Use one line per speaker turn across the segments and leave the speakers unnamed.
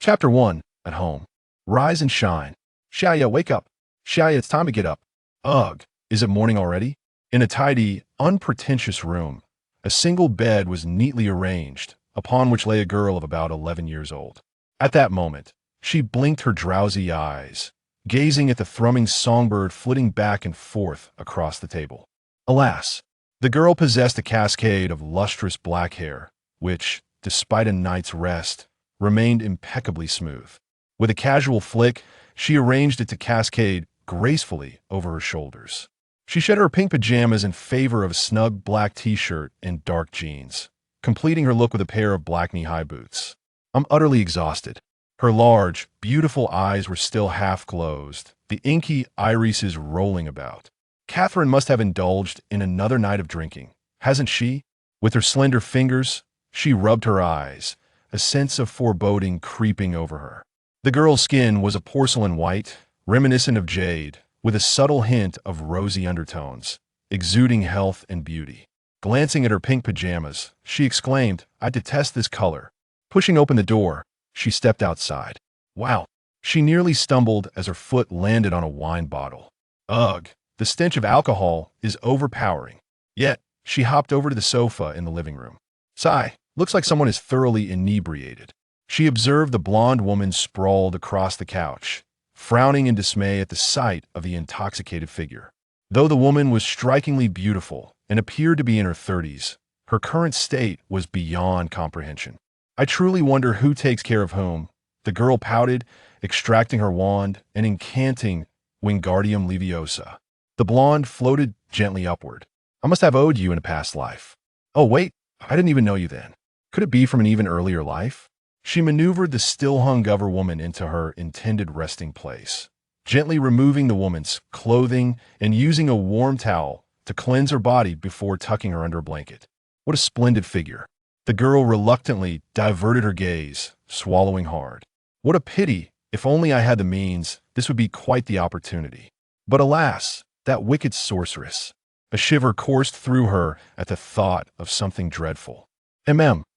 Chapter 1. At home. Rise and shine. Xiaoya, wake up. Xiaoya, it's time to get up. Ugh, is it morning already? In a tidy, unpretentious room, a single bed was neatly arranged, upon which lay a girl of about 11 years old. At that moment, she blinked her drowsy eyes, gazing at the thrumming songbird flitting back and forth across the table. Alas, the girl possessed a cascade of lustrous black hair, which, despite a night's rest, remained impeccably smooth. With a casual flick, she arranged it to cascade gracefully over her shoulders. She shed her pink pajamas in favor of a snug black t-shirt and dark jeans, completing her look with a pair of black knee-high boots. I'm utterly exhausted. Her large, beautiful eyes were still half closed, the inky irises rolling about. Catherine must have indulged in another night of drinking, hasn't she? With her slender fingers, she rubbed her eyes, a sense of foreboding creeping over her. The girl's skin was a porcelain white, reminiscent of jade, with a subtle hint of rosy undertones, exuding health and beauty. Glancing at her pink pajamas, she exclaimed, "I detest this color." Pushing open the door, she stepped outside. Wow! She nearly stumbled as her foot landed on a wine bottle. Ugh! The stench of alcohol is overpowering. Yet, she hopped over to the sofa in the living room. Sigh, looks like someone is thoroughly inebriated. She observed the blonde woman sprawled across the couch, frowning in dismay at the sight of the intoxicated figure. Though the woman was strikingly beautiful and appeared to be in her 30s, her current state was beyond comprehension. I truly wonder who takes care of whom. The girl pouted, extracting her wand and incanting Wingardium Leviosa. The blonde floated gently upward. I must have owed you in a past life. Oh, wait, I didn't even know you then. Could it be from an even earlier life? She maneuvered the still hungover woman into her intended resting place, gently removing the woman's clothing and using a warm towel to cleanse her body before tucking her under a blanket. What a splendid figure. The girl reluctantly diverted her gaze, swallowing hard. What a pity. If only I had the means, this would be quite the opportunity. But alas, that wicked sorceress. A shiver coursed through her at the thought of something dreadful.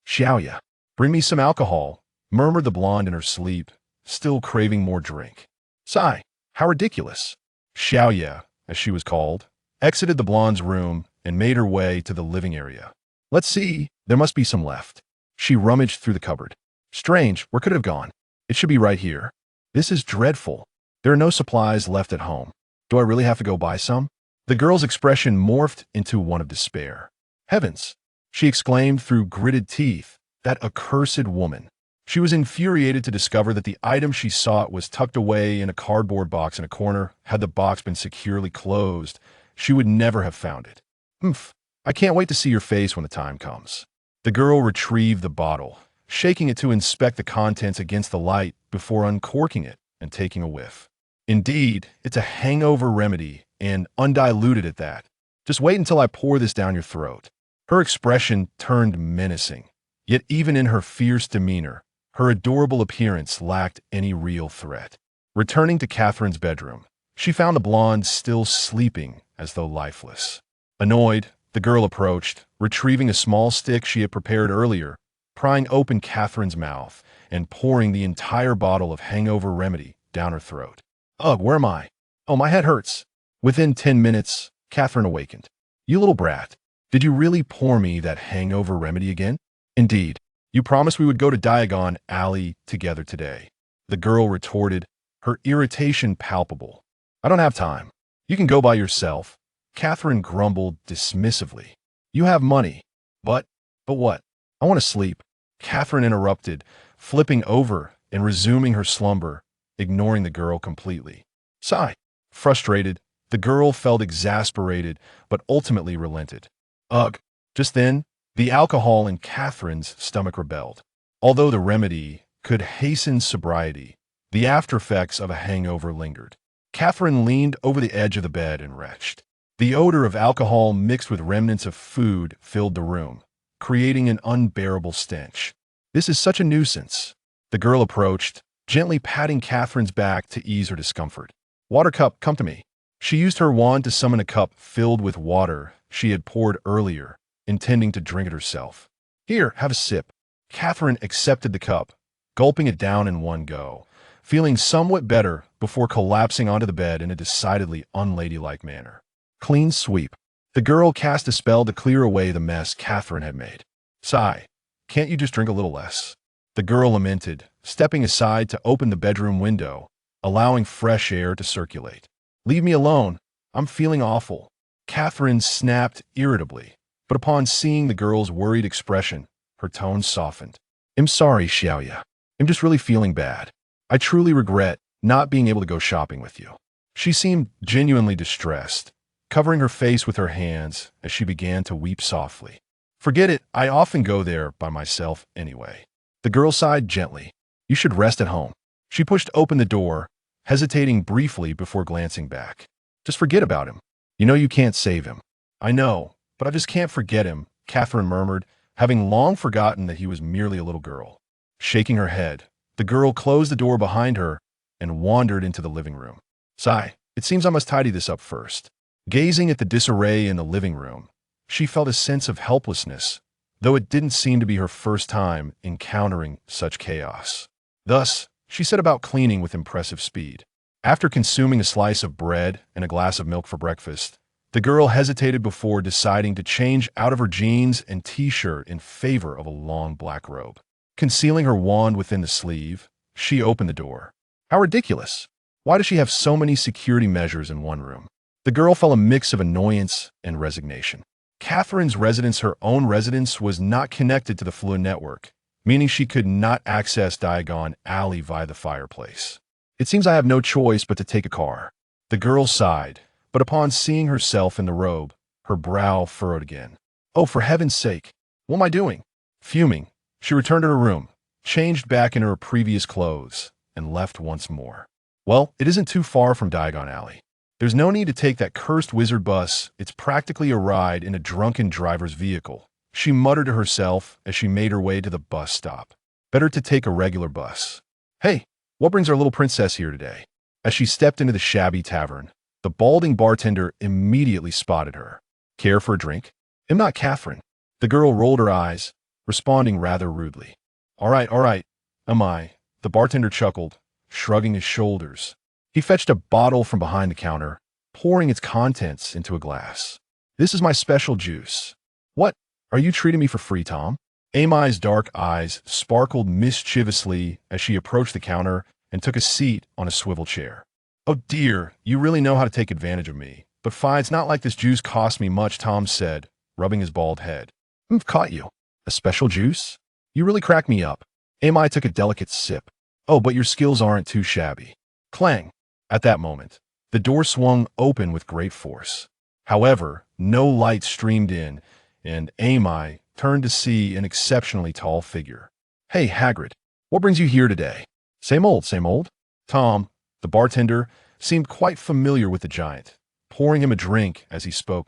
Xiaoya, bring me some alcohol, murmured the blonde in her sleep, still craving more drink. Sigh, how ridiculous. Xiaoya, as she was called, exited the blonde's room and made her way to the living area. Let's see, there must be some left. She rummaged through the cupboard. Strange, where could it have gone? It should be right here. This is dreadful. There are no supplies left at home. Do I really have to go buy some? The girl's expression morphed into one of despair. Heavens! She exclaimed through gritted teeth, that accursed woman. She was infuriated to discover that the item she sought was tucked away in a cardboard box in a corner. Had the box been securely closed, she would never have found it. Humph! I can't wait to see your face when the time comes. The girl retrieved the bottle, shaking it to inspect the contents against the light before uncorking it and taking a whiff. Indeed, it's a hangover remedy, and undiluted at that. Just wait until I pour this down your throat. Her expression turned menacing, yet even in her fierce demeanor, her adorable appearance lacked any real threat. Returning to Catherine's bedroom, she found the blonde still sleeping as though lifeless. Annoyed, the girl approached, retrieving a small stick she had prepared earlier, prying open Catherine's mouth and pouring the entire bottle of hangover remedy down her throat. Ugh, where am I? Oh, my head hurts. Within 10 minutes, Catherine awakened. You little brat, did you really pour me that hangover remedy again? Indeed, you promised we would go to Diagon Alley together today. The girl retorted, her irritation palpable. I don't have time. You can go by yourself. Catherine grumbled dismissively. You have money. But what? I want to sleep. Catherine interrupted, flipping over and resuming her slumber, ignoring the girl completely. Sigh. Frustrated, the girl felt exasperated, but ultimately relented. Ugh. Just then, the alcohol in Catherine's stomach rebelled. Although the remedy could hasten sobriety, the aftereffects of a hangover lingered. Catherine leaned over the edge of the bed and retched. The odor of alcohol mixed with remnants of food filled the room, creating an unbearable stench. This is such a nuisance. The girl approached, gently patting Catherine's back to ease her discomfort. Water cup, come to me. She used her wand to summon a cup filled with water she had poured earlier, intending to drink it herself. Here, have a sip. Catherine accepted the cup, gulping it down in one go, feeling somewhat better before collapsing onto the bed in a decidedly unladylike manner. Clean sweep. The girl cast a spell to clear away the mess Catherine had made. Sigh. Can't you just drink a little less? The girl lamented, stepping aside to open the bedroom window, allowing fresh air to circulate. Leave me alone. I'm feeling awful. Catherine snapped irritably, but upon seeing the girl's worried expression, her tone softened. I'm sorry, Xiaoya. I'm just really feeling bad. I truly regret not being able to go shopping with you. She seemed genuinely distressed, covering her face with her hands as she began to weep softly. Forget it, I often go there by myself anyway. The girl sighed gently. You should rest at home. She pushed open the door, hesitating briefly before glancing back. Just forget about him. You know you can't save him. I know, but I just can't forget him, Catherine murmured, having long forgotten that he was merely a little girl. Shaking her head, the girl closed the door behind her and wandered into the living room. Sigh, it seems I must tidy this up first. Gazing at the disarray in the living room, she felt a sense of helplessness, though it didn't seem to be her first time encountering such chaos. Thus, she set about cleaning with impressive speed. After consuming a slice of bread and a glass of milk for breakfast, the girl hesitated before deciding to change out of her jeans and t-shirt in favor of a long black robe. Concealing her wand within the sleeve, she opened the door. How ridiculous! Why does she have so many security measures in one room? The girl felt a mix of annoyance and resignation. Catherine's residence, her own residence, was not connected to the Fluid network, meaning she could not access Diagon Alley via the fireplace. It seems I have no choice but to take a car. The girl sighed, but upon seeing herself in the robe, her brow furrowed again. Oh, for heaven's sake, what am I doing? Fuming, she returned to her room, changed back into her previous clothes, and left once more. Well, it isn't too far from Diagon Alley. There's no need to take that cursed wizard bus. It's practically a ride in a drunken driver's vehicle, she muttered to herself as she made her way to the bus stop. Better to take a regular bus. Hey, what brings our little princess here today? As she stepped into the shabby tavern, the balding bartender immediately spotted her. Care for a drink? I'm not Catherine. The girl rolled her eyes, responding rather rudely. All right, am I? The bartender chuckled, shrugging his shoulders. He fetched a bottle from behind the counter, pouring its contents into a glass. This is my special juice. What? Are you treating me for free, Tom? Aimiya's dark eyes sparkled mischievously as she approached the counter and took a seat on a swivel chair. Oh dear, you really know how to take advantage of me. But fine, it's not like this juice cost me much, Tom said, rubbing his bald head. I've caught you. A special juice? You really crack me up. Aimiya took a delicate sip. Oh, but your skills aren't too shabby. Clang. At that moment, the door swung open with great force. However, no light streamed in, and Aimiya turned to see an exceptionally tall figure. Hey, Hagrid, what brings you here today? Same old, same old. Tom, the bartender, seemed quite familiar with the giant, pouring him a drink as he spoke.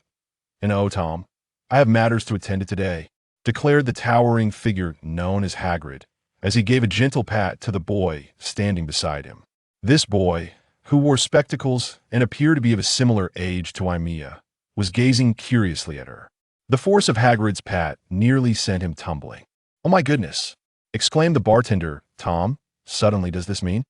And oh, Tom, I have matters to attend to today, declared the towering figure known as Hagrid, as he gave a gentle pat to the boy standing beside him. This boy, who wore spectacles and appeared to be of a similar age to Aimiya, was gazing curiously at her. The force of Hagrid's pat nearly sent him tumbling. Oh my goodness, exclaimed the bartender. Tom, suddenly, does this mean?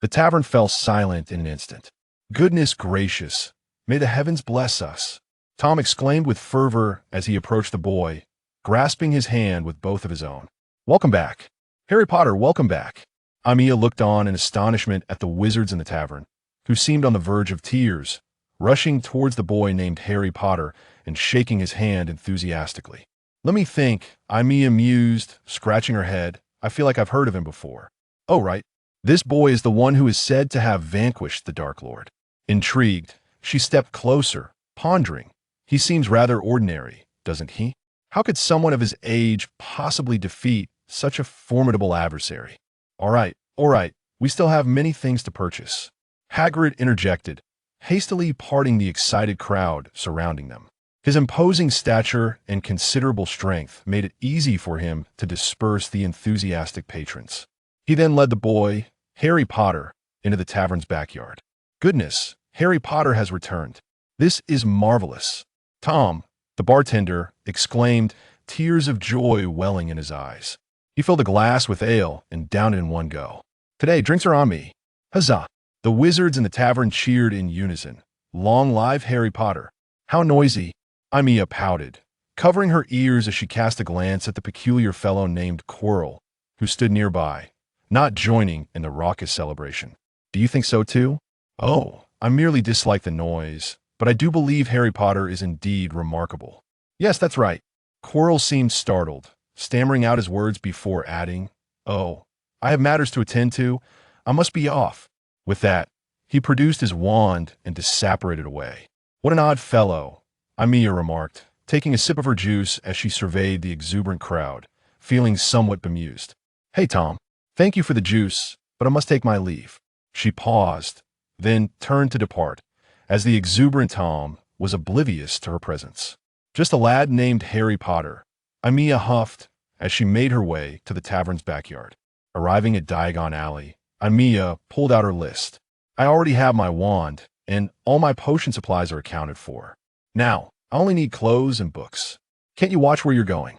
The tavern fell silent in an instant. Goodness gracious, may the heavens bless us, Tom exclaimed with fervor as he approached the boy, grasping his hand with both of his own. Welcome back. Harry Potter, welcome back. Aimiya looked on in astonishment at the wizards in the tavern, who seemed on the verge of tears, rushing towards the boy named Harry Potter and shaking his hand enthusiastically. Let me think, Aimiya mused, scratching her head. I feel like I've heard of him before. Oh, right. This boy is the one who is said to have vanquished the Dark Lord. Intrigued, she stepped closer, pondering. He seems rather ordinary, doesn't he? How could someone of his age possibly defeat such a formidable adversary? All right, we still have many things to purchase. Hagrid interjected, hastily parting the excited crowd surrounding them. His imposing stature and considerable strength made it easy for him to disperse the enthusiastic patrons. He then led the boy, Harry Potter, into the tavern's backyard. Goodness, Harry Potter has returned. This is marvelous. Tom, the bartender, exclaimed, tears of joy welling in his eyes. He filled a glass with ale and downed it in one go. Today, drinks are on me. Huzzah! The wizards in the tavern cheered in unison. Long live Harry Potter. How noisy! Aimiya pouted, covering her ears as she cast a glance at the peculiar fellow named Quirrell, who stood nearby, not joining in the raucous celebration. Do you think so too? Oh, I merely dislike the noise, but I do believe Harry Potter is indeed remarkable. Yes, that's right. Quirrell seemed startled, stammering out his words before adding, "Oh, I have matters to attend to. I must be off." With that, he produced his wand and disapparated away. What an odd fellow, Aimiya remarked, taking a sip of her juice as she surveyed the exuberant crowd, feeling somewhat bemused. Hey, Tom, thank you for the juice, but I must take my leave. She paused, then turned to depart, as the exuberant Tom was oblivious to her presence. Just a lad named Harry Potter, Aimiya huffed as she made her way to the tavern's backyard. Arriving at Diagon Alley, Aimiya pulled out her list. I already have my wand, and all my potion supplies are accounted for. Now, I only need clothes and books. Can't you watch where you're going?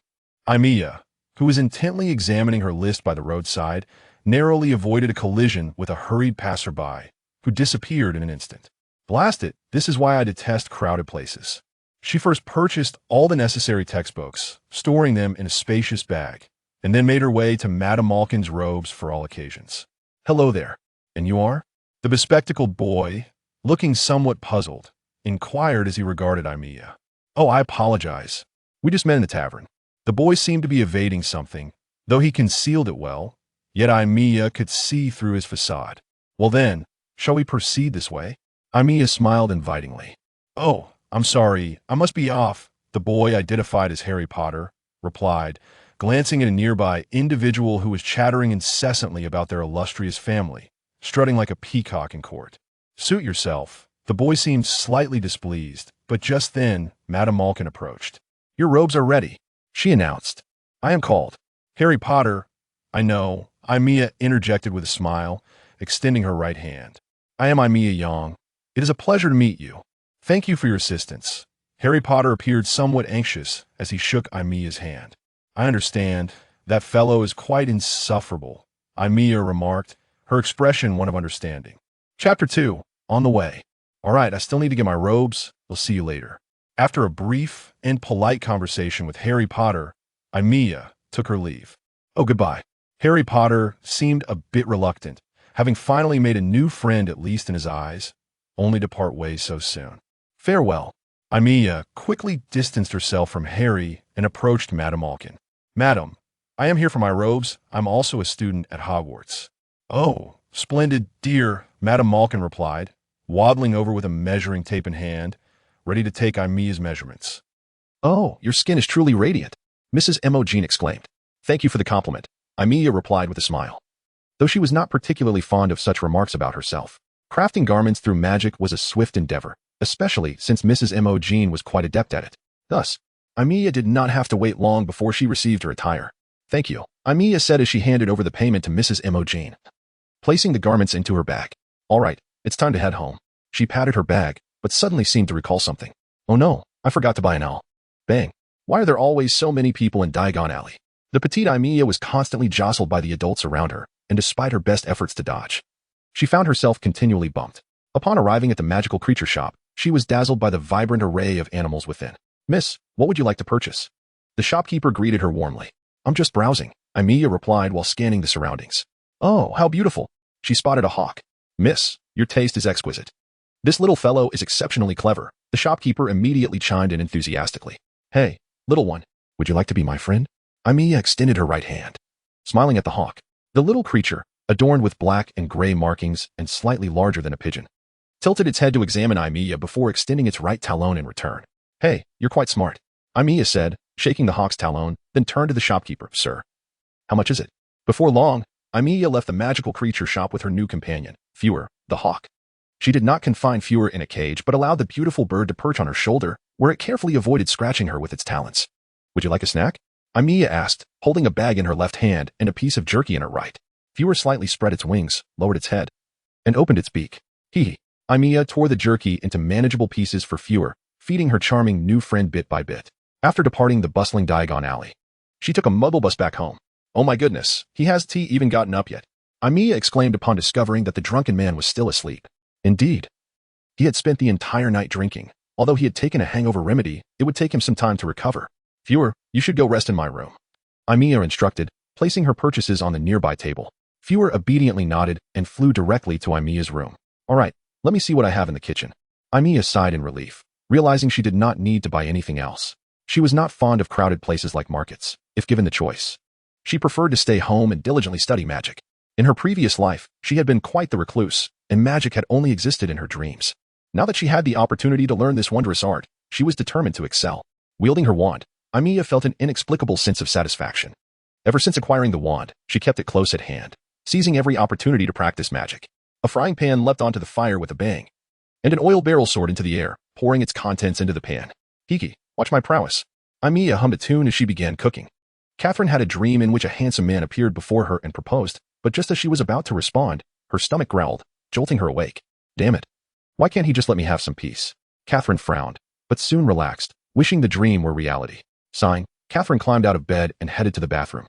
Aimiya, who was intently examining her list by the roadside, narrowly avoided a collision with a hurried passerby, who disappeared in an instant. Blast it, this is why I detest crowded places. She first purchased all the necessary textbooks, storing them in a spacious bag, and then made her way to Madame Malkin's robes for all occasions. Hello there. And you are? The bespectacled boy, looking somewhat puzzled, inquired as he regarded Aimiya. Oh, I apologize. We just met in the tavern. The boy seemed to be evading something, though he concealed it well, yet Aimiya could see through his facade. Well then, shall we proceed this way? Aimiya smiled invitingly. Oh, I'm sorry, I must be off, the boy, identified as Harry Potter, replied, glancing at a nearby individual who was chattering incessantly about their illustrious family, strutting like a peacock in court. Suit yourself. The boy seemed slightly displeased, but just then, Madame Malkin approached. Your robes are ready, she announced. I am called Harry Potter. I know, Aimiya interjected with a smile, extending her right hand. I am Aimiya Yang. It is a pleasure to meet you. Thank you for your assistance. Harry Potter appeared somewhat anxious as he shook Aimiya's hand. I understand. That fellow is quite insufferable, Aimiya remarked, her expression one of understanding. Chapter 2. On the way. All right, I still need to get my robes. We'll see you later. After a brief and polite conversation with Harry Potter, Aimiya took her leave. Oh, goodbye. Harry Potter seemed a bit reluctant, having finally made a new friend at least in his eyes, only to part ways so soon. Farewell. Aimiya quickly distanced herself from Harry and approached Madame Malkin. Madam, I am here for my robes. I'm also a student at Hogwarts. Oh, splendid, dear, Madame Malkin replied, waddling over with a measuring tape in hand, ready to take Aimiya's measurements. Oh, your skin is truly radiant, Mrs. Imogen exclaimed. Thank you for the compliment, Aimiya replied with a smile. Though she was not particularly fond of such remarks about herself, crafting garments through magic was a swift endeavor, especially since Mrs. Imogen was quite adept at it. Thus, Aimiya did not have to wait long before she received her attire. Thank you, Aimiya said as she handed over the payment to Mrs. Imogen, placing the garments into her bag. All right, it's time to head home. She patted her bag, but suddenly seemed to recall something. Oh no, I forgot to buy an owl. Bang. Why are there always so many people in Diagon Alley? The petite Aimiya was constantly jostled by the adults around her, and despite her best efforts to dodge, she found herself continually bumped. Upon arriving at the magical creature shop, she was dazzled by the vibrant array of animals within. Miss, what would you like to purchase? The shopkeeper greeted her warmly. I'm just browsing, Aimiya replied while scanning the surroundings. Oh, how beautiful. She spotted a hawk. Miss, your taste is exquisite. This little fellow is exceptionally clever. The shopkeeper immediately chimed in enthusiastically. Hey, little one, would you like to be my friend? Aimiya extended her right hand, smiling at the hawk. The little creature, adorned with black and gray markings and slightly larger than a pigeon, tilted its head to examine Aimiya before extending its right talon in return. Hey, you're quite smart, Aimiya said, shaking the hawk's talon, then turned to the shopkeeper. Sir, how much is it? Before long, Aimiya left the magical creature shop with her new companion, Fewer, the hawk. She did not confine Fewer in a cage, but allowed the beautiful bird to perch on her shoulder, where it carefully avoided scratching her with its talons. Would you like a snack? Aimiya asked, holding a bag in her left hand and a piece of jerky in her right. Fewer slightly spread its wings, lowered its head, and opened its beak. Hee. Aimiya tore the jerky into manageable pieces for Fewer, feeding her charming new friend bit by bit. After departing the bustling Diagon Alley, she took a muggle bus back home. Oh my goodness, he has tea even gotten up yet? Aimiya exclaimed upon discovering that the drunken man was still asleep. Indeed, he had spent the entire night drinking. Although he had taken a hangover remedy, it would take him some time to recover. Fewer, you should go rest in my room, Aimiya instructed, placing her purchases on the nearby table. Fewer obediently nodded and flew directly to Aimiya's room. All right, let me see what I have in the kitchen. Aimiya sighed in relief, realizing she did not need to buy anything else. She was not fond of crowded places like markets, if given the choice. She preferred to stay home and diligently study magic. In her previous life, she had been quite the recluse, and magic had only existed in her dreams. Now that she had the opportunity to learn this wondrous art, she was determined to excel. Wielding her wand, Aimiya felt an inexplicable sense of satisfaction. Ever since acquiring the wand, she kept it close at hand, seizing every opportunity to practice magic. A frying pan leapt onto the fire with a bang, and an oil barrel soared into the air, pouring its contents into the pan. Hiki, watch my prowess. Aimiya hummed a tune as she began cooking. Catherine had a dream in which a handsome man appeared before her and proposed, but just as she was about to respond, her stomach growled, jolting her awake. Damn it. Why can't he just let me have some peace? Catherine frowned, but soon relaxed, wishing the dream were reality. Sighing, Catherine climbed out of bed and headed to the bathroom.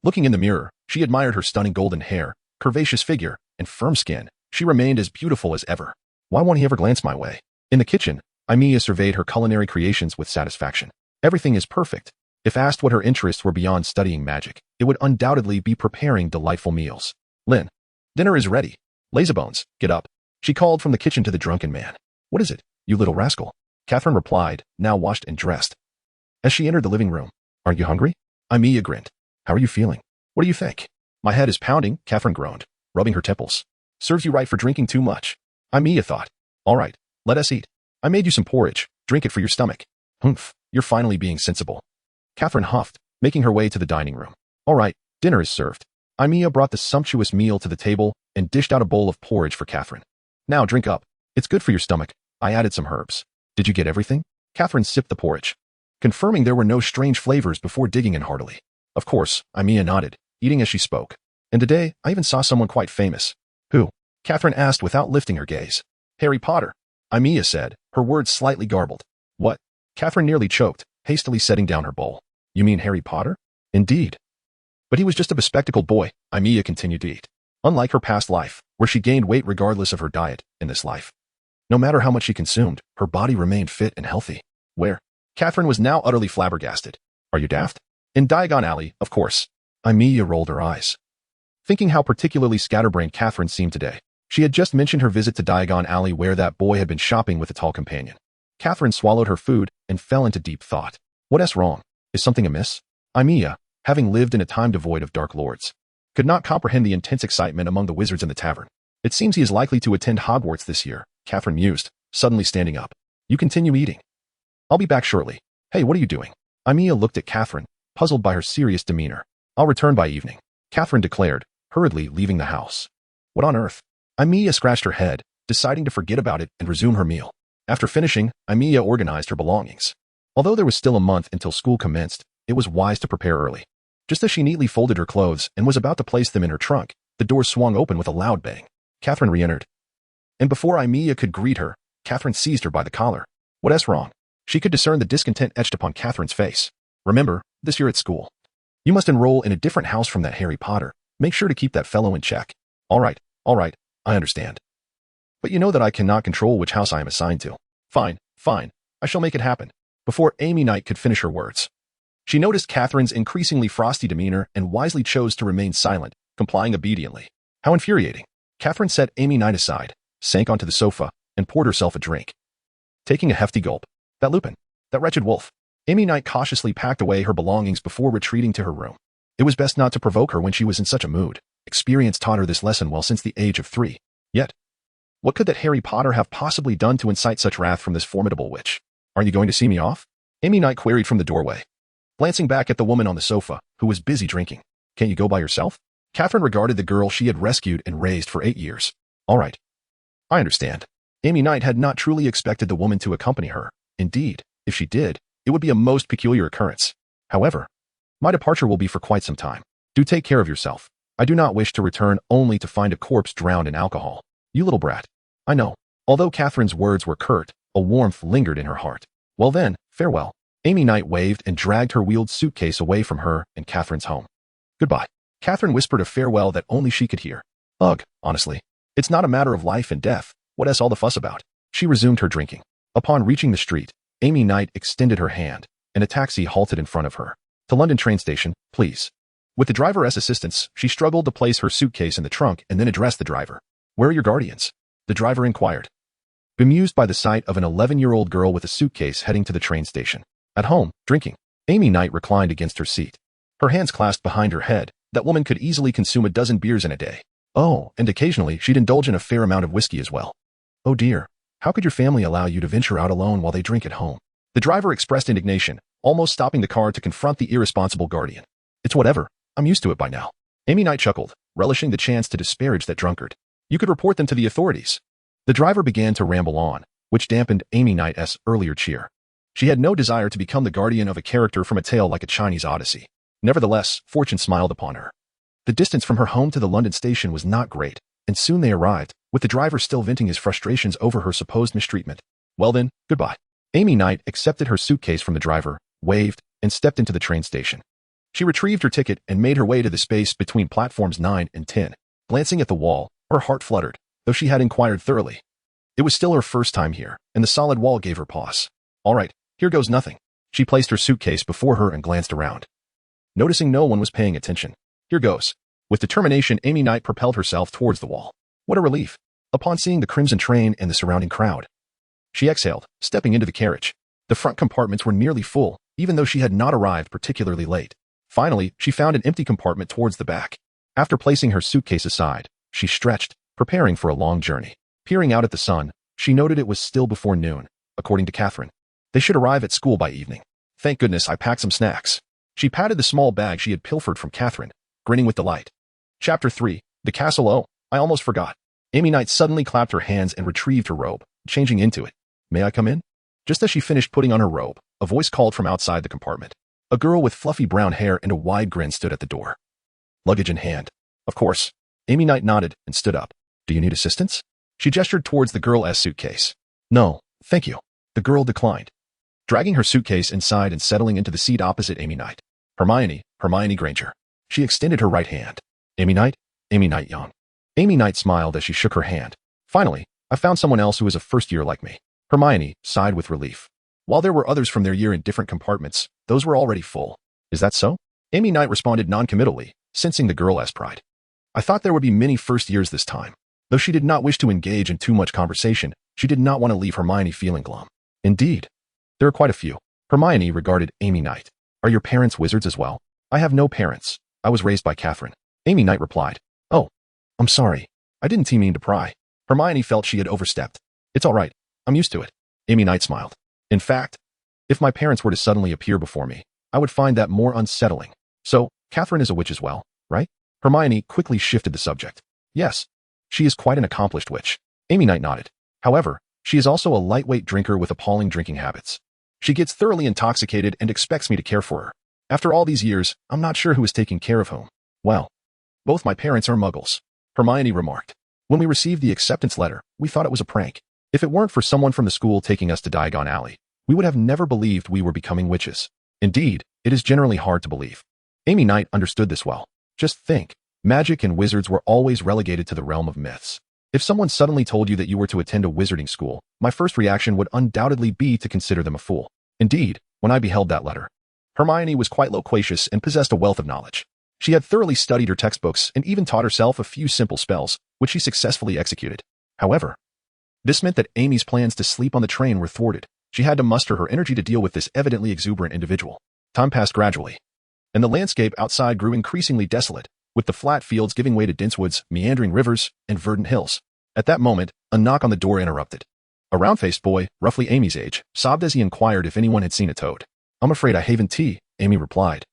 Looking in the mirror, she admired her stunning golden hair, curvaceous figure, and firm skin. She remained as beautiful as ever. Why won't he ever glance my way? In the kitchen, Aimiya surveyed her culinary creations with satisfaction. Everything is perfect. If asked what her interests were beyond studying magic, it would undoubtedly be preparing delightful meals. Lin, dinner is ready. Lazybones, get up. She called from the kitchen to the drunken man. What is it, you little rascal? Catherine replied, now washed and dressed. As she entered the living room, aren't you hungry? Aimiya grinned. How are you feeling? What do you think? My head is pounding, Catherine groaned, rubbing her temples. Serves you right for drinking too much. Aimiya thought. All right, let us eat. I made you some porridge. Drink it for your stomach. Humph, you're finally being sensible. Catherine huffed, making her way to the dining room. All right, dinner is served. Aimiya brought the sumptuous meal to the table and dished out a bowl of porridge for Catherine. Now drink up. It's good for your stomach. I added some herbs. Did you get everything? Catherine sipped the porridge, confirming there were no strange flavors before digging in heartily. Of course, Aimiya nodded, eating as she spoke. And today, I even saw someone quite famous. Who? Catherine asked without lifting her gaze. Harry Potter, Aimiya said, her words slightly garbled. What? Catherine nearly choked, hastily setting down her bowl. You mean Harry Potter? Indeed. But he was just a bespectacled boy, Aimiya continued to eat. Unlike her past life, where she gained weight regardless of her diet, in this life, no matter how much she consumed, her body remained fit and healthy. Where? Catherine was now utterly flabbergasted. Are you daft? In Diagon Alley, of course. Aimiya rolled her eyes, thinking how particularly scatterbrained Catherine seemed today. She had just mentioned her visit to Diagon Alley where that boy had been shopping with a tall companion. Catherine swallowed her food and fell into deep thought. What's wrong? Is something amiss? Aimiya, having lived in a time devoid of dark lords, could not comprehend the intense excitement among the wizards in the tavern. It seems he is likely to attend Hogwarts this year, Catherine mused, suddenly standing up. You continue eating. I'll be back shortly. Hey, what are you doing? Aimiya looked at Catherine, puzzled by her serious demeanor. I'll return by evening, Catherine declared, hurriedly leaving the house. What on earth? Aimiya scratched her head, deciding to forget about it and resume her meal. After finishing, Aimiya organized her belongings. Although there was still a month until school commenced, it was wise to prepare early. Just as she neatly folded her clothes and was about to place them in her trunk, the door swung open with a loud bang. Catherine re-entered. And before Aimiya could greet her, Catherine seized her by the collar. What's wrong? She could discern the discontent etched upon Catherine's face. Remember, this year at school, you must enroll in a different house from that Harry Potter. Make sure to keep that fellow in check. All right, I understand. But you know that I cannot control which house I am assigned to. Fine, I shall make it happen. Before Amy Knight could finish her words, she noticed Catherine's increasingly frosty demeanor and wisely chose to remain silent, complying obediently. How infuriating. Catherine set Amy Knight aside, sank onto the sofa, and poured herself a drink. Taking a hefty gulp. That Lupin, that wretched wolf. Amy Knight cautiously packed away her belongings before retreating to her room. It was best not to provoke her when she was in such a mood. Experience taught her this lesson well since the age of 3. Yet, what could that Harry Potter have possibly done to incite such wrath from this formidable witch? Aren't you going to see me off? Amy Knight queried from the doorway, glancing back at the woman on the sofa, who was busy drinking. Can't you go by yourself? Catherine regarded the girl she had rescued and raised for 8 years. All right. I understand. Amy Knight had not truly expected the woman to accompany her. Indeed, if she did, it would be a most peculiar occurrence. However, my departure will be for quite some time. Do take care of yourself. I do not wish to return only to find a corpse drowned in alcohol. You little brat. I know. Although Catherine's words were curt, a warmth lingered in her heart. Well then, farewell. Amy Knight waved and dragged her wheeled suitcase away from her and Catherine's home. Goodbye. Catherine whispered a farewell that only she could hear. Ugh, honestly. It's not a matter of life and death. What is all the fuss about? She resumed her drinking. Upon reaching the street, Amy Knight extended her hand, and a taxi halted in front of her. To London train station, please. With the driver's assistance, she struggled to place her suitcase in the trunk and then addressed the driver. Where are your guardians? The driver inquired. Bemused by the sight of an 11-year-old girl with a suitcase heading to the train station. At home, drinking. Amy Knight reclined against her seat. Her hands clasped behind her head. That woman could easily consume a dozen beers in a day. Oh, and occasionally she'd indulge in a fair amount of whiskey as well. Oh dear. How could your family allow you to venture out alone while they drink at home? The driver expressed indignation, almost stopping the car to confront the irresponsible guardian. It's whatever. I'm used to it by now. Amy Knight chuckled, relishing the chance to disparage that drunkard. You could report them to the authorities. The driver began to ramble on, which dampened Amy Knight's earlier cheer. She had no desire to become the guardian of a character from a tale like a Chinese Odyssey. Nevertheless, fortune smiled upon her. The distance from her home to the London station was not great, and soon they arrived, with the driver still venting his frustrations over her supposed mistreatment. Well then, goodbye. Amy Knight accepted her suitcase from the driver, waved, and stepped into the train station. She retrieved her ticket and made her way to the space between platforms 9 and 10. Glancing at the wall, her heart fluttered, though she had inquired thoroughly. It was still her first time here, and the solid wall gave her pause. All right, here goes nothing. She placed her suitcase before her and glanced around. Noticing no one was paying attention. Here goes. With determination, Amy Knight propelled herself towards the wall. What a relief. Upon seeing the crimson train and the surrounding crowd, she exhaled, stepping into the carriage. The front compartments were nearly full, even though she had not arrived particularly late. Finally, she found an empty compartment towards the back. After placing her suitcase aside, she stretched, preparing for a long journey. Peering out at the sun, she noted it was still before noon, according to Catherine. They should arrive at school by evening. Thank goodness I packed some snacks. She patted the small bag she had pilfered from Catherine, grinning with delight. Chapter 3. The Castle. Oh, I almost forgot. Amy Knight suddenly clapped her hands and retrieved her robe, changing into it. May I come in? Just as she finished putting on her robe, a voice called from outside the compartment. A girl with fluffy brown hair and a wide grin stood at the door. Luggage in hand. Of course. Amy Knight nodded and stood up. Do you need assistance? She gestured towards the girl's suitcase. No, thank you. The girl declined. Dragging her suitcase inside and settling into the seat opposite Amy Knight. Hermione Granger. She extended her right hand. Amy Knight Yang. Amy Knight smiled as she shook her hand. Finally, I found someone else who is a first year like me. Hermione sighed with relief. While there were others from their year in different compartments, those were already full. Is that so? Amy Knight responded non-committally, sensing the girl's pride. I thought there would be many first years this time. Though she did not wish to engage in too much conversation, she did not want to leave Hermione feeling glum. Indeed. There are quite a few. Hermione regarded Amy Knight. Are your parents wizards as well? I have no parents. I was raised by Catherine. Amy Knight replied. Oh, I'm sorry. I didn't mean to pry. Hermione felt she had overstepped. It's all right. I'm used to it. Amy Knight smiled. In fact, if my parents were to suddenly appear before me, I would find that more unsettling. So, Catherine is a witch as well, right? Hermione quickly shifted the subject. Yes. She is quite an accomplished witch. Amy Knight nodded. However, she is also a lightweight drinker with appalling drinking habits. She gets thoroughly intoxicated and expects me to care for her. After all these years, I'm not sure who is taking care of whom. Well, both my parents are muggles. Hermione remarked. When we received the acceptance letter, we thought it was a prank. If it weren't for someone from the school taking us to Diagon Alley, we would have never believed we were becoming witches. Indeed, it is generally hard to believe. Amy Knight understood this well. Just think, magic and wizards were always relegated to the realm of myths. If someone suddenly told you that you were to attend a wizarding school, my first reaction would undoubtedly be to consider them a fool. Indeed, when I beheld that letter, Hermione was quite loquacious and possessed a wealth of knowledge. She had thoroughly studied her textbooks and even taught herself a few simple spells, which she successfully executed. However, this meant that Amy's plans to sleep on the train were thwarted. She had to muster her energy to deal with this evidently exuberant individual. Time passed gradually, and the landscape outside grew increasingly desolate, with the flat fields giving way to dense woods, meandering rivers, and verdant hills. At that moment, a knock on the door interrupted. A round-faced boy, roughly Amy's age, sobbed as he inquired if anyone had seen a toad. I'm afraid I haven't, Amy replied.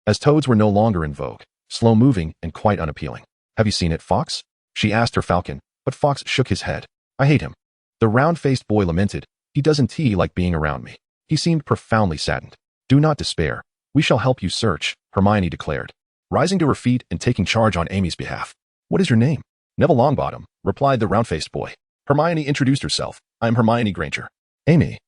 As toads were no longer in vogue, slow-moving and quite unappealing. Have you seen it, Fox? She asked her falcon, but Fox shook his head. I hate him. The round-faced boy lamented. He doesn't like being around me. He seemed profoundly saddened. Do not despair. We shall help you search, Hermione declared, rising to her feet and taking charge on Amy's behalf. What is your name? Neville Longbottom, replied the round-faced boy. Hermione introduced herself. I'm Hermione Granger. Amy,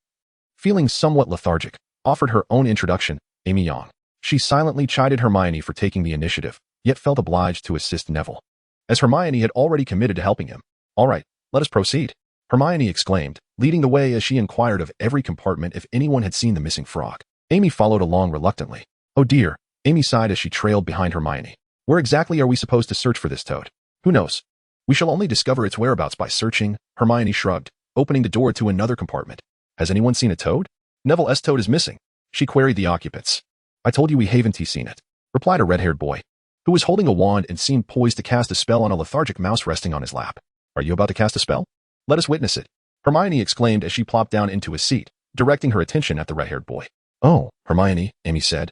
feeling somewhat lethargic, offered her own introduction, Aimiya Yang. She silently chided Hermione for taking the initiative, yet felt obliged to assist Neville, as Hermione had already committed to helping him. All right, let us proceed, Hermione exclaimed, leading the way as she inquired of every compartment if anyone had seen the missing frog. Amy followed along reluctantly. Oh dear, Amy sighed as she trailed behind Hermione. Where exactly are we supposed to search for this toad? Who knows? We shall only discover its whereabouts by searching, Hermione shrugged, opening the door to another compartment. Has anyone seen a toad? Neville's toad is missing, she queried the occupants. I told you we haven't seen it, replied a red-haired boy, who was holding a wand and seemed poised to cast a spell on a lethargic mouse resting on his lap. Are you about to cast a spell? Let us witness it, Hermione exclaimed as she plopped down into a seat, directing her attention at the red-haired boy. Oh, Hermione, Amy said,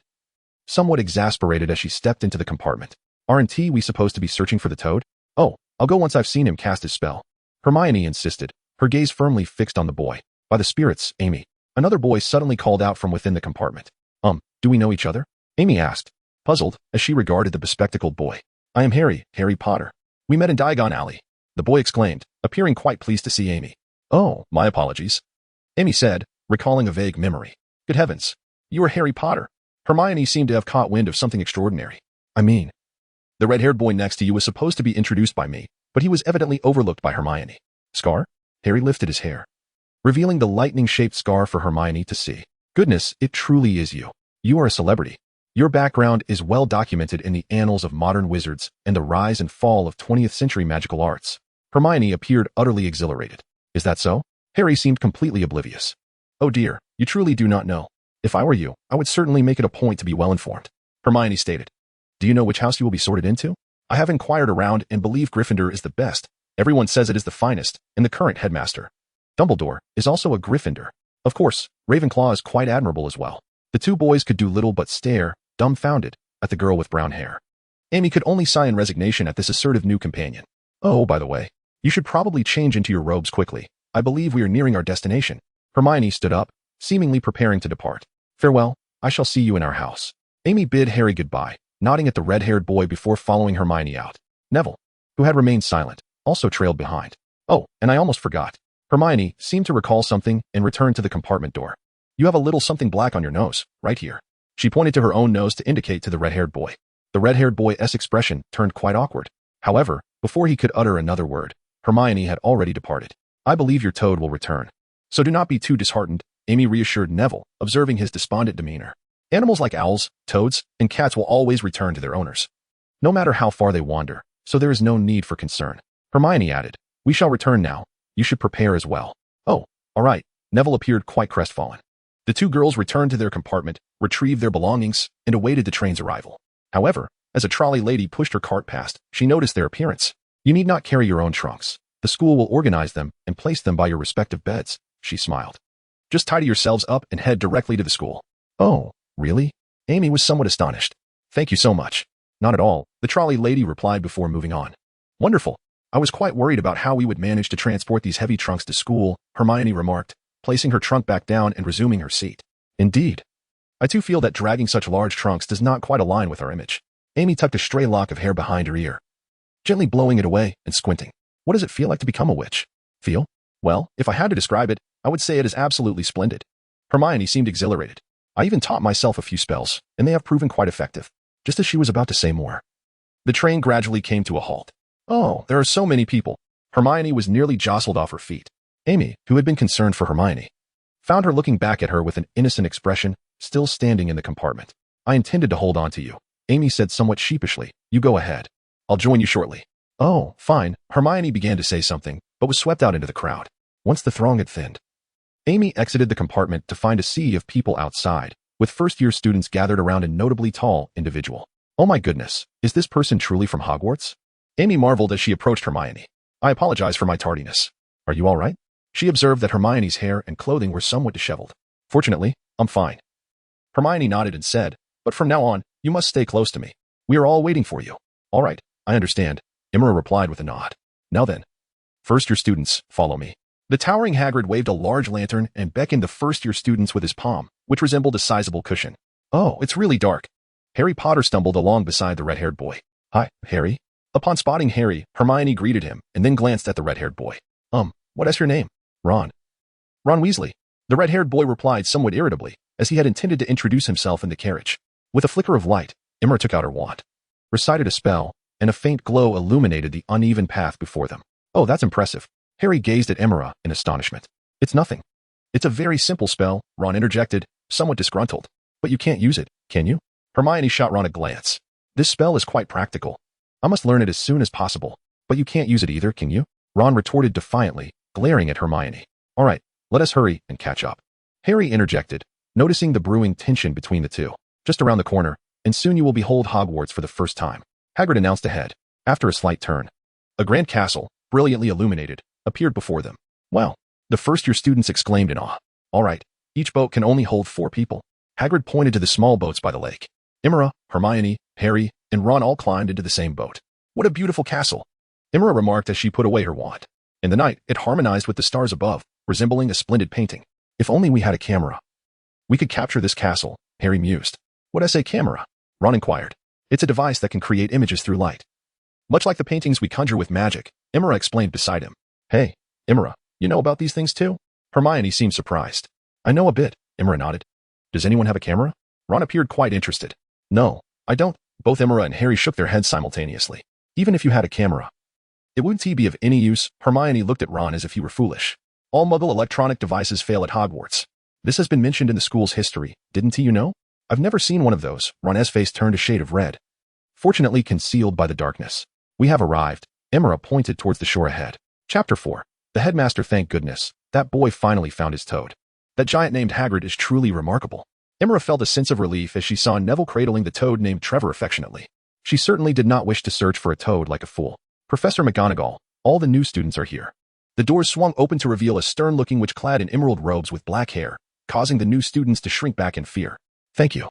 somewhat exasperated as she stepped into the compartment. Aren't we supposed to be searching for the toad? Oh, I'll go once I've seen him cast his spell, Hermione insisted, her gaze firmly fixed on the boy. By the spirits, Amy, another boy suddenly called out from within the compartment. Do we know each other? Amy asked, puzzled as she regarded the bespectacled boy. I am Harry Potter. We met in Diagon Alley, the boy exclaimed, appearing quite pleased to see Amy. Oh, my apologies, Amy said, recalling a vague memory. Good heavens, you are Harry Potter. Hermione seemed to have caught wind of something extraordinary. I mean, the red-haired boy next to you was supposed to be introduced by me, but he was evidently overlooked by Hermione. Scar? Harry lifted his hair, revealing the lightning-shaped scar for Hermione to see. Goodness, it truly is you. You are a celebrity. Your background is well documented in the annals of modern wizards and the rise and fall of 20th century magical arts. Hermione appeared utterly exhilarated. Is that so? Harry seemed completely oblivious. Oh dear, you truly do not know. If I were you, I would certainly make it a point to be well informed, Hermione stated. Do you know which house you will be sorted into? I have inquired around and believe Gryffindor is the best. Everyone says it is the finest, and the current headmaster, Dumbledore, is also a Gryffindor. Of course, Ravenclaw is quite admirable as well. The two boys could do little but stare, dumbfounded, at the girl with brown hair. Amy could only sigh in resignation at this assertive new companion. Oh, by the way, you should probably change into your robes quickly. I believe we are nearing our destination. Hermione stood up, seemingly preparing to depart. Farewell, I shall see you in our house. Amy bid Harry goodbye, nodding at the red-haired boy before following Hermione out. Neville, who had remained silent, also trailed behind. Oh, and I almost forgot. Hermione seemed to recall something and returned to the compartment door. You have a little something black on your nose, right here. She pointed to her own nose to indicate to the red-haired boy. The red-haired boy's expression turned quite awkward. However, before he could utter another word, Hermione had already departed. I believe your toad will return. So do not be too disheartened, Amy reassured Neville, observing his despondent demeanor. Animals like owls, toads, and cats will always return to their owners, no matter how far they wander, so there is no need for concern. Hermione added, we shall return now. You should prepare as well. Oh, all right. Neville appeared quite crestfallen. The two girls returned to their compartment, retrieved their belongings, and awaited the train's arrival. However, as a trolley lady pushed her cart past, she noticed their appearance. You need not carry your own trunks. The school will organize them and place them by your respective beds, she smiled. Just tidy yourselves up and head directly to the school. Oh, really? Amy was somewhat astonished. Thank you so much. Not at all, the trolley lady replied before moving on. Wonderful. I was quite worried about how we would manage to transport these heavy trunks to school, Hermione remarked, placing her trunk back down and resuming her seat. Indeed. I too feel that dragging such large trunks does not quite align with our image. Amy tucked a stray lock of hair behind her ear, gently blowing it away and squinting. What does it feel like to become a witch? Feel? Well, if I had to describe it, I would say it is absolutely splendid. Hermione seemed exhilarated. I even taught myself a few spells, and they have proven quite effective. Just as she was about to say more, the train gradually came to a halt. Oh, there are so many people. Hermione was nearly jostled off her feet. Amy, who had been concerned for Hermione, found her looking back at her with an innocent expression, still standing in the compartment. I intended to hold on to you, Amy said somewhat sheepishly. You go ahead. I'll join you shortly. Oh, fine. Hermione began to say something, but was swept out into the crowd. Once the throng had thinned, Amy exited the compartment to find a sea of people outside, with first-year students gathered around a notably tall individual. Oh my goodness, is this person truly from Hogwarts? Amy marveled as she approached Hermione. I apologize for my tardiness. Are you all right? She observed that Hermione's hair and clothing were somewhat disheveled. Fortunately, I'm fine. Hermione nodded and said, but from now on, you must stay close to me. We are all waiting for you. All right, I understand, Emma replied with a nod. Now then, first-year students, follow me. The towering Hagrid waved a large lantern and beckoned the first-year students with his palm, which resembled a sizable cushion. Oh, it's really dark. Harry Potter stumbled along beside the red-haired boy. Hi, Harry. Upon spotting Harry, Hermione greeted him and then glanced at the red-haired boy. What is your name? Ron. Ron Weasley. The red-haired boy replied somewhat irritably, as he had intended to introduce himself in the carriage. With a flicker of light, Emma took out her wand. recited a spell, and a faint glow illuminated the uneven path before them. Oh, that's impressive. Harry gazed at Aimiya in astonishment. It's nothing. It's a very simple spell, Ron interjected, somewhat disgruntled. But you can't use it, can you? Hermione shot Ron a glance. This spell is quite practical. I must learn it as soon as possible. But you can't use it either, can you? Ron retorted defiantly, glaring at Hermione. All right, let us hurry and catch up. Harry interjected, noticing the brewing tension between the two. Just around the corner, and soon you will behold Hogwarts for the first time, Hagrid announced ahead, after a slight turn. A grand castle, brilliantly illuminated, appeared before them. Wow! The first-year students exclaimed in awe. All right, each boat can only hold 4 people. Hagrid pointed to the small boats by the lake. Aimiya, Hermione, Harry, and Ron all climbed into the same boat. What a beautiful castle! Aimiya remarked as she put away her wand. In the night, it harmonized with the stars above, resembling a splendid painting. If only we had a camera. We could capture this castle, Harry mused. What'd I say, camera? Ron inquired. It's a device that can create images through light. Much like the paintings we conjure with magic, Aimiya explained beside him. Hey, Aimiya, you know about these things too? Hermione seemed surprised. I know a bit, Aimiya nodded. Does anyone have a camera? Ron appeared quite interested. No, I don't. Both Aimiya and Harry shook their heads simultaneously. Even if you had a camera, it wouldn't be of any use. Hermione looked at Ron as if he were foolish. All Muggle electronic devices fail at Hogwarts. This has been mentioned in the school's history, didn't you know? I've never seen one of those. Ron's face turned a shade of red, fortunately concealed by the darkness. We have arrived. Aimiya pointed towards the shore ahead. Chapter 4. The headmaster, thank goodness. That boy finally found his toad. That giant named Hagrid is truly remarkable. Aimiya felt a sense of relief as she saw Neville cradling the toad named Trevor affectionately. She certainly did not wish to search for a toad like a fool. Professor McGonagall, all the new students are here. The doors swung open to reveal a stern-looking witch clad in emerald robes with black hair, causing the new students to shrink back in fear. Thank you.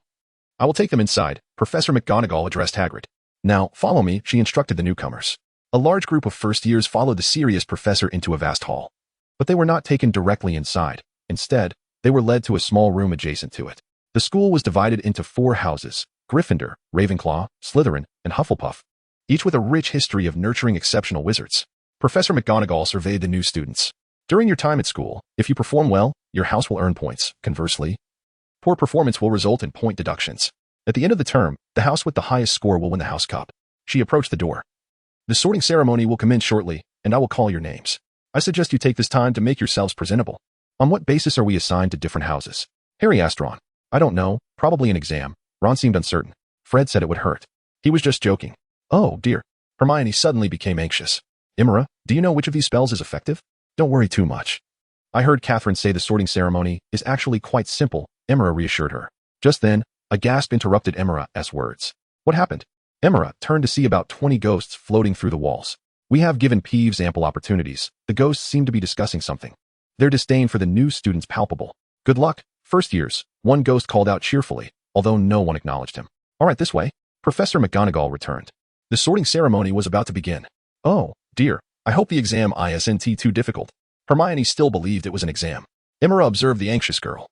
I will take them inside, Professor McGonagall addressed Hagrid. Now, follow me, she instructed the newcomers. A large group of first years followed the serious professor into a vast hall. But they were not taken directly inside. Instead, they were led to a small room adjacent to it. The school was divided into 4 houses, Gryffindor, Ravenclaw, Slytherin, and Hufflepuff, each with a rich history of nurturing exceptional wizards. Professor McGonagall surveyed the new students. During your time at school, if you perform well, your house will earn points. Conversely, poor performance will result in point deductions. At the end of the term, the house with the highest score will win the house cup. She approached the door. The sorting ceremony will commence shortly, and I will call your names. I suggest you take this time to make yourselves presentable. On what basis are we assigned to different houses? Harry asked Ron. I don't know, probably an exam. Ron seemed uncertain. Fred said it would hurt. He was just joking. Oh, dear. Hermione suddenly became anxious. Aimiya, do you know which of these spells is effective? Don't worry too much. I heard Catherine say the sorting ceremony is actually quite simple, Aimiya reassured her. Just then, a gasp interrupted Aimiya's words. What happened? Aimiya turned to see about 20 ghosts floating through the walls. We have given Peeves ample opportunities. The ghosts seemed to be discussing something. Their disdain for the new students palpable. Good luck, first years, one ghost called out cheerfully, although no one acknowledged him. All right, this way. Professor McGonagall returned. The sorting ceremony was about to begin. Oh, dear, I hope the exam isn't too difficult. Hermione still believed it was an exam. Aimiya observed the anxious girl,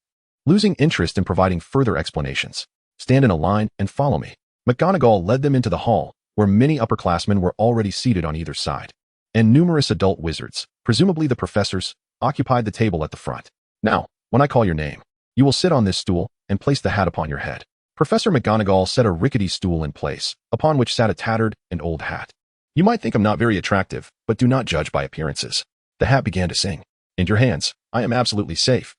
losing interest in providing further explanations. Stand in a line and follow me. McGonagall led them into the hall, where many upperclassmen were already seated on either side, and numerous adult wizards, presumably the professors, occupied the table at the front. Now, when I call your name, you will sit on this stool and place the hat upon your head. Professor McGonagall set a rickety stool in place, upon which sat a tattered and old hat. You might think I'm not very attractive, but do not judge by appearances. The hat began to sing. In your hands, I am absolutely safe.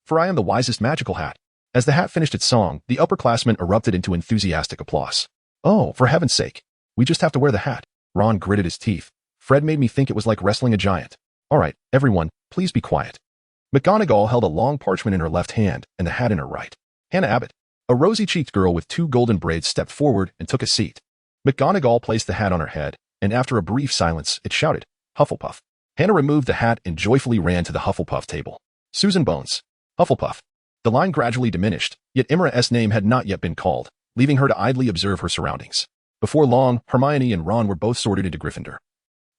For I am the wisest magical hat. As the hat finished its song, the upperclassmen erupted into enthusiastic applause. Oh, for heaven's sake. We just have to wear the hat. Ron gritted his teeth. Fred made me think it was like wrestling a giant. All right, everyone, please be quiet. McGonagall held a long parchment in her left hand and the hat in her right. Hannah Abbott, a rosy-cheeked girl with 2 golden braids, stepped forward and took a seat. McGonagall placed the hat on her head, and after a brief silence, it shouted, Hufflepuff. Hannah removed the hat and joyfully ran to the Hufflepuff table. Susan Bones, Hufflepuff. The line gradually diminished, yet Aimiya's name had not yet been called, leaving her to idly observe her surroundings. Before long, Hermione and Ron were both sorted into Gryffindor.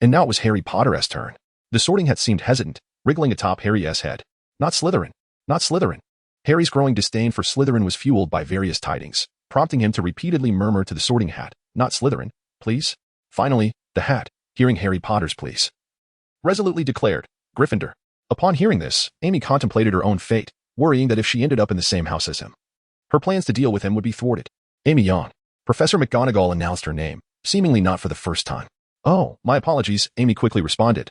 And now it was Harry Potter's turn. The sorting hat seemed hesitant, wriggling atop Harry's head. Not Slytherin. Not Slytherin. Harry's growing disdain for Slytherin was fueled by various tidings, prompting him to repeatedly murmur to the sorting hat, not Slytherin, please. Finally, the hat, hearing Harry Potter's pleas, resolutely declared, Gryffindor. Upon hearing this, Amy contemplated her own fate, worrying that if she ended up in the same house as him, her plans to deal with him would be thwarted. Aimiya Yang, Professor McGonagall announced her name, seemingly not for the first time. "Oh, my apologies," Amy quickly responded,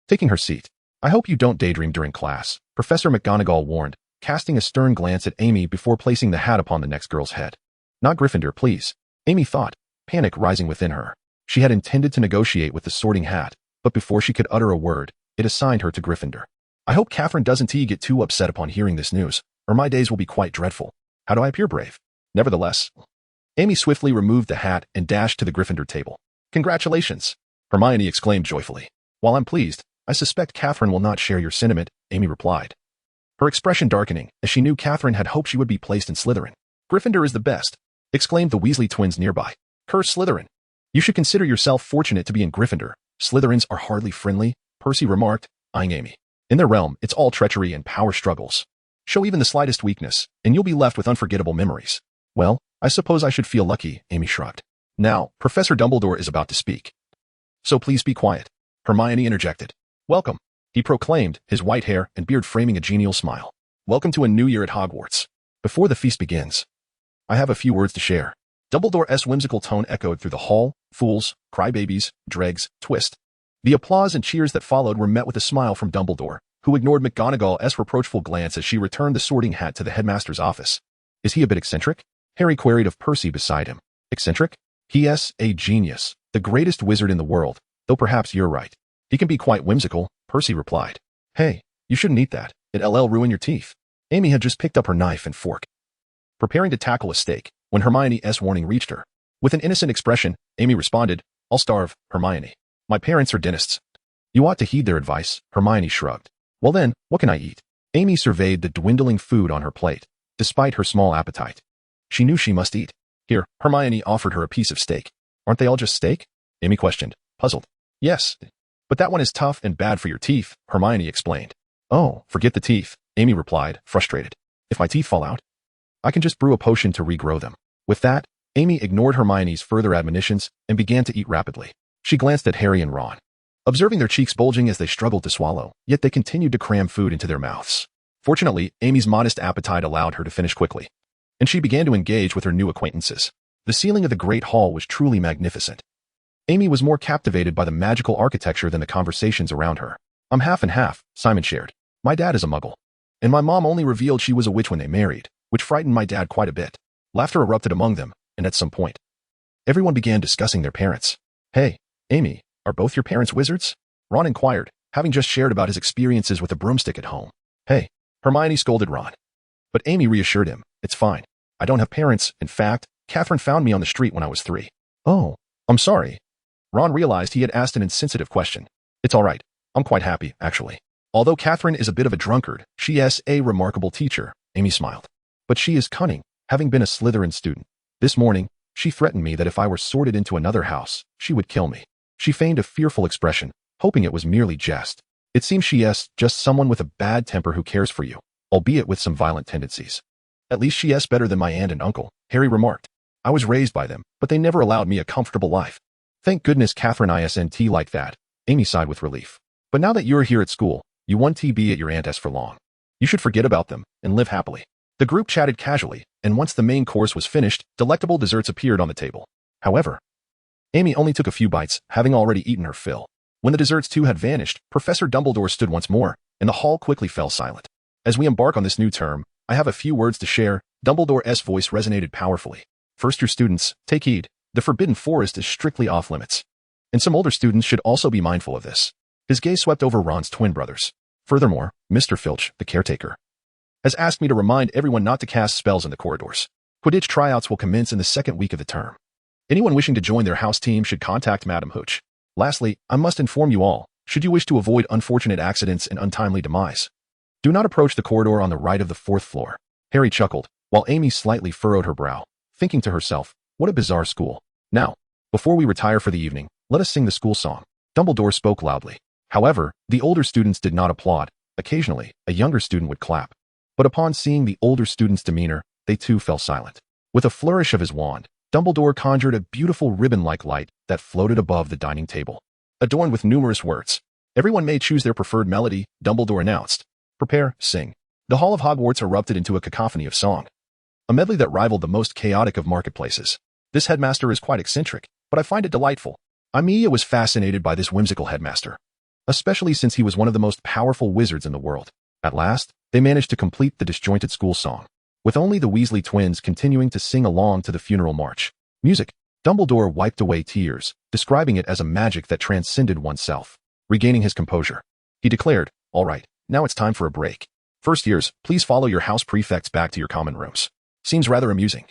taking her seat. "I hope you don't daydream during class," Professor McGonagall warned, casting a stern glance at Amy before placing the hat upon the next girl's head. "Not Gryffindor, please," Amy thought, panic rising within her. She had intended to negotiate with the Sorting Hat, but before she could utter a word, it assigned her to Gryffindor. "I hope Catherine doesn't get too upset upon hearing this news, or my days will be quite dreadful. How do I appear brave?" Nevertheless, Amy swiftly removed the hat and dashed to the Gryffindor table. "Congratulations!" Hermione exclaimed joyfully. "While I'm pleased, I suspect Catherine will not share your sentiment," Amy replied, her expression darkening as she knew Catherine had hoped she would be placed in Slytherin. "Gryffindor is the best," exclaimed the Weasley twins nearby. "Curse Slytherin! You should consider yourself fortunate to be in Gryffindor. Slytherins are hardly friendly," Percy remarked, eyeing Amy. "In their realm, it's all treachery and power struggles. Show even the slightest weakness, and you'll be left with unforgettable memories." "Well, I suppose I should feel lucky," Amy shrugged. "Now, Professor Dumbledore is about to speak. So please be quiet," Hermione interjected. "Welcome," he proclaimed, his white hair and beard framing a genial smile. "Welcome to a new year at Hogwarts. Before the feast begins, I have a few words to share." Dumbledore's whimsical tone echoed through the hall. Fools, crybabies, dregs, twist. The applause and cheers that followed were met with a smile from Dumbledore, who ignored McGonagall's reproachful glance as she returned the Sorting Hat to the headmaster's office. "Is he a bit eccentric?" Harry queried of Percy beside him. "Eccentric? He's a genius, the greatest wizard in the world, though perhaps you're right. He can be quite whimsical," Percy replied. "Hey, you shouldn't eat that. It'll ruin your teeth." Amy had just picked up her knife and fork, preparing to tackle a steak, when Hermione's warning reached her. With an innocent expression, Amy responded, "I'll starve, Hermione. My parents are dentists." "You ought to heed their advice," Hermione shrugged. "Well then, what can I eat?" Amy surveyed the dwindling food on her plate. Despite her small appetite, she knew she must eat. "Here," Hermione offered her a piece of steak. "Aren't they all just steak?" Amy questioned, puzzled. "Yes, but that one is tough and bad for your teeth," Hermione explained. "Oh, forget the teeth," Amy replied, frustrated. "If my teeth fall out, I can just brew a potion to regrow them." With that, Amy ignored Hermione's further admonitions and began to eat rapidly. She glanced at Harry and Ron, observing their cheeks bulging as they struggled to swallow, yet they continued to cram food into their mouths. Fortunately, Amy's modest appetite allowed her to finish quickly, and she began to engage with her new acquaintances. The ceiling of the Great Hall was truly magnificent. Amy was more captivated by the magical architecture than the conversations around her. "I'm half and half," Simon shared. "My dad is a muggle, and my mom only revealed she was a witch when they married, which frightened my dad quite a bit." Laughter erupted among them, and at some point, everyone began discussing their parents. "Hey, Amy, are both your parents wizards?" Ron inquired, having just shared about his experiences with a broomstick at home. "Hey," Hermione scolded Ron. But Amy reassured him, "It's fine. I don't have parents. In fact, Catherine found me on the street when I was 3. "Oh, I'm sorry." Ron realized he had asked an insensitive question. "It's all right. I'm quite happy, actually. Although Catherine is a bit of a drunkard, she is a remarkable teacher," Amy smiled. "But she is cunning, having been a Slytherin student. This morning, she threatened me that if I were sorted into another house, she would kill me." She feigned a fearful expression, hoping it was merely jest. "It seems she is just someone with a bad temper who cares for you, albeit with some violent tendencies." "At least she is better than my aunt and uncle," Harry remarked. "I was raised by them, but they never allowed me a comfortable life." "Thank goodness Catherine isn't like that," Amy sighed with relief. "But now that you're here at school, you won't be at your aunt's for long. You should forget about them and live happily." The group chatted casually, and once the main course was finished, delectable desserts appeared on the table. However, Amy only took a few bites, having already eaten her fill. When the desserts too had vanished, Professor Dumbledore stood once more, and the hall quickly fell silent. "As we embark on this new term, I have a few words to share." Dumbledore's voice resonated powerfully. "First year students, take heed. The Forbidden Forest is strictly off limits, and some older students should also be mindful of this." His gaze swept over Ron's twin brothers. "Furthermore, Mr. Filch, the caretaker, has asked me to remind everyone not to cast spells in the corridors. Quidditch tryouts will commence in the second week of the term. Anyone wishing to join their house team should contact Madam Hooch. Lastly, I must inform you all, should you wish to avoid unfortunate accidents and untimely demise, do not approach the corridor on the right of the 4th floor." Harry chuckled, while Amy slightly furrowed her brow, thinking to herself, what a bizarre school. "Now, before we retire for the evening, let us sing the school song." Dumbledore spoke loudly. However, the older students did not applaud. Occasionally, a younger student would clap. But upon seeing the older student's demeanor, they too fell silent. With a flourish of his wand, Dumbledore conjured a beautiful ribbon-like light that floated above the dining table, adorned with numerous words. "Everyone may choose their preferred melody," Dumbledore announced. "Prepare, sing." The Hall of Hogwarts erupted into a cacophony of song, a medley that rivaled the most chaotic of marketplaces. This headmaster is quite eccentric, but I find it delightful. Aimiya was fascinated by this whimsical headmaster, especially since he was one of the most powerful wizards in the world. At last, they managed to complete the disjointed school song, with only the Weasley twins continuing to sing along to the funeral march. Music. Dumbledore wiped away tears, describing it as a magic that transcended oneself. Regaining his composure, he declared, "All right, now it's time for a break. First years, please follow your house prefects back to your common rooms. Seems rather amusing."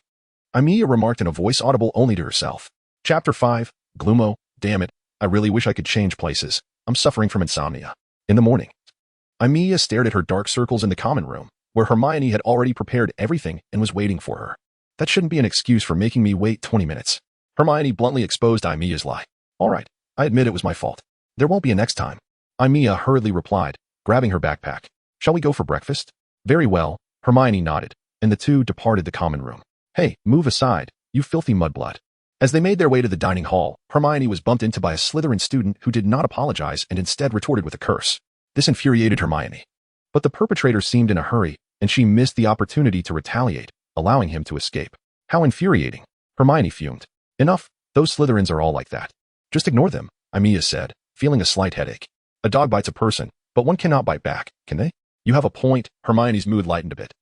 Aimiya remarked in a voice audible only to herself. Chapter 5, Gloomo, damn it, I really wish I could change places. I'm suffering from insomnia. In the morning, Aimiya stared at her dark circles in the common room, where Hermione had already prepared everything and was waiting for her. That shouldn't be an excuse for making me wait 20 minutes. Hermione bluntly exposed Aimiya's lie. All right, I admit it was my fault. There won't be a next time. Aimiya hurriedly replied, grabbing her backpack. Shall we go for breakfast? Very well, Hermione nodded, and the two departed the common room. Hey, move aside, you filthy mudblood. As they made their way to the dining hall, Hermione was bumped into by a Slytherin student who did not apologize and instead retorted with a curse. This infuriated Hermione. But the perpetrator seemed in a hurry, and she missed the opportunity to retaliate, allowing him to escape. How infuriating. Hermione fumed. Enough, those Slytherins are all like that. Just ignore them, Aimiya said, feeling a slight headache. A dog bites a person, but one cannot bite back, can they? You have a point, Hermione's mood lightened a bit.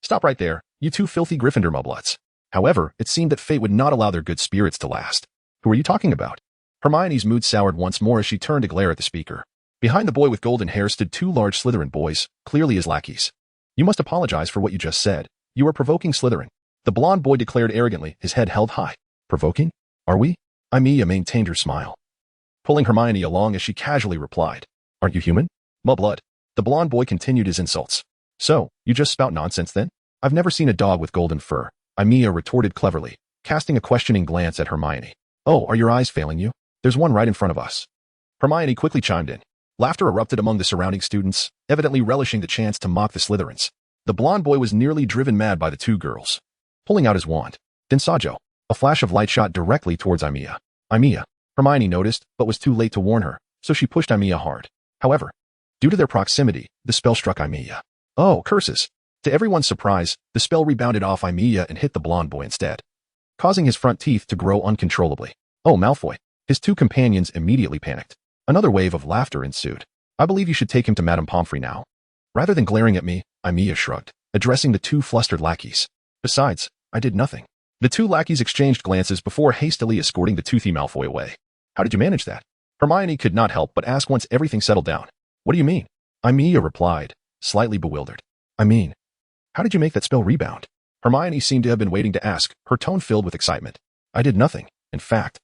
Stop right there, you two filthy Gryffindor mudbloods. However, it seemed that fate would not allow their good spirits to last. Who are you talking about? Hermione's mood soured once more as she turned to glare at the speaker. Behind the boy with golden hair stood two large Slytherin boys, clearly his lackeys. You must apologize for what you just said. You are provoking Slytherin. The blonde boy declared arrogantly, his head held high. Provoking? Are we? Aimiya maintained her smile, pulling Hermione along as she casually replied. Aren't you human? Mudblood. The blonde boy continued his insults. So, you just spout nonsense then? I've never seen a dog with golden fur, Aimiya retorted cleverly, casting a questioning glance at Hermione. Oh, are your eyes failing you? There's one right in front of us. Hermione quickly chimed in. Laughter erupted among the surrounding students, evidently relishing the chance to mock the Slytherins. The blonde boy was nearly driven mad by the two girls. Pulling out his wand, Dinsajo. A flash of light shot directly towards Aimiya. Aimiya. Hermione noticed, but was too late to warn her, so she pushed Aimiya hard. However, due to their proximity, the spell struck Aimiya. Oh, curses. To everyone's surprise, the spell rebounded off Aimiya and hit the blonde boy instead, causing his front teeth to grow uncontrollably. Oh, Malfoy. His two companions immediately panicked. Another wave of laughter ensued. I believe you should take him to Madame Pomfrey now. Rather than glaring at me, Aimiya shrugged, addressing the two flustered lackeys. Besides, I did nothing. The two lackeys exchanged glances before hastily escorting the toothy Malfoy away. How did you manage that? Hermione could not help but ask once everything settled down. What do you mean? Aimiya replied, slightly bewildered. I mean, how did you make that spell rebound? Hermione seemed to have been waiting to ask, her tone filled with excitement. I did nothing, in fact.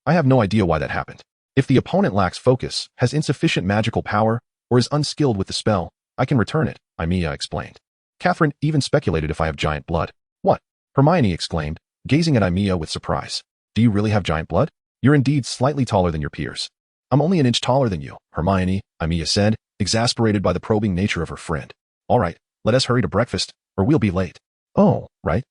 I have no idea why that happened. If the opponent lacks focus, has insufficient magical power, or is unskilled with the spell, I can return it, Aimiya explained. Catherine even speculated if I have giant blood. What? Hermione exclaimed, gazing at Aimiya with surprise. Do you really have giant blood? You're indeed slightly taller than your peers. I'm only an inch taller than you, Hermione, Aimiya said, exasperated by the probing nature of her friend. All right, let us hurry to breakfast, or we'll be late. Oh, right.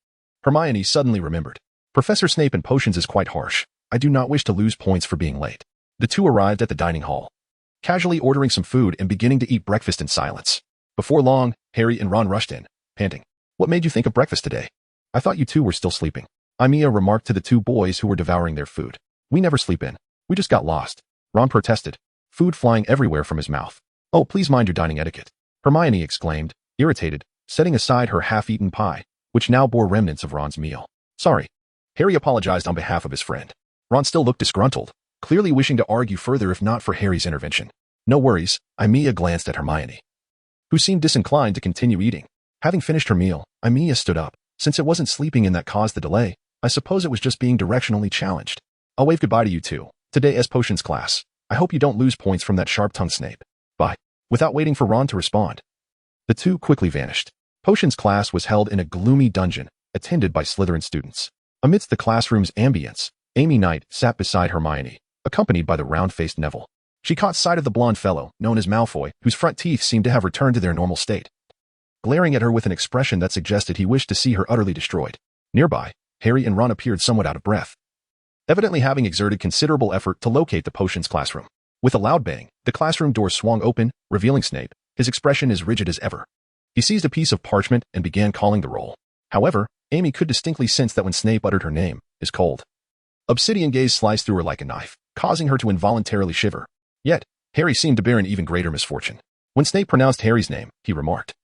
Hermione suddenly remembered. Professor Snape in potions is quite harsh. I do not wish to lose points for being late. The two arrived at the dining hall, casually ordering some food and beginning to eat breakfast in silence. Before long, Harry and Ron rushed in, panting. What made you think of breakfast today? I thought you two were still sleeping. Aimiya remarked to the two boys who were devouring their food. We never sleep in. We just got lost. Ron protested, food flying everywhere from his mouth. Oh, please mind your dining etiquette. Hermione exclaimed, irritated, setting aside her half-eaten pie, which now bore remnants of Ron's meal. Sorry. Harry apologized on behalf of his friend. Ron still looked disgruntled, clearly wishing to argue further if not for Harry's intervention. No worries, Aimiya glanced at Hermione, who seemed disinclined to continue eating. Having finished her meal, Aimiya stood up. Since it wasn't sleeping in that caused the delay, I suppose it was just being directionally challenged. I'll wave goodbye to you two. Today as potions class. I hope you don't lose points from that sharp-tongued Snape. Bye. Without waiting for Ron to respond, the two quickly vanished. Potions class was held in a gloomy dungeon, attended by Slytherin students. Amidst the classroom's ambience, Amy Knight sat beside Hermione, accompanied by the round-faced Neville. She caught sight of the blonde fellow, known as Malfoy, whose front teeth seemed to have returned to their normal state, glaring at her with an expression that suggested he wished to see her utterly destroyed. Nearby, Harry and Ron appeared somewhat out of breath, evidently having exerted considerable effort to locate the potions classroom. With a loud bang, the classroom door swung open, revealing Snape, his expression as rigid as ever. He seized a piece of parchment and began calling the roll. However, Amy could distinctly sense that when Snape uttered her name, is cold. Obsidian gaze sliced through her like a knife, causing her to involuntarily shiver. Yet, Harry seemed to bear an even greater misfortune. When Snape pronounced Harry's name, he remarked,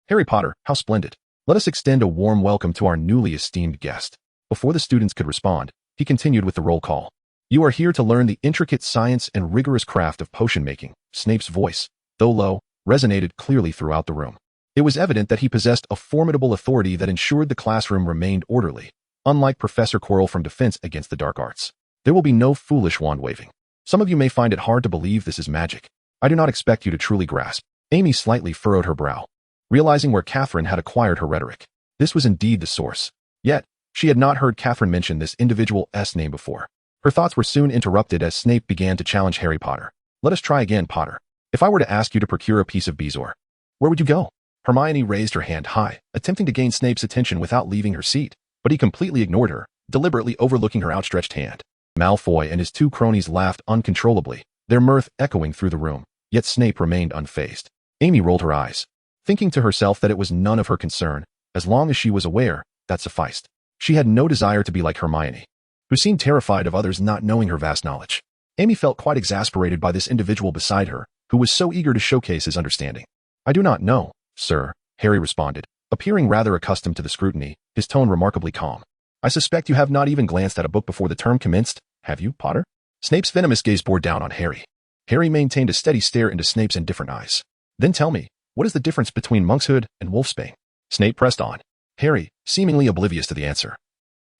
"Harry Potter, how splendid. Let us extend a warm welcome to our newly esteemed guest." Before the students could respond, he continued with the roll call. "You are here to learn the intricate science and rigorous craft of potion making." Snape's voice, though low, resonated clearly throughout the room. It was evident that he possessed a formidable authority that ensured the classroom remained orderly, unlike Professor Quirrell from Defense Against the Dark Arts. "There will be no foolish wand-waving. Some of you may find it hard to believe this is magic. I do not expect you to truly grasp." Amy slightly furrowed her brow, realizing where Catherine had acquired her rhetoric. This was indeed the source. Yet, she had not heard Catherine mention this individual's name before. Her thoughts were soon interrupted as Snape began to challenge Harry Potter. "Let us try again, Potter. If I were to ask you to procure a piece of bezoar, where would you go?" Hermione raised her hand high, attempting to gain Snape's attention without leaving her seat, but he completely ignored her, deliberately overlooking her outstretched hand. Malfoy and his two cronies laughed uncontrollably, their mirth echoing through the room, yet Snape remained unfazed. Amy rolled her eyes, thinking to herself that it was none of her concern. As long as she was aware, that sufficed. She had no desire to be like Hermione, who seemed terrified of others not knowing her vast knowledge. Amy felt quite exasperated by this individual beside her, who was so eager to showcase his understanding. "I do not know, sir," Harry responded, appearing rather accustomed to the scrutiny, his tone remarkably calm. "I suspect you have not even glanced at a book before the term commenced, have you, Potter?" Snape's venomous gaze bore down on Harry. Harry maintained a steady stare into Snape's indifferent eyes. "Then tell me, what is the difference between monkshood and wolfsbane?" Snape pressed on. Harry, seemingly oblivious to the answer,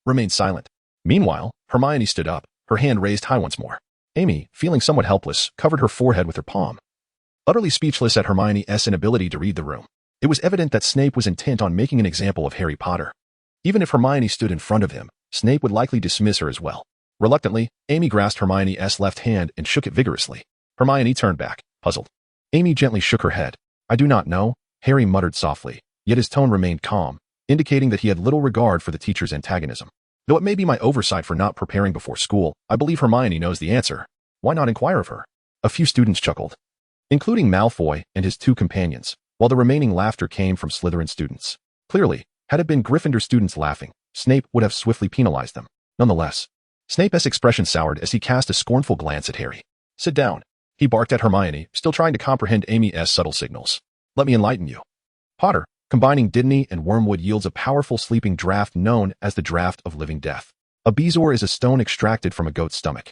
remained silent. Meanwhile, Hermione stood up, her hand raised high once more. Amy, feeling somewhat helpless, covered her forehead with her palm. Utterly speechless at Hermione's inability to read the room, it was evident that Snape was intent on making an example of Harry Potter. Even if Hermione stood in front of him, Snape would likely dismiss her as well. Reluctantly, Amy grasped Hermione's left hand and shook it vigorously. Hermione turned back, puzzled. Amy gently shook her head. "I do not know," Harry muttered softly, yet his tone remained calm, indicating that he had little regard for the teacher's antagonism. "Though it may be my oversight for not preparing before school, I believe Hermione knows the answer. Why not inquire of her?" A few students chuckled, including Malfoy and his two companions, while the remaining laughter came from Slytherin students. Clearly, had it been Gryffindor students laughing, Snape would have swiftly penalized them. Nonetheless, Snape's expression soured as he cast a scornful glance at Harry. "Sit down," he barked at Hermione, still trying to comprehend Amy's subtle signals. "Let me enlighten you. Potter, combining Dittany and Wormwood yields a powerful sleeping draught known as the Draught of Living Death. A bezoar is a stone extracted from a goat's stomach,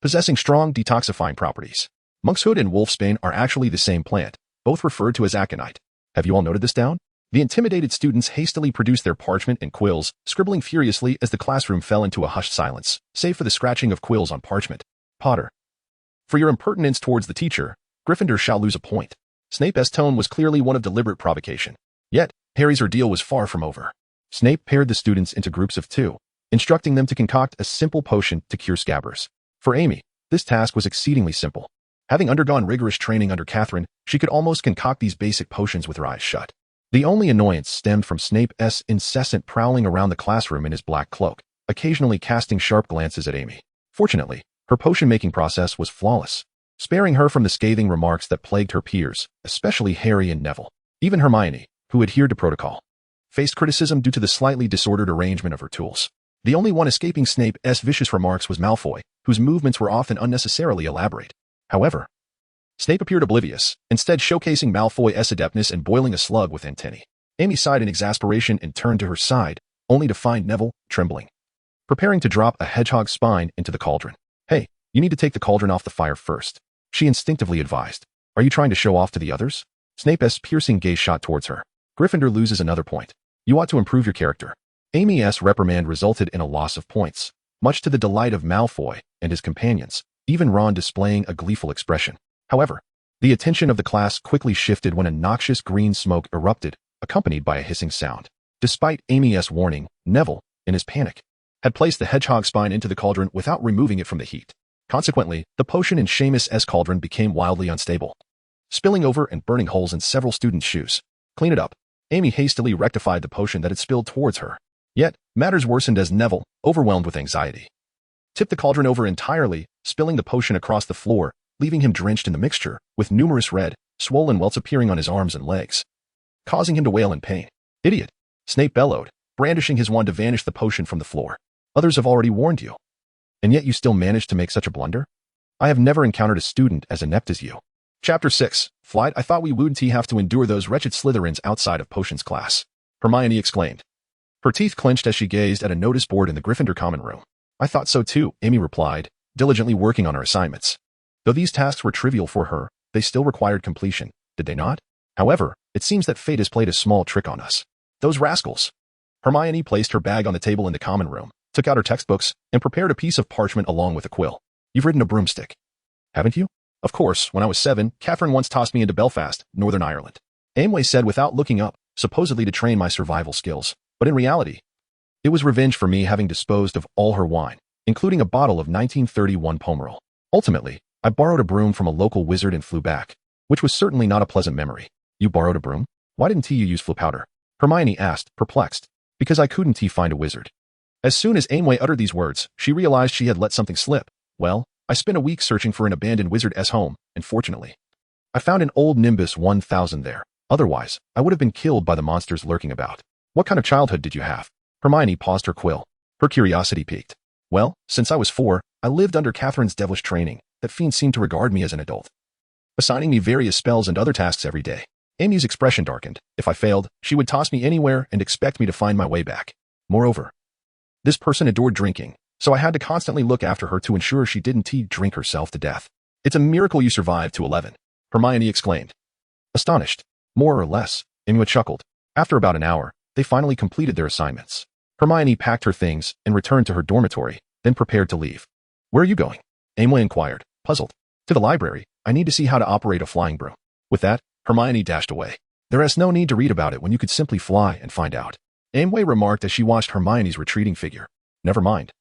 possessing strong detoxifying properties. Monkshood and wolfsbane are actually the same plant, both referred to as aconite. Have you all noted this down?" The intimidated students hastily produced their parchment and quills, scribbling furiously as the classroom fell into a hushed silence, save for the scratching of quills on parchment. "Potter, for your impertinence towards the teacher, Gryffindor shall lose a point." Snape's tone was clearly one of deliberate provocation. Yet, Harry's ordeal was far from over. Snape paired the students into groups of two, instructing them to concoct a simple potion to cure scabbers. For Amy, this task was exceedingly simple. Having undergone rigorous training under Catherine, she could almost concoct these basic potions with her eyes shut. The only annoyance stemmed from Snape's incessant prowling around the classroom in his black cloak, occasionally casting sharp glances at Amy. Fortunately, her potion-making process was flawless, sparing her from the scathing remarks that plagued her peers, especially Harry and Neville. Even Hermione, who adhered to protocol, faced criticism due to the slightly disordered arrangement of her tools. The only one escaping Snape's vicious remarks was Malfoy, whose movements were often unnecessarily elaborate. However, Snape appeared oblivious, instead showcasing Malfoy's adeptness in boiling a slug with antennae. Amy sighed in exasperation and turned to her side, only to find Neville, trembling, preparing to drop a hedgehog's spine into the cauldron. "Hey, you need to take the cauldron off the fire first," she instinctively advised. "Are you trying to show off to the others?" Snape's piercing gaze shot towards her. "Gryffindor loses another point. You ought to improve your character." Amy's reprimand resulted in a loss of points, much to the delight of Malfoy and his companions, even Ron displaying a gleeful expression. However, the attention of the class quickly shifted when a noxious green smoke erupted, accompanied by a hissing sound. Despite Amy's warning, Neville, in his panic, had placed the hedgehog spine into the cauldron without removing it from the heat. Consequently, the potion in Seamus's cauldron became wildly unstable, spilling over and burning holes in several students' shoes. "Clean it up." Amy hastily rectified the potion that had spilled towards her. Yet, matters worsened as Neville, overwhelmed with anxiety, tipped the cauldron over entirely, spilling the potion across the floor, leaving him drenched in the mixture, with numerous red, swollen welts appearing on his arms and legs, causing him to wail in pain. "Idiot!" Snape bellowed, brandishing his wand to vanish the potion from the floor. Others have already warned you. And yet you still managed to make such a blunder? I have never encountered a student as inept as you. Chapter 6. Flight. I thought we wouldn't have to endure those wretched Slytherins outside of potions class. Hermione exclaimed. Her teeth clenched as she gazed at a notice board in the Gryffindor common room. I thought so too, Amy replied, diligently working on her assignments. Though these tasks were trivial for her, they still required completion, did they not? However, it seems that fate has played a small trick on us. Those rascals. Hermione placed her bag on the table in the common room, took out her textbooks, and prepared a piece of parchment along with a quill. You've ridden a broomstick, haven't you? Of course, when I was 7, Catherine once tossed me into Belfast, Northern Ireland. Aimee said without looking up, supposedly to train my survival skills, but in reality, it was revenge for me having disposed of all her wine, including a bottle of 1931 Pomerol. Ultimately, I borrowed a broom from a local wizard and flew back, which was certainly not a pleasant memory. You borrowed a broom? Why didn't you use flu powder? Hermione asked, perplexed. Because I couldn't find a wizard. As soon as Aimee uttered these words, she realized she had let something slip. Well, I spent a week searching for an abandoned wizard's home, and fortunately, I found an old Nimbus 1000 there. Otherwise, I would have been killed by the monsters lurking about. What kind of childhood did you have? Hermione paused her quill. Her curiosity piqued. Well, since I was 4, I lived under Catherine's devilish training. That fiend seemed to regard me as an adult, assigning me various spells and other tasks every day. Amy's expression darkened. If I failed, she would toss me anywhere and expect me to find my way back. Moreover, this person adored drinking, so I had to constantly look after her to ensure she didn't drink herself to death. It's a miracle you survived to 11, Hermione exclaimed. Astonished. More or less, Amy chuckled. After about an hour, they finally completed their assignments. Hermione packed her things and returned to her dormitory, then prepared to leave. Where are you going? Amy inquired, puzzled. To the library. I need to see how to operate a flying broom. With that, Hermione dashed away. There is no need to read about it when you could simply fly and find out. Amy remarked as she watched Hermione's retreating figure. Never mind.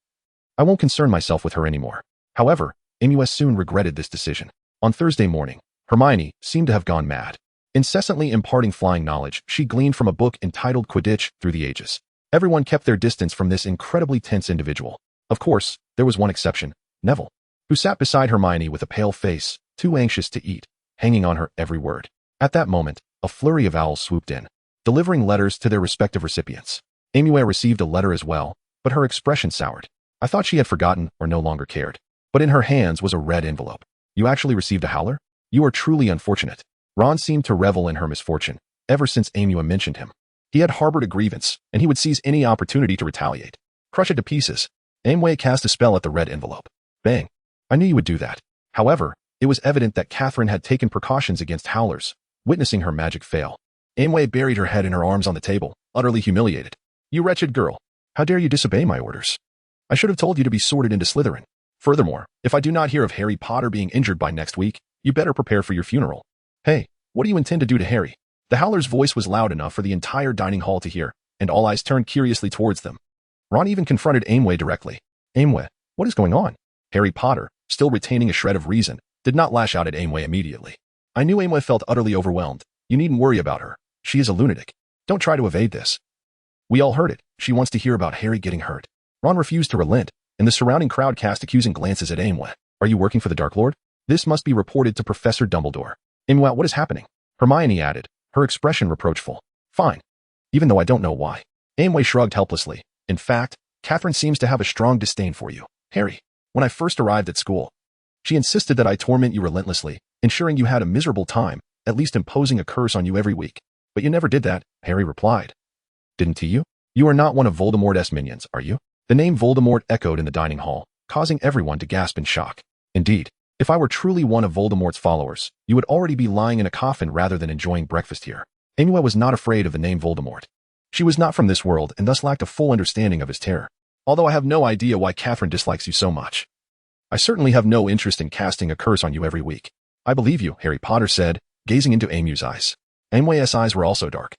I won't concern myself with her anymore. However, Amy soon regretted this decision. On Thursday morning, Hermione seemed to have gone mad. Incessantly imparting flying knowledge, she gleaned from a book entitled Quidditch Through the Ages. Everyone kept their distance from this incredibly tense individual. Of course, there was one exception, Neville, who sat beside Hermione with a pale face, too anxious to eat, hanging on her every word. At that moment, a flurry of owls swooped in, delivering letters to their respective recipients. Amy received a letter as well, but her expression soured. I thought she had forgotten or no longer cared. But in her hands was a red envelope. You actually received a howler? You are truly unfortunate. Ron seemed to revel in her misfortune, ever since Amy mentioned him. He had harbored a grievance, and he would seize any opportunity to retaliate. Crush it to pieces. Amy cast a spell at the red envelope. Bang. I knew you would do that. However, it was evident that Catherine had taken precautions against howlers, witnessing her magic fail. Amy buried her head in her arms on the table, utterly humiliated. You wretched girl. How dare you disobey my orders? I should have told you to be sorted into Slytherin. Furthermore, if I do not hear of Harry Potter being injured by next week, you better prepare for your funeral. Hey, what do you intend to do to Harry? The howler's voice was loud enough for the entire dining hall to hear, and all eyes turned curiously towards them. Ron even confronted Amy directly. Amy, what is going on? Harry Potter, still retaining a shred of reason, did not lash out at Amy immediately. I knew Amy felt utterly overwhelmed. You needn't worry about her. She is a lunatic. Don't try to evade this. We all heard it. She wants to hear about Harry getting hurt. Ron refused to relent, and the surrounding crowd cast accusing glances at Amy. Are you working for the Dark Lord? This must be reported to Professor Dumbledore. Amy, what is happening? Hermione added, her expression reproachful. Fine. Even though I don't know why. Amy shrugged helplessly. In fact, Catherine seems to have a strong disdain for you, Harry. When I first arrived at school, she insisted that I torment you relentlessly, ensuring you had a miserable time, at least imposing a curse on you every week. But you never did that, Harry replied. Didn't you? You are not one of Voldemort's minions, are you? The name Voldemort echoed in the dining hall, causing everyone to gasp in shock. Indeed, if I were truly one of Voldemort's followers, you would already be lying in a coffin rather than enjoying breakfast here. Amy was not afraid of the name Voldemort. She was not from this world and thus lacked a full understanding of his terror. Although I have no idea why Catherine dislikes you so much. I certainly have no interest in casting a curse on you every week. I believe you, Harry Potter said, gazing into Amy's eyes. Amy's eyes were also dark.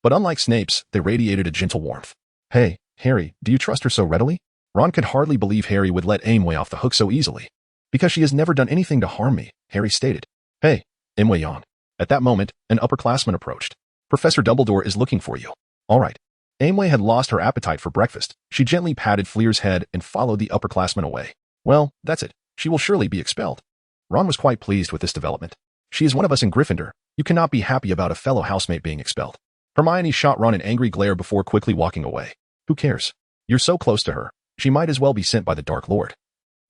But unlike Snape's, they radiated a gentle warmth. Hey, Harry, do you trust her so readily? Ron could hardly believe Harry would let Amy off the hook so easily. Because she has never done anything to harm me, Harry stated. Hey, Amy yawned. At that moment, an upperclassman approached. Professor Dumbledore is looking for you. All right. Amy had lost her appetite for breakfast. She gently patted Fleur's head and followed the upperclassman away. Well, that's it. She will surely be expelled. Ron was quite pleased with this development. She is one of us in Gryffindor. You cannot be happy about a fellow housemate being expelled. Hermione shot Ron an angry glare before quickly walking away. Who cares? You're so close to her. She might as well be sent by the Dark Lord.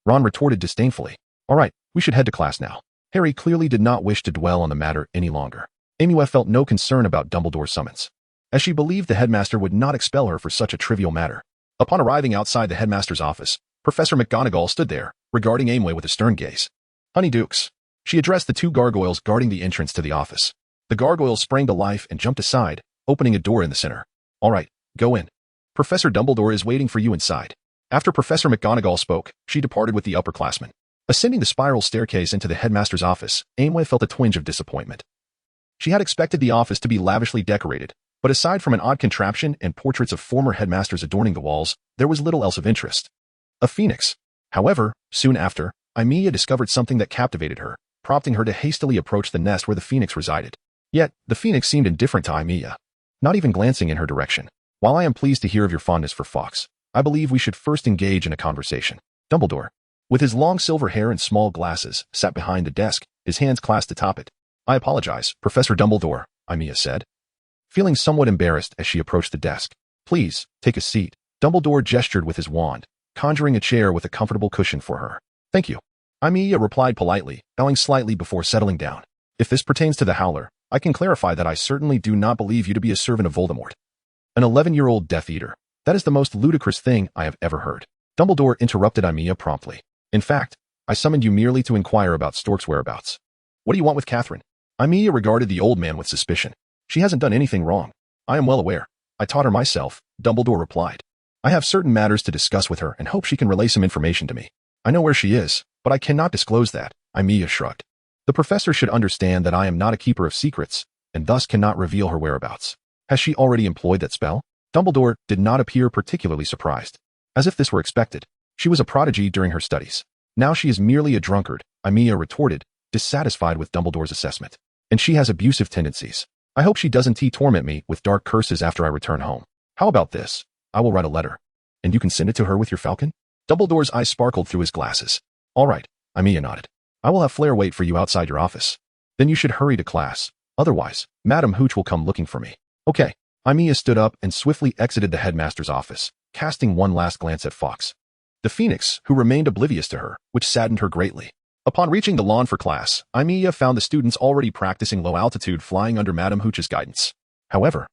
Ron retorted disdainfully. All right, we should head to class now. Harry clearly did not wish to dwell on the matter any longer. Aimiya felt no concern about Dumbledore's summons, as she believed the headmaster would not expel her for such a trivial matter. Upon arriving outside the headmaster's office, Professor McGonagall stood there, regarding Aimiya with a stern gaze. Honeydukes. She addressed the two gargoyles guarding the entrance to the office. The gargoyles sprang to life and jumped aside, opening a door in the center. All right, go in. Professor Dumbledore is waiting for you inside. After Professor McGonagall spoke, she departed with the upperclassmen. Ascending the spiral staircase into the headmaster's office, Aimiya felt a twinge of disappointment. She had expected the office to be lavishly decorated, but aside from an odd contraption and portraits of former headmasters adorning the walls, there was little else of interest. A phoenix. However, soon after, Aimiya discovered something that captivated her, prompting her to hastily approach the nest where the phoenix resided. Yet, the phoenix seemed indifferent to Aimiya, not even glancing in her direction. While I am pleased to hear of your fondness for Fawkes, I believe we should first engage in a conversation. Dumbledore, with his long silver hair and small glasses, sat behind the desk, his hands clasped atop it. I apologize, Professor Dumbledore, Aimiya said, feeling somewhat embarrassed as she approached the desk. Please, take a seat. Dumbledore gestured with his wand, conjuring a chair with a comfortable cushion for her. Thank you. Aimiya replied politely, bowing slightly before settling down. If this pertains to the Howler, I can clarify that I certainly do not believe you to be a servant of Voldemort. An 11-year-old Death Eater. That is the most ludicrous thing I have ever heard. Dumbledore interrupted Aimiya promptly. In fact, I summoned you merely to inquire about Stork's whereabouts. What do you want with Catherine? Aimiya regarded the old man with suspicion. She hasn't done anything wrong. I am well aware. I taught her myself, Dumbledore replied. I have certain matters to discuss with her and hope she can relay some information to me. I know where she is, but I cannot disclose that, Aimiya shrugged. The professor should understand that I am not a keeper of secrets, and thus cannot reveal her whereabouts. Has she already employed that spell? Dumbledore did not appear particularly surprised. As if this were expected. She was a prodigy during her studies. Now she is merely a drunkard, Aimiya retorted, dissatisfied with Dumbledore's assessment. And she has abusive tendencies. I hope she doesn't torment me with dark curses after I return home. How about this? I will write a letter. And you can send it to her with your falcon? Dumbledore's eyes sparkled through his glasses. All right, Aimiya nodded. I will have Flair wait for you outside your office. Then you should hurry to class. Otherwise, Madam Hooch will come looking for me. Okay. Aimiya stood up and swiftly exited the headmaster's office, casting one last glance at Fawkes, the phoenix, who remained oblivious to her, which saddened her greatly. Upon reaching the lawn for class, Aimiya found the students already practicing low-altitude flying under Madam Hooch's guidance. However,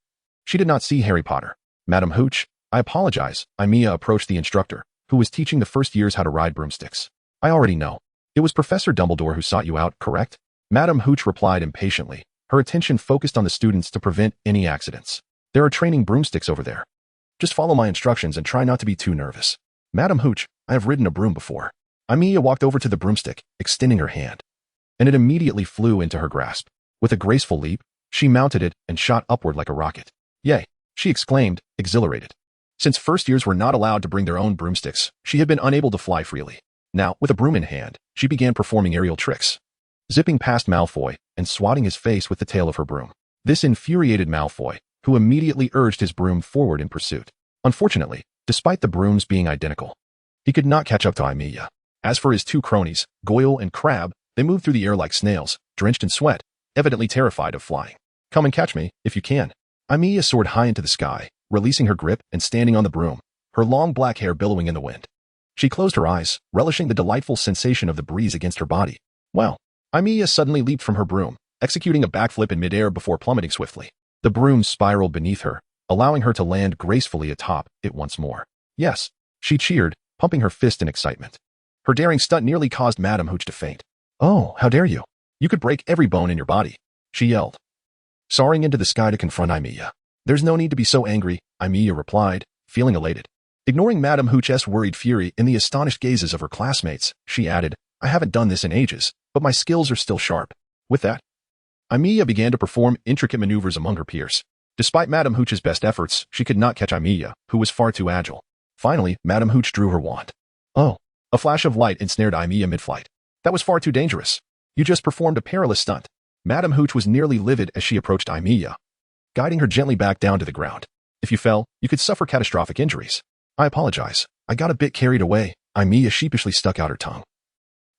she did not see Harry Potter. Madam Hooch, I apologize, Aimiya approached the instructor, who was teaching the first years how to ride broomsticks. I already know. It was Professor Dumbledore who sought you out, correct? Madam Hooch replied impatiently, her attention focused on the students to prevent any accidents. There are training broomsticks over there. Just follow my instructions and try not to be too nervous. Madam Hooch, I have ridden a broom before. Aimiya walked over to the broomstick, extending her hand. And it immediately flew into her grasp. With a graceful leap, she mounted it and shot upward like a rocket. Yay, she exclaimed, exhilarated. Since first years were not allowed to bring their own broomsticks, she had been unable to fly freely. Now, with a broom in hand, she began performing aerial tricks, zipping past Malfoy and swatting his face with the tail of her broom. This infuriated Malfoy, who immediately urged his broom forward in pursuit. Unfortunately, despite the brooms being identical, he could not catch up to Aimiya. As for his two cronies, Goyle and Crabbe, they moved through the air like snails, drenched in sweat, evidently terrified of flying. Come and catch me, if you can. Aimiya soared high into the sky, releasing her grip and standing on the broom, her long black hair billowing in the wind. She closed her eyes, relishing the delightful sensation of the breeze against her body. Well, Aimiya suddenly leaped from her broom, executing a backflip in midair before plummeting swiftly. The broom spiraled beneath her, allowing her to land gracefully atop it once more. Yes, she cheered, pumping her fist in excitement. Her daring stunt nearly caused Madam Hooch to faint. Oh, how dare you? You could break every bone in your body, she yelled, soaring into the sky to confront Aimiya. There's no need to be so angry, Aimiya replied, feeling elated. Ignoring Madam Hooch's worried fury in the astonished gazes of her classmates, she added, I haven't done this in ages, but my skills are still sharp. With that, Aimiya began to perform intricate maneuvers among her peers. Despite Madam Hooch's best efforts, she could not catch Aimiya, who was far too agile. Finally, Madam Hooch drew her wand. Oh, a flash of light ensnared Aimiya mid-flight. That was far too dangerous. You just performed a perilous stunt. Madam Hooch was nearly livid as she approached Aimiya, guiding her gently back down to the ground. If you fell, you could suffer catastrophic injuries. I apologize. I got a bit carried away. Aimiya sheepishly stuck out her tongue.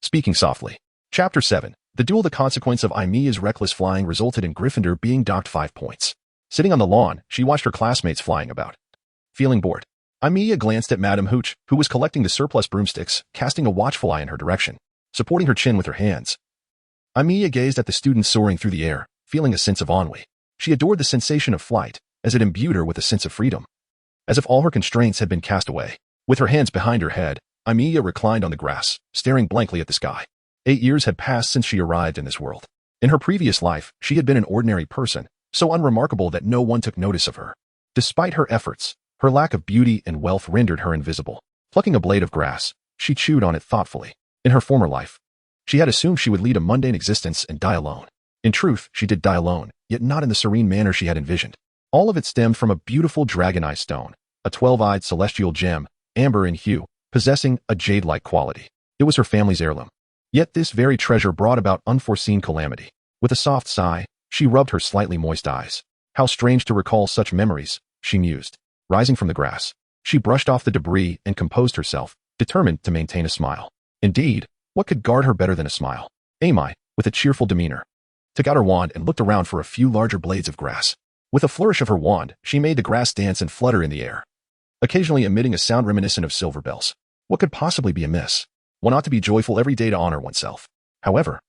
Speaking softly. Chapter 7. The duel. The consequence of Aimiya's reckless flying resulted in Gryffindor being docked 5 points. Sitting on the lawn, she watched her classmates flying about. Feeling bored, Aimiya glanced at Madame Hooch, who was collecting the surplus broomsticks, casting a watchful eye in her direction, supporting her chin with her hands. Aimiya gazed at the student soaring through the air, feeling a sense of ennui. She adored the sensation of flight, as it imbued her with a sense of freedom. As if all her constraints had been cast away. With her hands behind her head, Aimiya reclined on the grass, staring blankly at the sky. 8 years had passed since she arrived in this world. In her previous life, she had been an ordinary person, so unremarkable that no one took notice of her. Despite her efforts, her lack of beauty and wealth rendered her invisible. Plucking a blade of grass, she chewed on it thoughtfully. In her former life, she had assumed she would lead a mundane existence and die alone. In truth, she did die alone, yet not in the serene manner she had envisioned. All of it stemmed from a beautiful dragonite stone, a 12-eyed celestial gem, amber in hue, possessing a jade-like quality. It was her family's heirloom. Yet this very treasure brought about unforeseen calamity. With a soft sigh, she rubbed her slightly moist eyes. How strange to recall such memories, she mused. Rising from the grass, she brushed off the debris and composed herself, determined to maintain a smile. Indeed, what could guard her better than a smile? Aimiya, with a cheerful demeanor, took out her wand and looked around for a few larger blades of grass. With a flourish of her wand, she made the grass dance and flutter in the air, occasionally emitting a sound reminiscent of silver bells. What could possibly be amiss? One ought to be joyful every day to honor oneself. However,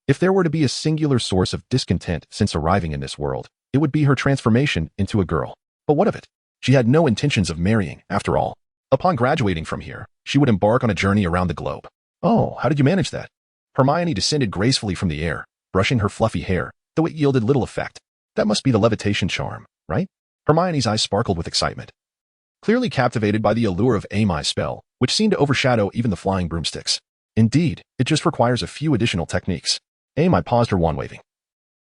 if there were to be a singular source of discontent since arriving in this world, it would be her transformation into a girl. But what of it? She had no intentions of marrying, after all. Upon graduating from here, she would embark on a journey around the globe. Oh, how did you manage that? Hermione descended gracefully from the air, brushing her fluffy hair, though it yielded little effect. That must be the levitation charm, right? Hermione's eyes sparkled with excitement, clearly captivated by the allure of Aimiya's spell, which seemed to overshadow even the flying broomsticks. Indeed, it just requires a few additional techniques. Aimiya paused her wand waving,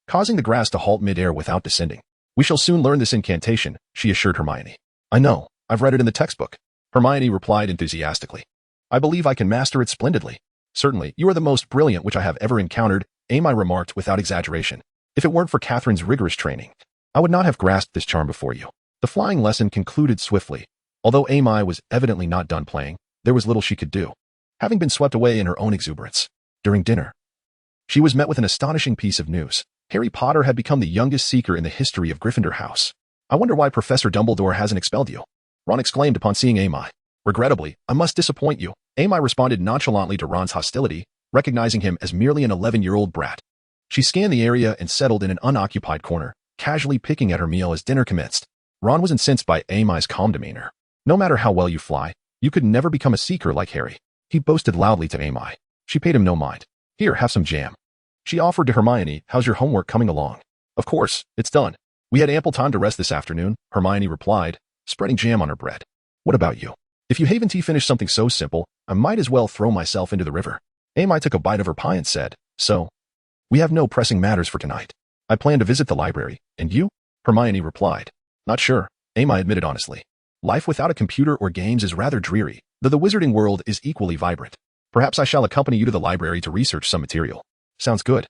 causing the grass to halt mid-air without descending. We shall soon learn this incantation, she assured Hermione. I know, I've read it in the textbook. Hermione replied enthusiastically. I believe I can master it splendidly. Certainly, you are the most brilliant which I have ever encountered, Aimiya remarked without exaggeration. If it weren't for Catherine's rigorous training, I would not have grasped this charm before you. The flying lesson concluded swiftly. Although Aimiya was evidently not done playing, there was little she could do, having been swept away in her own exuberance. During dinner, she was met with an astonishing piece of news. Harry Potter had become the youngest seeker in the history of Gryffindor House. I wonder why Professor Dumbledore hasn't expelled you, Ron exclaimed upon seeing Aimiya. Regrettably, I must disappoint you. Aimiya responded nonchalantly to Ron's hostility, recognizing him as merely an 11-year-old brat. She scanned the area and settled in an unoccupied corner, casually picking at her meal as dinner commenced. Ron was incensed by Aimiya's calm demeanor. No matter how well you fly, you could never become a seeker like Harry, he boasted loudly to Aimiya. She paid him no mind. Here, have some jam. She offered to Hermione, how's your homework coming along? Of course, it's done. We had ample time to rest this afternoon, Hermione replied, spreading jam on her bread. What about you? If you haven't finished something so simple, I might as well throw myself into the river. Aimiya took a bite of her pie and said, so, we have no pressing matters for tonight. I plan to visit the library, and you? Hermione replied. Not sure, Aimiya admitted honestly. Life without a computer or games is rather dreary, though the wizarding world is equally vibrant. Perhaps I shall accompany you to the library to research some material. Sounds good.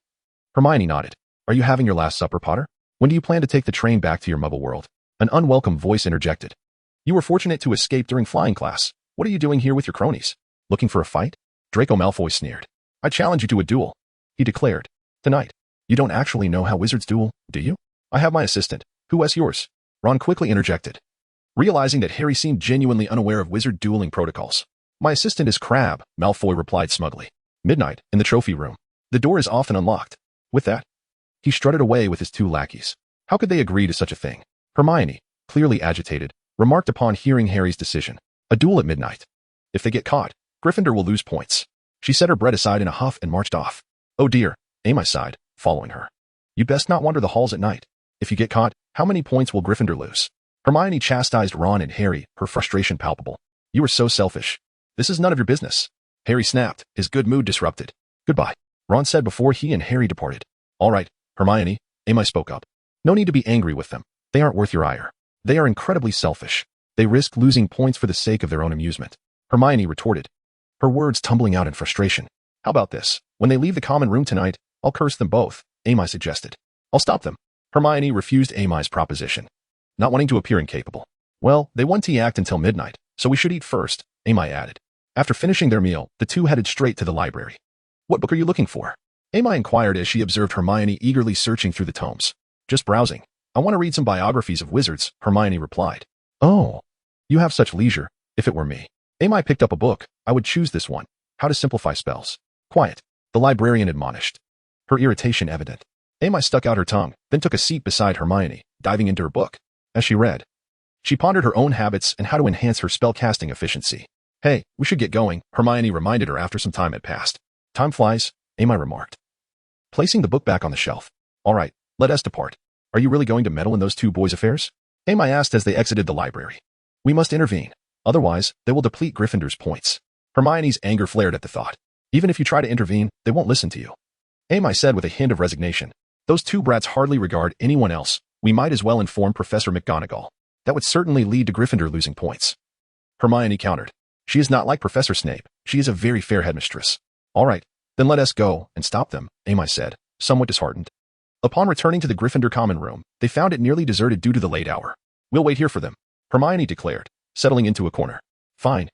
Hermione nodded. Are you having your last supper, Potter? When do you plan to take the train back to your Muggle world? An unwelcome voice interjected. You were fortunate to escape during flying class. What are you doing here with your cronies? Looking for a fight? Draco Malfoy sneered. I challenge you to a duel, he declared. Tonight. You don't actually know how wizards duel, do you? I have my assistant. Who is yours? Ron quickly interjected, realizing that Harry seemed genuinely unaware of wizard dueling protocols. My assistant is Crabbe, Malfoy replied smugly. Midnight, in the trophy room. The door is often unlocked. With that, he strutted away with his 2 lackeys. How could they agree to such a thing? Hermione, clearly agitated, remarked upon hearing Harry's decision. A duel at midnight. If they get caught, Gryffindor will lose points. She set her bread aside in a huff and marched off. Oh dear, Aimiya sighed, following her. You best not wander the halls at night. If you get caught, how many points will Gryffindor lose? Hermione chastised Ron and Harry, her frustration palpable. You are so selfish. This is none of your business. Harry snapped, his good mood disrupted. Goodbye, Ron said before he and Harry departed. All right, Hermione, Aimiya spoke up. No need to be angry with them. They aren't worth your ire. They are incredibly selfish. They risk losing points for the sake of their own amusement. Hermione retorted, her words tumbling out in frustration. How about this? When they leave the common room tonight, I'll curse them both, Aimiya suggested. I'll stop them. Hermione refused Aimiya's proposition, not wanting to appear incapable. Well, they want to act until midnight, so we should eat first, Aimiya added. After finishing their meal, the two headed straight to the library. What book are you looking for? Aimiya inquired as she observed Hermione eagerly searching through the tomes. Just browsing. I want to read some biographies of wizards, Hermione replied. Oh. You have such leisure. If it were me. Aimiya picked up a book. I would choose this one. How to Simplify Spells. Quiet. The librarian admonished. Her irritation evident. Aimiya stuck out her tongue, then took a seat beside Hermione, diving into her book. As she read, she pondered her own habits and how to enhance her spellcasting efficiency. Hey, we should get going, Hermione reminded her after some time had passed. Time flies, Aimiya remarked, placing the book back on the shelf. All right, let us depart. Are you really going to meddle in those two boys' affairs? Aimiya asked as they exited the library. We must intervene. Otherwise, they will deplete Gryffindor's points. Hermione's anger flared at the thought. Even if you try to intervene, they won't listen to you. Aimiya said with a hint of resignation. Those two brats hardly regard anyone else. We might as well inform Professor McGonagall. That would certainly lead to Gryffindor losing points. Hermione countered. She is not like Professor Snape. She is a very fair headmistress. All right, then let us go and stop them, Aimiya said, somewhat disheartened. Upon returning to the Gryffindor common room, they found it nearly deserted due to the late hour. We'll wait here for them, Hermione declared, settling into a corner. Fine.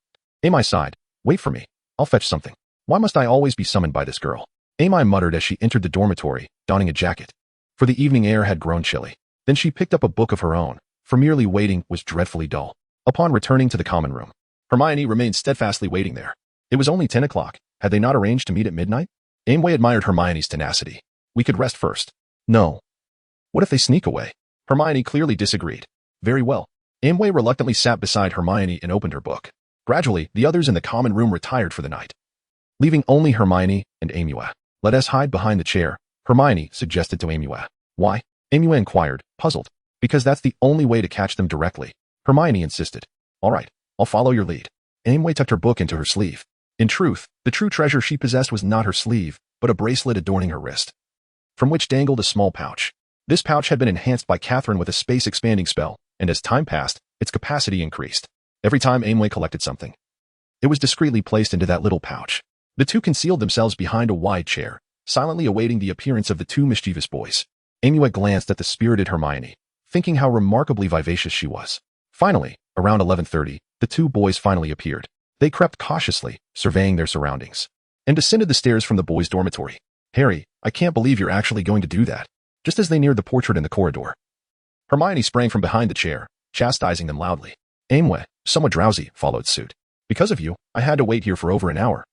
Aimiya sighed. Wait for me. I'll fetch something. Why must I always be summoned by this girl? Aimiya muttered as she entered the dormitory, donning a jacket. For the evening air had grown chilly. Then she picked up a book of her own, for merely waiting was dreadfully dull. Upon returning to the common room, Hermione remained steadfastly waiting there. It was only 10 o'clock. Had they not arranged to meet at midnight? Aimiya admired Hermione's tenacity. We could rest first. No. What if they sneak away? Hermione clearly disagreed. Very well. Aimiya reluctantly sat beside Hermione and opened her book. Gradually, the others in the common room retired for the night, leaving only Hermione and Aimiya. Let us hide behind the chair, Hermione suggested to Aimiya. Why? Aimiya inquired, puzzled. Because that's the only way to catch them directly. Hermione insisted. All right, I'll follow your lead. Aimiya tucked her book into her sleeve. In truth, the true treasure she possessed was not her sleeve, but a bracelet adorning her wrist, from which dangled a small pouch. This pouch had been enhanced by Catherine with a space-expanding spell, and as time passed, its capacity increased. Every time Aimiya collected something, it was discreetly placed into that little pouch. The two concealed themselves behind a wide chair, silently awaiting the appearance of the two mischievous boys. Aimiya glanced at the spirited Hermione, thinking how remarkably vivacious she was. Finally, around 11:30, the two boys finally appeared. They crept cautiously, surveying their surroundings, and descended the stairs from the boys' dormitory. Harry, I can't believe you're actually going to do that. Just as they neared the portrait in the corridor, Hermione sprang from behind the chair, chastising them loudly. Aimiya, somewhat drowsy, followed suit. Because of you, I had to wait here for over an hour.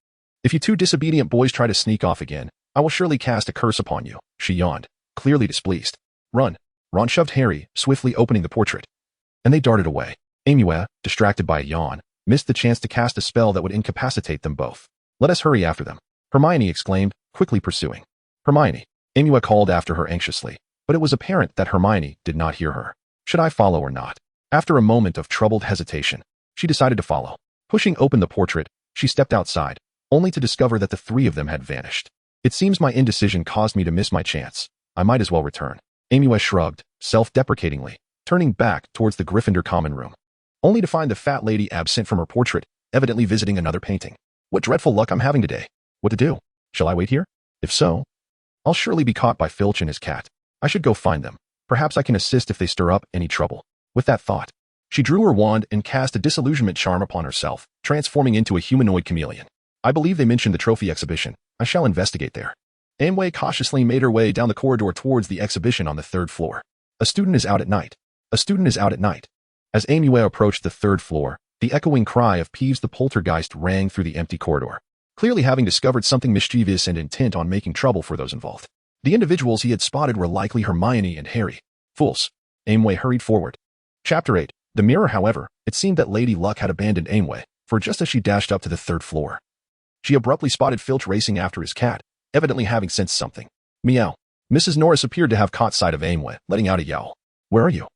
If you two disobedient boys try to sneak off again, I will surely cast a curse upon you, she yawned, clearly displeased. Run. Ron shoved Harry, swiftly opening the portrait, and they darted away. Aimiya, distracted by a yawn, missed the chance to cast a spell that would incapacitate them both. Let us hurry after them, Hermione exclaimed, quickly pursuing. Hermione, Aimiya called after her anxiously, but it was apparent that Hermione did not hear her. Should I follow or not? After a moment of troubled hesitation, she decided to follow. Pushing open the portrait, she stepped outside, only to discover that the three of them had vanished. It seems my indecision caused me to miss my chance. I might as well return. Aimiya shrugged, self-deprecatingly, turning back towards the Gryffindor common room, only to find the fat lady absent from her portrait, evidently visiting another painting. What dreadful luck I'm having today. What to do? Shall I wait here? If so, I'll surely be caught by Filch and his cat. I should go find them. Perhaps I can assist if they stir up any trouble. With that thought, she drew her wand and cast a disillusionment charm upon herself, transforming into a humanoid chameleon. I believe they mentioned the trophy exhibition. I shall investigate there. Aimiya cautiously made her way down the corridor towards the exhibition on the 3rd floor. A student is out at night. A student is out at night. As Aimiya approached the 3rd floor, the echoing cry of Peeves the poltergeist rang through the empty corridor, clearly having discovered something mischievous and intent on making trouble for those involved. The individuals he had spotted were likely Hermione and Harry. Fools. Aimiya hurried forward. Chapter 8. The mirror, however, it seemed that Lady Luck had abandoned Aimiya, for just as she dashed up to the 3rd floor, she abruptly spotted Filch racing after his cat, evidently having sensed something. Meow. Mrs. Norris appeared to have caught sight of Aimiya, letting out a yowl. Where are you?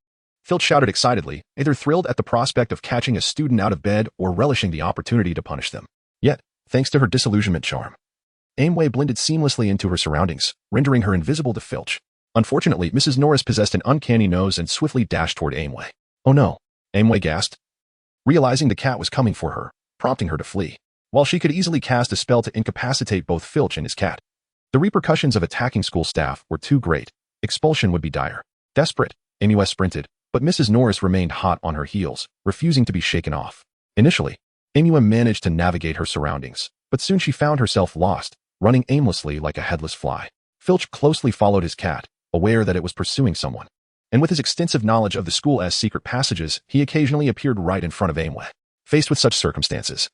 Filch shouted excitedly, either thrilled at the prospect of catching a student out of bed or relishing the opportunity to punish them. Yet, thanks to her disillusionment charm, Aimiya blended seamlessly into her surroundings, rendering her invisible to Filch. Unfortunately, Mrs. Norris possessed an uncanny nose and swiftly dashed toward Aimiya. Oh no, Aimiya gasped, realizing the cat was coming for her, prompting her to flee. While she could easily cast a spell to incapacitate both Filch and his cat, the repercussions of attacking school staff were too great. Expulsion would be dire. Desperate, Aimiya sprinted, but Mrs. Norris remained hot on her heels, refusing to be shaken off. Initially, Aimiya managed to navigate her surroundings, but soon she found herself lost, running aimlessly like a headless fly. Filch closely followed his cat, aware that it was pursuing someone. and with his extensive knowledge of the school's secret passages, he occasionally appeared right in front of Aimiya. Faced with such circumstances,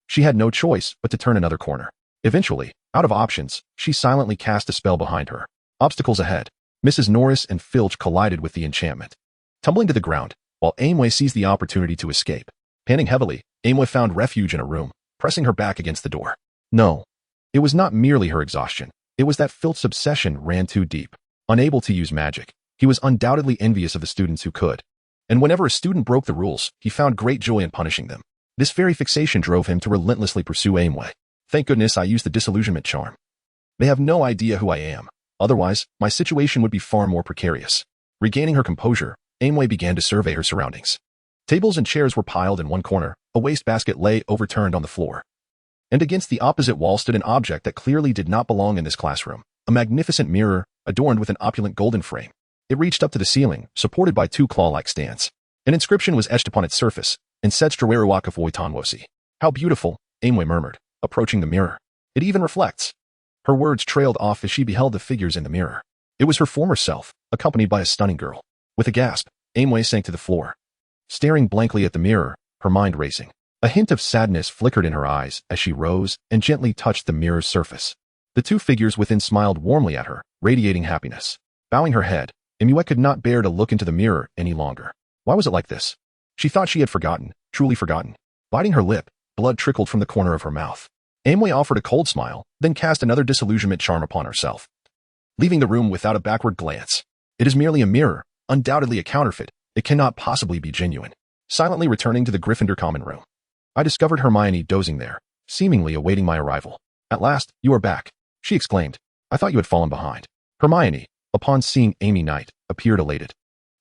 she had no choice but to turn another corner. Eventually, out of options, she silently cast a spell behind her. Obstacles ahead. Mrs. Norris and Filch collided with the enchantment, tumbling to the ground, while Aimiya seized the opportunity to escape. Panting heavily, Aimiya found refuge in a room, pressing her back against the door. No. It was not merely her exhaustion. It was that Filch's obsession ran too deep. Unable to use magic, he was undoubtedly envious of the students who could. And whenever a student broke the rules, he found great joy in punishing them. This very fixation drove him to relentlessly pursue Aimiya. Thank goodness I used the disillusionment charm. They have no idea who I am. Otherwise, my situation would be far more precarious. Regaining her composure, Aimiya began to survey her surroundings. Tables and chairs were piled in one corner, a wastebasket lay overturned on the floor. And against the opposite wall stood an object that clearly did not belong in this classroom, a magnificent mirror, adorned with an opulent golden frame. It reached up to the ceiling, supported by two claw-like stands. An inscription was etched upon its surface, Ancestrawariwak of Woitanwosi. How beautiful, Aimiya murmured, approaching the mirror. It even reflects. Her words trailed off as she beheld the figures in the mirror. It was her former self, accompanied by a stunning girl. With a gasp, Aimiya sank to the floor. Staring blankly at the mirror, her mind racing. A hint of sadness flickered in her eyes as she rose and gently touched the mirror's surface. The two figures within smiled warmly at her, radiating happiness. Bowing her head, Aimiya could not bear to look into the mirror any longer. Why was it like this? She thought she had forgotten, truly forgotten. Biting her lip, blood trickled from the corner of her mouth. Aimiya offered a cold smile, then cast another disillusionment charm upon herself, leaving the room without a backward glance. It is merely a mirror, undoubtedly a counterfeit. It cannot possibly be genuine. Silently returning to the Gryffindor common room, I discovered Hermione dozing there, seemingly awaiting my arrival. At last, you are back, she exclaimed. I thought you had fallen behind. Hermione, upon seeing Amy Knight, appeared elated,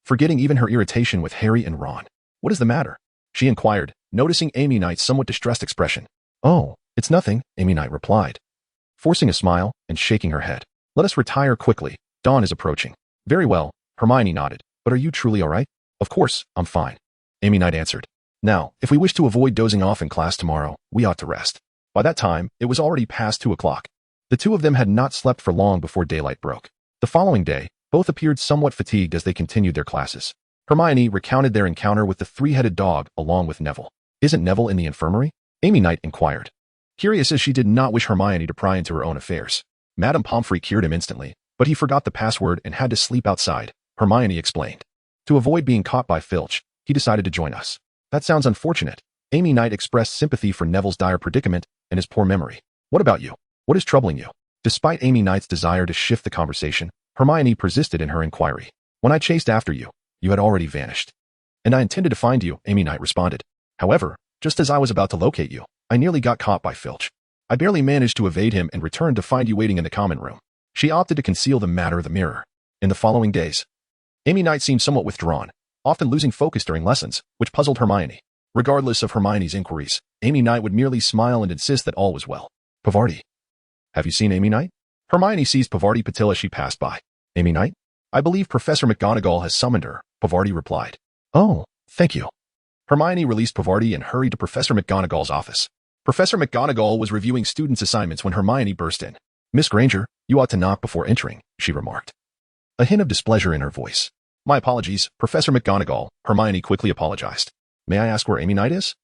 forgetting even her irritation with Harry and Ron. What is the matter? She inquired, noticing Amy Knight's somewhat distressed expression. Oh, it's nothing, Amy Knight replied, forcing a smile and shaking her head. Let us retire quickly. Dawn is approaching. Very well, Hermione nodded. But are you truly all right? Of course, I'm fine, Amy Knight answered. Now, if we wish to avoid dozing off in class tomorrow, we ought to rest. By that time, it was already past 2 o'clock. The two of them had not slept for long before daylight broke. The following day, both appeared somewhat fatigued as they continued their classes. Hermione recounted their encounter with the three-headed dog along with Neville. Isn't Neville in the infirmary? Amy Knight inquired, curious as she did not wish Hermione to pry into her own affairs. Madame Pomfrey cured him instantly, but he forgot the password and had to sleep outside, Hermione explained. To avoid being caught by Filch, he decided to join us. That sounds unfortunate. Amy Knight expressed sympathy for Neville's dire predicament and his poor memory. What about you? What is troubling you? Despite Amy Knight's desire to shift the conversation, Hermione persisted in her inquiry. When I chased after you, you had already vanished. And I intended to find you, Amy Knight responded. However, just as I was about to locate you, I nearly got caught by Filch. I barely managed to evade him and returned to find you waiting in the common room. She opted to conceal the matter of the mirror. In the following days, Amy Knight seemed somewhat withdrawn, often losing focus during lessons, which puzzled Hermione. Regardless of Hermione's inquiries, Amy Knight would merely smile and insist that all was well. Pavarti. Have you seen Amy Knight? Hermione seized Pavarti Patil as she passed by. Amy Knight? I believe Professor McGonagall has summoned her, Pavarti replied. Oh, thank you. Hermione released Pavarti and hurried to Professor McGonagall's office. Professor McGonagall was reviewing students' assignments when Hermione burst in. Miss Granger, you ought to knock before entering, she remarked, a hint of displeasure in her voice. My apologies, Professor McGonagall, Hermione quickly apologized. May I ask where Amy Knight is?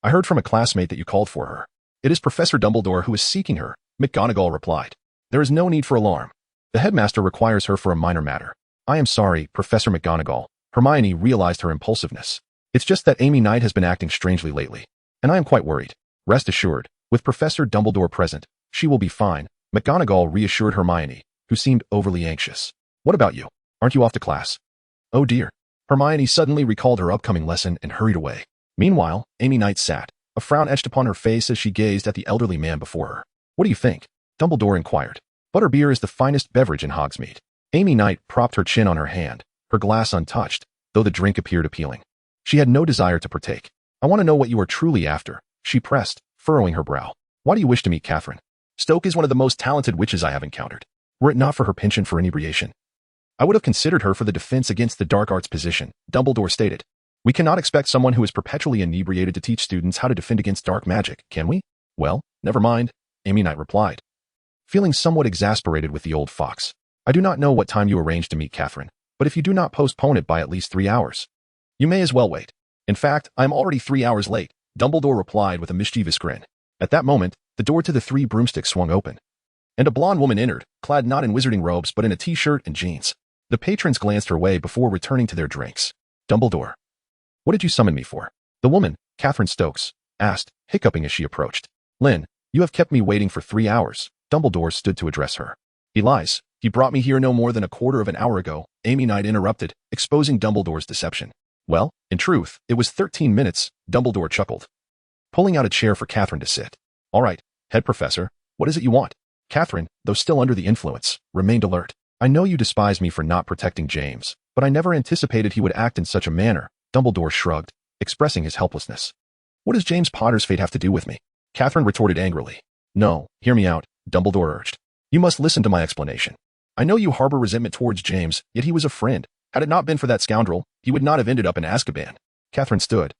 I heard from a classmate that you called for her. It is Professor Dumbledore who is seeking her, McGonagall replied. There is no need for alarm. The headmaster requires her for a minor matter. I am sorry, Professor McGonagall. Hermione realized her impulsiveness. It's just that Amy Knight has been acting strangely lately, and I am quite worried. Rest assured, with Professor Dumbledore present, she will be fine, McGonagall reassured Hermione, who seemed overly anxious. What about you? Aren't you off to class? Oh dear. Hermione suddenly recalled her upcoming lesson and hurried away. Meanwhile, Amy Knight sat, a frown etched upon her face as she gazed at the elderly man before her. What do you think? Dumbledore inquired. Butterbeer is the finest beverage in Hogsmeade. Amy Knight propped her chin on her hand, her glass untouched, though the drink appeared appealing. She had no desire to partake. I want to know what you are truly after, she pressed, furrowing her brow. Why do you wish to meet Catherine? Stoke is one of the most talented witches I have encountered. Were it not for her penchant for inebriation, I would have considered her for the defense against the dark arts position, Dumbledore stated. We cannot expect someone who is perpetually inebriated to teach students how to defend against dark magic, can we? Well, never mind, Amy Knight replied, feeling somewhat exasperated with the old fox. I do not know what time you arranged to meet Catherine. but if you do not postpone it by at least 3 hours, you may as well wait. In fact, I am already 3 hours late, Dumbledore replied with a mischievous grin. At that moment, the door to the three broomsticks swung open, and a blonde woman entered, clad not in wizarding robes but in a t-shirt and jeans. The patrons glanced her way before returning to their drinks. Dumbledore, what did you summon me for? The woman, Catherine Stokes, asked, hiccuping as she approached. Lynn, you have kept me waiting for 3 hours. Dumbledore stood to address her. He lies. He brought me here no more than a quarter of an hour ago, Amy Knight interrupted, exposing Dumbledore's deception. Well, in truth, it was 13 minutes, Dumbledore chuckled, pulling out a chair for Catherine to sit. All right, head professor, what is it you want? Catherine, though still under the influence, remained alert. I know you despise me for not protecting James, but I never anticipated he would act in such a manner. Dumbledore shrugged, expressing his helplessness. What does James Potter's fate have to do with me? Catherine retorted angrily. No, hear me out, Dumbledore urged. You must listen to my explanation. I know you harbor resentment towards James, yet he was a friend. Had it not been for that scoundrel, he would not have ended up in Azkaban. Catherine stood,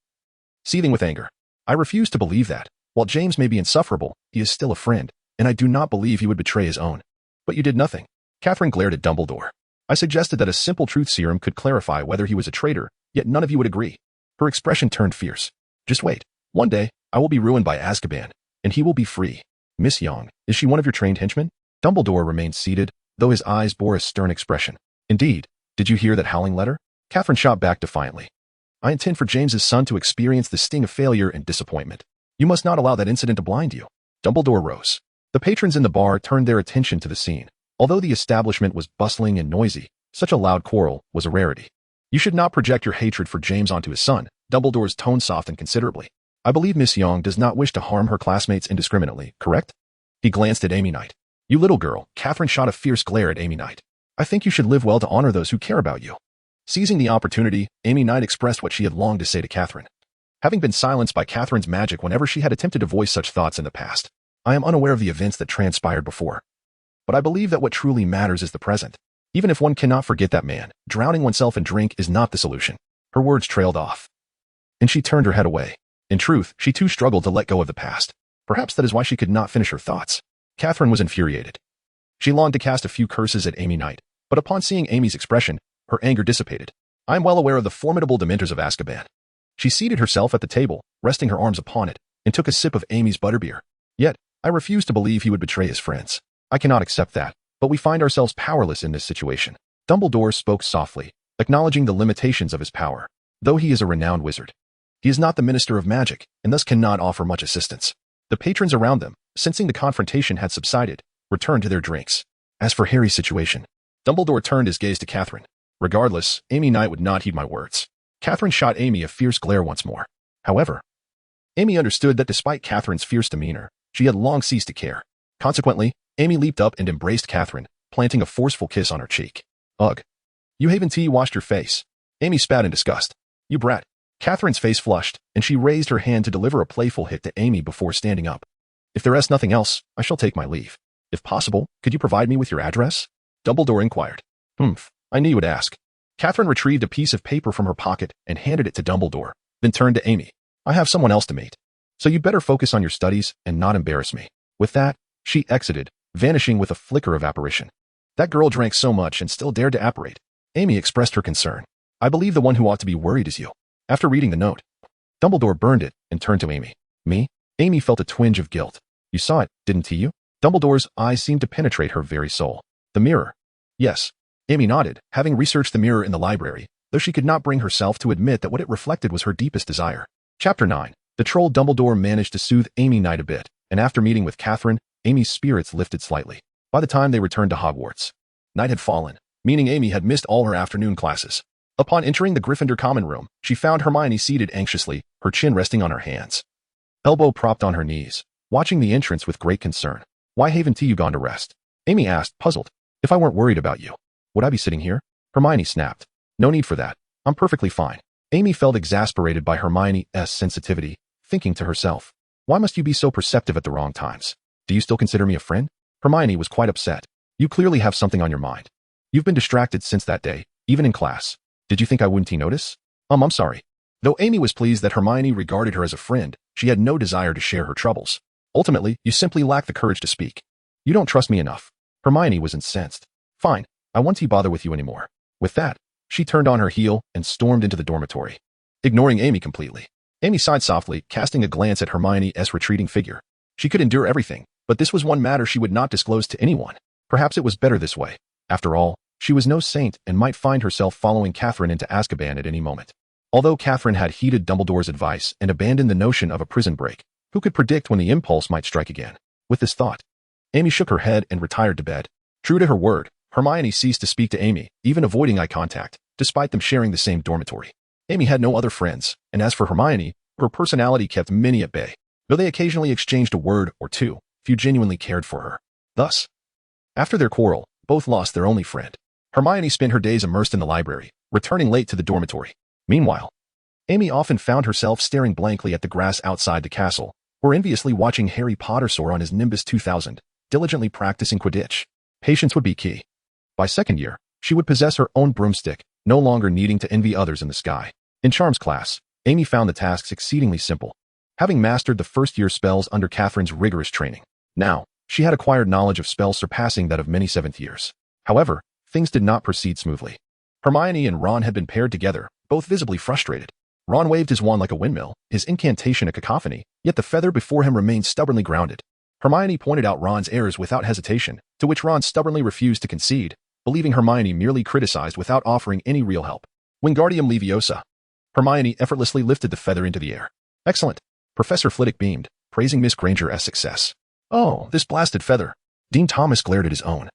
seething with anger. I refuse to believe that. While James may be insufferable, he is still a friend, and I do not believe he would betray his own. But you did nothing. Catherine glared at Dumbledore. I suggested that a simple truth serum could clarify whether he was a traitor, yet none of you would agree. Her expression turned fierce. Just wait. One day, I will be ruined by Azkaban, and he will be free. Miss Yang, is she one of your trained henchmen? Dumbledore remained seated, though his eyes bore a stern expression. Indeed. Did you hear that howling letter? Catherine shot back defiantly. I intend for James's son to experience the sting of failure and disappointment. You must not allow that incident to blind you. Dumbledore rose. The patrons in the bar turned their attention to the scene. Although the establishment was bustling and noisy, such a loud quarrel was a rarity. You should not project your hatred for James onto his son. Dumbledore's tone softened considerably. I believe Miss Yang does not wish to harm her classmates indiscriminately, correct? He glanced at Amy Knight. You little girl, Catherine shot a fierce glare at Amy Knight. I think you should live well to honor those who care about you. Seizing the opportunity, Amy Knight expressed what she had longed to say to Catherine. Having been silenced by Catherine's magic whenever she had attempted to voice such thoughts in the past, I am unaware of the events that transpired before. But I believe that what truly matters is the present. Even if one cannot forget that man, drowning oneself in drink is not the solution. Her words trailed off, and she turned her head away. In truth, she too struggled to let go of the past. Perhaps that is why she could not finish her thoughts. Catherine was infuriated. She longed to cast a few curses at Amy Knight, but upon seeing Amy's expression, her anger dissipated. I am well aware of the formidable dementors of Azkaban. She seated herself at the table, resting her arms upon it, and took a sip of Amy's butterbeer. Yet, I refuse to believe he would betray his friends. I cannot accept that, but we find ourselves powerless in this situation. Dumbledore spoke softly, acknowledging the limitations of his power. Though he is a renowned wizard, he is not the minister of magic, and thus cannot offer much assistance. The patrons around them, sensing the confrontation had subsided, returned to their drinks. As for Harry's situation, Dumbledore turned his gaze to Catherine. Regardless, Amy Knight would not heed my words. Catherine shot Amy a fierce glare once more. However, Amy understood that despite Catherine's fierce demeanor, she had long ceased to care. Consequently, Amy leaped up and embraced Catherine, planting a forceful kiss on her cheek. Ugh. You haven't washed your face. Amy spat in disgust. You brat. Catherine's face flushed, and she raised her hand to deliver a playful hit to Amy before standing up. If there is nothing else, I shall take my leave. If possible, could you provide me with your address? Dumbledore inquired. I knew you would ask. Catherine retrieved a piece of paper from her pocket and handed it to Dumbledore, then turned to Amy. I have someone else to meet, so you'd better focus on your studies and not embarrass me. With that, she exited, vanishing with a flicker of apparition. That girl drank so much and still dared to apparate. Amy expressed her concern. I believe the one who ought to be worried is you. After reading the note, Dumbledore burned it and turned to Amy. Me? Amy felt a twinge of guilt. You saw it, didn't you? Dumbledore's eyes seemed to penetrate her very soul. The mirror. Yes. Amy nodded, having researched the mirror in the library, though she could not bring herself to admit that what it reflected was her deepest desire. Chapter 9. The troll. Dumbledore managed to soothe Amy Knight a bit, and after meeting with Catherine, Amy's spirits lifted slightly. By the time they returned to Hogwarts, night had fallen, meaning Amy had missed all her afternoon classes. Upon entering the Gryffindor common room, she found Hermione seated anxiously, her chin resting on her hands, elbow propped on her knees, watching the entrance with great concern. Why haven't you gone to rest? Amy asked, puzzled. If I weren't worried about you, would I be sitting here? Hermione snapped. No need for that. I'm perfectly fine. Amy felt exasperated by Hermione's sensitivity, thinking to herself, why must you be so perceptive at the wrong times? Do you still consider me a friend? Hermione was quite upset. You clearly have something on your mind. You've been distracted since that day, even in class. Did you think I wouldn't notice? I'm sorry. Though Amy was pleased that Hermione regarded her as a friend, she had no desire to share her troubles. Ultimately, you simply lack the courage to speak. You don't trust me enough. Hermione was incensed. Fine, I won't bother with you anymore. With that, She turned on her heel and stormed into the dormitory, ignoring Amy completely. Amy sighed softly, casting a glance at Hermione's retreating figure. She could endure everything, but this was one matter she would not disclose to anyone. Perhaps it was better this way. After all, she was no saint and might find herself following Catherine into Azkaban at any moment. Although Catherine had heeded Dumbledore's advice and abandoned the notion of a prison break, who could predict when the impulse might strike again? With this thought, Amy shook her head and retired to bed. True to her word, Hermione ceased to speak to Amy, even avoiding eye contact, despite them sharing the same dormitory. Amy had no other friends, and as for Hermione, her personality kept many at bay. Though they occasionally exchanged a word or two, few genuinely cared for her. Thus, after their quarrel, both lost their only friend. Hermione spent her days immersed in the library, returning late to the dormitory. Meanwhile, Amy often found herself staring blankly at the grass outside the castle, or enviously watching Harry Potter soar on his Nimbus 2000, diligently practicing Quidditch. Patience would be key. By second year, she would possess her own broomstick, no longer needing to envy others in the sky. In Charms class, Amy found the tasks exceedingly simple, having mastered the first-year spells under Catherine's rigorous training. Now, she had acquired knowledge of spells surpassing that of many seventh years. However, things did not proceed smoothly. Hermione and Ron had been paired together, both visibly frustrated. Ron waved his wand like a windmill, his incantation a cacophony, yet the feather before him remained stubbornly grounded. Hermione pointed out Ron's errors without hesitation, to which Ron stubbornly refused to concede, believing Hermione merely criticized without offering any real help. Wingardium Leviosa. Hermione effortlessly lifted the feather into the air. Excellent. Professor Flitwick beamed, praising Miss Granger's success. Oh, this blasted feather. Dean Thomas glared at his own,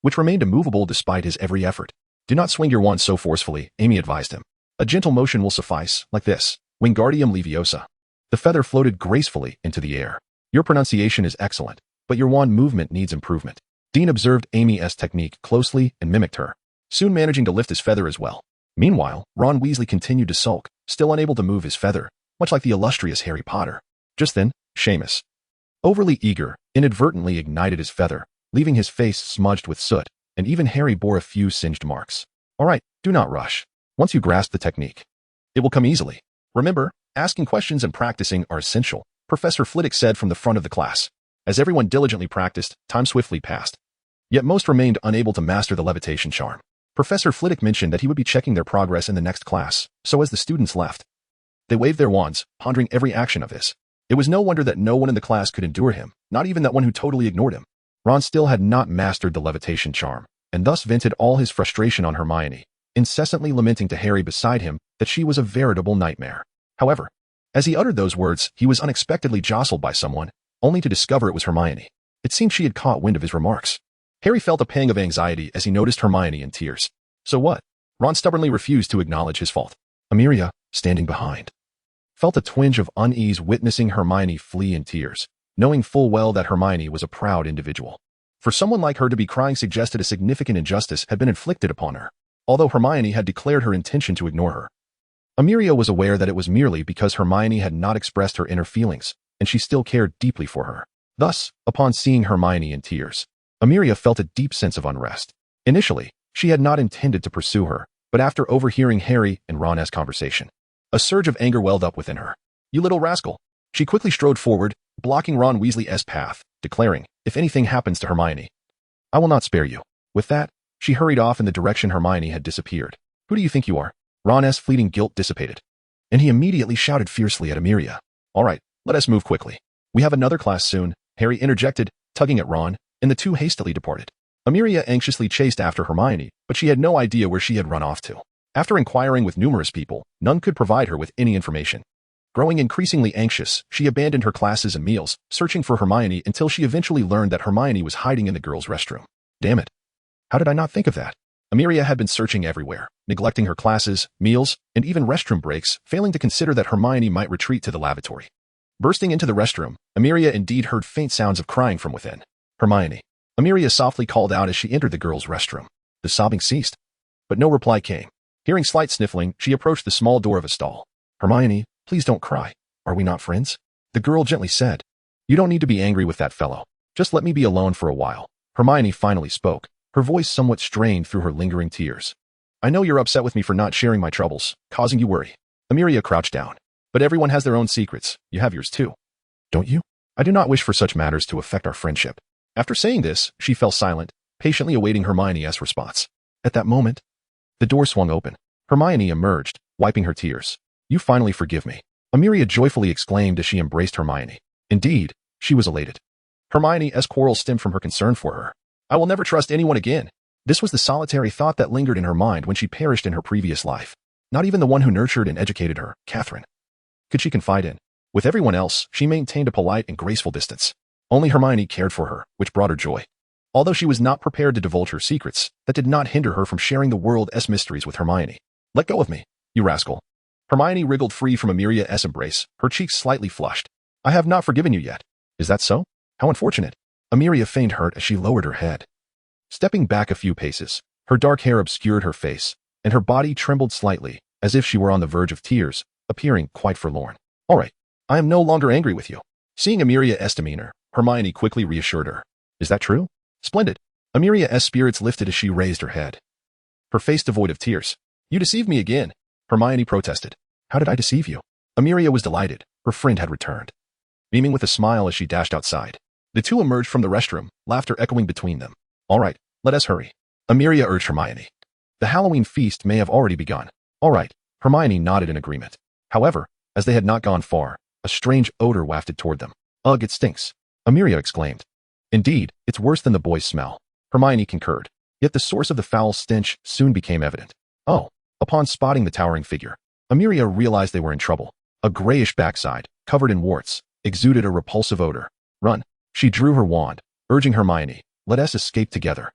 which remained immovable despite his every effort. Do not swing your wand so forcefully, Amy advised him. A gentle motion will suffice, like this. Wingardium Leviosa. The feather floated gracefully into the air. Your pronunciation is excellent, but your wand movement needs improvement. Dean observed Amy's technique closely and mimicked her, soon managing to lift his feather as well. Meanwhile, Ron Weasley continued to sulk, still unable to move his feather, much like the illustrious Harry Potter. Just then, Seamus, overly eager, inadvertently ignited his feather, leaving his face smudged with soot, and even Harry bore a few singed marks. All right, do not rush. Once you grasp the technique, it will come easily. Remember, asking questions and practicing are essential, Professor Flitwick said from the front of the class. As everyone diligently practiced, time swiftly passed. Yet most remained unable to master the levitation charm. Professor Flitwick mentioned that he would be checking their progress in the next class, so as the students left, they waved their wands, pondering every action of this. It was no wonder that no one in the class could endure him, not even that one who totally ignored him. Ron still had not mastered the levitation charm, and thus vented all his frustration on Hermione, incessantly lamenting to Harry beside him that she was a veritable nightmare. However, as he uttered those words, he was unexpectedly jostled by someone, only to discover it was Hermione. It seemed she had caught wind of his remarks. Harry felt a pang of anxiety as he noticed Hermione in tears. So what? Ron stubbornly refused to acknowledge his fault. Aimiya, standing behind, felt a twinge of unease witnessing Hermione flee in tears, knowing full well that Hermione was a proud individual. For someone like her to be crying suggested a significant injustice had been inflicted upon her, although Hermione had declared her intention to ignore her. Aimiya was aware that it was merely because Hermione had not expressed her inner feelings, and she still cared deeply for her. Thus, upon seeing Hermione in tears, Aimiya felt a deep sense of unrest. Initially, she had not intended to pursue her, but after overhearing Harry and Ron's conversation, a surge of anger welled up within her. You little rascal. She quickly strode forward, blocking Ron Weasley's path, declaring, if anything happens to Hermione, I will not spare you. With that, she hurried off in the direction Hermione had disappeared. Who do you think you are? Ron's fleeting guilt dissipated, and he immediately shouted fiercely at Aimiya. All right, let us move quickly. We have another class soon, Harry interjected, tugging at Ron, and the two hastily departed. Aimiya anxiously chased after Hermione, but she had no idea where she had run off to. After inquiring with numerous people, none could provide her with any information. Growing increasingly anxious, she abandoned her classes and meals, searching for Hermione until she eventually learned that Hermione was hiding in the girls' restroom. Damn it. How did I not think of that? Aimiya had been searching everywhere, neglecting her classes, meals, and even restroom breaks, failing to consider that Hermione might retreat to the lavatory. Bursting into the restroom, Aimiya indeed heard faint sounds of crying from within. Hermione. Aimiya softly called out as she entered the girls' restroom. The sobbing ceased, but no reply came. Hearing slight sniffling, she approached the small door of a stall. Hermione, please don't cry. Are we not friends? The girl gently said. You don't need to be angry with that fellow. Just let me be alone for a while. Hermione finally spoke, her voice somewhat strained through her lingering tears. I know you're upset with me for not sharing my troubles, causing you worry. Aimiya crouched down. But everyone has their own secrets. You have yours too. Don't you? I do not wish for such matters to affect our friendship. After saying this, she fell silent, patiently awaiting Hermione's response. At that moment, The door swung open. Hermione emerged, wiping her tears. You finally forgive me. Aimiya joyfully exclaimed as she embraced Hermione. Indeed, she was elated. Hermione's quarrel stemmed from her concern for her. I will never trust anyone again. This was the solitary thought that lingered in her mind when she perished in her previous life. Not even the one who nurtured and educated her, Catherine, could she confide in. With everyone else, she maintained a polite and graceful distance. Only Hermione cared for her, which brought her joy. Although she was not prepared to divulge her secrets, that did not hinder her from sharing the world's mysteries with Hermione. Let go of me, you rascal. Hermione wriggled free from Aimiya's embrace, her cheeks slightly flushed. I have not forgiven you yet. Is that so? How unfortunate. Aimiya feigned hurt as she lowered her head. Stepping back a few paces, her dark hair obscured her face, and her body trembled slightly, as if she were on the verge of tears, appearing quite forlorn. All right, I am no longer angry with you. Seeing Aimiya's demeanor, Hermione quickly reassured her. Is that true? Splendid. Aimiya's spirits lifted as she raised her head. Her face devoid of tears. You deceived me again, Hermione protested. How did I deceive you? Aimiya was delighted. Her friend had returned. Beaming with a smile as she dashed outside. The two emerged from the restroom, laughter echoing between them. All right, let us hurry. Aimiya urged Hermione. The Halloween feast may have already begun. All right, Hermione nodded in agreement. However, as they had not gone far, a strange odor wafted toward them. Ugh, it stinks, Aimiya exclaimed. Indeed, it's worse than the boy's smell. Hermione concurred. Yet the source of the foul stench soon became evident. Oh, upon spotting the towering figure, Aimiya realized they were in trouble. A grayish backside, covered in warts, exuded a repulsive odor. Run. She drew her wand, urging Hermione, let us escape together.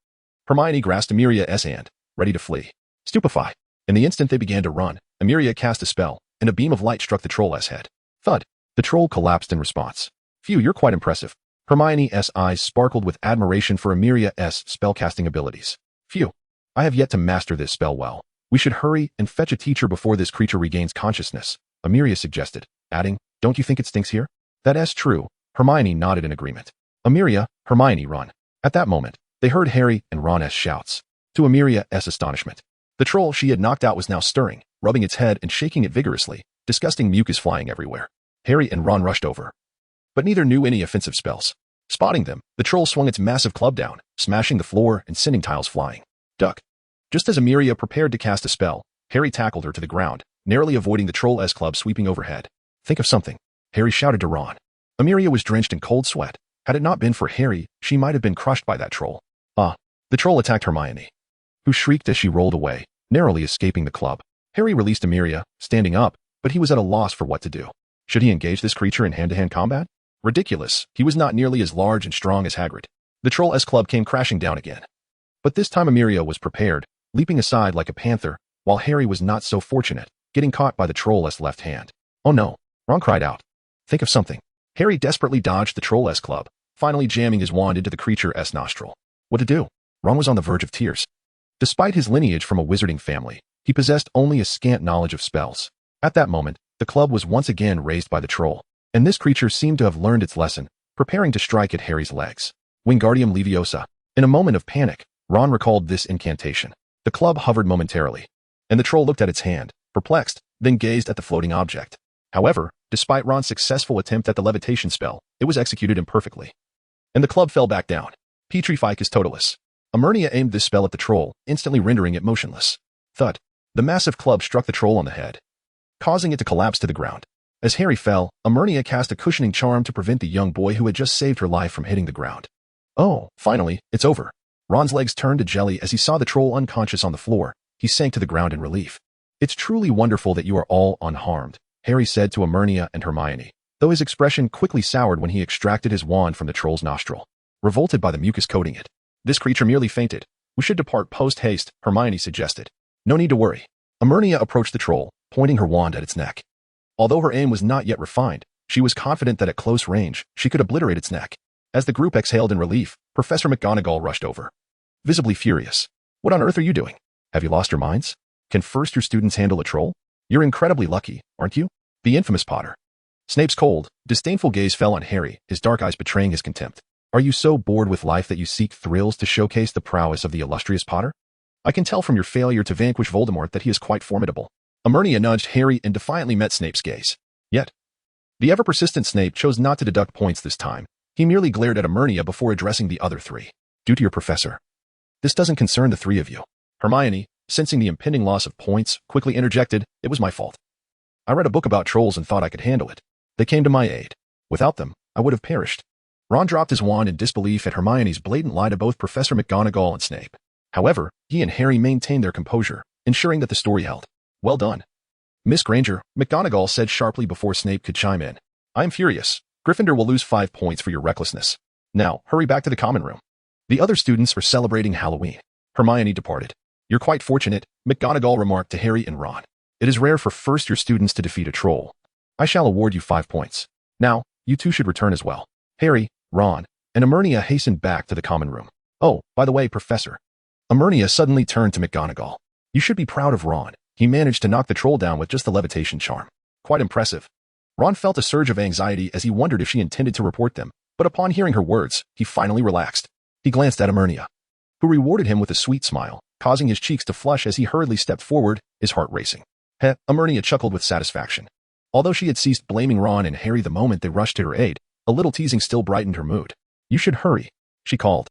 Hermione grasped Aimiya's hand, ready to flee. Stupefy. In the instant they began to run, Aimiya cast a spell, and a beam of light struck the troll's head. Thud. The troll collapsed in response. Phew, you're quite impressive. Hermione's eyes sparkled with admiration for Aimiya's spellcasting abilities. Phew. I have yet to master this spell well. We should hurry and fetch a teacher before this creature regains consciousness, Aimiya suggested, adding, don't you think it stinks here? That's true. Hermione nodded in agreement. Aimiya, Hermione, run. At that moment, they heard Harry and Ron's shouts. To Aimiya's astonishment, the troll she had knocked out was now stirring, rubbing its head and shaking it vigorously, disgusting mucus flying everywhere. Harry and Ron rushed over. But neither knew any offensive spells. Spotting them, the troll swung its massive club down, smashing the floor and sending tiles flying. Duck. Just as Aimiya prepared to cast a spell, Harry tackled her to the ground, narrowly avoiding the troll's club sweeping overhead. Think of something, Harry shouted to Ron. Aimiya was drenched in cold sweat. Had it not been for Harry, she might have been crushed by that troll. The troll attacked Hermione, who shrieked as she rolled away, narrowly escaping the club. Harry released Aimiya, standing up, but he was at a loss for what to do. Should he engage this creature in hand-to-hand combat? Ridiculous, he was not nearly as large and strong as Hagrid. The troll's club came crashing down again. But this time Aimiya was prepared, leaping aside like a panther, while Harry was not so fortunate, getting caught by the troll's left hand. Oh no, Ron cried out. Think of something. Harry desperately dodged the troll's club, finally jamming his wand into the creature's nostril. What to do? Ron was on the verge of tears. Despite his lineage from a wizarding family, he possessed only a scant knowledge of spells. At that moment, the club was once again raised by the troll, and this creature seemed to have learned its lesson, preparing to strike at Harry's legs. Wingardium Leviosa. In a moment of panic, Ron recalled this incantation. The club hovered momentarily, and the troll looked at its hand, perplexed, then gazed at the floating object. However, despite Ron's successful attempt at the levitation spell, it was executed imperfectly, and the club fell back down. Petrificus totalis. Aimiya aimed this spell at the troll, instantly rendering it motionless. Thud. The massive club struck the troll on the head, causing it to collapse to the ground. As Harry fell, Aimiya cast a cushioning charm to prevent the young boy who had just saved her life from hitting the ground. Oh, finally, it's over. Ron's legs turned to jelly as he saw the troll unconscious on the floor. He sank to the ground in relief. It's truly wonderful that you are all unharmed, Harry said to Aimiya and Hermione, though his expression quickly soured when he extracted his wand from the troll's nostril. Revolted by the mucus coating it, this creature merely fainted. We should depart post-haste, Hermione suggested. No need to worry. Aimiya approached the troll, pointing her wand at its neck. Although her aim was not yet refined, she was confident that at close range, she could obliterate its neck. As the group exhaled in relief, Professor McGonagall rushed over, visibly furious. What on earth are you doing? Have you lost your minds? Can first-year students handle a troll? You're incredibly lucky, aren't you? The infamous Potter. Snape's cold, disdainful gaze fell on Harry, his dark eyes betraying his contempt. Are you so bored with life that you seek thrills to showcase the prowess of the illustrious Potter? I can tell from your failure to vanquish Voldemort that he is quite formidable. Aimiya nudged Harry and defiantly met Snape's gaze. Yet, the ever-persistent Snape chose not to deduct points this time. He merely glared at Aimiya before addressing the other three. Due to your professor. This doesn't concern the three of you. Hermione, sensing the impending loss of points, quickly interjected, "It was my fault. I read a book about trolls and thought I could handle it. They came to my aid. Without them, I would have perished." Ron dropped his wand in disbelief at Hermione's blatant lie to both Professor McGonagall and Snape. However, he and Harry maintained their composure, ensuring that the story held. "Well done, Miss Granger," McGonagall said sharply before Snape could chime in. "I am furious. Gryffindor will lose 5 points for your recklessness. Now, hurry back to the common room. The other students are celebrating Halloween." Hermione departed. "You're quite fortunate," McGonagall remarked to Harry and Ron. "It is rare for first-year students to defeat a troll. I shall award you 5 points. Now, you two should return as well." Harry, Ron, and Aimiya hastened back to the common room. "Oh, by the way, Professor." Aimiya suddenly turned to McGonagall. "You should be proud of Ron. He managed to knock the troll down with just the levitation charm. Quite impressive." Ron felt a surge of anxiety as he wondered if she intended to report them, but upon hearing her words, he finally relaxed. He glanced at Aimiya, who rewarded him with a sweet smile, causing his cheeks to flush as he hurriedly stepped forward, his heart racing. Heh, Aimiya chuckled with satisfaction. Although she had ceased blaming Ron and Harry the moment they rushed to her aid, a little teasing still brightened her mood. "You should hurry," she called,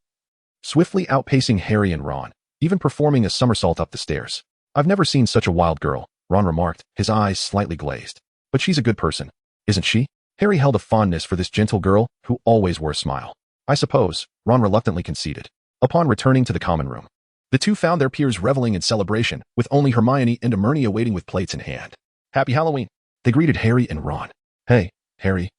swiftly outpacing Harry and Ron, even performing a somersault up the stairs. "I've never seen such a wild girl," Ron remarked, his eyes slightly glazed. "But she's a good person, isn't she?" Harry held a fondness for this gentle girl who always wore a smile. "I suppose," Ron reluctantly conceded. Upon returning to the common room, the two found their peers reveling in celebration, with only Hermione and Aimiya waiting with plates in hand. "Happy Halloween," they greeted Harry and Ron. "Hey, Harry."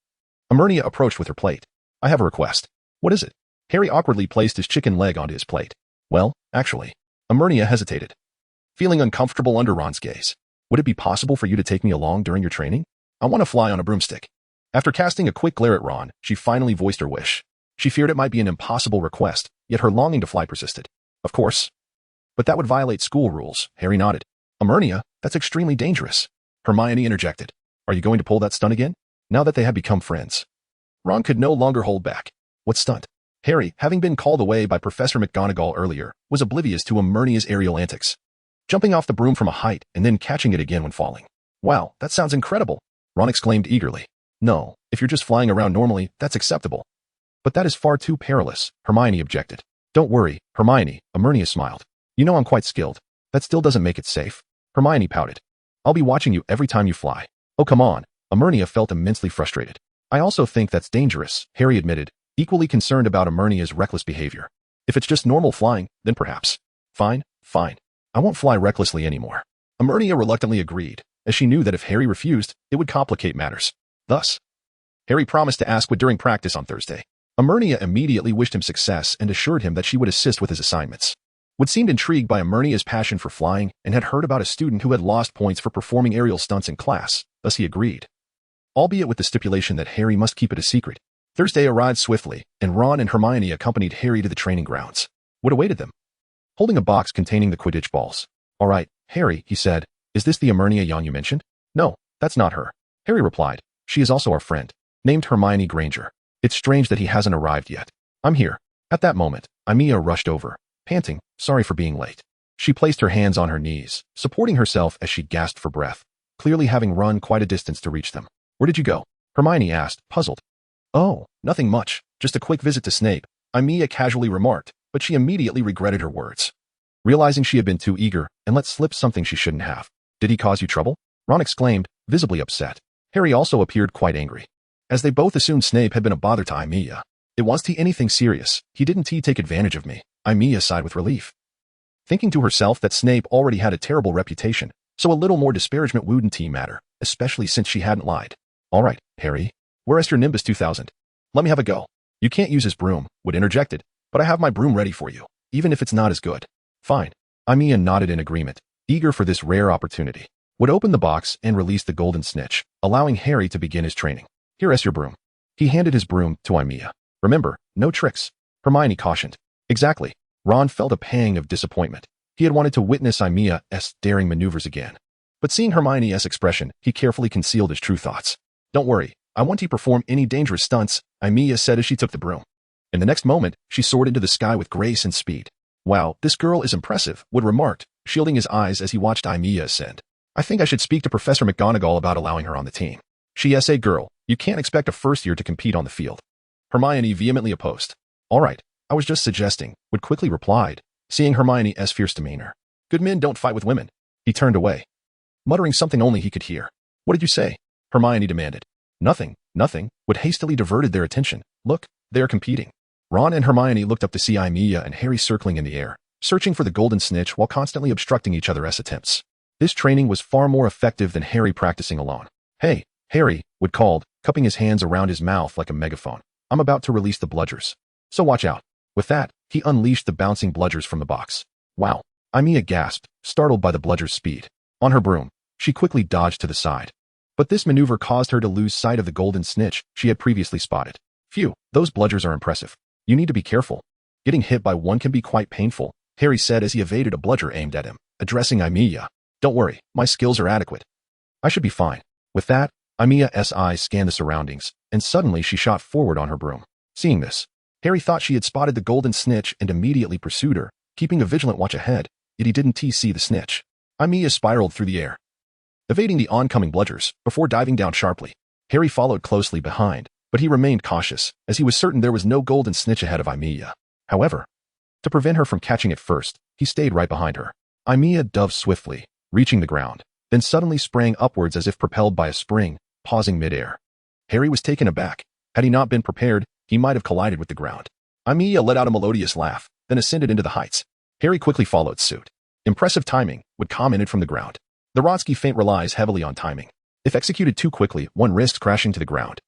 Aimiya approached with her plate. "I have a request." "What is it?" Harry awkwardly placed his chicken leg onto his plate. "Well, actually." Aimiya hesitated, feeling uncomfortable under Ron's gaze. "Would it be possible for you to take me along during your training? I want to fly on a broomstick." After casting a quick glare at Ron, she finally voiced her wish. She feared it might be an impossible request, yet her longing to fly persisted. "Of course. But that would violate school rules," Harry nodded. "Aimiya, that's extremely dangerous." Hermione interjected. "Are you going to pull that stunt again?" Now that they had become friends, Ron could no longer hold back. "What stunt?" Harry, having been called away by Professor McGonagall earlier, was oblivious to Aimiya's aerial antics. Jumping off the broom from a height and then catching it again when falling. "Wow, that sounds incredible," Ron exclaimed eagerly. "No, if you're just flying around normally, that's acceptable." "But that is far too perilous," Hermione objected. "Don't worry, Hermione," Aimiya smiled. "You know I'm quite skilled. That still doesn't make it safe." Hermione pouted. "I'll be watching you every time you fly." "Oh, come on." Aimiya felt immensely frustrated. "I also think that's dangerous," Harry admitted, equally concerned about Aimiya's reckless behavior. "If it's just normal flying, then perhaps." Fine. I won't fly recklessly anymore." Aimiya reluctantly agreed, as she knew that if Harry refused, it would complicate matters. Thus, Harry promised to ask during practice on Thursday. Aimiya immediately wished him success and assured him that she would assist with his assignments. Wood seemed intrigued by Aimiya's passion for flying and had heard about a student who had lost points for performing aerial stunts in class, thus he agreed, albeit with the stipulation that Harry must keep it a secret. Thursday arrived swiftly, and Ron and Hermione accompanied Harry to the training grounds. Wood awaited them, holding a box containing the Quidditch balls. "All right, Harry," he said, "is this the Aimiya Yang you mentioned?" "No, that's not her," Harry replied. "She is also our friend, named Hermione Granger. It's strange that he hasn't arrived yet." "I'm here." At that moment, Aimiya rushed over, panting, "Sorry for being late." She placed her hands on her knees, supporting herself as she gasped for breath, clearly having run quite a distance to reach them. "Where did you go?" Hermione asked, puzzled. "Oh, nothing much, just a quick visit to Snape," Aimiya casually remarked, but she immediately regretted her words, realizing she had been too eager and let slip something she shouldn't have. "Did he cause you trouble?" Ron exclaimed, visibly upset. Harry also appeared quite angry, as they both assumed Snape had been a bother to Aimiya. "It wasn't he anything serious, he didn't take advantage of me," Aimiya sighed with relief, thinking to herself that Snape already had a terrible reputation, so a little more disparagement wouldn't matter, especially since she hadn't lied. "All right, Harry, where's your Nimbus 2000? Let me have a go." "You can't use his broom," Wood interjected, "but I have my broom ready for you, even if it's not as good." "Fine." Aimiya nodded in agreement, eager for this rare opportunity. Wood opened the box and released the golden snitch, allowing Harry to begin his training. "Here's your broom." He handed his broom to Aimiya. "Remember, no tricks," Hermione cautioned. "Exactly." Ron felt a pang of disappointment. He had wanted to witness Aimiya's daring maneuvers again. But seeing Hermione's expression, he carefully concealed his true thoughts. "Don't worry, I won't perform any dangerous stunts," Aimiya said as she took the broom. In the next moment, she soared into the sky with grace and speed. "Wow, this girl is impressive," Wood remarked, shielding his eyes as he watched Aimiya ascend. "I think I should speak to Professor McGonagall about allowing her on the team. She's a girl. You can't expect a first year to compete on the field." Hermione vehemently opposed. "All right, I was just suggesting," Wood quickly replied, seeing Hermione's fierce demeanor. Good men don't fight with women. He turned away, muttering something only he could hear. What did you say? Hermione demanded. Nothing, nothing. Wood hastily diverted their attention. Look, they are competing. Ron and Hermione looked up to see Aimiya and Harry circling in the air, searching for the golden snitch while constantly obstructing each other's attempts. This training was far more effective than Harry practicing alone. Hey, Harry, Wood called, cupping his hands around his mouth like a megaphone. I'm about to release the bludgers. So watch out. With that, he unleashed the bouncing bludgers from the box. Wow. Aimiya gasped, startled by the bludger's speed. On her broom, she quickly dodged to the side. But this maneuver caused her to lose sight of the golden snitch she had previously spotted. Phew, those bludgers are impressive. You need to be careful. Getting hit by one can be quite painful, Harry said as he evaded a bludger aimed at him, addressing Aimiya. Don't worry, my skills are adequate. I should be fine. With that, Aimiya's eyes scanned the surroundings, and suddenly she shot forward on her broom. Seeing this, Harry thought she had spotted the golden snitch and immediately pursued her, keeping a vigilant watch ahead, yet he didn't see the snitch. Aimiya spiraled through the air, evading the oncoming bludgers before diving down sharply. Harry followed closely behind, but he remained cautious, as he was certain there was no golden snitch ahead of Aimiya. However, to prevent her from catching it first, he stayed right behind her. Aimiya dove swiftly, reaching the ground, then suddenly sprang upwards as if propelled by a spring, pausing midair. Harry was taken aback. Had he not been prepared, he might have collided with the ground. Aimiya let out a melodious laugh, then ascended into the heights. Harry quickly followed suit. Impressive timing, Wood commented from the ground. The Rotsky feint relies heavily on timing. If executed too quickly, one risks crashing to the ground.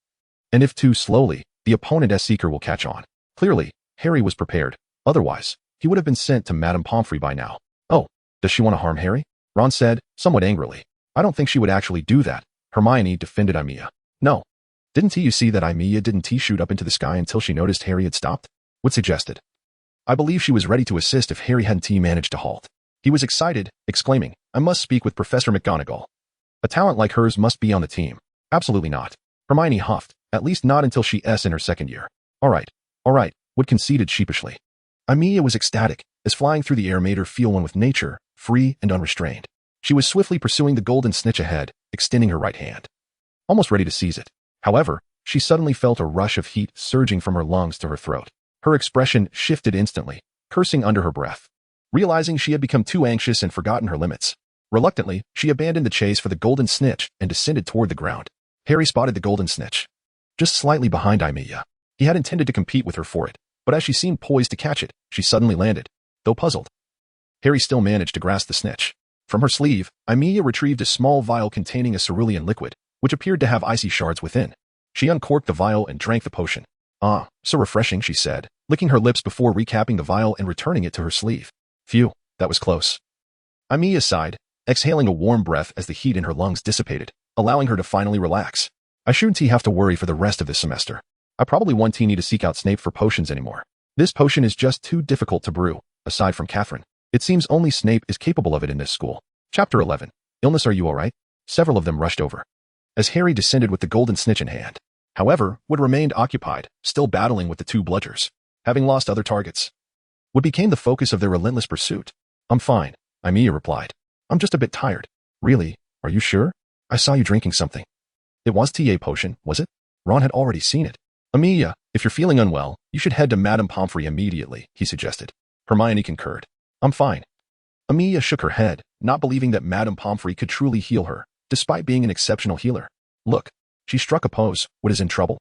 And if too slowly, the opponent's seeker will catch on. Clearly, Harry was prepared. Otherwise, he would have been sent to Madame Pomfrey by now. Oh, does she want to harm Harry? Ron said, somewhat angrily. I don't think she would actually do that. Hermione defended Aimiya. No. Didn't you see that Aimiya didn't shoot up into the sky until she noticed Harry had stopped? Wood suggested. I believe she was ready to assist if Harry hadn't managed to halt. He was excited, exclaiming, I must speak with Professor McGonagall. A talent like hers must be on the team. Absolutely not. Hermione huffed, at least not until she's in her second year. All right, Wood conceded sheepishly. Aimiya was ecstatic, as flying through the air made her feel one with nature, free and unrestrained. She was swiftly pursuing the golden snitch ahead, extending her right hand, almost ready to seize it. However, she suddenly felt a rush of heat surging from her lungs to her throat. Her expression shifted instantly, cursing under her breath. Realizing she had become too anxious and forgotten her limits, reluctantly, she abandoned the chase for the golden snitch and descended toward the ground. Harry spotted the golden snitch, just slightly behind Aimiya. He had intended to compete with her for it, but as she seemed poised to catch it, she suddenly landed. Though puzzled, Harry still managed to grasp the snitch. From her sleeve, Aimiya retrieved a small vial containing a cerulean liquid, which appeared to have icy shards within. She uncorked the vial and drank the potion. Ah, so refreshing, she said, licking her lips before recapping the vial and returning it to her sleeve. Phew, that was close. Aimiya sighed, exhaling a warm breath as the heat in her lungs dissipated, allowing her to finally relax. I shouldn't have to worry for the rest of this semester. I probably won't need to seek out Snape for potions anymore. This potion is just too difficult to brew, aside from Catherine. It seems only Snape is capable of it in this school. Chapter 11. Illness, are you alright? Several of them rushed over, as Harry descended with the golden snitch in hand. However, Wood remained occupied, still battling with the two bludgers, having lost other targets. Wood became the focus of their relentless pursuit. I'm fine, Aimiya replied. I'm just a bit tired. Really? Are you sure? I saw you drinking something. It was TA potion, was it? Ron had already seen it. Aimiya, if you're feeling unwell, you should head to Madame Pomfrey immediately, he suggested. Hermione concurred. I'm fine. Aimiya shook her head, not believing that Madame Pomfrey could truly heal her, despite being an exceptional healer. Look, she struck a pose. Wood is in trouble.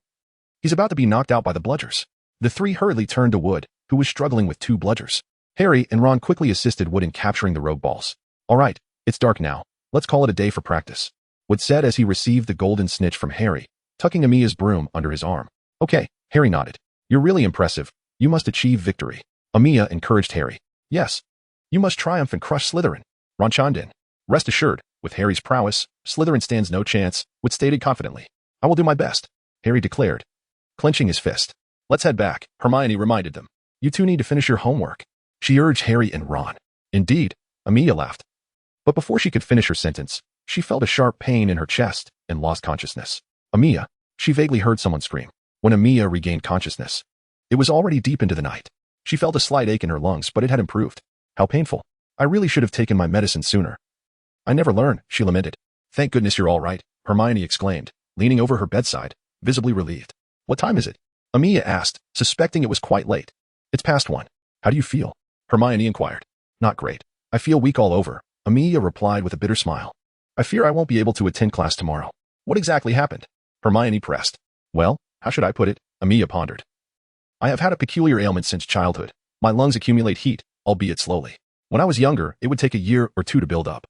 He's about to be knocked out by the bludgers. The three hurriedly turned to Wood, who was struggling with two bludgers. Harry and Ron quickly assisted Wood in capturing the rogue balls. All right, it's dark now. Let's call it a day for practice, Wood said as he received the golden snitch from Harry, tucking Aimiya's broom under his arm. Okay, Harry nodded. You're really impressive. You must achieve victory. Aimiya encouraged Harry. Yes. You must triumph and crush Slytherin. Ron chimed in. Rest assured, with Harry's prowess, Slytherin stands no chance, Wood stated confidently. I will do my best, Harry declared, clenching his fist. Let's head back, Hermione reminded them. You two need to finish your homework, she urged Harry and Ron. Indeed, Aimiya laughed. But before she could finish her sentence, she felt a sharp pain in her chest and lost consciousness. Aimiya, she vaguely heard someone scream. When Aimiya regained consciousness, it was already deep into the night. She felt a slight ache in her lungs, but it had improved. How painful. I really should have taken my medicine sooner. I never learn, she lamented. Thank goodness you're all right, Hermione exclaimed, leaning over her bedside, visibly relieved. What time is it? Aimiya asked, suspecting it was quite late. It's past 1. How do you feel? Hermione inquired. Not great. I feel weak all over, Aimiya replied with a bitter smile. I fear I won't be able to attend class tomorrow. What exactly happened? Hermione pressed. Well, how should I put it? Aimiya pondered. I have had a peculiar ailment since childhood. My lungs accumulate heat, albeit slowly. When I was younger, it would take a year or two to build up.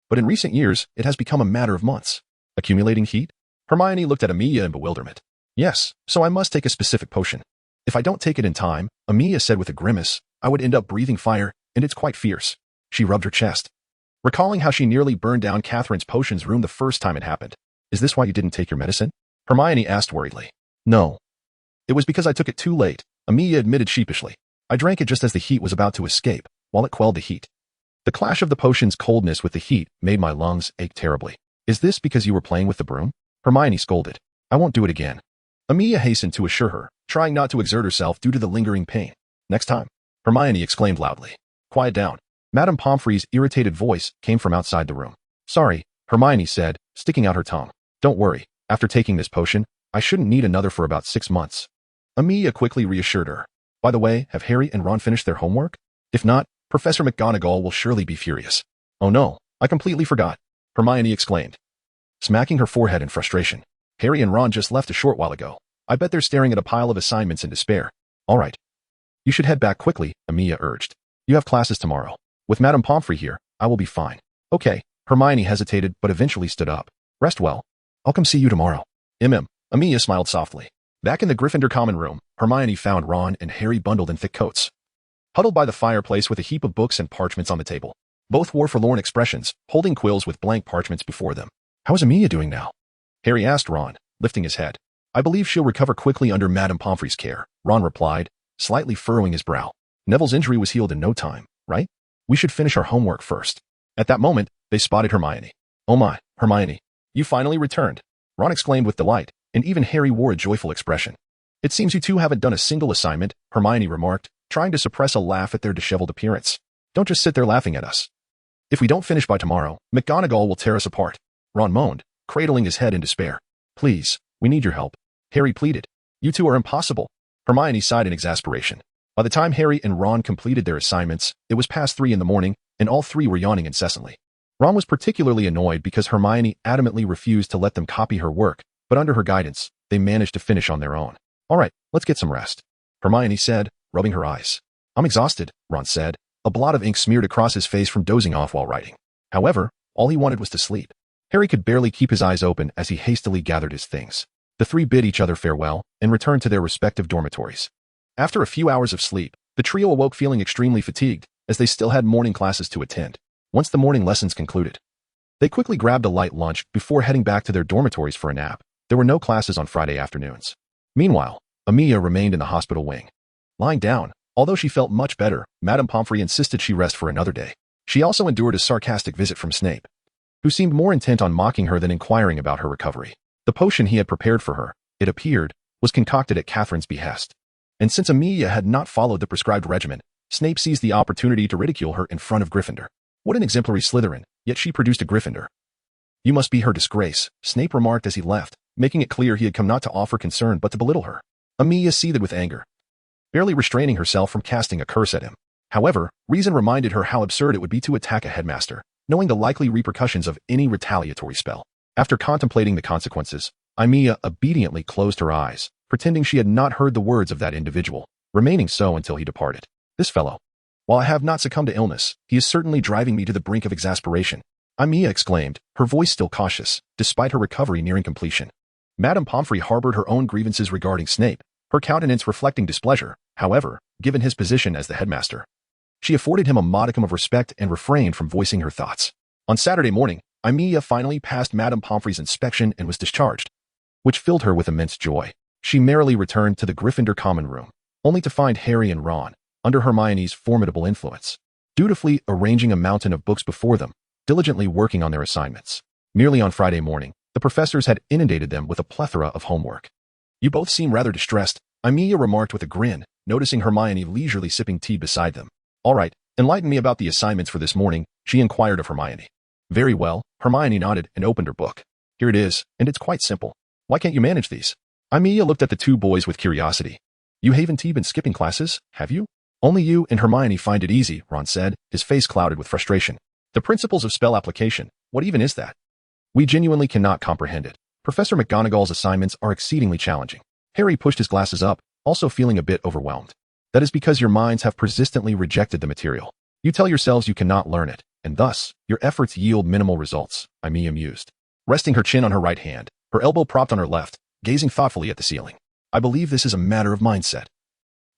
But in recent years, it has become a matter of months. Accumulating heat? Hermione looked at Aimiya in bewilderment. Yes, so I must take a specific potion. If I don't take it in time, Aimiya said with a grimace, I would end up breathing fire, and it's quite fierce. She rubbed her chest. Recalling how she nearly burned down Catherine's potions room the first time it happened. Is this why you didn't take your medicine? Hermione asked worriedly. No. It was because I took it too late, Aimiya admitted sheepishly. I drank it just as the heat was about to escape, while it quelled the heat. The clash of the potion's coldness with the heat made my lungs ache terribly. Is this because you were playing with the broom? Hermione scolded. I won't do it again. Aimiya hastened to assure her, trying not to exert herself due to the lingering pain. Next time. Hermione exclaimed loudly. Quiet down. Madame Pomfrey's irritated voice came from outside the room. Sorry, Hermione said, sticking out her tongue. Don't worry, after taking this potion, I shouldn't need another for about 6 months. Aimiya quickly reassured her. By the way, have Harry and Ron finished their homework? If not, Professor McGonagall will surely be furious. Oh no, I completely forgot, Hermione exclaimed, smacking her forehead in frustration. Harry and Ron just left a short while ago. I bet they're staring at a pile of assignments in despair. All right. You should head back quickly, Aimiya urged. You have classes tomorrow. With Madame Pomfrey here, I will be fine. Okay, Hermione hesitated but eventually stood up. Rest well. I'll come see you tomorrow. Aimiya smiled softly. Back in the Gryffindor common room, Hermione found Ron and Harry bundled in thick coats, huddled by the fireplace with a heap of books and parchments on the table. Both wore forlorn expressions, holding quills with blank parchments before them. How is Aimiya doing now? Harry asked Ron, lifting his head. I believe she'll recover quickly under Madame Pomfrey's care, Ron replied, slightly furrowing his brow. Neville's injury was healed in no time, right? We should finish our homework first. At that moment, they spotted Hermione. Oh my, Hermione, you finally returned, Ron exclaimed with delight, and even Harry wore a joyful expression. It seems you two haven't done a single assignment, Hermione remarked, trying to suppress a laugh at their disheveled appearance. Don't just sit there laughing at us. If we don't finish by tomorrow, McGonagall will tear us apart, Ron moaned, cradling his head in despair. Please, we need your help, Harry pleaded. You two are impossible, Hermione sighed in exasperation. By the time Harry and Ron completed their assignments, it was past 3 in the morning, and all three were yawning incessantly. Ron was particularly annoyed because Hermione adamantly refused to let them copy her work, but under her guidance, they managed to finish on their own. All right, let's get some rest, Hermione said, rubbing her eyes. I'm exhausted, Ron said, a blot of ink smeared across his face from dozing off while writing. However, all he wanted was to sleep. Harry could barely keep his eyes open as he hastily gathered his things. The three bid each other farewell and returned to their respective dormitories. After a few hours of sleep, the trio awoke feeling extremely fatigued, as they still had morning classes to attend. Once the morning lessons concluded, they quickly grabbed a light lunch before heading back to their dormitories for a nap. There were no classes on Friday afternoons. Meanwhile, Aimiya remained in the hospital wing. Lying down, although she felt much better, Madame Pomfrey insisted she rest for another day. She also endured a sarcastic visit from Snape, who seemed more intent on mocking her than inquiring about her recovery. The potion he had prepared for her, it appeared, was concocted at Catherine's behest. And since Aimiya had not followed the prescribed regimen, Snape seized the opportunity to ridicule her in front of Gryffindor. What an exemplary Slytherin, yet she produced a Gryffindor. You must be her disgrace, Snape remarked as he left, making it clear he had come not to offer concern but to belittle her. Aimiya seethed with anger, barely restraining herself from casting a curse at him. However, reason reminded her how absurd it would be to attack a headmaster, knowing the likely repercussions of any retaliatory spell. After contemplating the consequences, Aimiya obediently closed her eyes, pretending she had not heard the words of that individual, remaining so until he departed. This fellow. While I have not succumbed to illness, he is certainly driving me to the brink of exasperation, Aimiya exclaimed, her voice still cautious, despite her recovery nearing completion. Madame Pomfrey harbored her own grievances regarding Snape, her countenance reflecting displeasure. However, given his position as the headmaster, she afforded him a modicum of respect and refrained from voicing her thoughts. On Saturday morning, Aimiya finally passed Madame Pomfrey's inspection and was discharged, which filled her with immense joy. She merrily returned to the Gryffindor common room, only to find Harry and Ron, under Hermione's formidable influence, dutifully arranging a mountain of books before them, diligently working on their assignments. Merely on Friday morning, the professors had inundated them with a plethora of homework. You both seem rather distressed, Aimiya remarked with a grin, noticing Hermione leisurely sipping tea beside them. All right, enlighten me about the assignments for this morning, she inquired of Hermione. Very well, Hermione nodded and opened her book. Here it is, and it's quite simple. Why can't you manage these? Aimiya looked at the two boys with curiosity. You haven't been skipping classes, have you? Only you and Hermione find it easy, Ron said, his face clouded with frustration. The principles of spell application, what even is that? We genuinely cannot comprehend it. Professor McGonagall's assignments are exceedingly challenging. Harry pushed his glasses up, also feeling a bit overwhelmed. That is because your minds have persistently rejected the material. You tell yourselves you cannot learn it, and thus, your efforts yield minimal results, Aimiya mused. Resting her chin on her right hand, her elbow propped on her left, gazing thoughtfully at the ceiling. I believe this is a matter of mindset.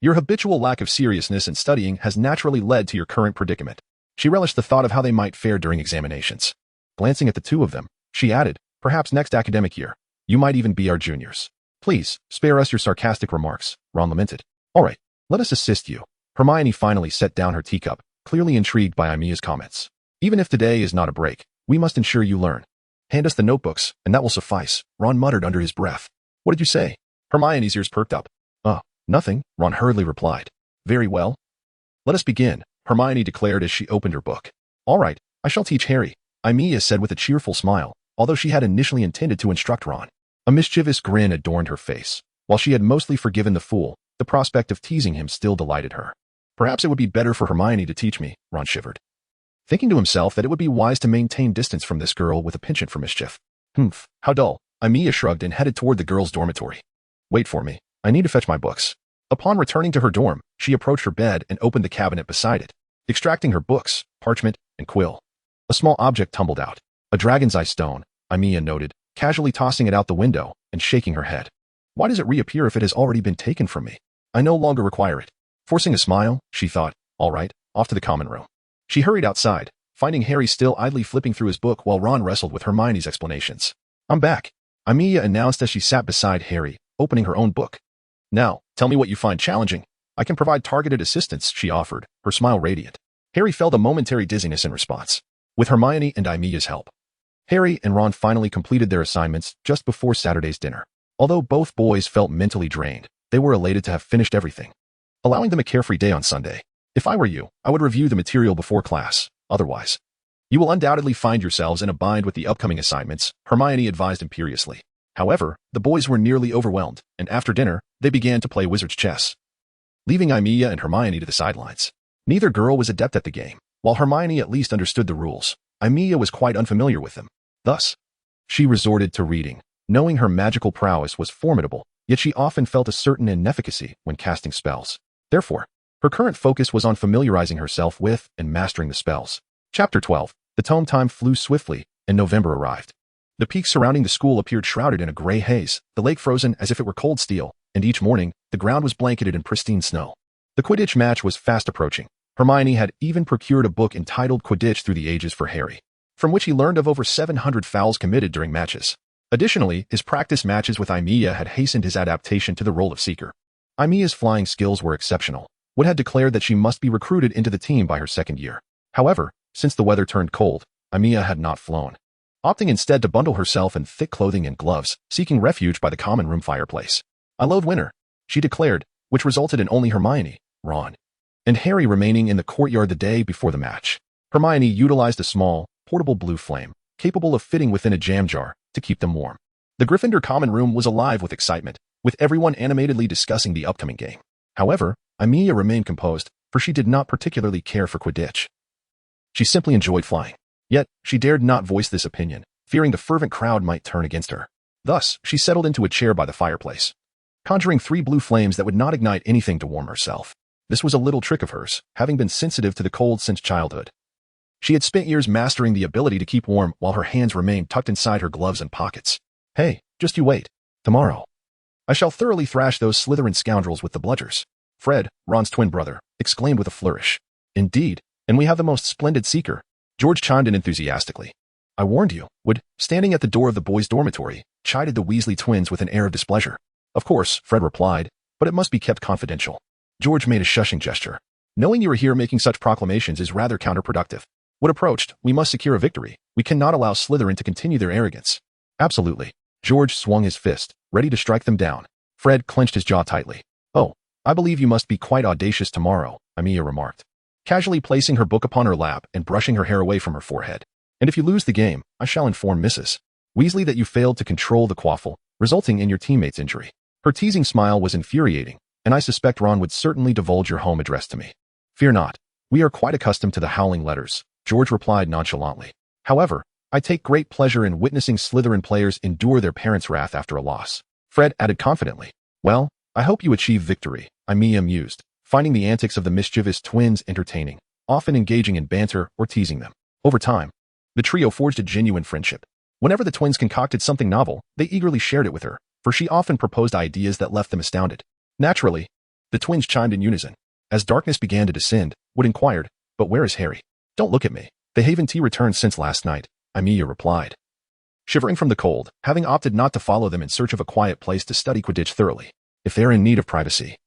Your habitual lack of seriousness in studying has naturally led to your current predicament. She relished the thought of how they might fare during examinations. Glancing at the two of them, she added, perhaps next academic year, you might even be our juniors. Please, spare us your sarcastic remarks, Ron lamented. All right, let us assist you. Hermione finally set down her teacup, clearly intrigued by Aimiya's comments. Even if today is not a break, we must ensure you learn. Hand us the notebooks, and that will suffice, Ron muttered under his breath. What did you say? Hermione's ears perked up. Nothing, Ron hurriedly replied. Very well. Let us begin, Hermione declared as she opened her book. All right, I shall teach Harry, Aimiya said with a cheerful smile, although she had initially intended to instruct Ron. A mischievous grin adorned her face. While she had mostly forgiven the fool, the prospect of teasing him still delighted her. Perhaps it would be better for Hermione to teach me, Ron shivered, thinking to himself that it would be wise to maintain distance from this girl with a penchant for mischief. How dull. Aimiya shrugged and headed toward the girls' dormitory. Wait for me. I need to fetch my books. Upon returning to her dorm, she approached her bed and opened the cabinet beside it, extracting her books, parchment, and quill. A small object tumbled out. A dragon's eye stone, Aimiya noted, casually tossing it out the window and shaking her head. Why does it reappear if it has already been taken from me? I no longer require it. Forcing a smile, she thought, all right, off to the common room. She hurried outside, finding Harry still idly flipping through his book while Ron wrestled with Hermione's explanations. I'm back, Aimiya announced as she sat beside Harry, opening her own book. Now, tell me what you find challenging. I can provide targeted assistance, she offered, her smile radiant. Harry felt a momentary dizziness in response. With Hermione and Aimiya's help, Harry and Ron finally completed their assignments just before Saturday's dinner. Although both boys felt mentally drained, they were elated to have finished everything, allowing them a carefree day on Sunday. If I were you, I would review the material before class. Otherwise, you will undoubtedly find yourselves in a bind with the upcoming assignments, Hermione advised imperiously. However, the boys were nearly overwhelmed, and after dinner, they began to play wizard's chess, leaving Aimiya and Hermione to the sidelines. Neither girl was adept at the game. While Hermione at least understood the rules, Aimiya was quite unfamiliar with them. Thus, she resorted to reading, knowing her magical prowess was formidable, yet she often felt a certain inefficacy when casting spells. Therefore, her current focus was on familiarizing herself with and mastering the spells. Chapter 12. The tome time flew swiftly, and November arrived. The peaks surrounding the school appeared shrouded in a gray haze, the lake frozen as if it were cold steel, and each morning, the ground was blanketed in pristine snow. The Quidditch match was fast approaching. Hermione had even procured a book entitled Quidditch Through the Ages for Harry, from which he learned of over 700 fouls committed during matches. Additionally, his practice matches with Aimiya had hastened his adaptation to the role of seeker. Aimiya's flying skills were exceptional. Wood had declared that she must be recruited into the team by her second year. However, since the weather turned cold, Aimiya had not flown, opting instead to bundle herself in thick clothing and gloves, seeking refuge by the common room fireplace. I loathe winter, she declared, which resulted in only Hermione, Ron, and Harry remaining in the courtyard the day before the match. Hermione utilized a small, portable blue flame, capable of fitting within a jam jar, to keep them warm. The Gryffindor common room was alive with excitement, with everyone animatedly discussing the upcoming game. However, Aimiya remained composed, for she did not particularly care for Quidditch. She simply enjoyed flying. Yet, she dared not voice this opinion, fearing the fervent crowd might turn against her. Thus, she settled into a chair by the fireplace, conjuring 3 blue flames that would not ignite anything to warm herself. This was a little trick of hers, having been sensitive to the cold since childhood. She had spent years mastering the ability to keep warm while her hands remained tucked inside her gloves and pockets. Hey, just you wait. Tomorrow, I shall thoroughly thrash those Slytherin scoundrels with the bludgers. Fred, Ron's twin brother, exclaimed with a flourish. Indeed, and we have the most splendid seeker. George chimed in enthusiastically. I warned you, Wood, standing at the door of the boys' dormitory, chided the Weasley twins with an air of displeasure. Of course, Fred replied, but it must be kept confidential. George made a shushing gesture. Knowing you are here making such proclamations is rather counterproductive. Wood approached, we must secure a victory. We cannot allow Slytherin to continue their arrogance. Absolutely. George swung his fist, ready to strike them down. Fred clenched his jaw tightly. Oh, I believe you must be quite audacious tomorrow, Aimiya remarked, casually placing her book upon her lap and brushing her hair away from her forehead. And if you lose the game, I shall inform Mrs. Weasley that you failed to control the quaffle, resulting in your teammate's injury. Her teasing smile was infuriating, and I suspect Ron would certainly divulge your home address to me. Fear not. We are quite accustomed to the howling letters, George replied nonchalantly. However, I take great pleasure in witnessing Slytherin players endure their parents' wrath after a loss. Fred added confidently. Well, I hope you achieve victory, Aimiya mused, finding the antics of the mischievous twins entertaining, often engaging in banter or teasing them. Over time, the trio forged a genuine friendship. Whenever the twins concocted something novel, they eagerly shared it with her, for she often proposed ideas that left them astounded. Naturally, the twins chimed in unison. As darkness began to descend, Wood inquired, "But where is Harry?" "Don't look at me. They haven't returned since last night," Aimiya replied. Shivering from the cold, having opted not to follow them in search of a quiet place to study Quidditch thoroughly. "If they're in need of privacy,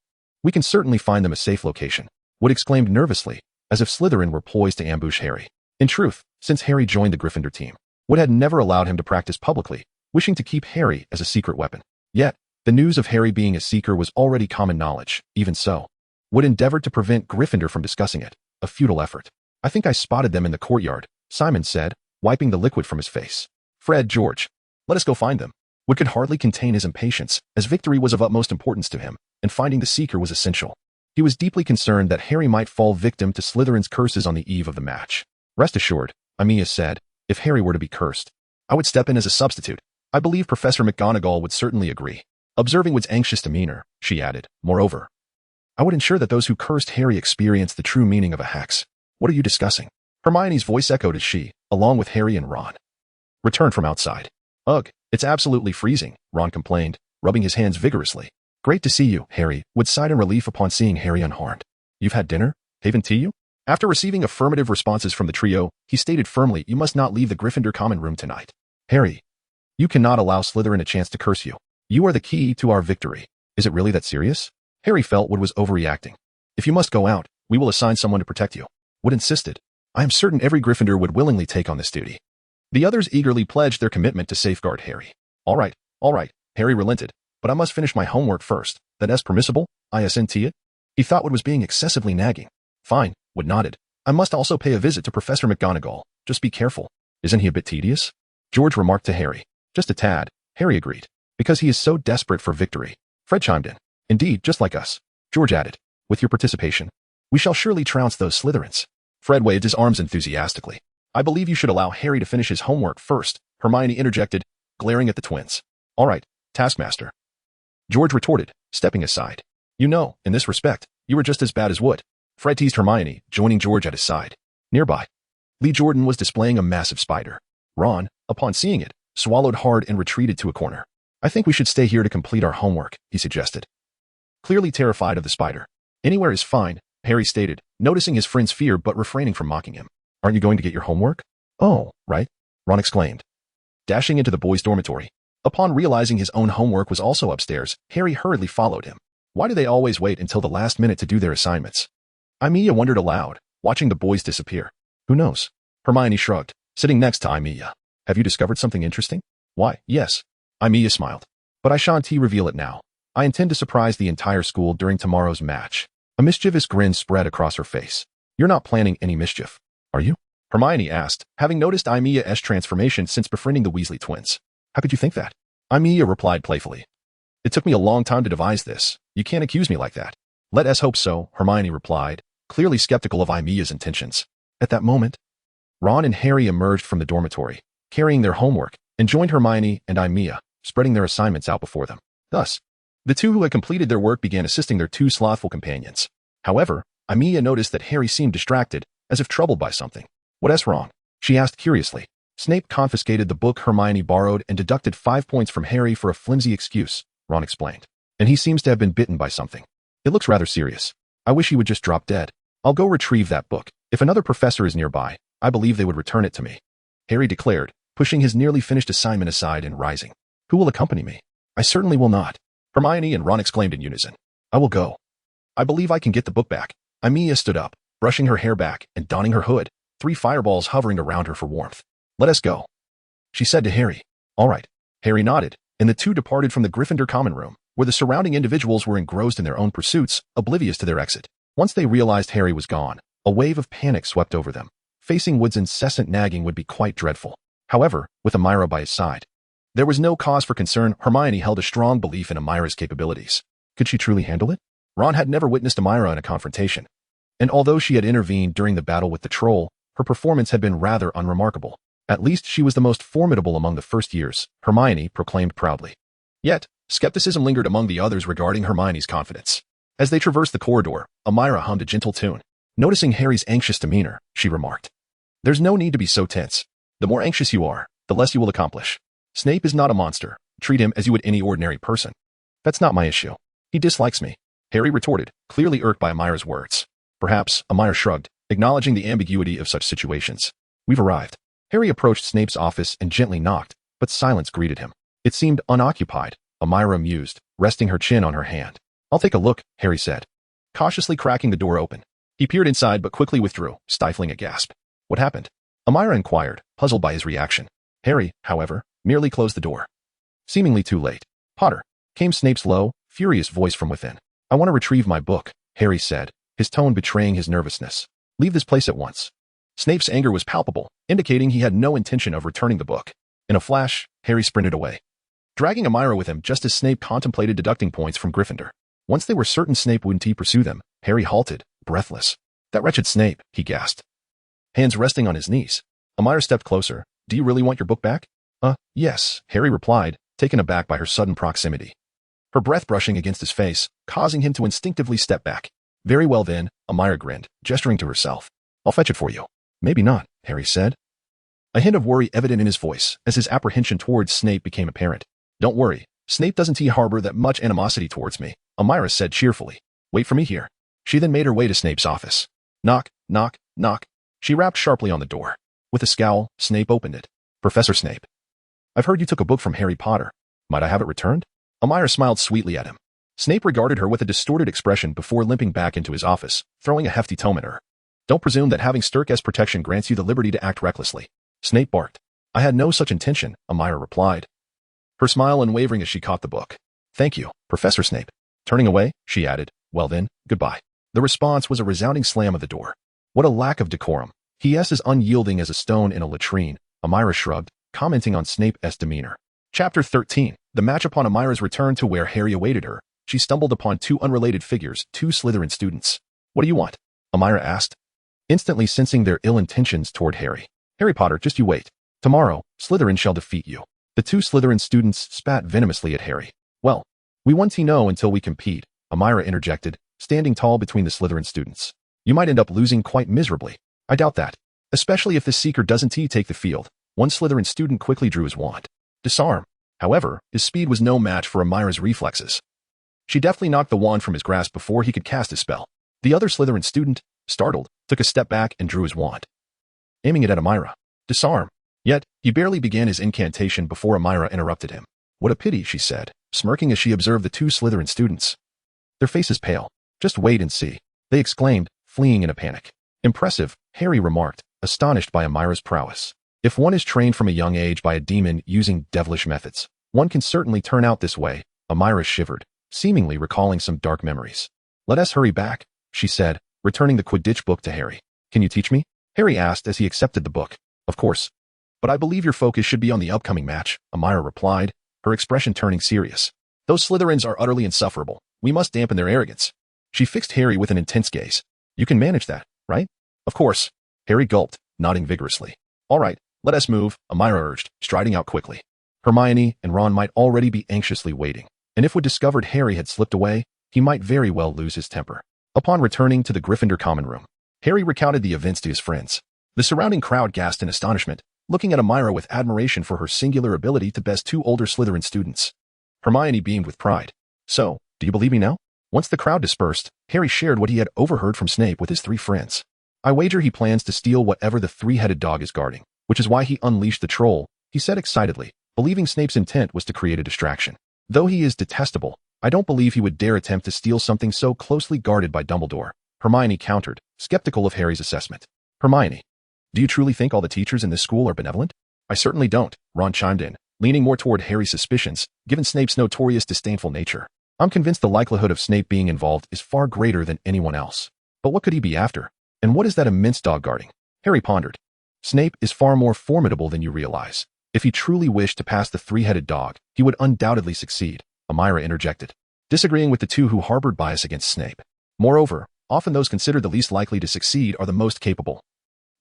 we can certainly find them a safe location," Wood exclaimed nervously, as if Slytherin were poised to ambush Harry. In truth, since Harry joined the Gryffindor team, Wood had never allowed him to practice publicly, wishing to keep Harry as a secret weapon. Yet, the news of Harry being a seeker was already common knowledge. Even so, Wood endeavored to prevent Gryffindor from discussing it, a futile effort. "I think I spotted them in the courtyard," Simon said, wiping the liquid from his face. "Fred, George, let us go find them." Wood could hardly contain his impatience, as victory was of utmost importance to him, and finding the seeker was essential. He was deeply concerned that Harry might fall victim to Slytherin's curses on the eve of the match. "Rest assured," Aimiya said, "if Harry were to be cursed, I would step in as a substitute. I believe Professor McGonagall would certainly agree." Observing Wood's anxious demeanor, she added, "Moreover, I would ensure that those who cursed Harry experience the true meaning of a hex." "What are you discussing?" Hermione's voice echoed as she, along with Harry and Ron, returned from outside. "Ugh, it's absolutely freezing," Ron complained, rubbing his hands vigorously. "Great to see you, Harry," Wood sighed in relief upon seeing Harry unharmed. "You've had dinner? Haven't you?" After receiving affirmative responses from the trio, he stated firmly, "You must not leave the Gryffindor common room tonight. Harry, you cannot allow Slytherin a chance to curse you. You are the key to our victory." "Is it really that serious?" Harry felt Wood was overreacting. "If you must go out, we will assign someone to protect you," Wood insisted. "I am certain every Gryffindor would willingly take on this duty." The others eagerly pledged their commitment to safeguard Harry. All right, Harry relented, "but I must finish my homework first. That's permissible, isn't it?" He thought Wood was being excessively nagging. "Fine," Wood nodded. "I must also pay a visit to Professor McGonagall. Just be careful." "Isn't he a bit tedious?" George remarked to Harry. "Just a tad," Harry agreed. "Because he is so desperate for victory." Fred chimed in. "Indeed, just like us." George added, "With your participation, we shall surely trounce those Slytherins." Fred waved his arms enthusiastically. "I believe you should allow Harry to finish his homework first," Hermione interjected, glaring at the twins. "All right, Taskmaster," George retorted, stepping aside. "You know, in this respect, you were just as bad as Wood." Fred teased Hermione, joining George at his side. Nearby, Lee Jordan was displaying a massive spider. Ron, upon seeing it, swallowed hard and retreated to a corner. "I think we should stay here to complete our homework," he suggested, clearly terrified of the spider. "Anywhere is fine," Harry stated, noticing his friend's fear but refraining from mocking him. "Aren't you going to get your homework?" "Oh, right," Ron exclaimed, dashing into the boys' dormitory. Upon realizing his own homework was also upstairs, Harry hurriedly followed him. Why do they always wait until the last minute to do their assignments? Aimiya wondered aloud, watching the boys disappear. "Who knows?" Hermione shrugged, sitting next to Aimiya. "Have you discovered something interesting?" "Why, yes," Aimiya smiled. "But I shan't reveal it now. I intend to surprise the entire school during tomorrow's match." A mischievous grin spread across her face. "You're not planning any mischief, are you?" Hermione asked, having noticed Aimiya's transformation since befriending the Weasley twins. "How could you think that?" Aimiya replied playfully. "It took me a long time to devise this. You can't accuse me like that." "Let us hope so," Hermione replied, clearly skeptical of Aimiya's intentions. At that moment, Ron and Harry emerged from the dormitory, carrying their homework, and joined Hermione and Aimiya, spreading their assignments out before them. Thus, the two who had completed their work began assisting their two slothful companions. However, Aimiya noticed that Harry seemed distracted, as if troubled by something. "What's wrong?" she asked curiously. "Snape confiscated the book Hermione borrowed and deducted 5 points from Harry for a flimsy excuse," Ron explained. "And he seems to have been bitten by something. It looks rather serious. I wish he would just drop dead. I'll go retrieve that book. If another professor is nearby, I believe they would return it to me," Harry declared, pushing his nearly finished assignment aside and rising. "Who will accompany me?" "I certainly will not," Hermione and Ron exclaimed in unison. "I will go. I believe I can get the book back." Aimiya stood up, brushing her hair back and donning her hood, 3 fireballs hovering around her for warmth. "Let us go," she said to Harry. "All right." Harry nodded, and the two departed from the Gryffindor common room, where the surrounding individuals were engrossed in their own pursuits, oblivious to their exit. Once they realized Harry was gone, a wave of panic swept over them. Facing Wood's incessant nagging would be quite dreadful. However, with Aimiya by his side, there was no cause for concern. Hermione held a strong belief in Aimiya's capabilities. Could she truly handle it? Ron had never witnessed Aimiya in a confrontation, and although she had intervened during the battle with the troll, her performance had been rather unremarkable. At least she was the most formidable among the first years, Hermione proclaimed proudly. Yet, skepticism lingered among the others regarding Hermione's confidence. As they traversed the corridor, Aimiya hummed a gentle tune. Noticing Harry's anxious demeanor, she remarked, "There's no need to be so tense. The more anxious you are, the less you will accomplish. Snape is not a monster. Treat him as you would any ordinary person." "That's not my issue. He dislikes me," Harry retorted, clearly irked by Aimiya's words. "Perhaps," Aimiya shrugged, acknowledging the ambiguity of such situations. "We've arrived." Harry approached Snape's office and gently knocked, but silence greeted him. It seemed unoccupied, Aimiya mused, resting her chin on her hand. "I'll take a look," Harry said, cautiously cracking the door open. He peered inside but quickly withdrew, stifling a gasp. "What happened?" Aimiya inquired, puzzled by his reaction. Harry, however, merely closed the door. Seemingly too late. "Potter," came Snape's low, furious voice from within. "I want to retrieve my book," Harry said, his tone betraying his nervousness. "Leave this place at once." Snape's anger was palpable, indicating he had no intention of returning the book. In a flash, Harry sprinted away, dragging Aimiya with him just as Snape contemplated deducting points from Gryffindor. Once they were certain Snape wouldn't pursue them, Harry halted, breathless. "That wretched Snape," he gasped, hands resting on his knees. Aimiya stepped closer. "Do you really want your book back?" Yes," Harry replied, taken aback by her sudden proximity. Her breath brushing against his face, causing him to instinctively step back. "Very well then," Aimiya grinned, gesturing to herself. "I'll fetch it for you." "Maybe not," Harry said, a hint of worry evident in his voice as his apprehension towards Snape became apparent. "Don't worry. Snape doesn't harbor that much animosity towards me," Aimiya said cheerfully. "Wait for me here." She then made her way to Snape's office. Knock, knock, knock. She rapped sharply on the door. With a scowl, Snape opened it. "Professor Snape, I've heard you took a book from Harry Potter. Might I have it returned?" Aimiya smiled sweetly at him. Snape regarded her with a distorted expression before limping back into his office, throwing a hefty tome at her. "Don't presume that having Sturk's protection grants you the liberty to act recklessly," Snape barked. "I had no such intention," Aimiya replied, her smile unwavering as she caught the book. "Thank you, Professor Snape." Turning away, she added, "Well then, goodbye." The response was a resounding slam of the door. "What a lack of decorum. He is as unyielding as a stone in a latrine," Aimiya shrugged, commenting on Snape's demeanor. Chapter 13. The match. Upon Aimiya's return to where Harry awaited her, she stumbled upon two unrelated figures, two Slytherin students. "What do you want?" Aimiya asked, instantly sensing their ill intentions toward Harry. "Harry Potter, just you wait. Tomorrow, Slytherin shall defeat you." The two Slytherin students spat venomously at Harry. "Well, we won't know until we compete," Aimiya interjected, standing tall between the Slytherin students. "You might end up losing quite miserably." "I doubt that. Especially if the Seeker doesn't take the field." One Slytherin student quickly drew his wand. "Disarm." However, his speed was no match for Aimiya's reflexes. She deftly knocked the wand from his grasp before he could cast his spell. The other Slytherin student, startled, took a step back and drew his wand, aiming it at Aimiya. "Disarm." Yet, he barely began his incantation before Aimiya interrupted him. "What a pity," she said, smirking as she observed the two Slytherin students. "Their faces pale. Just wait and see," they exclaimed, fleeing in a panic. "Impressive," Harry remarked, astonished by Aimiya's prowess. "If one is trained from a young age by a demon using devilish methods, one can certainly turn out this way." Aimiya shivered, seemingly recalling some dark memories. "Let us hurry back," she said, returning the Quidditch book to Harry. "Can you teach me?" Harry asked as he accepted the book. "Of course. But I believe your focus should be on the upcoming match," Aimiya replied, her expression turning serious. "Those Slytherins are utterly insufferable. We must dampen their arrogance." She fixed Harry with an intense gaze. "You can manage that, right?" "Of course." Harry gulped, nodding vigorously. "All right, let us move," Aimiya urged, striding out quickly. Hermione and Ron might already be anxiously waiting, and if it discovered Harry had slipped away, he might very well lose his temper. Upon returning to the Gryffindor common room, Harry recounted the events to his friends. The surrounding crowd gasped in astonishment, looking at Aimiya with admiration for her singular ability to best two older Slytherin students. Hermione beamed with pride. "So, do you believe me now?" Once the crowd dispersed, Harry shared what he had overheard from Snape with his three friends. "I wager he plans to steal whatever the three-headed dog is guarding, which is why he unleashed the troll," he said excitedly, believing Snape's intent was to create a distraction. "Though he is detestable, I don't believe he would dare attempt to steal something so closely guarded by Dumbledore," Hermione countered, skeptical of Harry's assessment. "Hermione, do you truly think all the teachers in this school are benevolent?" "I certainly don't," Ron chimed in, leaning more toward Harry's suspicions, given Snape's notorious disdainful nature. "I'm convinced the likelihood of Snape being involved is far greater than anyone else. But what could he be after? And what is that immense dog guarding?" Harry pondered. "Snape is far more formidable than you realize. If he truly wished to pass the three-headed dog, he would undoubtedly succeed," Aimiya interjected. disagreeing with the two who harbored bias against Snape. Moreover, often those considered the least likely to succeed are the most capable.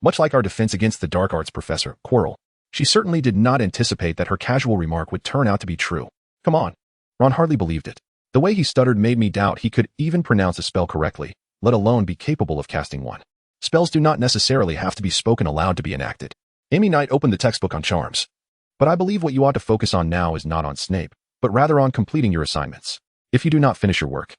Much like our defense against the dark arts professor, Quirrell, she certainly did not anticipate that her casual remark would turn out to be true. Come on. Ron hardly believed it. The way he stuttered made me doubt he could even pronounce a spell correctly, let alone be capable of casting one. Spells do not necessarily have to be spoken aloud to be enacted. Amy Knight opened the textbook on charms. But I believe what you ought to focus on now is not on Snape, but rather on completing your assignments. If you do not finish your work,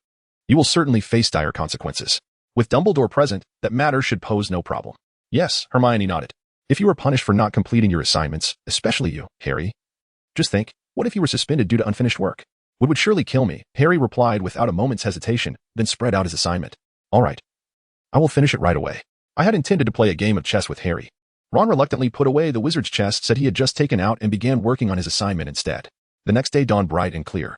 you will certainly face dire consequences. With Dumbledore present, that matter should pose no problem. Yes, Hermione nodded. If you were punished for not completing your assignments, especially you, Harry. Just think, what if you were suspended due to unfinished work? Would surely kill me, Harry replied without a moment's hesitation, then spread out his assignment. All right. I will finish it right away. I had intended to play a game of chess with Harry. Ron reluctantly put away the wizard's chest set he had just taken out and began working on his assignment instead. The next day dawned bright and clear,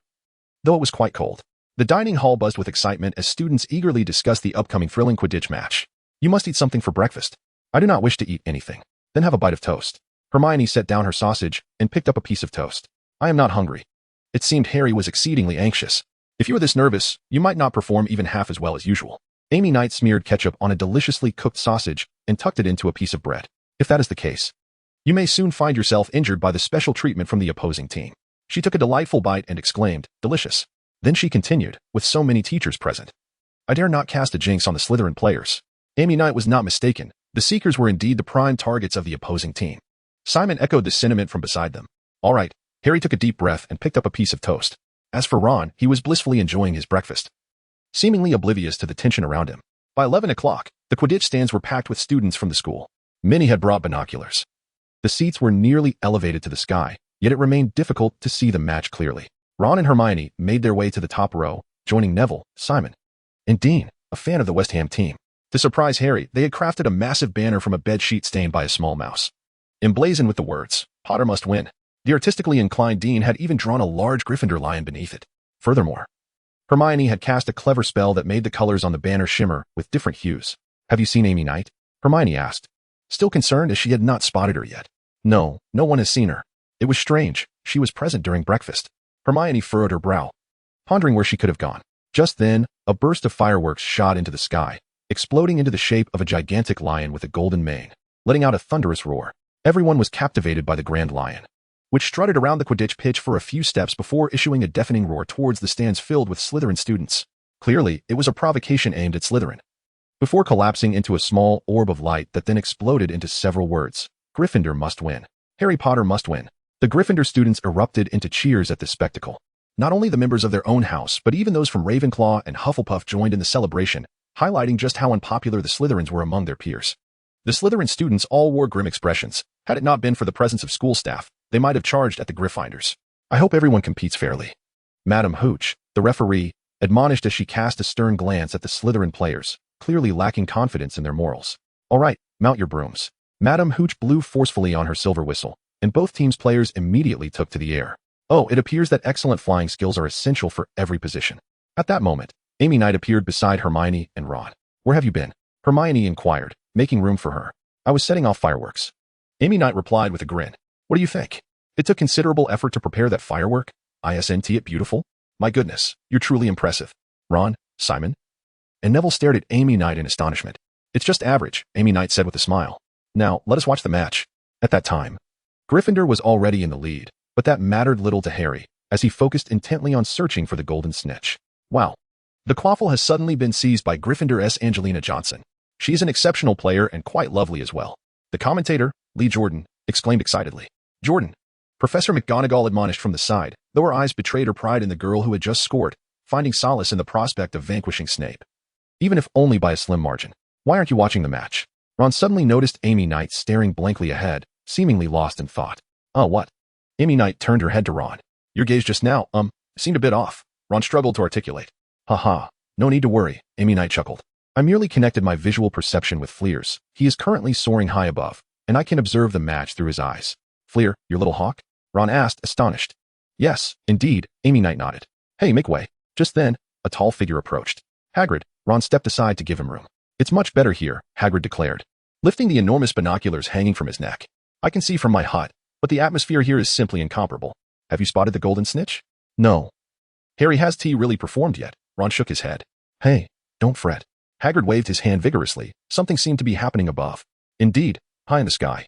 though it was quite cold. The dining hall buzzed with excitement as students eagerly discussed the upcoming thrilling Quidditch match. You must eat something for breakfast. I do not wish to eat anything. Then have a bite of toast. Hermione set down her sausage and picked up a piece of toast. I am not hungry. It seemed Harry was exceedingly anxious. If you were this nervous, you might not perform even half as well as usual. Amy Knight smeared ketchup on a deliciously cooked sausage and tucked it into a piece of bread. If that is the case, you may soon find yourself injured by the special treatment from the opposing team. She took a delightful bite and exclaimed, delicious. Then she continued, with so many teachers present. I dare not cast a jinx on the Slytherin players. Amy Knight was not mistaken. The Seekers were indeed the prime targets of the opposing team. Simon echoed the sentiment from beside them. All right. Harry took a deep breath and picked up a piece of toast. As for Ron, he was blissfully enjoying his breakfast, seemingly oblivious to the tension around him. By 11 o'clock, the Quidditch stands were packed with students from the school. Many had brought binoculars. The seats were nearly elevated to the sky, yet it remained difficult to see the match clearly. Ron and Hermione made their way to the top row, joining Neville, Simon, and Dean, a fan of the West Ham team. To surprise Harry, they had crafted a massive banner from a bedsheet stained by a small mouse, emblazoned with the words, Potter must win. The artistically inclined Dean had even drawn a large Gryffindor lion beneath it. Furthermore, Hermione had cast a clever spell that made the colors on the banner shimmer with different hues. Have you seen Amy Knight? Hermione asked, still concerned as she had not spotted her yet. No, no one has seen her. It was strange. She was present during breakfast. Hermione furrowed her brow, pondering where she could have gone. Just then, a burst of fireworks shot into the sky, exploding into the shape of a gigantic lion with a golden mane, letting out a thunderous roar. Everyone was captivated by the grand lion, which strutted around the Quidditch pitch for a few steps before issuing a deafening roar towards the stands filled with Slytherin students. Clearly, it was a provocation aimed at Slytherin, before collapsing into a small orb of light that then exploded into several words. Gryffindor must win. Harry Potter must win. The Gryffindor students erupted into cheers at this spectacle. Not only the members of their own house, but even those from Ravenclaw and Hufflepuff joined in the celebration, highlighting just how unpopular the Slytherins were among their peers. The Slytherin students all wore grim expressions. Had it not been for the presence of school staff, they might have charged at the Gryffindors. I hope everyone competes fairly. Madam Hooch, the referee, admonished as she cast a stern glance at the Slytherin players, clearly lacking confidence in their morals. All right, mount your brooms. Madam Hooch blew forcefully on her silver whistle, and both teams' players immediately took to the air. Oh, it appears that excellent flying skills are essential for every position. At that moment, Amy Knight appeared beside Hermione and Ron. Where have you been? Hermione inquired, making room for her. I was setting off fireworks. Amy Knight replied with a grin. What do you think? It took considerable effort to prepare that firework. Isn't it beautiful? My goodness, you're truly impressive. Ron, Simon, and Neville stared at Amy Knight in astonishment. It's just average, Amy Knight said with a smile. Now, let us watch the match. At that time, Gryffindor was already in the lead, but that mattered little to Harry, as he focused intently on searching for the golden snitch. Wow. The quaffle has suddenly been seized by Gryffindor's Angelina Johnson. She's an exceptional player and quite lovely as well. The commentator, Lee Jordan, exclaimed excitedly. Jordan. Professor McGonagall admonished from the side, though her eyes betrayed her pride in the girl who had just scored, finding solace in the prospect of vanquishing Snape, even if only by a slim margin. Why aren't you watching the match? Ron suddenly noticed Amy Knight staring blankly ahead, seemingly lost in thought. Oh, what? Amy Knight turned her head to Ron. Your gaze just now, seemed a bit off. Ron struggled to articulate. Ha. No need to worry, Amy Knight chuckled. I merely connected my visual perception with Fleer's. He is currently soaring high above, and I can observe the match through his eyes. Fleer, your little hawk? Ron asked, astonished. Yes, indeed, Amy Knight nodded. Hey, make way. Just then, a tall figure approached. Hagrid. Ron stepped aside to give him room. It's much better here, Hagrid declared, lifting the enormous binoculars hanging from his neck. I can see from my hut, but the atmosphere here is simply incomparable. Have you spotted the golden snitch? No. Harry, has T really performed yet? Ron shook his head. Hey, don't fret. Hagrid waved his hand vigorously. Something seemed to be happening above. Indeed, high in the sky.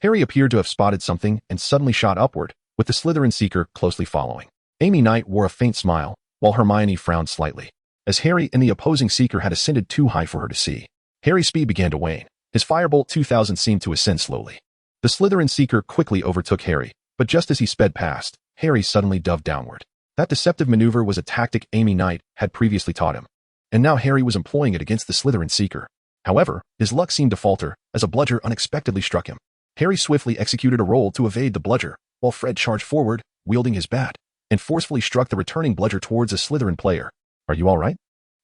Harry appeared to have spotted something and suddenly shot upward, with the Slytherin Seeker closely following. Amy Knight wore a faint smile, while Hermione frowned slightly, as Harry and the opposing Seeker had ascended too high for her to see. Harry's speed began to wane. His Firebolt 2000 seemed to ascend slowly. The Slytherin Seeker quickly overtook Harry, but just as he sped past, Harry suddenly dove downward. That deceptive maneuver was a tactic Amy Knight had previously taught him, and now Harry was employing it against the Slytherin Seeker. However, his luck seemed to falter as a bludger unexpectedly struck him. Harry swiftly executed a roll to evade the bludger, while Fred charged forward, wielding his bat, and forcefully struck the returning bludger towards a Slytherin player. Are you all right?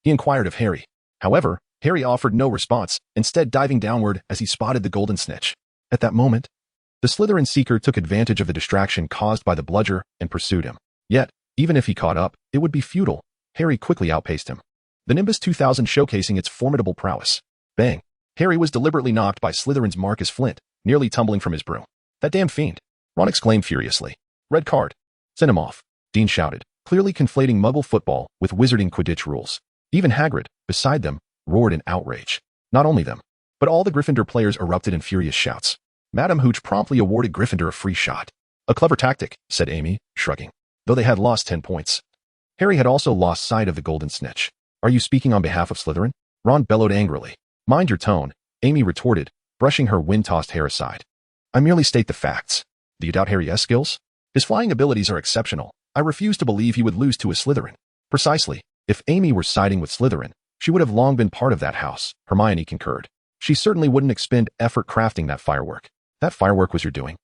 He inquired of Harry. However, Harry offered no response, instead diving downward as he spotted the golden snitch. At that moment, the Slytherin Seeker took advantage of the distraction caused by the bludger and pursued him. Yet, even if he caught up, it would be futile. Harry quickly outpaced him. The Nimbus 2000 showcasing its formidable prowess. Bang! Harry was deliberately knocked by Slytherin's Marcus Flint, nearly tumbling from his broom. That damn fiend! Ron exclaimed furiously. Red card. Send him off. Dean shouted, clearly conflating Muggle football with wizarding Quidditch rules. Even Hagrid, beside them, roared in outrage. Not only them, but all the Gryffindor players erupted in furious shouts. Madame Hooch promptly awarded Gryffindor a free shot. A clever tactic, said Amy, shrugging. Though they had lost 10 points. Harry had also lost sight of the golden snitch. Are you speaking on behalf of Slytherin? Ron bellowed angrily. Mind your tone, Amy retorted, brushing her wind-tossed hair aside. I merely state the facts. Do you doubt Harry's skills? His flying abilities are exceptional. I refuse to believe he would lose to a Slytherin. Precisely. If Amy were siding with Slytherin, she would have long been part of that house, Hermione concurred. She certainly wouldn't expend effort crafting that firework. That firework was your doing?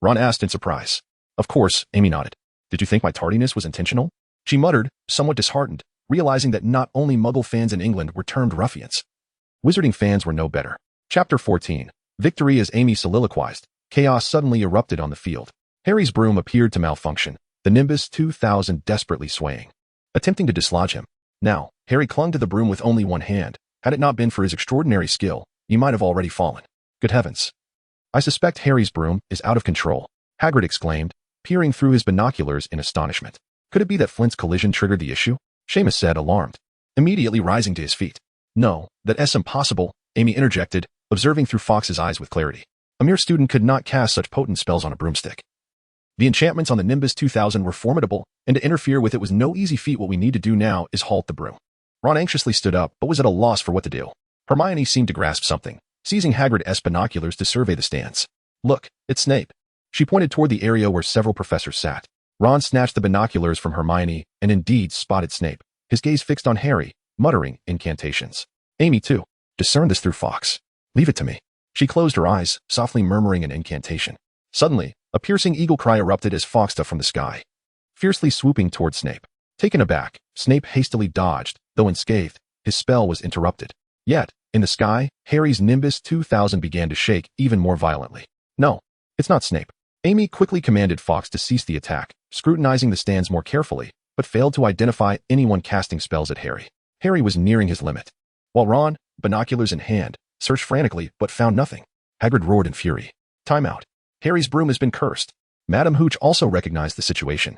Ron asked in surprise. Of course, Amy nodded. Did you think my tardiness was intentional? She muttered, somewhat disheartened, realizing that not only Muggle fans in England were termed ruffians. Wizarding fans were no better. Chapter 14. Victory. As Amy soliloquized, chaos suddenly erupted on the field. Harry's broom appeared to malfunction, the Nimbus 2000 desperately swaying, attempting to dislodge him. Now, Harry clung to the broom with only one hand. Had it not been for his extraordinary skill, he might have already fallen. Good heavens. I suspect Harry's broom is out of control, Hagrid exclaimed, peering through his binoculars in astonishment. Could it be that Flint's collision triggered the issue? Seamus said, alarmed, immediately rising to his feet. No, that's impossible, Amy interjected, observing through Fawkes's eyes with clarity. A mere student could not cast such potent spells on a broomstick. The enchantments on the Nimbus 2000 were formidable, and to interfere with it was no easy feat. What we need to do now is halt the broom. Ron anxiously stood up, but was at a loss for what to do. Hermione seemed to grasp something, seizing Hagrid's binoculars to survey the stands. Look, it's Snape. She pointed toward the area where several professors sat. Ron snatched the binoculars from Hermione and indeed spotted Snape, his gaze fixed on Harry, muttering incantations. Amy, too, discerned this through Fawkes. Leave it to me. She closed her eyes, softly murmuring an incantation. Suddenly, a piercing eagle cry erupted as Fawkes fell from the sky, fiercely swooping toward Snape. Taken aback, Snape hastily dodged, though unscathed, his spell was interrupted. Yet, in the sky, Harry's Nimbus 2000 began to shake even more violently. No, it's not Snape. Amy quickly commanded Fawkes to cease the attack, scrutinizing the stands more carefully, but failed to identify anyone casting spells at Harry. Harry was nearing his limit. While Ron, binoculars in hand, searched frantically but found nothing. Hagrid roared in fury. Time out. Harry's broom has been cursed. Madame Hooch also recognized the situation,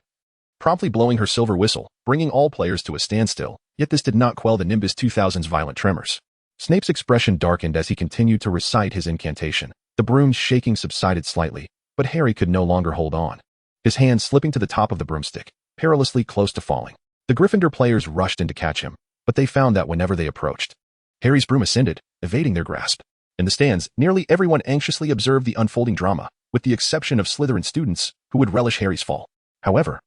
promptly blowing her silver whistle, bringing all players to a standstill, yet this did not quell the Nimbus 2000's violent tremors. Snape's expression darkened as he continued to recite his incantation. The broom's shaking subsided slightly, but Harry could no longer hold on, his hand slipping to the top of the broomstick, perilously close to falling. The Gryffindor players rushed in to catch him, but they found that whenever they approached, Harry's broom ascended, evading their grasp. In the stands, nearly everyone anxiously observed the unfolding drama, with the exception of Slytherin students, who would relish Harry's fall. However,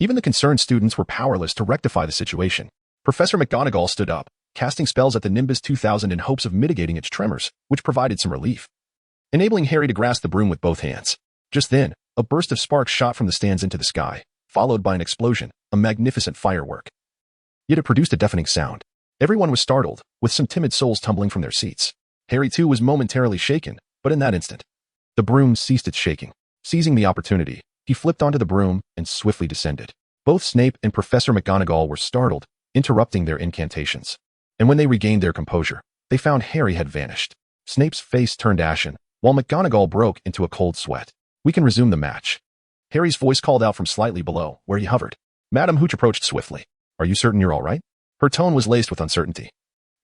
even the concerned students were powerless to rectify the situation. Professor McGonagall stood up, casting spells at the Nimbus 2000 in hopes of mitigating its tremors, which provided some relief, enabling Harry to grasp the broom with both hands. Just then, a burst of sparks shot from the stands into the sky, followed by an explosion, a magnificent firework. Yet it produced a deafening sound. Everyone was startled, with some timid souls tumbling from their seats. Harry too was momentarily shaken, but in that instant, the broom ceased its shaking. Seizing the opportunity, he flipped onto the broom and swiftly descended. Both Snape and Professor McGonagall were startled, interrupting their incantations. And when they regained their composure, they found Harry had vanished. Snape's face turned ashen, while McGonagall broke into a cold sweat. We can resume the match. Harry's voice called out from slightly below, where he hovered. Madam Hooch approached swiftly. Are you certain you're all right? Her tone was laced with uncertainty.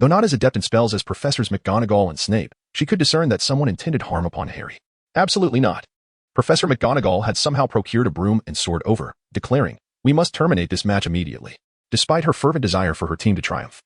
Though not as adept in spells as Professors McGonagall and Snape, she could discern that someone intended harm upon Harry. Absolutely not. Professor McGonagall had somehow procured a broom and soared over, declaring, we must terminate this match immediately, despite her fervent desire for her team to triumph.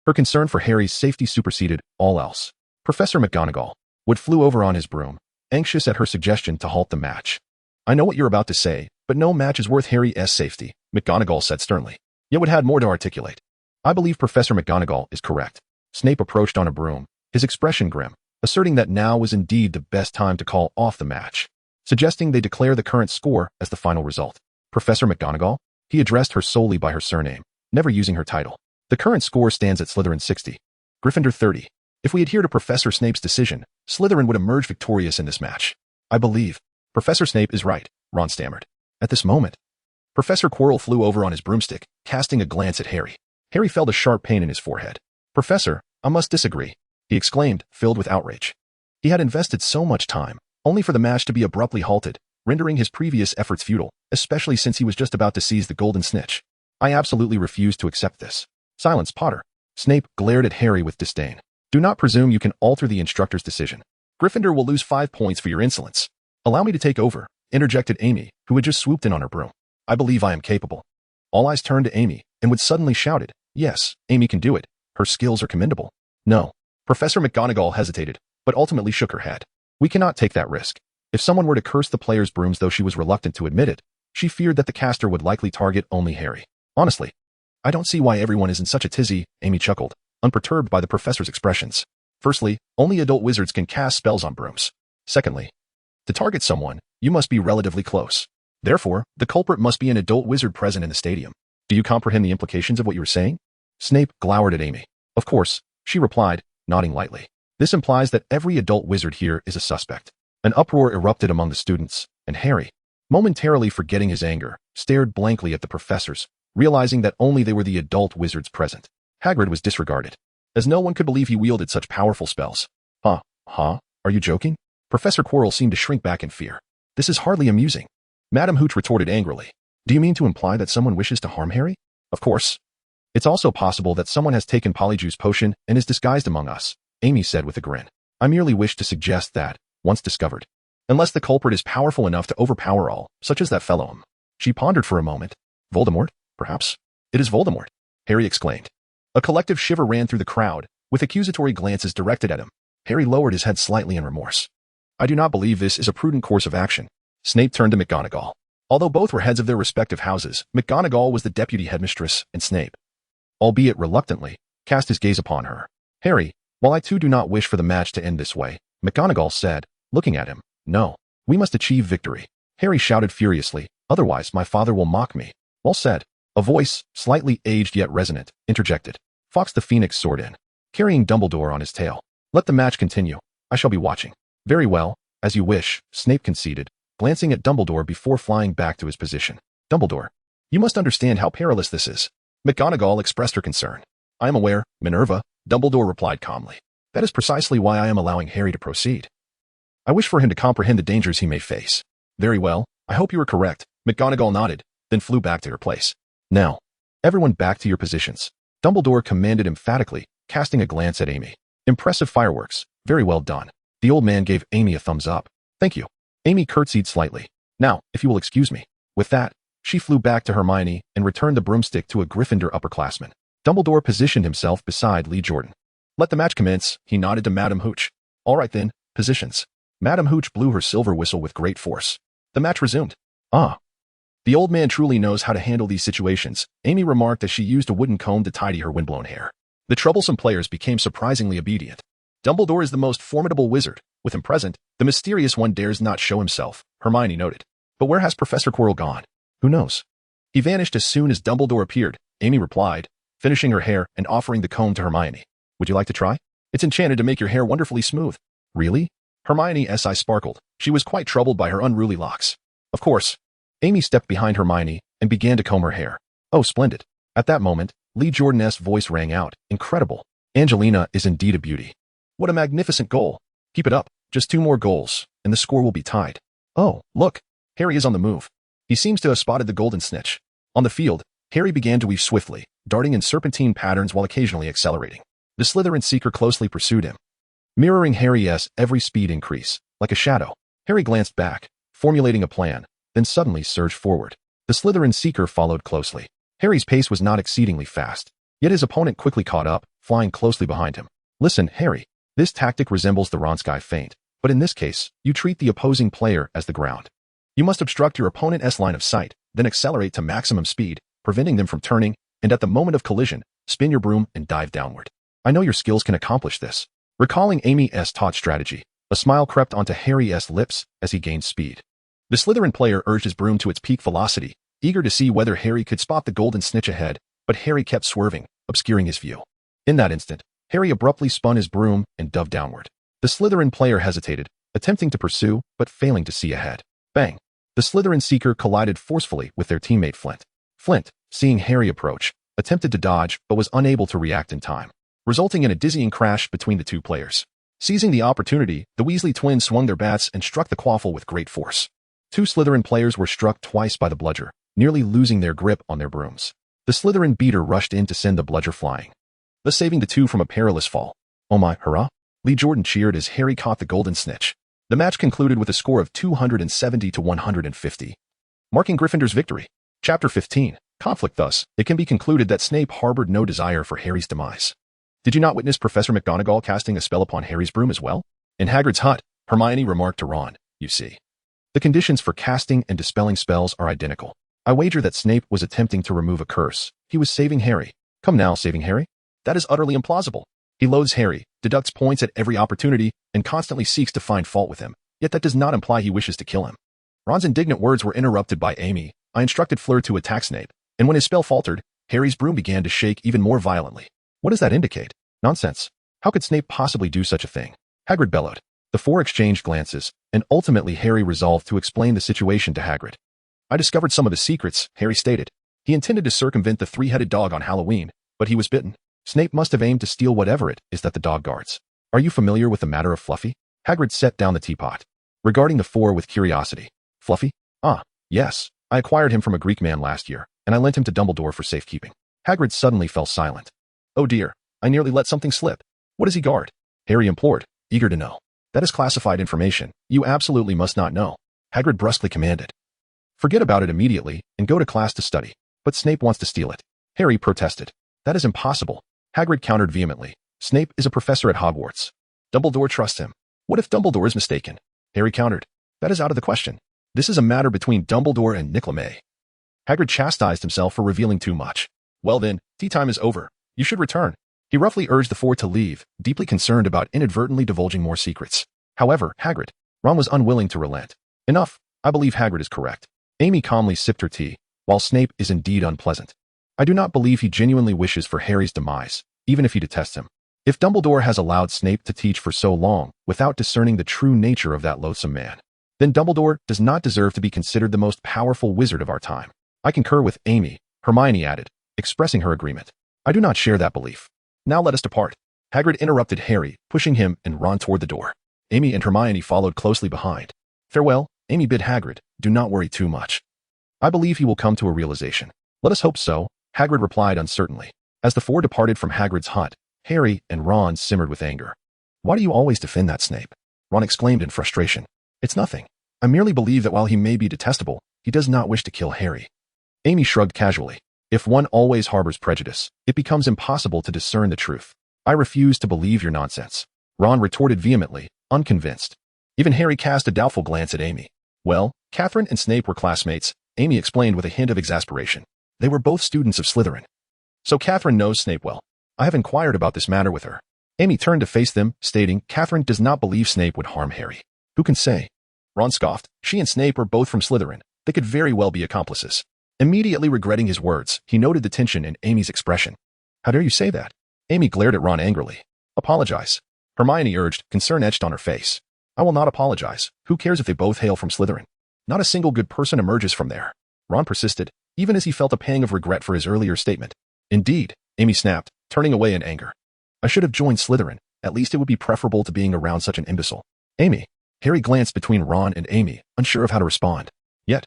Her concern for Harry's safety superseded all else. Professor McGonagall flew over on his broom, anxious at her suggestion to halt the match. I know what you're about to say, but no match is worth Harry's safety, McGonagall said sternly. Yet would had more to articulate. I believe Professor McGonagall is correct. Snape approached on a broom, his expression grim, asserting that now was indeed the best time to call off the match, suggesting they declare the current score as the final result. Professor McGonagall? He addressed her solely by her surname, never using her title. The current score stands at Slytherin 60, Gryffindor 30. If we adhere to Professor Snape's decision, Slytherin would emerge victorious in this match. I believe Professor Snape is right, Ron stammered. At this moment, Professor Quirrell flew over on his broomstick, casting a glance at Harry. Harry felt a sharp pain in his forehead. Professor, I must disagree, he exclaimed, filled with outrage. He had invested so much time, only for the match to be abruptly halted, rendering his previous efforts futile, especially since he was just about to seize the golden snitch. I absolutely refuse to accept this. Silence, Potter. Snape glared at Harry with disdain. Do not presume you can alter the instructor's decision. Gryffindor will lose 5 points for your insolence. Allow me to take over, interjected Amy, who had just swooped in on her broom. I believe I am capable. All eyes turned to Amy, and Wood suddenly shouted, yes, Amy can do it. Her skills are commendable. No. Professor McGonagall hesitated, but ultimately shook her head. We cannot take that risk. If someone were to curse the player's brooms, though she was reluctant to admit it, she feared that the caster would likely target only Harry. Honestly, I don't see why everyone is in such a tizzy, Amy chuckled, unperturbed by the professor's expressions. Firstly, only adult wizards can cast spells on brooms. Secondly, to target someone, you must be relatively close. Therefore, the culprit must be an adult wizard present in the stadium. Do you comprehend the implications of what you were saying? Snape glowered at Amy. Of course, she replied, nodding lightly. This implies that every adult wizard here is a suspect. An uproar erupted among the students, and Harry, momentarily forgetting his anger, stared blankly at the professors, realizing that only they were the adult wizards present. Hagrid was disregarded, as no one could believe he wielded such powerful spells. Huh? Are you joking? Professor Quirrell seemed to shrink back in fear. This is hardly amusing. Madam Hooch retorted angrily. Do you mean to imply that someone wishes to harm Harry? Of course. It's also possible that someone has taken Polyjuice Potion and is disguised among us, Amy said with a grin. I merely wish to suggest that, once discovered, unless the culprit is powerful enough to overpower all, such as that fellow. She pondered for a moment. Voldemort, perhaps? It is Voldemort, Harry exclaimed. A collective shiver ran through the crowd, with accusatory glances directed at him. Harry lowered his head slightly in remorse. I do not believe this is a prudent course of action. Snape turned to McGonagall. Although both were heads of their respective houses, McGonagall was the deputy headmistress, and Snape, albeit reluctantly, cast his gaze upon her. Harry, while I too do not wish for the match to end this way, McGonagall said, looking at him, no, we must achieve victory. Harry shouted furiously, otherwise my father will mock me. Well said. A voice, slightly aged yet resonant, interjected. Fawkes the Phoenix soared in, carrying Dumbledore on his tail. Let the match continue. I shall be watching. Very well, as you wish, Snape conceded, glancing at Dumbledore before flying back to his position. Dumbledore, you must understand how perilous this is. McGonagall expressed her concern. I am aware, Minerva, Dumbledore replied calmly. That is precisely why I am allowing Harry to proceed. I wish for him to comprehend the dangers he may face. Very well, I hope you are correct. McGonagall nodded, then flew back to her place. Now, everyone back to your positions. Dumbledore commanded emphatically, casting a glance at Amy. Impressive fireworks. Very well done. The old man gave Amy a thumbs up. Thank you. Amy curtsied slightly. Now, if you will excuse me. With that, she flew back to Hermione and returned the broomstick to a Gryffindor upperclassman. Dumbledore positioned himself beside Lee Jordan. Let the match commence, he nodded to Madam Hooch. All right then, positions. Madam Hooch blew her silver whistle with great force. The match resumed. Ah. The old man truly knows how to handle these situations, Amy remarked as she used a wooden comb to tidy her windblown hair. The troublesome players became surprisingly obedient. Dumbledore is the most formidable wizard. With him present, the mysterious one dares not show himself, Hermione noted. But where has Professor Quirrell gone? Who knows? He vanished as soon as Dumbledore appeared, Amy replied, finishing her hair and offering the comb to Hermione. Would you like to try? It's enchanted to make your hair wonderfully smooth. Really? Hermione's eyes sparkled. She was quite troubled by her unruly locks. Of course. Amy stepped behind Hermione and began to comb her hair. Oh, splendid. At that moment, Lee Jordan's voice rang out. Incredible. Angelina is indeed a beauty. What a magnificent goal. Keep it up. Just 2 more goals, and the score will be tied. Oh, look. Harry is on the move. He seems to have spotted the golden snitch. On the field, Harry began to weave swiftly, darting in serpentine patterns while occasionally accelerating. The Slytherin Seeker closely pursued him, mirroring Harry's every speed increase. Like a shadow, Harry glanced back, formulating a plan, then suddenly surged forward. The Slytherin Seeker followed closely. Harry's pace was not exceedingly fast, yet his opponent quickly caught up, flying closely behind him. Listen, Harry, this tactic resembles the Ronski feint, but in this case, you treat the opposing player as the ground. You must obstruct your opponent's line of sight, then accelerate to maximum speed, preventing them from turning, and at the moment of collision, spin your broom and dive downward. I know your skills can accomplish this. Recalling Amy's taught strategy, a smile crept onto Harry's lips as he gained speed. The Slytherin player urged his broom to its peak velocity, eager to see whether Harry could spot the golden snitch ahead, but Harry kept swerving, obscuring his view. In that instant, Harry abruptly spun his broom and dove downward. The Slytherin player hesitated, attempting to pursue, but failing to see ahead. Bang! The Slytherin Seeker collided forcefully with their teammate Flint. Flint, seeing Harry approach, attempted to dodge but was unable to react in time, resulting in a dizzying crash between the two players. Seizing the opportunity, the Weasley twins swung their bats and struck the quaffle with great force. Two Slytherin players were struck twice by the bludger, nearly losing their grip on their brooms. The Slytherin beater rushed in to send the bludger flying, thus saving the two from a perilous fall. Oh my, hurrah! Lee Jordan cheered as Harry caught the golden snitch. The match concluded with a score of 270 to 150, marking Gryffindor's victory. Chapter 15. Conflict. Thus, it can be concluded that Snape harbored no desire for Harry's demise. Did you not witness Professor McGonagall casting a spell upon Harry's broom as well? In Hagrid's hut, Hermione remarked to Ron, you see. The conditions for casting and dispelling spells are identical. I wager that Snape was attempting to remove a curse. He was saving Harry. Come now, saving Harry? That is utterly implausible. He loathes Harry, deducts points at every opportunity, and constantly seeks to find fault with him. Yet that does not imply he wishes to kill him. Ron's indignant words were interrupted by Amy. I instructed Fleur to attack Snape, and when his spell faltered, Harry's broom began to shake even more violently. What does that indicate? Nonsense. How could Snape possibly do such a thing? Hagrid bellowed. The four exchanged glances, and ultimately Harry resolved to explain the situation to Hagrid. I discovered some of his secrets, Harry stated. He intended to circumvent the three-headed dog on Halloween, but he was bitten. Snape must have aimed to steal whatever it is that the dog guards. Are you familiar with the matter of Fluffy? Hagrid set down the teapot, regarding the four with curiosity. Fluffy? Ah, yes. I acquired him from a Greek man last year, and I lent him to Dumbledore for safekeeping. Hagrid suddenly fell silent. Oh dear, I nearly let something slip. What does he guard? Harry implored, eager to know. That is classified information. You absolutely must not know. Hagrid brusquely commanded. Forget about it immediately, and go to class to study. But Snape wants to steal it. Harry protested. That is impossible. Hagrid countered vehemently. Snape is a professor at Hogwarts. Dumbledore trusts him. What if Dumbledore is mistaken? Harry countered. That is out of the question. This is a matter between Dumbledore and Nick LeMay. Hagrid chastised himself for revealing too much. Well then, tea time is over. You should return. He roughly urged the four to leave, deeply concerned about inadvertently divulging more secrets. However, Ron was unwilling to relent. Enough. I believe Hagrid is correct. Amy calmly sipped her tea, while Snape is indeed unpleasant. I do not believe he genuinely wishes for Harry's demise, even if he detests him. If Dumbledore has allowed Snape to teach for so long without discerning the true nature of that loathsome man, then Dumbledore does not deserve to be considered the most powerful wizard of our time. I concur with Amy, Hermione added, expressing her agreement. I do not share that belief. Now let us depart. Hagrid interrupted Harry, pushing him and Ron toward the door. Amy and Hermione followed closely behind. Farewell, Amy bid Hagrid, do not worry too much. I believe he will come to a realization. Let us hope so, Hagrid replied uncertainly. As the four departed from Hagrid's hut, Harry and Ron simmered with anger. Why do you always defend that Snape? Ron exclaimed in frustration. It's nothing. I merely believe that while he may be detestable, he does not wish to kill Harry. Amy shrugged casually. If one always harbors prejudice, it becomes impossible to discern the truth. I refuse to believe your nonsense. Ron retorted vehemently, unconvinced. Even Harry cast a doubtful glance at Amy. Well, Catherine and Snape were classmates, Amy explained with a hint of exasperation. They were both students of Slytherin. So Catherine knows Snape well. I have inquired about this matter with her. Amy turned to face them, stating Catherine does not believe Snape would harm Harry. Who can say? Ron scoffed. She and Snape are both from Slytherin. They could very well be accomplices. Immediately regretting his words, he noted the tension in Amy's expression. How dare you say that? Amy glared at Ron angrily. Apologize. Hermione urged, concern etched on her face. I will not apologize. Who cares if they both hail from Slytherin? Not a single good person emerges from there. Ron persisted, even as he felt a pang of regret for his earlier statement. Indeed, Amy snapped, turning away in anger. I should have joined Slytherin. At least it would be preferable to being around such an imbecile. Amy. Harry glanced between Ron and Amy, unsure of how to respond. Yet,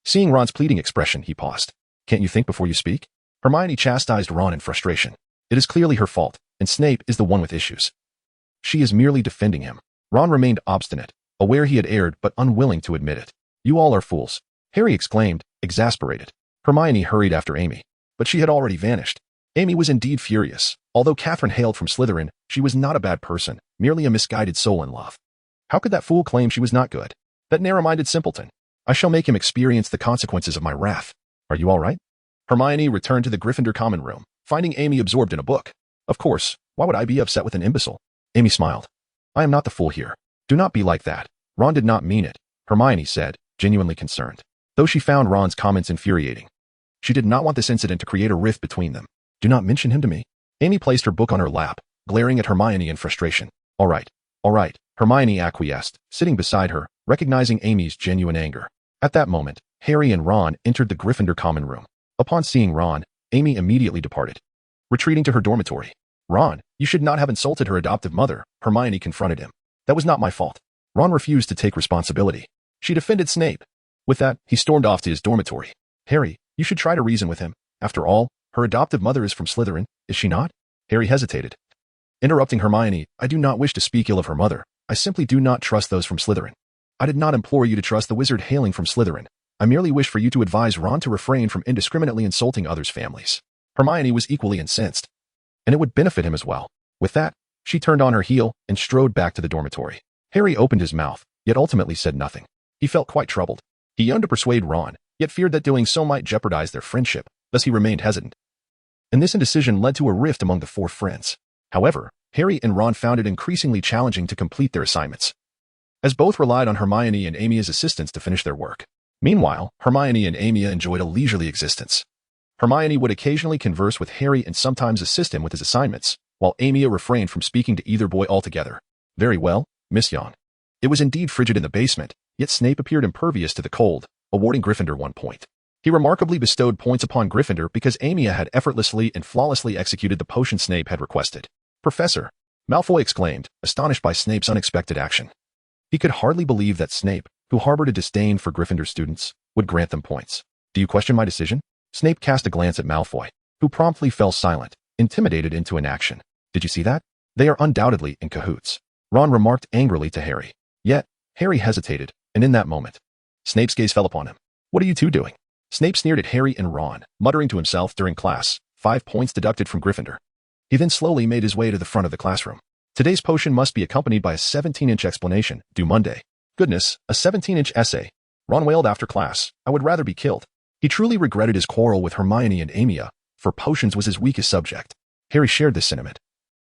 seeing Ron's pleading expression, he paused. Can't you think before you speak? Hermione chastised Ron in frustration. It is clearly her fault, and Snape is the one with issues. She is merely defending him. Ron remained obstinate, aware he had erred but unwilling to admit it. You all are fools, Harry exclaimed, exasperated. Hermione hurried after Amy, but she had already vanished. Amy was indeed furious. Although Catherine hailed from Slytherin, she was not a bad person, merely a misguided soul in love. How could that fool claim she was not good? That narrow-minded simpleton. I shall make him experience the consequences of my wrath. Are you all right? Hermione returned to the Gryffindor common room, finding Amy absorbed in a book. Of course, why would I be upset with an imbecile? Amy smiled. I am not the fool here. Do not be like that. Ron did not mean it, Hermione said, genuinely concerned, though she found Ron's comments infuriating. She did not want this incident to create a rift between them. Do not mention him to me. Amy placed her book on her lap, glaring at Hermione in frustration. All right, Hermione acquiesced, sitting beside her, recognizing Amy's genuine anger. At that moment, Harry and Ron entered the Gryffindor common room. Upon seeing Ron, Amy immediately departed, retreating to her dormitory. Ron, you should not have insulted her adoptive mother, Hermione confronted him. That was not my fault. Ron refused to take responsibility. She defended Snape. With that, he stormed off to his dormitory. Harry, you should try to reason with him. After all, her adoptive mother is from Slytherin, is she not? Harry hesitated. Interrupting Hermione, I do not wish to speak ill of her mother. I simply do not trust those from Slytherin. I did not implore you to trust the wizard hailing from Slytherin. I merely wish for you to advise Ron to refrain from indiscriminately insulting others' families. Hermione was equally incensed, and it would benefit him as well. With that, she turned on her heel and strode back to the dormitory. Harry opened his mouth, yet ultimately said nothing. He felt quite troubled. He yearned to persuade Ron, yet feared that doing so might jeopardize their friendship, thus he remained hesitant. And this indecision led to a rift among the four friends. However, Harry and Ron found it increasingly challenging to complete their assignments, as both relied on Hermione and Aimiya's assistance to finish their work. Meanwhile, Hermione and Aimiya enjoyed a leisurely existence. Hermione would occasionally converse with Harry and sometimes assist him with his assignments, while Aimiya refrained from speaking to either boy altogether. Very well, Miss Yang. It was indeed frigid in the basement, yet Snape appeared impervious to the cold, awarding Gryffindor 1 point. He remarkably bestowed points upon Gryffindor because Aimiya had effortlessly and flawlessly executed the potion Snape had requested. Professor, Malfoy exclaimed, astonished by Snape's unexpected action. He could hardly believe that Snape, who harbored a disdain for Gryffindor students, would grant them points. Do you question my decision? Snape cast a glance at Malfoy, who promptly fell silent, intimidated into inaction. Did you see that? They are undoubtedly in cahoots, Ron remarked angrily to Harry. Yet, Harry hesitated, and in that moment, Snape's gaze fell upon him. What are you two doing? Snape sneered at Harry and Ron, muttering to himself during class, 5 points deducted from Gryffindor. He then slowly made his way to the front of the classroom. Today's potion must be accompanied by a 17-inch explanation, due Monday. Goodness, a 17-inch essay. Ron wailed after class. I would rather be killed. He truly regretted his quarrel with Hermione and Aimiya, for potions was his weakest subject. Harry shared this sentiment,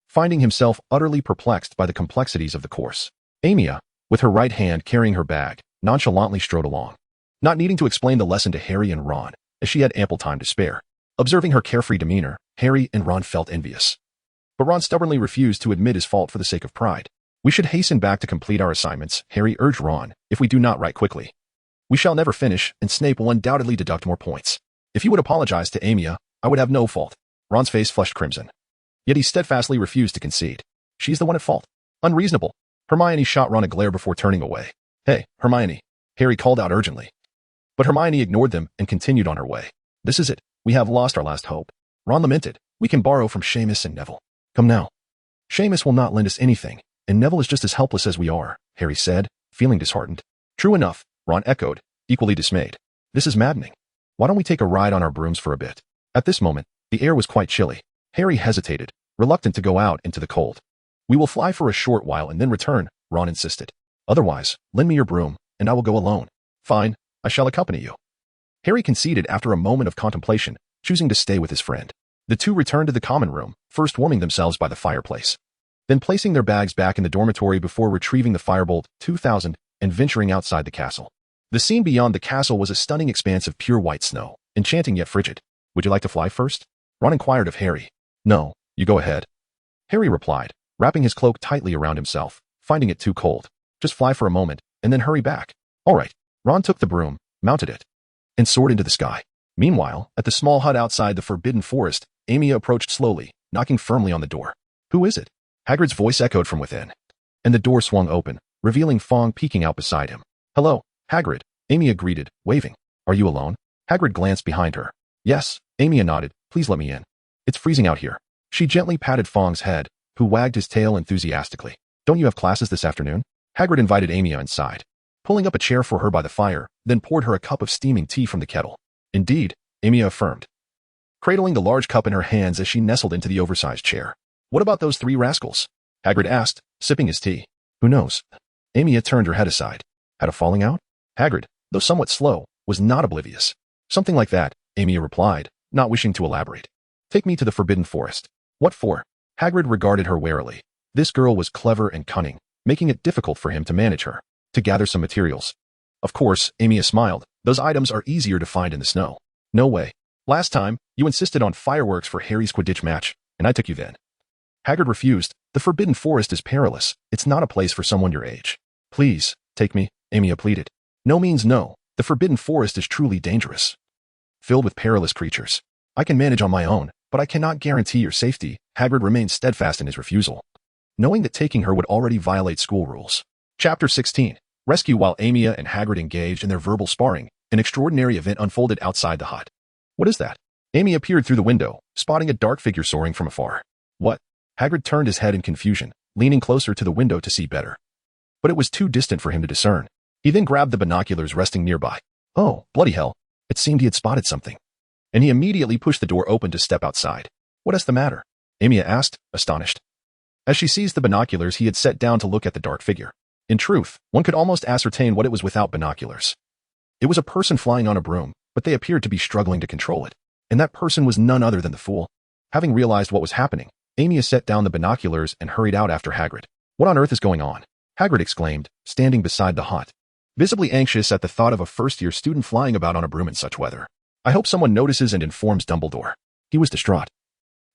finding himself utterly perplexed by the complexities of the course. Aimiya, with her right hand carrying her bag, nonchalantly strode along, not needing to explain the lesson to Harry and Ron, as she had ample time to spare. Observing her carefree demeanor, Harry and Ron felt envious. But Ron stubbornly refused to admit his fault for the sake of pride. We should hasten back to complete our assignments, Harry urged Ron, if we do not write quickly. We shall never finish, and Snape will undoubtedly deduct more points. If you would apologize to Aimiya, I would have no fault. Ron's face flushed crimson. Yet he steadfastly refused to concede. She's the one at fault. Unreasonable. Hermione shot Ron a glare before turning away. Hey, Hermione, Harry called out urgently. But Hermione ignored them and continued on her way. This is it. We have lost our last hope. Ron lamented. We can borrow from Seamus and Neville. Come now. Seamus will not lend us anything, and Neville is just as helpless as we are, Harry said, feeling disheartened. True enough, Ron echoed, equally dismayed. This is maddening. Why don't we take a ride on our brooms for a bit? At this moment, the air was quite chilly. Harry hesitated, reluctant to go out into the cold. We will fly for a short while and then return, Ron insisted. Otherwise, lend me your broom, and I will go alone. Fine, I shall accompany you. Harry conceded after a moment of contemplation, choosing to stay with his friend. The two returned to the common room, first warming themselves by the fireplace, then placing their bags back in the dormitory before retrieving the Firebolt 2000 and venturing outside the castle. The scene beyond the castle was a stunning expanse of pure white snow, enchanting yet frigid. Would you like to fly first? Ron inquired of Harry. No, you go ahead. Harry replied, wrapping his cloak tightly around himself, finding it too cold. Just fly for a moment, and then hurry back. All right. Ron took the broom, mounted it, and soared into the sky. Meanwhile, at the small hut outside the Forbidden Forest, Aimiya approached slowly, knocking firmly on the door. Who is it? Hagrid's voice echoed from within, and the door swung open, revealing Fong peeking out beside him. Hello, Hagrid, Aimiya greeted, waving. Are you alone? Hagrid glanced behind her. Yes, Aimiya nodded. Please let me in. It's freezing out here. She gently patted Fong's head, who wagged his tail enthusiastically. Don't you have classes this afternoon? Hagrid invited Aimiya inside, pulling up a chair for her by the fire, then poured her a cup of steaming tea from the kettle. Indeed, Aimiya affirmed, cradling the large cup in her hands as she nestled into the oversized chair. What about those three rascals? Hagrid asked, sipping his tea. Who knows? Aimiya turned her head aside. Had a falling out? Hagrid, though somewhat slow, was not oblivious. Something like that, Aimiya replied, not wishing to elaborate. Take me to the Forbidden Forest. What for? Hagrid regarded her warily. This girl was clever and cunning, making it difficult for him to manage her. To gather some materials. Of course, Aimiya smiled. Those items are easier to find in the snow. No way. Last time, you insisted on fireworks for Harry's Quidditch match, and I took you then. Hagrid refused. The Forbidden Forest is perilous. It's not a place for someone your age. Please, take me, Aimiya pleaded. No means no. The Forbidden Forest is truly dangerous. Filled with perilous creatures. I can manage on my own, but I cannot guarantee your safety. Hagrid remained steadfast in his refusal, knowing that taking her would already violate school rules. Chapter 16. Rescue. While Aimiya and Hagrid engaged in their verbal sparring, an extraordinary event unfolded outside the hut. What is that? Aimiya peered through the window, spotting a dark figure soaring from afar. What? Hagrid turned his head in confusion, leaning closer to the window to see better. But it was too distant for him to discern. He then grabbed the binoculars resting nearby. Oh, bloody hell. It seemed he had spotted something. And he immediately pushed the door open to step outside. What is the matter? Aimiya asked, astonished. As she seized the binoculars he had set down to look at the dark figure. In truth, one could almost ascertain what it was without binoculars. It was a person flying on a broom, but they appeared to be struggling to control it. And that person was none other than the fool. Having realized what was happening, Aimiya set down the binoculars and hurried out after Hagrid. What on earth is going on? Hagrid exclaimed, standing beside the hut, visibly anxious at the thought of a first-year student flying about on a broom in such weather. I hope someone notices and informs Dumbledore. He was distraught,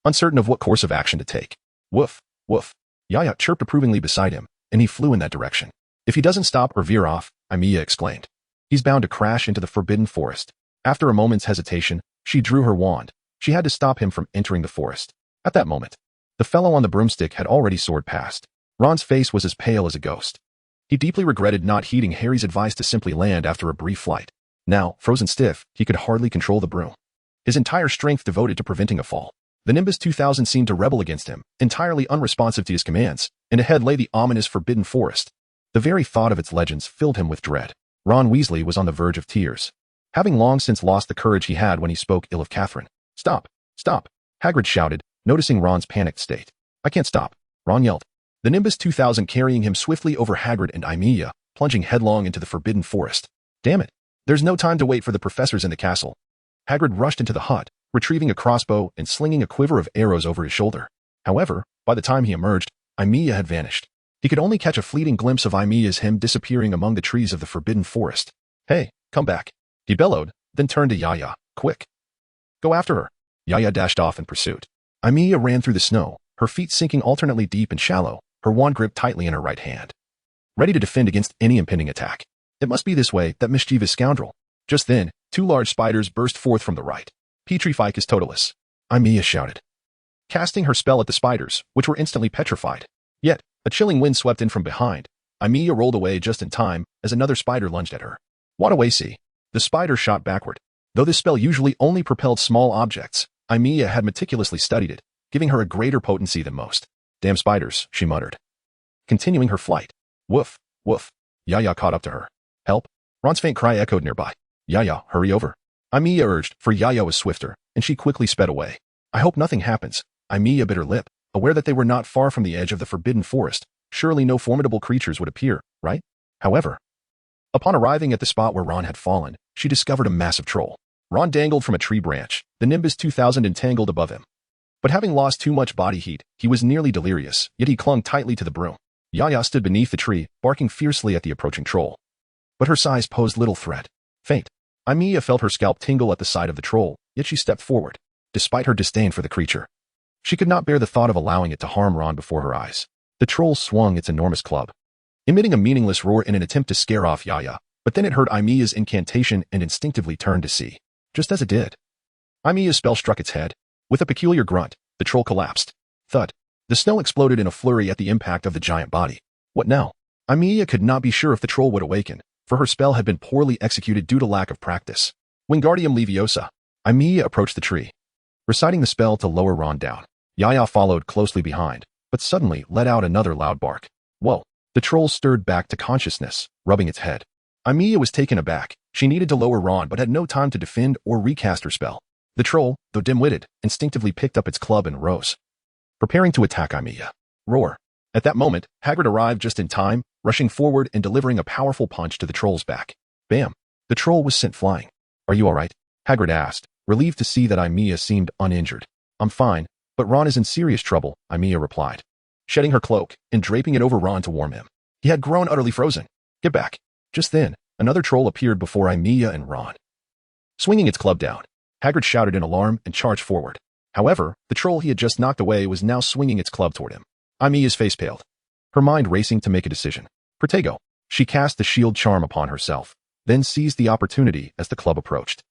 uncertain of what course of action to take. Woof, woof. Yaya chirped approvingly beside him, and he flew in that direction. If he doesn't stop or veer off, Aimiya exclaimed, he's bound to crash into the Forbidden Forest. After a moment's hesitation, she drew her wand. She had to stop him from entering the forest. At that moment, the fellow on the broomstick had already soared past. Ron's face was as pale as a ghost. He deeply regretted not heeding Harry's advice to simply land after a brief flight. Now, frozen stiff, he could hardly control the broom, his entire strength devoted to preventing a fall. The Nimbus 2000 seemed to rebel against him, entirely unresponsive to his commands, and ahead lay the ominous Forbidden Forest. The very thought of its legends filled him with dread. Ron Weasley was on the verge of tears, having long since lost the courage he had when he spoke ill of Catherine. Stop! Stop! Hagrid shouted, noticing Ron's panicked state. I can't stop, Ron yelled. The Nimbus 2000 carrying him swiftly over Hagrid and Aimiya, plunging headlong into the Forbidden Forest. Damn it! There's no time to wait for the professors in the castle. Hagrid rushed into the hut, retrieving a crossbow and slinging a quiver of arrows over his shoulder. However, by the time he emerged, Aimiya had vanished. He could only catch a fleeting glimpse of Aimiya's him disappearing among the trees of the Forbidden Forest. Hey, come back, he bellowed, then turned to Yaya. Quick! Go after her. Yaya dashed off in pursuit. Aimiya ran through the snow, her feet sinking alternately deep and shallow, her wand gripped tightly in her right hand, ready to defend against any impending attack. It must be this way, that mischievous scoundrel. Just then, two large spiders burst forth from the right. Petrificus totalis, Aimiya shouted, casting her spell at the spiders, which were instantly petrified. Yet, a chilling wind swept in from behind. Aimiya rolled away just in time as another spider lunged at her. What away see? The spider shot backward. Though this spell usually only propelled small objects, Aimiya had meticulously studied it, giving her a greater potency than most. Damn spiders, she muttered, continuing her flight. Woof, woof. Yaya caught up to her. Help! Ron's faint cry echoed nearby. Yaya, hurry over, Aimiya urged, for Yaya was swifter, and she quickly sped away. I hope nothing happens. Aimiya bit her lip, aware that they were not far from the edge of the Forbidden Forest. Surely no formidable creatures would appear, right? However, upon arriving at the spot where Ron had fallen, she discovered a massive troll. Ron dangled from a tree branch, the Nimbus 2000 entangled above him. But having lost too much body heat, he was nearly delirious, yet he clung tightly to the broom. Yaya stood beneath the tree, barking fiercely at the approaching troll. But her size posed little threat. Faint. Aimiya felt her scalp tingle at the sight of the troll, yet she stepped forward, despite her disdain for the creature. She could not bear the thought of allowing it to harm Ron before her eyes. The troll swung its enormous club, emitting a meaningless roar in an attempt to scare off Yaya, but then it heard Aimiya's incantation and instinctively turned to see. Just as it did, Aimiya's spell struck its head. With a peculiar grunt, the troll collapsed. Thud. The snow exploded in a flurry at the impact of the giant body. What now? Aimiya could not be sure if the troll would awaken, for her spell had been poorly executed due to lack of practice. Wingardium Leviosa. Aimiya approached the tree, reciting the spell to lower Ron down. Yaya followed closely behind, but suddenly let out another loud bark. Whoa! The troll stirred back to consciousness, rubbing its head. Aimiya was taken aback. She needed to lower Ron but had no time to defend or recast her spell. The troll, though dim-witted, instinctively picked up its club and rose, preparing to attack Aimiya. Roar! At that moment, Hagrid arrived just in time, rushing forward and delivering a powerful punch to the troll's back. Bam! The troll was sent flying. Are you all right? Hagrid asked, relieved to see that Aimiya seemed uninjured. I'm fine, but Ron is in serious trouble, Aimiya replied, shedding her cloak and draping it over Ron to warm him. He had grown utterly frozen. Get back. Just then, another troll appeared before Aimiya and Ron. Swinging its club down, Hagrid shouted in alarm and charged forward. However, the troll he had just knocked away was now swinging its club toward him. Aimiya's face paled, her mind racing to make a decision. Protego. She cast the shield charm upon herself, then seized the opportunity as the club approached,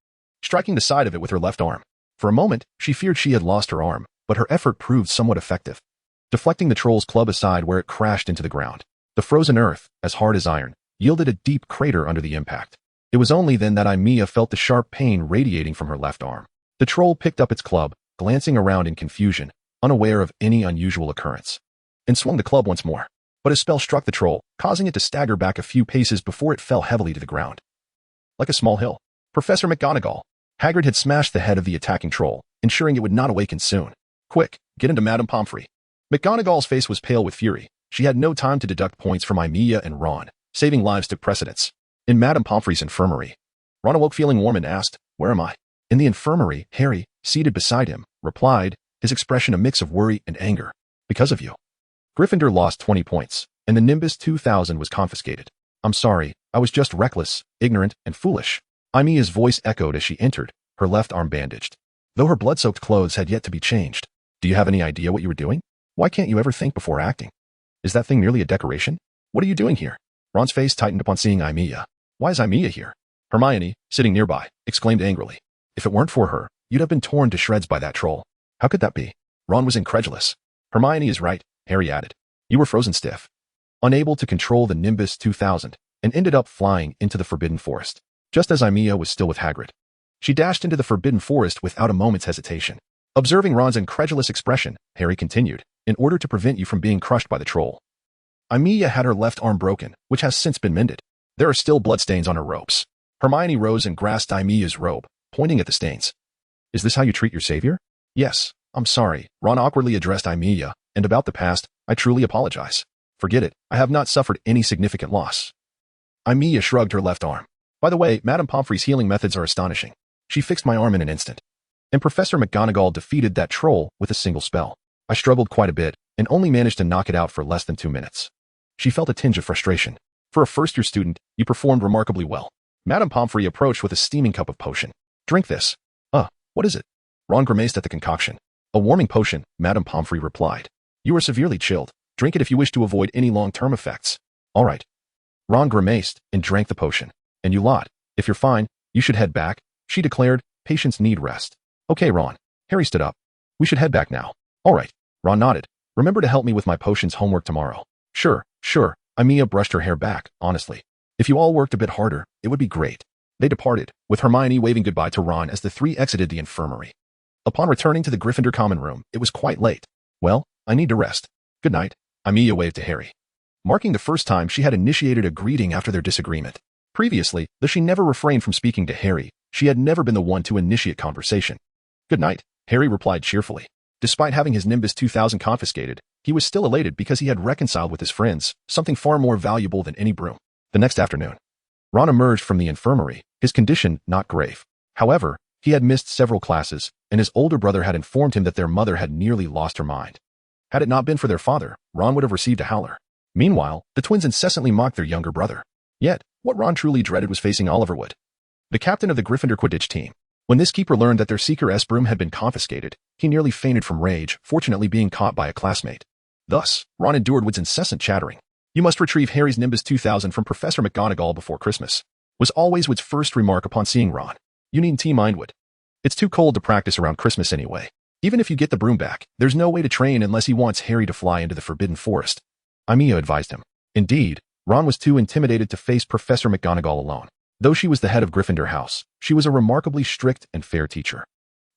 striking the side of it with her left arm. For a moment, she feared she had lost her arm, but her effort proved somewhat effective, deflecting the troll's club aside where it crashed into the ground. The frozen earth, as hard as iron, yielded a deep crater under the impact. It was only then that Aimiya felt the sharp pain radiating from her left arm. The troll picked up its club, glancing around in confusion, unaware of any unusual occurrence, and swung the club once more. But a spell struck the troll, causing it to stagger back a few paces before it fell heavily to the ground. Like a small hill, Professor McGonagall. Hagrid had smashed the head of the attacking troll, ensuring it would not awaken soon. Quick, get into Madame Pomfrey. McGonagall's face was pale with fury. She had no time to deduct points from Aimiya and Ron. Saving lives took precedence. In Madame Pomfrey's infirmary, Ron awoke feeling warm and asked, "Where am I?" In the infirmary, Harry, seated beside him, replied, his expression a mix of worry and anger. Because of you. Gryffindor lost 20 points, and the Nimbus 2000 was confiscated. I'm sorry, I was just reckless, ignorant, and foolish. Aimiya's voice echoed as she entered, her left arm bandaged, though her blood-soaked clothes had yet to be changed. Do you have any idea what you were doing? Why can't you ever think before acting? Is that thing merely a decoration? What are you doing here? Ron's face tightened upon seeing Aimiya. Why is Aimiya here? Hermione, sitting nearby, exclaimed angrily. If it weren't for her, you'd have been torn to shreds by that troll. How could that be? Ron was incredulous. Hermione is right, Harry added. You were frozen stiff, unable to control the Nimbus 2000, and ended up flying into the Forbidden Forest, just as Aimiya was still with Hagrid. She dashed into the Forbidden Forest without a moment's hesitation. Observing Ron's incredulous expression, Harry continued, in order to prevent you from being crushed by the troll. Aimiya had her left arm broken, which has since been mended. There are still bloodstains on her robes. Hermione rose and grasped Aimiya's robe, pointing at the stains. Is this how you treat your savior? Yes, I'm sorry, Ron awkwardly addressed Aimiya, and about the past, I truly apologize. Forget it, I have not suffered any significant loss. Aimiya shrugged her left arm. By the way, Madame Pomfrey's healing methods are astonishing. She fixed my arm in an instant. And Professor McGonagall defeated that troll with a single spell. I struggled quite a bit, and only managed to knock it out for less than 2 minutes. She felt a tinge of frustration. For a first-year student, you performed remarkably well. Madame Pomfrey approached with a steaming cup of potion. Drink this. What is it? Ron grimaced at the concoction. A warming potion, Madame Pomfrey replied. You are severely chilled. Drink it if you wish to avoid any long-term effects. All right. Ron grimaced and drank the potion. And you lot, if you're fine, you should head back, she declared. Patients need rest. Okay, Ron. Harry stood up. We should head back now. All right. Ron nodded. Remember to help me with my potions homework tomorrow. Sure. Aimiya brushed her hair back, honestly. If you all worked a bit harder, it would be great. They departed, with Hermione waving goodbye to Ron as the three exited the infirmary. Upon returning to the Gryffindor common room, it was quite late. Well, I need to rest. Good night, Aimiya waved to Harry, marking the first time she had initiated a greeting after their disagreement. Previously, though she never refrained from speaking to Harry, she had never been the one to initiate conversation. Good night, Harry replied cheerfully. Despite having his Nimbus 2000 confiscated, he was still elated because he had reconciled with his friends, something far more valuable than any broom. The next afternoon, Ron emerged from the infirmary, his condition not grave. However, he had missed several classes, and his older brother had informed him that their mother had nearly lost her mind. Had it not been for their father, Ron would have received a howler. Meanwhile, the twins incessantly mocked their younger brother. Yet, what Ron truly dreaded was facing Oliverwood, the captain of the Gryffindor Quidditch team. When this keeper learned that their Seeker S broom had been confiscated, he nearly fainted from rage, fortunately being caught by a classmate. Thus, Ron endured Wood's incessant chattering. You must retrieve Harry's Nimbus 2000 from Professor McGonagall before Christmas, was always Wood's first remark upon seeing Ron. You needn't mind Wood. It's too cold to practice around Christmas anyway. Even if you get the broom back, there's no way to train unless he wants Harry to fly into the Forbidden Forest, Aimiya advised him. Indeed, Ron was too intimidated to face Professor McGonagall alone. Though she was the head of Gryffindor House, she was a remarkably strict and fair teacher.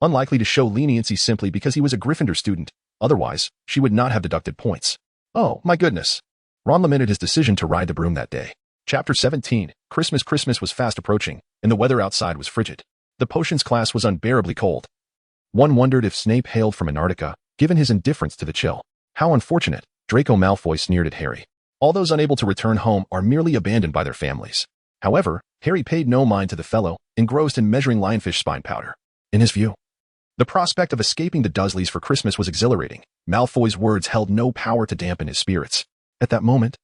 Unlikely to show leniency simply because he was a Gryffindor student, otherwise, she would not have deducted points. Oh, my goodness. Ron lamented his decision to ride the broom that day. Chapter 17, Christmas was fast approaching, and the weather outside was frigid. The potions class was unbearably cold. One wondered if Snape hailed from Antarctica, given his indifference to the chill. How unfortunate, Draco Malfoy sneered at Harry. All those unable to return home are merely abandoned by their families. However, Harry paid no mind to the fellow, engrossed in measuring lionfish spine powder. In his view, the prospect of escaping the Dursleys for Christmas was exhilarating. Malfoy's words held no power to dampen his spirits. At that moment,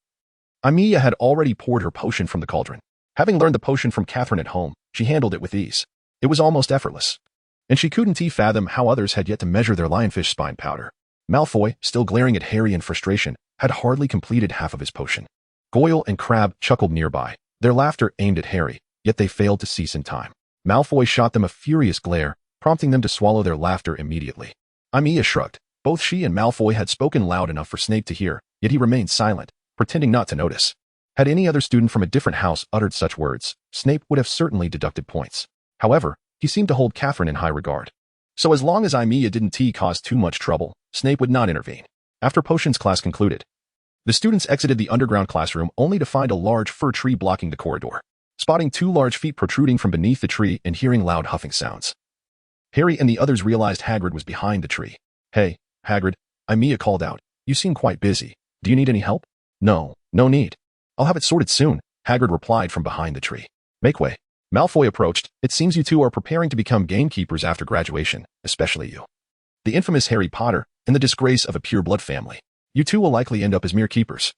Aimiya had already poured her potion from the cauldron. Having learned the potion from Catherine at home, she handled it with ease. It was almost effortless. And she couldn't fathom how others had yet to measure their lionfish spine powder. Malfoy, still glaring at Harry in frustration, had hardly completed half of his potion. Goyle and Crabbe chuckled nearby, their laughter aimed at Harry, yet they failed to cease in time. Malfoy shot them a furious glare, prompting them to swallow their laughter immediately. Aimiya shrugged. Both she and Malfoy had spoken loud enough for Snape to hear, yet he remained silent, pretending not to notice. Had any other student from a different house uttered such words, Snape would have certainly deducted points. However, he seemed to hold Catherine in high regard. So as long as Aimiya didn't cause too much trouble, Snape would not intervene. After potions class concluded, the students exited the underground classroom only to find a large fir tree blocking the corridor. Spotting 2 large feet protruding from beneath the tree and hearing loud huffing sounds, Harry and the others realized Hagrid was behind the tree. Hey, Hagrid, Aimiya called out. You seem quite busy. Do you need any help? No need. I'll have it sorted soon, Hagrid replied from behind the tree. Make way. Malfoy approached. It seems you two are preparing to become gamekeepers after graduation, especially you. The infamous Harry Potter and the disgrace of a pure-blood family. You two will likely end up as mere keepers.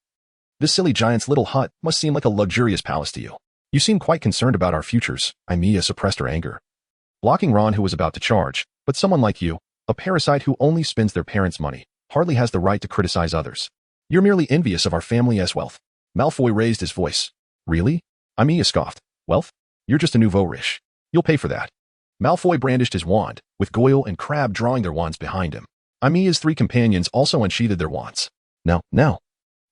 This silly giant's little hut must seem like a luxurious palace to you. You seem quite concerned about our futures. Aimiya suppressed her anger, blocking Ron, who was about to charge. But someone like you, a parasite who only spends their parents' money, hardly has the right to criticize others. You're merely envious of our family's wealth. Malfoy raised his voice. Really? Aimiya scoffed. Wealth? You're just a nouveau riche. You'll pay for that. Malfoy brandished his wand, with Goyle and Crabbe drawing their wands behind him. Aimiya's 3 companions also unsheathed their wands. Now.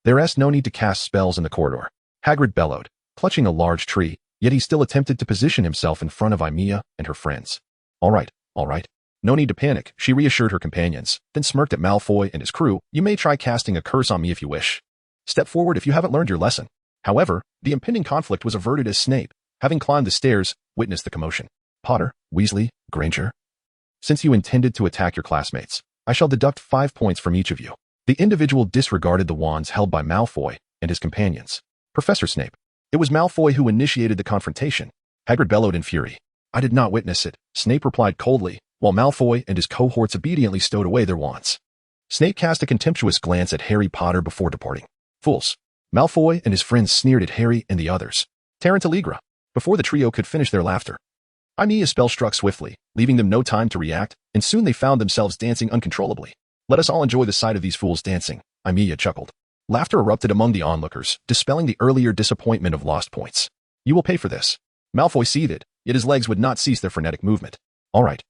There's no need to cast spells in the corridor, Hagrid bellowed, clutching a large tree, yet he still attempted to position himself in front of Aimiya and her friends. All right. No need to panic, she reassured her companions, then smirked at Malfoy and his crew. You may try casting a curse on me if you wish. Step forward if you haven't learned your lesson. However, the impending conflict was averted as Snape, having climbed the stairs, witnessed the commotion. Potter, Weasley, Granger. Since you intended to attack your classmates, I shall deduct 5 points from each of you. The individual disregarded the wands held by Malfoy and his companions. Professor Snape. It was Malfoy who initiated the confrontation. Hagrid bellowed in fury. I did not witness it, Snape replied coldly, while Malfoy and his cohorts obediently stowed away their wands. Snape cast a contemptuous glance at Harry Potter before departing. Fools. Malfoy and his friends sneered at Harry and the others. Tarantaligra. Before the trio could finish their laughter, Aimiya's spell struck swiftly, leaving them no time to react, and soon they found themselves dancing uncontrollably. Let us all enjoy the sight of these fools dancing, Aimiya chuckled. Laughter erupted among the onlookers, dispelling the earlier disappointment of lost points. You will pay for this. Malfoy seethed, yet his legs would not cease their frenetic movement. All right.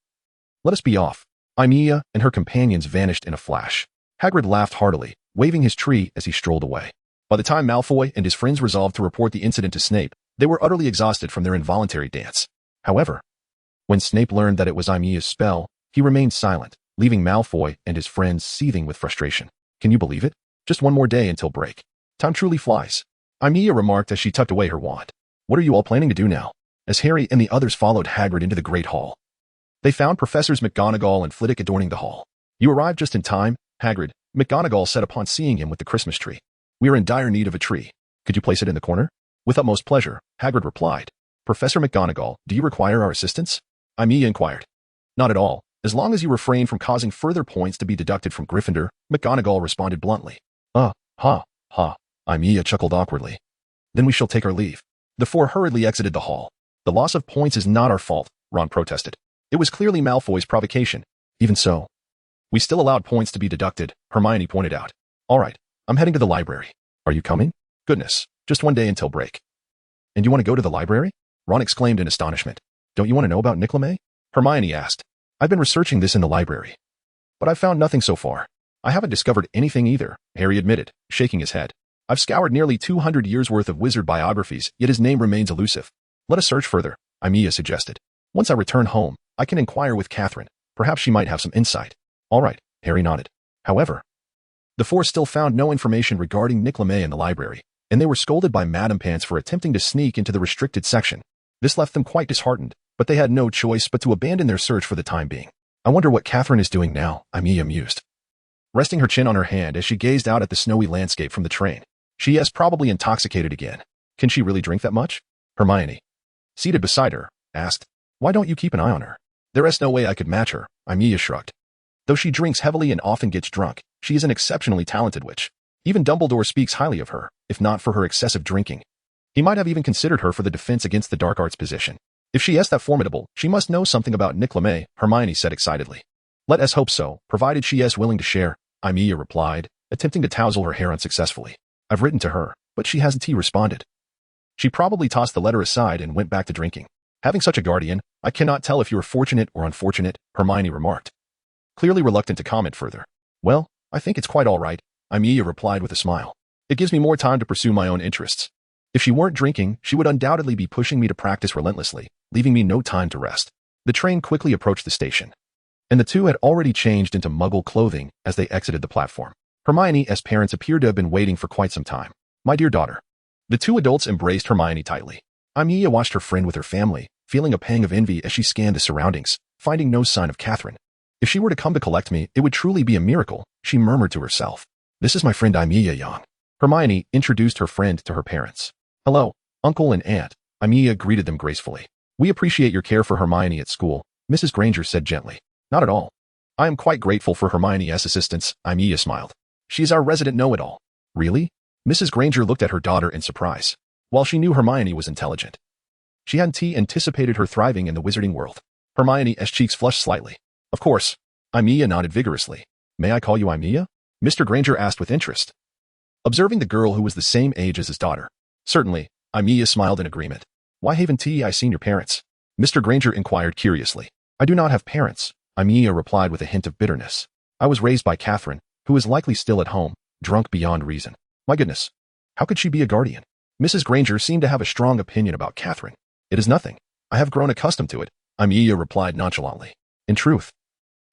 Let us be off. Aimiya and her companions vanished in a flash. Hagrid laughed heartily, waving his tree as he strolled away. By the time Malfoy and his friends resolved to report the incident to Snape, they were utterly exhausted from their involuntary dance. However, when Snape learned that it was Aimiya's spell, he remained silent, leaving Malfoy and his friends seething with frustration. Can you believe it? Just one more day until break. Time truly flies, Aimiya remarked as she tucked away her wand. What are you all planning to do now? As Harry and the others followed Hagrid into the Great Hall, they found Professors McGonagall and Flitwick adorning the hall. You arrived just in time, Hagrid, McGonagall said upon seeing him with the Christmas tree. We are in dire need of a tree. Could you place it in the corner? With utmost pleasure, Hagrid replied. Professor McGonagall, do you require our assistance? Aimiya inquired. Not at all, as long as you refrain from causing further points to be deducted from Gryffindor, McGonagall responded bluntly. Ha. Aimiya chuckled awkwardly. Then we shall take our leave. The 4 hurriedly exited the hall. The loss of points is not our fault, Ron protested. It was clearly Malfoy's provocation. Even so, we still allowed points to be deducted, Hermione pointed out. All right, I'm heading to the library. Are you coming? Goodness, just one day until break. And you want to go to the library? Ron exclaimed in astonishment. Don't you want to know about Nicolamay? Hermione asked. I've been researching this in the library, but I've found nothing so far. I haven't discovered anything either, Harry admitted, shaking his head. I've scoured nearly 200 years' worth of wizard biographies, yet his name remains elusive. Let us search further, Aimiya suggested. Once I return home, I can inquire with Catherine. Perhaps she might have some insight. All right, Harry nodded. However, the four still found no information regarding Nick LeMay in the library, and they were scolded by Madame Pants for attempting to sneak into the restricted section. This left them quite disheartened, but they had no choice but to abandon their search for the time being. I wonder what Catherine is doing now, Aimiya mused, resting her chin on her hand as she gazed out at the snowy landscape from the train. She is probably intoxicated again. Can she really drink that much? Hermione, seated beside her, asked. Why don't you keep an eye on her? There is no way I could match her, Aimiya shrugged. Though she drinks heavily and often gets drunk, she is an exceptionally talented witch. Even Dumbledore speaks highly of her, if not for her excessive drinking. He might have even considered her for the defense against the dark arts position. If she is that formidable, she must know something about Nick LeMay, Hermione said excitedly. Let us hope so, provided she is willing to share, Aimiya replied, attempting to tousle her hair unsuccessfully. I've written to her, but she hasn't responded. She probably tossed the letter aside and went back to drinking. Having such a guardian, I cannot tell if you are fortunate or unfortunate, Hermione remarked, clearly reluctant to comment further. Well, I think it's quite all right, Aimiya replied with a smile. It gives me more time to pursue my own interests. If she weren't drinking, she would undoubtedly be pushing me to practice relentlessly, leaving me no time to rest. The train quickly approached the station, and the two had already changed into Muggle clothing as they exited the platform. Hermione's parents appeared to have been waiting for quite some time. My dear daughter. The two adults embraced Hermione tightly. Aimiya watched her friend with her family, feeling a pang of envy as she scanned the surroundings, finding no sign of Catherine. If she were to come to collect me, it would truly be a miracle, she murmured to herself. This is my friend Aimiya Yang. Hermione introduced her friend to her parents. Hello, uncle and aunt. Aimiya greeted them gracefully. We appreciate your care for Hermione at school, Mrs. Granger said gently. Not at all. I am quite grateful for Hermione's assistance, Aimiya smiled. She is our resident know-it-all. Really? Mrs. Granger looked at her daughter in surprise. While she knew Hermione was intelligent, she hadn't anticipated her thriving in the wizarding world. Hermione's cheeks flushed slightly. Of course. Aimiya nodded vigorously. May I call you Aimiya? Mr. Granger asked with interest, observing the girl who was the same age as his daughter. Certainly, Aimiya smiled in agreement. Why haven't I seen your parents? Mr. Granger inquired curiously. I do not have parents, Aimiya replied with a hint of bitterness. I was raised by Catherine, who is likely still at home, drunk beyond reason. My goodness. How could she be a guardian? Mrs. Granger seemed to have a strong opinion about Catherine. It is nothing. I have grown accustomed to it, Aimiya replied nonchalantly. In truth,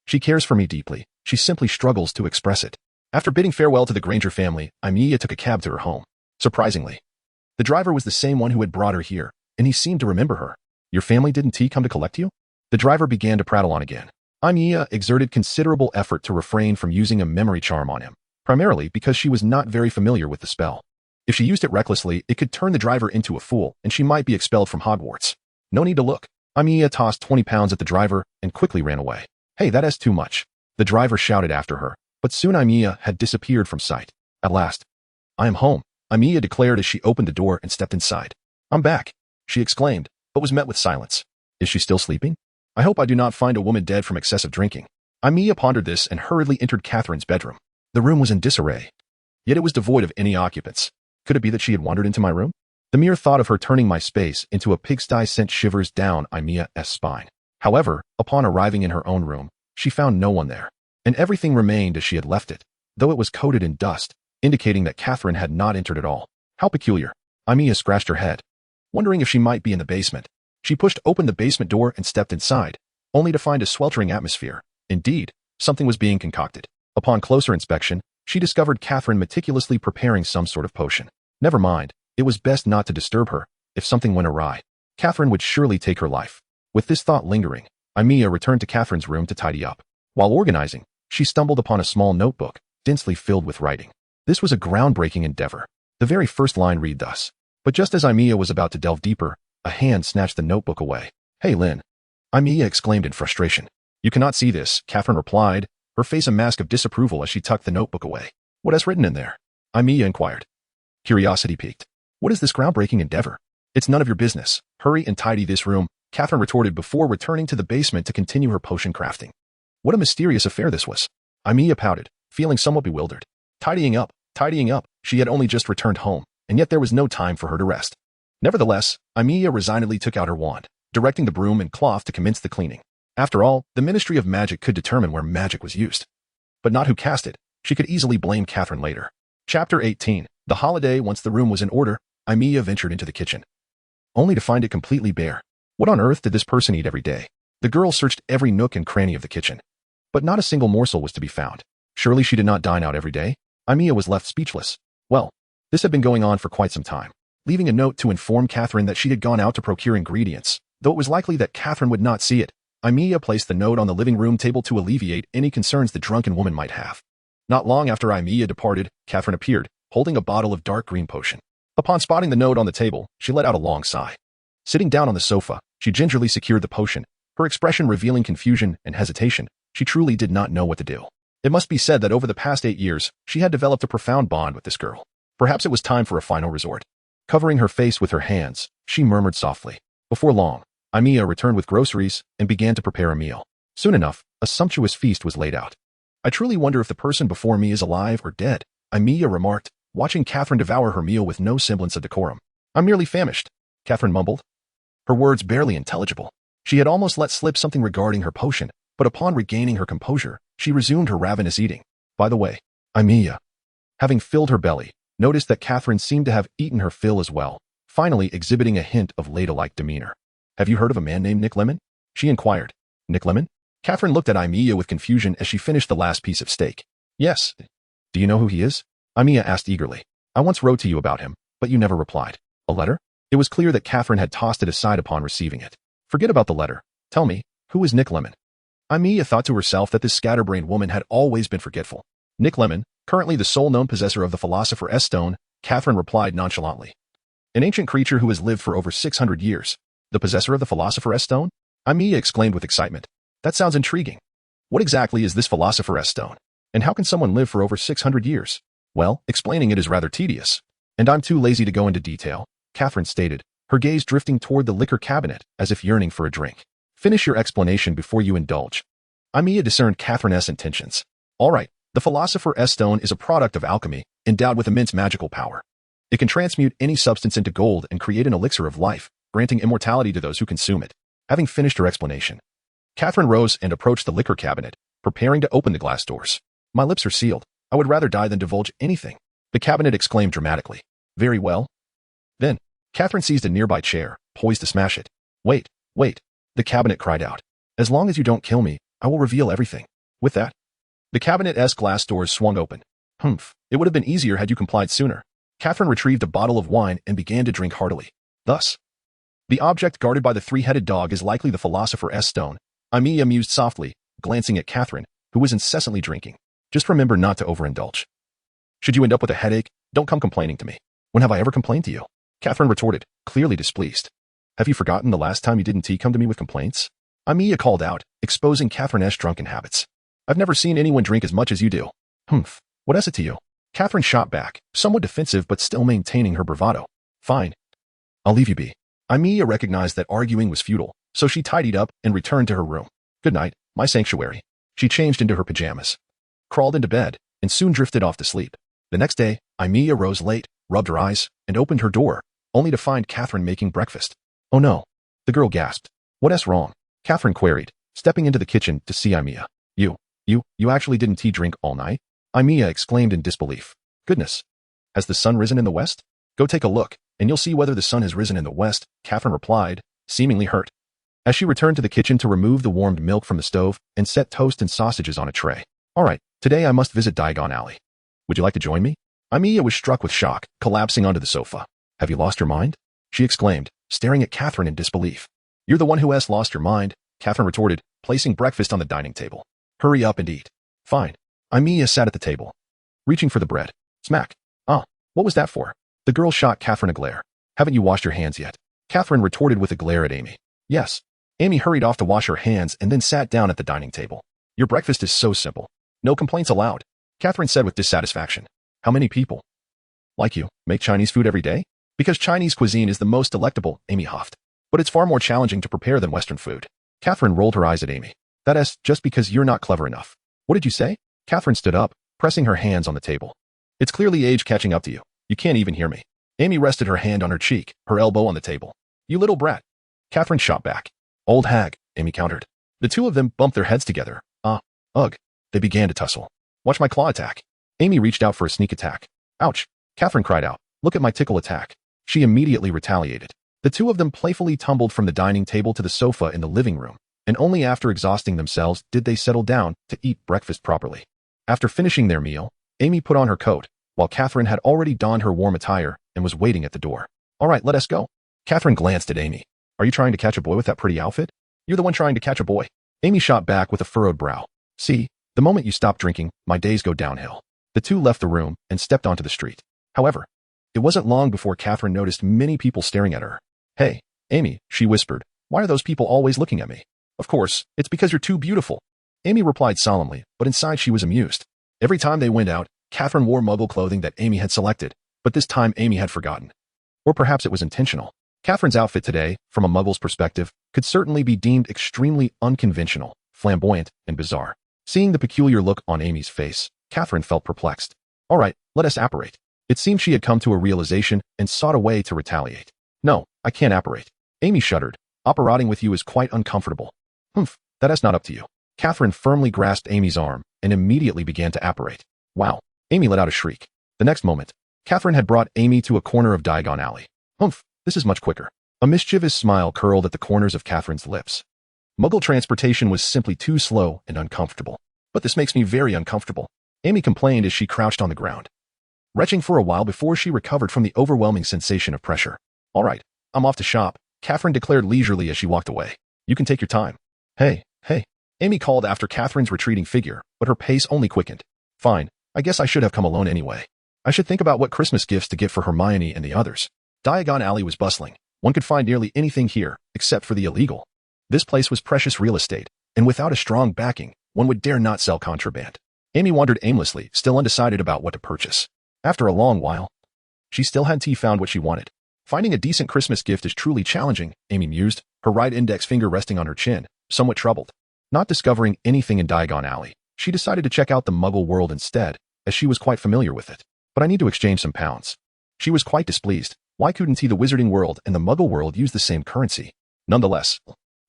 she cares for me deeply. She simply struggles to express it. After bidding farewell to the Granger family, Aimiya took a cab to her home. Surprisingly, the driver was the same one who had brought her here, and he seemed to remember her. Your family didn't come to collect you? The driver began to prattle on again. Aimiya exerted considerable effort to refrain from using a memory charm on him, primarily because she was not very familiar with the spell. If she used it recklessly, it could turn the driver into a fool, and she might be expelled from Hogwarts. No need to look. Aimiya tossed 20 pounds at the driver and quickly ran away. Hey, that is too much. The driver shouted after her, but soon Aimiya had disappeared from sight. At last, I am home, Aimiya declared as she opened the door and stepped inside. I'm back, she exclaimed, but was met with silence. Is she still sleeping? I hope I do not find a woman dead from excessive drinking. Aimiya pondered this and hurriedly entered Catherine's bedroom. The room was in disarray, yet it was devoid of any occupants. Could it be that she had wandered into my room? The mere thought of her turning my space into a pigsty sent shivers down Aimiya's spine. However, upon arriving in her own room, she found no one there, and everything remained as she had left it, though it was coated in dust, indicating that Catherine had not entered at all. How peculiar. Aimiya scratched her head, wondering if she might be in the basement. She pushed open the basement door and stepped inside, only to find a sweltering atmosphere. Indeed, something was being concocted. Upon closer inspection, she discovered Catherine meticulously preparing some sort of potion. Never mind, it was best not to disturb her. If something went awry, Catherine would surely take her life. With this thought lingering, Aimiya returned to Catherine's room to tidy up. While organizing, she stumbled upon a small notebook, densely filled with writing. This was a groundbreaking endeavor. The very first line read thus. But just as Aimiya was about to delve deeper, a hand snatched the notebook away. Hey, Lynn. Aimiya exclaimed in frustration. You cannot see this, Catherine replied, her face a mask of disapproval as she tucked the notebook away. What is written in there? Aimiya inquired. Curiosity piqued. What is this groundbreaking endeavor? It's none of your business. Hurry and tidy this room, Catherine retorted before returning to the basement to continue her potion crafting. What a mysterious affair this was. Aimiya pouted, feeling somewhat bewildered. Tidying up. She had only just returned home, and yet there was no time for her to rest. Nevertheless, Aimiya resignedly took out her wand, directing the broom and cloth to commence the cleaning. After all, the Ministry of Magic could determine where magic was used, but not who cast it. She could easily blame Catherine later. Chapter 18. The holiday. Once the room was in order, Aimiya ventured into the kitchen. only to find it completely bare. What on earth did this person eat every day? The girl searched every nook and cranny of the kitchen, but not a single morsel was to be found. Surely she did not dine out every day? Aimiya was left speechless. Well, this had been going on for quite some time, leaving a note to inform Catherine that she had gone out to procure ingredients. Though it was likely that Catherine would not see it, Aimiya placed the note on the living room table to alleviate any concerns the drunken woman might have. Not long after Aimiya departed, Catherine appeared, holding a bottle of dark green potion. Upon spotting the note on the table, she let out a long sigh. Sitting down on the sofa, she gingerly secured the potion, her expression revealing confusion and hesitation. She truly did not know what to do. It must be said that over the past 8 years, she had developed a profound bond with this girl. Perhaps it was time for a final resort. Covering her face with her hands, she murmured softly. Before long, Aimiya returned with groceries and began to prepare a meal. Soon enough, a sumptuous feast was laid out. I truly wonder if the person before me is alive or dead, Aimiya remarked, watching Catherine devour her meal with no semblance of decorum. I'm merely famished, Catherine mumbled, her words barely intelligible. She had almost let slip something regarding her potion, but upon regaining her composure, she resumed her ravenous eating. By the way, Aimiya, having filled her belly, noticed that Catherine seemed to have eaten her fill as well, finally exhibiting a hint of ladylike demeanor. Have you heard of a man named Nick Lemon? She inquired. Nick Lemon? Catherine looked at Aimiya with confusion as she finished the last piece of steak. Yes. Do you know who he is? Aimiya asked eagerly. I once wrote to you about him, but you never replied. A letter? It was clear that Catherine had tossed it aside upon receiving it. Forget about the letter. Tell me, who is Nick Lemon? Aimiya thought to herself that this scatterbrained woman had always been forgetful. Nick Lemon, currently the sole known possessor of the Philosopher's Stone, Catherine replied nonchalantly. An ancient creature who has lived for over 600 years. The possessor of the Philosopher's Stone? Aimiya exclaimed with excitement. That sounds intriguing. What exactly is this Philosopher's Stone? And how can someone live for over 600 years? Well, explaining it is rather tedious. And I'm too lazy to go into detail, Catherine stated, her gaze drifting toward the liquor cabinet as if yearning for a drink. Finish your explanation before you indulge. Aimiya discerned Catherine's intentions. All right, the Philosopher's Stone is a product of alchemy, endowed with immense magical power. It can transmute any substance into gold and create an elixir of life, granting immortality to those who consume it. Having finished her explanation, Catherine rose and approached the liquor cabinet, preparing to open the glass doors. My lips are sealed. I would rather die than divulge anything, the cabinet exclaimed dramatically. Very well. Then, Catherine seized a nearby chair, poised to smash it. Wait, the cabinet cried out. As long as you don't kill me, I will reveal everything. With that, the cabinet's glass doors swung open. It would have been easier had you complied sooner. Catherine retrieved a bottle of wine and began to drink heartily. Thus, the object guarded by the three-headed dog is likely the Philosopher's Stone. Aimiya mused softly, glancing at Catherine, who was incessantly drinking. Just remember not to overindulge. Should you end up with a headache, don't come complaining to me. When have I ever complained to you? Catherine retorted, clearly displeased. Have you forgotten the last time you didn't come to me with complaints? Aimiya called out, exposing Catherine's drunken habits. I've never seen anyone drink as much as you do. What is it to you? Catherine shot back, somewhat defensive but still maintaining her bravado. Fine. I'll leave you be. Aimiya recognized that arguing was futile, so she tidied up and returned to her room. Good night, my sanctuary. She changed into her pajamas, crawled into bed, and soon drifted off to sleep. The next day, Aimiya rose late, rubbed her eyes, and opened her door, only to find Catherine making breakfast. Oh no. The girl gasped. What's wrong? Catherine queried, stepping into the kitchen to see Aimiya. You actually didn't drink all night? Aimiya exclaimed in disbelief. Goodness. Has the sun risen in the west? Go take a look, and you'll see whether the sun has risen in the west, Catherine replied, seemingly hurt, as she returned to the kitchen to remove the warmed milk from the stove and set toast and sausages on a tray. All right, today I must visit Diagon Alley. Would you like to join me? Aimiya was struck with shock, collapsing onto the sofa. Have you lost your mind? She exclaimed, staring at Catherine in disbelief. You're the one who has lost your mind, Catherine retorted, placing breakfast on the dining table. Hurry up and eat. Fine. Aimiya sat at the table, reaching for the bread. Smack. What was that for? The girl shot Catherine a glare. Haven't you washed your hands yet? Catherine retorted with a glare at Amy. Yes. Amy hurried off to wash her hands and then sat down at the dining table. Your breakfast is so simple. No complaints allowed, Catherine said with dissatisfaction. How many people, like you, make Chinese food every day? Because Chinese cuisine is the most delectable, Amy huffed. But it's far more challenging to prepare than Western food. Catherine rolled her eyes at Amy. That is just because you're not clever enough. What did you say? Catherine stood up, pressing her hands on the table. It's clearly age catching up to you. You can't even hear me. Amy rested her hand on her cheek, her elbow on the table. You little brat. Catherine shot back. Old hag, Amy countered. The two of them bumped their heads together. Ugh. They began to tussle. Watch my claw attack. Amy reached out for a sneak attack. Ouch. Catherine cried out. Look at my tickle attack. She immediately retaliated. The two of them playfully tumbled from the dining table to the sofa in the living room, and only after exhausting themselves did they settle down to eat breakfast properly. After finishing their meal, Amy put on her coat, while Catherine had already donned her warm attire and was waiting at the door. "All right, let us go." Catherine glanced at Amy. "Are you trying to catch a boy with that pretty outfit?" "You're the one trying to catch a boy." Amy shot back with a furrowed brow. "See, the moment you stop drinking, my days go downhill." The two left the room and stepped onto the street. However, it wasn't long before Catherine noticed many people staring at her. "Hey, Amy," she whispered, "why are those people always looking at me?" "Of course, it's because you're too beautiful," Amy replied solemnly, but inside she was amused. Every time they went out, Catherine wore Muggle clothing that Amy had selected, but this time Amy had forgotten. Or perhaps it was intentional. Catherine's outfit today, from a Muggle's perspective, could certainly be deemed extremely unconventional, flamboyant, and bizarre. Seeing the peculiar look on Amy's face, Catherine felt perplexed. "All right, let us apparate." It seemed she had come to a realization and sought a way to retaliate. "No, I can't apparate." Amy shuddered. "Apparating with you is quite uncomfortable." "Humph, that is not up to you." Catherine firmly grasped Amy's arm and immediately began to apparate. "Wow." Amy let out a shriek. The next moment, Catherine had brought Amy to a corner of Diagon Alley. "Humph, this is much quicker." A mischievous smile curled at the corners of Catherine's lips. Muggle transportation was simply too slow and uncomfortable. "But this makes me very uncomfortable," Amy complained as she crouched on the ground, retching for a while before she recovered from the overwhelming sensation of pressure. "All right, I'm off to shop," Catherine declared leisurely as she walked away. "You can take your time." Hey, Amy called after Catherine's retreating figure, but her pace only quickened. "Fine, I guess I should have come alone anyway. I should think about what Christmas gifts to get for Hermione and the others." Diagon Alley was bustling. One could find nearly anything here, except for the illegal. This place was precious real estate, and without a strong backing, one would dare not sell contraband. Amy wandered aimlessly, still undecided about what to purchase. After a long while, she still hadn't found what she wanted. Finding a decent Christmas gift is truly challenging, Amy mused, her right index finger resting on her chin, somewhat troubled. Not discovering anything in Diagon Alley, she decided to check out the Muggle world instead, as she was quite familiar with it. "But I need to exchange some pounds." She was quite displeased. Why couldn't the Wizarding world and the Muggle world use the same currency? Nonetheless,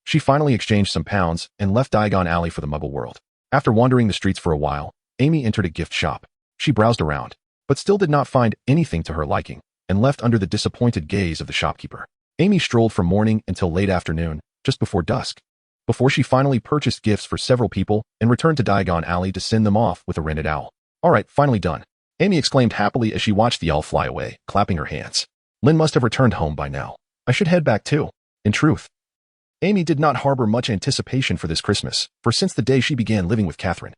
she finally exchanged some pounds and left Diagon Alley for the Muggle world. After wandering the streets for a while, Amy entered a gift shop. She browsed around, but still did not find anything to her liking, and left under the disappointed gaze of the shopkeeper. Amy strolled from morning until late afternoon, just before dusk, before she finally purchased gifts for several people and returned to Diagon Alley to send them off with a rented owl. "All right, finally done," Amy exclaimed happily as she watched the owl fly away, clapping her hands. "Lynn must have returned home by now. I should head back too." In truth, Amy did not harbor much anticipation for this Christmas, for since the day she began living with Catherine,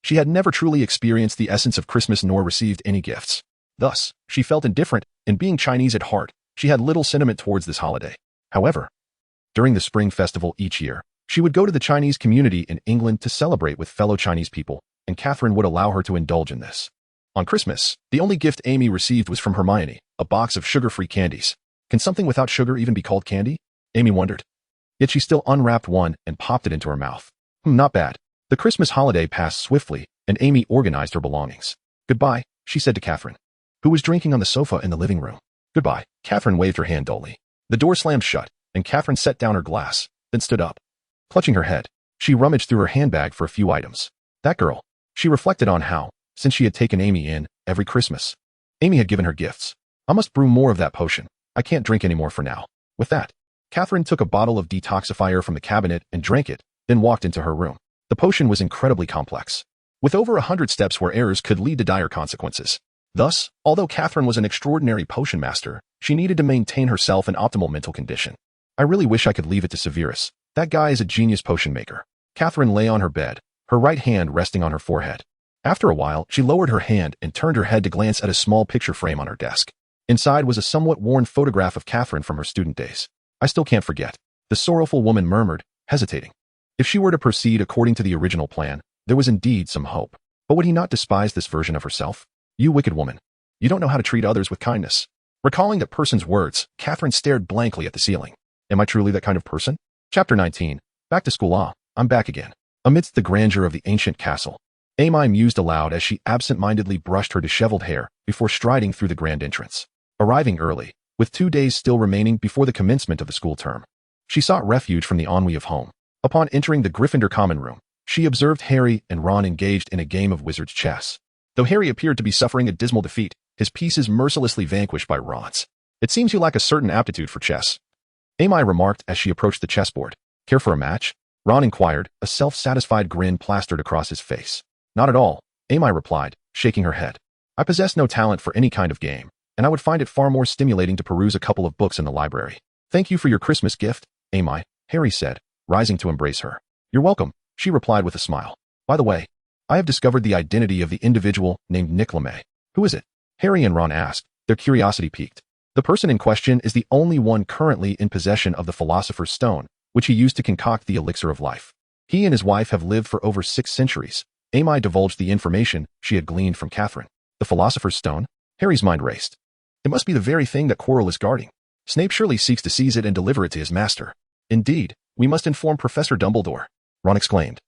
she had never truly experienced the essence of Christmas nor received any gifts. Thus, she felt indifferent, and being Chinese at heart, she had little sentiment towards this holiday. However, during the Spring Festival each year, she would go to the Chinese community in England to celebrate with fellow Chinese people, and Catherine would allow her to indulge in this. On Christmas, the only gift Amy received was from Hermione, a box of sugar-free candies. Can something without sugar even be called candy? Amy wondered. Yet she still unwrapped one and popped it into her mouth. Not bad. The Christmas holiday passed swiftly, and Amy organized her belongings. "Goodbye," she said to Catherine, who was drinking on the sofa in the living room. "Goodbye." Catherine waved her hand dully. The door slammed shut, and Catherine set down her glass, then stood up. Clutching her head, she rummaged through her handbag for a few items. That girl. She reflected on how, since she had taken Amy in every Christmas, Amy had given her gifts. "I must brew more of that potion. I can't drink anymore for now." With that, Catherine took a bottle of detoxifier from the cabinet and drank it, then walked into her room. The potion was incredibly complex, with over 100 steps where errors could lead to dire consequences. Thus, although Catherine was an extraordinary potion master, she needed to maintain herself in optimal mental condition. "I really wish I could leave it to Severus. That guy is a genius potion maker." Catherine lay on her bed, her right hand resting on her forehead. After a while, she lowered her hand and turned her head to glance at a small picture frame on her desk. Inside was a somewhat worn photograph of Catherine from her student days. "I still can't forget," the sorrowful woman murmured, hesitating. If she were to proceed according to the original plan, there was indeed some hope. But would he not despise this version of herself? "You wicked woman. You don't know how to treat others with kindness." Recalling that person's words, Catherine stared blankly at the ceiling. Am I truly that kind of person? Chapter 19. Back to school. I'm back again. Amidst the grandeur of the ancient castle, Amy mused aloud as she absent-mindedly brushed her disheveled hair before striding through the grand entrance. Arriving early, with 2 days still remaining before the commencement of the school term, she sought refuge from the ennui of home. Upon entering the Gryffindor common room, she observed Harry and Ron engaged in a game of wizard's chess. Though Harry appeared to be suffering a dismal defeat, his pieces mercilessly vanquished by Ron's. "It seems you lack a certain aptitude for chess," Aimiya remarked as she approached the chessboard. Care for a match? Ron inquired, a self-satisfied grin plastered across his face. Not at all, Aimiya replied, shaking her head. I possess no talent for any kind of game, and I would find it far more stimulating to peruse a couple of books in the library. Thank you for your Christmas gift, Aimiya, Harry said, rising to embrace her. You're welcome, she replied with a smile. By the way, I have discovered the identity of the individual named Nicolet. Who is it? Harry and Ron asked, their curiosity piqued. The person in question is the only one currently in possession of the Philosopher's Stone, which he used to concoct the elixir of life. He and his wife have lived for over 6 centuries. Aimiya divulged the information she had gleaned from Catherine. The Philosopher's Stone? Harry's mind raced. It must be the very thing that Quirrell is guarding. Snape surely seeks to seize it and deliver it to his master. Indeed, we must inform Professor Dumbledore, Ron exclaimed,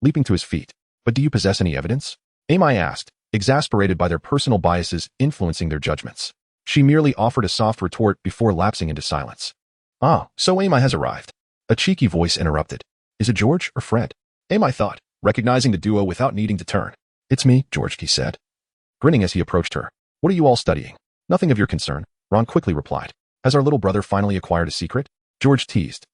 leaping to his feet. But do you possess any evidence? Aimiya asked, exasperated by their personal biases influencing their judgments. She merely offered a soft retort before lapsing into silence. Ah, so Aimiya has arrived. A cheeky voice interrupted. Is it George or Fred? Aimiya thought, recognizing the duo without needing to turn. It's me, George, he said, grinning as he approached her. What are you all studying? Nothing of your concern, Ron quickly replied. Has our little brother finally acquired a secret? George teased.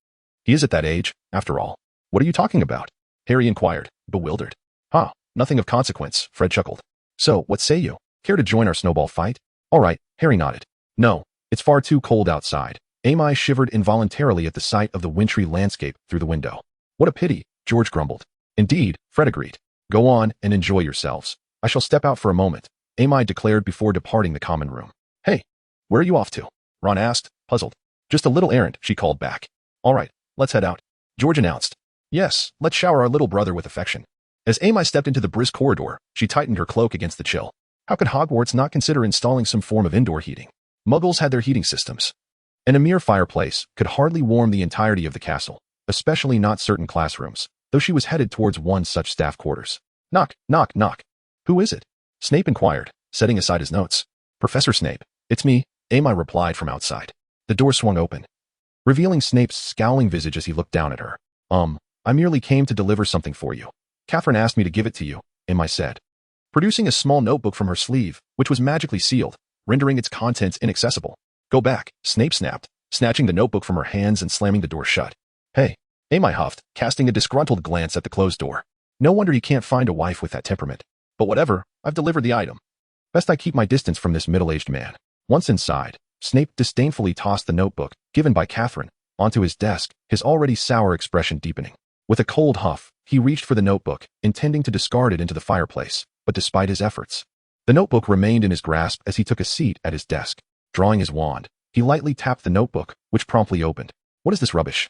He is at that age, after all. What are you talking about? Harry inquired, bewildered. Huh, nothing of consequence, Fred chuckled. So, what say you? Care to join our snowball fight? All right, Harry nodded. No, it's far too cold outside. Aimiya shivered involuntarily at the sight of the wintry landscape through the window. What a pity, George grumbled. Indeed, Fred agreed. Go on and enjoy yourselves. I shall step out for a moment, Aimiya declared before departing the common room. Hey, where are you off to? Ron asked, puzzled. Just a little errand, she called back. All right, let's head out, George announced. Yes, let's shower our little brother with affection. As Aimiya stepped into the brisk corridor, she tightened her cloak against the chill. How could Hogwarts not consider installing some form of indoor heating? Muggles had their heating systems, and a mere fireplace could hardly warm the entirety of the castle, especially not certain classrooms, though she was headed towards one such staff quarters. Knock, knock, knock. Who is it? Snape inquired, setting aside his notes. Professor Snape, it's me, Aimiya replied from outside. The door swung open, revealing Snape's scowling visage as he looked down at her. I merely came to deliver something for you. Catherine asked me to give it to you, Aimiya said, producing a small notebook from her sleeve, which was magically sealed, rendering its contents inaccessible. Go back, Snape snapped, snatching the notebook from her hands and slamming the door shut. Hey, Aimiya huffed, casting a disgruntled glance at the closed door. No wonder you can't find a wife with that temperament. But whatever, I've delivered the item. Best I keep my distance from this middle-aged man. Once inside, Snape disdainfully tossed the notebook, given by Catherine, onto his desk, his already sour expression deepening. With a cold huff, he reached for the notebook, intending to discard it into the fireplace, but despite his efforts, the notebook remained in his grasp as he took a seat at his desk. Drawing his wand, he lightly tapped the notebook, which promptly opened. What is this rubbish?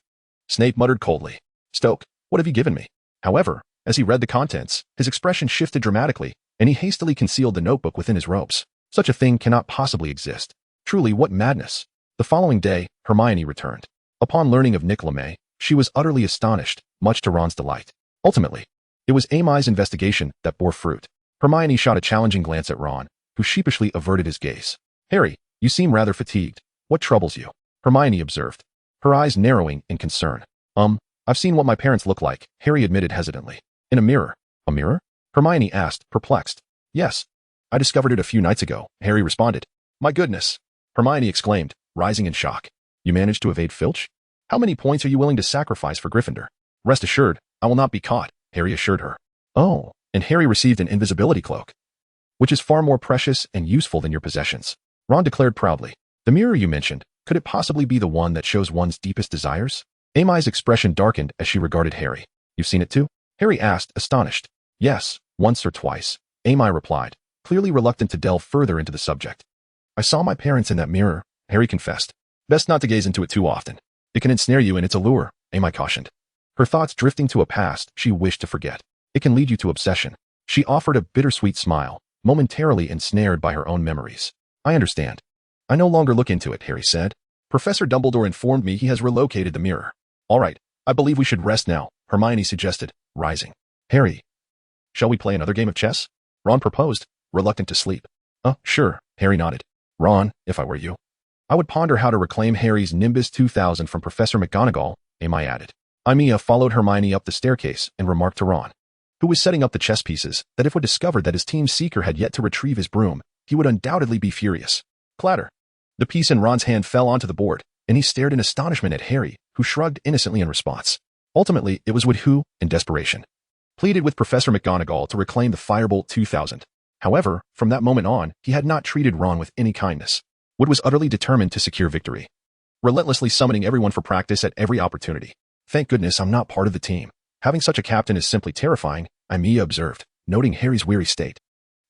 Snape muttered coldly. Stoke, what have you given me? However, as he read the contents, his expression shifted dramatically, and he hastily concealed the notebook within his robes. Such a thing cannot possibly exist. Truly, what madness! The following day, Hermione returned. Upon learning of Nicolet, she was utterly astonished, much to Ron's delight. Ultimately, it was Aimiya's investigation that bore fruit. Hermione shot a challenging glance at Ron, who sheepishly averted his gaze. Harry, you seem rather fatigued. What troubles you? Hermione observed, her eyes narrowing in concern. I've seen what my parents look like, Harry admitted hesitantly. In a mirror. A mirror? Hermione asked, perplexed. Yes. I discovered it a few nights ago, Harry responded. My goodness! Hermione exclaimed, rising in shock. You managed to evade Filch? How many points are you willing to sacrifice for Gryffindor? Rest assured, I will not be caught, Harry assured her. Oh, and Harry received an invisibility cloak, which is far more precious and useful than your possessions. Ron declared proudly. The mirror you mentioned, could it possibly be the one that shows one's deepest desires? Aimiya's expression darkened as she regarded Harry. You've seen it too? Harry asked, astonished. Yes, once or twice, Aimiya replied, clearly reluctant to delve further into the subject. I saw my parents in that mirror, Harry confessed. Best not to gaze into it too often. It can ensnare you in its allure, Aimiya cautioned, her thoughts drifting to a past she wished to forget. It can lead you to obsession. She offered a bittersweet smile, momentarily ensnared by her own memories. I understand. I no longer look into it, Harry said. Professor Dumbledore informed me he has relocated the mirror. All right, I believe we should rest now, Hermione suggested, rising. Harry, shall we play another game of chess? Ron proposed, reluctant to sleep. Sure, Harry nodded. Ron, if I were you, I would ponder how to reclaim Harry's Nimbus 2000 from Professor McGonagall, Aimiya added. Aimiya followed Hermione up the staircase and remarked to Ron, who was setting up the chess pieces, that if it discovered that his team's seeker had yet to retrieve his broom, he would undoubtedly be furious. Clatter. The piece in Ron's hand fell onto the board, and he stared in astonishment at Harry, who shrugged innocently in response. Ultimately, it was Wood who, in desperation, pleaded with Professor McGonagall to reclaim the Firebolt 2000. However, from that moment on, he had not treated Ron with any kindness. Wood was utterly determined to secure victory, relentlessly summoning everyone for practice at every opportunity. Thank goodness I'm not part of the team. Having such a captain is simply terrifying, Aimiya observed, noting Harry's weary state.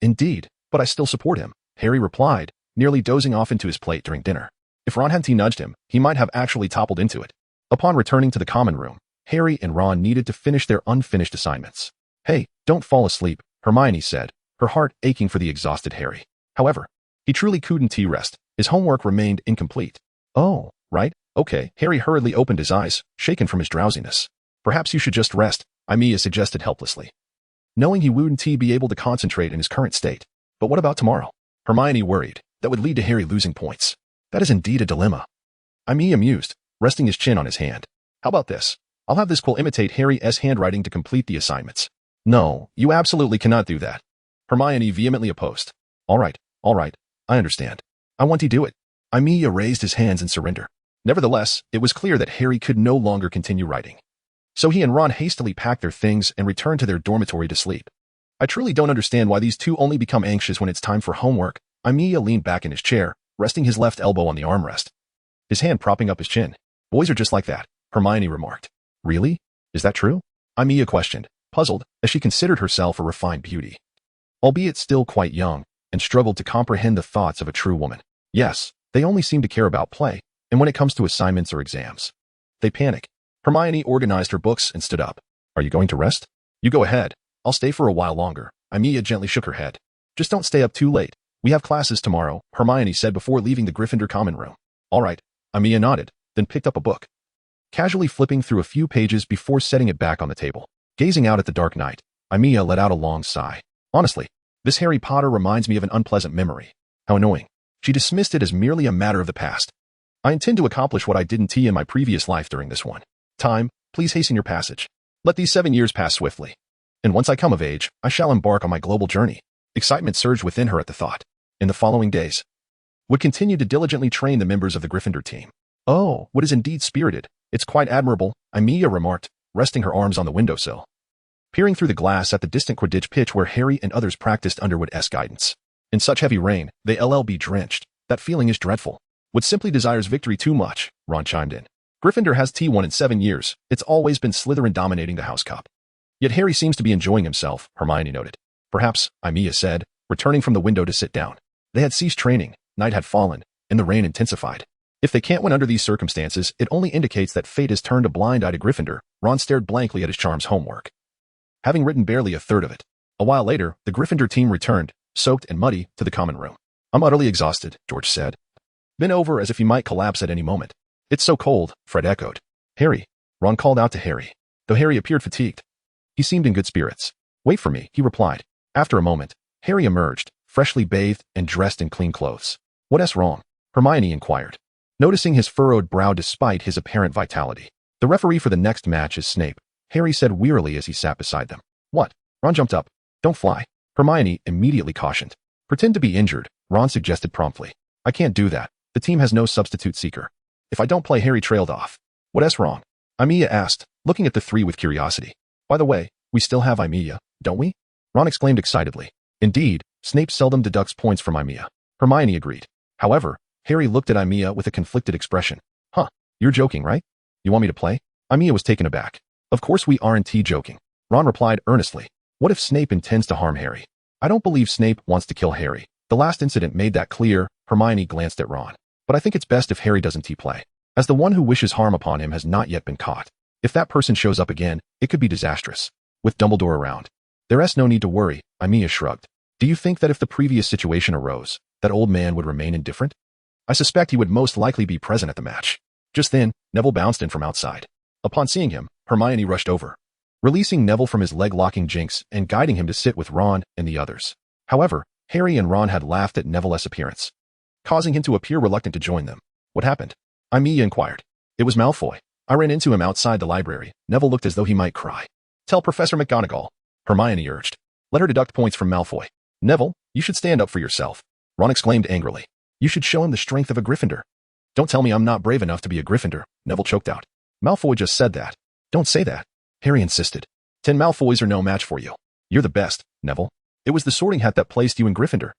Indeed, but I still support him, Harry replied, nearly dozing off into his plate during dinner. If Ron hadn't nudged him, he might have actually toppled into it. Upon returning to the common room, Harry and Ron needed to finish their unfinished assignments. Hey, don't fall asleep, Hermione said, her heart aching for the exhausted Harry. However, he truly couldn't rest. His homework remained incomplete. Oh, right, okay. Harry hurriedly opened his eyes, shaken from his drowsiness. Perhaps you should just rest, Aimiya suggested helplessly, knowing he wouldn't be able to concentrate in his current state. But what about tomorrow? Hermione worried. That would lead to Harry losing points. That is indeed a dilemma. Aimiya mused, resting his chin on his hand. How about this? I'll have this quill imitate Harry's handwriting to complete the assignments. No, you absolutely cannot do that. Hermione vehemently opposed. All right, I understand. I want to do it. Aimiya raised his hands in surrender. Nevertheless, it was clear that Harry could no longer continue writing. So he and Ron hastily packed their things and returned to their dormitory to sleep. I truly don't understand why these two only become anxious when it's time for homework. Aimiya leaned back in his chair, resting his left elbow on the armrest, his hand propping up his chin. Boys are just like that, Hermione remarked. Really? Is that true? Aimiya questioned, puzzled, as she considered herself a refined beauty, albeit still quite young, and struggled to comprehend the thoughts of a true woman. Yes, they only seem to care about play, and when it comes to assignments or exams, they panic. Hermione organized her books and stood up. Are you going to rest? You go ahead. I'll stay for a while longer. Aimiya gently shook her head. Just don't stay up too late. We have classes tomorrow, Hermione said before leaving the Gryffindor common room. All right. Aimiya nodded, then picked up a book, casually flipping through a few pages before setting it back on the table. Gazing out at the dark night, Aimiya let out a long sigh. Honestly, this Harry Potter reminds me of an unpleasant memory. How annoying. She dismissed it as merely a matter of the past. I intend to accomplish what I didn't in my previous life during this one. Time, please hasten your passage. Let these 7 years pass swiftly. And once I come of age, I shall embark on my global journey. Excitement surged within her at the thought. In the following days, Wood continued to diligently train the members of the Gryffindor team. Oh, Wood is indeed spirited. It's quite admirable, Aimiya remarked, resting her arms on the windowsill, peering through the glass at the distant Quidditch pitch where Harry and others practiced under Wood's guidance. In such heavy rain, they LLB drenched. That feeling is dreadful. Wood simply desires victory too much, Ron chimed in. Gryffindor has T1 in 7 years. It's always been Slytherin dominating the House Cup. Yet Harry seems to be enjoying himself, Hermione noted. Perhaps, Aimiya said, returning from the window to sit down. They had ceased training, night had fallen, and the rain intensified. If they can't win under these circumstances, it only indicates that fate has turned a blind eye to Gryffindor. Ron stared blankly at his charm's homework, having written barely a third of it. A while later, the Gryffindor team returned, soaked and muddy, to the common room. I'm utterly exhausted, George said. Bent over as if he might collapse at any moment. It's so cold, Fred echoed. Harry, Ron called out to Harry, though Harry appeared fatigued. He seemed in good spirits. Wait for me, he replied. After a moment, Harry emerged, freshly bathed and dressed in clean clothes. What's wrong? Hermione inquired, noticing his furrowed brow despite his apparent vitality. The referee for the next match is Snape, Harry said wearily as he sat beside them. What? Ron jumped up. Don't fly. Hermione immediately cautioned. Pretend to be injured, Ron suggested promptly. I can't do that. The team has no substitute seeker. If I don't play, Harry trailed off. What's wrong? Aimiya asked, looking at the three with curiosity. By the way, we still have Aimiya, don't we? Ron exclaimed excitedly. Indeed, Snape seldom deducts points from Aimiya. Hermione agreed. However, Harry looked at Aimiya with a conflicted expression. Huh, you're joking, right? You want me to play? Aimiya was taken aback. Of course we aren't joking. Ron replied earnestly. What if Snape intends to harm Harry? I don't believe Snape wants to kill Harry. The last incident made that clear. Hermione glanced at Ron. But I think it's best if Harry doesn't play, as the one who wishes harm upon him has not yet been caught. If that person shows up again, it could be disastrous. With Dumbledore around, there's no need to worry, Aimiya shrugged. Do you think that if the previous situation arose, that old man would remain indifferent? I suspect he would most likely be present at the match. Just then, Neville bounced in from outside. Upon seeing him, Hermione rushed over, releasing Neville from his leg-locking jinx and guiding him to sit with Ron and the others. However, Harry and Ron had laughed at Neville's appearance, causing him to appear reluctant to join them. What happened? Aimiya inquired. It was Malfoy. I ran into him outside the library. Neville looked as though he might cry. Tell Professor McGonagall, Hermione urged. Let her deduct points from Malfoy. Neville, you should stand up for yourself, Ron exclaimed angrily. You should show him the strength of a Gryffindor. Don't tell me I'm not brave enough to be a Gryffindor, Neville choked out. Malfoy just said that. Don't say that, Harry insisted. 10 Malfoys are no match for you. You're the best, Neville. It was the sorting hat that placed you in Gryffindor.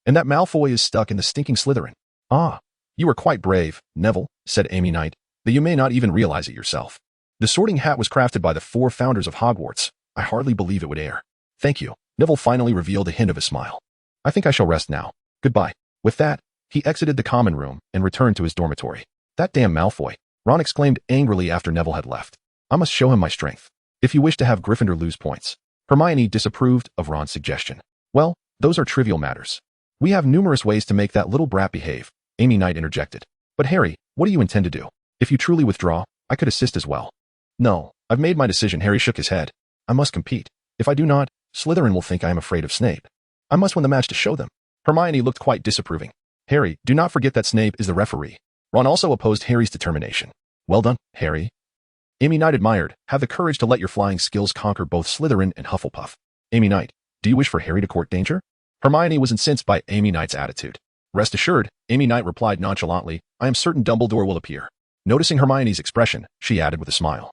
And that Malfoy is stuck in the stinking Slytherin. Ah, you are quite brave, Neville, said Amy Knight, though you may not even realize it yourself. The sorting hat was crafted by the 4 founders of Hogwarts. I hardly believe it would err. Thank you. Neville finally revealed a hint of a smile. I think I shall rest now. Goodbye. With that, he exited the common room and returned to his dormitory. That damn Malfoy, Ron exclaimed angrily after Neville had left. I must show him my strength. If you wish to have Gryffindor lose points. Hermione disapproved of Ron's suggestion. Well, those are trivial matters. We have numerous ways to make that little brat behave, Amy Knight interjected. But Harry, what do you intend to do? If you truly withdraw, I could assist as well. No, I've made my decision, Harry shook his head. I must compete. If I do not, Slytherin will think I am afraid of Snape. I must win the match to show them. Hermione looked quite disapproving. Harry, do not forget that Snape is the referee. Ron also opposed Harry's determination. Well done, Harry. Amy Knight admired, have the courage to let your flying skills conquer both Slytherin and Hufflepuff. Amy Knight, do you wish for Harry to court danger? Hermione was incensed by Amy Knight's attitude. Rest assured, Amy Knight replied nonchalantly, I am certain Dumbledore will appear. Noticing Hermione's expression, she added with a smile.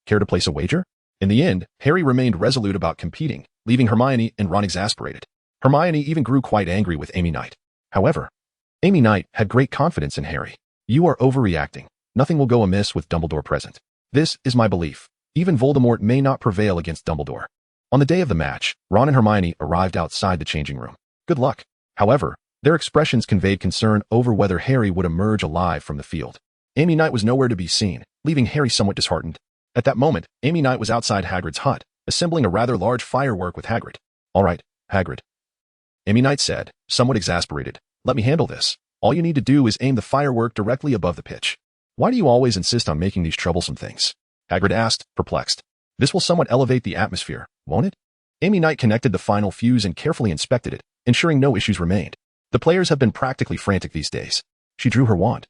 Care to place a wager? In the end, Harry remained resolute about competing, leaving Hermione and Ron exasperated. Hermione even grew quite angry with Amy Knight. However, Amy Knight had great confidence in Harry. You are overreacting. Nothing will go amiss with Dumbledore present. This is my belief. Even Voldemort may not prevail against Dumbledore. On the day of the match, Ron and Hermione arrived outside the changing room. Good luck. However, their expressions conveyed concern over whether Harry would emerge alive from the field. Amy Knight was nowhere to be seen, leaving Harry somewhat disheartened. At that moment, Amy Knight was outside Hagrid's hut, assembling a rather large firework with Hagrid. All right, Hagrid, Amy Knight said, somewhat exasperated. Let me handle this. All you need to do is aim the firework directly above the pitch. Why do you always insist on making these troublesome things? Hagrid asked, perplexed. This will somewhat elevate the atmosphere, won't it? Amy Knight connected the final fuse and carefully inspected it, ensuring no issues remained. The players have been practically frantic these days. She drew her wand,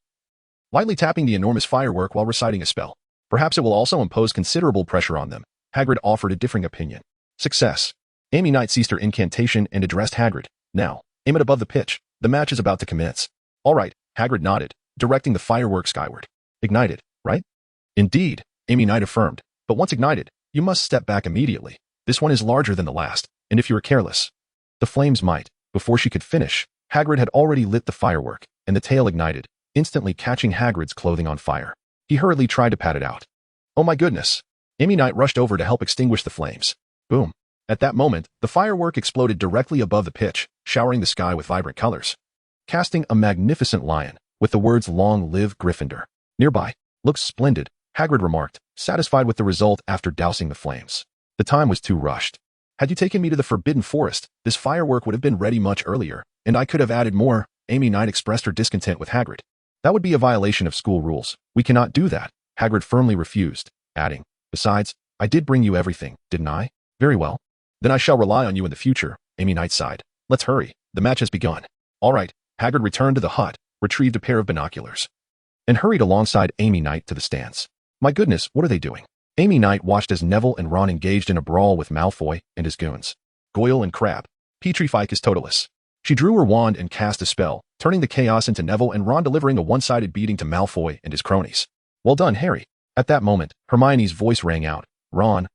lightly tapping the enormous firework while reciting a spell. Perhaps it will also impose considerable pressure on them. Hagrid offered a differing opinion. Success. Amy Knight ceased her incantation and addressed Hagrid. Now, aim it above the pitch. The match is about to commence. All right, Hagrid nodded, directing the firework skyward. Ignited, right? Indeed, Amy Knight affirmed. But once ignited, you must step back immediately. This one is larger than the last, and if you are careless, the flames might. Before she could finish, Hagrid had already lit the firework, and the tail ignited, instantly catching Hagrid's clothing on fire. He hurriedly tried to pat it out. Oh my goodness! Amy Knight rushed over to help extinguish the flames. Boom. At that moment, the firework exploded directly above the pitch, showering the sky with vibrant colors, casting a magnificent lion, with the words Long Live Gryffindor. Nearby, looks splendid, Hagrid remarked, satisfied with the result after dousing the flames. The time was too rushed. Had you taken me to the Forbidden Forest, this firework would have been ready much earlier, and I could have added more. Amy Knight expressed her discontent with Hagrid. That would be a violation of school rules. We cannot do that. Hagrid firmly refused, adding, besides, I did bring you everything, didn't I? Very well. Then I shall rely on you in the future, Amy Knight sighed. Let's hurry. The match has begun. All right. Hagrid returned to the hut, retrieved a pair of binoculars, and hurried alongside Amy Knight to the stands. My goodness, what are they doing? Amy Knight watched as Neville and Ron engaged in a brawl with Malfoy and his goons. Goyle and Crabbe. Petrificus Totalis. She drew her wand and cast a spell, turning the chaos into Neville and Ron delivering a one-sided beating to Malfoy and his cronies. Well done, Harry. At that moment, Hermione's voice rang out. Ron,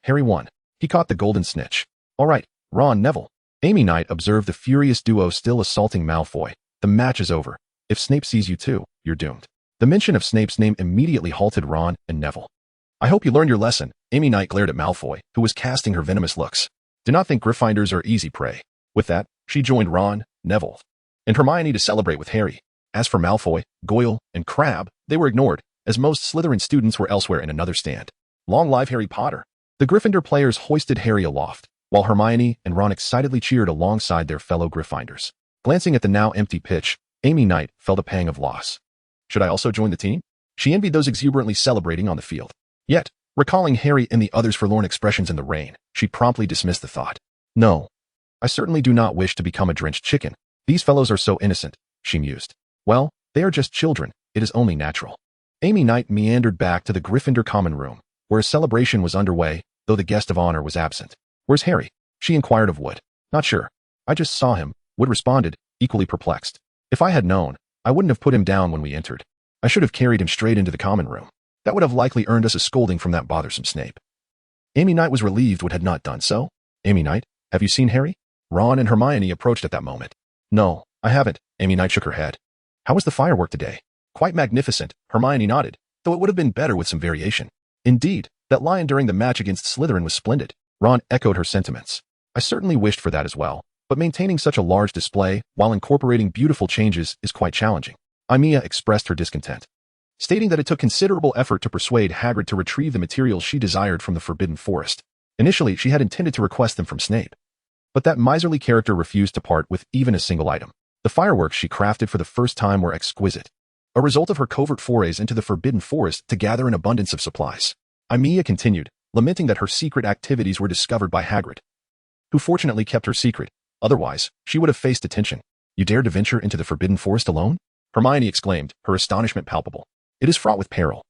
Harry won. He caught the golden snitch. All right, Ron, Neville. Amy Knight observed the furious duo still assaulting Malfoy. The match is over. If Snape sees you too, you're doomed. The mention of Snape's name immediately halted Ron and Neville. I hope you learned your lesson. Amy Knight glared at Malfoy, who was casting her venomous looks. Do not think Gryffindors are easy prey. With that, she joined Ron, Neville, and Hermione to celebrate with Harry. As for Malfoy, Goyle, and Crabbe, they were ignored, as most Slytherin students were elsewhere in another stand. Long live Harry Potter! The Gryffindor players hoisted Harry aloft, while Hermione and Ron excitedly cheered alongside their fellow Gryffindors. Glancing at the now empty pitch, Amy Knight felt a pang of loss. Should I also join the team? She envied those exuberantly celebrating on the field. Yet, recalling Harry and the others' forlorn expressions in the rain, she promptly dismissed the thought. No, I certainly do not wish to become a drenched chicken. These fellows are so innocent, she mused. Well, they are just children. It is only natural. Amy Knight meandered back to the Gryffindor common room, where a celebration was underway, though the guest of honor was absent. Where's Harry? She inquired of Wood. Not sure. I just saw him, Wood responded, equally perplexed. If I had known, I wouldn't have put him down when we entered. I should have carried him straight into the common room. That would have likely earned us a scolding from that bothersome Snape. Amy Knight was relieved Wood had not done so. Amy Knight, have you seen Harry? Ron and Hermione approached at that moment. No, I haven't. Amy Knight shook her head. How was the firework today? Quite magnificent, Hermione nodded, though it would have been better with some variation. Indeed, that lion during the match against Slytherin was splendid. Ron echoed her sentiments. I certainly wished for that as well, but maintaining such a large display while incorporating beautiful changes is quite challenging. Aimiya expressed her discontent, stating that it took considerable effort to persuade Hagrid to retrieve the materials she desired from the Forbidden Forest. Initially, she had intended to request them from Snape, but that miserly character refused to part with even a single item. The fireworks she crafted for the first time were exquisite, a result of her covert forays into the Forbidden Forest to gather an abundance of supplies. Aimiya continued, lamenting that her secret activities were discovered by Hagrid, who fortunately kept her secret. Otherwise, she would have faced detention. You dared to venture into the Forbidden Forest alone? Hermione exclaimed, her astonishment palpable. It is fraught with peril,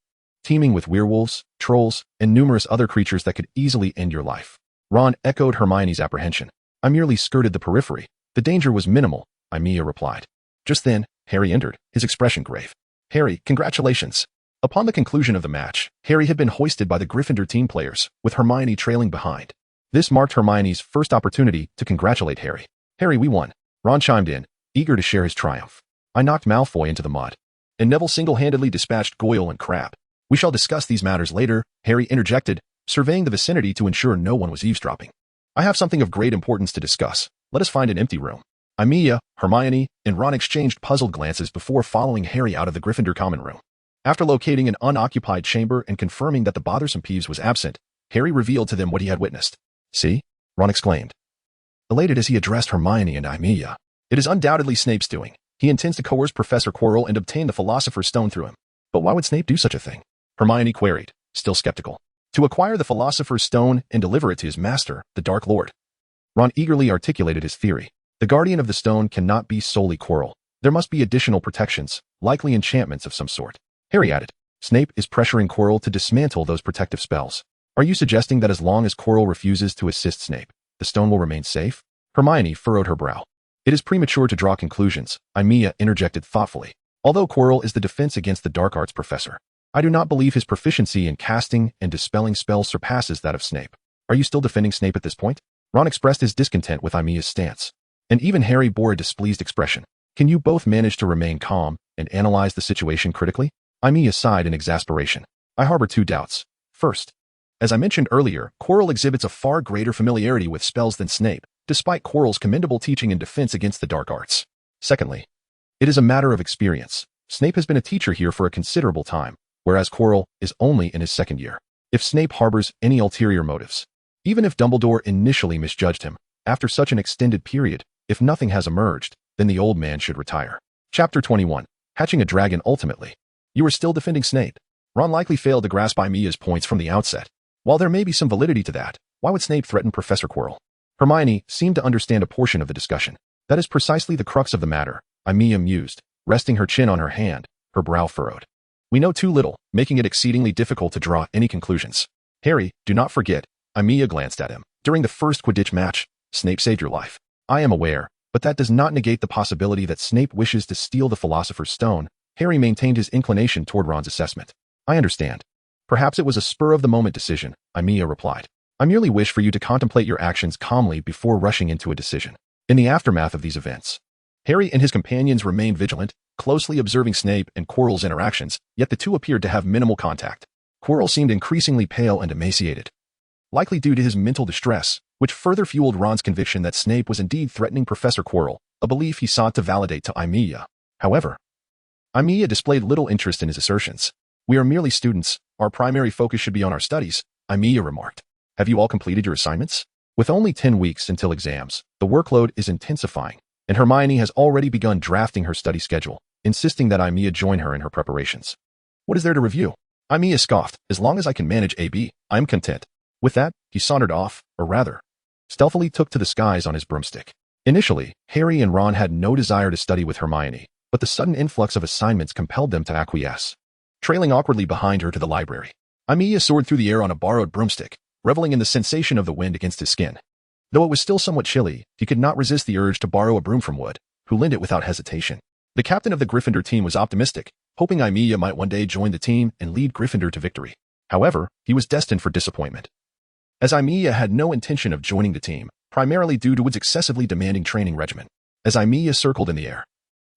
teeming with werewolves, trolls, and numerous other creatures that could easily end your life. Ron echoed Hermione's apprehension. I merely skirted the periphery. The danger was minimal, Aimiya replied. Just then, Harry entered, his expression grave. Harry, congratulations. Upon the conclusion of the match, Harry had been hoisted by the Gryffindor team players, with Hermione trailing behind. This marked Hermione's first opportunity to congratulate Harry. Harry, we won. Ron chimed in, eager to share his triumph. I knocked Malfoy into the mud, and Neville single-handedly dispatched Goyle and Crabbe. We shall discuss these matters later, Harry interjected, surveying the vicinity to ensure no one was eavesdropping. I have something of great importance to discuss. Let us find an empty room. Aimiya, Hermione, and Ron exchanged puzzled glances before following Harry out of the Gryffindor common room. After locating an unoccupied chamber and confirming that the bothersome Peeves was absent, Harry revealed to them what he had witnessed. See? Ron exclaimed, elated as he addressed Hermione and Aimiya. It is undoubtedly Snape's doing. He intends to coerce Professor Quirrell and obtain the Philosopher's Stone through him. But why would Snape do such a thing? Hermione queried, still skeptical. To acquire the Philosopher's Stone and deliver it to his master, the Dark Lord. Ron eagerly articulated his theory. The guardian of the stone cannot be solely Quirrell. There must be additional protections, likely enchantments of some sort. Harry added, Snape is pressuring Quirrell to dismantle those protective spells. Are you suggesting that as long as Quirrell refuses to assist Snape, the stone will remain safe? Hermione furrowed her brow. It is premature to draw conclusions, Aimiya interjected thoughtfully. Although Quirrell is the defense against the dark arts professor, I do not believe his proficiency in casting and dispelling spells surpasses that of Snape. Are you still defending Snape at this point? Ron expressed his discontent with Aimiya's stance, and even Harry bore a displeased expression. Can you both manage to remain calm and analyze the situation critically? Aimiya sighed in exasperation. I harbor two doubts. First, as I mentioned earlier, Quirrell exhibits a far greater familiarity with spells than Snape, despite Quirrell's commendable teaching and defense against the dark arts. Secondly, it is a matter of experience. Snape has been a teacher here for a considerable time, whereas Quirrell is only in his second year. If Snape harbors any ulterior motives, even if Dumbledore initially misjudged him, after such an extended period, if nothing has emerged, then the old man should retire. Chapter 21. Hatching a Dragon Ultimately. You are still defending Snape. Ron likely failed to grasp Aimiya's points from the outset. While there may be some validity to that, why would Snape threaten Professor Quirrell? Hermione seemed to understand a portion of the discussion. That is precisely the crux of the matter, Aimiya mused, resting her chin on her hand, her brow furrowed. We know too little, making it exceedingly difficult to draw any conclusions. Harry, do not forget, Aimiya glanced at him. During the first Quidditch match, Snape saved your life. I am aware, but that does not negate the possibility that Snape wishes to steal the Philosopher's Stone. Harry maintained his inclination toward Ron's assessment. I understand. Perhaps it was a spur-of-the-moment decision, Aimiya replied. I merely wish for you to contemplate your actions calmly before rushing into a decision. In the aftermath of these events, Harry and his companions remained vigilant, closely observing Snape and Quirrell's interactions, yet the two appeared to have minimal contact. Quirrell seemed increasingly pale and emaciated, likely due to his mental distress, which further fueled Ron's conviction that Snape was indeed threatening Professor Quirrell, a belief he sought to validate to Aimiya. However, Aimiya displayed little interest in his assertions. We are merely students. Our primary focus should be on our studies, Aimiya remarked. Have you all completed your assignments? With only 10 weeks until exams, the workload is intensifying, and Hermione has already begun drafting her study schedule, insisting that Aimiya join her in her preparations. What is there to review? Aimiya scoffed. As long as I can manage AB, I am content. With that, he sauntered off, or rather, stealthily took to the skies on his broomstick. Initially, Harry and Ron had no desire to study with Hermione, but the sudden influx of assignments compelled them to acquiesce. Trailing awkwardly behind her to the library, Aimiya soared through the air on a borrowed broomstick, reveling in the sensation of the wind against his skin. Though it was still somewhat chilly, he could not resist the urge to borrow a broom from Wood, who lent it without hesitation. The captain of the Gryffindor team was optimistic, hoping Aimiya might one day join the team and lead Gryffindor to victory. However, he was destined for disappointment, as Aimiya had no intention of joining the team, primarily due to its excessively demanding training regimen. As Aimiya circled in the air,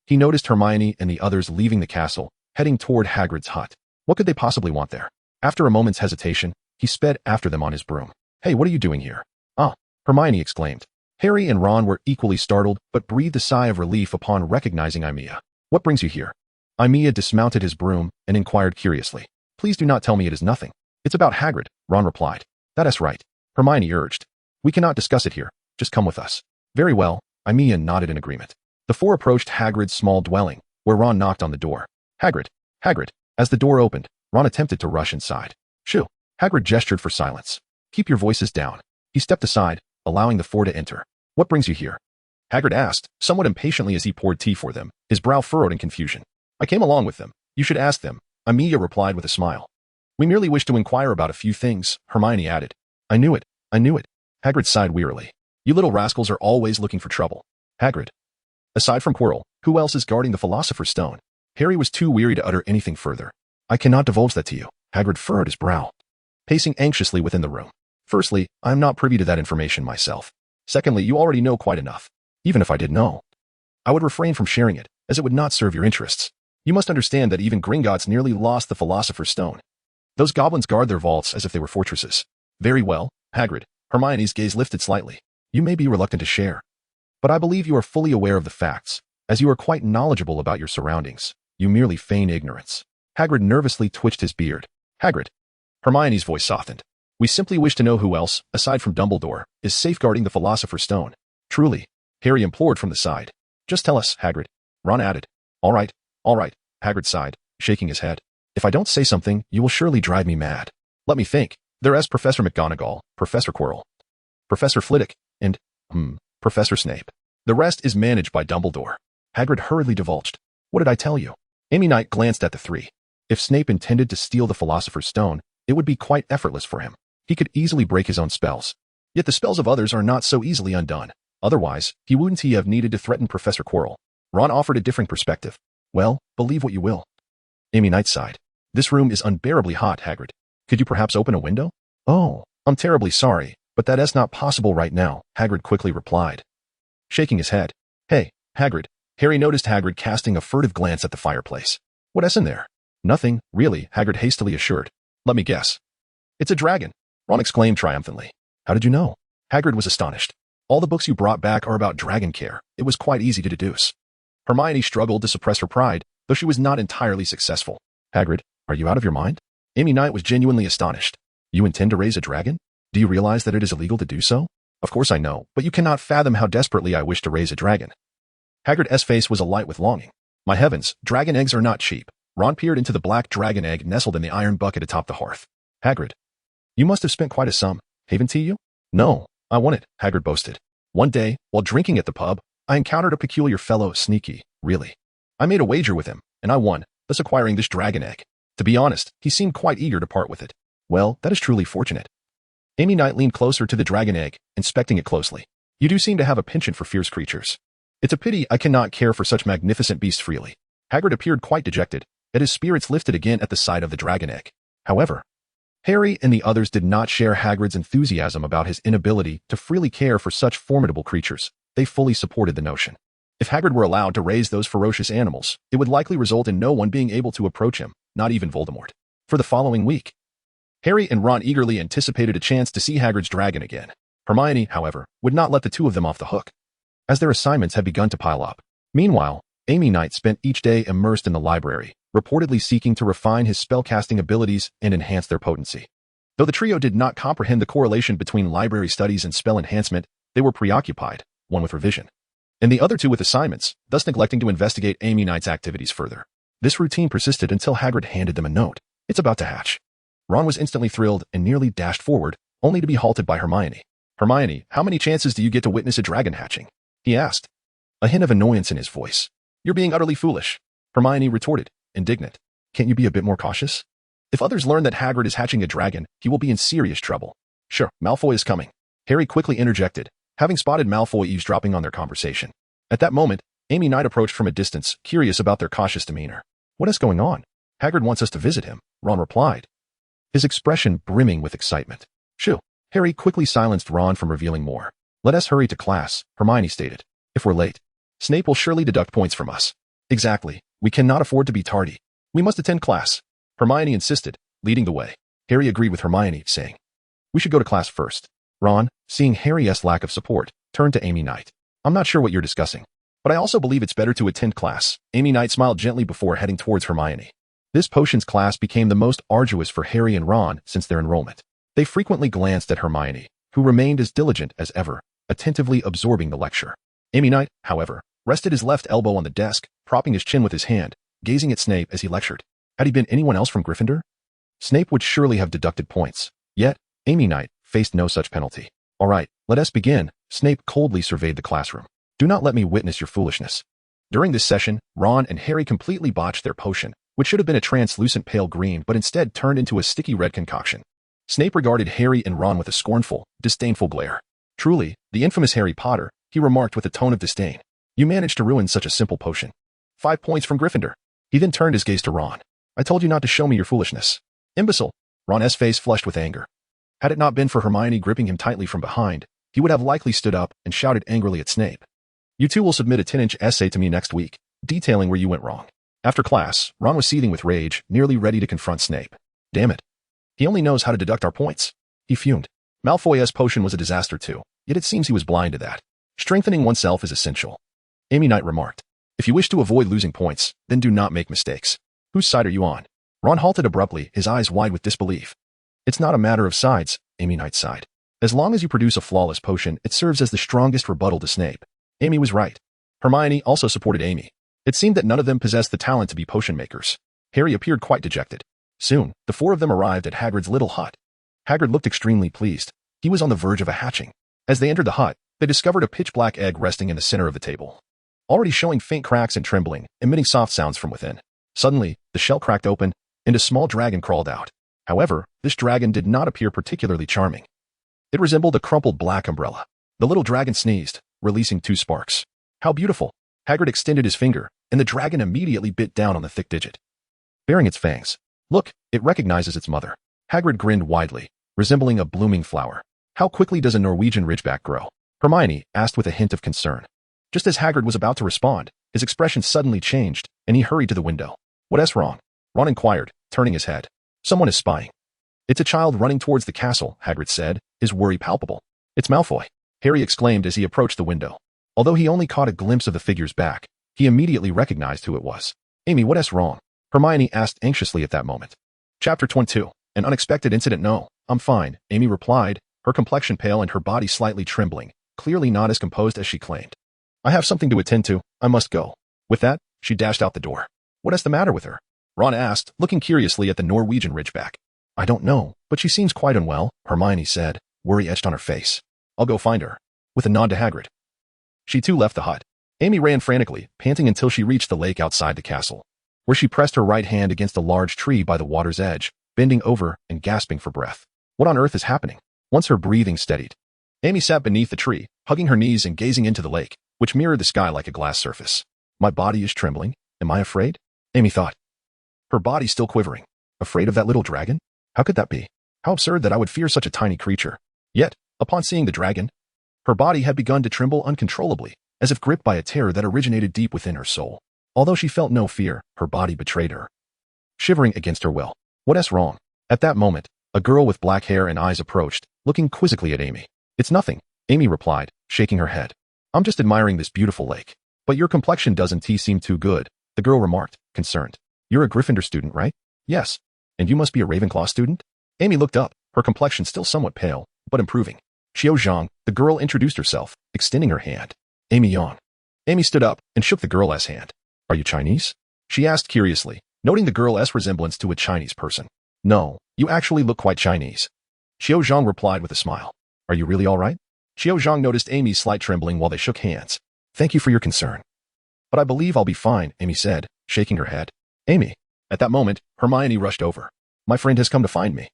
he noticed Hermione and the others leaving the castle, heading toward Hagrid's hut. What could they possibly want there? After a moment's hesitation, he sped after them on his broom. "Hey, what are you doing here?" "Ah," Hermione exclaimed. Harry and Ron were equally startled, but breathed a sigh of relief upon recognizing Aimiya. "What brings you here?" Aimiya dismounted his broom and inquired curiously. "Please do not tell me it is nothing." "It's about Hagrid," Ron replied. "That's right," Hermione urged. "We cannot discuss it here. Just come with us." "Very well," Aimiya nodded in agreement. The four approached Hagrid's small dwelling, where Ron knocked on the door. "Hagrid! Hagrid!" As the door opened, Ron attempted to rush inside. "Shoo!" Hagrid gestured for silence. "Keep your voices down." He stepped aside, allowing the four to enter. "What brings you here?" Hagrid asked, somewhat impatiently as he poured tea for them, his brow furrowed in confusion. "I came along with them. You should ask them," Aimiya replied with a smile. "We merely wish to inquire about a few things," Hermione added. "I knew it. I knew it." Hagrid sighed wearily. "You little rascals are always looking for trouble." "Hagrid. Aside from Quirrell, who else is guarding the Philosopher's Stone?" Harry was too weary to utter anything further. "I cannot divulge that to you." Hagrid furrowed his brow, pacing anxiously within the room. "Firstly, I am not privy to that information myself. Secondly, you already know quite enough. Even if I did know, I would refrain from sharing it, as it would not serve your interests. You must understand that even Gringotts nearly lost the Philosopher's Stone. Those goblins guard their vaults as if they were fortresses." "Very well, Hagrid." Hermione's gaze lifted slightly. "You may be reluctant to share, but I believe you are fully aware of the facts, as you are quite knowledgeable about your surroundings. You merely feign ignorance." Hagrid nervously twitched his beard. "Hagrid." Hermione's voice softened. "We simply wish to know who else, aside from Dumbledore, is safeguarding the Philosopher's Stone." "Truly," Harry implored from the side. "Just tell us, Hagrid," Ron added. All right, Hagrid sighed, shaking his head. "If I don't say something, you will surely drive me mad. Let me think. There's Professor McGonagall, Professor Quirrell, Professor Flitwick, and, Professor Snape. The rest is managed by Dumbledore." Hagrid hurriedly divulged. "What did I tell you?" Amy Knight glanced at the three. If Snape intended to steal the Philosopher's Stone, it would be quite effortless for him. He could easily break his own spells. Yet the spells of others are not so easily undone. Otherwise, wouldn't he have needed to threaten Professor Quirrell? Ron offered a differing perspective. "Well, believe what you will." Amy Knight sighed. "This room is unbearably hot, Hagrid. Could you perhaps open a window?" "Oh, I'm terribly sorry, but that is not possible right now," Hagrid quickly replied, shaking his head. "Hey, Hagrid." Harry noticed Hagrid casting a furtive glance at the fireplace. "What's in there?" "Nothing, really," Hagrid hastily assured. "Let me guess." "It's a dragon," Ron exclaimed triumphantly. "How did you know?" Hagrid was astonished. "All the books you brought back are about dragon care. It was quite easy to deduce." Hermione struggled to suppress her pride, though she was not entirely successful. "Hagrid, are you out of your mind?" Amy Knight was genuinely astonished. "You intend to raise a dragon? Do you realize that it is illegal to do so?" "Of course I know, but you cannot fathom how desperately I wish to raise a dragon." Hagrid's face was alight with longing. "My heavens, dragon eggs are not cheap." Ron peered into the black dragon egg nestled in the iron bucket atop the hearth. "Hagrid, you must have spent quite a sum, haven't you?" "No, I won it," Hagrid boasted. "One day, while drinking at the pub, I encountered a peculiar fellow, Sneaky, really. I made a wager with him, and I won, thus acquiring this dragon egg. To be honest, he seemed quite eager to part with it." "Well, that is truly fortunate." Amy Knight leaned closer to the dragon egg, inspecting it closely. "You do seem to have a penchant for fierce creatures. It's a pity I cannot care for such magnificent beasts freely." Hagrid appeared quite dejected, yet his spirits lifted again at the sight of the dragon egg. However, Harry and the others did not share Hagrid's enthusiasm about his inability to freely care for such formidable creatures. They fully supported the notion. If Hagrid were allowed to raise those ferocious animals, it would likely result in no one being able to approach him, not even Voldemort. For the following week, Harry and Ron eagerly anticipated a chance to see Hagrid's dragon again. Hermione, however, would not let the two of them off the hook, as their assignments had begun to pile up. Meanwhile, Amy Knight spent each day immersed in the library, reportedly seeking to refine his spellcasting abilities and enhance their potency. Though the trio did not comprehend the correlation between library studies and spell enhancement, they were preoccupied, one with revision, and the other two with assignments, thus neglecting to investigate Amy Knight's activities further. This routine persisted until Hagrid handed them a note. "It's about to hatch." Ron was instantly thrilled and nearly dashed forward, only to be halted by Hermione. "Hermione, how many chances do you get to witness a dragon hatching?" he asked, a hint of annoyance in his voice. "You're being utterly foolish," Hermione retorted, indignant. "Can't you be a bit more cautious? If others learn that Hagrid is hatching a dragon, he will be in serious trouble." "Sure, Malfoy is coming," Harry quickly interjected, having spotted Malfoy eavesdropping on their conversation. At that moment, Amy Knight approached from a distance, curious about their cautious demeanor. What is going on? Hagrid wants us to visit him, Ron replied, his expression brimming with excitement. Shoo! Harry quickly silenced Ron from revealing more. Let us hurry to class, Hermione stated. If we're late, Snape will surely deduct points from us. Exactly. We cannot afford to be tardy. We must attend class, Hermione insisted, leading the way. Harry agreed with Hermione, saying, we should go to class first. Ron, seeing Harry's lack of support, turned to Amy Knight. I'm not sure what you're discussing, but I also believe it's better to attend class. Amy Knight smiled gently before heading towards Hermione. This potions class became the most arduous for Harry and Ron since their enrollment. They frequently glanced at Hermione, who remained as diligent as ever, attentively absorbing the lecture. Amy Knight, however, rested his left elbow on the desk, propping his chin with his hand, gazing at Snape as he lectured. Had he been anyone else from Gryffindor, Snape would surely have deducted points. Yet, Amy Knight faced no such penalty. All right, let us begin. Snape coldly surveyed the classroom. Do not let me witness your foolishness. During this session, Ron and Harry completely botched their potion, which should have been a translucent pale green but instead turned into a sticky red concoction. Snape regarded Harry and Ron with a scornful, disdainful glare. Truly, the infamous Harry Potter, he remarked with a tone of disdain. You managed to ruin such a simple potion. 5 points from Gryffindor. He then turned his gaze to Ron. I told you not to show me your foolishness. Imbecile. Ron's face flushed with anger. Had it not been for Hermione gripping him tightly from behind, he would have likely stood up and shouted angrily at Snape. You two will submit a 10-inch essay to me next week, detailing where you went wrong. After class, Ron was seething with rage, nearly ready to confront Snape. Damn it. He only knows how to deduct our points. He fumed. Malfoy's potion was a disaster too, yet it seems he was blind to that. Strengthening oneself is essential. Amy Knight remarked. If you wish to avoid losing points, then do not make mistakes. Whose side are you on? Ron halted abruptly, his eyes wide with disbelief. It's not a matter of sides, Amy Knight sighed. As long as you produce a flawless potion, it serves as the strongest rebuttal to Snape. Amy was right. Hermione also supported Amy. It seemed that none of them possessed the talent to be potion makers. Harry appeared quite dejected. Soon, the 4 of them arrived at Hagrid's little hut. Hagrid looked extremely pleased. He was on the verge of a hatching. As they entered the hut, they discovered a pitch-black egg resting in the center of the table, already showing faint cracks and trembling, emitting soft sounds from within. Suddenly, the shell cracked open, and a small dragon crawled out. However, this dragon did not appear particularly charming. It resembled a crumpled black umbrella. The little dragon sneezed, releasing 2 sparks. How beautiful! Hagrid extended his finger, and the dragon immediately bit down on the thick digit, baring its fangs. Look, it recognizes its mother. Hagrid grinned widely, resembling a blooming flower. How quickly does a Norwegian ridgeback grow? Hermione asked with a hint of concern. Just as Hagrid was about to respond, his expression suddenly changed, and he hurried to the window. What's wrong? Ron inquired, turning his head. Someone is spying. It's a child running towards the castle, Hagrid said, his worry palpable. It's Malfoy, Harry exclaimed as he approached the window. Although he only caught a glimpse of the figure's back, he immediately recognized who it was. Amy, what's wrong? Hermione asked anxiously at that moment. Chapter 22. An unexpected incident. No, I'm fine, Amy replied, her complexion pale and her body slightly trembling, clearly not as composed as she claimed. I have something to attend to. I must go. With that, she dashed out the door. What's the matter with her? Ron asked, looking curiously at the Norwegian ridgeback. I don't know, but she seems quite unwell, Hermione said, worry etched on her face. I'll go find her. With a nod to Hagrid. She too left the hut. Amy ran frantically, panting until she reached the lake outside the castle, where she pressed her right hand against a large tree by the water's edge, bending over and gasping for breath. What on earth is happening? Once her breathing steadied, Amy sat beneath the tree, hugging her knees and gazing into the lake, which mirrored the sky like a glass surface. My body is trembling. Am I afraid? Amy thought. Her body still quivering. Afraid of that little dragon? How could that be? How absurd that I would fear such a tiny creature. Yet, upon seeing the dragon, her body had begun to tremble uncontrollably, as if gripped by a terror that originated deep within her soul. Although she felt no fear, her body betrayed her, shivering against her will. What's wrong? At that moment, a girl with black hair and eyes approached, looking quizzically at Amy. It's nothing, Amy replied, shaking her head. I'm just admiring this beautiful lake. But your complexion doesn't seem too good, the girl remarked, concerned. You're a Gryffindor student, right? Yes. And you must be a Ravenclaw student? Amy looked up, her complexion still somewhat pale, but improving. Xiao Zhang, the girl introduced herself, extending her hand. Aimiya Yang. Amy stood up and shook the girl's hand. Are you Chinese? She asked curiously, noting the girl's resemblance to a Chinese person. No, you actually look quite Chinese. Xiao Zhang replied with a smile. Are you really all right? Xiao Zhang noticed Amy's slight trembling while they shook hands. Thank you for your concern. But I believe I'll be fine, Amy said, shaking her head. Amy. At that moment, Hermione rushed over. My friend has come to find me.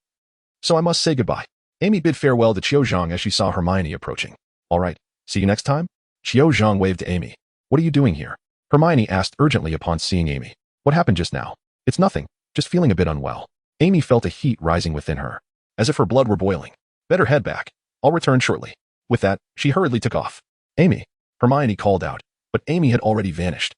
So I must say goodbye. Amy bid farewell to Xiao Zhang as she saw Hermione approaching. All right, see you next time? Xiao Zhang waved to Amy. What are you doing here? Hermione asked urgently upon seeing Amy. What happened just now? It's nothing, just feeling a bit unwell. Amy felt a heat rising within her, as if her blood were boiling. Better head back. I'll return shortly. With that, she hurriedly took off. Amy, Hermione called out, but Amy had already vanished.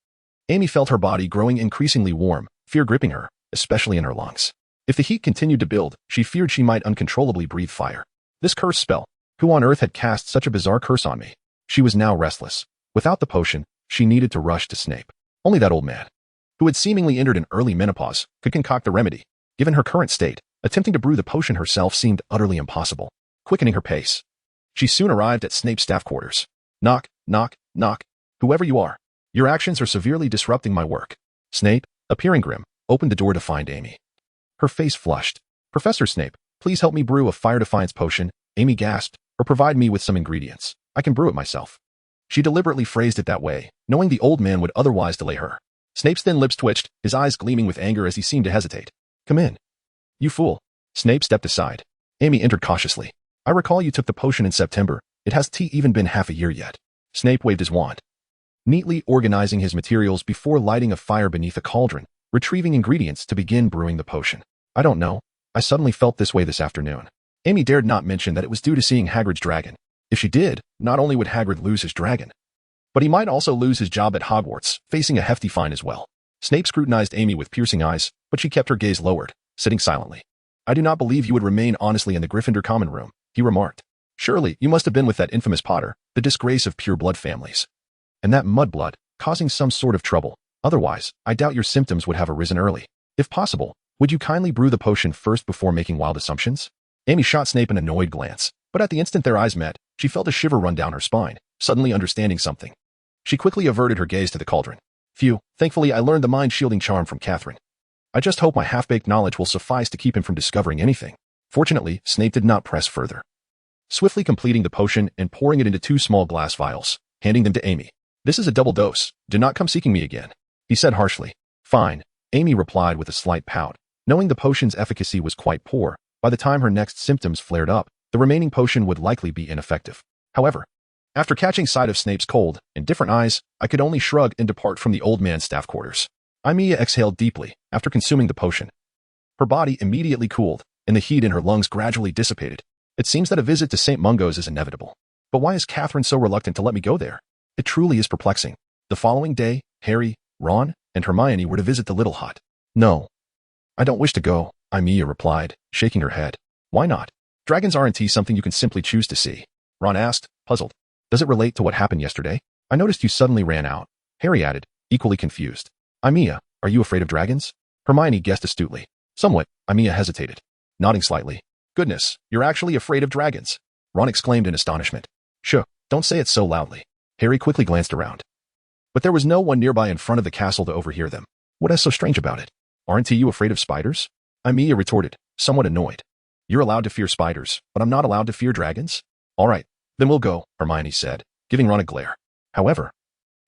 Amy felt her body growing increasingly warm, fear gripping her, especially in her lungs. If the heat continued to build, she feared she might uncontrollably breathe fire. This curse spell. Who on earth had cast such a bizarre curse on me? She was now restless. Without the potion, she needed to rush to Snape. Only that old man, who had seemingly entered an early menopause, could concoct a remedy. Given her current state, attempting to brew the potion herself seemed utterly impossible. Quickening her pace, she soon arrived at Snape's staff quarters. Knock, knock, knock. Whoever you are, your actions are severely disrupting my work. Snape, appearing grim, opened the door to find Amy. Her face flushed. Professor Snape, please help me brew a fire defiance potion, Amy gasped, or provide me with some ingredients. I can brew it myself. She deliberately phrased it that way, knowing the old man would otherwise delay her. Snape's thin lips twitched, his eyes gleaming with anger as he seemed to hesitate. Come in. You fool. Snape stepped aside. Amy entered cautiously. I recall you took the potion in September. It hasn't even been half a year yet. Snape waved his wand, neatly organizing his materials before lighting a fire beneath a cauldron, retrieving ingredients to begin brewing the potion. I don't know. I suddenly felt this way this afternoon. Amy dared not mention that it was due to seeing Hagrid's dragon. If she did, not only would Hagrid lose his dragon, but he might also lose his job at Hogwarts, facing a hefty fine as well. Snape scrutinized Amy with piercing eyes, but she kept her gaze lowered, sitting silently. I do not believe you would remain honestly in the Gryffindor common room, he remarked. Surely, you must have been with that infamous Potter, the disgrace of pure blood families. And that mudblood, causing some sort of trouble. Otherwise, I doubt your symptoms would have arisen early. If possible, would you kindly brew the potion first before making wild assumptions? Amy shot Snape an annoyed glance, but at the instant their eyes met, she felt a shiver run down her spine, suddenly understanding something. She quickly averted her gaze to the cauldron. Phew, thankfully I learned the mind-shielding charm from Catherine. I just hope my half-baked knowledge will suffice to keep him from discovering anything. Fortunately, Snape did not press further. Swiftly completing the potion and pouring it into 2 small glass vials, handing them to Amy. This is a double dose. Do not come seeking me again, he said harshly. Fine, Amy replied with a slight pout. Knowing the potion's efficacy was quite poor, by the time her next symptoms flared up, the remaining potion would likely be ineffective. However, after catching sight of Snape's cold, indifferent eyes, I could only shrug and depart from the old man's staff quarters. Aimiya exhaled deeply after consuming the potion. Her body immediately cooled, and the heat in her lungs gradually dissipated. It seems that a visit to St. Mungo's is inevitable. But why is Catherine so reluctant to let me go there? It truly is perplexing. The following day, Harry, Ron, and Hermione were to visit the little hut. No, I don't wish to go, Aimiya replied, shaking her head. Why not? Dragons aren't something you can simply choose to see. Ron asked, puzzled. Does it relate to what happened yesterday? I noticed you suddenly ran out. Harry added, equally confused. Aimiya, are you afraid of dragons? Hermione guessed astutely. Somewhat, Aimiya hesitated, nodding slightly. Goodness, you're actually afraid of dragons? Ron exclaimed in astonishment. Shh, don't say it so loudly. Harry quickly glanced around. But there was no one nearby in front of the castle to overhear them. What is so strange about it? Aren't you afraid of spiders? Aimiya retorted, somewhat annoyed. You're allowed to fear spiders, but I'm not allowed to fear dragons? All right, then we'll go, Hermione said, giving Ron a glare. However,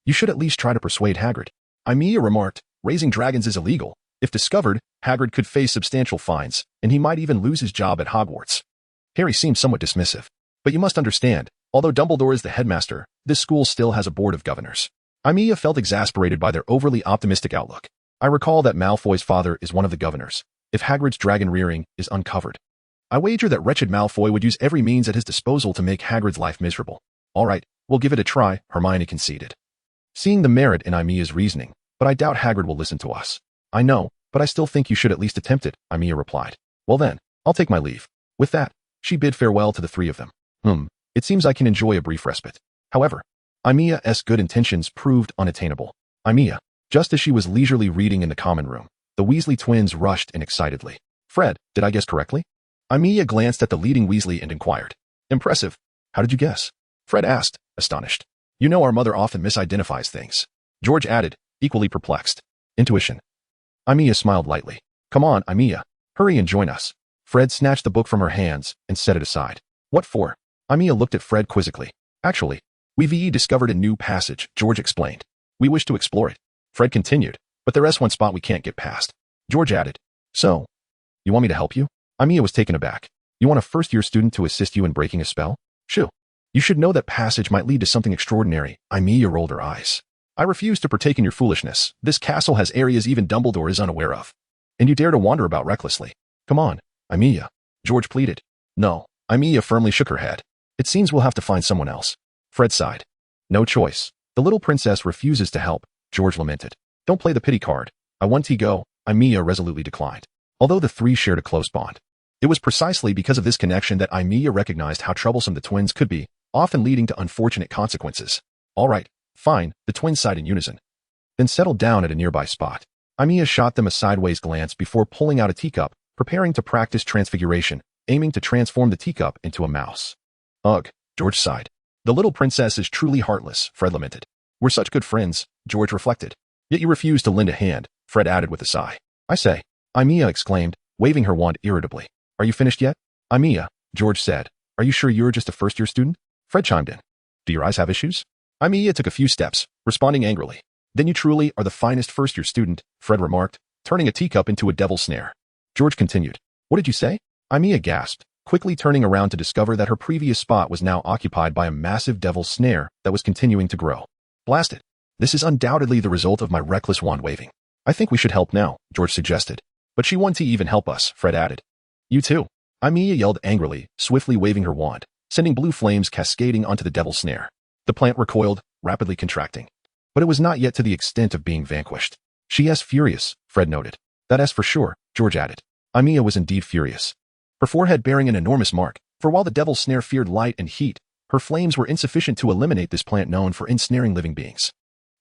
you should at least try to persuade Hagrid. Aimiya remarked, raising dragons is illegal. If discovered, Hagrid could face substantial fines, and he might even lose his job at Hogwarts. Harry seemed somewhat dismissive. But you must understand, although Dumbledore is the headmaster, this school still has a board of governors. Aimiya felt exasperated by their overly optimistic outlook. I recall that Malfoy's father is one of the governors. If Hagrid's dragon rearing is uncovered, I wager that wretched Malfoy would use every means at his disposal to make Hagrid's life miserable. All right, we'll give it a try, Hermione conceded, seeing the merit in Aimiya's reasoning, but I doubt Hagrid will listen to us. I know, but I still think you should at least attempt it, Aimiya replied. Well then, I'll take my leave. With that, she bid farewell to the 3 of them. It seems I can enjoy a brief respite. However, Aimiya's good intentions proved unattainable. Aimiya, just as she was leisurely reading in the common room, the Weasley twins rushed in excitedly. Fred, did I guess correctly? Aimiya glanced at the leading Weasley and inquired. Impressive. How did you guess? Fred asked, astonished. You know our mother often misidentifies things. George added, equally perplexed. Intuition. Aimiya smiled lightly. Come on, Aimiya. Hurry and join us. Fred snatched the book from her hands and set it aside. What for? Aimiya looked at Fred quizzically. Actually, we've discovered a new passage, George explained. We wish to explore it. Fred continued, but there's one spot we can't get past. George added. So, you want me to help you? Aimiya was taken aback. You want a first-year student to assist you in breaking a spell? Shoo. You should know that passage might lead to something extraordinary. Aimiya rolled her eyes. I refuse to partake in your foolishness. This castle has areas even Dumbledore is unaware of. And you dare to wander about recklessly. Come on, Aimiya. George pleaded. No, Aimiya firmly shook her head. It seems we'll have to find someone else. Fred sighed. No choice. The little princess refuses to help, George lamented. Don't play the pity card. I want to go, Aimiya resolutely declined. Although the three shared a close bond. It was precisely because of this connection that Aimiya recognized how troublesome the twins could be, often leading to unfortunate consequences. All right, fine, the twins sighed in unison. Then settled down at a nearby spot. Aimiya shot them a sideways glance before pulling out a teacup, preparing to practice transfiguration, aiming to transform the teacup into a mouse. Ugh, George sighed. The little princess is truly heartless, Fred lamented. We're such good friends, George reflected. Yet you refuse to lend a hand, Fred added with a sigh. I say, Aimiya exclaimed, waving her wand irritably. Are you finished yet? Aimiya, George said. Are you sure you're just a first-year student? Fred chimed in. Do your eyes have issues? Aimiya took a few steps, responding angrily. Then you truly are the finest first-year student, Fred remarked, turning a teacup into a devil's snare. George continued. What did you say? Aimiya gasped, quickly turning around to discover that her previous spot was now occupied by a massive devil's snare that was continuing to grow. Blast it. This is undoubtedly the result of my reckless wand waving. I think we should help now, George suggested. But she wanted to even help us, Fred added. You too. Aimiya yelled angrily, swiftly waving her wand, sending blue flames cascading onto the devil's snare. The plant recoiled, rapidly contracting. But it was not yet to the extent of being vanquished. She is furious, Fred noted. That is for sure, George added. Aimiya was indeed furious. Her forehead bearing an enormous mark, for while the devil's snare feared light and heat, her flames were insufficient to eliminate this plant known for ensnaring living beings.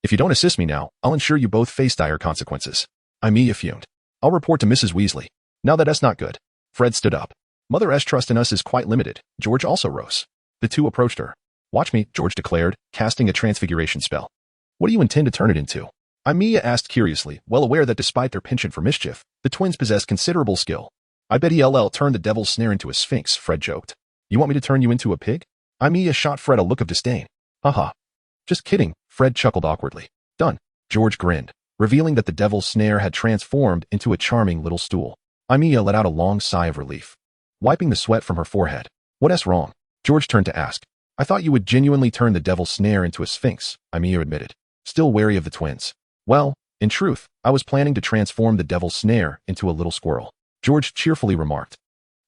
If you don't assist me now, I'll ensure you both face dire consequences. Aimiya fumed. I'll report to Mrs. Weasley. Now that's not good. Fred stood up. Mother S. trust in us is quite limited. George also rose. The two approached her. Watch me, George declared, casting a transfiguration spell. What do you intend to turn it into? Aimiya asked curiously, well aware that despite their penchant for mischief, the twins possessed considerable skill. I bet he'll turn the devil's snare into a sphinx, Fred joked. You want me to turn you into a pig? Aimiya shot Fred a look of disdain. Haha. Just kidding, Fred chuckled awkwardly. Done. George grinned, revealing that the devil's snare had transformed into a charming little stool. Aimiya let out a long sigh of relief. Wiping the sweat from her forehead. What's wrong? George turned to ask. I thought you would genuinely turn the devil's snare into a sphinx, Aimiya admitted, still wary of the twins. Well, in truth, I was planning to transform the devil's snare into a little squirrel, George cheerfully remarked.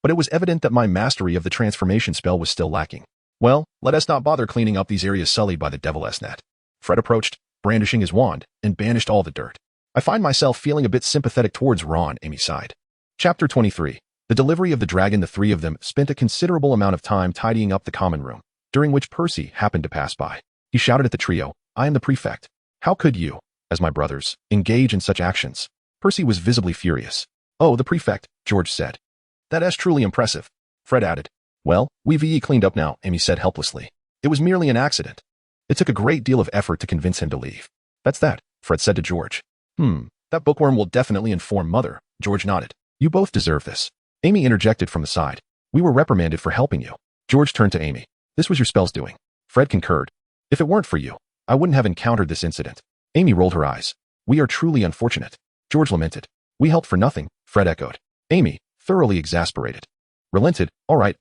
But it was evident that my mastery of the transformation spell was still lacking. Well, let us not bother cleaning up these areas sullied by the devil's net. Fred approached, brandishing his wand, and banished all the dirt. I find myself feeling a bit sympathetic towards Ron, Amy sighed. Chapter 23. The delivery of the dragon. The three of them spent a considerable amount of time tidying up the common room, during which Percy happened to pass by. He shouted at the trio, I am the prefect. How could you, as my brothers, engage in such actions? Percy was visibly furious. Oh, the prefect, George said. That is truly impressive, Fred added. Well, we've cleaned up now, Amy said helplessly. It was merely an accident. It took a great deal of effort to convince him to leave. That's that, Fred said to George. That bookworm will definitely inform Mother, George nodded. You both deserve this. Amy interjected from the side. We were reprimanded for helping you. George turned to Amy. This was your spell's doing. Fred concurred. If it weren't for you, I wouldn't have encountered this incident. Amy rolled her eyes. We are truly unfortunate. George lamented. We helped for nothing, Fred echoed. Amy, thoroughly exasperated, relented. All right.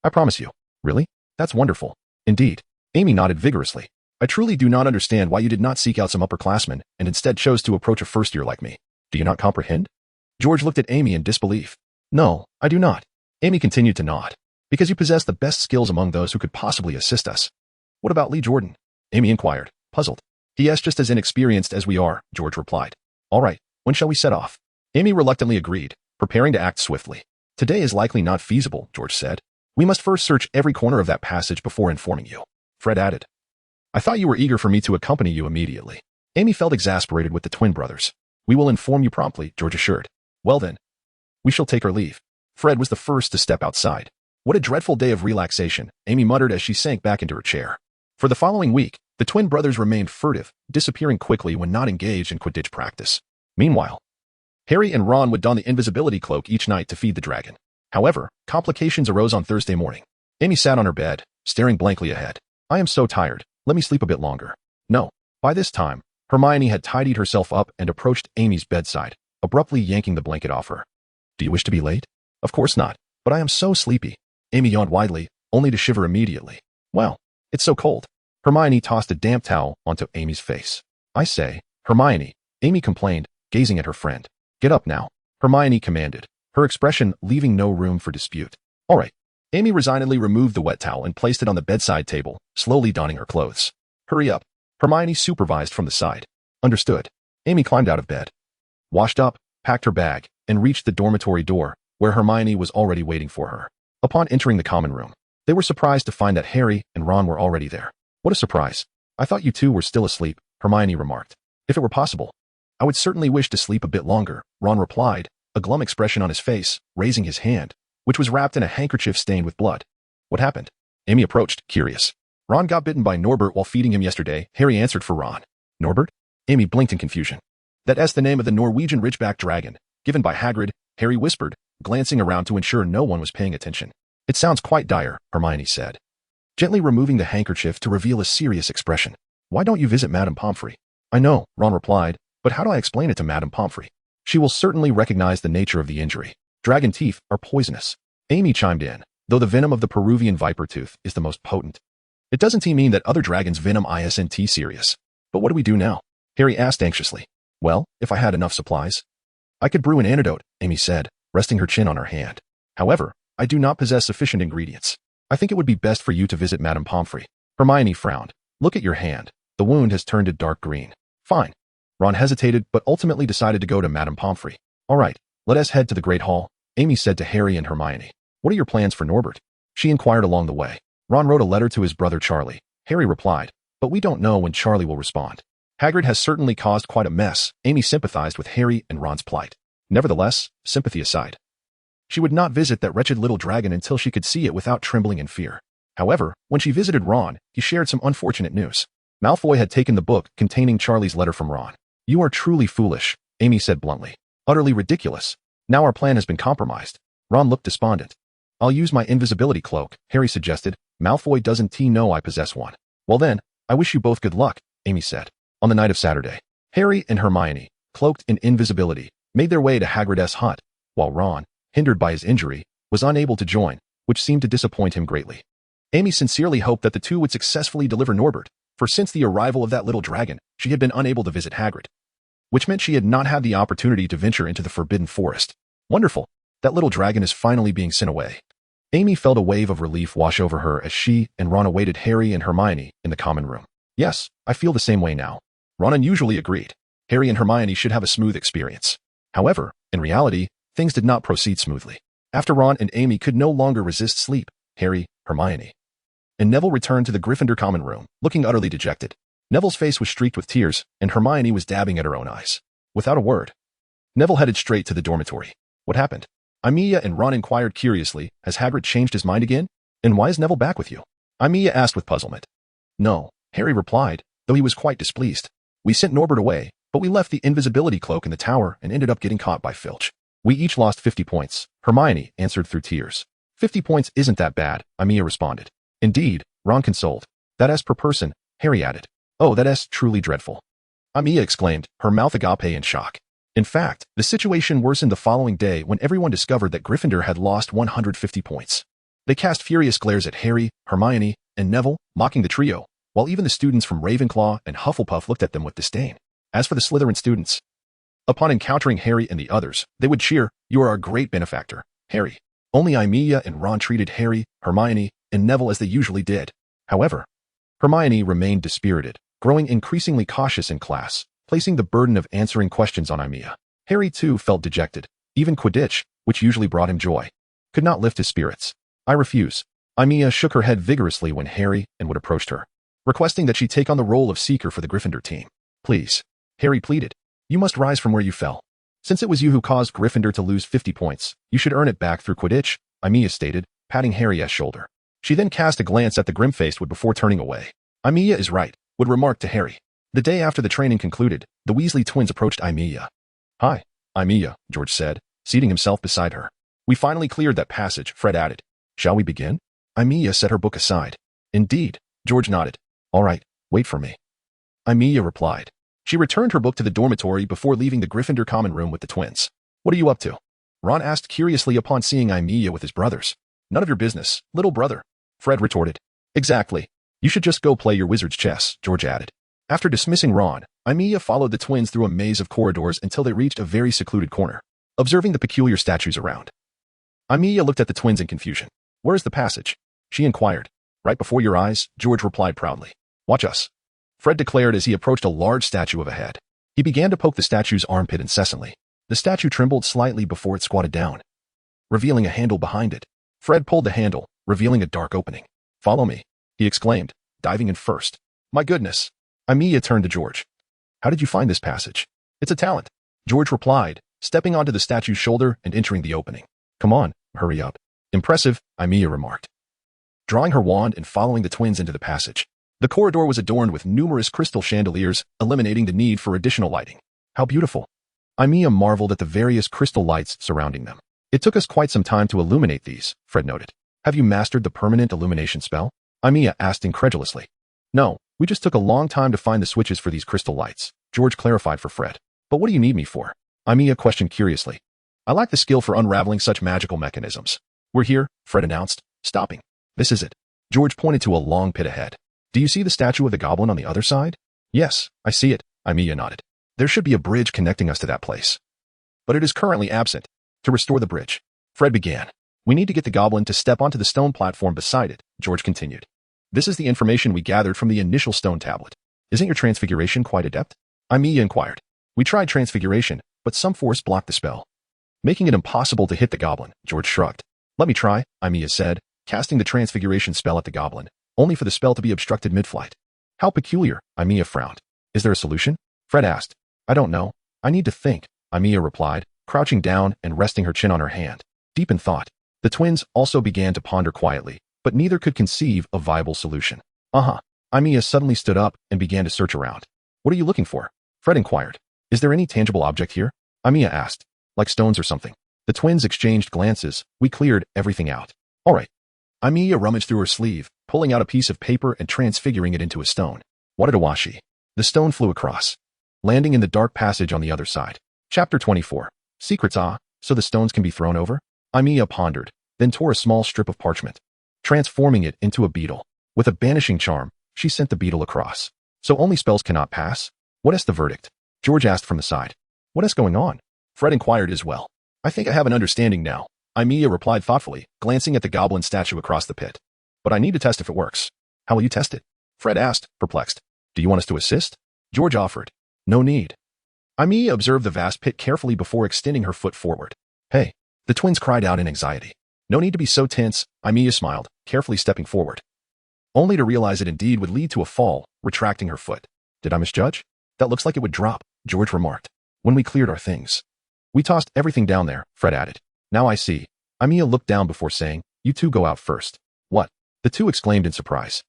I promise you. Really? That's wonderful. Indeed. Amy nodded vigorously. I truly do not understand why you did not seek out some upperclassmen and instead chose to approach a first year like me. Do you not comprehend? George looked at Amy in disbelief. No, I do not. Amy continued to nod. Because you possess the best skills among those who could possibly assist us. What about Lee Jordan? Amy inquired, puzzled. He is just as inexperienced as we are, George replied. All right, when shall we set off? Amy reluctantly agreed, preparing to act swiftly. Today is likely not feasible, George said. We must first search every corner of that passage before informing you. Fred added. I thought you were eager for me to accompany you immediately. Amy felt exasperated with the twin brothers. We will inform you promptly, George assured. Well then, we shall take our leave. Fred was the first to step outside. What a dreadful day of relaxation, Amy muttered as she sank back into her chair. For the following week, the twin brothers remained furtive, disappearing quickly when not engaged in Quidditch practice. Meanwhile, Harry and Ron would don the invisibility cloak each night to feed the dragon. However, complications arose on Thursday morning. Amy sat on her bed, staring blankly ahead. I am so tired. Let me sleep a bit longer. No. By this time, Hermione had tidied herself up and approached Amy's bedside, abruptly yanking the blanket off her. Do you wish to be late? Of course not, but I am so sleepy. Amy yawned widely, only to shiver immediately. Well, it's so cold. Hermione tossed a damp towel onto Amy's face. I say, Hermione, Amy complained, gazing at her friend. Get up now, Hermione commanded, her expression leaving no room for dispute. All right. Amy resignedly removed the wet towel and placed it on the bedside table, slowly donning her clothes. Hurry up, Hermione supervised from the side. Understood. Amy climbed out of bed, washed up, packed her bag, and reached the dormitory door, where Hermione was already waiting for her. Upon entering the common room, they were surprised to find that Harry and Ron were already there. What a surprise. I thought you two were still asleep, Hermione remarked. If it were possible, I would certainly wish to sleep a bit longer, Ron replied, a glum expression on his face, raising his hand, which was wrapped in a handkerchief stained with blood. What happened? Amy approached, curious. Ron got bitten by Norbert while feeding him yesterday, Harry answered for Ron. Norbert? Amy blinked in confusion. That's the name of the Norwegian ridgeback dragon, given by Hagrid, Harry whispered, glancing around to ensure no one was paying attention. It sounds quite dire, Hermione said, gently removing the handkerchief to reveal a serious expression. Why don't you visit Madame Pomfrey? I know, Ron replied, but how do I explain it to Madame Pomfrey? She will certainly recognize the nature of the injury. Dragon teeth are poisonous. Amy chimed in, though the venom of the Peruvian viper tooth is the most potent. It doesn't mean that other dragons' venom isn't serious. But what do we do now? Harry asked anxiously. Well, if I had enough supplies, I could brew an antidote, Amy said, resting her chin on her hand. However, I do not possess sufficient ingredients. I think it would be best for you to visit Madame Pomfrey. Hermione frowned. Look at your hand. The wound has turned a dark green. Fine. Ron hesitated but ultimately decided to go to Madame Pomfrey. All right, let us head to the Great Hall, Amy said to Harry and Hermione. What are your plans for Norbert? She inquired along the way. Ron wrote a letter to his brother Charlie. Harry replied, but we don't know when Charlie will respond. Hagrid has certainly caused quite a mess. Amy sympathized with Harry and Ron's plight. Nevertheless, sympathy aside, she would not visit that wretched little dragon until she could see it without trembling in fear. However, when she visited Ron, he shared some unfortunate news. Malfoy had taken the book containing Charlie's letter from Ron. You are truly foolish, Amy said bluntly. Utterly ridiculous. Now our plan has been compromised. Ron looked despondent. I'll use my invisibility cloak, Harry suggested. Malfoy doesn't know I possess one. Well then, I wish you both good luck, Amy said. On the night of Saturday, Harry and Hermione, cloaked in invisibility, made their way to Hagrid's hut, while Ron, hindered by his injury, was unable to join, which seemed to disappoint him greatly. Amy sincerely hoped that the two would successfully deliver Norbert, for since the arrival of that little dragon, she had been unable to visit Hagrid, which meant she had not had the opportunity to venture into the Forbidden Forest. Wonderful! That little dragon is finally being sent away. Amy felt a wave of relief wash over her as she and Ron awaited Harry and Hermione in the common room. Yes, I feel the same way now. Ron unusually agreed. Harry and Hermione should have a smooth experience. However, in reality, things did not proceed smoothly. After Ron and Amy could no longer resist sleep, Harry, Hermione, and Neville returned to the Gryffindor common room, looking utterly dejected. Neville's face was streaked with tears, and Hermione was dabbing at her own eyes. Without a word, Neville headed straight to the dormitory. What happened? Aimiya and Ron inquired curiously. Has Hagrid changed his mind again? And why is Neville back with you? Aimiya asked with puzzlement. No, Harry replied, though he was quite displeased. We sent Norbert away, but we left the invisibility cloak in the tower and ended up getting caught by Filch. We each lost 50 points, Hermione answered through tears. 50 points isn't that bad, Aimiya responded. Indeed, Ron consoled. That's per person, Harry added. Oh, that's truly dreadful. Aimiya exclaimed, her mouth agape in shock. In fact, the situation worsened the following day when everyone discovered that Gryffindor had lost 150 points. They cast furious glares at Harry, Hermione, and Neville, mocking the trio, while even the students from Ravenclaw and Hufflepuff looked at them with disdain. As for the Slytherin students, upon encountering Harry and the others, they would cheer, "You are our great benefactor, Harry." Only Aimiya and Ron treated Harry, Hermione, and Neville as they usually did. However, Hermione remained dispirited, growing increasingly cautious in class, placing the burden of answering questions on Aimiya. Harry too felt dejected. Even Quidditch, which usually brought him joy, could not lift his spirits. I refuse. Aimiya shook her head vigorously when Harry and Wood approached her, requesting that she take on the role of seeker for the Gryffindor team. Please, Harry pleaded. You must rise from where you fell. Since it was you who caused Gryffindor to lose 50 points, you should earn it back through Quidditch, Aimiya stated, patting Harry's shoulder. She then cast a glance at the grim-faced Wood before turning away. Aimiya is right, Wood remarked to Harry. The day after the training concluded, the Weasley twins approached Aimiya. Hi, Aimiya, George said, seating himself beside her. We finally cleared that passage, Fred added. Shall we begin? Aimiya set her book aside. Indeed, George nodded. All right, wait for me. Aimiya replied. She returned her book to the dormitory before leaving the Gryffindor common room with the twins. What are you up to? Ron asked curiously upon seeing Aimiya with his brothers. None of your business, little brother, Fred retorted. Exactly. You should just go play your wizard's chess, George added. After dismissing Ron, Aimiya followed the twins through a maze of corridors until they reached a very secluded corner, observing the peculiar statues around. Aimiya looked at the twins in confusion. "Where is the passage?" she inquired. "Right before your eyes," George replied proudly. "Watch us," Fred declared as he approached a large statue of a head. He began to poke the statue's armpit incessantly. The statue trembled slightly before it squatted down, revealing a handle behind it. Fred pulled the handle, revealing a dark opening. "Follow me," he exclaimed, diving in first. "My goodness." Aimiya turned to George. "How did you find this passage?" "It's a talent," George replied, stepping onto the statue's shoulder and entering the opening. "Come on, hurry up." "Impressive," Aimiya remarked, drawing her wand and following the twins into the passage. The corridor was adorned with numerous crystal chandeliers, eliminating the need for additional lighting. "How beautiful." Aimiya marveled at the various crystal lights surrounding them. "It took us quite some time to illuminate these," Fred noted. "Have you mastered the permanent illumination spell?" Aimiya asked incredulously. "No, we just took a long time to find the switches for these crystal lights," George clarified for Fred. "But what do you need me for?" Aimiya questioned curiously. "I lack the skill for unraveling such magical mechanisms." "We're here," Fred announced, stopping. "This is it." George pointed to a long pit ahead. "Do you see the statue of the goblin on the other side?" "Yes, I see it," Aimiya nodded. "There should be a bridge connecting us to that place, but it is currently absent. To restore the bridge," Fred began, "we need to get the goblin to step onto the stone platform beside it," George continued. "This is the information we gathered from the initial stone tablet." "Isn't your transfiguration quite adept?" Aimiya inquired. "We tried transfiguration, but some force blocked the spell, making it impossible to hit the goblin," George shrugged. "Let me try," Aimiya said, casting the transfiguration spell at the goblin, only for the spell to be obstructed mid-flight. "How peculiar," Aimiya frowned. "Is there a solution?" Fred asked. "I don't know. I need to think," Aimiya replied, crouching down and resting her chin on her hand. Deep in thought, the twins also began to ponder quietly, but neither could conceive a viable solution. Aimiya suddenly stood up and began to search around. "What are you looking for?" Fred inquired. "Is there any tangible object here?" Aimiya asked. "Like stones or something?" The twins exchanged glances. "We cleared everything out." "All right." Aimiya rummaged through her sleeve, pulling out a piece of paper and transfiguring it into a stone. Wadadawashi. The stone flew across, landing in the dark passage on the other side. Chapter 24. Secrets. So the stones can be thrown over? Aimiya pondered, then tore a small strip of parchment, transforming it into a beetle. With a banishing charm, she sent the beetle across. "So only spells cannot pass? What is the verdict?" George asked from the side. "What is going on?" Fred inquired as well. "I think I have an understanding now," Aimiya replied thoughtfully, glancing at the goblin statue across the pit. "But I need to test if it works." "How will you test it?" Fred asked, perplexed. "Do you want us to assist?" George offered. "No need." Aimiya observed the vast pit carefully before extending her foot forward. "Hey!" The twins cried out in anxiety. "No need to be so tense," Aimiya smiled, carefully stepping forward, only to realize it indeed would lead to a fall, retracting her foot. "Did I misjudge?" "That looks like it would drop," George remarked. "When we cleared our things, we tossed everything down there," Fred added. "Now I see." Aimiya looked down before saying, "You two go out first." "What?" the two exclaimed in surprise.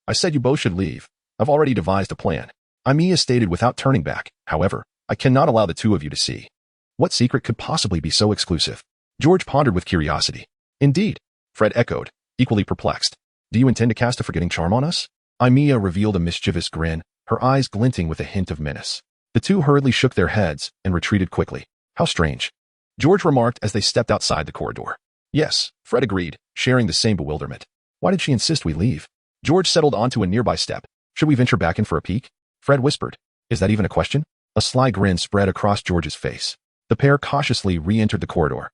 "I said you both should leave. I've already devised a plan," Aimiya stated without turning back. "However, I cannot allow the two of you to see. What secret could possibly be so exclusive?" George pondered with curiosity. "Indeed," Fred echoed, equally perplexed. "Do you intend to cast a forgetting charm on us?" Aimiya revealed a mischievous grin, her eyes glinting with a hint of menace. The two hurriedly shook their heads and retreated quickly. "How strange," George remarked as they stepped outside the corridor. "Yes," Fred agreed, sharing the same bewilderment. "Why did she insist we leave?" George settled onto a nearby step. "Should we venture back in for a peek?" Fred whispered. "Is that even a question?" A sly grin spread across George's face. The pair cautiously re-entered the corridor,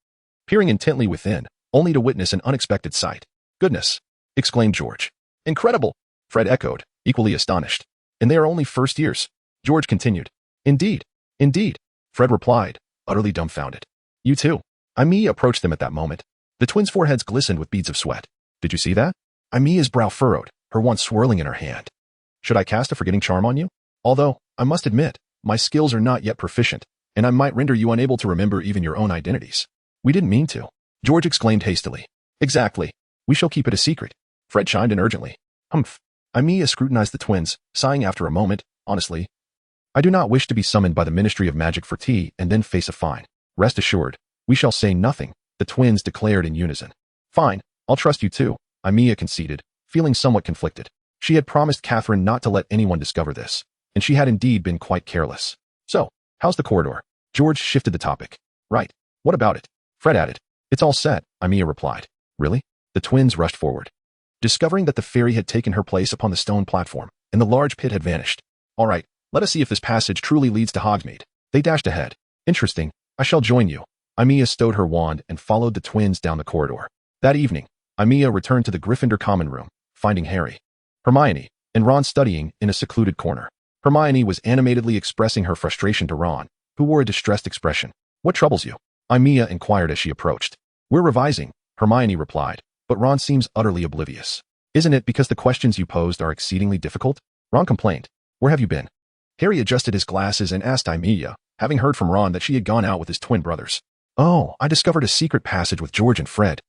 peering intently within, only to witness an unexpected sight. "Goodness!" exclaimed George. "Incredible!" Fred echoed, equally astonished. "And they are only first years," George continued. "Indeed, indeed," Fred replied, utterly dumbfounded. "You too." Aimiya approached them at that moment. The twins' foreheads glistened with beads of sweat. "Did you see that?" Aimiya's brow furrowed, her wand swirling in her hand. "Should I cast a forgetting charm on you? Although, I must admit, my skills are not yet proficient, and I might render you unable to remember even your own identities." "We didn't mean to," George exclaimed hastily. "Exactly. We shall keep it a secret," Fred chimed in urgently. "Humph." Aimiya scrutinized the twins, sighing after a moment. "Honestly, I do not wish to be summoned by the Ministry of Magic for tea and then face a fine." "Rest assured, we shall say nothing," the twins declared in unison. "Fine, I'll trust you too," Aimiya conceded, feeling somewhat conflicted. She had promised Catherine not to let anyone discover this, and she had indeed been quite careless. "So, how's the corridor?" George shifted the topic. "Right. What about it?" Fred added. "It's all set," Aimiya replied. "Really?" The twins rushed forward, discovering that the fairy had taken her place upon the stone platform, and the large pit had vanished. All right, let us see if this passage truly leads to Hogsmeade. They dashed ahead. Interesting. I shall join you. Aimiya stowed her wand and followed the twins down the corridor. That evening, Aimiya returned to the Gryffindor common room, finding Harry, Hermione, and Ron studying in a secluded corner. Hermione was animatedly expressing her frustration to Ron, who wore a distressed expression. What troubles you? Aimiya inquired as she approached. We're revising, Hermione replied, but Ron seems utterly oblivious. Isn't it because the questions you posed are exceedingly difficult? Ron complained. Where have you been? Harry adjusted his glasses and asked Aimiya, having heard from Ron that she had gone out with his twin brothers. Oh, I discovered a secret passage with George and Fred.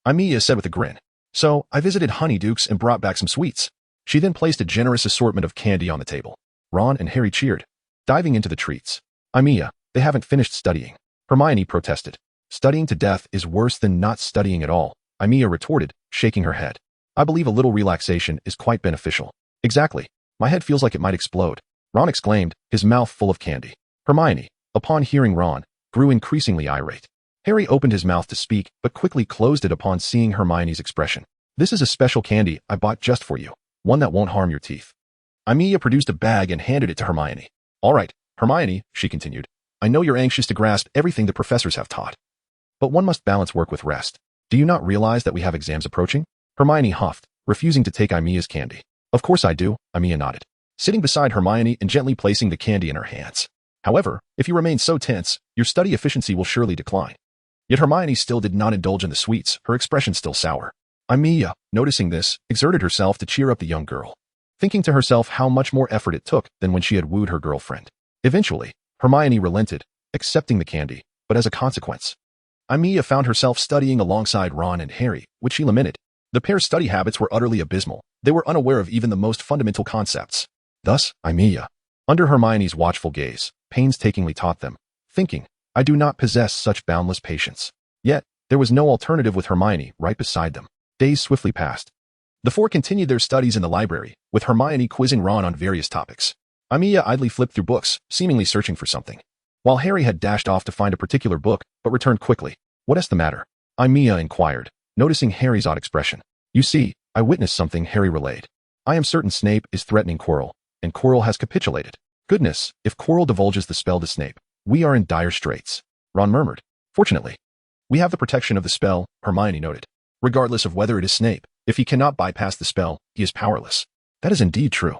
Aimiya said with a grin. So, I visited Honeydukes and brought back some sweets. She then placed a generous assortment of candy on the table. Ron and Harry cheered. Diving into the treats. Aimiya, they haven't finished studying. Hermione protested. Studying to death is worse than not studying at all, Aimiya retorted, shaking her head. I believe a little relaxation is quite beneficial. Exactly. My head feels like it might explode. Ron exclaimed, his mouth full of candy. Hermione, upon hearing Ron, grew increasingly irate. Harry opened his mouth to speak, but quickly closed it upon seeing Hermione's expression. This is a special candy I bought just for you, one that won't harm your teeth. Aimiya produced a bag and handed it to Hermione. All right, Hermione, she continued. I know you're anxious to grasp everything the professors have taught. But one must balance work with rest. Do you not realize that we have exams approaching? Hermione huffed, refusing to take Aimiya's candy. Of course I do, Aimiya nodded, sitting beside Hermione and gently placing the candy in her hands. However, if you remain so tense, your study efficiency will surely decline. Yet Hermione still did not indulge in the sweets, her expression still sour. Aimiya, noticing this, exerted herself to cheer up the young girl, thinking to herself how much more effort it took than when she had wooed her girlfriend. Eventually, Hermione relented, accepting the candy, but as a consequence, Aimiya found herself studying alongside Ron and Harry, which she lamented. The pair's study habits were utterly abysmal. They were unaware of even the most fundamental concepts. Thus, Aimiya, under Hermione's watchful gaze, painstakingly taught them, thinking, I do not possess such boundless patience. Yet, there was no alternative with Hermione right beside them. Days swiftly passed. The four continued their studies in the library, with Hermione quizzing Ron on various topics. Aimiya idly flipped through books, seemingly searching for something, while Harry had dashed off to find a particular book, but returned quickly. What is the matter? Aimiya inquired, noticing Harry's odd expression. You see, I witnessed something, Harry relayed. I am certain Snape is threatening Quirrell, and Quirrell has capitulated. Goodness, if Quirrell divulges the spell to Snape, we are in dire straits. Ron murmured. Fortunately, we have the protection of the spell, Hermione noted. Regardless of whether it is Snape, if he cannot bypass the spell, he is powerless. That is indeed true.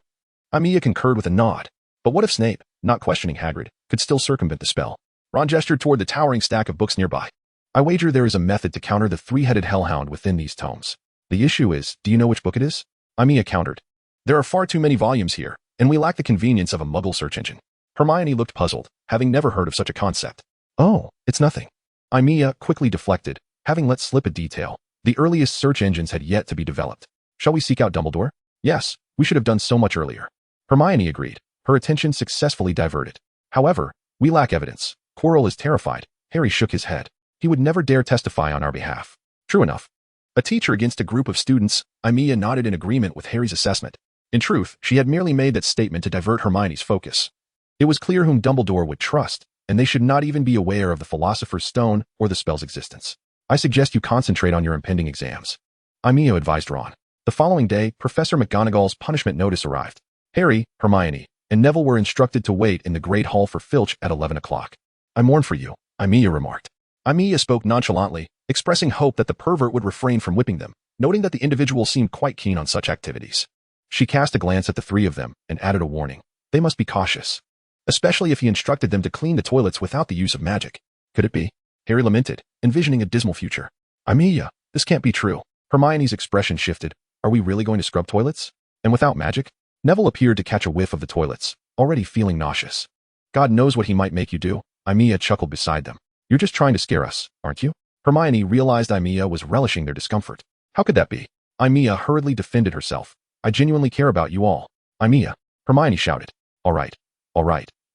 Aimiya concurred with a nod. But what if Snape, not questioning Hagrid, could still circumvent the spell? Ron gestured toward the towering stack of books nearby. I wager there is a method to counter the three-headed hellhound within these tomes. The issue is, do you know which book it is? Aimiya countered. There are far too many volumes here, and we lack the convenience of a Muggle search engine. Hermione looked puzzled, having never heard of such a concept. Oh, it's nothing. Aimiya quickly deflected, having let slip a detail. The earliest search engines had yet to be developed. Shall we seek out Dumbledore? Yes, we should have done so much earlier. Hermione agreed, her attention successfully diverted. However, we lack evidence. Quirrell is terrified. Harry shook his head. He would never dare testify on our behalf. True enough. A teacher against a group of students, Aimiya nodded in agreement with Harry's assessment. In truth, she had merely made that statement to divert Hermione's focus. It was clear whom Dumbledore would trust, and they should not even be aware of the Philosopher's Stone or the spell's existence. I suggest you concentrate on your impending exams. Aimiya advised Ron. The following day, Professor McGonagall's punishment notice arrived. Harry, Hermione, and Neville were instructed to wait in the Great Hall for Filch at 11 o'clock. I mourn for you, Aimiya remarked. Aimiya spoke nonchalantly, expressing hope that the pervert would refrain from whipping them, noting that the individual seemed quite keen on such activities. She cast a glance at the three of them and added a warning. They must be cautious, especially if he instructed them to clean the toilets without the use of magic. Could it be? Harry lamented, envisioning a dismal future. Aimiya, this can't be true. Hermione's expression shifted. Are we really going to scrub toilets? And without magic? Neville appeared to catch a whiff of the toilets, already feeling nauseous. God knows what he might make you do. Aimiya chuckled beside them. You're just trying to scare us, aren't you? Hermione realized Aimiya was relishing their discomfort. How could that be? Aimiya hurriedly defended herself. I genuinely care about you all. Aimiya, Hermione shouted. All right.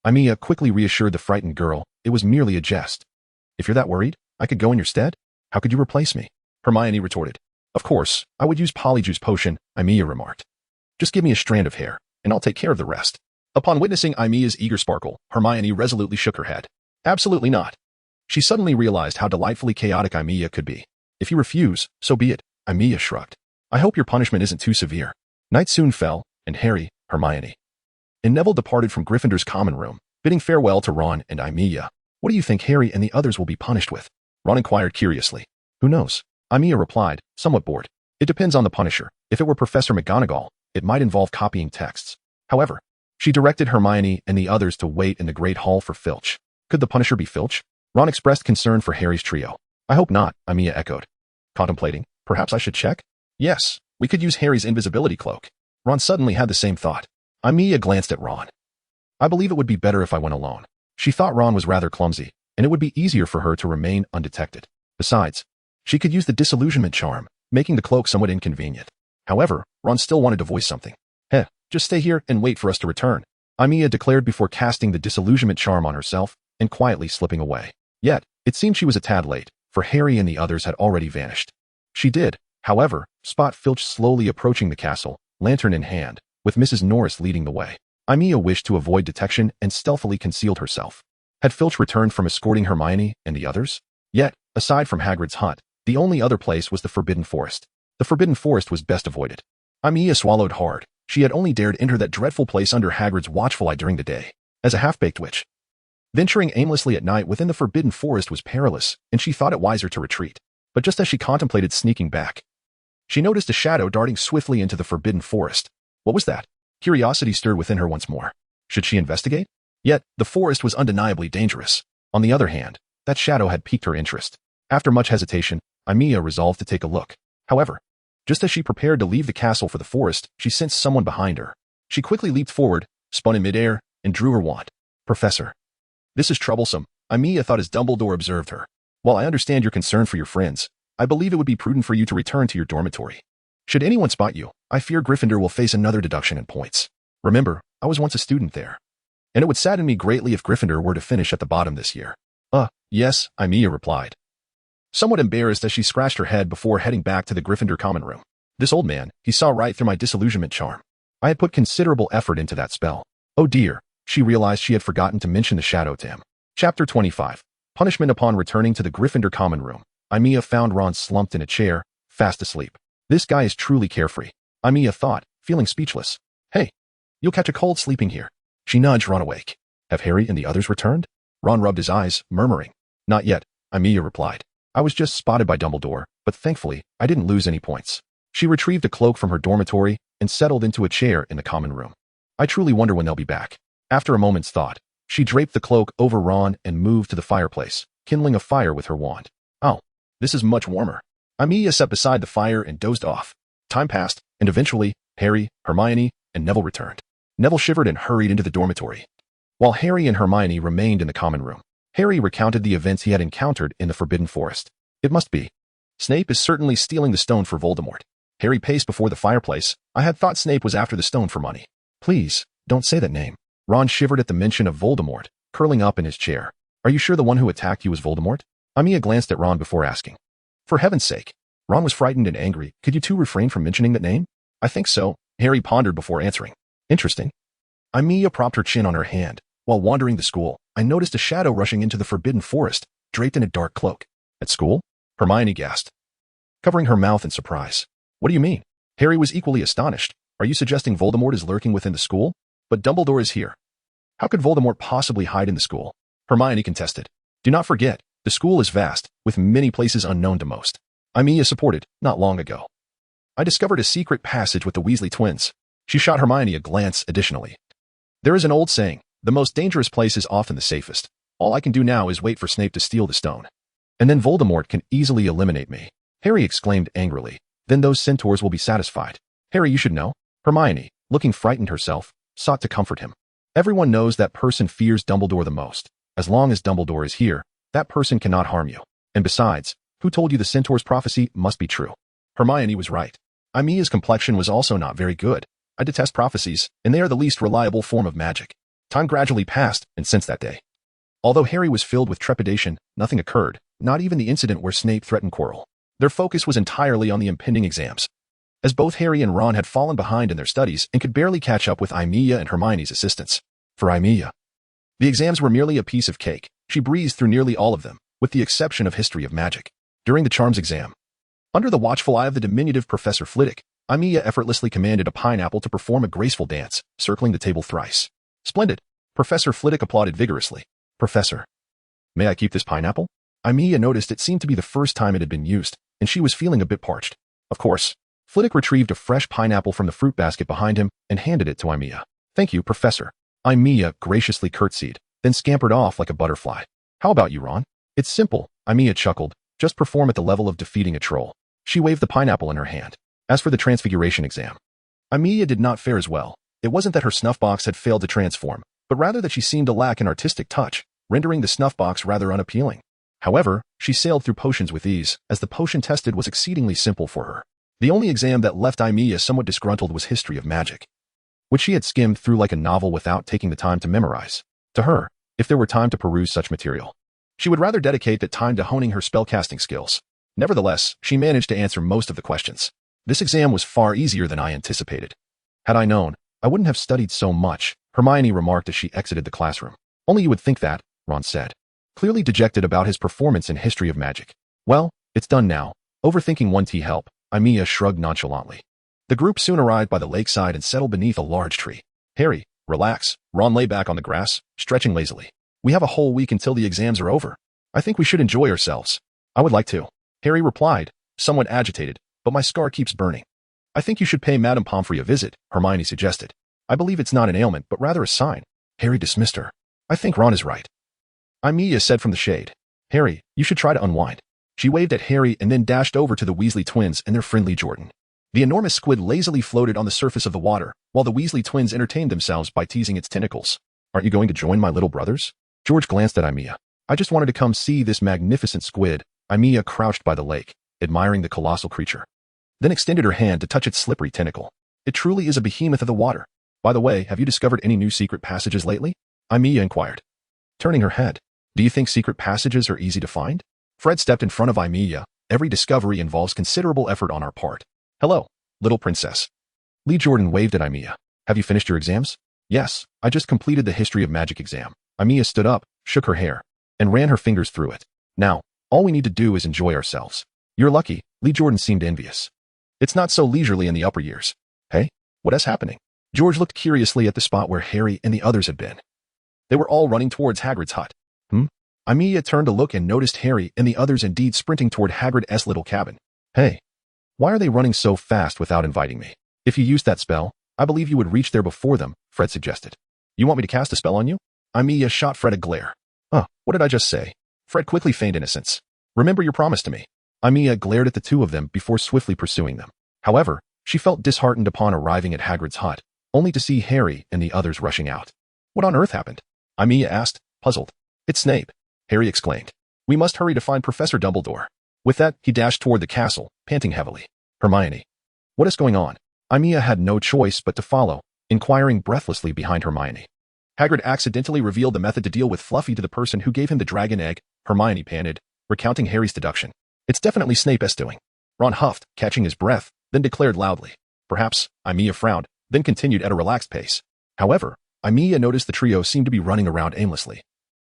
Aimiya quickly reassured the frightened girl. It was merely a jest. If you're that worried, I could go in your stead? How could you replace me? Hermione retorted. Of course, I would use Polyjuice Potion, Aimiya remarked. Just give me a strand of hair, and I'll take care of the rest. Upon witnessing Aimiya's eager sparkle, Hermione resolutely shook her head. Absolutely not. She suddenly realized how delightfully chaotic Aimiya could be. If you refuse, so be it, Aimiya shrugged. I hope your punishment isn't too severe. Night soon fell, and Harry, Hermione, and Neville departed from Gryffindor's common room, bidding farewell to Ron and Aimiya. What do you think Harry and the others will be punished with? Ron inquired curiously. Who knows? Aimiya replied, somewhat bored. It depends on the punisher. If it were Professor McGonagall, it might involve copying texts. However, she directed Hermione and the others to wait in the Great Hall for Filch. Could the punisher be Filch? Ron expressed concern for Harry's trio. I hope not, Aimiya echoed. Contemplating, perhaps I should check? Yes, we could use Harry's invisibility cloak. Ron suddenly had the same thought. Aimiya glanced at Ron. I believe it would be better if I went alone. She thought Ron was rather clumsy, and it would be easier for her to remain undetected. Besides, she could use the disillusionment charm, making the cloak somewhat inconvenient. However, Ron still wanted to voice something. Just stay here and wait for us to return, Aimiya declared before casting the disillusionment charm on herself and quietly slipping away. Yet, it seemed she was a tad late, for Harry and the others had already vanished. She did, however, spot Filch slowly approaching the castle, lantern in hand, with Mrs. Norris leading the way. Aimiya wished to avoid detection and stealthily concealed herself. Had Filch returned from escorting Hermione and the others? Yet, aside from Hagrid's hut, the only other place was the Forbidden Forest. The Forbidden Forest was best avoided. Aimiya swallowed hard. She had only dared enter that dreadful place under Hagrid's watchful eye during the day, as a half-baked witch. Venturing aimlessly at night within the Forbidden Forest was perilous, and she thought it wiser to retreat. But just as she contemplated sneaking back, she noticed a shadow darting swiftly into the Forbidden Forest. What was that? Curiosity stirred within her once more. Should she investigate? Yet, the forest was undeniably dangerous. On the other hand, that shadow had piqued her interest. After much hesitation, Aimiya resolved to take a look. However, just as she prepared to leave the castle for the forest, she sensed someone behind her. She quickly leaped forward, spun in midair, and drew her wand. Professor. This is troublesome, Aimiya thought as Dumbledore observed her. While I understand your concern for your friends, I believe it would be prudent for you to return to your dormitory. Should anyone spot you, I fear Gryffindor will face another deduction in points. Remember, I was once a student there. And it would sadden me greatly if Gryffindor were to finish at the bottom this year. Yes, Aimiya replied, somewhat embarrassed as she scratched her head before heading back to the Gryffindor common room. This old man, he saw right through my disillusionment charm. I had put considerable effort into that spell. Oh dear, she realized she had forgotten to mention the shadow to him. Chapter 25. Punishment. Upon returning to the Gryffindor common room, Aimiya found Ron slumped in a chair, fast asleep. This guy is truly carefree, Aimiya thought, feeling speechless. Hey, you'll catch a cold sleeping here. She nudged Ron awake. Have Harry and the others returned? Ron rubbed his eyes, murmuring. Not yet, Aimiya replied. I was just spotted by Dumbledore, but thankfully, I didn't lose any points. She retrieved a cloak from her dormitory and settled into a chair in the common room. I truly wonder when they'll be back. After a moment's thought, she draped the cloak over Ron and moved to the fireplace, kindling a fire with her wand. Oh, this is much warmer. Aimiya sat beside the fire and dozed off. Time passed, and eventually, Harry, Hermione, and Neville returned. Neville shivered and hurried into the dormitory, while Harry and Hermione remained in the common room. Harry recounted the events he had encountered in the Forbidden Forest. It must be. Snape is certainly stealing the stone for Voldemort. Harry paced before the fireplace. I had thought Snape was after the stone for money. Please, don't say that name. Ron shivered at the mention of Voldemort, curling up in his chair. Are you sure the one who attacked you was Voldemort? Aimiya glanced at Ron before asking. For heaven's sake. Ron was frightened and angry. Could you two refrain from mentioning that name? I think so, Harry pondered before answering. Interesting. Aimiya propped her chin on her hand. While wandering the school, I noticed a shadow rushing into the Forbidden Forest, draped in a dark cloak. At school? Hermione gasped, covering her mouth in surprise. What do you mean? Harry was equally astonished. Are you suggesting Voldemort is lurking within the school? But Dumbledore is here. How could Voldemort possibly hide in the school? Hermione contested. Do not forget, the school is vast, with many places unknown to most. Aimiya supported, not long ago. I discovered a secret passage with the Weasley twins. She shot Hermione a glance additionally. There is an old saying, the most dangerous place is often the safest. All I can do now is wait for Snape to steal the stone. And then Voldemort can easily eliminate me. Harry exclaimed angrily. Then those centaurs will be satisfied. Harry, you should know. Hermione, looking frightened herself, sought to comfort him. Everyone knows that person fears Dumbledore the most. As long as Dumbledore is here, that person cannot harm you. And besides, who told you the centaur's prophecy must be true? Hermione was right. Aimiya's complexion was also not very good. I detest prophecies, and they are the least reliable form of magic. Time gradually passed, and since that day, although Harry was filled with trepidation, nothing occurred, not even the incident where Snape threatened Quirrell. Their focus was entirely on the impending exams, as both Harry and Ron had fallen behind in their studies and could barely catch up with Aimiya and Hermione's assistance. For Aimiya, the exams were merely a piece of cake. She breezed through nearly all of them, with the exception of History of Magic. During the Charms exam, under the watchful eye of the diminutive Professor Flitwick, Aimiya effortlessly commanded a pineapple to perform a graceful dance, circling the table thrice. Splendid. Professor Flitwick applauded vigorously. Professor, may I keep this pineapple? Aimiya noticed it seemed to be the first time it had been used, and she was feeling a bit parched. Of course. Flitwick retrieved a fresh pineapple from the fruit basket behind him and handed it to Aimiya. Thank you, Professor. Aimiya graciously curtsied, then scampered off like a butterfly. How about you, Ron? It's simple, Aimiya chuckled. Just perform at the level of defeating a troll. She waved the pineapple in her hand. As for the transfiguration exam, Aimiya did not fare as well. It wasn't that her snuff box had failed to transform, but rather that she seemed to lack an artistic touch, rendering the snuff box rather unappealing. However, she sailed through potions with ease, as the potion tested was exceedingly simple for her. The only exam that left Aimiya somewhat disgruntled was History of Magic, which she had skimmed through like a novel without taking the time to memorize. To her, if there were time to peruse such material, she would rather dedicate that time to honing her spellcasting skills. Nevertheless, she managed to answer most of the questions. This exam was far easier than I anticipated. Had I known, I wouldn't have studied so much, Hermione remarked as she exited the classroom. Only you would think that, Ron said, clearly dejected about his performance in History of Magic. Well, it's done now. Overthinking won't help, Aimiya shrugged nonchalantly. The group soon arrived by the lakeside and settled beneath a large tree. Harry, relax. Ron lay back on the grass, stretching lazily. We have a whole week until the exams are over. I think we should enjoy ourselves. I would like to. Harry replied, somewhat agitated, but my scar keeps burning. I think you should pay Madame Pomfrey a visit, Hermione suggested. I believe it's not an ailment, but rather a sign. Harry dismissed her. I think Ron is right. Aimiya said from the shade. Harry, you should try to unwind. She waved at Harry and then dashed over to the Weasley twins and their friendly Jordan. The enormous squid lazily floated on the surface of the water, while the Weasley twins entertained themselves by teasing its tentacles. Aren't you going to join my little brothers? George glanced at Aimiya. I just wanted to come see this magnificent squid. Aimiya crouched by the lake, admiring the colossal creature, then extended her hand to touch its slippery tentacle. It truly is a behemoth of the water. By the way, have you discovered any new secret passages lately? Aimiya inquired, turning her head. Do you think secret passages are easy to find? Fred stepped in front of Aimiya. Every discovery involves considerable effort on our part. Hello, little princess. Lee Jordan waved at Aimiya. Have you finished your exams? Yes, I just completed the History of Magic exam. Aimiya stood up, shook her hair, and ran her fingers through it. Now, all we need to do is enjoy ourselves. You're lucky, Lee Jordan seemed envious. It's not so leisurely in the upper years. Hey, what is happening? George looked curiously at the spot where Harry and the others had been. They were all running towards Hagrid's hut. Aimiya turned to look and noticed Harry and the others indeed sprinting toward Hagrid's little cabin. Hey, why are they running so fast without inviting me? If you used that spell, I believe you would reach there before them, Fred suggested. You want me to cast a spell on you? Aimiya shot Fred a glare. What did I just say? Fred quickly feigned innocence. Remember your promise to me. Aimiya glared at the two of them before swiftly pursuing them. However, she felt disheartened upon arriving at Hagrid's hut, only to see Harry and the others rushing out. What on earth happened? Aimiya asked, puzzled. It's Snape, Harry exclaimed. We must hurry to find Professor Dumbledore. With that, he dashed toward the castle, panting heavily. Hermione. What is going on? Aimiya had no choice but to follow, inquiring breathlessly behind Hermione. Hagrid accidentally revealed the method to deal with Fluffy to the person who gave him the dragon egg, Hermione panted, recounting Harry's deduction. It's definitely Snape's doing. Ron huffed, catching his breath, then declared loudly. Perhaps, Aimiya frowned, then continued at a relaxed pace. However, Aimiya noticed the trio seemed to be running around aimlessly.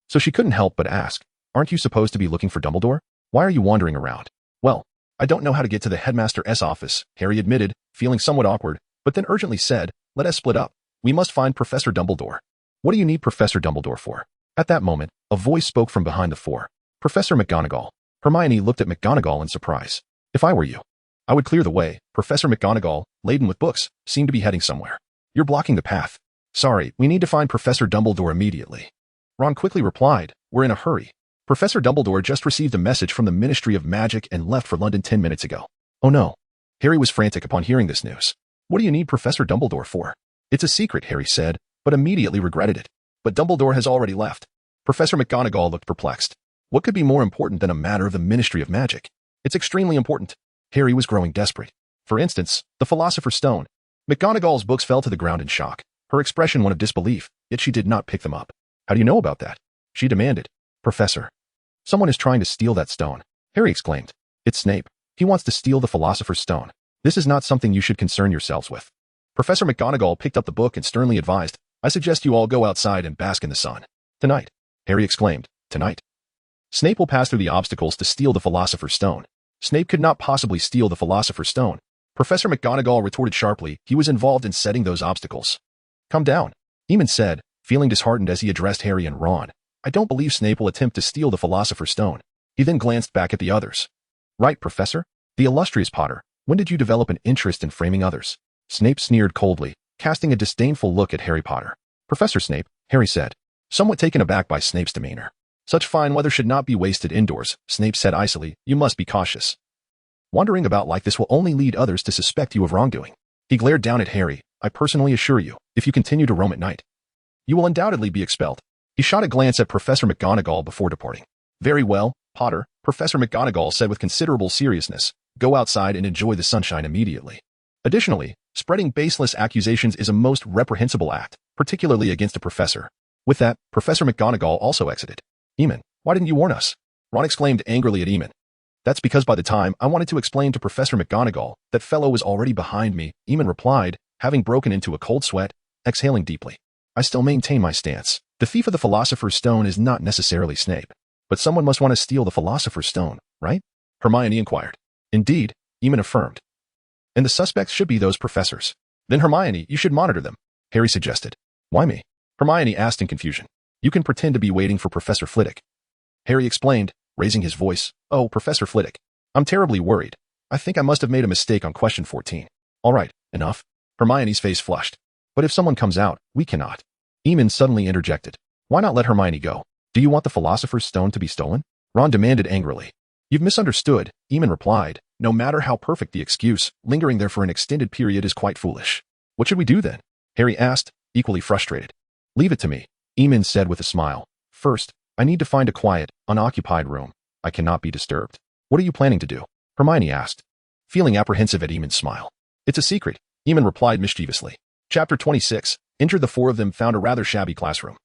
So she couldn't help but ask, aren't you supposed to be looking for Dumbledore? Why are you wandering around? Well, I don't know how to get to the headmaster's office, Harry admitted, feeling somewhat awkward, but then urgently said, let us split up. We must find Professor Dumbledore. What do you need Professor Dumbledore for? At that moment, a voice spoke from behind the four. Professor McGonagall. Hermione looked at McGonagall in surprise. If I were you, I would clear the way. Professor McGonagall, laden with books, seemed to be heading somewhere. You're blocking the path. Sorry, we need to find Professor Dumbledore immediately. Ron quickly replied, we're in a hurry. Professor Dumbledore just received a message from the Ministry of Magic and left for London 10 minutes ago. Oh no. Harry was frantic upon hearing this news. What do you need Professor Dumbledore for? It's a secret, Harry said, but immediately regretted it. But Dumbledore has already left. Professor McGonagall looked perplexed. What could be more important than a matter of the Ministry of Magic? It's extremely important. Harry was growing desperate. For instance, the Philosopher's Stone. McGonagall's books fell to the ground in shock. Her expression one of disbelief, yet she did not pick them up. How do you know about that? She demanded. Professor. Someone is trying to steal that stone. Harry exclaimed. It's Snape. He wants to steal the Philosopher's Stone. This is not something you should concern yourselves with. Professor McGonagall picked up the book and sternly advised, I suggest you all go outside and bask in the sun. Tonight. Harry exclaimed. Tonight. Snape will pass through the obstacles to steal the Philosopher's Stone. Snape could not possibly steal the Philosopher's Stone. Professor McGonagall retorted sharply. He was involved in setting those obstacles. Calm down, Eamon said, feeling disheartened as he addressed Harry and Ron. I don't believe Snape will attempt to steal the Philosopher's Stone. He then glanced back at the others. Right, Professor? The illustrious Potter, when did you develop an interest in framing others? Snape sneered coldly, casting a disdainful look at Harry Potter. Professor Snape, Harry said, somewhat taken aback by Snape's demeanor. Such fine weather should not be wasted indoors, Snape said icily. You must be cautious. Wandering about like this will only lead others to suspect you of wrongdoing. He glared down at Harry. I personally assure you, if you continue to roam at night, you will undoubtedly be expelled. He shot a glance at Professor McGonagall before departing. Very well, Potter, Professor McGonagall said with considerable seriousness. Go outside and enjoy the sunshine immediately. Additionally, spreading baseless accusations is a most reprehensible act, particularly against a professor. With that, Professor McGonagall also exited. Eamon, why didn't you warn us? Ron exclaimed angrily at Eamon. That's because by the time I wanted to explain to Professor McGonagall, that fellow was already behind me, Eamon replied, having broken into a cold sweat, exhaling deeply. I still maintain my stance. The thief of the Philosopher's Stone is not necessarily Snape. But someone must want to steal the Philosopher's Stone, right? Hermione inquired. Indeed, Eamon affirmed. And the suspects should be those professors. Then Hermione, you should monitor them, Harry suggested. Why me? Hermione asked in confusion. You can pretend to be waiting for Professor Flitwick. Harry explained, raising his voice. Oh, Professor Flitwick. I'm terribly worried. I think I must have made a mistake on question 14. All right, enough. Hermione's face flushed. But if someone comes out, we cannot. Eamon suddenly interjected. Why not let Hermione go? Do you want the Philosopher's Stone to be stolen? Ron demanded angrily. You've misunderstood, Eamon replied. No matter how perfect the excuse, lingering there for an extended period is quite foolish. What should we do then? Harry asked, equally frustrated. Leave it to me, Eamon said with a smile. First, I need to find a quiet, unoccupied room. I cannot be disturbed. What are you planning to do? Hermione asked, feeling apprehensive at Eamon's smile. It's a secret, Eamon replied mischievously. Chapter 26. Enter the four of them found a rather shabby classroom.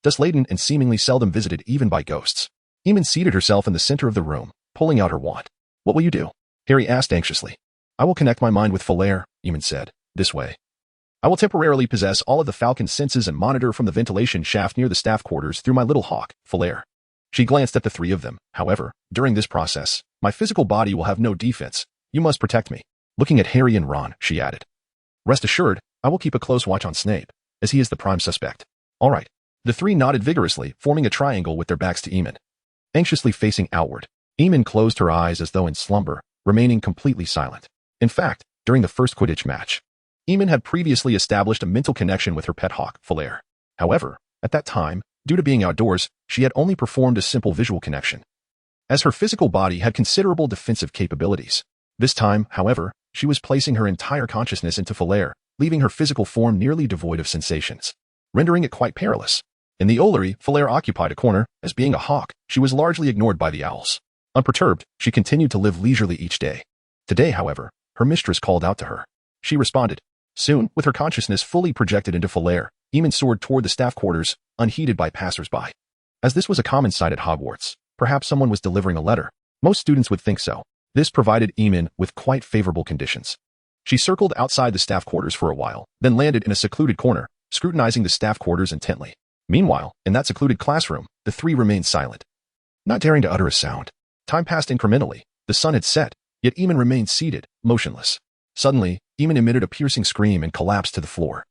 Dust laden and seemingly seldom visited even by ghosts. Eamon seated herself in the center of the room, pulling out her wand. What will you do? Harry asked anxiously. I will connect my mind with Falaire, Eamon said. This way. I will temporarily possess all of the Falcon's senses and monitor from the ventilation shaft near the staff quarters through my little hawk, Falaire. She glanced at the three of them. However, during this process, my physical body will have no defense. You must protect me. Looking at Harry and Ron, she added. Rest assured, I will keep a close watch on Snape, as he is the prime suspect. All right. The three nodded vigorously, forming a triangle with their backs to Eamon. Anxiously facing outward, Eamon closed her eyes as though in slumber, remaining completely silent. In fact, during the first Quidditch match, Eamon had previously established a mental connection with her pet hawk, Falaire. However, at that time, due to being outdoors, she had only performed a simple visual connection, as her physical body had considerable defensive capabilities. This time, however, she was placing her entire consciousness into Falaire, leaving her physical form nearly devoid of sensations, rendering it quite perilous. In the Ollery, Falaire occupied a corner. As being a hawk, she was largely ignored by the owls. Unperturbed, she continued to live leisurely each day. Today, however, her mistress called out to her. She responded. Soon, with her consciousness fully projected into Falaire, Eamon soared toward the staff quarters, unheeded by passers-by. As this was a common sight at Hogwarts, perhaps someone was delivering a letter. Most students would think so. This provided Eamon with quite favorable conditions. She circled outside the staff quarters for a while, then landed in a secluded corner, scrutinizing the staff quarters intently. Meanwhile, in that secluded classroom, the three remained silent, not daring to utter a sound. Time passed incrementally. The sun had set, yet Eamon remained seated, motionless. Suddenly, Eamon emitted a piercing scream and collapsed to the floor.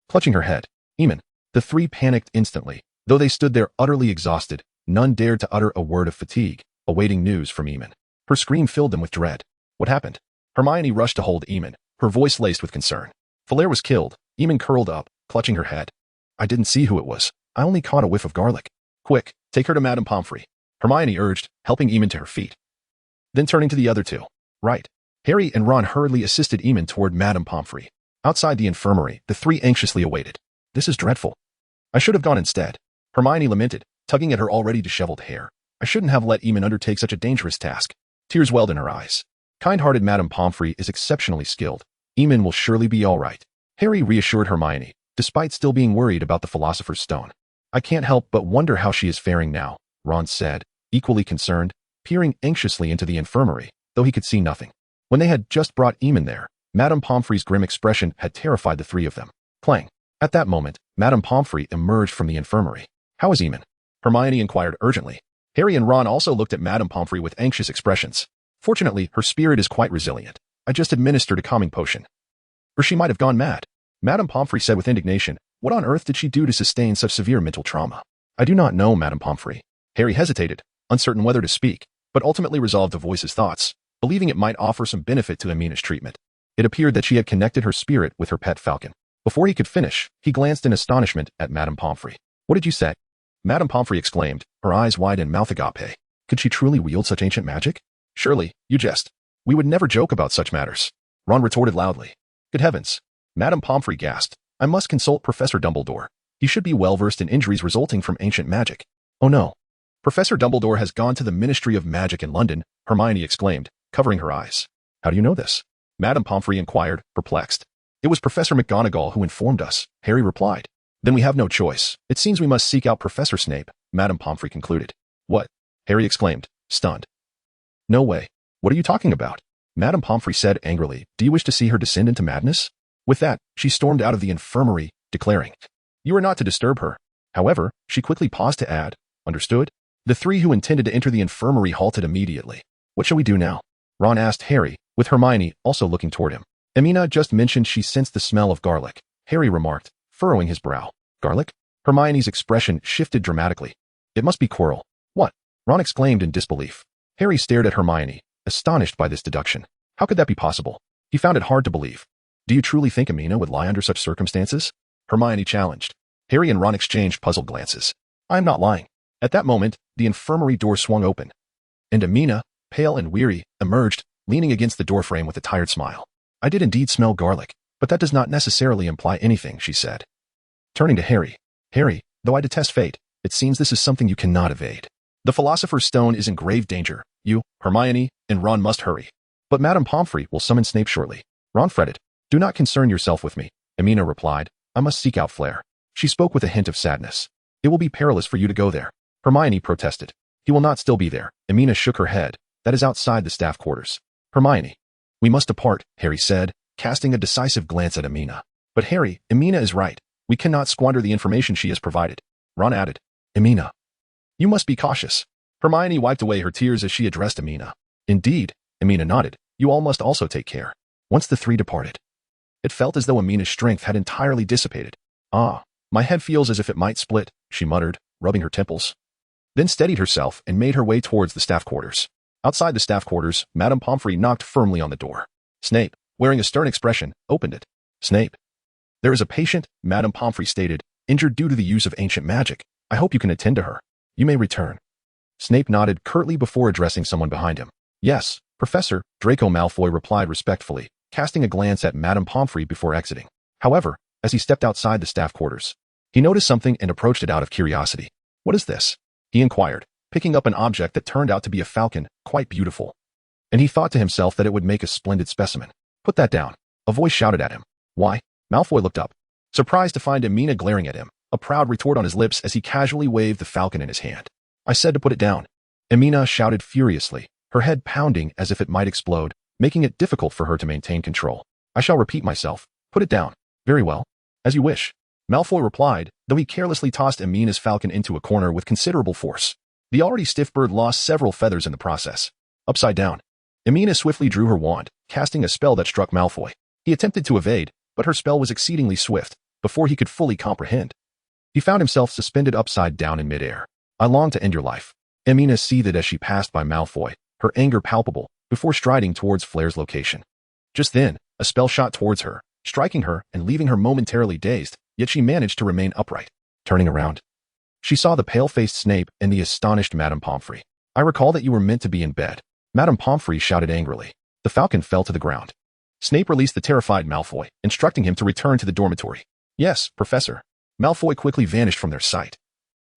Clutching her head, Eamon, the three panicked instantly. Though they stood there utterly exhausted, none dared to utter a word of fatigue, awaiting news from Eamon. Her scream filled them with dread. What happened? Hermione rushed to hold Eamon, her voice laced with concern. Falaire was killed. Eamon curled up, clutching her head. I didn't see who it was. I only caught a whiff of garlic. Quick, take her to Madame Pomfrey, Hermione urged, helping Eamon to her feet. Then turning to the other two. Right. Harry and Ron hurriedly assisted Eamon toward Madame Pomfrey. Outside the infirmary, the three anxiously awaited. This is dreadful. I should have gone instead. Hermione lamented, tugging at her already disheveled hair. I shouldn't have let Eamon undertake such a dangerous task. Tears welled in her eyes. Kind-hearted Madame Pomfrey is exceptionally skilled. Eamon will surely be all right. Harry reassured Hermione, despite still being worried about the Philosopher's Stone. I can't help but wonder how she is faring now, Ron said, equally concerned, peering anxiously into the infirmary, though he could see nothing. When they had just brought Eamon there, Madame Pomfrey's grim expression had terrified the three of them. Clang. At that moment, Madame Pomfrey emerged from the infirmary. How is Eamon? Hermione inquired urgently. Harry and Ron also looked at Madame Pomfrey with anxious expressions. Fortunately, her spirit is quite resilient. I just administered a calming potion. Or she might have gone mad. Madame Pomfrey said with indignation. What on earth did she do to sustain such severe mental trauma? I do not know, Madame Pomfrey. Harry hesitated, uncertain whether to speak, but ultimately resolved to voice his thoughts, believing it might offer some benefit to Aimina's treatment. It appeared that she had connected her spirit with her pet falcon. Before he could finish, he glanced in astonishment at Madame Pomfrey. What did you say? Madame Pomfrey exclaimed, her eyes wide and mouth agape. Could she truly wield such ancient magic? Surely, you jest. We would never joke about such matters. Ron retorted loudly. Good heavens. Madame Pomfrey gasped. I must consult Professor Dumbledore. He should be well versed in injuries resulting from ancient magic. Oh no. Professor Dumbledore has gone to the Ministry of Magic in London, Hermione exclaimed, covering her eyes. How do you know this? Madame Pomfrey inquired, perplexed. It was Professor McGonagall who informed us, Harry replied. Then we have no choice. It seems we must seek out Professor Snape, Madame Pomfrey concluded. What? Harry exclaimed, stunned. No way. What are you talking about? Madame Pomfrey said angrily. Do you wish to see her descend into madness? With that, she stormed out of the infirmary, declaring, You are not to disturb her. However, she quickly paused to add, Understood? The three who intended to enter the infirmary halted immediately. What shall we do now? Ron asked Harry, with Hermione also looking toward him. Aimiya just mentioned she sensed the smell of garlic, Harry remarked, furrowing his brow. Garlic? Hermione's expression shifted dramatically. It must be Quirrell. What? Ron exclaimed in disbelief. Harry stared at Hermione, astonished by this deduction. How could that be possible? He found it hard to believe. Do you truly think Aimiya would lie under such circumstances? Hermione challenged. Harry and Ron exchanged puzzled glances. I am not lying. At that moment, the infirmary door swung open, and Aimiya, pale and weary, emerged, leaning against the doorframe with a tired smile. I did indeed smell garlic, but that does not necessarily imply anything, she said. Turning to Harry. Harry, though I detest fate, it seems this is something you cannot evade. The Philosopher's Stone is in grave danger. You, Hermione, and Ron must hurry. But Madame Pomfrey will summon Snape shortly. Ron fretted. Do not concern yourself with me, Aimiya replied. I must seek out Fleur. She spoke with a hint of sadness. It will be perilous for you to go there. Hermione protested. He will not still be there. Aimiya shook her head. That is outside the staff quarters. Hermione. We must depart, Harry said, casting a decisive glance at Aimiya. But Harry, Aimiya is right. We cannot squander the information she has provided. Ron added. Aimiya. You must be cautious. Hermione wiped away her tears as she addressed Aimiya. Indeed, Aimiya nodded. You all must also take care. Once the three departed, it felt as though Amina's strength had entirely dissipated. Ah, my head feels as if it might split, she muttered, rubbing her temples. Then steadied herself and made her way towards the staff quarters. Outside the staff quarters, Madame Pomfrey knocked firmly on the door. Snape, wearing a stern expression, opened it. Snape. There is a patient, Madame Pomfrey stated, injured due to the use of ancient magic. I hope you can attend to her. You may return. Snape nodded curtly before addressing someone behind him. Yes, Professor, Draco Malfoy replied respectfully, casting a glance at Madame Pomfrey before exiting. However, as he stepped outside the staff quarters, he noticed something and approached it out of curiosity. What is this? He inquired, picking up an object that turned out to be a falcon, quite beautiful. And he thought to himself that it would make a splendid specimen. Put that down. A voice shouted at him. Why? Malfoy looked up, surprised to find Aimiya glaring at him, a proud retort on his lips as he casually waved the falcon in his hand. I said to put it down. Aimiya shouted furiously, her head pounding as if it might explode, making it difficult for her to maintain control. I shall repeat myself. Put it down. Very well. As you wish. Malfoy replied, though he carelessly tossed Aimina's falcon into a corner with considerable force. The already stiff bird lost several feathers in the process. Upside down. Aimiya swiftly drew her wand, casting a spell that struck Malfoy. He attempted to evade, but her spell was exceedingly swift, before he could fully comprehend. He found himself suspended upside down in midair. I long to end your life. Aimiya seethed as she passed by Malfoy, her anger palpable, before striding towards Flair's location. Just then, a spell shot towards her, striking her and leaving her momentarily dazed, yet she managed to remain upright. Turning around, she saw the pale-faced Snape and the astonished Madame Pomfrey. I recall that you were meant to be in bed. Madame Pomfrey shouted angrily. The falcon fell to the ground. Snape released the terrified Malfoy, instructing him to return to the dormitory. Yes, Professor. Malfoy quickly vanished from their sight,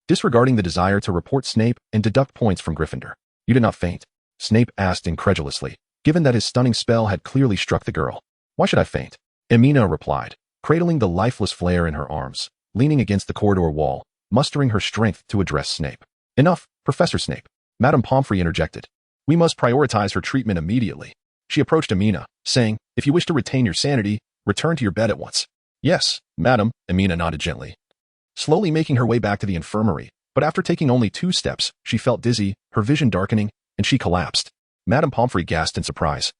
disregarding the desire to report Snape and deduct points from Gryffindor. You did not faint? Snape asked incredulously, given that his stunning spell had clearly struck the girl. Why should I faint? Aimiya replied, cradling the lifeless Fleur in her arms, leaning against the corridor wall, mustering her strength to address Snape. Enough, Professor Snape. Madame Pomfrey interjected. We must prioritize her treatment immediately. She approached Aimiya, saying, if you wish to retain your sanity, return to your bed at once. Yes, madam, Aimiya nodded gently, slowly making her way back to the infirmary, but after taking only 2 steps, she felt dizzy, her vision darkening, and she collapsed. Madame Pomfrey gasped in surprise.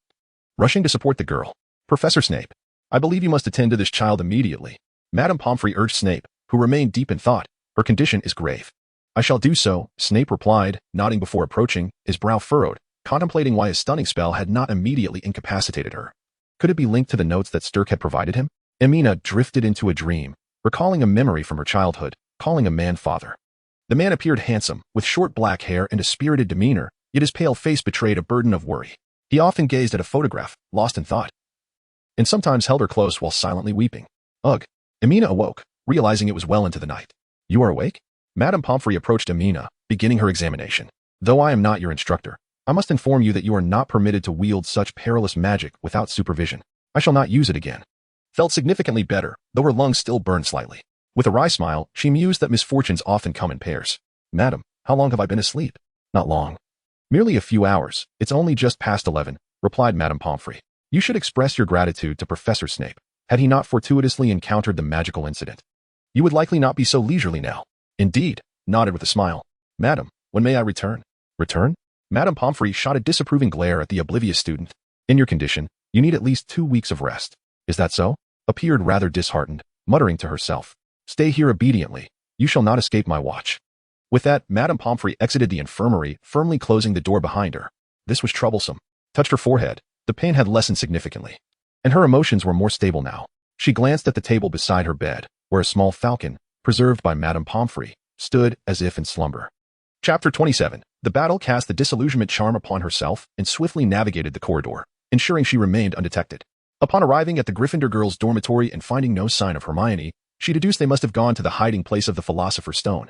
rushing to support the girl. Professor Snape, I believe you must attend to this child immediately. Madame Pomfrey urged Snape, who remained deep in thought. Her condition is grave. I shall do so, Snape replied, nodding before approaching, his brow furrowed, contemplating why his stunning spell had not immediately incapacitated her. Could it be linked to the notes that Stirk had provided him? Aimiya drifted into a dream, recalling a memory from her childhood, calling a man father. The man appeared handsome, with short black hair and a spirited demeanor, yet his pale face betrayed a burden of worry. He often gazed at a photograph, lost in thought, and sometimes held her close while silently weeping. Ugh! Aimiya awoke, realizing it was well into the night. You are awake? Madame Pomfrey approached Aimiya, beginning her examination. Though I am not your instructor, I must inform you that you are not permitted to wield such perilous magic without supervision. I shall not use it again. Felt significantly better, though her lungs still burned slightly. With a wry smile, she mused that misfortunes often come in pairs. Madam, how long have I been asleep? Not long. Merely a few hours. It's only just past 11, replied Madame Pomfrey. You should express your gratitude to Professor Snape. Had he not fortuitously encountered the magical incident, you would likely not be so leisurely now. Indeed, nodded with a smile. Madam, when may I return? Return? Madame Pomfrey shot a disapproving glare at the oblivious student. In your condition, you need at least 2 weeks of rest. Is that so? Appeared rather disheartened, muttering to herself. Stay here obediently. You shall not escape my watch. With that, Madame Pomfrey exited the infirmary, firmly closing the door behind her. This was troublesome. Touched her forehead. The pain had lessened significantly, and her emotions were more stable now. She glanced at the table beside her bed, where a small falcon, preserved by Madame Pomfrey, stood as if in slumber. Chapter 27. The battle cast the disillusionment charm upon herself and swiftly navigated the corridor, ensuring she remained undetected. Upon arriving at the Gryffindor girls' dormitory and finding no sign of Hermione, she deduced they must have gone to the hiding place of the Philosopher's Stone.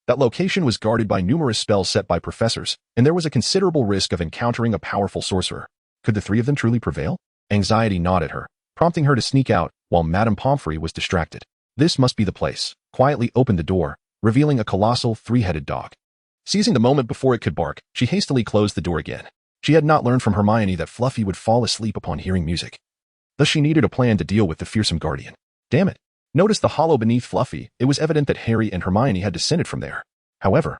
That location was guarded by numerous spells set by professors, and there was a considerable risk of encountering a powerful sorcerer. Could the three of them truly prevail? Anxiety gnawed at her, prompting her to sneak out while Madame Pomfrey was distracted. This must be the place. Quietly opened the door, revealing a colossal three-headed dog. Seizing the moment before it could bark, she hastily closed the door again. She had not learned from Hermione that Fluffy would fall asleep upon hearing music. Thus she needed a plan to deal with the fearsome guardian. Damn it! Notice the hollow beneath Fluffy. It was evident that Harry and Hermione had descended from there. However,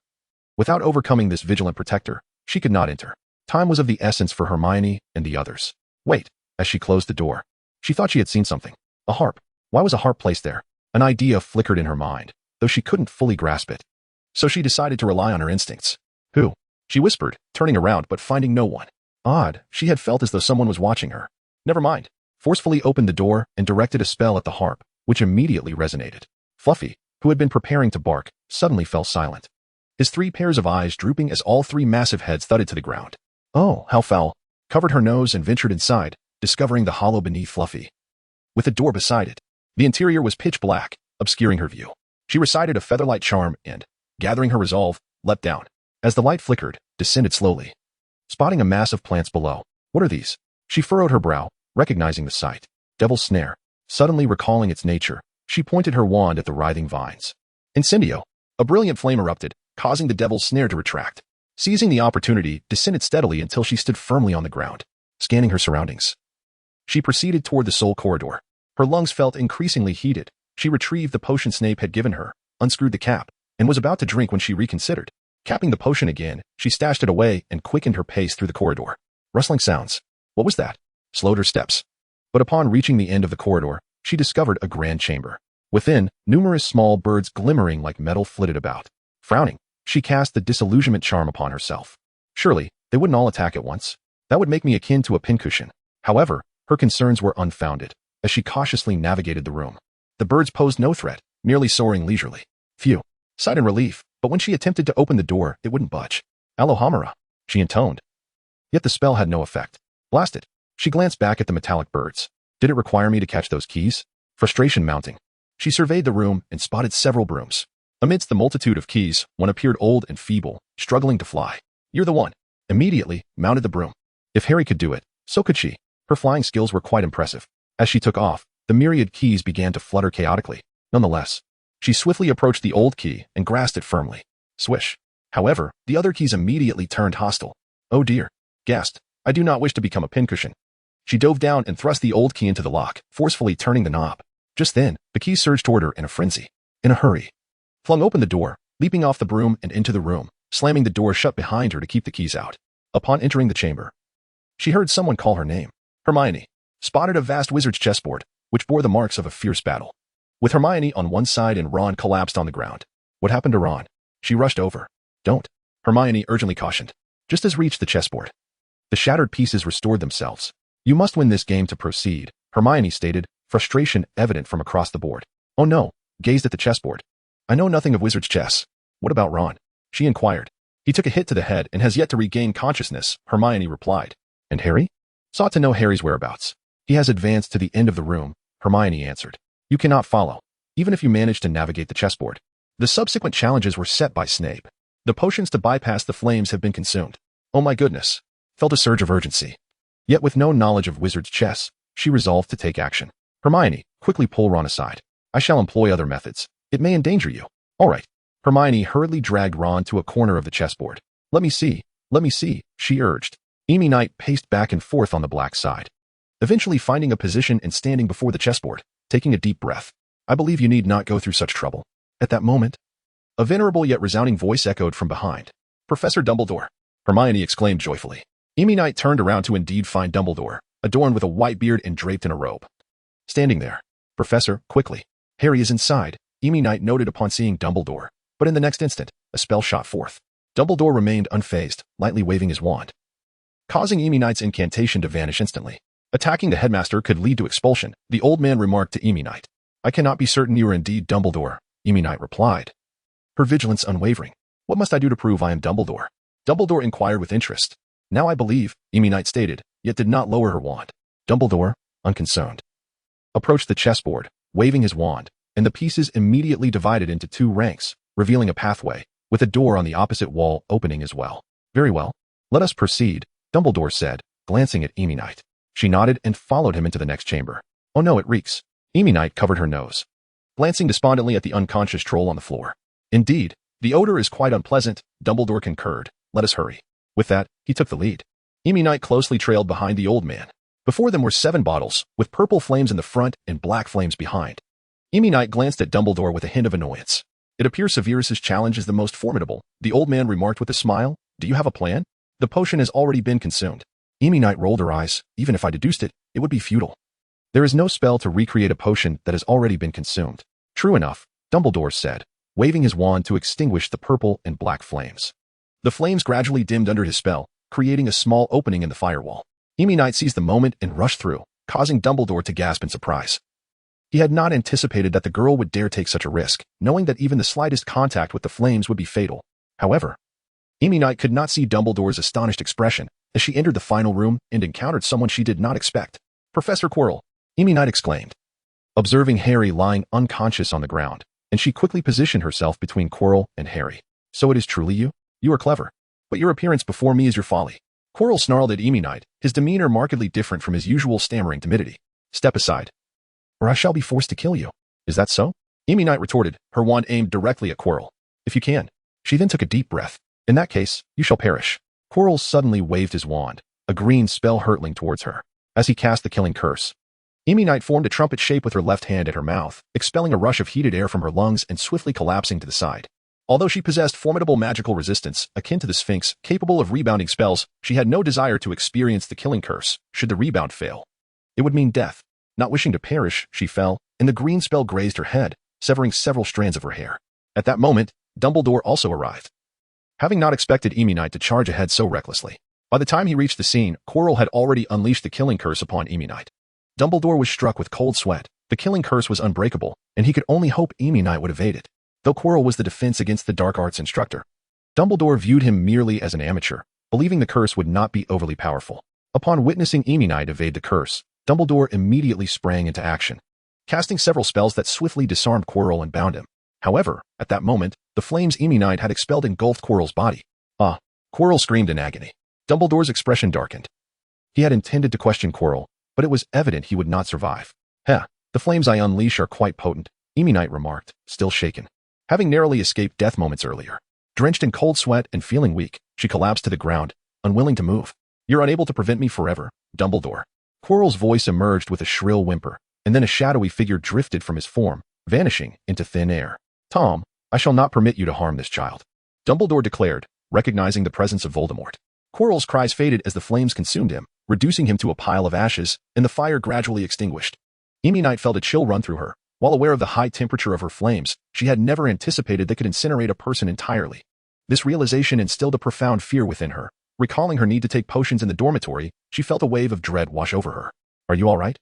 without overcoming this vigilant protector, she could not enter. Time was of the essence for Hermione and the others. Wait, as she closed the door, she thought she had seen something. A harp. Why was a harp placed there? An idea flickered in her mind, though she couldn't fully grasp it. So she decided to rely on her instincts. Who? She whispered, turning around but finding no one. Odd, she had felt as though someone was watching her. Never mind. Forcefully opened the door and directed a spell at the harp, which immediately resonated. Fluffy, who had been preparing to bark, suddenly fell silent. His 3 pairs of eyes drooping as all 3 massive heads thudded to the ground. Oh, how foul. Covered her nose and ventured inside, discovering the hollow beneath Fluffy, with a door beside it. The interior was pitch black, obscuring her view. She recited a featherlight charm and, gathering her resolve, leapt down. As the light flickered, descended slowly, spotting a mass of plants below. What are these? She furrowed her brow, recognizing the sight. Devil's Snare. Suddenly recalling its nature, she pointed her wand at the writhing vines. Incendio. A brilliant flame erupted, causing the Devil's Snare to retract. Seizing the opportunity, descended steadily until she stood firmly on the ground, scanning her surroundings. She proceeded toward the soul corridor. Her lungs felt increasingly heated. She retrieved the potion Snape had given her, unscrewed the cap, and was about to drink when she reconsidered. Capping the potion again, she stashed it away and quickened her pace through the corridor. Rustling sounds. What was that? Slowed her steps. But upon reaching the end of the corridor, she discovered a grand chamber. Within, numerous small birds glimmering like metal flitted about. Frowning, she cast the disillusionment charm upon herself. Surely, they wouldn't all attack at once. That would make me akin to a pincushion. However, her concerns were unfounded, as she cautiously navigated the room. The birds posed no threat, merely soaring leisurely. Phew. Sighed in relief, but when she attempted to open the door, it wouldn't budge. Alohomora, she intoned. Yet the spell had no effect. Blast it. She glanced back at the metallic birds. Did it require me to catch those keys? Frustration mounting. She surveyed the room and spotted several brooms. Amidst the multitude of keys, one appeared old and feeble, struggling to fly. You're the one. Immediately, mounted the broom. If Harry could do it, so could she. Her flying skills were quite impressive. As she took off, the myriad keys began to flutter chaotically. Nonetheless, she swiftly approached the old key and grasped it firmly. Swish. However, the other keys immediately turned hostile. Oh dear. Gasped. I do not wish to become a pincushion. She dove down and thrust the old key into the lock, forcefully turning the knob. Just then, the key surged toward her in a frenzy. In a hurry. Flung open the door, leaping off the broom and into the room, slamming the door shut behind her to keep the keys out. Upon entering the chamber, she heard someone call her name. Hermione spotted a vast wizard's chessboard, which bore the marks of a fierce battle. With Hermione on one side and Ron collapsed on the ground. What happened to Ron? She rushed over. Don't. Hermione urgently cautioned. Just as reached the chessboard. The shattered pieces restored themselves. You must win this game to proceed, Hermione stated, frustration evident from across the board. Oh no, gazed at the chessboard. I know nothing of wizard's chess. What about Ron? She inquired. He took a hit to the head and has yet to regain consciousness, Hermione replied. And Harry? Sought to know Harry's whereabouts. He has advanced to the end of the room, Hermione answered. You cannot follow, even if you manage to navigate the chessboard. The subsequent challenges were set by Snape. The potions to bypass the flames have been consumed. Oh my goodness. Felt a surge of urgency. Yet with no knowledge of wizard's chess, she resolved to take action. Hermione, quickly pull Ron aside. I shall employ other methods. It may endanger you. All right. Hermione hurriedly dragged Ron to a corner of the chessboard. Let me see, she urged. Amy Knight paced back and forth on the black side, eventually finding a position and standing before the chessboard, taking a deep breath. I believe you need not go through such trouble. At that moment, a venerable yet resounding voice echoed from behind. Professor Dumbledore, Hermione exclaimed joyfully. Amy Knight turned around to indeed find Dumbledore, adorned with a white beard and draped in a robe. Standing there. Professor, quickly. Harry is inside, Amy Knight noted upon seeing Dumbledore, but in the next instant, a spell shot forth. Dumbledore remained unfazed, lightly waving his wand, causing Amy Knight's incantation to vanish instantly. Attacking the headmaster could lead to expulsion, the old man remarked to Amy Knight. I cannot be certain you are indeed Dumbledore, Amy Knight replied, her vigilance unwavering. What must I do to prove I am Dumbledore? Dumbledore inquired with interest. Now I believe, Amy Knight stated, yet did not lower her wand. Dumbledore, unconcerned, approached the chessboard, waving his wand, and the pieces immediately divided into two ranks, revealing a pathway, with a door on the opposite wall opening as well. Very well. Let us proceed, Dumbledore said, glancing at Amy Knight. She nodded and followed him into the next chamber. Oh no, it reeks. Amy Knight covered her nose, glancing despondently at the unconscious troll on the floor. Indeed, the odor is quite unpleasant, Dumbledore concurred. Let us hurry. With that, he took the lead. Amy Knight closely trailed behind the old man. Before them were 7 bottles, with purple flames in the front and black flames behind. Amy Knight glanced at Dumbledore with a hint of annoyance. It appears Severus's challenge is the most formidable, the old man remarked with a smile. Do you have a plan? The potion has already been consumed. Amy Knight rolled her eyes. Even if I deduced it, it would be futile. There is no spell to recreate a potion that has already been consumed. True enough, Dumbledore said, waving his wand to extinguish the purple and black flames. The flames gradually dimmed under his spell, creating a small opening in the firewall. Amy Knight seized the moment and rushed through, causing Dumbledore to gasp in surprise. He had not anticipated that the girl would dare take such a risk, knowing that even the slightest contact with the flames would be fatal. However, Amy Knight could not see Dumbledore's astonished expression as she entered the final room and encountered someone she did not expect. Professor Quirrell, Amy Knight exclaimed, observing Harry lying unconscious on the ground, and she quickly positioned herself between Quirrell and Harry. So it is truly you? You are clever, but your appearance before me is your folly. Quirrell snarled at Amy Knight, his demeanor markedly different from his usual stammering timidity. Step aside, or I shall be forced to kill you. Is that so? Amy Knight retorted, her wand aimed directly at Quirrell. If you can. She then took a deep breath. In that case, you shall perish. Quirrell suddenly waved his wand, a green spell hurtling towards her. As he cast the killing curse, Amy Knight formed a trumpet shape with her left hand at her mouth, expelling a rush of heated air from her lungs and swiftly collapsing to the side. Although she possessed formidable magical resistance, akin to the Sphinx, capable of rebounding spells, she had no desire to experience the killing curse, should the rebound fail. It would mean death. Not wishing to perish, she fell, and the green spell grazed her head, severing several strands of her hair. At that moment, Dumbledore also arrived, having not expected Amy Knight to charge ahead so recklessly. By the time he reached the scene, Quirrell had already unleashed the killing curse upon Amy Knight. Dumbledore was struck with cold sweat. The killing curse was unbreakable, and he could only hope Amy Knight would evade it. Though Quirrell was the defense against the dark arts instructor, Dumbledore viewed him merely as an amateur, believing the curse would not be overly powerful. Upon witnessing Amy Knight evade the curse, Dumbledore immediately sprang into action, casting several spells that swiftly disarmed Quirrell and bound him. However, at that moment, the flames Amy Knight had expelled engulfed Quirrell's body. Ah! Quirrell screamed in agony. Dumbledore's expression darkened. He had intended to question Quirrell, but it was evident he would not survive. Heh, the flames I unleash are quite potent, Amy Knight remarked, still shaken. Having narrowly escaped death moments earlier, drenched in cold sweat and feeling weak, she collapsed to the ground, unwilling to move. You're unable to prevent me forever, Dumbledore. Quirrell's voice emerged with a shrill whimper, and then a shadowy figure drifted from his form, vanishing into thin air. Tom, I shall not permit you to harm this child, Dumbledore declared, recognizing the presence of Voldemort. Quirrell's cries faded as the flames consumed him, reducing him to a pile of ashes, and the fire gradually extinguished. Aimiya felt a chill run through her. While aware of the high temperature of her flames, she had never anticipated they could incinerate a person entirely. This realization instilled a profound fear within her. Recalling her need to take potions in the dormitory, she felt a wave of dread wash over her. "Are you all right,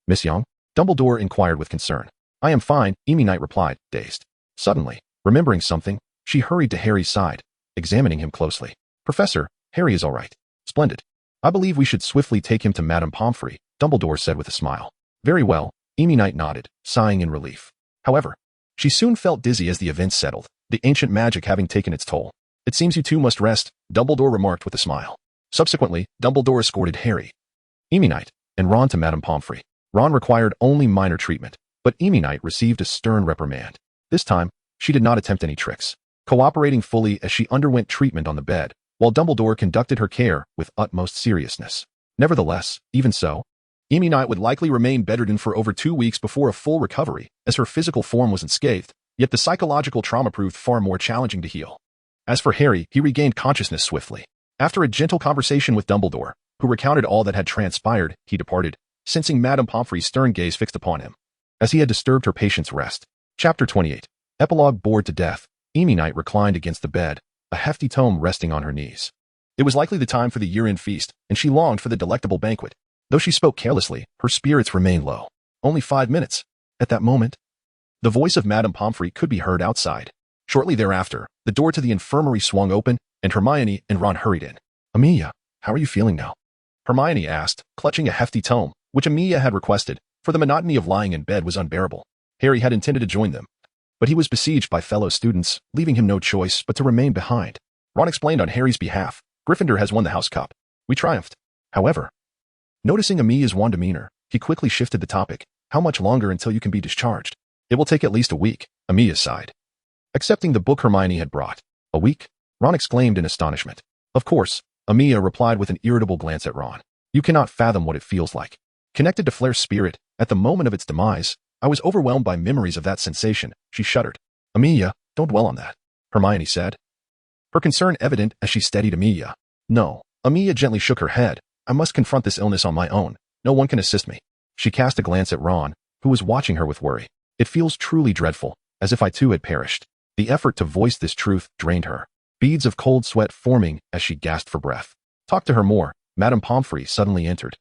Miss Yang?" Dumbledore inquired with concern. "I am fine," Aimiya replied, dazed. Suddenly, remembering something, she hurried to Harry's side, examining him closely. "Professor, Harry is all right." "Splendid. I believe we should swiftly take him to Madame Pomfrey," Dumbledore said with a smile. "Very well," Aimiya nodded, sighing in relief. However, she soon felt dizzy as the events settled, the ancient magic having taken its toll. "It seems you two must rest," Dumbledore remarked with a smile. Subsequently, Dumbledore escorted Harry, Aimiya, and Ron to Madame Pomfrey. Ron required only minor treatment, but Aimiya received a stern reprimand. This time, she did not attempt any tricks, cooperating fully as she underwent treatment on the bed, while Dumbledore conducted her care with utmost seriousness. Nevertheless, even so, Aimiya would likely remain bedridden for over 2 weeks before a full recovery, as her physical form was unscathed, yet the psychological trauma proved far more challenging to heal. As for Harry, he regained consciousness swiftly. After a gentle conversation with Dumbledore, who recounted all that had transpired, he departed, sensing Madame Pomfrey's stern gaze fixed upon him, as he had disturbed her patient's rest. Chapter 28. Epilogue. Bored to death, Aimiya reclined against the bed, a hefty tome resting on her knees. It was likely the time for the year-end feast, and she longed for the delectable banquet. Though she spoke carelessly, her spirits remained low. Only 5 minutes. At that moment, the voice of Madame Pomfrey could be heard outside. Shortly thereafter, the door to the infirmary swung open, and Hermione and Ron hurried in. "Aimiya, how are you feeling now?" Hermione asked, clutching a hefty tome, which Aimiya had requested, for the monotony of lying in bed was unbearable. Harry had intended to join them, but he was besieged by fellow students, leaving him no choice but to remain behind. Ron explained on Harry's behalf, "Gryffindor has won the House Cup. We triumphed." However, noticing Aimiya's wan demeanor, he quickly shifted the topic. "How much longer until you can be discharged?" "It will take at least a week," Aimiya sighed, accepting the book Hermione had brought. "A week?" Ron exclaimed in astonishment. "Of course," Aimiya replied with an irritable glance at Ron. "You cannot fathom what it feels like." Connected to Flair's spirit, at the moment of its demise, I was overwhelmed by memories of that sensation. She shuddered. "Aimiya, don't dwell on that," Hermione said, her concern evident as she steadied Aimiya. "No." Aimiya gently shook her head. "I must confront this illness on my own. No one can assist me." She cast a glance at Ron, who was watching her with worry. "It feels truly dreadful, as if I too had perished." The effort to voice this truth drained her, beads of cold sweat forming as she gasped for breath. "Talk to her more." Madame Pomfrey suddenly entered,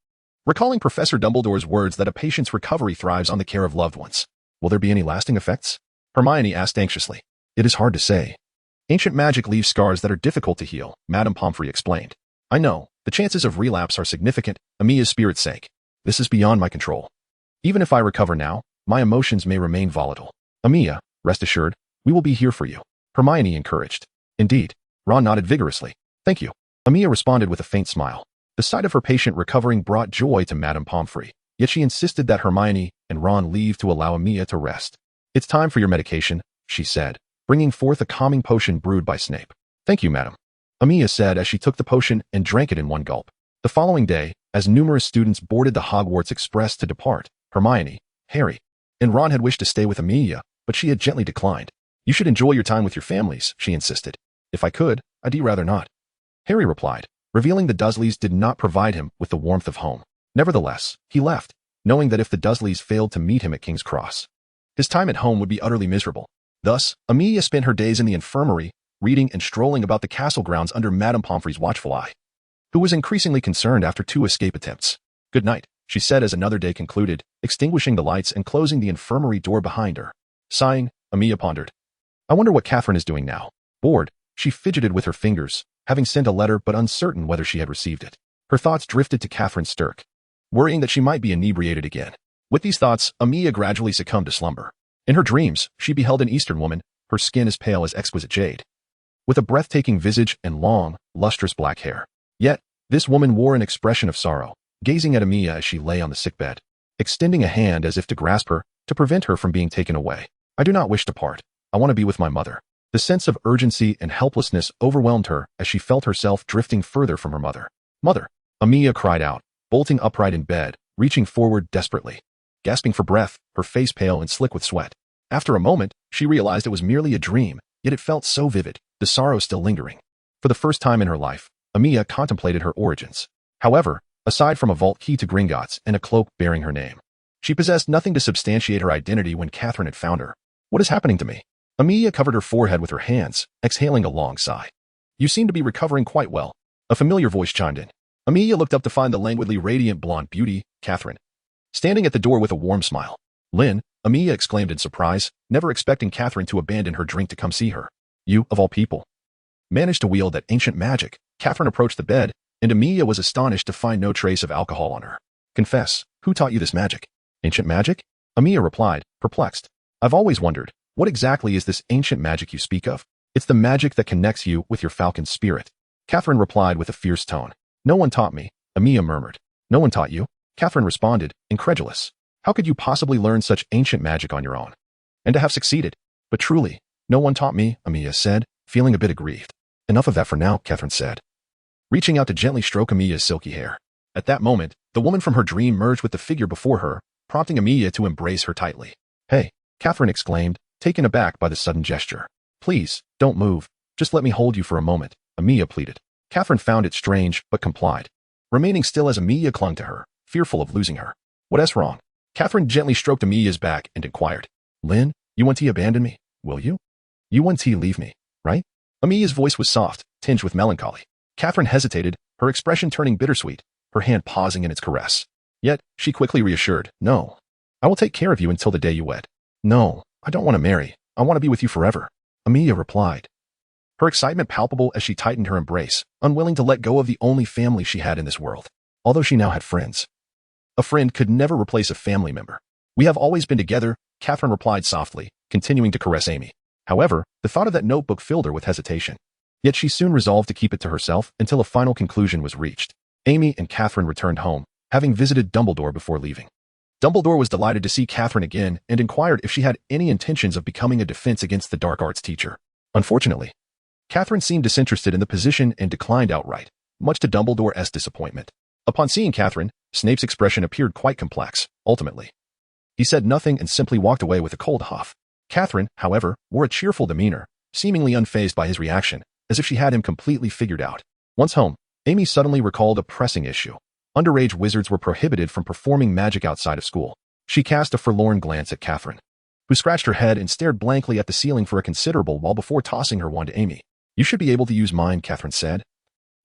recalling Professor Dumbledore's words that a patient's recovery thrives on the care of loved ones. "Will there be any lasting effects?" Hermione asked anxiously. "It is hard to say. Ancient magic leaves scars that are difficult to heal," Madame Pomfrey explained. "I know, the chances of relapse are significant," Aimiya's spirit sank. "This is beyond my control. Even if I recover now, my emotions may remain volatile." "Aimiya, rest assured, we will be here for you," Hermione encouraged. "Indeed." Ron nodded vigorously. "Thank you." Aimiya responded with a faint smile. The sight of her patient recovering brought joy to Madame Pomfrey, yet she insisted that Hermione and Ron leave to allow Aimiya to rest. "It's time for your medication," she said, bringing forth a calming potion brewed by Snape. "Thank you, madam," Aimiya said as she took the potion and drank it in one gulp. The following day, as numerous students boarded the Hogwarts Express to depart, Hermione, Harry, and Ron had wished to stay with Aimiya, but she had gently declined. "You should enjoy your time with your families," she insisted. "If I could, I'd rather not," Harry replied, revealing the Dursleys did not provide him with the warmth of home. Nevertheless, he left, knowing that if the Dursleys failed to meet him at King's Cross, his time at home would be utterly miserable. Thus, Aimiya spent her days in the infirmary, reading and strolling about the castle grounds under Madame Pomfrey's watchful eye, who was increasingly concerned after 2 escape attempts. "Good night," she said as another day concluded, extinguishing the lights and closing the infirmary door behind her. Sighing, Aimiya pondered. "I wonder what Catherine is doing now." Bored, she fidgeted with her fingers, having sent a letter but uncertain whether she had received it. Her thoughts drifted to Catherine Stirk, worrying that she might be inebriated again. With these thoughts, Aimiya gradually succumbed to slumber. In her dreams, she beheld an Eastern woman, her skin as pale as exquisite jade, with a breathtaking visage and long, lustrous black hair. Yet, this woman wore an expression of sorrow, gazing at Aimiya as she lay on the sickbed, extending a hand as if to grasp her, to prevent her from being taken away. "I do not wish to part. I want to be with my mother." The sense of urgency and helplessness overwhelmed her as she felt herself drifting further from her mother. "Mother!" Aimiya cried out, bolting upright in bed, reaching forward desperately. Gasping for breath, her face pale and slick with sweat. After a moment, she realized it was merely a dream, yet it felt so vivid, the sorrow still lingering. For the first time in her life, Aimiya contemplated her origins. However, aside from a vault key to Gringotts and a cloak bearing her name. She possessed nothing to substantiate her identity when Catherine had found her. What is happening to me? Aimiya covered her forehead with her hands, exhaling a long sigh. You seem to be recovering quite well. A familiar voice chimed in. Aimiya looked up to find the languidly radiant blonde beauty, Catherine, standing at the door with a warm smile. Lynn, Aimiya exclaimed in surprise, never expecting Catherine to abandon her drink to come see her. You, of all people, managed to wield that ancient magic. Catherine approached the bed, and Aimiya was astonished to find no trace of alcohol on her. Confess, who taught you this magic? Ancient magic? Aimiya replied, perplexed. I've always wondered, what exactly is this ancient magic you speak of? It's the magic that connects you with your falcon spirit. Catherine replied with a fierce tone. No one taught me, Aimiya murmured. No one taught you? Catherine responded, incredulous. How could you possibly learn such ancient magic on your own? And to have succeeded? But truly, no one taught me, Aimiya said, feeling a bit aggrieved. Enough of that for now, Catherine said, reaching out to gently stroke Aimiya's silky hair. At that moment, the woman from her dream merged with the figure before her, prompting Aimiya to embrace her tightly. Hey, Catherine exclaimed, taken aback by the sudden gesture. Please, don't move. Just let me hold you for a moment, Aimiya pleaded. Catherine found it strange, but complied, remaining still as Aimiya clung to her, fearful of losing her. What's wrong? Catherine gently stroked Aimiya's back and inquired. Lynn, you want to abandon me, will you? You want to leave me, right? Aimiya's voice was soft, tinged with melancholy. Catherine hesitated, her expression turning bittersweet, her hand pausing in its caress. Yet, she quickly reassured, no. I will take care of you until the day you wed. No, I don't want to marry. I want to be with you forever, Aimiya replied, her excitement palpable as she tightened her embrace, unwilling to let go of the only family she had in this world. Although she now had friends, a friend could never replace a family member. We have always been together, Catherine replied softly, continuing to caress Amy. However, the thought of that notebook filled her with hesitation. Yet she soon resolved to keep it to herself until a final conclusion was reached. Amy and Catherine returned home, having visited Dumbledore before leaving. Dumbledore was delighted to see Catherine again and inquired if she had any intentions of becoming a defense against the dark arts teacher. Unfortunately, Catherine seemed disinterested in the position and declined outright, much to Dumbledore's disappointment. Upon seeing Catherine, Snape's expression appeared quite complex. Ultimately, he said nothing and simply walked away with a cold huff. Catherine, however, wore a cheerful demeanor, seemingly unfazed by his reaction, as if she had him completely figured out. Once home, Amy suddenly recalled a pressing issue. Underage wizards were prohibited from performing magic outside of school. She cast a forlorn glance at Catherine, who scratched her head and stared blankly at the ceiling for a considerable while before tossing her wand to Amy. You should be able to use mine, Catherine said.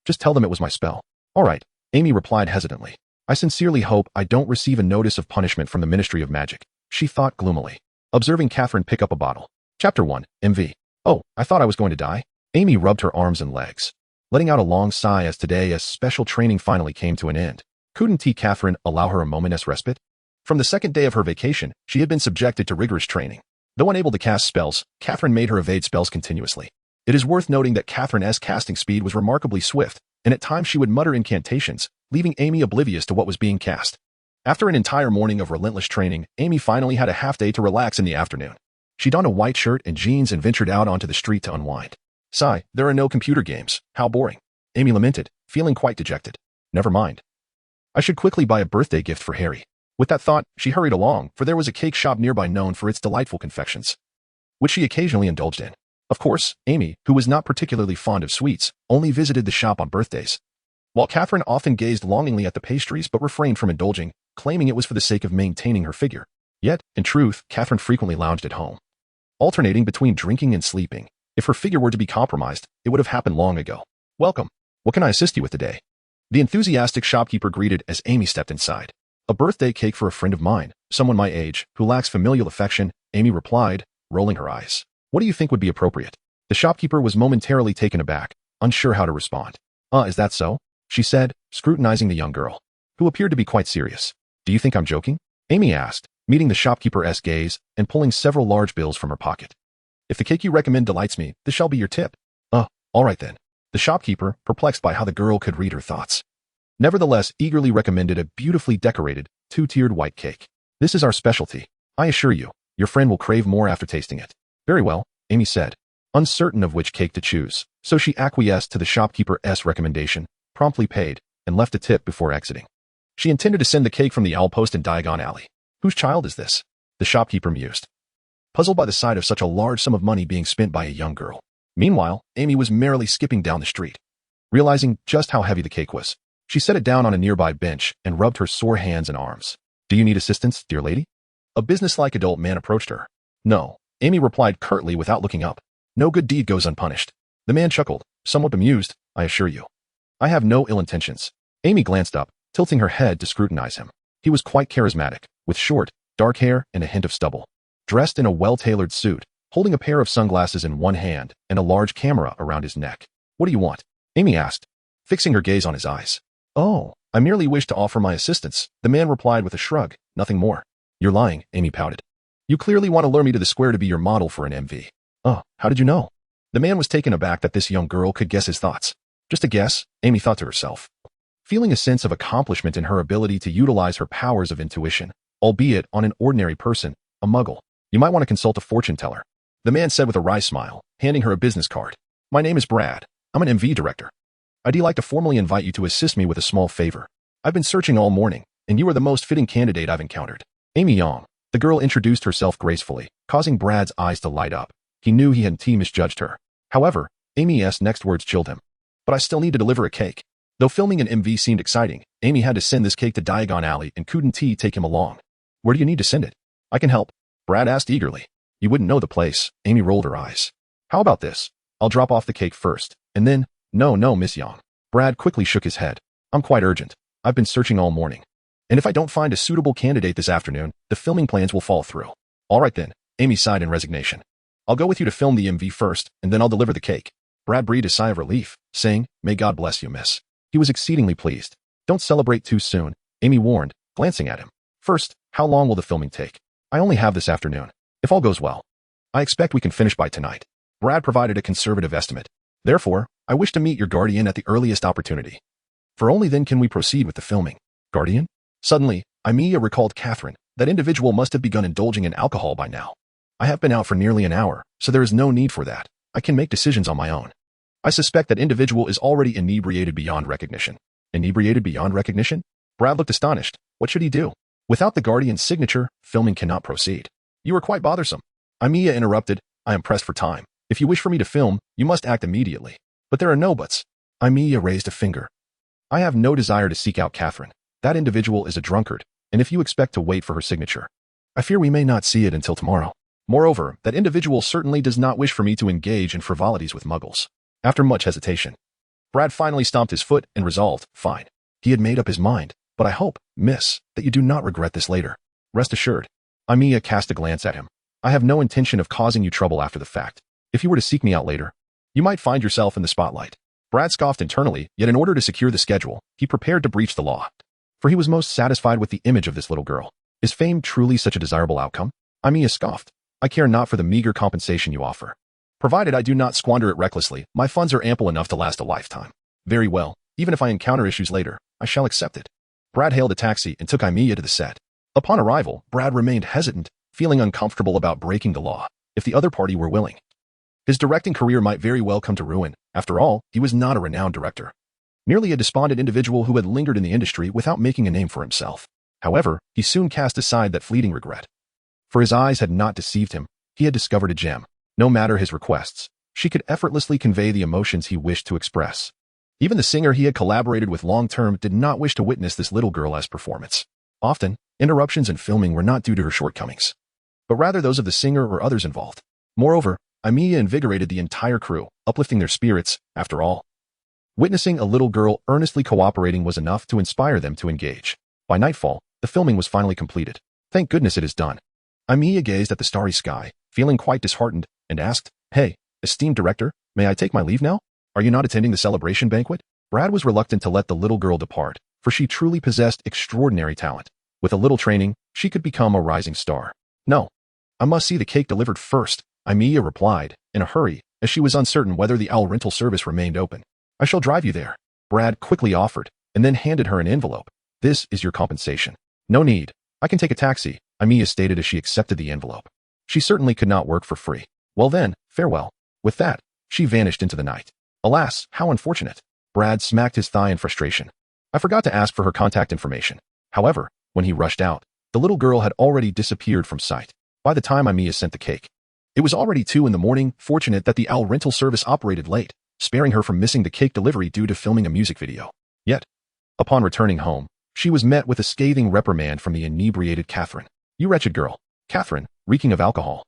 Just tell them it was my spell. All right, Amy replied hesitantly. I sincerely hope I don't receive a notice of punishment from the Ministry of Magic, she thought gloomily, observing Catherine pick up a bottle. Chapter 1, MV. Oh, I thought I was going to die. Amy rubbed her arms and legs, letting out a long sigh as today's special training finally came to an end. Couldn't Catherine allow her a moment's respite? From the second day of her vacation, she had been subjected to rigorous training. Though unable to cast spells, Catherine made her evade spells continuously. It is worth noting that Catherine's casting speed was remarkably swift, and at times she would mutter incantations, leaving Amy oblivious to what was being cast. After an entire morning of relentless training, Amy finally had a half day to relax in the afternoon. She donned a white shirt and jeans and ventured out onto the street to unwind. Sigh, there are no computer games. How boring. Amy lamented, feeling quite dejected. Never mind. I should quickly buy a birthday gift for Harry. With that thought, she hurried along, for there was a cake shop nearby known for its delightful confections, which she occasionally indulged in. Of course, Amy, who was not particularly fond of sweets, only visited the shop on birthdays. While Catherine often gazed longingly at the pastries but refrained from indulging, claiming it was for the sake of maintaining her figure. Yet, in truth, Catherine frequently lounged at home, alternating between drinking and sleeping. If her figure were to be compromised, it would have happened long ago. Welcome. What can I assist you with today? The enthusiastic shopkeeper greeted as Amy stepped inside. A birthday cake for a friend of mine, someone my age, who lacks familial affection, Amy replied, rolling her eyes. What do you think would be appropriate? The shopkeeper was momentarily taken aback, unsure how to respond. Is that so? She said, scrutinizing the young girl, who appeared to be quite serious. Do you think I'm joking? Amy asked, meeting the shopkeeper's gaze and pulling several large bills from her pocket. If the cake you recommend delights me, this shall be your tip. All right then. The shopkeeper, perplexed by how the girl could read her thoughts, nevertheless eagerly recommended a beautifully decorated, two-tiered white cake. This is our specialty. I assure you, your friend will crave more after tasting it. Very well, Amy said, uncertain of which cake to choose, so she acquiesced to the shopkeeper's recommendation, promptly paid, and left a tip before exiting. She intended to send the cake from the owl post in Diagon Alley. Whose child is this? The shopkeeper mused, puzzled by the sight of such a large sum of money being spent by a young girl. Meanwhile, Amy was merrily skipping down the street, realizing just how heavy the cake was. She set it down on a nearby bench and rubbed her sore hands and arms. Do you need assistance, dear lady? A businesslike adult man approached her. No, Amy replied curtly without looking up. No good deed goes unpunished. The man chuckled, somewhat amused, I assure you. I have no ill intentions. Amy glanced up, tilting her head to scrutinize him. He was quite charismatic, with short, dark hair and a hint of stubble. Dressed in a well-tailored suit, holding a pair of sunglasses in one hand and a large camera around his neck. What do you want? Amy asked, fixing her gaze on his eyes. Oh, I merely wish to offer my assistance, the man replied with a shrug, nothing more. You're lying, Amy pouted. You clearly want to lure me to the square to be your model for an MV. Oh, how did you know? The man was taken aback that this young girl could guess his thoughts. Just a guess, Amy thought to herself. Feeling a sense of accomplishment in her ability to utilize her powers of intuition, albeit on an ordinary person, a muggle. You might want to consult a fortune teller. The man said with a wry smile, handing her a business card. My name is Brad. I'm an MV director. I'd like to formally invite you to assist me with a small favor. I've been searching all morning, and you are the most fitting candidate I've encountered. Aimiya Yang. The girl introduced herself gracefully, causing Brad's eyes to light up. He knew he had misjudged her. However, Amy's next words chilled him. But I still need to deliver a cake. Though filming an MV seemed exciting, Amy had to send this cake to Diagon Alley and couldn't take him along. Where do you need to send it? I can help. Brad asked eagerly. You wouldn't know the place. Amy rolled her eyes. How about this? I'll drop off the cake first, and then, no, Miss Yang. Brad quickly shook his head. I'm quite urgent. I've been searching all morning. And if I don't find a suitable candidate this afternoon, the filming plans will fall through. All right then, Amy sighed in resignation. I'll go with you to film the MV first, and then I'll deliver the cake. Brad breathed a sigh of relief, saying, May God bless you, miss. He was exceedingly pleased. Don't celebrate too soon, Amy warned, glancing at him. First, how long will the filming take? I only have this afternoon. If all goes well, I expect we can finish by tonight. Brad provided a conservative estimate. Therefore, I wish to meet your guardian at the earliest opportunity. For only then can we proceed with the filming. Guardian? Suddenly, Aimiya recalled Catherine. That individual must have begun indulging in alcohol by now. I have been out for nearly an hour, so there is no need for that. I can make decisions on my own. I suspect that individual is already inebriated beyond recognition. Inebriated beyond recognition? Brad looked astonished. What should he do? Without the guardian's signature, filming cannot proceed. You are quite bothersome. Aimiya interrupted. I am pressed for time. If you wish for me to film, you must act immediately. But there are no buts. Aimiya raised a finger. I have no desire to seek out Catherine. That individual is a drunkard, and if you expect to wait for her signature, I fear we may not see it until tomorrow. Moreover, that individual certainly does not wish for me to engage in frivolities with muggles. After much hesitation, Brad finally stomped his foot and resolved, fine. He had made up his mind, but I hope, miss, that you do not regret this later. Rest assured. Aimiya cast a glance at him. I have no intention of causing you trouble after the fact. If you were to seek me out later, you might find yourself in the spotlight. Brad scoffed internally, yet in order to secure the schedule, he prepared to breach the law. For he was most satisfied with the image of this little girl. Is fame truly such a desirable outcome? Aimiya scoffed. I care not for the meager compensation you offer. Provided I do not squander it recklessly, my funds are ample enough to last a lifetime. Very well, even if I encounter issues later, I shall accept it. Brad hailed a taxi and took Aimiya to the set. Upon arrival, Brad remained hesitant, feeling uncomfortable about breaking the law, if the other party were willing. His directing career might very well come to ruin. After all, he was not a renowned director. Merely a despondent individual who had lingered in the industry without making a name for himself. However, he soon cast aside that fleeting regret. For his eyes had not deceived him. He had discovered a gem. No matter his requests, she could effortlessly convey the emotions he wished to express. Even the singer he had collaborated with long-term did not wish to witness this little girl's performance. Often, interruptions in filming were not due to her shortcomings, but rather those of the singer or others involved. Moreover, Aimiya invigorated the entire crew, uplifting their spirits. After all, witnessing a little girl earnestly cooperating was enough to inspire them to engage. By nightfall, the filming was finally completed. Thank goodness it is done. Aimiya gazed at the starry sky, feeling quite disheartened, and asked, Hey, esteemed director, may I take my leave now? Are you not attending the celebration banquet? Brad was reluctant to let the little girl depart, for she truly possessed extraordinary talent. With a little training, she could become a rising star. No, I must see the cake delivered first, Aimiya replied, in a hurry, as she was uncertain whether the owl rental service remained open. I shall drive you there, Brad quickly offered, and then handed her an envelope. This is your compensation. No need. I can take a taxi, Aimiya stated as she accepted the envelope. She certainly could not work for free. Well then, farewell. With that, she vanished into the night. Alas, how unfortunate. Brad smacked his thigh in frustration. I forgot to ask for her contact information. However, when he rushed out, the little girl had already disappeared from sight. By the time Aimiya sent the cake, it was already 2 a.m, fortunate that the owl rental service operated late, sparing her from missing the cake delivery due to filming a music video. Yet, Upon returning home, she was met with a scathing reprimand from the inebriated Catherine. "You wretched girl." Catherine, reeking of alcohol,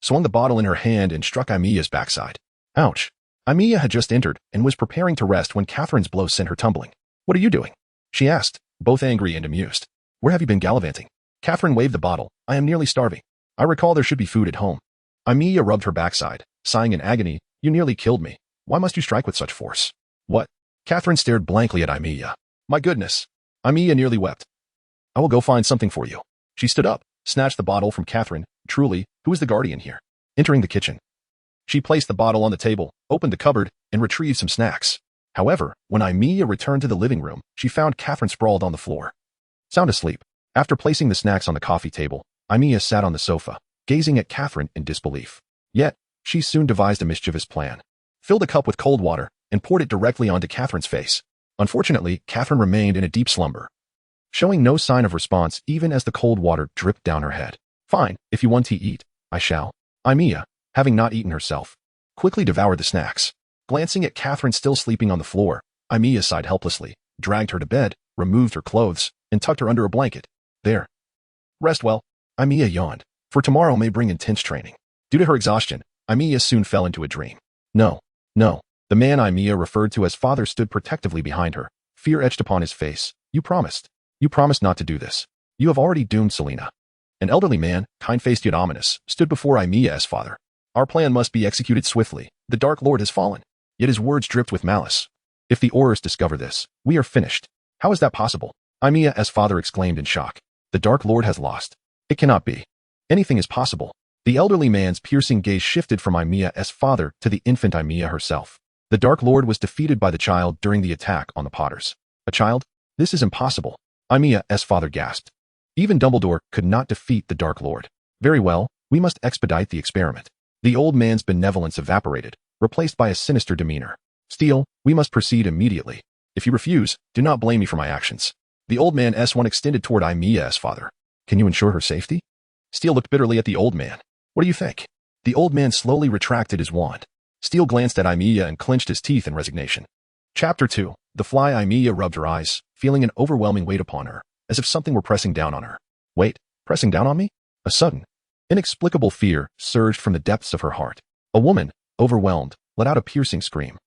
swung the bottle in her hand and struck Aimiya's backside. Ouch. Aimiya had just entered and was preparing to rest when Catherine's blow sent her tumbling. "What are you doing?" she asked, both angry and amused. "Where have you been gallivanting?" Catherine waved the bottle. "I am nearly starving. I recall there should be food at home." Aimiya rubbed her backside, sighing in agony. "You nearly killed me. Why must you strike with such force?" "What?" Catherine stared blankly at Aimiya. "My goodness." Aimiya nearly wept. "I will go find something for you." She stood up, snatched the bottle from Catherine. "Truly, who is the guardian here?" Entering the kitchen, she placed the bottle on the table, opened the cupboard, and retrieved some snacks. However, when Aimiya returned to the living room, she found Catherine sprawled on the floor, sound asleep. After placing the snacks on the coffee table, Aimiya sat on the sofa, gazing at Catherine in disbelief. Yet, she soon devised a mischievous plan. Filled a cup with cold water and poured it directly onto Catherine's face. Unfortunately, Catherine remained in a deep slumber, showing no sign of response even as the cold water dripped down her head. "Fine, if you want to eat, I shall." Aimiya, having not eaten herself, quickly devoured the snacks. Glancing at Catherine still sleeping on the floor, Aimiya sighed helplessly, dragged her to bed, removed her clothes, and tucked her under a blanket. "There. Rest well." Aimiya yawned, for tomorrow may bring intense training. Due to her exhaustion, Aimiya soon fell into a dream. No. The man Aimiya referred to as father stood protectively behind her, fear etched upon his face. You promised not to do this. You have already doomed Selena." An elderly man, kind-faced yet ominous, stood before Aimiya as father. "Our plan must be executed swiftly. The Dark Lord has fallen." Yet his words dripped with malice. "If the Aurors discover this, we are finished." "How is that possible?" Aimiya as father exclaimed in shock. "The Dark Lord has lost. It cannot be. Anything is possible." The elderly man's piercing gaze shifted from Aimiya as father to the infant Aimiya herself. "The Dark Lord was defeated by the child during the attack on the Potters." "A child? This is impossible." Aimiya as father gasped. "Even Dumbledore could not defeat the Dark Lord." "Very well, we must expedite the experiment." The old man's benevolence evaporated, replaced by a sinister demeanor. "Steele, we must proceed immediately. If you refuse, do not blame me for my actions." The old man S1 extended toward Aimiya as father. "Can you ensure her safety?" Steele looked bitterly at the old man. "What do you think?" The old man slowly retracted his wand. Steele glanced at Aimiya and clenched his teeth in resignation. Chapter 2. The fly. Aimiya rubbed her eyes, feeling an overwhelming weight upon her, as if something were pressing down on her. Wait, pressing down on me? A sudden, inexplicable fear surged from the depths of her heart. A woman, overwhelmed, let out a piercing scream,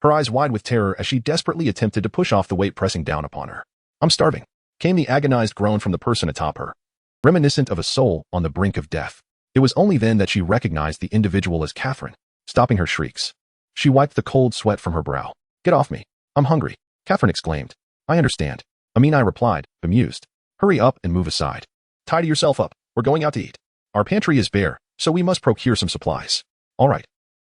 her eyes wide with terror as she desperately attempted to push off the weight pressing down upon her. "I'm starving," came the agonized groan from the person atop her, reminiscent of a soul on the brink of death. It was only then that she recognized the individual as Catherine. Stopping her shrieks, she wiped the cold sweat from her brow. "Get off me. I'm hungry," Catherine exclaimed. "I understand," Aimiya replied, bemused. "Hurry up and move aside. Tidy yourself up. We're going out to eat. Our pantry is bare, so we must procure some supplies." "All right."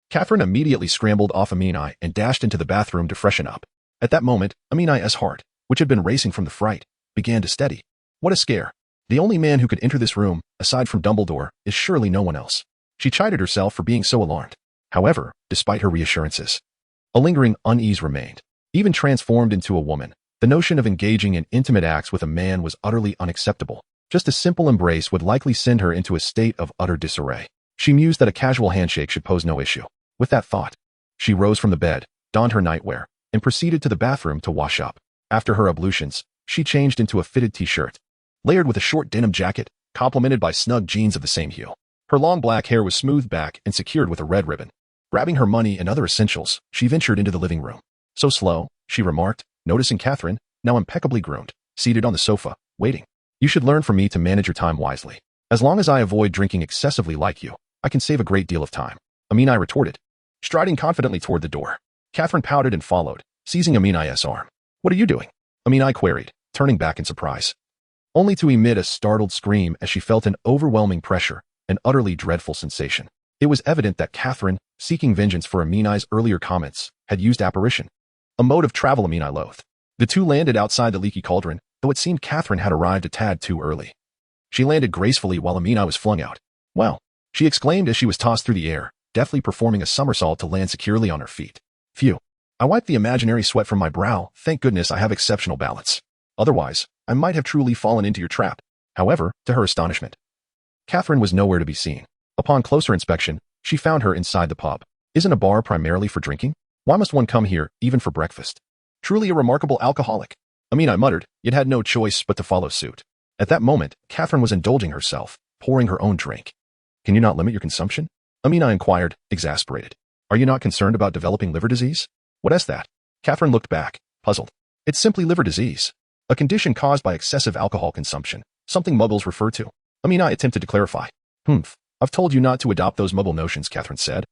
Catherine immediately scrambled off Aimiya and dashed into the bathroom to freshen up. At that moment, Aimiya's heart, which had been racing from the fright, began to steady. What a scare. The only man who could enter this room, aside from Dumbledore, is surely no one else. She chided herself for being so alarmed. However, despite her reassurances, a lingering unease remained. Even transformed into a woman, the notion of engaging in intimate acts with a man was utterly unacceptable. Just a simple embrace would likely send her into a state of utter disarray. She mused that a casual handshake should pose no issue. With that thought, she rose from the bed, donned her nightwear, and proceeded to the bathroom to wash up. After her ablutions, she changed into a fitted t-shirt, layered with a short denim jacket, complemented by snug jeans of the same hue. Her long black hair was smoothed back and secured with a red ribbon. Grabbing her money and other essentials, she ventured into the living room. "So slow," she remarked, noticing Catherine, now impeccably groomed, seated on the sofa, waiting. "You should learn from me to manage your time wisely. As long as I avoid drinking excessively like you, I can save a great deal of time," Aimiya retorted, striding confidently toward the door. Catherine pouted and followed, seizing Aimiya's arm. "What are you doing?" Aimiya queried, turning back in surprise, only to emit a startled scream as she felt an overwhelming pressure, an utterly dreadful sensation. It was evident that Catherine, seeking vengeance for Aimiya's earlier comments, had used apparition, a mode of travel Aimiya loathed. The two landed outside the leaky cauldron, though it seemed Catherine had arrived a tad too early. She landed gracefully while Aimiya was flung out. "Wow," she exclaimed as she was tossed through the air, deftly performing a somersault to land securely on her feet. "Phew. I wiped the imaginary sweat from my brow. Thank goodness I have exceptional balance. Otherwise, I might have truly fallen into your trap." However, to her astonishment, Catherine was nowhere to be seen. Upon closer inspection, she found her inside the pub. Isn't a bar primarily for drinking? Why must one come here, even for breakfast? Truly a remarkable alcoholic. I muttered, yet had no choice but to follow suit. At that moment, Catherine was indulging herself, pouring her own drink. Can you not limit your consumption? I inquired, exasperated. Are you not concerned about developing liver disease? What is that? Catherine looked back, puzzled. It's simply liver disease, a condition caused by excessive alcohol consumption, something muggles refer to. I attempted to clarify. I've told you not to adopt those muggle notions, Catherine said.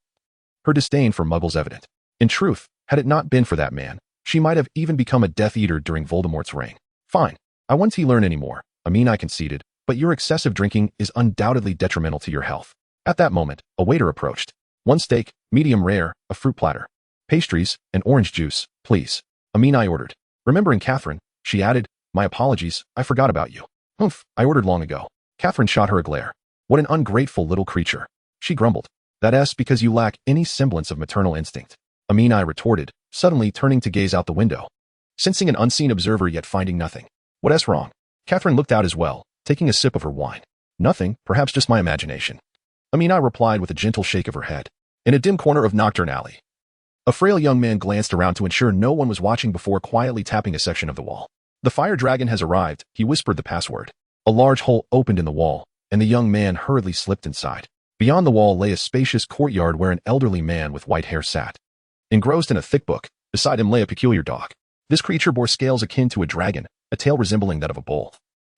Her disdain for muggles evident. In truth, had it not been for that man, she might have even become a Death Eater during Voldemort's reign. Fine. I won't learn any more. I conceded, but your excessive drinking is undoubtedly detrimental to your health. At that moment, a waiter approached. 1 steak, medium rare, a fruit platter. Pastries, and orange juice, please. I ordered. Remembering Catherine, she added, my apologies, I forgot about you. I ordered long ago. Catherine shot her a glare. What an ungrateful little creature. She grumbled. That's because you lack any semblance of maternal instinct. I retorted, suddenly turning to gaze out the window. Sensing an unseen observer yet finding nothing. What's wrong? Catherine looked out as well, taking a sip of her wine. Nothing, perhaps just my imagination. I replied with a gentle shake of her head. In a dim corner of Nocturne Alley, a frail young man glanced around to ensure no one was watching before quietly tapping a section of the wall. The fire dragon has arrived, he whispered the password. A large hole opened in the wall, and the young man hurriedly slipped inside. Beyond the wall lay a spacious courtyard where an elderly man with white hair sat. Engrossed in a thick book, beside him lay a peculiar dog. This creature bore scales akin to a dragon, a tail resembling that of a bull,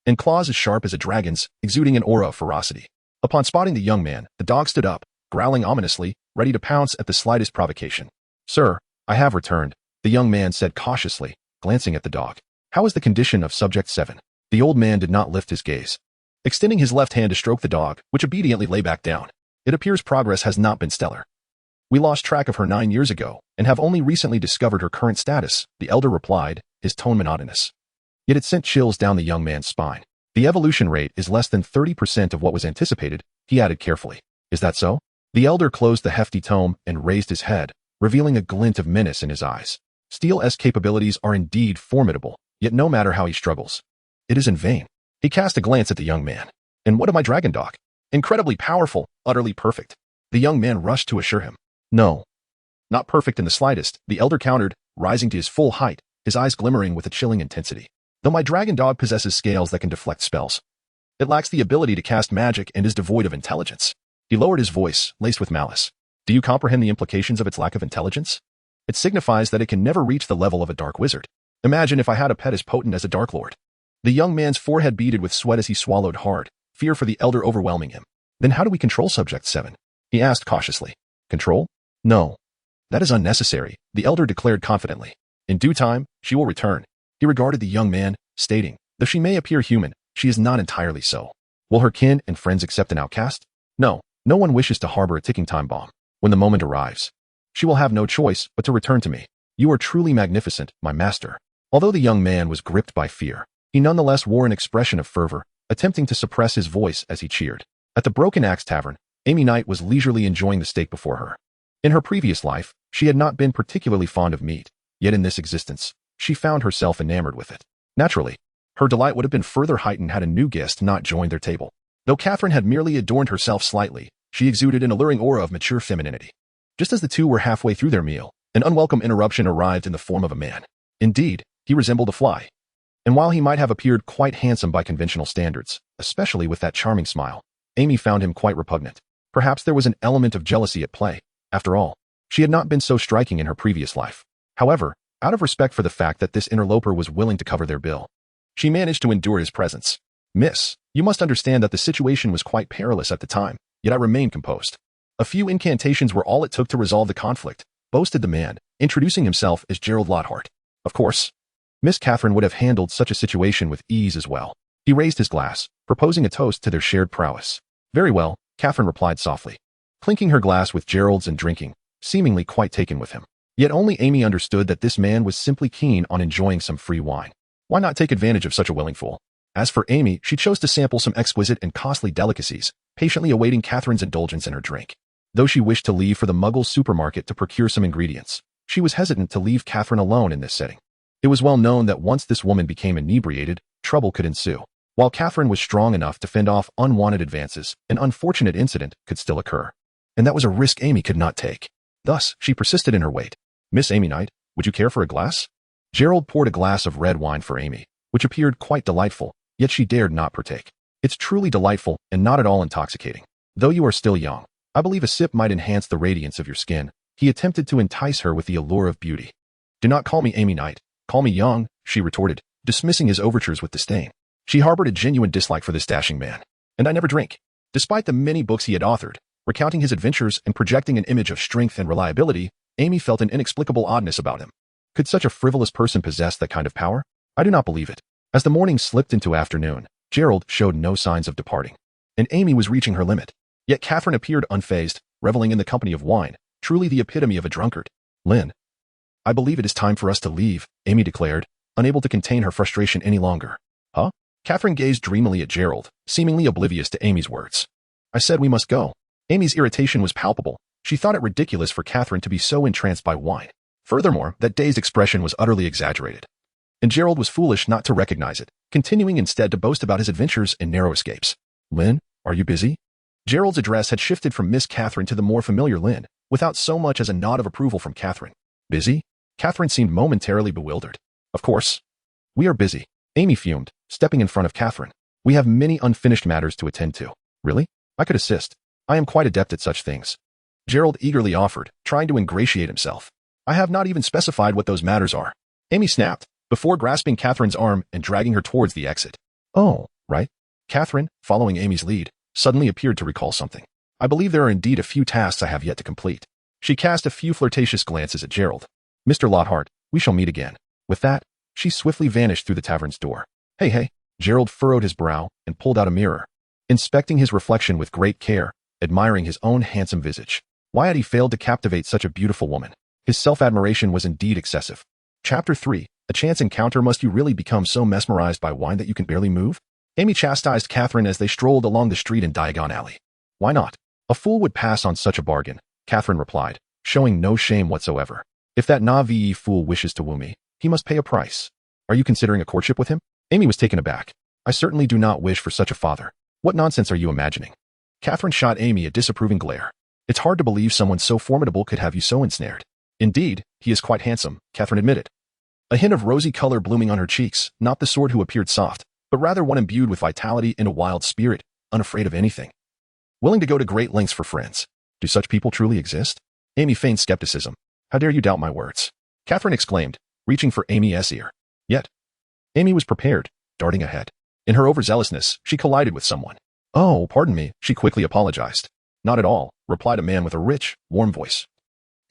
and claws as sharp as a dragon's, exuding an aura of ferocity. Upon spotting the young man, the dog stood up, growling ominously, ready to pounce at the slightest provocation. Sir, I have returned, the young man said cautiously, glancing at the dog. How is the condition of Subject 7? The old man did not lift his gaze. Extending his left hand to stroke the dog, which obediently lay back down. It appears progress has not been stellar. We lost track of her 9 years ago, and have only recently discovered her current status, the elder replied, his tone monotonous. Yet it sent chills down the young man's spine. The evolution rate is less than 30% of what was anticipated, he added carefully. Is that so? The elder closed the hefty tome and raised his head, revealing a glint of menace in his eyes. Steel's capabilities are indeed formidable, yet no matter how he struggles, it is in vain. He cast a glance at the young man. And what of my dragon dog? Incredibly powerful, utterly perfect. The young man rushed to assure him. No. Not perfect in the slightest, the elder countered, rising to his full height, his eyes glimmering with a chilling intensity. Though my dragon dog possesses scales that can deflect spells, it lacks the ability to cast magic and is devoid of intelligence. He lowered his voice, laced with malice. Do you comprehend the implications of its lack of intelligence? It signifies that it can never reach the level of a dark wizard. Imagine if I had a pet as potent as a Dark Lord. The young man's forehead beaded with sweat as he swallowed hard, fear for the elder overwhelming him. Then how do we control Subject 7? He asked cautiously. Control? No. That is unnecessary, the elder declared confidently. In due time, she will return. He regarded the young man, stating, though she may appear human, she is not entirely so. Will her kin and friends accept an outcast? No, no one wishes to harbor a ticking time bomb. When the moment arrives, she will have no choice but to return to me. You are truly magnificent, my master. Although the young man was gripped by fear, he nonetheless wore an expression of fervor, attempting to suppress his voice as he cheered. At the Broken Axe Tavern, Amy Knight was leisurely enjoying the steak before her. In her previous life, she had not been particularly fond of meat, yet in this existence, she found herself enamored with it. Naturally, her delight would have been further heightened had a new guest not joined their table. Though Catherine had merely adorned herself slightly, she exuded an alluring aura of mature femininity. Just as the two were halfway through their meal, an unwelcome interruption arrived in the form of a man. Indeed, he resembled a fly. And while he might have appeared quite handsome by conventional standards, especially with that charming smile, Amy found him quite repugnant. Perhaps there was an element of jealousy at play. After all, she had not been so striking in her previous life. However, out of respect for the fact that this interloper was willing to cover their bill, she managed to endure his presence. Miss, you must understand that the situation was quite perilous at the time, yet I remained composed. A few incantations were all it took to resolve the conflict, boasted the man, introducing himself as Gerald Lockhart. Of course, Miss Catherine would have handled such a situation with ease as well. He raised his glass, proposing a toast to their shared prowess. Very well, Catherine replied softly, clinking her glass with Gerald's and drinking, seemingly quite taken with him. Yet only Amy understood that this man was simply keen on enjoying some free wine. Why not take advantage of such a willing fool? As for Amy, she chose to sample some exquisite and costly delicacies, patiently awaiting Catherine's indulgence in her drink. Though she wished to leave for the Muggle supermarket to procure some ingredients, she was hesitant to leave Catherine alone in this setting. It was well known that once this woman became inebriated, trouble could ensue. While Catherine was strong enough to fend off unwanted advances, an unfortunate incident could still occur. And that was a risk Amy could not take. Thus, she persisted in her wait. Miss Amy Knight, would you care for a glass? Gerald poured a glass of red wine for Amy, which appeared quite delightful, yet she dared not partake. It's truly delightful and not at all intoxicating. Though you are still young, I believe a sip might enhance the radiance of your skin. He attempted to entice her with the allure of beauty. Do not call me Amy Knight, call me Young, she retorted, dismissing his overtures with disdain. She harbored a genuine dislike for this dashing man. And I never drink. Despite the many books he had authored, recounting his adventures and projecting an image of strength and reliability, Amy felt an inexplicable oddness about him. Could such a frivolous person possess that kind of power? I do not believe it. As the morning slipped into afternoon, Gerald showed no signs of departing, and Amy was reaching her limit. Yet Catherine appeared unfazed, reveling in the company of wine, truly the epitome of a drunkard. Lynn, I believe it is time for us to leave, Amy declared, unable to contain her frustration any longer. Huh? Catherine gazed dreamily at Gerald, seemingly oblivious to Amy's words. I said we must go. Amy's irritation was palpable. She thought it ridiculous for Catherine to be so entranced by wine. Furthermore, that dazed expression was utterly exaggerated. And Gerald was foolish not to recognize it, continuing instead to boast about his adventures and narrow escapes. Lynn, are you busy? Gerald's address had shifted from Miss Catherine to the more familiar Lynn, without so much as a nod of approval from Catherine. Busy? Catherine seemed momentarily bewildered. Of course. We are busy, Amy fumed, stepping in front of Catherine. We have many unfinished matters to attend to. Really? I could assist. I am quite adept at such things. Gerald eagerly offered, trying to ingratiate himself. I have not even specified what those matters are. Amy snapped, before grasping Catherine's arm and dragging her towards the exit. Oh, right. Catherine, following Amy's lead, suddenly appeared to recall something. I believe there are indeed a few tasks I have yet to complete. She cast a few flirtatious glances at Gerald. Mr. Lockhart, we shall meet again. With that, she swiftly vanished through the tavern's door. Hey. Gerald furrowed his brow and pulled out a mirror, inspecting his reflection with great care, admiring his own handsome visage. Why had he failed to captivate such a beautiful woman? His self-admiration was indeed excessive. Chapter 3. A chance encounter. Must you really become so mesmerized by wine that you can barely move? Amy chastised Catherine as they strolled along the street in Diagon Alley. Why not? A fool would pass on such a bargain, Catherine replied, showing no shame whatsoever. If that naive fool wishes to woo me, he must pay a price. Are you considering a courtship with him? Amy was taken aback. I certainly do not wish for such a father. What nonsense are you imagining? Catherine shot Amy a disapproving glare. It's hard to believe someone so formidable could have you so ensnared. Indeed, he is quite handsome, Catherine admitted. A hint of rosy color blooming on her cheeks, not the sort who appeared soft, but rather one imbued with vitality and a wild spirit, unafraid of anything. Willing to go to great lengths for friends. Do such people truly exist? Amy feigned skepticism. How dare you doubt my words? Catherine exclaimed, reaching for Amy's ear. Yet, Amy was prepared, darting ahead. In her overzealousness, she collided with someone. Oh, pardon me, she quickly apologized. Not at all, replied a man with a rich, warm voice,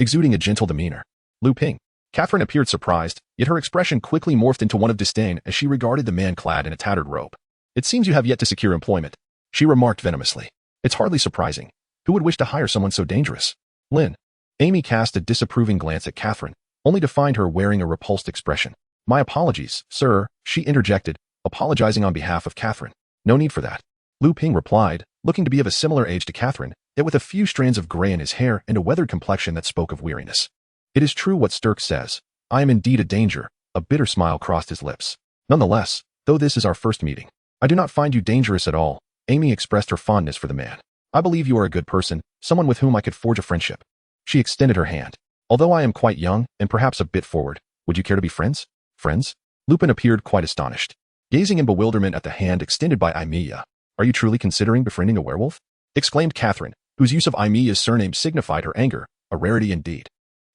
exuding a gentle demeanor. Lu Ping. Catherine appeared surprised, yet her expression quickly morphed into one of disdain as she regarded the man clad in a tattered robe. It seems you have yet to secure employment, she remarked venomously. It's hardly surprising. Who would wish to hire someone so dangerous? Lynn. Amy cast a disapproving glance at Catherine, only to find her wearing a repulsed expression. My apologies, sir, she interjected, apologizing on behalf of Catherine. No need for that. Lu Ping replied, looking to be of a similar age to Catherine, yet with a few strands of gray in his hair and a weathered complexion that spoke of weariness. It is true what Sturk says. I am indeed a danger. A bitter smile crossed his lips. Nonetheless, though this is our first meeting, I do not find you dangerous at all. Amy expressed her fondness for the man. I believe you are a good person, someone with whom I could forge a friendship. She extended her hand. Although I am quite young and perhaps a bit forward, would you care to be friends? Friends? Lupin appeared quite astonished, gazing in bewilderment at the hand extended by Aimiya. Are you truly considering befriending a werewolf? Exclaimed Catherine, whose use of Aimiya's surname signified her anger, a rarity indeed.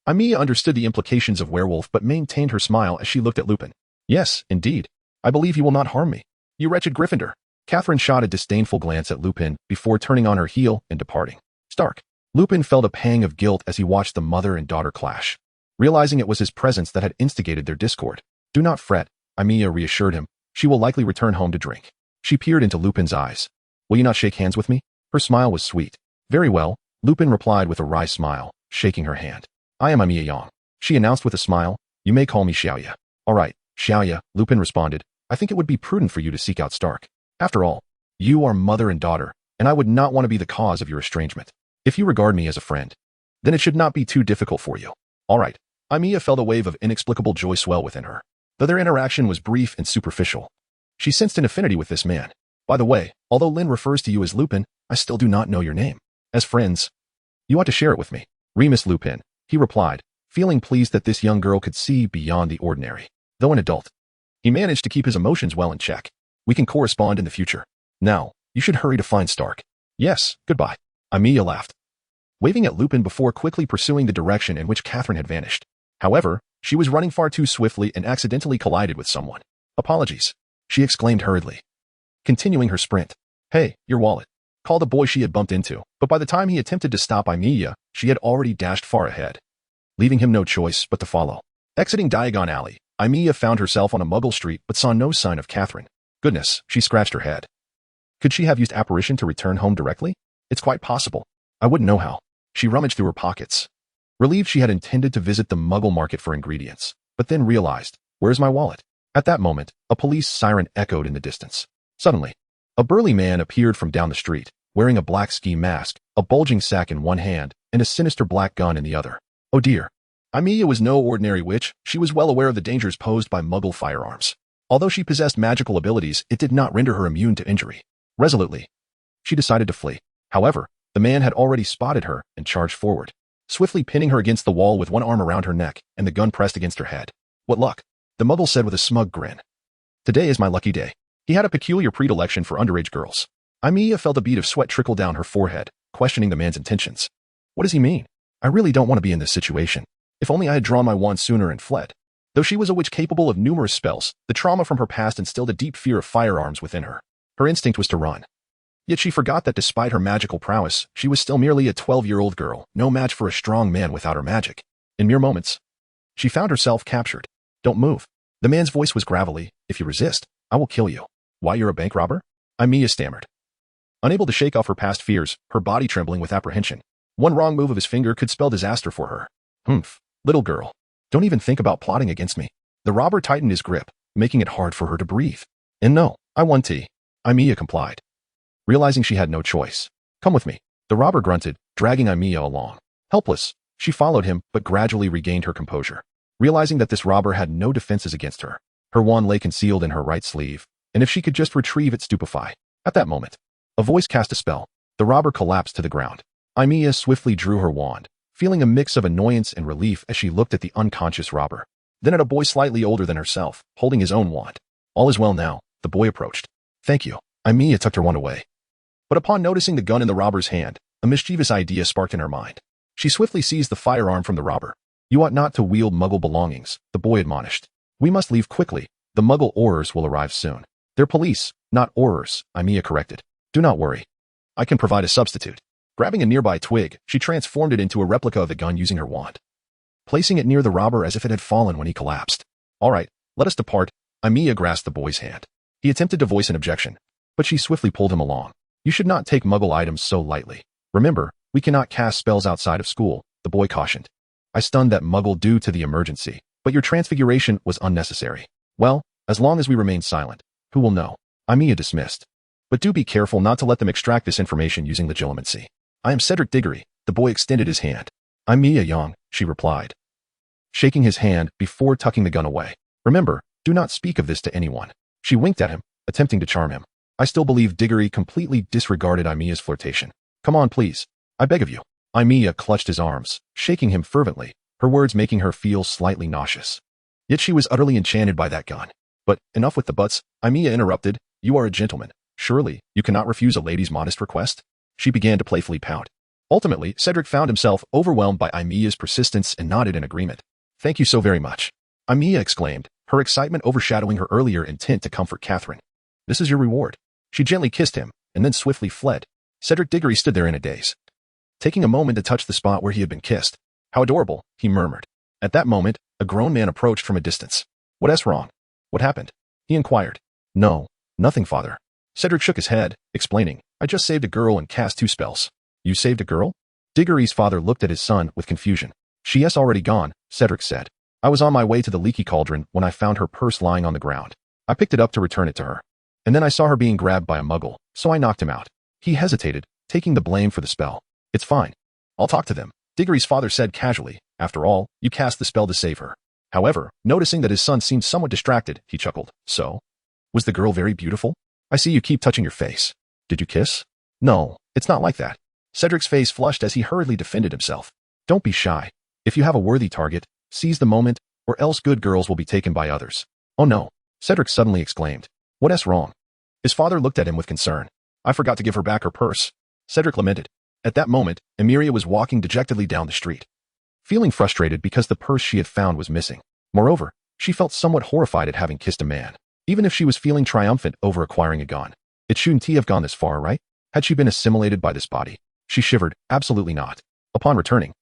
Aimiya understood the implications of werewolf but maintained her smile as she looked at Lupin. Yes, indeed. I believe you will not harm me. You wretched Gryffindor. Catherine shot a disdainful glance at Lupin before turning on her heel and departing. Stark. Lupin felt a pang of guilt as he watched the mother and daughter clash, realizing it was his presence that had instigated their discord. Do not fret, Aimiya reassured him. She will likely return home to drink. She peered into Lupin's eyes. Will you not shake hands with me? Her smile was sweet. Very well, Lupin replied with a wry smile, shaking her hand. I am Aimiya Yang, she announced with a smile. You may call me Xiaoya. All right, Xiaoya, Lupin responded. I think it would be prudent for you to seek out Stark. After all, you are mother and daughter, and I would not want to be the cause of your estrangement. If you regard me as a friend, then it should not be too difficult for you. All right. Aimiya felt a wave of inexplicable joy swell within her. Though their interaction was brief and superficial, she sensed an affinity with this man. By the way, although Lynn refers to you as Lupin, I still do not know your name. As friends, you ought to share it with me. Remus Lupin, he replied, feeling pleased that this young girl could see beyond the ordinary. Though an adult, he managed to keep his emotions well in check. We can correspond in the future. Now, you should hurry to find Stark. Yes, goodbye. Aimiya laughed, waving at Lupin before quickly pursuing the direction in which Catherine had vanished. However, she was running far too swiftly and accidentally collided with someone. Apologies, she exclaimed hurriedly, continuing her sprint. Hey, your wallet, called a boy she had bumped into, but by the time he attempted to stop Aimiya, she had already dashed far ahead, leaving him no choice but to follow. Exiting Diagon Alley, Aimiya found herself on a muggle street but saw no sign of Catherine. Goodness, she scratched her head. Could she have used apparition to return home directly? It's quite possible. I wouldn't know how. She rummaged through her pockets, relieved she had intended to visit the muggle market for ingredients, but then realized, where's my wallet? At that moment, a police siren echoed in the distance. Suddenly, a burly man appeared from down the street, wearing a black ski mask, a bulging sack in one hand, and a sinister black gun in the other. Oh dear. Aimiya was no ordinary witch. She was well aware of the dangers posed by muggle firearms. Although she possessed magical abilities, it did not render her immune to injury. Resolutely, she decided to flee. However, the man had already spotted her and charged forward, swiftly pinning her against the wall with one arm around her neck and the gun pressed against her head. What luck, the muggle said with a smug grin. Today is my lucky day. He had a peculiar predilection for underage girls. Aimiya felt a bead of sweat trickle down her forehead, questioning the man's intentions. What does he mean? I really don't want to be in this situation. If only I had drawn my wand sooner and fled. Though she was a witch capable of numerous spells, the trauma from her past instilled a deep fear of firearms within her. Her instinct was to run. Yet she forgot that despite her magical prowess, she was still merely a 12-year-old girl, no match for a strong man without her magic. In mere moments, she found herself captured. Don't move. The man's voice was gravelly. If you resist, I will kill you. Why, you're a bank robber? Aimiya stammered, unable to shake off her past fears, her body trembling with apprehension. One wrong move of his finger could spell disaster for her. Humph, little girl. Don't even think about plotting against me. The robber tightened his grip, making it hard for her to breathe. And no, I want tea. Aimiya complied, realizing she had no choice. Come with me. The robber grunted, dragging Aimiya along. Helpless, she followed him but gradually regained her composure, realizing that this robber had no defenses against her. Her wand lay concealed in her right sleeve, and if she could just retrieve it, stupefy. At that moment, a voice cast a spell. The robber collapsed to the ground. Aimiya swiftly drew her wand, feeling a mix of annoyance and relief as she looked at the unconscious robber, then at a boy slightly older than herself, holding his own wand. All is well now, the boy approached. Thank you. Aimiya tucked her wand away. But upon noticing the gun in the robber's hand, a mischievous idea sparked in her mind. She swiftly seized the firearm from the robber. You ought not to wield muggle belongings, the boy admonished. We must leave quickly. The muggle Aurors will arrive soon. They're police, not Aurors, Aimiya corrected. Do not worry. I can provide a substitute. Grabbing a nearby twig, she transformed it into a replica of the gun using her wand, placing it near the robber as if it had fallen when he collapsed. All right, let us depart. Aimiya grasped the boy's hand. He attempted to voice an objection, but she swiftly pulled him along. You should not take muggle items so lightly. Remember, we cannot cast spells outside of school, the boy cautioned. I stunned that muggle due to the emergency, but your transfiguration was unnecessary. Well, as long as we remain silent, who will know? Aimiya dismissed. But do be careful not to let them extract this information using legilimency. I am Cedric Diggory. The boy extended his hand. Aimiya Yang, she replied, shaking his hand before tucking the gun away. Remember, do not speak of this to anyone. She winked at him, attempting to charm him. I still believe Diggory completely disregarded Aimiya's flirtation. Come on, please. I beg of you. Aimiya clutched his arms, shaking him fervently, her words making her feel slightly nauseous. Yet she was utterly enchanted by that gun. But enough with the buts, Aimiya interrupted. You are a gentleman. Surely, you cannot refuse a lady's modest request? She began to playfully pout. Ultimately, Cedric found himself overwhelmed by Aimiya's persistence and nodded in agreement. Thank you so very much. Aimiya exclaimed, her excitement overshadowing her earlier intent to comfort Catherine. This is your reward. She gently kissed him, and then swiftly fled. Cedric Diggory stood there in a daze, taking a moment to touch the spot where he had been kissed. How adorable, he murmured. At that moment, a grown man approached from a distance. What's wrong? What happened? He inquired. No, nothing, father. Cedric shook his head, explaining, I just saved a girl and cast 2 spells. You saved a girl? Diggory's father looked at his son with confusion. She is already gone, Cedric said. I was on my way to the leaky cauldron when I found her purse lying on the ground. I picked it up to return it to her. And then I saw her being grabbed by a muggle, so I knocked him out. He hesitated, taking the blame for the spell. It's fine. I'll talk to them, Diggory's father said casually. After all, you cast the spell to save her. However, noticing that his son seemed somewhat distracted, he chuckled. So? Was the girl very beautiful? I see you keep touching your face. Did you kiss? No, it's not like that. Cedric's face flushed as he hurriedly defended himself. Don't be shy. If you have a worthy target, seize the moment, or else good girls will be taken by others. Oh no, Cedric suddenly exclaimed. What's wrong? His father looked at him with concern. I forgot to give her back her purse, Cedric lamented. At that moment, Aimiya was walking dejectedly down the street, feeling frustrated because the purse she had found was missing. Moreover, she felt somewhat horrified at having kissed a man. Even if she was feeling triumphant over acquiring a gun, it shouldn't have gone this far, right? Had she been assimilated by this body? She shivered. Absolutely not. Upon returning,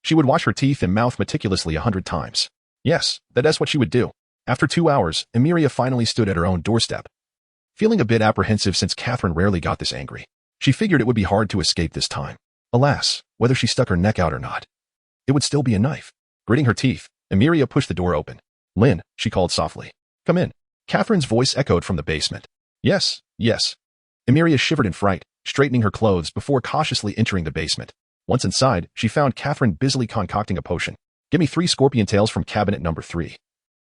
she would wash her teeth and mouth meticulously 100 times. Yes, that's what she would do. After 2 hours, Aimiya finally stood at her own doorstep, feeling a bit apprehensive since Catherine rarely got this angry. She figured it would be hard to escape this time. Alas, whether she stuck her neck out or not, it would still be a knife. Gritting her teeth, Aimiya pushed the door open. Lynn, she called softly. Come in. Catherine's voice echoed from the basement. Yes, yes. Aimiya shivered in fright, straightening her clothes before cautiously entering the basement. Once inside, she found Catherine busily concocting a potion. Give me 3 scorpion tails from cabinet number 3.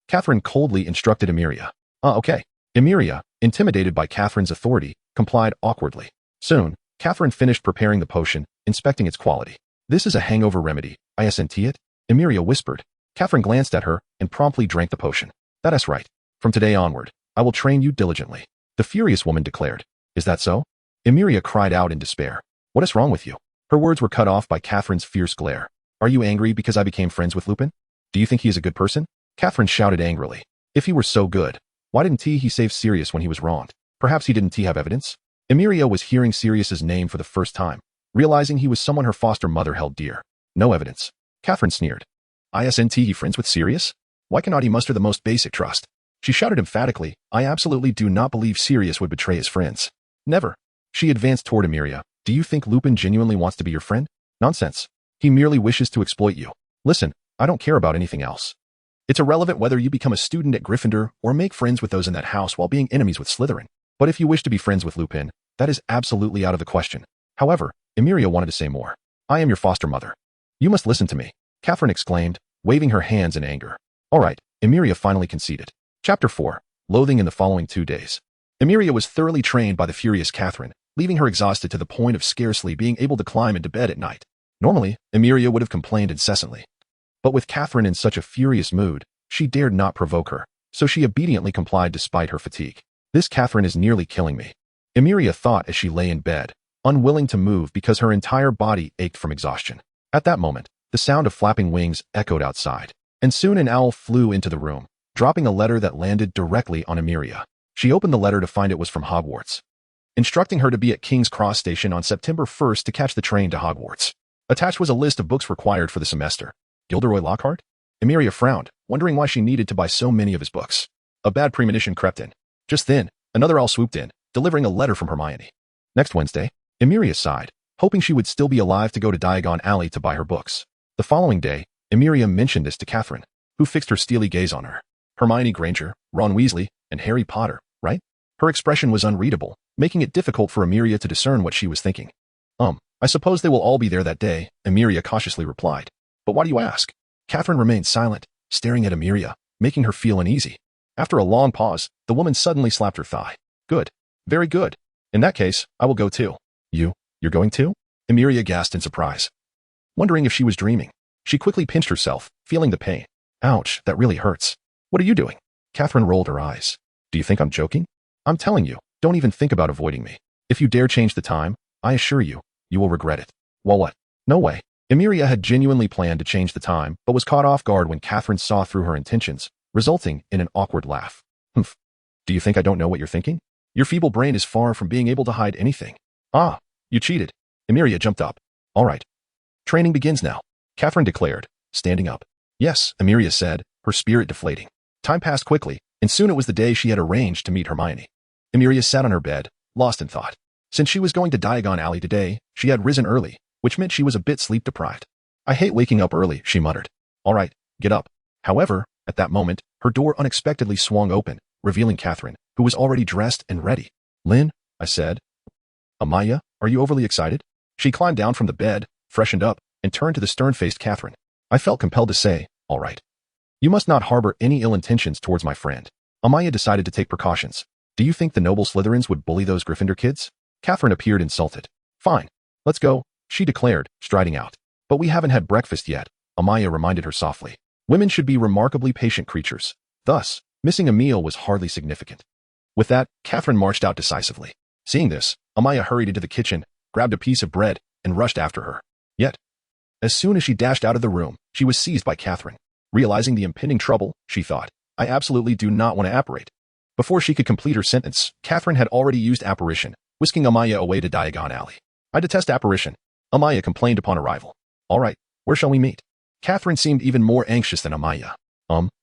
Catherine coldly instructed Aimiya. Okay. Aimiya, intimidated by Catherine's authority, complied awkwardly. Soon, Catherine finished preparing the potion, inspecting its quality. This is a hangover remedy, isn't it? Aimiya whispered. Catherine glanced at her and promptly drank the potion. That's right. From today onward, I will train you diligently, the furious woman declared. Is that so? Aimiya cried out in despair. What is wrong with you? Her words were cut off by Catherine's fierce glare. Are you angry because I became friends with Lupin? Do you think he is a good person? Catherine shouted angrily. If he were so good, why didn't he save Sirius when he was wronged? Perhaps he didn't have evidence? Aimiya was hearing Sirius's name for the first time, realizing he was someone her foster mother held dear. No evidence. Catherine sneered. Isn't he friends with Sirius? Why cannot he muster the most basic trust? She shouted emphatically, I absolutely do not believe Sirius would betray his friends. Never. She advanced toward Aimiya. Do you think Lupin genuinely wants to be your friend? Nonsense. He merely wishes to exploit you. Listen, I don't care about anything else. It's irrelevant whether you become a student at Gryffindor or make friends with those in that house while being enemies with Slytherin. But if you wish to be friends with Lupin, that is absolutely out of the question. However, Aimiya wanted to say more. I am your foster mother. You must listen to me, Catherine exclaimed, waving her hands in anger. All right, Aimiya finally conceded. Chapter 4. Loathing in the following 2 days. Aimiya was thoroughly trained by the furious Catherine, leaving her exhausted to the point of scarcely being able to climb into bed at night. Normally, Aimiya would have complained incessantly. But with Catherine in such a furious mood, she dared not provoke her, so she obediently complied despite her fatigue. This Catherine is nearly killing me, Aimiya thought as she lay in bed, unwilling to move because her entire body ached from exhaustion. At that moment, the sound of flapping wings echoed outside, and soon an owl flew into the room, dropping a letter that landed directly on Aimiya. She opened the letter to find it was from Hogwarts, instructing her to be at King's Cross Station on September 1st to catch the train to Hogwarts. Attached was a list of books required for the semester. Gilderoy Lockhart? Aimiya frowned, wondering why she needed to buy so many of his books. A bad premonition crept in. Just then, another owl swooped in, delivering a letter from Hermione. Next Wednesday, Aimiya sighed, hoping she would still be alive to go to Diagon Alley to buy her books. The following day, Aimiya mentioned this to Catherine, who fixed her steely gaze on her. Hermione Granger, Ron Weasley, and Harry Potter, right? Her expression was unreadable, making it difficult for Aimiya to discern what she was thinking. I suppose they will all be there that day, Aimiya cautiously replied. But why do you ask? Catherine remained silent, staring at Aimiya, making her feel uneasy. After a long pause, the woman suddenly slapped her thigh. Good. Very good. In that case, I will go too. You're going too? Aimiya gasped in surprise, wondering if she was dreaming. She quickly pinched herself, feeling the pain. Ouch, that really hurts. What are you doing? Catherine rolled her eyes. Do you think I'm joking? I'm telling you, don't even think about avoiding me. If you dare change the time, I assure you, you will regret it. Well, what? No way. Aimiya had genuinely planned to change the time, but was caught off guard when Catherine saw through her intentions, resulting in an awkward laugh. Humph. Do you think I don't know what you're thinking? Your feeble brain is far from being able to hide anything. Ah, you cheated. Aimiya jumped up. All right. Training begins now, Catherine declared, standing up. Yes, Aimiya said, her spirit deflating. Time passed quickly, and soon it was the day she had arranged to meet Hermione. Aimiya sat on her bed, lost in thought. Since she was going to Diagon Alley today, she had risen early, which meant she was a bit sleep-deprived. I hate waking up early, she muttered. All right, get up. However, at that moment, her door unexpectedly swung open, revealing Catherine, who was already dressed and ready. Lynn, I said. Aimiya, are you overly excited? She climbed down from the bed, freshened up, and turned to the stern-faced Catherine. I felt compelled to say, all right. You must not harbor any ill intentions towards my friend. Aimiya decided to take precautions. Do you think the noble Slytherins would bully those Gryffindor kids? Catherine appeared insulted. Fine. Let's go, she declared, striding out. But we haven't had breakfast yet, Aimiya reminded her softly. Women should be remarkably patient creatures. Thus, missing a meal was hardly significant. With that, Catherine marched out decisively. Seeing this, Aimiya hurried into the kitchen, grabbed a piece of bread, and rushed after her. Yet, as soon as she dashed out of the room, she was seized by Catherine. Realizing the impending trouble, she thought, I absolutely do not want to apparate. Before she could complete her sentence, Catherine had already used apparition, whisking Aimiya away to Diagon Alley. I detest apparition, Aimiya complained upon arrival. All right, where shall we meet? Catherine seemed even more anxious than Aimiya.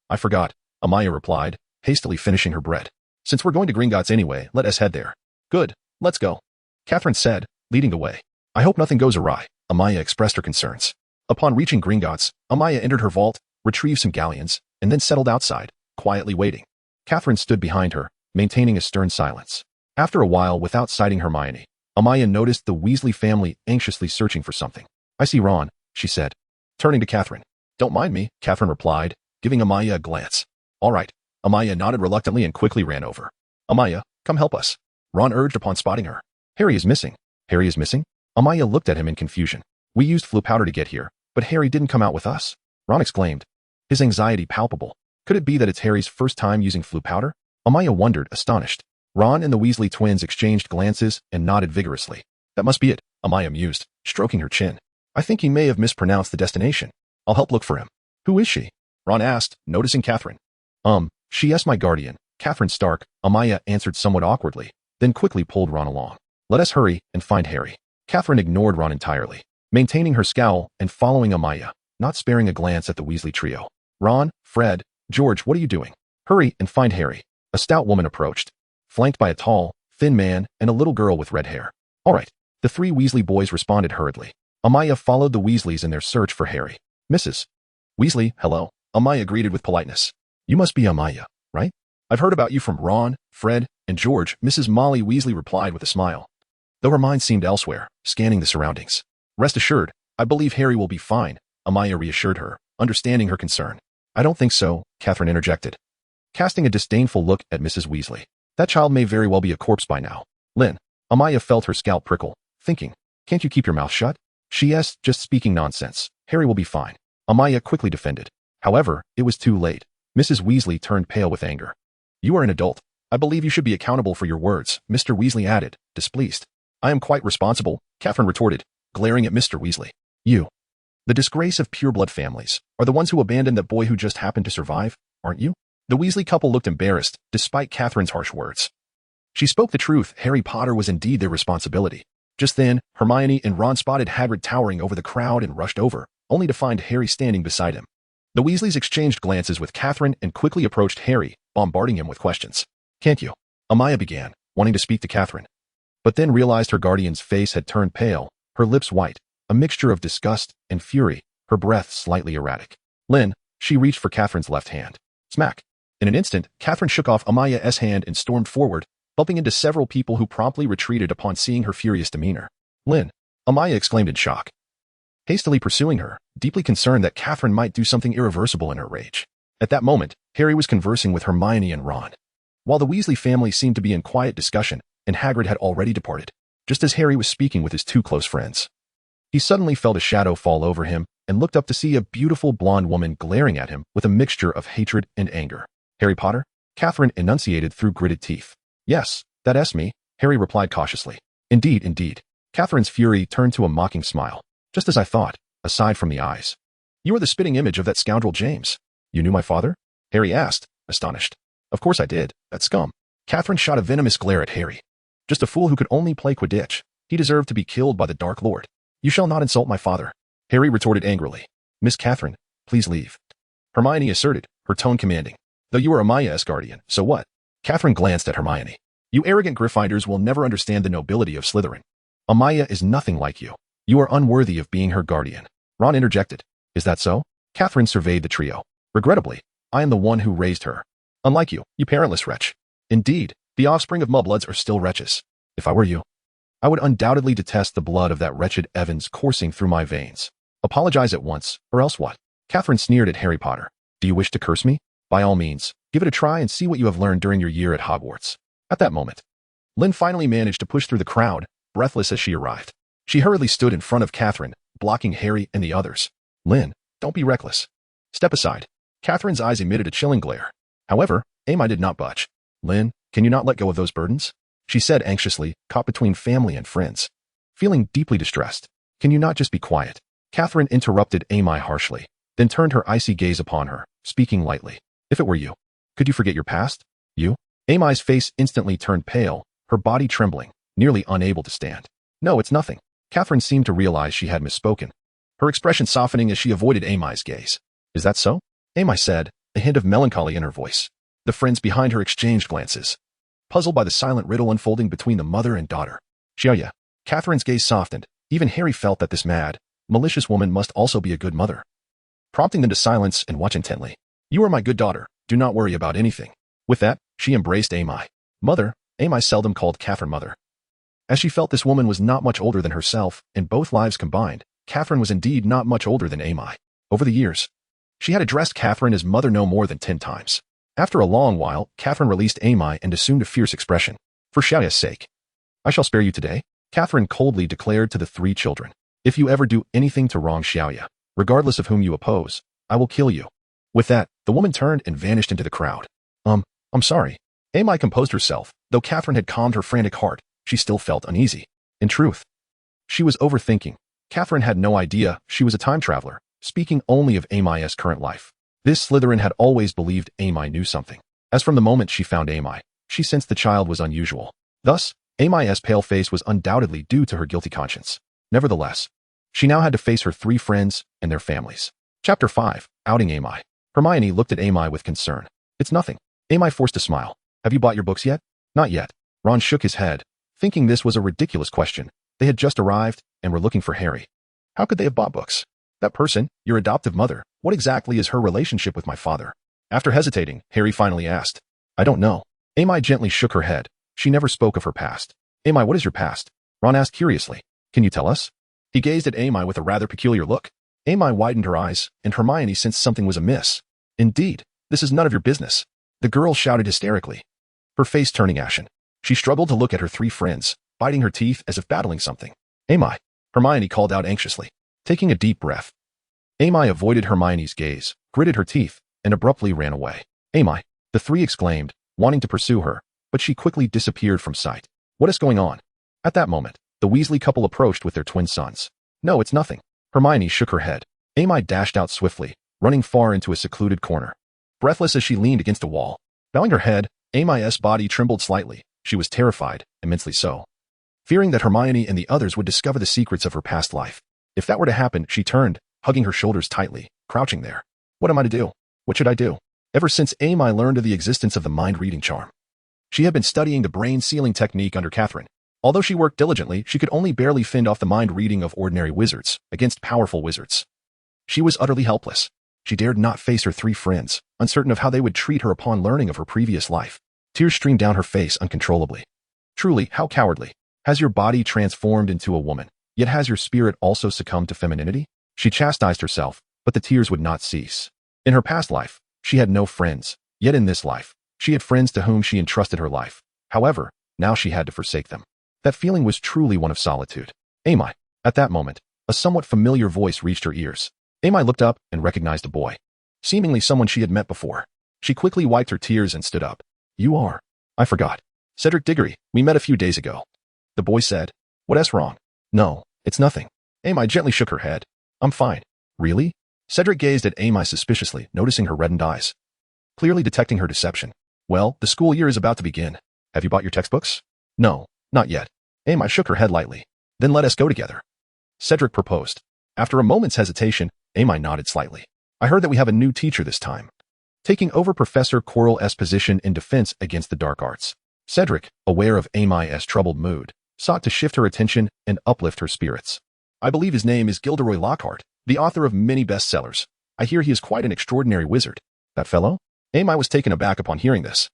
I forgot, Aimiya replied, hastily finishing her bread. Since we're going to Gringotts anyway, let us head there. Good, let's go, Catherine said, leading the way. I hope nothing goes awry, Aimiya expressed her concerns. Upon reaching Gringotts, Aimiya entered her vault, retrieved some galleons, and then settled outside, quietly waiting. Catherine stood behind her, maintaining a stern silence. After a while, without sighting Hermione, Aimiya noticed the Weasley family anxiously searching for something. I see Ron, she said, turning to Catherine. Don't mind me, Catherine replied, giving Aimiya a glance. All right, Aimiya nodded reluctantly and quickly ran over. Aimiya, come help us, Ron urged upon spotting her. Harry is missing. Harry is missing? Aimiya looked at him in confusion. We used flu powder to get here, but Harry didn't come out with us, Ron exclaimed, his anxiety palpable. Could it be that it's Harry's first time using flu powder? Aimiya wondered, astonished. Ron and the Weasley twins exchanged glances and nodded vigorously. That must be it, Aimiya mused, stroking her chin. I think he may have mispronounced the destination. I'll help look for him. Who is she? Ron asked, noticing Catherine. She is my guardian, Catherine Stark, Aimiya answered somewhat awkwardly, then quickly pulled Ron along. Let us hurry and find Harry. Catherine ignored Ron entirely, maintaining her scowl and following Aimiya, not sparing a glance at the Weasley trio. Ron, Fred, George, what are you doing? Hurry and find Harry. A stout woman approached, flanked by a tall, thin man and a little girl with red hair. All right, the three Weasley boys responded hurriedly. Aimiya followed the Weasleys in their search for Harry. Mrs. Weasley, hello, Aimiya greeted with politeness. You must be Aimiya, right? I've heard about you from Ron, Fred, and George, Mrs. Molly Weasley replied with a smile, though her mind seemed elsewhere, scanning the surroundings. Rest assured, I believe Harry will be fine, Aimiya reassured her, understanding her concern. I don't think so, Catherine interjected, casting a disdainful look at Mrs. Weasley. That child may very well be a corpse by now. Lynn, Aimiya felt her scalp prickle, thinking, can't you keep your mouth shut? She just speaking nonsense. Harry will be fine, Aimiya quickly defended. However, it was too late. Mrs. Weasley turned pale with anger. You are an adult. I believe you should be accountable for your words, Mr. Weasley added, displeased. I am quite responsible, Catherine retorted, glaring at Mr. Weasley. You, the disgrace of pureblood families, are the ones who abandoned that boy who just happened to survive, aren't you? The Weasley couple looked embarrassed, despite Catherine's harsh words. She spoke the truth. Harry Potter was indeed their responsibility. Just then, Hermione and Ron spotted Hagrid towering over the crowd and rushed over, only to find Harry standing beside him. The Weasleys exchanged glances with Catherine and quickly approached Harry, bombarding him with questions. Can't you? Aimiya began, wanting to speak to Catherine, but then realized her guardian's face had turned pale, her lips white, a mixture of disgust and fury, her breath slightly erratic. Lynn, she reached for Catherine's left hand. Smack. In an instant, Catherine shook off Aimiya's hand and stormed forward, bumping into several people who promptly retreated upon seeing her furious demeanor. Lynn, Aimiya exclaimed in shock, hastily pursuing her, deeply concerned that Catherine might do something irreversible in her rage. At that moment, Harry was conversing with Hermione and Ron, while the Weasley family seemed to be in quiet discussion, and Hagrid had already departed. Just as Harry was speaking with his two close friends, he suddenly felt a shadow fall over him and looked up to see a beautiful blonde woman glaring at him with a mixture of hatred and anger. Harry Potter? Catherine enunciated through gritted teeth. Yes, that's me, Harry replied cautiously. Indeed, indeed. Catherine's fury turned to a mocking smile. Just as I thought, aside from the eyes. You are the spitting image of that scoundrel James. You knew my father? Harry asked, astonished. Of course I did, that scum. Catherine shot a venomous glare at Harry. Just a fool who could only play Quidditch. He deserved to be killed by the Dark Lord. You shall not insult my father, Harry retorted angrily. Miss Catherine, please leave, Hermione asserted, her tone commanding. Though you are Aimiya's guardian, so what? Catherine glanced at Hermione. You arrogant Gryffindors will never understand the nobility of Slytherin. Aimiya is nothing like you. You are unworthy of being her guardian. Ron interjected. Is that so? Catherine surveyed the trio. Regrettably, I am the one who raised her. Unlike you, you parentless wretch. Indeed, the offspring of mudbloods are still wretches. If I were you, I would undoubtedly detest the blood of that wretched Evans coursing through my veins. Apologize at once, or else what? Catherine sneered at Harry Potter. Do you wish to curse me? By all means, give it a try and see what you have learned during your year at Hogwarts. At that moment, Lynn finally managed to push through the crowd, breathless as she arrived. She hurriedly stood in front of Catherine, blocking Harry and the others. Lynn, don't be reckless. Step aside. Catherine's eyes emitted a chilling glare. However, Aimiya did not budge. Lin, can you not let go of those burdens? She said anxiously, caught between family and friends. Feeling deeply distressed. Can you not just be quiet? Catherine interrupted Aimiya harshly, then turned her icy gaze upon her, speaking lightly. If it were you, could you forget your past? You? Aimiya's face instantly turned pale, her body trembling, nearly unable to stand. No, it's nothing. Catherine seemed to realize she had misspoken, her expression softening as she avoided Aimiya's gaze. Is that so? Aimiya said, a hint of melancholy in her voice. The friends behind her exchanged glances, puzzled by the silent riddle unfolding between the mother and daughter. Xiaoya. Catherine's gaze softened. Even Harry felt that this mad, malicious woman must also be a good mother, prompting them to silence and watch intently. You are my good daughter. Do not worry about anything. With that, she embraced Aimiya. Mother. Aimiya seldom called Catherine mother, as she felt this woman was not much older than herself. In both lives combined, Catherine was indeed not much older than Aimiya. Over the years, she had addressed Catherine as mother no more than 10 times. After a long while, Catherine released Aimiya and assumed a fierce expression. For Xiaoya's sake, I shall spare you today, Catherine coldly declared to the 3 children. If you ever do anything to wrong Xiaoya, regardless of whom you oppose, I will kill you. With that, the woman turned and vanished into the crowd. I'm sorry. Aimiya composed herself. Though Catherine had calmed her frantic heart, she still felt uneasy. In truth, she was overthinking. Catherine had no idea she was a time traveler, speaking only of Aimiya's current life. This Slytherin had always believed Aimiya knew something. As from the moment she found Aimiya, she sensed the child was unusual. Thus, Aimiya's pale face was undoubtedly due to her guilty conscience. Nevertheless, she now had to face her 3 friends and their families. Chapter 5. Outing Aimiya. Hermione looked at Aimiya with concern. It's nothing. Aimiya forced a smile. Have you bought your books yet? Not yet. Ron shook his head, thinking this was a ridiculous question. They had just arrived and were looking for Harry. How could they have bought books? That person, your adoptive mother, what exactly is her relationship with my father? After hesitating, Harry finally asked. I don't know. Aimiya gently shook her head. She never spoke of her past. Aimiya, what is your past? Ron asked curiously. Can you tell us? He gazed at Aimiya with a rather peculiar look. Aimiya widened her eyes, and Hermione sensed something was amiss. Indeed, this is none of your business. The girl shouted hysterically, her face turning ashen. She struggled to look at her 3 friends, biting her teeth as if battling something. Aimiya, Hermione called out anxiously, taking a deep breath. Aimiya avoided Hermione's gaze, gritted her teeth, and abruptly ran away. Aimiya, the 3 exclaimed, wanting to pursue her, but she quickly disappeared from sight. What is going on? At that moment, the Weasley couple approached with their twin sons. No, it's nothing. Hermione shook her head. Aimiya dashed out swiftly, running far into a secluded corner. Breathless as she leaned against a wall, bowing her head, Aimiya's body trembled slightly. She was terrified, immensely so, fearing that Hermione and the others would discover the secrets of her past life. If that were to happen, she turned, hugging her shoulders tightly, crouching there. What am I to do? What should I do? Ever since Aimiya learned of the existence of the mind-reading charm, she had been studying the brain-sealing technique under Catherine. Although she worked diligently, she could only barely fend off the mind-reading of ordinary wizards against powerful wizards. She was utterly helpless. She dared not face her 3 friends, uncertain of how they would treat her upon learning of her previous life. Tears streamed down her face uncontrollably. Truly, how cowardly. Has your body transformed into a woman, yet has your spirit also succumbed to femininity? She chastised herself, but the tears would not cease. In her past life, she had no friends, yet in this life, she had friends to whom she entrusted her life. However, now she had to forsake them. That feeling was truly one of solitude. Aimiya. At that moment, a somewhat familiar voice reached her ears. Aimiya looked up and recognized a boy, seemingly someone she had met before. She quickly wiped her tears and stood up. You are. I forgot. Cedric Diggory, we met a few days ago. The boy said. What's wrong? No, it's nothing. Aimiya gently shook her head. I'm fine. Really? Cedric gazed at Aimiya suspiciously, noticing her reddened eyes, clearly detecting her deception. Well, the school year is about to begin. Have you bought your textbooks? No, not yet. Aimiya shook her head lightly. Then let us go together. Cedric proposed. After a moment's hesitation, Aimiya nodded slightly. I heard that we have a new teacher this time, taking over Professor Quirrell's position in defense against the dark arts. Cedric, aware of Aimiya's troubled mood, sought to shift her attention and uplift her spirits. I believe his name is Gilderoy Lockhart, the author of many bestsellers. I hear he is quite an extraordinary wizard. That fellow? Aimiya was taken aback upon hearing this.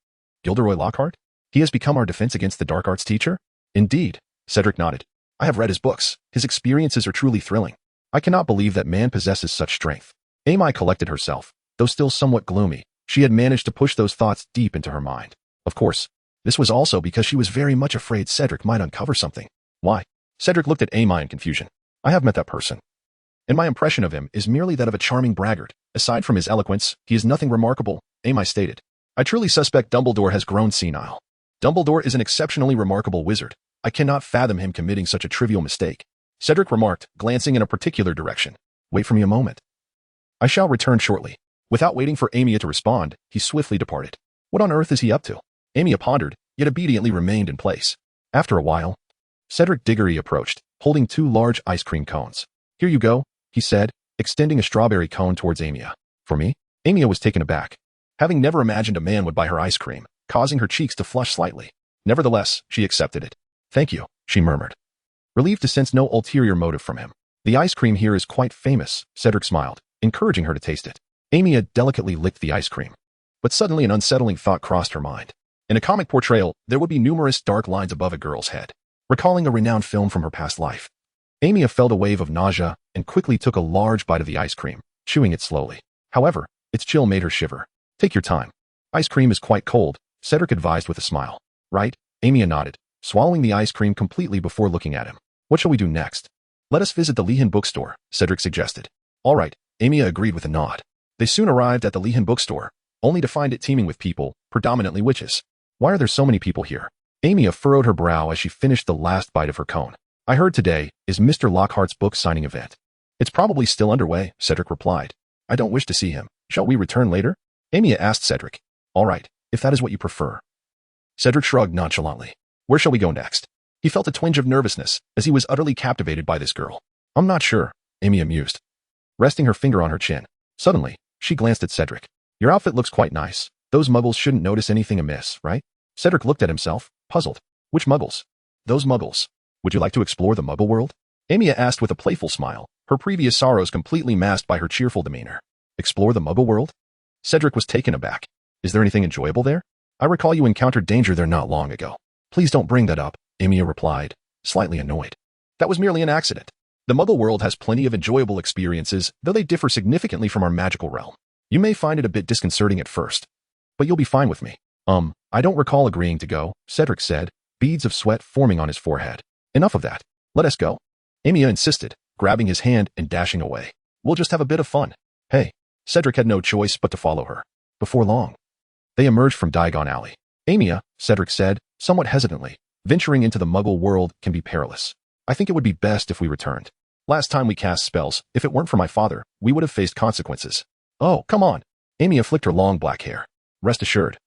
Gilderoy Lockhart? He has become our defense against the dark arts teacher? Indeed, Cedric nodded. I have read his books. His experiences are truly thrilling. I cannot believe that man possesses such strength. Aimiya collected herself. Though still somewhat gloomy, she had managed to push those thoughts deep into her mind. Of course, this was also because she was very much afraid Cedric might uncover something. Why? Cedric looked at Aimiya in confusion. I have met that person. and my impression of him is merely that of a charming braggart. Aside from his eloquence, he is nothing remarkable, Aimiya stated. I truly suspect Dumbledore has grown senile. Dumbledore is an exceptionally remarkable wizard. I cannot fathom him committing such a trivial mistake. Cedric remarked, glancing in a particular direction. Wait for me a moment. I shall return shortly. Without waiting for Aimiya to respond, he swiftly departed. What on earth is he up to? Aimiya pondered, yet obediently remained in place. After a while, Cedric Diggory approached, holding 2 large ice cream cones. Here you go, he said, extending a strawberry cone towards Aimiya. For me? Aimiya was taken aback, having never imagined a man would buy her ice cream, causing her cheeks to flush slightly. Nevertheless, she accepted it. Thank you, she murmured, relieved to sense no ulterior motive from him. The ice cream here is quite famous, Cedric smiled, encouraging her to taste it. Aimiya delicately licked the ice cream. But suddenly an unsettling thought crossed her mind. In a comic portrayal, there would be numerous dark lines above a girl's head, recalling a renowned film from her past life. Aimiya felt a wave of nausea and quickly took a large bite of the ice cream, chewing it slowly. However, its chill made her shiver. Take your time. Ice cream is quite cold, Cedric advised with a smile. Right? Aimiya nodded, swallowing the ice cream completely before looking at him. What shall we do next? Let us visit the Lehan bookstore, Cedric suggested. All right, Aimiya agreed with a nod. They soon arrived at the Lehan bookstore, only to find it teeming with people, predominantly witches. Why are there so many people here? Aimiya furrowed her brow as she finished the last bite of her cone. I heard today is Mr. Lockhart's book signing event. It's probably still underway, Cedric replied. I don't wish to see him. Shall we return later? Aimiya asked Cedric. All right, if that is what you prefer. Cedric shrugged nonchalantly. Where shall we go next? He felt a twinge of nervousness as he was utterly captivated by this girl. I'm not sure, Aimiya mused, resting her finger on her chin. Suddenly, she glanced at Cedric. Your outfit looks quite nice. Those muggles shouldn't notice anything amiss, right? Cedric looked at himself, puzzled. Which muggles? Those muggles. Would you like to explore the muggle world? Aimiya asked with a playful smile, her previous sorrows completely masked by her cheerful demeanor. Explore the muggle world? Cedric was taken aback. Is there anything enjoyable there? I recall you encountered danger there not long ago. Please don't bring that up, Aimiya replied, slightly annoyed. That was merely an accident. The muggle world has plenty of enjoyable experiences, though they differ significantly from our magical realm. You may find it a bit disconcerting at first, but you'll be fine with me. I don't recall agreeing to go, Cedric said, beads of sweat forming on his forehead. Enough of that. Let us go. Aimiya insisted, grabbing his hand and dashing away. We'll just have a bit of fun. Hey. Cedric had no choice but to follow her. Before long, they emerged from Diagon Alley. Aimiya, Cedric said, somewhat hesitantly, venturing into the muggle world can be perilous. I think it would be best if we returned. Last time we cast spells, if it weren't for my father, we would have faced consequences. Oh, come on. Aimiya flicked her long black hair. Rest assured.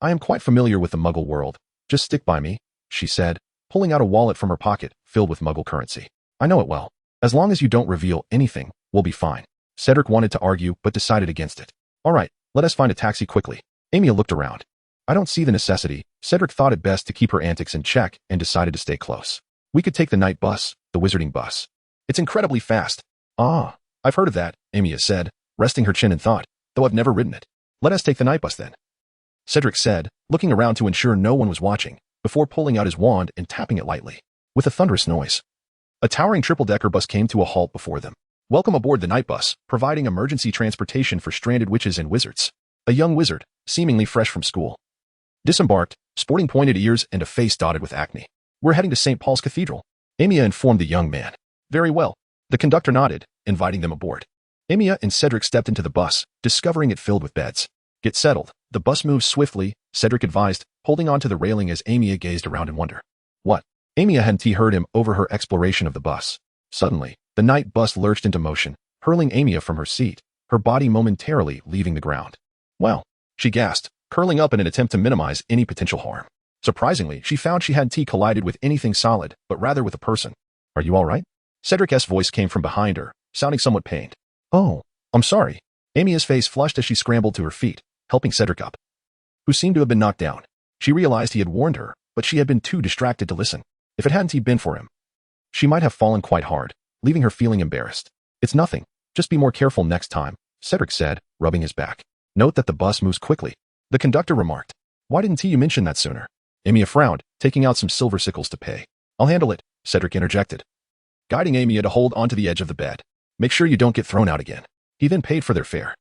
I am quite familiar with the muggle world. Just stick by me, she said, pulling out a wallet from her pocket filled with muggle currency. I know it well. As long as you don't reveal anything, we'll be fine. Cedric wanted to argue but decided against it. All right, let us find a taxi quickly. Aimiya looked around. I don't see the necessity. Cedric thought it best to keep her antics in check and decided to stay close. We could take the night bus, the wizarding bus. It's incredibly fast. Ah, I've heard of that, Aimiya said, resting her chin in thought, though I've never ridden it. Let us take the night bus then. Cedric said, looking around to ensure no one was watching, before pulling out his wand and tapping it lightly. With a thunderous noise, a towering triple-decker bus came to a halt before them. Welcome aboard the night bus, providing emergency transportation for stranded witches and wizards. A young wizard, seemingly fresh from school, disembarked, sporting pointed ears and a face dotted with acne. We're heading to St. Paul's Cathedral, Aimiya informed the young man. Very well. The conductor nodded, inviting them aboard. Aimiya and Cedric stepped into the bus, discovering it filled with beds. Get settled. The bus moves swiftly, Cedric advised, holding onto the railing as Aimiya gazed around in wonder. What? Aimiya hadn't heard him over her exploration of the bus. Suddenly, the night bus lurched into motion, hurling Aimiya from her seat, her body momentarily leaving the ground. Well, she gasped, curling up in an attempt to minimize any potential harm. Surprisingly, she found she hadn't collided with anything solid, but rather with a person. Are you all right? Cedric's voice came from behind her, sounding somewhat pained. Oh, I'm sorry. Aimiya's face flushed as she scrambled to her feet, helping Cedric up, who seemed to have been knocked down. She realized he had warned her, but she had been too distracted to listen. If it hadn't been for him, she might have fallen quite hard, leaving her feeling embarrassed. It's nothing. Just be more careful next time, Cedric said, rubbing his back. Note that the bus moves quickly. The conductor remarked. Why didn't you mention that sooner? Aimiya frowned, taking out some silver sickles to pay. I'll handle it, Cedric interjected, guiding Aimiya to hold onto the edge of the bed. Make sure you don't get thrown out again. He then paid for their fare.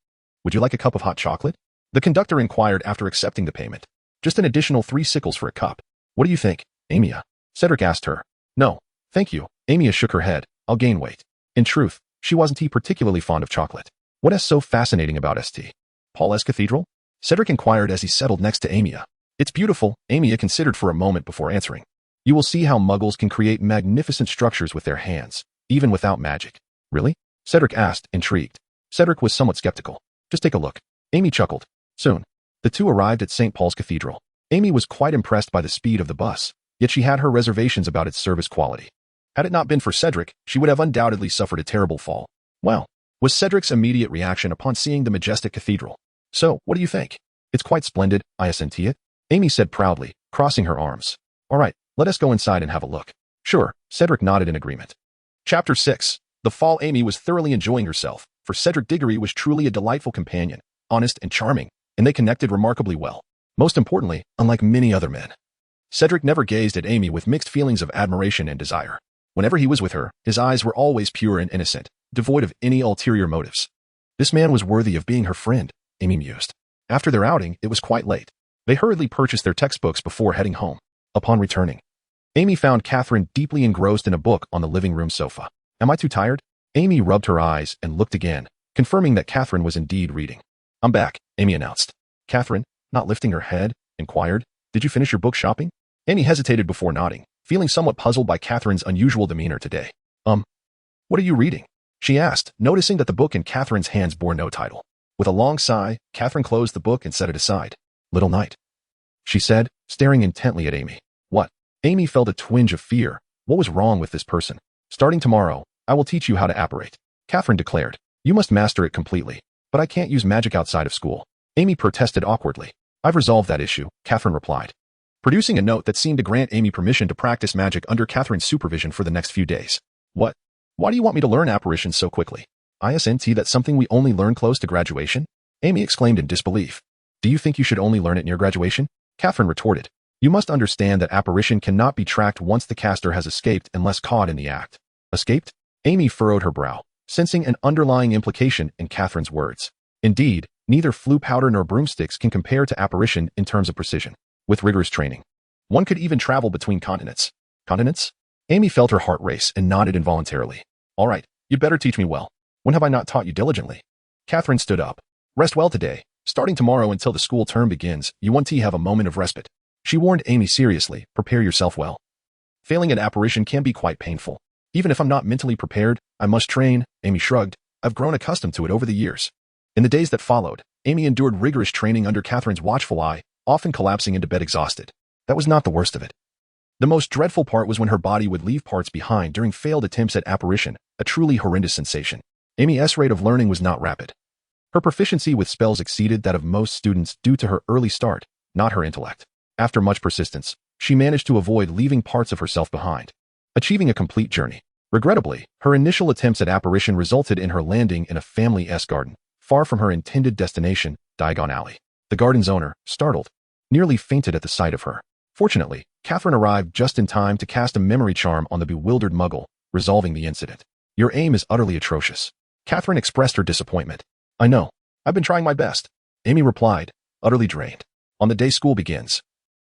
Would you like a cup of hot chocolate? The conductor inquired after accepting the payment. Just an additional 3 sickles for a cup. What do you think, Aimiya? Cedric asked her. No, thank you. Aimiya shook her head. I'll gain weight. In truth, She wasn't particularly fond of chocolate. What is so fascinating about St. Paul's Cathedral? Cedric inquired as he settled next to Aimiya. It's beautiful, Aimiya considered for a moment before answering. You will see how muggles can create magnificent structures with their hands, even without magic. Really? Cedric asked, intrigued. Cedric was somewhat skeptical. Just take a look. Amy chuckled. Soon, the two arrived at St. Paul's Cathedral. Amy was quite impressed by the speed of the bus, yet she had her reservations about its service quality. Had it not been for Cedric, she would have undoubtedly suffered a terrible fall. Well, was Cedric's immediate reaction upon seeing the majestic cathedral. So, what do you think? It's quite splendid, I assent it. Amy said proudly, crossing her arms. All right, let us go inside and have a look. Sure, Cedric nodded in agreement. Chapter 6. The fall. Amy was thoroughly enjoying herself, for Cedric Diggory was truly a delightful companion, honest and charming, and they connected remarkably well. Most importantly, unlike many other men. Cedric never gazed at Amy with mixed feelings of admiration and desire. Whenever he was with her, his eyes were always pure and innocent, devoid of any ulterior motives. This man was worthy of being her friend, Amy mused. After their outing, it was quite late. They hurriedly purchased their textbooks before heading home. Upon returning, Amy found Catherine deeply engrossed in a book on the living room sofa. Am I too tired? Amy rubbed her eyes and looked again, confirming that Catherine was indeed reading. I'm back, Amy announced. Catherine, not lifting her head, inquired, did you finish your book shopping? Amy hesitated before nodding, feeling somewhat puzzled by Catherine's unusual demeanor today. What are you reading? She asked, noticing that the book in Catherine's hands bore no title. With a long sigh, Catherine closed the book and set it aside. Little Knight, she said, staring intently at Amy. What? Amy felt a twinge of fear. What was wrong with this person? Starting tomorrow, I will teach you how to apparate, Catherine declared. You must master it completely. But I can't use magic outside of school. Amy protested awkwardly. I've resolved that issue, Catherine replied, producing a note that seemed to grant Amy permission to practice magic under Catherine's supervision for the next few days. What? Why do you want me to learn apparitions so quickly? Isn't that something we only learn close to graduation? Amy exclaimed in disbelief. Do you think you should only learn it near graduation? Catherine retorted. You must understand that apparition cannot be tracked once the caster has escaped unless caught in the act. Escaped? Amy furrowed her brow, sensing an underlying implication in Catherine's words. Indeed, neither flue powder nor broomsticks can compare to apparition in terms of precision. With rigorous training, one could even travel between continents. Continents? Amy felt her heart race and nodded involuntarily. All right, you'd better teach me well. When have I not taught you diligently? Catherine stood up. Rest well today. Starting tomorrow until the school term begins, you won't have a moment of respite. She warned Amy seriously, prepare yourself well. Failing at apparition can be quite painful. Even if I'm not mentally prepared, I must train, Amy shrugged. I've grown accustomed to it over the years. In the days that followed, Amy endured rigorous training under Catherine's watchful eye, often collapsing into bed exhausted. That was not the worst of it. The most dreadful part was when her body would leave parts behind during failed attempts at apparition, a truly horrendous sensation. Amy's rate of learning was not rapid. Her proficiency with spells exceeded that of most students due to her early start, not her intellect. After much persistence, she managed to avoid leaving parts of herself behind, achieving a complete journey. Regrettably, her initial attempts at apparition resulted in her landing in a family-esque garden, far from her intended destination, Diagon Alley. The garden's owner, startled, nearly fainted at the sight of her. Fortunately, Catherine arrived just in time to cast a memory charm on the bewildered muggle, resolving the incident. Your aim is utterly atrocious. Catherine expressed her disappointment. I know. I've been trying my best. Amy replied, utterly drained. On the day school begins,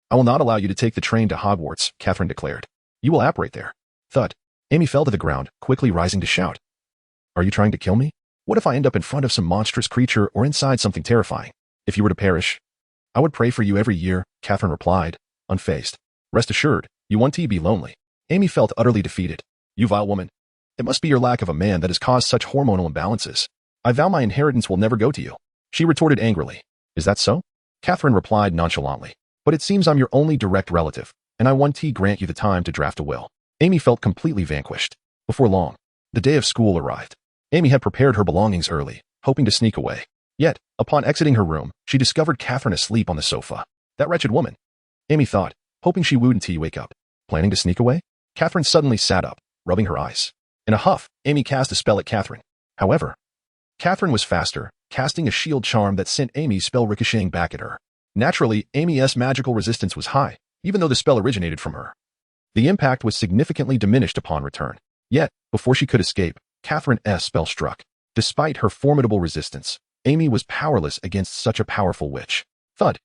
I will not allow you to take the train to Hogwarts, Catherine declared. You will apparate there. Thud. Amy fell to the ground, quickly rising to shout. Are you trying to kill me? What if I end up in front of some monstrous creature or inside something terrifying? If you were to perish, I would pray for you every year, Catherine replied, unfazed. Rest assured, you won't be lonely. Amy felt utterly defeated. You vile woman. It must be your lack of a man that has caused such hormonal imbalances. I vow my inheritance will never go to you. She retorted angrily. Is that so? Catherine replied nonchalantly. But it seems I'm your only direct relative, and I won't grant you the time to draft a will. Amy felt completely vanquished. Before long, the day of school arrived. Amy had prepared her belongings early, hoping to sneak away. Yet, upon exiting her room, she discovered Catherine asleep on the sofa. That wretched woman. Amy thought, hoping she wouldn't wake up. Planning to sneak away? Catherine suddenly sat up, rubbing her eyes. In a huff, Amy cast a spell at Catherine. However, Catherine was faster, casting a shield charm that sent Amy's spell ricocheting back at her. Naturally, Amy's magical resistance was high, even though the spell originated from her. The impact was significantly diminished upon return. Yet, before she could escape, Catherine's spell struck. Despite her formidable resistance, Amy was powerless against such a powerful witch. Thud.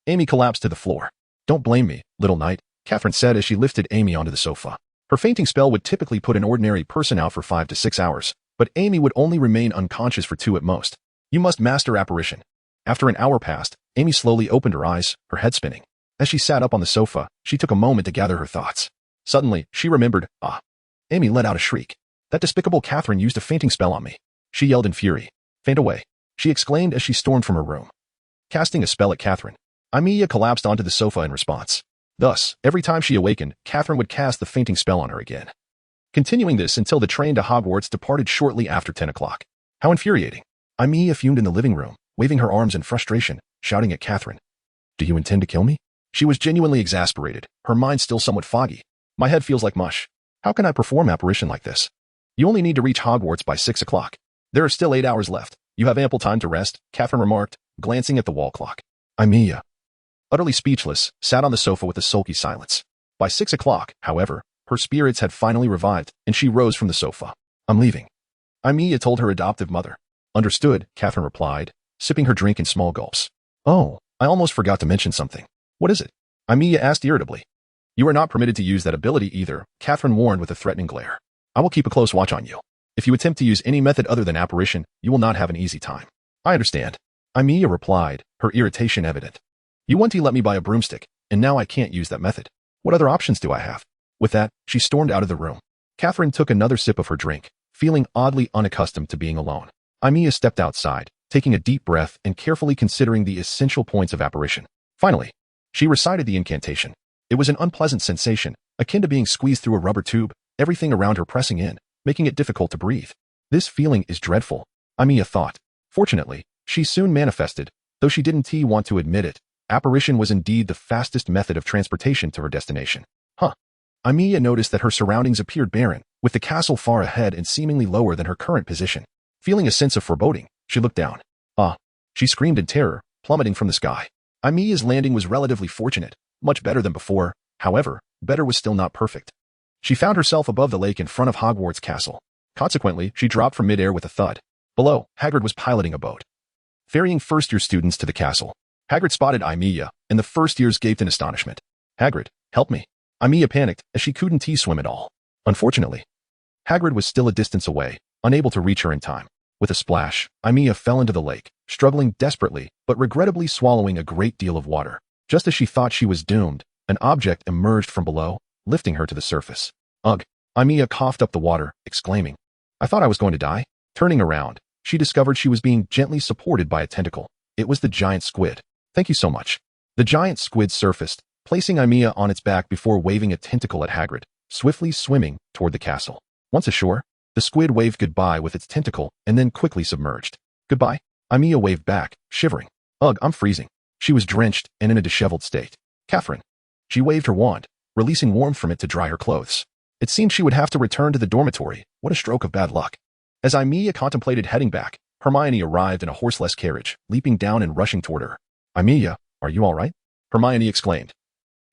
Amy collapsed to the floor. Don't blame me, little knight, Catherine said as she lifted Amy onto the sofa. Her fainting spell would typically put an ordinary person out for 5 to 6 hours, but Amy would only remain unconscious for 2 at most. You must master apparition. After an hour passed, Amy slowly opened her eyes, her head spinning. As she sat up on the sofa, she took a moment to gather her thoughts. Suddenly, she remembered, Amy let out a shriek. That despicable Catherine used a fainting spell on me. She yelled in fury. Faint away, she exclaimed as she stormed from her room. Casting a spell at Catherine, Aimiya collapsed onto the sofa in response. Thus, every time she awakened, Catherine would cast the fainting spell on her again. Continuing this until the train to Hogwarts departed shortly after 10 o'clock. How infuriating. Aimiya fumed in the living room, waving her arms in frustration, shouting at Catherine. Do you intend to kill me? She was genuinely exasperated, her mind still somewhat foggy. My head feels like mush. How can I perform apparition like this? You only need to reach Hogwarts by 6 o'clock. There are still 8 hours left. You have ample time to rest, Catherine remarked, glancing at the wall clock. Aimiya, utterly speechless, sat on the sofa with a sulky silence. By 6 o'clock, however, her spirits had finally revived, and she rose from the sofa. I'm leaving, Aimiya told her adoptive mother. Understood, Catherine replied, sipping her drink in small gulps. Oh, I almost forgot to mention something. What is it? Aimiya asked irritably. You are not permitted to use that ability either, Catherine warned with a threatening glare. I will keep a close watch on you. If you attempt to use any method other than apparition, you will not have an easy time. I understand, Aimiya replied, her irritation evident. You want to let me buy a broomstick, and now I can't use that method. What other options do I have? With that, she stormed out of the room. Catherine took another sip of her drink, feeling oddly unaccustomed to being alone. Aimiya stepped outside, taking a deep breath and carefully considering the essential points of apparition. Finally, she recited the incantation. It was an unpleasant sensation, akin to being squeezed through a rubber tube, everything around her pressing in, making it difficult to breathe. This feeling is dreadful, Aimiya thought. Fortunately, she soon manifested, though she didn't want to admit it. Apparition was indeed the fastest method of transportation to her destination. Aimiya noticed that her surroundings appeared barren, with the castle far ahead and seemingly lower than her current position. Feeling a sense of foreboding, she looked down. She screamed in terror, plummeting from the sky. Aimiya's landing was relatively fortunate, much better than before. However, better was still not perfect. She found herself above the lake in front of Hogwarts Castle. Consequently, she dropped from midair with a thud. Below, Hagrid was piloting a boat, ferrying first-year students to the castle. Hagrid spotted Aimiya, and the first years gaped in astonishment. Hagrid, help me. Aimiya panicked, as she couldn't swim at all. Unfortunately, Hagrid was still a distance away, unable to reach her in time. With a splash, Aimiya fell into the lake, struggling desperately, but regrettably swallowing a great deal of water. Just as she thought she was doomed, an object emerged from below, lifting her to the surface. Ugh! Aimiya coughed up the water, exclaiming, I thought I was going to die. Turning around, she discovered she was being gently supported by a tentacle. It was the giant squid. Thank you so much. The giant squid surfaced, placing Aimiya on its back before waving a tentacle at Hagrid, swiftly swimming toward the castle. Once ashore, the squid waved goodbye with its tentacle and then quickly submerged. Goodbye, Aimiya waved back, shivering. Ugh, I'm freezing. She was drenched and in a disheveled state. Catherine. She waved her wand, releasing warmth from it to dry her clothes. It seemed she would have to return to the dormitory. What a stroke of bad luck. As Aimiya contemplated heading back, Hermione arrived in a horseless carriage, leaping down and rushing toward her. Aimiya, are you all right? Hermione exclaimed,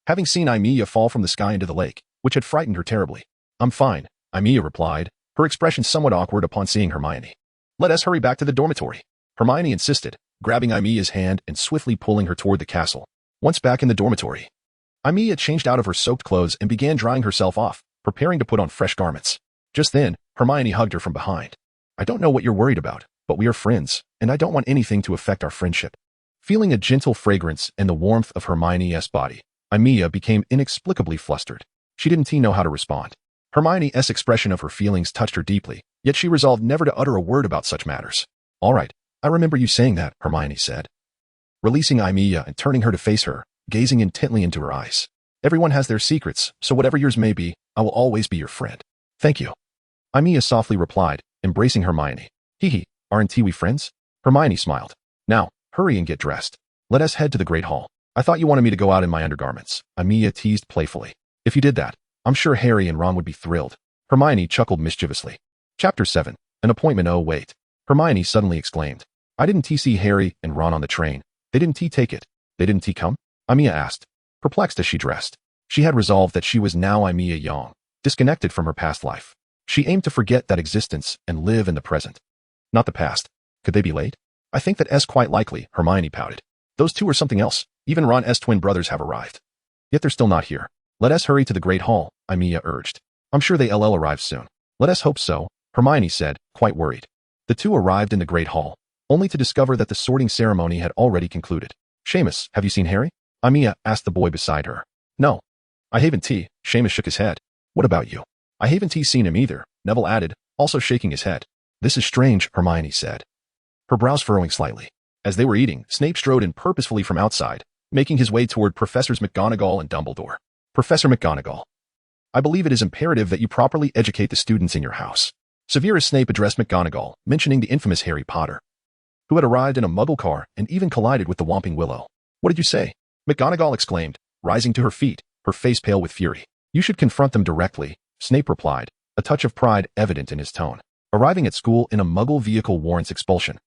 having seen Aimiya fall from the sky into the lake, which had frightened her terribly. I'm fine, Aimiya replied, her expression somewhat awkward upon seeing Hermione. Let us hurry back to the dormitory, Hermione insisted, grabbing Aimiya's hand and swiftly pulling her toward the castle. Once back in the dormitory, Aimiya changed out of her soaked clothes and began drying herself off, preparing to put on fresh garments. Just then, Hermione hugged her from behind. I don't know what you're worried about, but we are friends, and I don't want anything to affect our friendship. Feeling a gentle fragrance and the warmth of Hermione's body, Aimiya became inexplicably flustered. She didn't know how to respond. Hermione's expression of her feelings touched her deeply, yet she resolved never to utter a word about such matters. All right, I remember you saying that, Hermione said, releasing Aimiya and turning her to face her, gazing intently into her eyes. Everyone has their secrets, so whatever yours may be, I will always be your friend. Thank you. Aimiya softly replied, embracing Hermione. Hee, aren't we friends? Hermione smiled. Now, hurry and get dressed. Let us head to the Great Hall. I thought you wanted me to go out in my undergarments, Aimiya teased playfully. If you did that, I'm sure Harry and Ron would be thrilled. Hermione chuckled mischievously. Chapter 7. An appointment. Oh wait. Hermione suddenly exclaimed. I didn't see Harry and Ron on the train. They didn't take it. They didn't come? Aimiya asked, perplexed as she dressed. She had resolved that she was now Aimiya Yang, disconnected from her past life. She aimed to forget that existence and live in the present. Not the past. Could they be late? I think that's quite likely, Hermione pouted. Those two are something else. Even Ron's twin brothers have arrived. Yet they're still not here. Let us hurry to the Great Hall, Aimiya urged. I'm sure they'll arrive soon. Let us hope so, Hermione said, quite worried. The two arrived in the Great Hall, only to discover that the sorting ceremony had already concluded. Seamus, have you seen Harry? Aimiya asked the boy beside her. No. I haven't. Seamus shook his head. What about you? I haven't seen him either, Neville added, also shaking his head. This is strange, Hermione said, her brows furrowing slightly. As they were eating, Snape strode in purposefully from outside, making his way toward Professors McGonagall and Dumbledore. Professor McGonagall. I believe it is imperative that you properly educate the students in your house. Severus Snape addressed McGonagall, mentioning the infamous Harry Potter, who had arrived in a muggle car and even collided with the Whomping Willow. What did you say? McGonagall exclaimed, rising to her feet, her face pale with fury. You should confront them directly, Snape replied, a touch of pride evident in his tone. Arriving at school in a muggle vehicle warrants expulsion.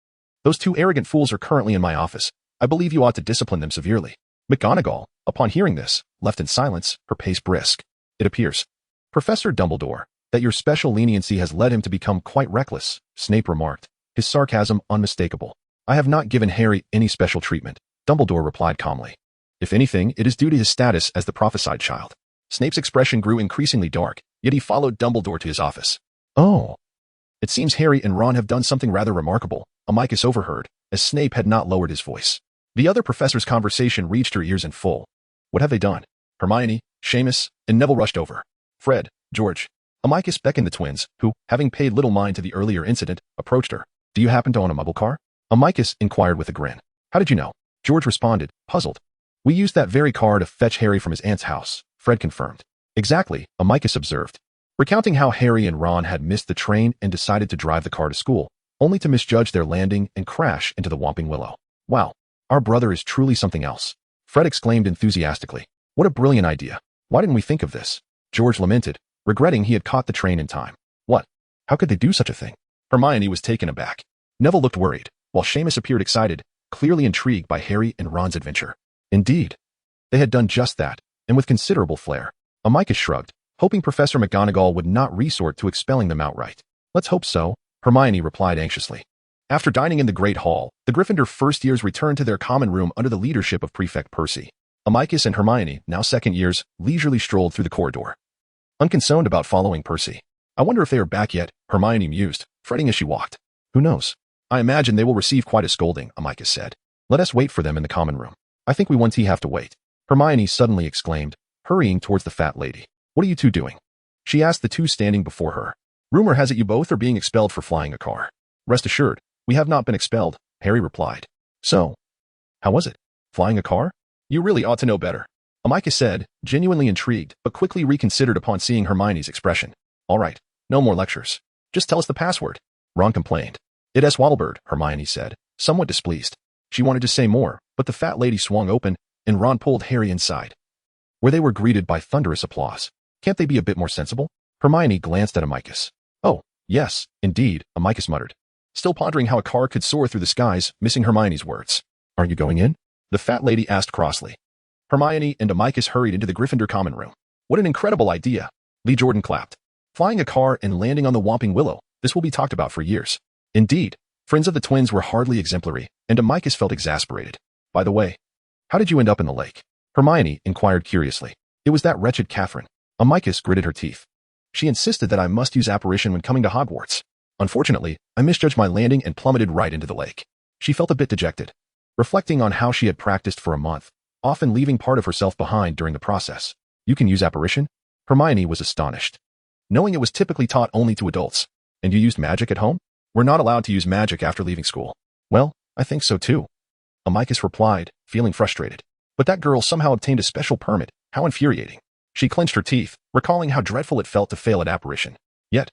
Those two arrogant fools are currently in my office. I believe you ought to discipline them severely. McGonagall, upon hearing this, left in silence, her pace brisk. It appears, Professor Dumbledore, that your special leniency has led him to become quite reckless, Snape remarked, his sarcasm unmistakable. I have not given Harry any special treatment, Dumbledore replied calmly. If anything, it is due to his status as the prophesied child. Snape's expression grew increasingly dark, yet he followed Dumbledore to his office. Oh. It seems Harry and Ron have done something rather remarkable, Amicus overheard, as Snape had not lowered his voice. The other professor's conversation reached her ears in full. What have they done? Hermione, Seamus, and Neville rushed over. Fred, George. Amicus beckoned the twins, who, having paid little mind to the earlier incident, approached her. Do you happen to own a muggle car? Amicus inquired with a grin. How did you know? George responded, puzzled. We used that very car to fetch Harry from his aunt's house, Fred confirmed. Exactly, Amicus observed, recounting how Harry and Ron had missed the train and decided to drive the car to school, only to misjudge their landing and crash into the Whomping Willow. Wow, our brother is truly something else, Fred exclaimed enthusiastically. What a brilliant idea. Why didn't we think of this? George lamented, regretting he had caught the train in time. What? How could they do such a thing? Hermione was taken aback. Neville looked worried, while Seamus appeared excited, clearly intrigued by Harry and Ron's adventure. Indeed, they had done just that, and with considerable flair. Amicus shrugged, hoping Professor McGonagall would not resort to expelling them outright. Let's hope so, Hermione replied anxiously. After dining in the Great Hall, the Gryffindor first years returned to their common room under the leadership of Prefect Percy. Amicus and Hermione, now second years, leisurely strolled through the corridor, unconcerned about following Percy. I wonder if they are back yet, Hermione mused, fretting as she walked. Who knows? I imagine they will receive quite a scolding, Amicus said. Let us wait for them in the common room. I think we won't have to wait. Hermione suddenly exclaimed, hurrying towards the fat lady. What are you two doing? She asked the two standing before her. Rumor has it you both are being expelled for flying a car. Rest assured, we have not been expelled, Harry replied. So, how was it? Flying a car? You really ought to know better, Amicus said, genuinely intrigued, but quickly reconsidered upon seeing Hermione's expression. All right, no more lectures. Just tell us the password, Ron complained. It is Swallowbird, Hermione said, somewhat displeased. She wanted to say more, but the fat lady swung open, and Ron pulled Harry inside, where they were greeted by thunderous applause. Can't they be a bit more sensible? Hermione glanced at Amicus. Oh, yes, indeed, Amicus muttered, still pondering how a car could soar through the skies, missing Hermione's words. Are you going in? The fat lady asked crossly. Hermione and Amicus hurried into the Gryffindor common room. What an incredible idea, Lee Jordan clapped. Flying a car and landing on the Whomping Willow, this will be talked about for years. Indeed, friends of the twins were hardly exemplary, and Amicus felt exasperated. By the way, how did you end up in the lake? Hermione inquired curiously. It was that wretched Catherine. Amicus gritted her teeth. She insisted that I must use apparition when coming to Hogwarts. Unfortunately, I misjudged my landing and plummeted right into the lake. She felt a bit dejected, reflecting on how she had practiced for a month, often leaving part of herself behind during the process. You can use apparition? Hermione was astonished, knowing it was typically taught only to adults. And you used magic at home? We're not allowed to use magic after leaving school. Well, I think so too, Amicus replied, feeling frustrated. But that girl somehow obtained a special permit. How infuriating. She clenched her teeth, recalling how dreadful it felt to fail at apparition. Yet,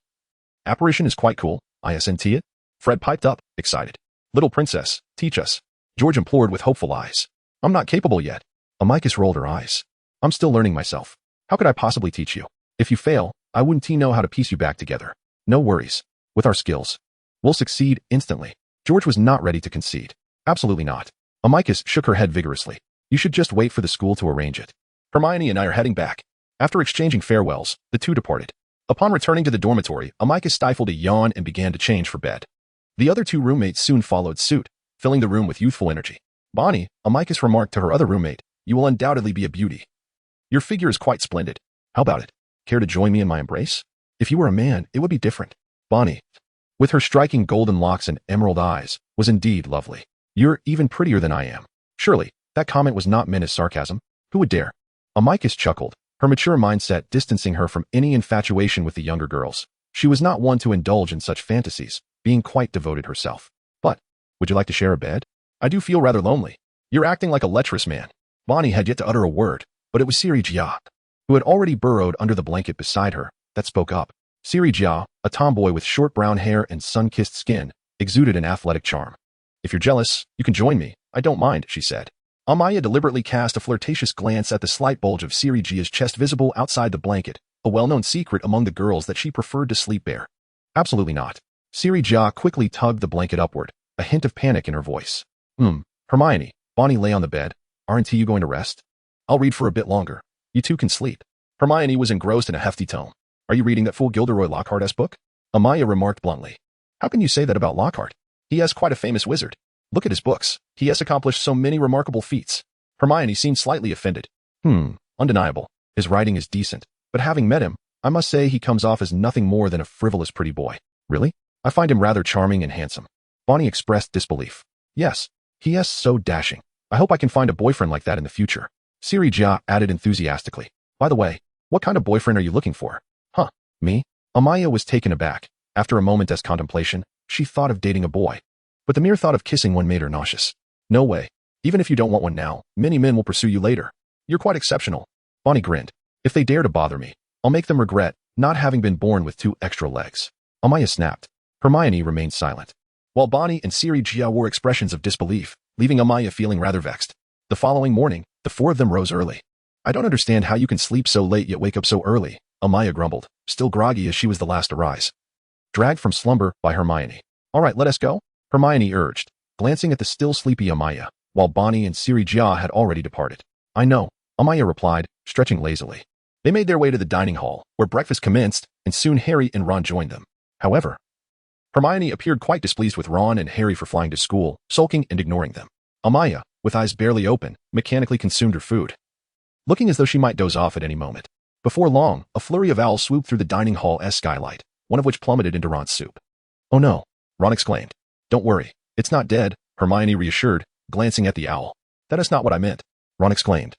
apparition is quite cool, isn't it? Fred piped up, excited. Little princess, teach us, George implored with hopeful eyes. I'm not capable yet. Amicus rolled her eyes. I'm still learning myself. How could I possibly teach you? If you fail, I wouldn't know how to piece you back together. No worries. With our skills, we'll succeed instantly. George was not ready to concede. Absolutely not. Amicus shook her head vigorously. You should just wait for the school to arrange it. Hermione and I are heading back. After exchanging farewells, the two departed. Upon returning to the dormitory, Amicus stifled a yawn and began to change for bed. The other two roommates soon followed suit, filling the room with youthful energy. Bonnie, Amicus remarked to her other roommate, you will undoubtedly be a beauty. Your figure is quite splendid. How about it? Care to join me in my embrace? If you were a man, it would be different. Bonnie, with her striking golden locks and emerald eyes, was indeed lovely. You're even prettier than I am. Surely, that comment was not meant as sarcasm. Who would dare? Amicus chuckled, her mature mindset distancing her from any infatuation with the younger girls. She was not one to indulge in such fantasies, being quite devoted herself. But, would you like to share a bed? I do feel rather lonely. You're acting like a lecherous man. Bonnie had yet to utter a word, but it was Siri Jia, who had already burrowed under the blanket beside her, that spoke up. Siri Jia, a tomboy with short brown hair and sun-kissed skin, exuded an athletic charm. If you're jealous, you can join me. I don't mind, she said. Aimiya deliberately cast a flirtatious glance at the slight bulge of Siri Jia's chest visible outside the blanket, a well-known secret among the girls that she preferred to sleep bare. Absolutely not. Siri Jia quickly tugged the blanket upward, a hint of panic in her voice. Hermione, Bonnie lay on the bed. Aren't you going to rest? I'll read for a bit longer. You two can sleep. Hermione was engrossed in a hefty tone. Are you reading that fool Gilderoy Lockhart's book? Aimiya remarked bluntly. How can you say that about Lockhart? He is quite a famous wizard. Look at his books. He has accomplished so many remarkable feats. Hermione seemed slightly offended. Undeniable. His writing is decent. But having met him, I must say he comes off as nothing more than a frivolous pretty boy. Really? I find him rather charming and handsome. Bonnie expressed disbelief. Yes, he is so dashing. I hope I can find a boyfriend like that in the future. Siri Jia added enthusiastically. By the way, what kind of boyfriend are you looking for? Me? Aimiya was taken aback. After a moment's contemplation, she thought of dating a boy. But the mere thought of kissing one made her nauseous. No way. Even if you don't want one now, many men will pursue you later. You're quite exceptional. Bonnie grinned. If they dare to bother me, I'll make them regret not having been born with 2 extra legs. Aimiya snapped. Hermione remained silent, while Bonnie and Siri Jia wore expressions of disbelief, leaving Aimiya feeling rather vexed. The following morning, the 4 of them rose early. I don't understand how you can sleep so late yet wake up so early, Aimiya grumbled, still groggy as she was the last to rise. Dragged from slumber by Hermione. All right, let us go, Hermione urged, glancing at the still sleepy Aimiya, while Bonnie and Siri Jia had already departed. I know, Aimiya replied, stretching lazily. They made their way to the dining hall, where breakfast commenced, and soon Harry and Ron joined them. However, Hermione appeared quite displeased with Ron and Harry for flying to school, sulking and ignoring them. Aimiya, with eyes barely open, mechanically consumed her food, looking as though she might doze off at any moment. Before long, a flurry of owls swooped through the dining hall as skylight, one of which plummeted into Ron's soup. Oh no, Ron exclaimed. Don't worry, it's not dead, Hermione reassured, glancing at the owl. That is not what I meant, Ron exclaimed,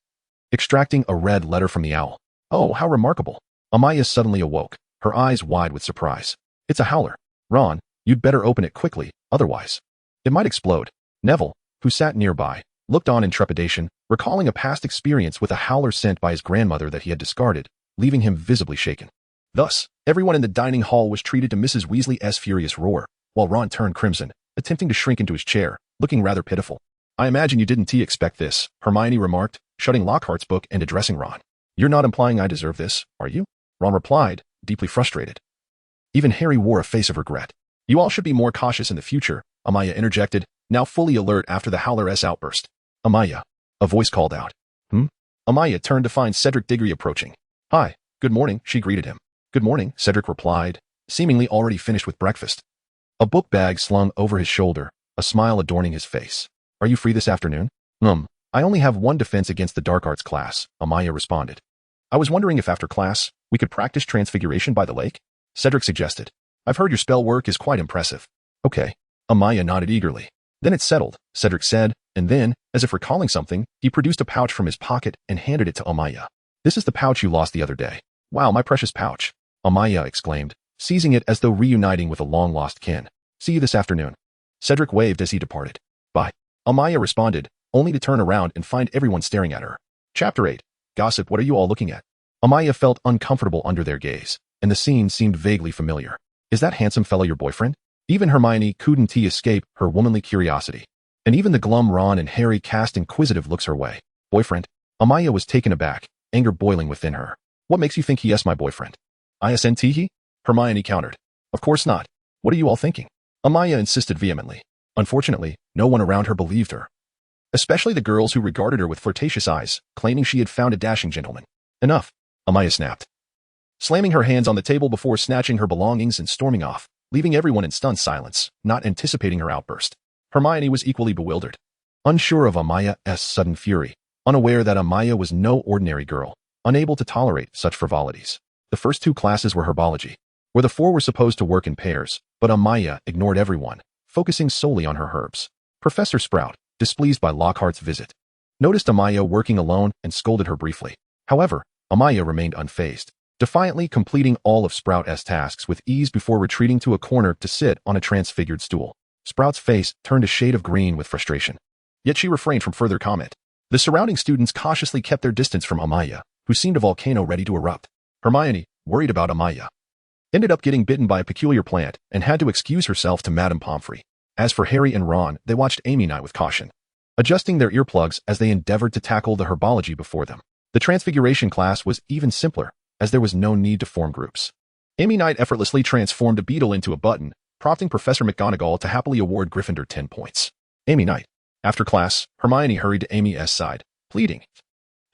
extracting a red letter from the owl. Oh, how remarkable. Aimiya suddenly awoke, her eyes wide with surprise. It's a howler. Ron, you'd better open it quickly, otherwise it might explode. Neville, who sat nearby, looked on in trepidation, recalling a past experience with a howler sent by his grandmother that he had discarded, leaving him visibly shaken. Thus, everyone in the dining hall was treated to Mrs. Weasley's furious roar, while Ron turned crimson, attempting to shrink into his chair, looking rather pitiful. I imagine you didn't expect this, Hermione remarked, shutting Lockhart's book and addressing Ron. You're not implying I deserve this, are you? Ron replied, deeply frustrated. Even Harry wore a face of regret. You all should be more cautious in the future, Aimiya interjected, now fully alert after the howler's outburst. Aimiya, a voice called out. Aimiya turned to find Cedric Diggory approaching. Hi, good morning, she greeted him. Good morning, Cedric replied, seemingly already finished with breakfast. A book bag slung over his shoulder, a smile adorning his face. Are you free this afternoon? I only have one defense against the dark arts class, Aimiya responded. I was wondering if after class, we could practice transfiguration by the lake? Cedric suggested. I've heard your spell work is quite impressive. Okay. Aimiya nodded eagerly. Then it's settled, Cedric said, and then, as if recalling something, he produced a pouch from his pocket and handed it to Aimiya. This is the pouch you lost the other day. Wow, my precious pouch, Aimiya exclaimed, seizing it as though reuniting with a long-lost kin. See you this afternoon. Cedric waved as he departed. Bye. Aimiya responded, only to turn around and find everyone staring at her. Chapter 8. Gossip, what are you all looking at? Aimiya felt uncomfortable under their gaze, and the scene seemed vaguely familiar. Is that handsome fellow your boyfriend? Even Hermione couldn't escape her womanly curiosity. And even the glum Ron and Harry cast inquisitive looks her way. Boyfriend? Aimiya was taken aback, anger boiling within her. What makes you think he is my boyfriend? Isn't he? Hermione countered. Of course not. What are you all thinking? Aimiya insisted vehemently. Unfortunately, no one around her believed her, especially the girls who regarded her with flirtatious eyes, claiming she had found a dashing gentleman. Enough, Aimiya snapped, slamming her hands on the table before snatching her belongings and storming off, leaving everyone in stunned silence, not anticipating her outburst. Hermione was equally bewildered, unsure of Aimaya's sudden fury, unaware that Aimiya was no ordinary girl, unable to tolerate such frivolities. The first 2 classes were herbology, where the four were supposed to work in pairs, but Aimiya ignored everyone, focusing solely on her herbs. Professor Sprout, displeased by Lockhart's visit, noticed Aimiya working alone and scolded her briefly. However, Aimiya remained unfazed, defiantly completing all of Sprout's tasks with ease before retreating to a corner to sit on a transfigured stool. Sprout's face turned a shade of green with frustration. Yet she refrained from further comment. The surrounding students cautiously kept their distance from Aimiya, who seemed a volcano ready to erupt. Hermione, worried about Aimiya, ended up getting bitten by a peculiar plant and had to excuse herself to Madame Pomfrey. As for Harry and Ron, they watched Aimiya with caution, adjusting their earplugs as they endeavored to tackle the herbology before them. The Transfiguration class was even simpler, as there was no need to form groups. Aimiya effortlessly transformed a beetle into a button, prompting Professor McGonagall to happily award Gryffindor 10 points. Aimiya. After class, Hermione hurried to Amy's side, pleading,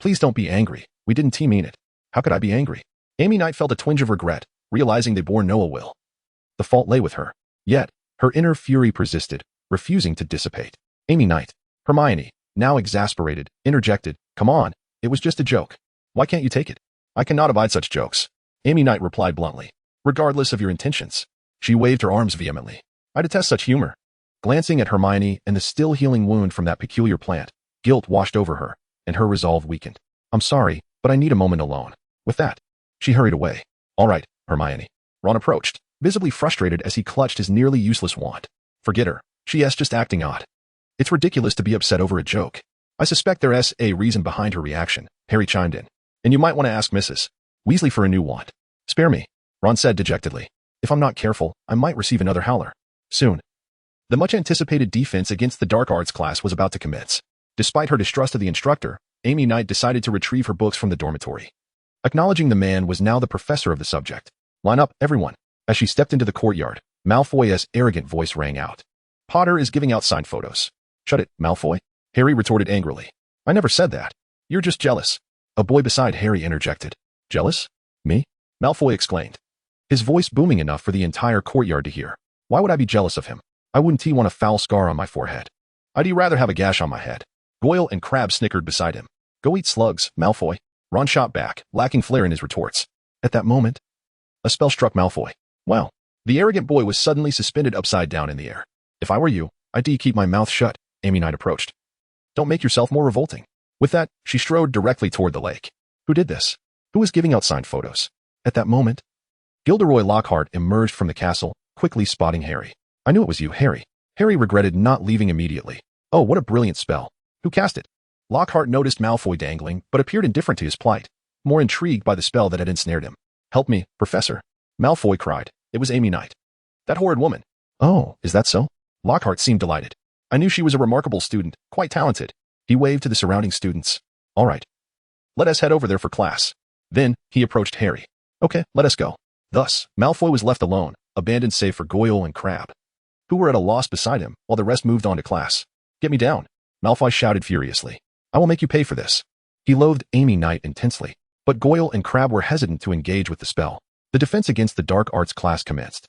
"Please don't be angry. We didn't mean it." "How could I be angry?" Aimiya felt a twinge of regret, realizing they bore no ill will. The fault lay with her. Yet, her inner fury persisted, refusing to dissipate. Aimiya. Hermione, now exasperated, interjected, "Come on, it was just a joke. Why can't you take it?" "I cannot abide such jokes," Aimiya replied bluntly. "Regardless of your intentions." She waved her arms vehemently. "I detest such humor." Glancing at Hermione and the still healing wound from that peculiar plant, guilt washed over her, and her resolve weakened. "I'm sorry, but I need a moment alone." With that, she hurried away. "All right, Hermione." Ron approached, visibly frustrated as he clutched his nearly useless wand. "Forget her. She's just acting odd. It's ridiculous to be upset over a joke." "I suspect there's a reason behind her reaction," Harry chimed in. "And you might want to ask Mrs. Weasley for a new wand." "Spare me," Ron said dejectedly. "If I'm not careful, I might receive another howler. Soon." The much-anticipated defense against the dark arts class was about to commence. Despite her distrust of the instructor, Aimiya decided to retrieve her books from the dormitory. Acknowledging the man was now the professor of the subject. "Line up, everyone." As she stepped into the courtyard, Malfoy's arrogant voice rang out. "Potter is giving out signed photos." "Shut it, Malfoy," Harry retorted angrily. "I never said that. You're just jealous." A boy beside Harry interjected. "Jealous? Me?" Malfoy exclaimed, his voice booming enough for the entire courtyard to hear. "Why would I be jealous of him? I wouldn't want a foul scar on my forehead. I'd rather have a gash on my head." Goyle and Crabbe snickered beside him. "Go eat slugs, Malfoy." Ron shot back, lacking flair in his retorts. At that moment, a spell struck Malfoy. Well, the arrogant boy was suddenly suspended upside down in the air. "If I were you, I'd keep my mouth shut," Aimiya approached. "Don't make yourself more revolting." With that, she strode directly toward the lake. Who did this? Who was giving out signed photos? At that moment, Gilderoy Lockhart emerged from the castle, quickly spotting Harry. "I knew it was you, Harry." Harry regretted not leaving immediately. "Oh, what a brilliant spell. Who cast it?" Lockhart noticed Malfoy dangling, but appeared indifferent to his plight, more intrigued by the spell that had ensnared him. "Help me, Professor," Malfoy cried. It was Aimiya. "That horrid woman." "Oh, is that so?" Lockhart seemed delighted. "I knew she was a remarkable student, quite talented." He waved to the surrounding students. "All right. Let us head over there for class." Then, he approached Harry. "Okay, let us go." Thus, Malfoy was left alone, abandoned save for Goyle and Crabbe, who were at a loss beside him, while the rest moved on to class. "Get me down," Malfoy shouted furiously. "I will make you pay for this." He loathed Aimiya intensely, but Goyle and Crabbe were hesitant to engage with the spell. The defense against the dark arts class commenced.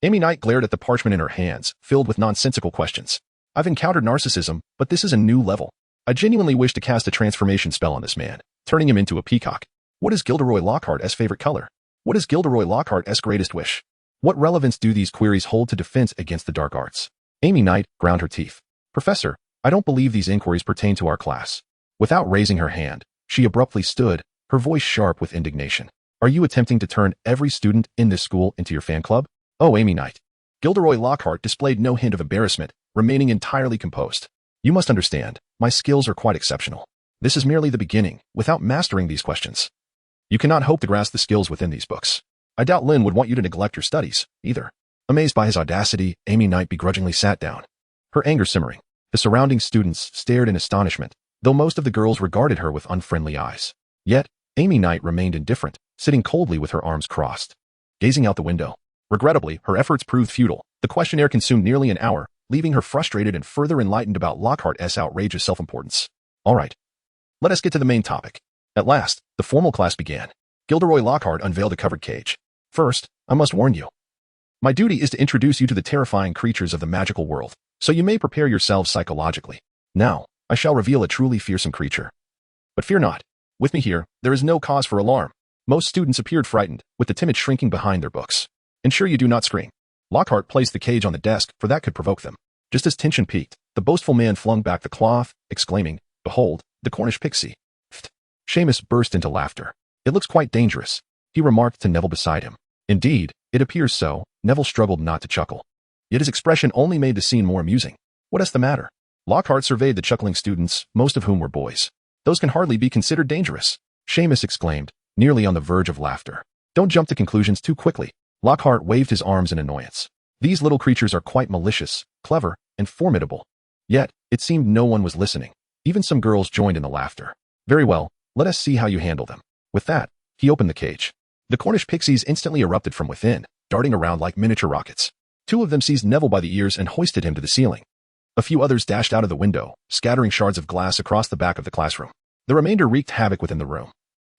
Aimiya glared at the parchment in her hands, filled with nonsensical questions. "I've encountered narcissism, but this is a new level. I genuinely wish to cast a transformation spell on this man, turning him into a peacock. What is Gilderoy Lockhart's favorite color? What is Gilderoy Lockhart's greatest wish? What relevance do these queries hold to defense against the dark arts?" Aimiya ground her teeth. "Professor, I don't believe these inquiries pertain to our class." Without raising her hand, she abruptly stood, her voice sharp with indignation. "Are you attempting to turn every student in this school into your fan club?" "Oh, Aimiya." Gilderoy Lockhart displayed no hint of embarrassment, remaining entirely composed. "You must understand, my skills are quite exceptional. This is merely the beginning. Without mastering these questions, you cannot hope to grasp the skills within these books. I doubt Lynn would want you to neglect your studies, either." Amazed by his audacity, Aimiya begrudgingly sat down, her anger simmering. The surrounding students stared in astonishment, though most of the girls regarded her with unfriendly eyes. Yet, Aimiya remained indifferent, sitting coldly with her arms crossed, gazing out the window. Regrettably, her efforts proved futile. The questionnaire consumed nearly an hour, leaving her frustrated and further enlightened about Lockhart's outrageous self-importance. "All right. Let us get to the main topic." At last, the formal class began. Gilderoy Lockhart unveiled a covered cage. "First, I must warn you. My duty is to introduce you to the terrifying creatures of the magical world, so you may prepare yourselves psychologically. Now, I shall reveal a truly fearsome creature. But fear not. With me here, there is no cause for alarm." Most students appeared frightened, with the timid shrinking behind their books. Ensure you do not scream. Lockhart placed the cage on the desk, for that could provoke them. Just as tension peaked, the boastful man flung back the cloth, exclaiming, "Behold, the Cornish pixie." Pfft. Seamus burst into laughter. "It looks quite dangerous," he remarked to Neville beside him. "Indeed, it appears so." Neville struggled not to chuckle. Yet his expression only made the scene more amusing. "What is the matter?" Lockhart surveyed the chuckling students, most of whom were boys. "Those can hardly be considered dangerous," Seamus exclaimed, nearly on the verge of laughter. "Don't jump to conclusions too quickly." Lockhart waved his arms in annoyance. "These little creatures are quite malicious, clever, and formidable." Yet, it seemed no one was listening. Even some girls joined in the laughter. "Very well, let us see how you handle them." With that, he opened the cage. The Cornish pixies instantly erupted from within, darting around like miniature rockets. Two of them seized Neville by the ears and hoisted him to the ceiling. A few others dashed out of the window, scattering shards of glass across the back of the classroom. The remainder wreaked havoc within the room,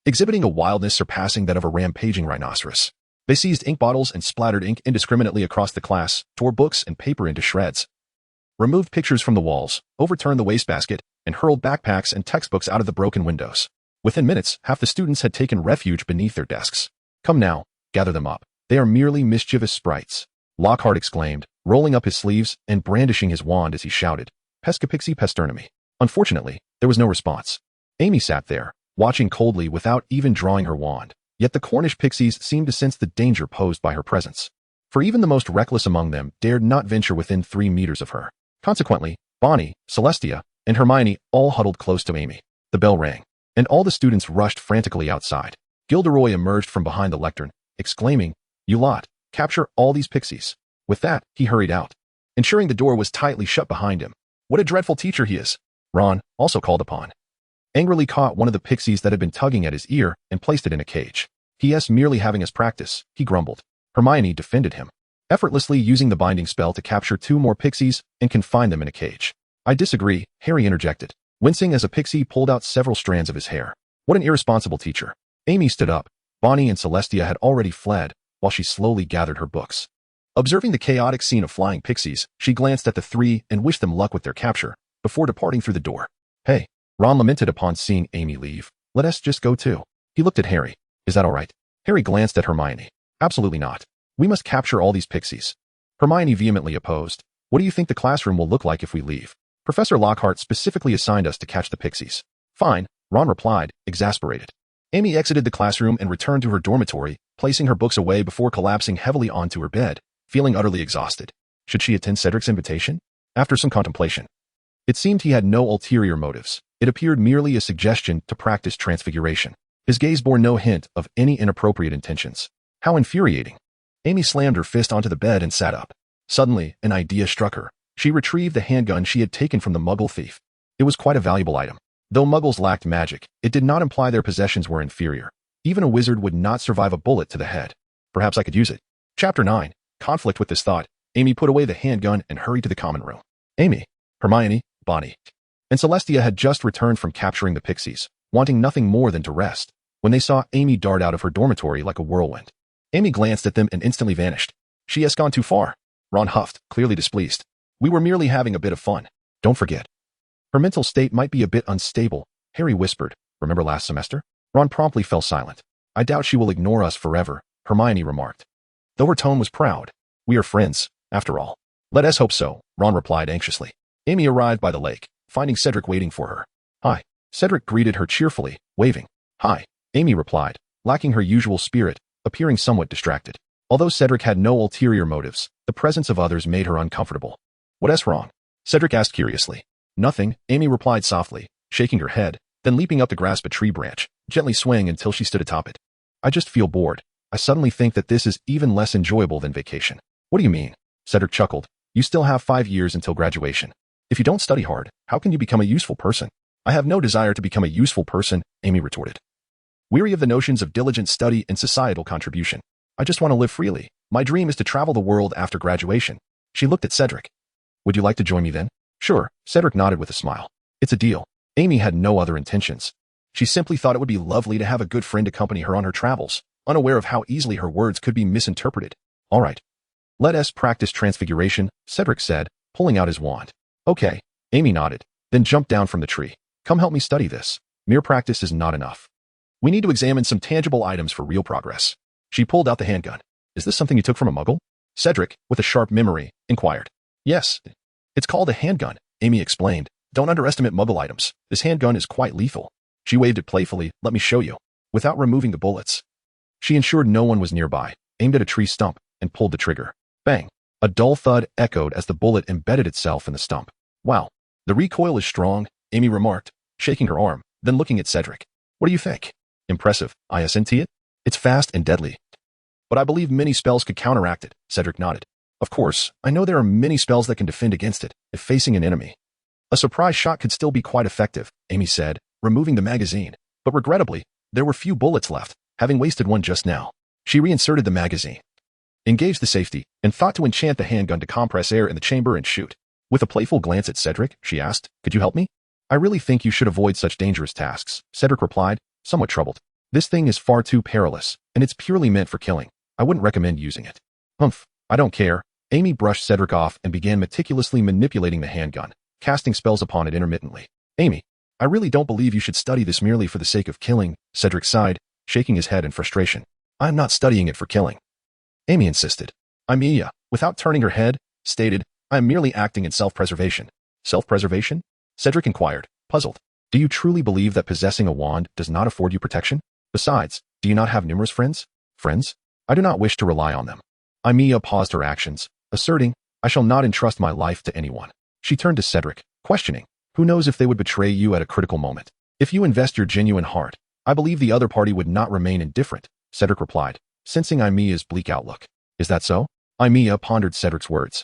exhibiting a wildness surpassing that of a rampaging rhinoceros. They seized ink bottles and splattered ink indiscriminately across the class, tore books and paper into shreds, removed pictures from the walls, overturned the wastebasket, and hurled backpacks and textbooks out of the broken windows. Within minutes, half the students had taken refuge beneath their desks. "Come now, gather them up. They are merely mischievous sprites," Lockhart exclaimed, rolling up his sleeves and brandishing his wand as he shouted, "Pescapixie pesternami." Unfortunately, there was no response. Amy sat there, watching coldly without even drawing her wand. Yet the Cornish pixies seemed to sense the danger posed by her presence, for even the most reckless among them dared not venture within 3 meters of her. Consequently, Bonnie, Celestia, and Hermione all huddled close to Amy. The bell rang, and all the students rushed frantically outside. Gilderoy emerged from behind the lectern, exclaiming, "You lot, capture all these pixies." With that, he hurried out, ensuring the door was tightly shut behind him. "What a dreadful teacher he is!" Ron, also called upon, angrily caught one of the pixies that had been tugging at his ear and placed it in a cage. "P.S. merely having us practice," he grumbled. Hermione defended him, effortlessly using the binding spell to capture 2 more pixies and confine them in a cage. "I disagree," Harry interjected, wincing as a pixie pulled out several strands of his hair. "What an irresponsible teacher." Amy stood up. Bonnie and Celestia had already fled, while she slowly gathered her books. Observing the chaotic scene of flying pixies, she glanced at the 3 and wished them luck with their capture, before departing through the door. "Hey," Ron lamented upon seeing Amy leave. "Let us just go too." He looked at Harry. "Is that all right?" Harry glanced at Hermione. "Absolutely not. We must capture all these pixies." Hermione vehemently opposed. "What do you think the classroom will look like if we leave? Professor Lockhart specifically assigned us to catch the pixies." "Fine," Ron replied, exasperated. Amy exited the classroom and returned to her dormitory, placing her books away before collapsing heavily onto her bed, feeling utterly exhausted. Should she attend Cedric's invitation? After some contemplation, it seemed he had no ulterior motives. It appeared merely a suggestion to practice transfiguration. His gaze bore no hint of any inappropriate intentions. How infuriating. Amy slammed her fist onto the bed and sat up. Suddenly, an idea struck her. She retrieved the handgun she had taken from the Muggle thief. It was quite a valuable item. Though Muggles lacked magic, it did not imply their possessions were inferior. Even a wizard would not survive a bullet to the head. Perhaps I could use it. Chapter 9. Conflict with this thought, Amy put away the handgun and hurried to the common room. Amy, Hermione, Bonnie, and Celestia had just returned from capturing the pixies, wanting nothing more than to rest, when they saw Amy dart out of her dormitory like a whirlwind. Amy glanced at them and instantly vanished. "She has gone too far," Ron huffed, clearly displeased. "We were merely having a bit of fun. Don't forget, her mental state might be a bit unstable," Harry whispered. "Remember last semester?" Ron promptly fell silent. "I doubt she will ignore us forever," Hermione remarked, though her tone was proud. "We are friends, after all." "Let us hope so," Ron replied anxiously. Amy arrived by the lake, finding Cedric waiting for her. "Hi." Cedric greeted her cheerfully, waving. "Hi," Amy replied, lacking her usual spirit, appearing somewhat distracted. Although Cedric had no ulterior motives, the presence of others made her uncomfortable. "What's wrong?" Cedric asked curiously. "Nothing," Amy replied softly, shaking her head, then leaping up to grasp a tree branch, gently swaying until she stood atop it. "I just feel bored. I suddenly think that this is even less enjoyable than vacation." "What do you mean?" Cedric chuckled. "You still have 5 years until graduation. If you don't study hard, how can you become a useful person?" "I have no desire to become a useful person," Amy retorted, weary of the notions of diligent study and societal contribution. "I just want to live freely. My dream is to travel the world after graduation." She looked at Cedric. "Would you like to join me then?" "Sure," Cedric nodded with a smile. "It's a deal." Amy had no other intentions. She simply thought it would be lovely to have a good friend accompany her on her travels, unaware of how easily her words could be misinterpreted. "All right. Let us practice transfiguration," Cedric said, pulling out his wand. "Okay." Amy nodded, then jumped down from the tree. "Come help me study this. Mere practice is not enough. We need to examine some tangible items for real progress." She pulled out the handgun. Is this something you took from a muggle? Cedric, with a sharp memory, inquired. Yes. It's called a handgun, Amy explained. Don't underestimate muggle items. This handgun is quite lethal. She waved it playfully. Let me show you. Without removing the bullets. She ensured no one was nearby, aimed at a tree stump, and pulled the trigger. Bang! A dull thud echoed as the bullet embedded itself in the stump. Wow. The recoil is strong, Amy remarked, shaking her arm, then looking at Cedric. What do you think? Impressive, isn't it? It's fast and deadly. But I believe many spells could counteract it, Cedric nodded. Of course, I know there are many spells that can defend against it, if facing an enemy. A surprise shot could still be quite effective, Amy said, removing the magazine. But regrettably, there were few bullets left, having wasted one just now. She reinserted the magazine, engaged the safety, and thought to enchant the handgun to compress air in the chamber and shoot. With a playful glance at Cedric, she asked, Could you help me? I really think you should avoid such dangerous tasks, Cedric replied, somewhat troubled. This thing is far too perilous, and it's purely meant for killing. I wouldn't recommend using it. Humph, I don't care. Amy brushed Cedric off and began meticulously manipulating the handgun, casting spells upon it intermittently. Amy, I really don't believe you should study this merely for the sake of killing, Cedric sighed, shaking his head in frustration. I'm not studying it for killing. Amy insisted. Aimiya, without turning her head, stated, I am merely acting in self-preservation. Self-preservation? Cedric inquired, puzzled. Do you truly believe that possessing a wand does not afford you protection? Besides, do you not have numerous friends? Friends? I do not wish to rely on them. Aimiya paused her actions, asserting, I shall not entrust my life to anyone. She turned to Cedric, questioning, who knows if they would betray you at a critical moment? If you invest your genuine heart, I believe the other party would not remain indifferent, Cedric replied, sensing Aimiya's bleak outlook. Is that so? Aimiya pondered Cedric's words,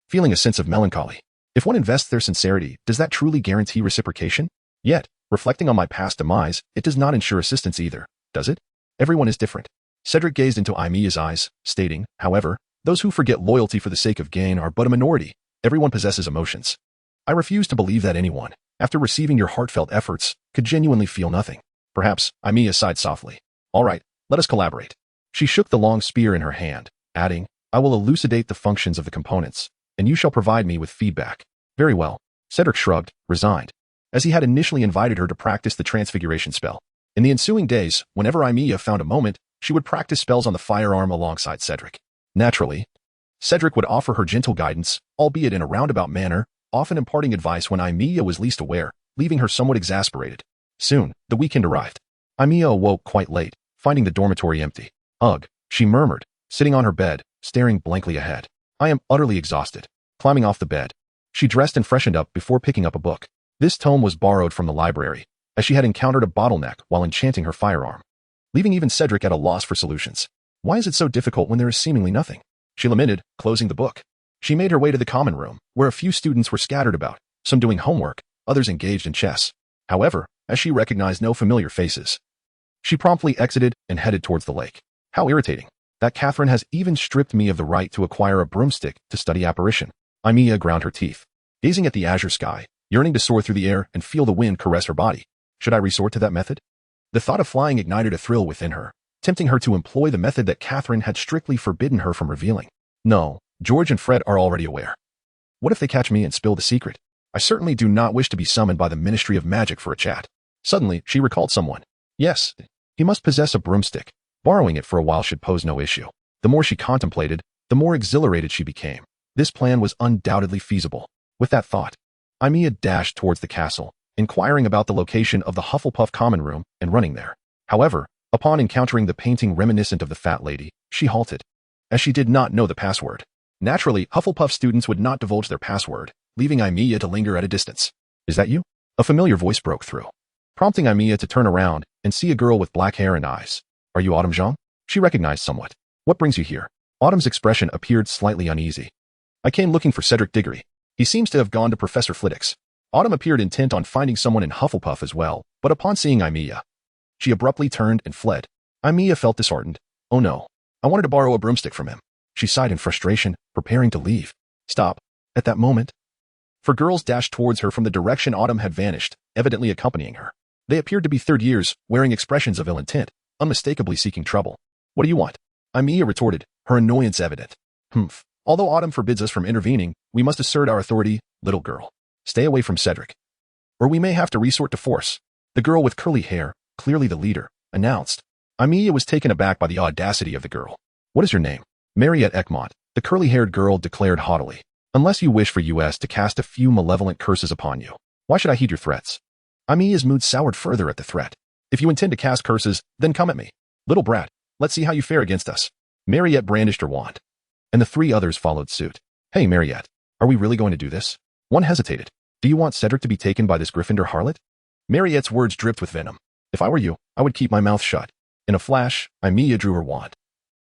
feeling a sense of melancholy. If one invests their sincerity, does that truly guarantee reciprocation? Yet, reflecting on my past demise, it does not ensure assistance either, does it? Everyone is different. Cedric gazed into Aimiya's eyes, stating, however, those who forget loyalty for the sake of gain are but a minority. Everyone possesses emotions. I refuse to believe that anyone, after receiving your heartfelt efforts, could genuinely feel nothing. Perhaps, Aimiya sighed softly. All right, let us collaborate. She shook the long spear in her hand, adding, I will elucidate the functions of the components, and you shall provide me with feedback. Very well. Cedric shrugged, resigned, as he had initially invited her to practice the transfiguration spell. In the ensuing days, whenever Aimiya found a moment, she would practice spells on the firearm alongside Cedric. Naturally, Cedric would offer her gentle guidance, albeit in a roundabout manner, often imparting advice when Aimiya was least aware, leaving her somewhat exasperated. Soon, the weekend arrived. Aimiya awoke quite late, finding the dormitory empty. Ugh, she murmured, sitting on her bed, staring blankly ahead. I am utterly exhausted. Climbing off the bed, she dressed and freshened up before picking up a book. This tome was borrowed from the library, as she had encountered a bottleneck while enchanting her firearm, leaving even Cedric at a loss for solutions. Why is it so difficult when there is seemingly nothing? She lamented, closing the book. She made her way to the common room, where a few students were scattered about, some doing homework, others engaged in chess. However, as she recognized no familiar faces, she promptly exited and headed towards the lake. How irritating. That Catherine has even stripped me of the right to acquire a broomstick to study apparition. Aimiya ground her teeth, gazing at the azure sky, yearning to soar through the air and feel the wind caress her body. Should I resort to that method? The thought of flying ignited a thrill within her, tempting her to employ the method that Catherine had strictly forbidden her from revealing. No, George and Fred are already aware. What if they catch me and spill the secret? I certainly do not wish to be summoned by the Ministry of Magic for a chat. Suddenly, she recalled someone. Yes, he must possess a broomstick. Borrowing it for a while should pose no issue. The more she contemplated, the more exhilarated she became. This plan was undoubtedly feasible. With that thought, Aimiya dashed towards the castle, inquiring about the location of the Hufflepuff common room and running there. However, upon encountering the painting reminiscent of the fat lady, she halted, as she did not know the password. Naturally, Hufflepuff students would not divulge their password, leaving Aimiya to linger at a distance. Is that you? A familiar voice broke through, prompting Aimiya to turn around and see a girl with black hair and eyes. Are you Autumn Zhang? She recognized somewhat. What brings you here? Autumn's expression appeared slightly uneasy. I came looking for Cedric Diggory. He seems to have gone to Professor Flitwick's. Autumn appeared intent on finding someone in Hufflepuff as well, but upon seeing Aimiya, she abruptly turned and fled. Aimiya felt disheartened. Oh no. I wanted to borrow a broomstick from him. She sighed in frustration, preparing to leave. Stop. At that moment, four girls dashed towards her from the direction Autumn had vanished, evidently accompanying her. They appeared to be third years, wearing expressions of ill intent, unmistakably seeking trouble. What do you want? Aimiya retorted, her annoyance evident. Humph. Although Autumn forbids us from intervening, we must assert our authority, little girl. Stay away from Cedric, or we may have to resort to force. The girl with curly hair, clearly the leader, announced. Aimiya was taken aback by the audacity of the girl. What is your name? Mariette Ekmont, the curly-haired girl, declared haughtily. Unless you wish for us to cast a few malevolent curses upon you, why should I heed your threats? Aimiya's mood soured further at the threat. If you intend to cast curses, then come at me. Little brat, let's see how you fare against us. Mariette brandished her wand, and the three others followed suit. Hey, Mariette, are we really going to do this? One hesitated. Do you want Cedric to be taken by this Gryffindor harlot? Mariette's words dripped with venom. If I were you, I would keep my mouth shut. In a flash, Aimiya drew her wand,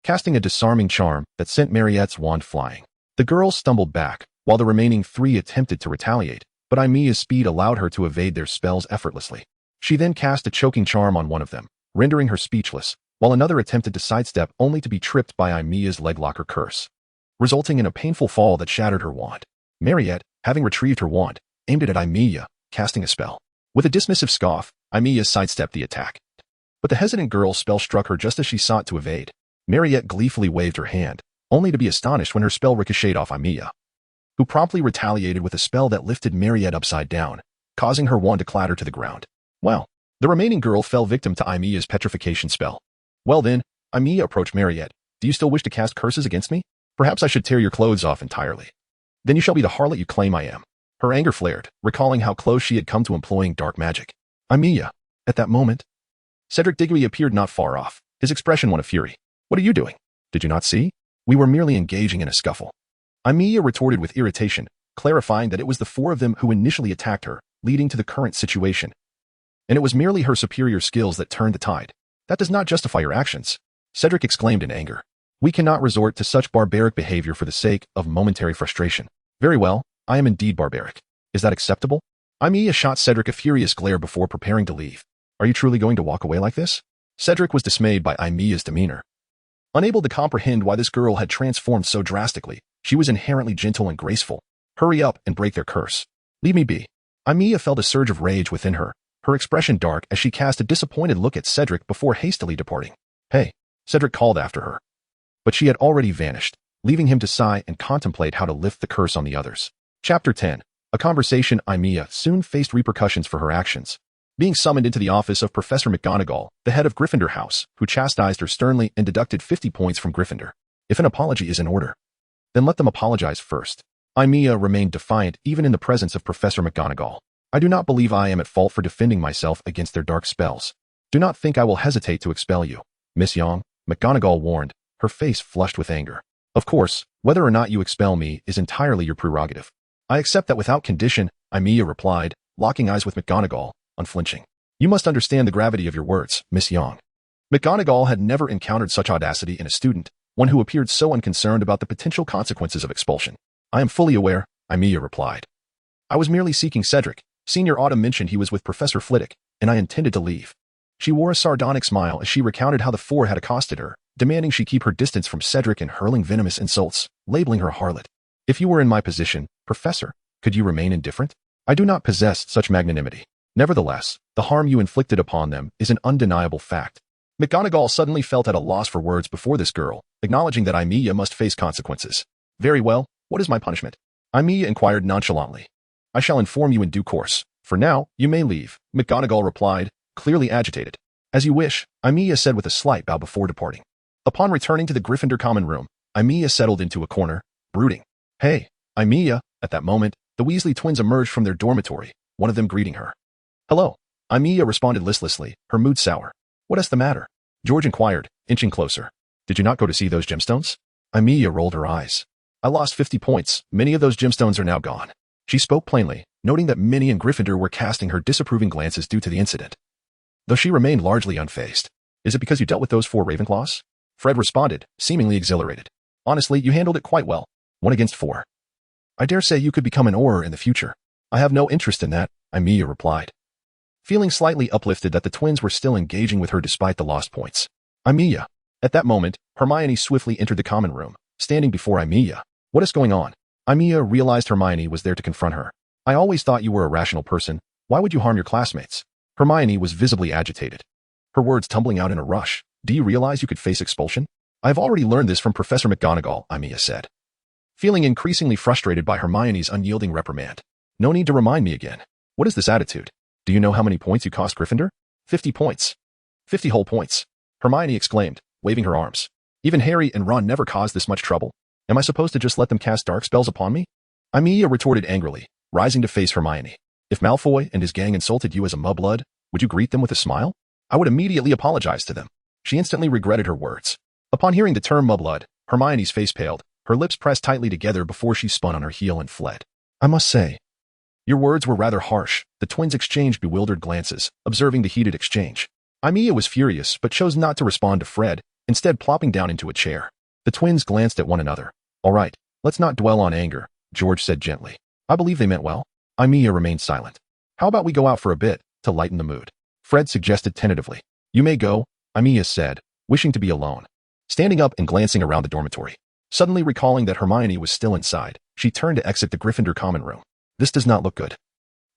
casting a disarming charm that sent Mariette's wand flying. The girl stumbled back, while the remaining three attempted to retaliate, but Aimiya's speed allowed her to evade their spells effortlessly. She then cast a choking charm on one of them, rendering her speechless, while another attempted to sidestep only to be tripped by Aimiya's leglocker curse, resulting in a painful fall that shattered her wand. Mariette, having retrieved her wand, aimed it at Aimiya, casting a spell. With a dismissive scoff, Aimiya sidestepped the attack. But the hesitant girl's spell struck her just as she sought to evade. Mariette gleefully waved her hand, only to be astonished when her spell ricocheted off Aimiya, who promptly retaliated with a spell that lifted Mariette upside down, causing her wand to clatter to the ground. Well, the remaining girl fell victim to Aimiya's petrification spell. Well then, Aimiya approached Mariette. Do you still wish to cast curses against me? Perhaps I should tear your clothes off entirely. Then you shall be the harlot you claim I am. Her anger flared, recalling how close she had come to employing dark magic. Aimiya. At that moment, Cedric Diggory appeared not far off, his expression one of fury. What are you doing? Did you not see? We were merely engaging in a scuffle. Aimiya retorted with irritation, clarifying that it was the four of them who initially attacked her, leading to the current situation. And it was merely her superior skills that turned the tide. That does not justify your actions, Cedric exclaimed in anger. We cannot resort to such barbaric behavior for the sake of momentary frustration. Very well, I am indeed barbaric. Is that acceptable? Aimiya shot Cedric a furious glare before preparing to leave. Are you truly going to walk away like this? Cedric was dismayed by Aimiya's demeanor. Unable to comprehend why this girl had transformed so drastically, she was inherently gentle and graceful. Hurry up and break their curse. Leave me be. Aimiya felt a surge of rage within her, her expression dark as she cast a disappointed look at Cedric before hastily departing. Hey, Cedric called after her. But she had already vanished, leaving him to sigh and contemplate how to lift the curse on the others. Chapter 10. A conversation. Aimiya soon faced repercussions for her actions, being summoned into the office of Professor McGonagall, the head of Gryffindor House, who chastised her sternly and deducted 50 points from Gryffindor. If an apology is in order, then let them apologize first. Aimiya remained defiant even in the presence of Professor McGonagall. I do not believe I am at fault for defending myself against their dark spells. Do not think I will hesitate to expel you, Miss Yang, McGonagall warned, her face flushed with anger. Of course, whether or not you expel me is entirely your prerogative. I accept that without condition, Aimiya replied, locking eyes with McGonagall, unflinching. You must understand the gravity of your words, Miss Yang. McGonagall had never encountered such audacity in a student, one who appeared so unconcerned about the potential consequences of expulsion. I am fully aware, Aimiya replied. I was merely seeking Cedric. Senior Autumn mentioned he was with Professor Flitwick, and I intended to leave. She wore a sardonic smile as she recounted how the four had accosted her, demanding she keep her distance from Cedric and hurling venomous insults, labeling her a harlot. If you were in my position, Professor, could you remain indifferent? I do not possess such magnanimity. Nevertheless, the harm you inflicted upon them is an undeniable fact. McGonagall suddenly felt at a loss for words before this girl, acknowledging that Aimiya must face consequences. Very well, what is my punishment? Aimiya inquired nonchalantly. I shall inform you in due course. For now, you may leave, McGonagall replied, clearly agitated. As you wish, Aimiya said with a slight bow before departing. Upon returning to the Gryffindor common room, Aimiya settled into a corner, brooding. Hey, Aimiya. At that moment, the Weasley twins emerged from their dormitory, one of them greeting her. Hello. Aimiya responded listlessly, her mood sour. What is the matter? George inquired, inching closer. Did you not go to see those gemstones? Aimiya rolled her eyes. I lost 50 points. Many of those gemstones are now gone. She spoke plainly, noting that many in Gryffindor were casting her disapproving glances due to the incident, though she remained largely unfazed. Is it because you dealt with those 4 Ravenclaws? Fred responded, seemingly exhilarated. Honestly, you handled it quite well. 1 against 4. I dare say you could become an Auror in the future. I have no interest in that, Aimiya replied, feeling slightly uplifted that the twins were still engaging with her despite the lost points. Aimiya. At that moment, Hermione swiftly entered the common room, standing before Aimiya. What is going on? Aimiya realized Hermione was there to confront her. I always thought you were a rational person. Why would you harm your classmates? Hermione was visibly agitated, her words tumbling out in a rush. Do you realize you could face expulsion? I have already learned this from Professor McGonagall, Aimiya said, feeling increasingly frustrated by Hermione's unyielding reprimand. No need to remind me again. What is this attitude? Do you know how many points you cost Gryffindor? 50 points. 50 whole points. Hermione exclaimed, waving her arms. Even Harry and Ron never caused this much trouble. Am I supposed to just let them cast dark spells upon me? Aimiya retorted angrily, rising to face Hermione. If Malfoy and his gang insulted you as a mudblood, would you greet them with a smile? I would immediately apologize to them. She instantly regretted her words. Upon hearing the term mudblood, Hermione's face paled, her lips pressed tightly together before she spun on her heel and fled. I must say, your words were rather harsh. The twins exchanged bewildered glances, observing the heated exchange. Aimiya was furious, but chose not to respond to Fred, instead plopping down into a chair. The twins glanced at one another. All right, let's not dwell on anger, George said gently. I believe they meant well. Aimiya remained silent. How about we go out for a bit, to lighten the mood? Fred suggested tentatively. You may go, Aimiya said, wishing to be alone. Standing up and glancing around the dormitory. Suddenly recalling that Hermione was still inside, she turned to exit the Gryffindor common room. This does not look good.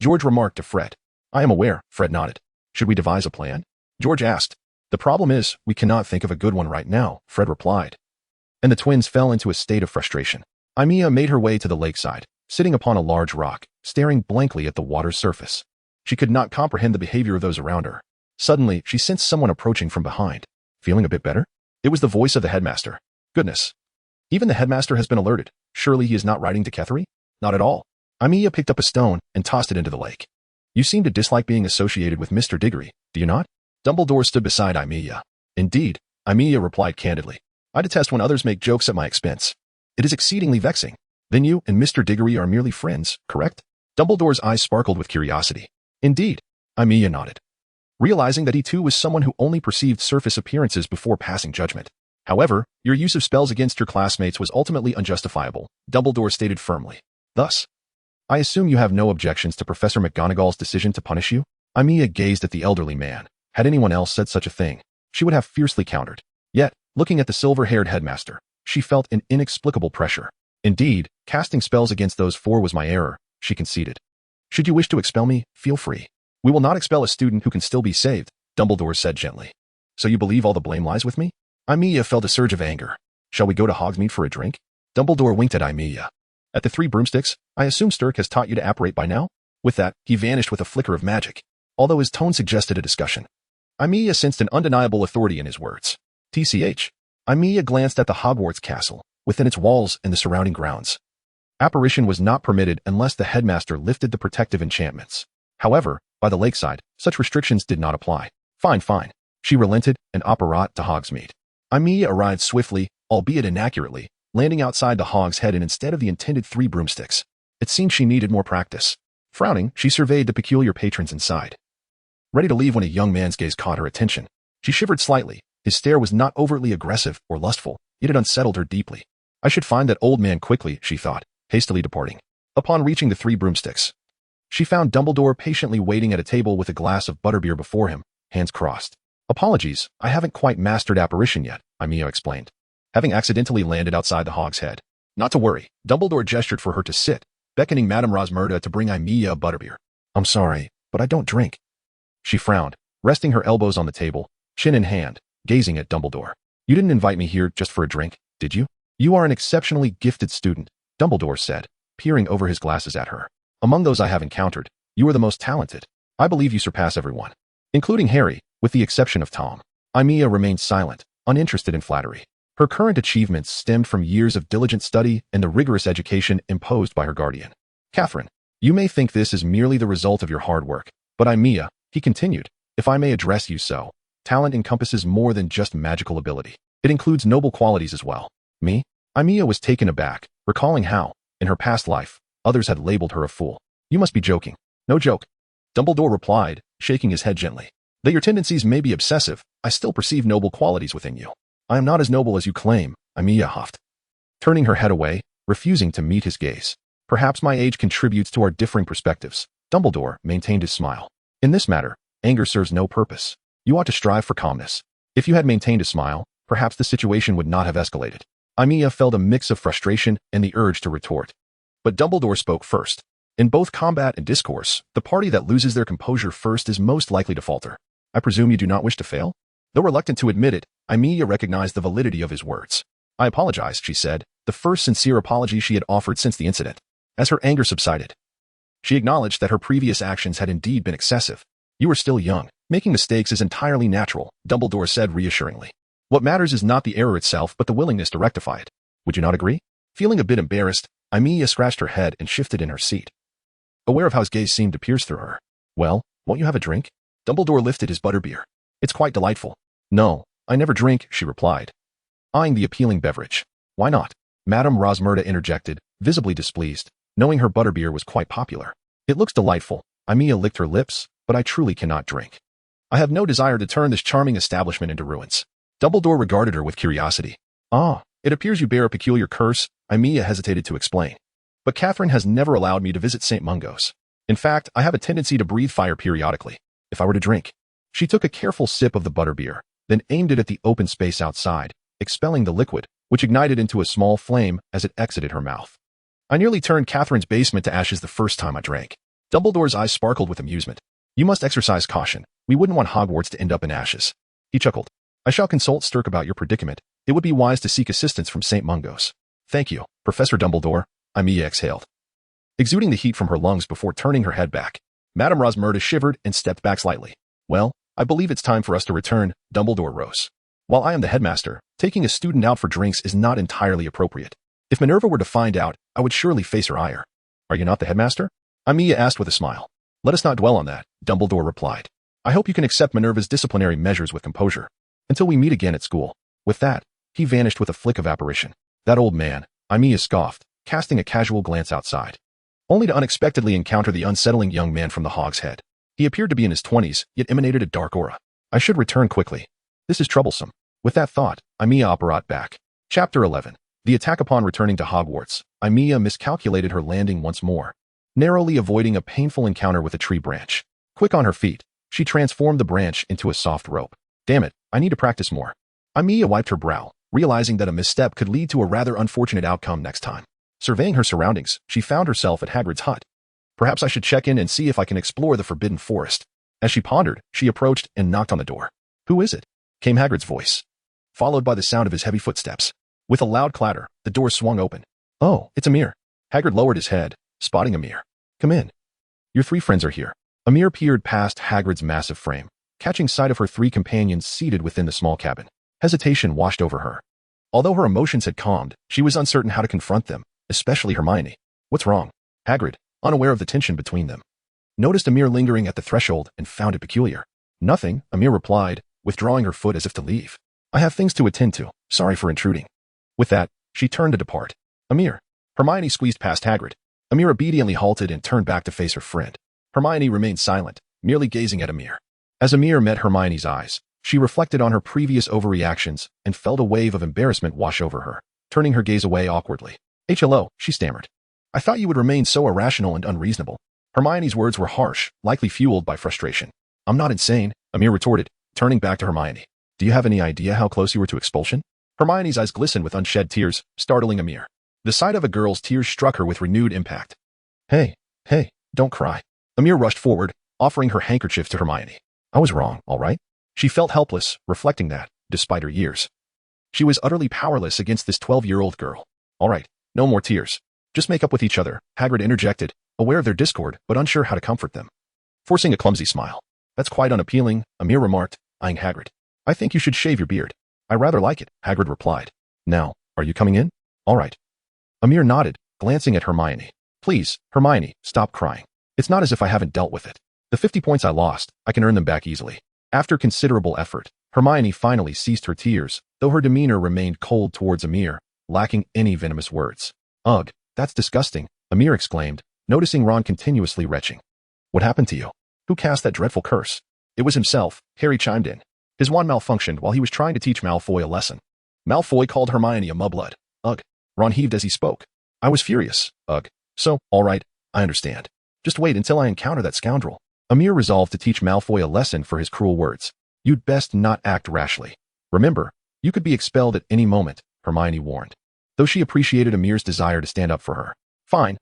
George remarked to Fred. I am aware, Fred nodded. Should we devise a plan? George asked. The problem is, we cannot think of a good one right now, Fred replied. And the twins fell into a state of frustration. Aimiya made her way to the lakeside, sitting upon a large rock, staring blankly at the water's surface. She could not comprehend the behavior of those around her. Suddenly, she sensed someone approaching from behind. Feeling a bit better? It was the voice of the headmaster. Goodness. Even the headmaster has been alerted. Surely he is not writing to Kethery? Not at all. Aimiya picked up a stone and tossed it into the lake. You seem to dislike being associated with Mr. Diggory, do you not? Dumbledore stood beside Aimiya. Indeed, Aimiya replied candidly. I detest when others make jokes at my expense. It is exceedingly vexing. Then you and Mr. Diggory are merely friends, correct? Dumbledore's eyes sparkled with curiosity. Indeed, Aimiya nodded, realizing that he too was someone who only perceived surface appearances before passing judgment. However, your use of spells against your classmates was ultimately unjustifiable, Dumbledore stated firmly. Thus, I assume you have no objections to Professor McGonagall's decision to punish you? Aimiya gazed at the elderly man. Had anyone else said such a thing, she would have fiercely countered. Yet, looking at the silver-haired headmaster, she felt an inexplicable pressure. Indeed, casting spells against those four was my error, she conceded. Should you wish to expel me, feel free. We will not expel a student who can still be saved, Dumbledore said gently. So you believe all the blame lies with me? Aimiya felt a surge of anger. Shall we go to Hogsmeade for a drink? Dumbledore winked at Aimiya. At the Three Broomsticks, I assume Stirk has taught you to apparate by now? With that, he vanished with a flicker of magic, although his tone suggested a discussion. Aimiya sensed an undeniable authority in his words. TCH. Aimiya glanced at the Hogwarts castle, within its walls and the surrounding grounds. Apparition was not permitted unless the headmaster lifted the protective enchantments. However, by the lakeside, such restrictions did not apply. Fine, fine. She relented and apparat to Hogsmeade. Aimiya arrived swiftly, albeit inaccurately, landing outside the Hog's Head and instead of the intended Three Broomsticks. It seemed she needed more practice. Frowning, she surveyed the peculiar patrons inside. Ready to leave when a young man's gaze caught her attention. She shivered slightly. His stare was not overtly aggressive or lustful, yet it unsettled her deeply. I should find that old man quickly, she thought, hastily departing. Upon reaching the Three Broomsticks, she found Dumbledore patiently waiting at a table with a glass of butterbeer before him, hands crossed. Apologies, I haven't quite mastered apparition yet, Aimiya explained, having accidentally landed outside the Hog's Head. Not to worry, Dumbledore gestured for her to sit, beckoning Madame Rosmerta to bring Aimiya a butterbeer. I'm sorry, but I don't drink. She frowned, resting her elbows on the table, chin in hand, gazing at Dumbledore. You didn't invite me here just for a drink, did you? You are an exceptionally gifted student, Dumbledore said, peering over his glasses at her. Among those I have encountered, you are the most talented. I believe you surpass everyone, including Harry, with the exception of Tom. Aimiya remained silent, uninterested in flattery. Her current achievements stemmed from years of diligent study and the rigorous education imposed by her guardian. Catherine, you may think this is merely the result of your hard work, but Aimiya, he continued, if I may address you so, talent encompasses more than just magical ability. It includes noble qualities as well. Me? Aimiya was taken aback, recalling how, in her past life, others had labeled her a fool. You must be joking. No joke. Dumbledore replied, shaking his head gently. Though your tendencies may be obsessive, I still perceive noble qualities within you. I am not as noble as you claim, Aimiya huffed, turning her head away, refusing to meet his gaze. Perhaps my age contributes to our differing perspectives. Dumbledore maintained his smile. In this matter, anger serves no purpose. You ought to strive for calmness. If you had maintained a smile, perhaps the situation would not have escalated. Aimiya felt a mix of frustration and the urge to retort. But Dumbledore spoke first. In both combat and discourse, the party that loses their composure first is most likely to falter. I presume you do not wish to fail? Though reluctant to admit it, Aimiya recognized the validity of his words. I apologize, she said, the first sincere apology she had offered since the incident. As her anger subsided, she acknowledged that her previous actions had indeed been excessive. You are still young. Making mistakes is entirely natural, Dumbledore said reassuringly. What matters is not the error itself but the willingness to rectify it. Would you not agree? Feeling a bit embarrassed, Aimiya scratched her head and shifted in her seat, aware of how his gaze seemed to pierce through her. Well, won't you have a drink? Dumbledore lifted his butterbeer. It's quite delightful. No, I never drink, she replied, eyeing the appealing beverage. Why not? Madame Rosmerta interjected, visibly displeased, knowing her butterbeer was quite popular. It looks delightful. Aimiya licked her lips, but I truly cannot drink. I have no desire to turn this charming establishment into ruins. Dumbledore regarded her with curiosity. Ah, it appears you bear a peculiar curse, Aimiya hesitated to explain. But Catherine has never allowed me to visit St. Mungo's. In fact, I have a tendency to breathe fire periodically, if I were to drink. She took a careful sip of the butterbeer, then aimed it at the open space outside, expelling the liquid, which ignited into a small flame as it exited her mouth. I nearly turned Catherine's basement to ashes the first time I drank. Dumbledore's eyes sparkled with amusement. You must exercise caution. We wouldn't want Hogwarts to end up in ashes. He chuckled. I shall consult Stirk about your predicament. It would be wise to seek assistance from St. Mungo's. Thank you, Professor Dumbledore, Aimiya exhaled, exuding the heat from her lungs before turning her head back. Madame Rosmerta shivered and stepped back slightly. Well, I believe it's time for us to return, Dumbledore rose. While I am the headmaster, taking a student out for drinks is not entirely appropriate. If Minerva were to find out, I would surely face her ire. Are you not the headmaster? Aimiya asked with a smile. Let us not dwell on that, Dumbledore replied. I hope you can accept Minerva's disciplinary measures with composure. Until we meet again at school. With that, he vanished with a flick of apparition. That old man, Aimiya scoffed, casting a casual glance outside, only to unexpectedly encounter the unsettling young man from the Hog's Head. He appeared to be in his 20s, yet emanated a dark aura. I should return quickly. This is troublesome. With that thought, Aimiya brought back. Chapter 11. The attack. Upon returning to Hogwarts, Aimiya miscalculated her landing once more, narrowly avoiding a painful encounter with a tree branch. Quick on her feet, she transformed the branch into a soft rope. Damn it, I need to practice more. Aimiya wiped her brow, realizing that a misstep could lead to a rather unfortunate outcome next time. Surveying her surroundings, she found herself at Hagrid's hut. Perhaps I should check in and see if I can explore the Forbidden Forest. As she pondered, she approached and knocked on the door. Who is it? Came Hagrid's voice, followed by the sound of his heavy footsteps. With a loud clatter, the door swung open. Oh, it's Amir. Hagrid lowered his head, spotting Amir. Come in. Your three friends are here. Amir peered past Hagrid's massive frame, catching sight of her three companions seated within the small cabin. Hesitation washed over her. Although her emotions had calmed, she was uncertain how to confront them, especially Hermione. What's wrong? Hagrid, unaware of the tension between them, noticed Amir lingering at the threshold and found it peculiar. Nothing, Amir replied, withdrawing her foot as if to leave. I have things to attend to. Sorry for intruding. With that, she turned to depart. Amir. Hermione squeezed past Hagrid. Amir obediently halted and turned back to face her friend. Hermione remained silent, merely gazing at Amir. As Amir met Hermione's eyes, she reflected on her previous overreactions and felt a wave of embarrassment wash over her, turning her gaze away awkwardly. Hello, she stammered. I thought you would remain so irrational and unreasonable. Hermione's words were harsh, likely fueled by frustration. I'm not insane, Amir retorted, turning back to Hermione. Do you have any idea how close you were to expulsion? Hermione's eyes glistened with unshed tears, startling Amir. The sight of a girl's tears struck her with renewed impact. Hey, don't cry. Amir rushed forward, offering her handkerchief to Hermione. I was wrong, all right? She felt helpless, reflecting that, despite her years, she was utterly powerless against this 12-year-old girl. All right, no more tears. Just make up with each other, Hagrid interjected, aware of their discord but unsure how to comfort them. Forcing a clumsy smile. That's quite unappealing, Amir remarked, eyeing Hagrid. I think you should shave your beard. I rather like it, Hagrid replied. Now, are you coming in? All right. Amir nodded, glancing at Hermione. Please, Hermione, stop crying. It's not as if I haven't dealt with it. The 50 points I lost, I can earn them back easily. After considerable effort, Hermione finally ceased her tears, though her demeanor remained cold towards Amir, lacking any venomous words. Ugh, that's disgusting, Amir exclaimed, noticing Ron continuously retching. What happened to you? Who cast that dreadful curse? It was himself, Harry chimed in. His wand malfunctioned while he was trying to teach Malfoy a lesson. Malfoy called Hermione a mudblood. Ugh. Ron heaved as he spoke. I was furious. Ugh. So, all right, I understand. Just wait until I encounter that scoundrel. Amir resolved to teach Malfoy a lesson for his cruel words. You'd best not act rashly. Remember, you could be expelled at any moment, Hermione warned, though she appreciated Amir's desire to stand up for her. Fine,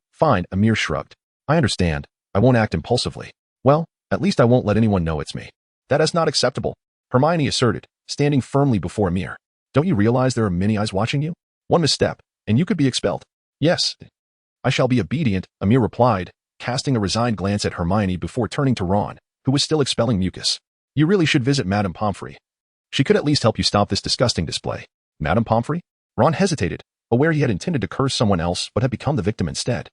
Amir shrugged. I understand. I won't act impulsively. Well, at least I won't let anyone know it's me. That is not acceptable, Hermione asserted, standing firmly before Amir. Don't you realize there are many eyes watching you? One misstep, and you could be expelled. Yes. I shall be obedient, Amir replied, casting a resigned glance at Hermione before turning to Ron, who was still expelling mucus. You really should visit Madame Pomfrey. She could at least help you stop this disgusting display. Madame Pomfrey? Ron hesitated, aware he had intended to curse someone else but had become the victim instead.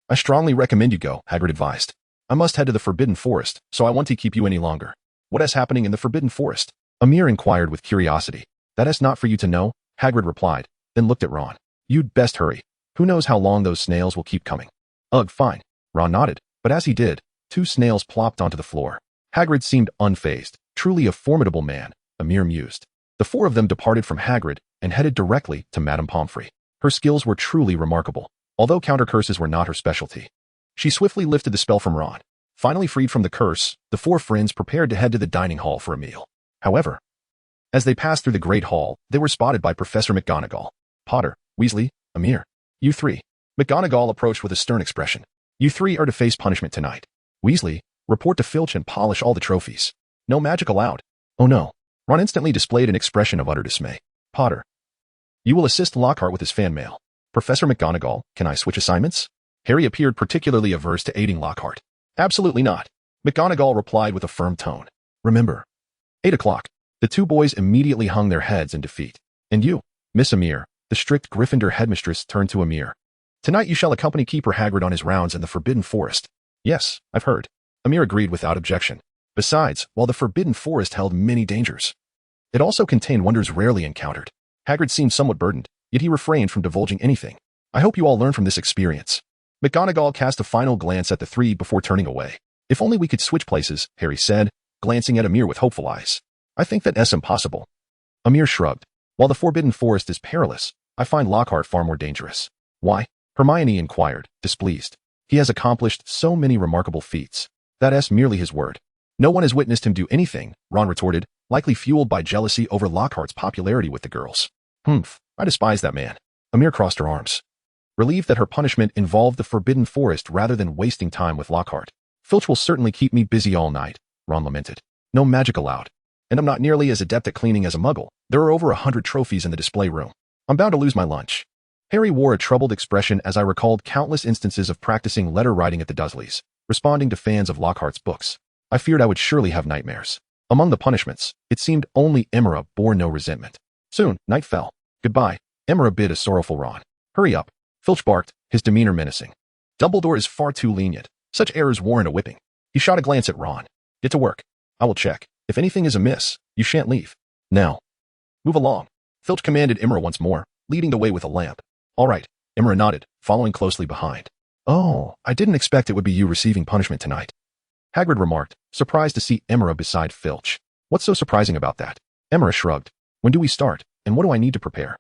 I strongly recommend you go, Hagrid advised. I must head to the Forbidden Forest, so I won't keep you any longer. What is happening in the Forbidden Forest? Amir inquired with curiosity. That is not for you to know, Hagrid replied, then looked at Ron. You'd best hurry. Who knows how long those snails will keep coming? Ugh, fine. Ron nodded, but as he did, 2 snails plopped onto the floor. Hagrid seemed unfazed. Truly a formidable man, Amir mused. The 4 of them departed from Hagrid and headed directly to Madame Pomfrey. Her skills were truly remarkable, although counter-curses were not her specialty. She swiftly lifted the spell from Ron. Finally freed from the curse, the 4 friends prepared to head to the dining hall for a meal. However, as they passed through the Great Hall, they were spotted by Professor McGonagall. Potter, Weasley, Amir. You 3. McGonagall approached with a stern expression. You 3 are to face punishment tonight. Weasley, report to Filch and polish all the trophies. No magic allowed. Oh no. Ron instantly displayed an expression of utter dismay. Potter. You will assist Lockhart with his fan mail. Professor McGonagall, can I switch assignments? Harry appeared particularly averse to aiding Lockhart. Absolutely not. McGonagall replied with a firm tone. Remember. 8 o'clock. The 2 boys immediately hung their heads in defeat. And you, Miss Amir, the strict Gryffindor headmistress turned to Amir. Tonight you shall accompany Keeper Hagrid on his rounds in the Forbidden Forest. Yes, I've heard. Amir agreed without objection. Besides, while the Forbidden Forest held many dangers, it also contained wonders rarely encountered. Hagrid seemed somewhat burdened, yet he refrained from divulging anything. I hope you all learn from this experience. McGonagall cast a final glance at the 3 before turning away. If only we could switch places, Harry said, glancing at Amir with hopeful eyes. I think that's impossible. Amir shrugged. While the Forbidden Forest is perilous, I find Lockhart far more dangerous. Why? Hermione inquired, displeased. He has accomplished so many remarkable feats. That's merely his word. No one has witnessed him do anything, Ron retorted, likely fueled by jealousy over Lockhart's popularity with the girls. I despise that man. Amir crossed her arms, relieved that her punishment involved the Forbidden Forest rather than wasting time with Lockhart. Filch will certainly keep me busy all night, Ron lamented. No magic allowed. And I'm not nearly as adept at cleaning as a muggle. There are over 100 trophies in the display room. I'm bound to lose my lunch. Harry wore a troubled expression as I recalled countless instances of practicing letter writing at the Dursleys, responding to fans of Lockhart's books. I feared I would surely have nightmares. Among the punishments, it seemed only Aimiya bore no resentment. Soon, night fell. Goodbye, Aimiya bid a sorrowful Ron. Hurry up, Filch barked, his demeanor menacing. Dumbledore is far too lenient. Such errors warrant a whipping. He shot a glance at Ron. Get to work. I will check. If anything is amiss, you shan't leave. Now. Move along. Filch commanded Aimiya once more, leading the way with a lamp. All right, Aimiya nodded, following closely behind. Oh, I didn't expect it would be you receiving punishment tonight. Hagrid remarked, surprised to see Aimiya beside Filch. What's so surprising about that? Aimiya shrugged. When do we start, and what do I need to prepare?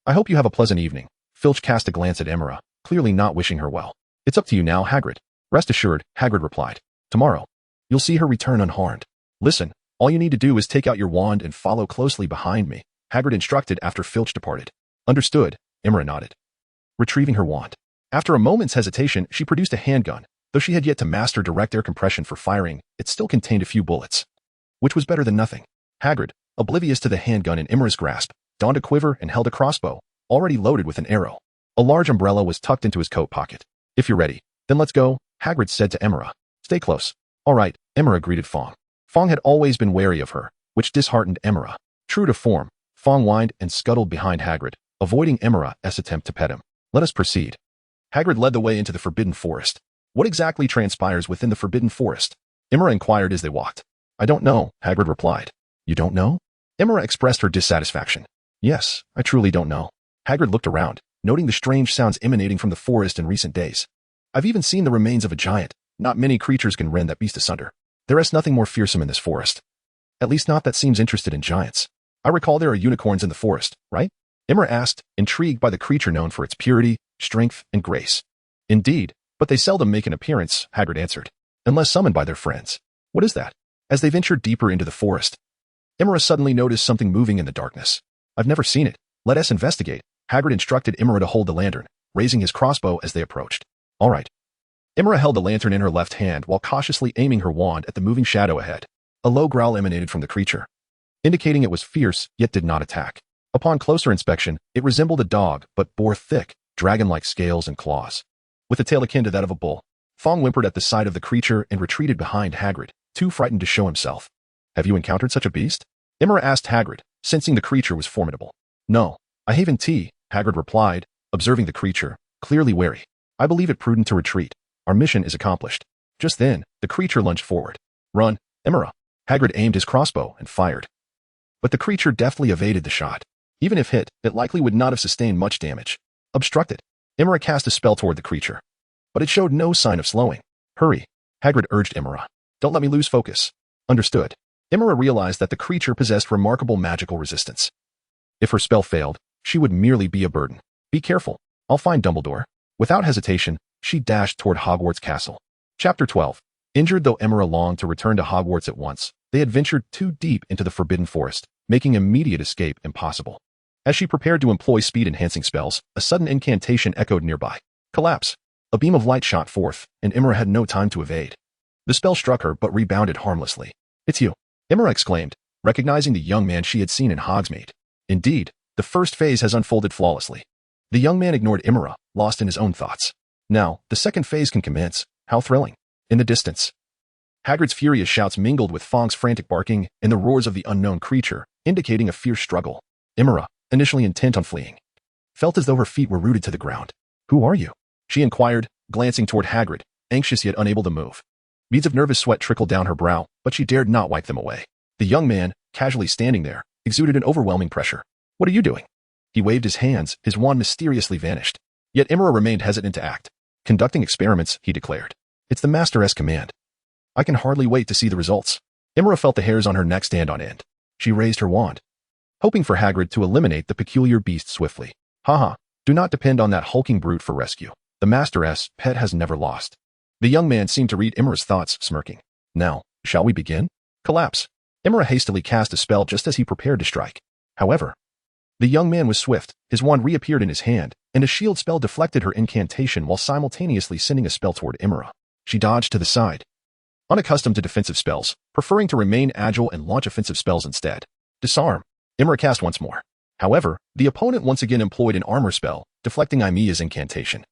I hope you have a pleasant evening. Filch cast a glance at Aimiya, clearly not wishing her well. It's up to you now, Hagrid. Rest assured, Hagrid replied. Tomorrow, you'll see her return unharmed. Listen, all you need to do is take out your wand and follow closely behind me, Hagrid instructed after Filch departed. Understood, Aimiya nodded. Retrieving her wand. After a moment's hesitation, she produced a handgun. Though she had yet to master direct air compression for firing, it still contained a few bullets, which was better than nothing. Hagrid, oblivious to the handgun in Aimiya's grasp, donned a quiver and held a crossbow, already loaded with an arrow. A large umbrella was tucked into his coat pocket. If you're ready, then let's go, Hagrid said to Aimiya. Stay close. All right, Aimiya greeted Fong. Fong had always been wary of her, which disheartened Aimiya. True to form, Fong whined and scuttled behind Hagrid, avoiding Aimiya's attempt to pet him. Let us proceed. Hagrid led the way into the Forbidden Forest. What exactly transpires within the Forbidden Forest? Aimiya inquired as they walked. I don't know, Hagrid replied. You don't know? Aimiya expressed her dissatisfaction. Yes, I truly don't know. Hagrid looked around, noting the strange sounds emanating from the forest in recent days. I've even seen the remains of a giant. Not many creatures can rend that beast asunder. There is nothing more fearsome in this forest. At least not that seems interested in giants. I recall there are unicorns in the forest, right? Aimiya asked, intrigued by the creature known for its purity, strength, and grace. Indeed, but they seldom make an appearance, Hagrid answered, unless summoned by their friends. What is that? As they ventured deeper into the forest, Aimiya suddenly noticed something moving in the darkness. I've never seen it. Let us investigate. Hagrid instructed Aimiya to hold the lantern, raising his crossbow as they approached. All right. Aimiya held the lantern in her left hand while cautiously aiming her wand at the moving shadow ahead. A low growl emanated from the creature, indicating it was fierce yet did not attack. Upon closer inspection, it resembled a dog but bore thick, dragon-like scales and claws, with a tail akin to that of a bull. Fong whimpered at the sight of the creature and retreated behind Hagrid, too frightened to show himself. Have you encountered such a beast? Imra asked Hagrid, sensing the creature was formidable. No, I haven't tea, Hagrid replied, observing the creature, clearly wary. I believe it prudent to retreat. Our mission is accomplished. Just then, the creature lunged forward. Run, Imra. Hagrid aimed his crossbow and fired. But the creature deftly evaded the shot. Even if hit, it likely would not have sustained much damage. Obstructed, Imra cast a spell toward the creature. But it showed no sign of slowing. Hurry, Hagrid urged Imra. Don't let me lose focus. Understood. Imra realized that the creature possessed remarkable magical resistance. If her spell failed, she would merely be a burden. Be careful. I'll find Dumbledore. Without hesitation, she dashed toward Hogwarts Castle. Chapter 12. Injured though Imra longed to return to Hogwarts at once, they had ventured too deep into the Forbidden Forest, making immediate escape impossible. As she prepared to employ speed-enhancing spells, a sudden incantation echoed nearby. Collapse. A beam of light shot forth, and Imra had no time to evade. The spell struck her but rebounded harmlessly. It's you, Imra exclaimed, recognizing the young man she had seen in Hogsmeade. Indeed, the first phase has unfolded flawlessly. The young man ignored Imra, lost in his own thoughts. Now, the second phase can commence. How thrilling. In the distance, Hagrid's furious shouts mingled with Fong's frantic barking and the roars of the unknown creature, indicating a fierce struggle. Imra, initially intent on fleeing, felt as though her feet were rooted to the ground. Who are you? She inquired, glancing toward Hagrid, anxious yet unable to move. Beads of nervous sweat trickled down her brow, but she dared not wipe them away. The young man, casually standing there, exuded an overwhelming pressure. What are you doing? He waved his hands, his wand mysteriously vanished. Yet Imra remained hesitant to act. Conducting experiments, he declared. It's the Master's command. I can hardly wait to see the results. Imra felt the hairs on her neck stand on end. She raised her wand, hoping for Hagrid to eliminate the peculiar beast swiftly. Haha, do not depend on that hulking brute for rescue. The Master's pet has never lost. The young man seemed to read Imra's thoughts, smirking. Now, shall we begin? Collapse. Imra hastily cast a spell just as he prepared to strike. However, the young man was swift. His wand reappeared in his hand, and a shield spell deflected her incantation while simultaneously sending a spell toward Imra. She dodged to the side, unaccustomed to defensive spells, preferring to remain agile and launch offensive spells instead. Disarm. Imra cast once more. However, the opponent once again employed an armor spell, deflecting Aimiya's incantation,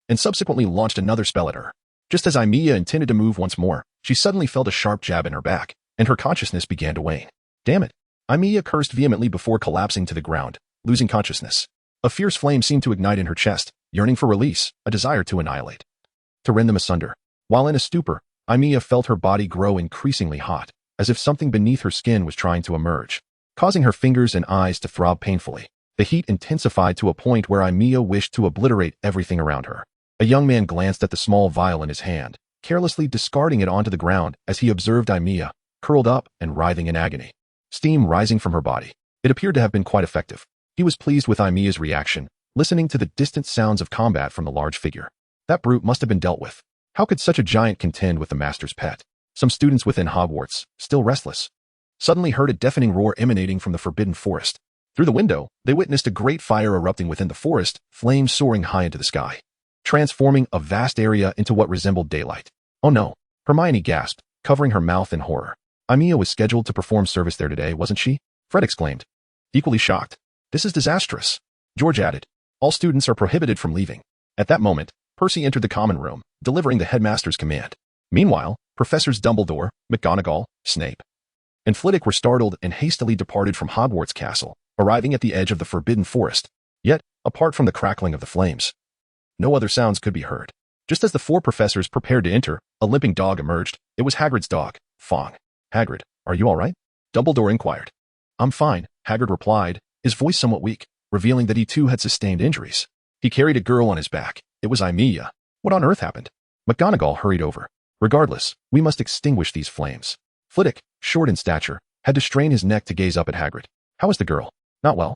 and subsequently launched another spell at her. Just as Aimiya intended to move once more, she suddenly felt a sharp jab in her back, and her consciousness began to wane. Damn it. Aimiya cursed vehemently before collapsing to the ground, losing consciousness. A fierce flame seemed to ignite in her chest, yearning for release, a desire to annihilate, to rend them asunder. While in a stupor, Aimiya felt her body grow increasingly hot, as if something beneath her skin was trying to emerge, causing her fingers and eyes to throb painfully. The heat intensified to a point where Aimiya wished to obliterate everything around her. A young man glanced at the small vial in his hand, carelessly discarding it onto the ground as he observed Aimiya, curled up and writhing in agony, steam rising from her body. It appeared to have been quite effective. He was pleased with Aimiya's reaction, listening to the distant sounds of combat from the large figure. That brute must have been dealt with. How could such a giant contend with the Master's pet? Some students within Hogwarts, still restless, suddenly heard a deafening roar emanating from the Forbidden Forest. Through the window, they witnessed a great fire erupting within the forest, flames soaring high into the sky, transforming a vast area into what resembled daylight. Oh no, Hermione gasped, covering her mouth in horror. Aimiya was scheduled to perform service there today, wasn't she? Fred exclaimed, equally shocked. This is disastrous. George added, all students are prohibited from leaving. At that moment, Percy entered the common room, delivering the headmaster's command. Meanwhile, Professors Dumbledore, McGonagall, Snape, and Flitwick were startled and hastily departed from Hogwarts Castle, arriving at the edge of the Forbidden Forest. Yet, apart from the crackling of the flames, no other sounds could be heard. Just as the four professors prepared to enter, a limping dog emerged. It was Hagrid's dog, Fong. Hagrid, are you all right? Dumbledore inquired. I'm fine, Hagrid replied, his voice somewhat weak, revealing that he too had sustained injuries. He carried a girl on his back. It was Aimiya. What on earth happened? McGonagall hurried over. Regardless, we must extinguish these flames. Flitwick, short in stature, had to strain his neck to gaze up at Hagrid. How is the girl? Not well.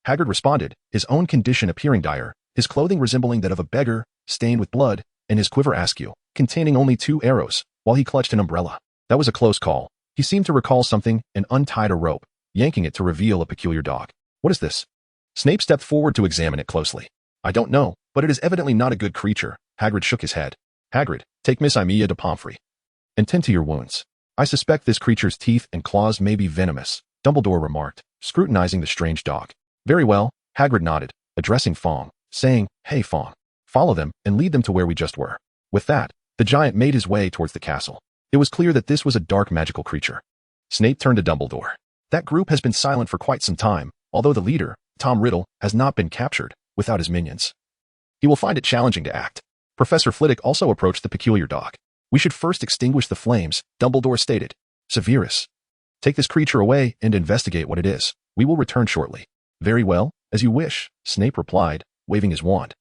Hagrid responded, his own condition appearing dire, his clothing resembling that of a beggar, stained with blood, and his quiver askew, containing only 2 arrows, while he clutched an umbrella. That was a close call. He seemed to recall something and untied a rope, yanking it to reveal a peculiar dog. What is this? Snape stepped forward to examine it closely. I don't know, but it is evidently not a good creature. Hagrid shook his head. Hagrid, take Miss Aimiya to Pomfrey and tend to your wounds. I suspect this creature's teeth and claws may be venomous, Dumbledore remarked, scrutinizing the strange dog. Very well, Hagrid nodded, addressing Fong, saying, Hey Fong, follow them and lead them to where we just were. With that, the giant made his way towards the castle. It was clear that this was a dark magical creature. Snape turned to Dumbledore. That group has been silent for quite some time, although the leader, Tom Riddle, has not been captured without his minions. He will find it challenging to act. Professor Flitwick also approached the peculiar dog. We should first extinguish the flames, Dumbledore stated. Severus. Take this creature away and investigate what it is. We will return shortly. Very well, as you wish, Snape replied, waving his wand,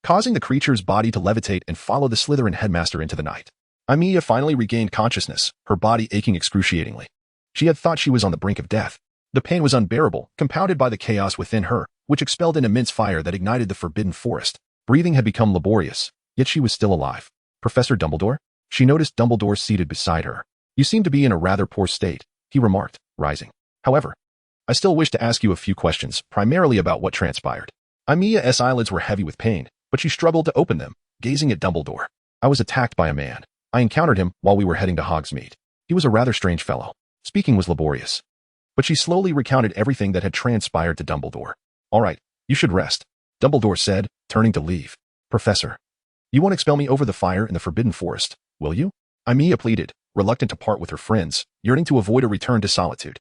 causing the creature's body to levitate and follow the Slytherin headmaster into the night. Aimiya finally regained consciousness, her body aching excruciatingly. She had thought she was on the brink of death. The pain was unbearable, compounded by the chaos within her, which expelled an immense fire that ignited the forbidden forest. Breathing had become laborious, yet she was still alive. Professor Dumbledore? She noticed Dumbledore seated beside her. You seem to be in a rather poor state, he remarked, rising. However, I still wish to ask you a few questions, primarily about what transpired. Aimiya's eyelids were heavy with pain, but she struggled to open them, gazing at Dumbledore. I was attacked by a man. I encountered him while we were heading to Hogsmeade. He was a rather strange fellow. Speaking was laborious. But she slowly recounted everything that had transpired to Dumbledore. All right, you should rest, Dumbledore said, turning to leave. Professor, you won't expel me over the fire in the Forbidden Forest, will you? Aimiya pleaded, reluctant to part with her friends, yearning to avoid a return to solitude.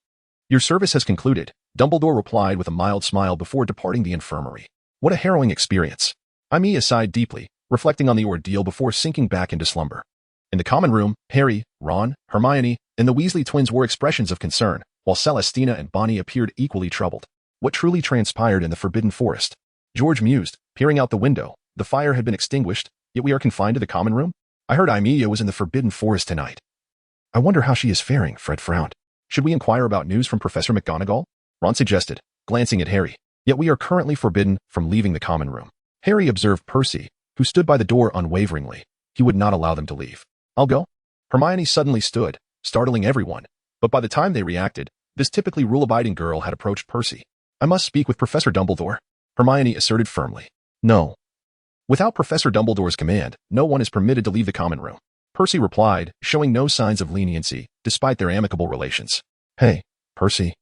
Your service has concluded, Dumbledore replied with a mild smile before departing the infirmary. What a harrowing experience. Aimiya sighed deeply, reflecting on the ordeal before sinking back into slumber. In the common room, Harry, Ron, Hermione, and the Weasley twins wore expressions of concern, while Celestina and Bonnie appeared equally troubled. What truly transpired in the Forbidden Forest? George mused, peering out the window. The fire had been extinguished, yet we are confined to the common room? I heard Aimiya was in the Forbidden Forest tonight. I wonder how she is faring, Fred frowned. Should we inquire about news from Professor McGonagall? Ron suggested, glancing at Harry. Yet we are currently forbidden from leaving the common room. Harry observed Percy, who stood by the door unwaveringly. He would not allow them to leave. I'll go. Hermione suddenly stood, startling everyone. But by the time they reacted, this typically rule-abiding girl had approached Percy. I must speak with Professor Dumbledore, Hermione asserted firmly. No. Without Professor Dumbledore's command, no one is permitted to leave the common room. Percy replied, showing no signs of leniency, despite their amicable relations. Hey, Percy.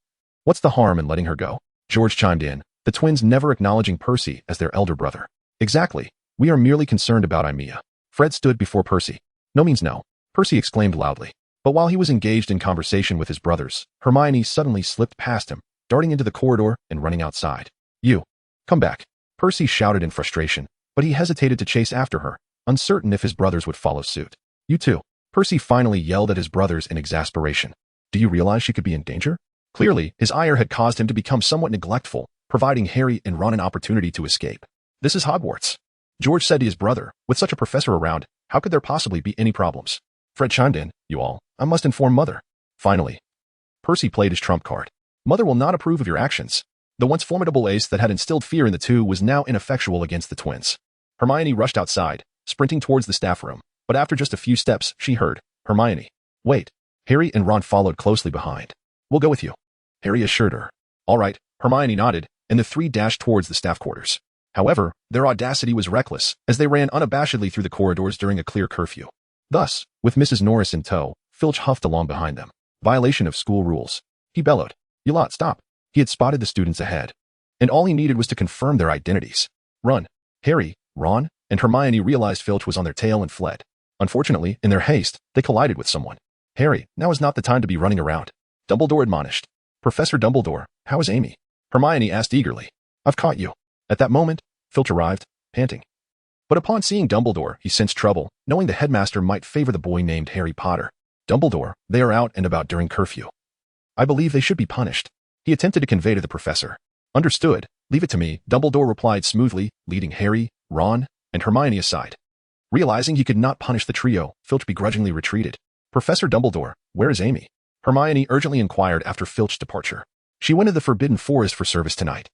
What's the harm in letting her go? George chimed in, the twins never acknowledging Percy as their elder brother. Exactly. We are merely concerned about Aimiya. Fred stood before Percy. No means no, Percy exclaimed loudly. But while he was engaged in conversation with his brothers, Hermione suddenly slipped past him, darting into the corridor and running outside. You. Come back. Percy shouted in frustration, but he hesitated to chase after her, uncertain if his brothers would follow suit. You too. Percy finally yelled at his brothers in exasperation. Do you realize she could be in danger? Clearly, his ire had caused him to become somewhat neglectful, providing Harry and Ron an opportunity to escape. This is Hogwarts, George said to his brother. With such a professor around, how could there possibly be any problems? Fred chimed in. You all, I must inform Mother. Finally, Percy played his trump card. Mother will not approve of your actions. The once formidable ace that had instilled fear in the two was now ineffectual against the twins. Hermione rushed outside, sprinting towards the staff room, but after just a few steps, she heard, Hermione, wait. Harry and Ron followed closely behind. We'll go with you, Harry assured her. All right, Hermione nodded, and the three dashed towards the staff quarters. However, their audacity was reckless, as they ran unabashedly through the corridors during a clear curfew. Thus, with Mrs. Norris in tow, Filch huffed along behind them. Violation of school rules. He bellowed. You lot, stop. He had spotted the students ahead, and all he needed was to confirm their identities. Run. Harry, Ron, and Hermione realized Filch was on their tail and fled. Unfortunately, in their haste, they collided with someone. Harry, now is not the time to be running around, Dumbledore admonished. Professor Dumbledore, how is Amy? Hermione asked eagerly. I've caught you. At that moment, Filch arrived, panting. But upon seeing Dumbledore, he sensed trouble, knowing the headmaster might favor the boy named Harry Potter. Dumbledore, they are out and about during curfew. I believe they should be punished, he attempted to convey to the professor. Understood. Leave it to me, Dumbledore replied smoothly, leading Harry, Ron, and Hermione aside. Realizing he could not punish the trio, Filch begrudgingly retreated. Professor Dumbledore, where is Amy? Hermione urgently inquired after Filch's departure. She went to the Forbidden Forest for service tonight.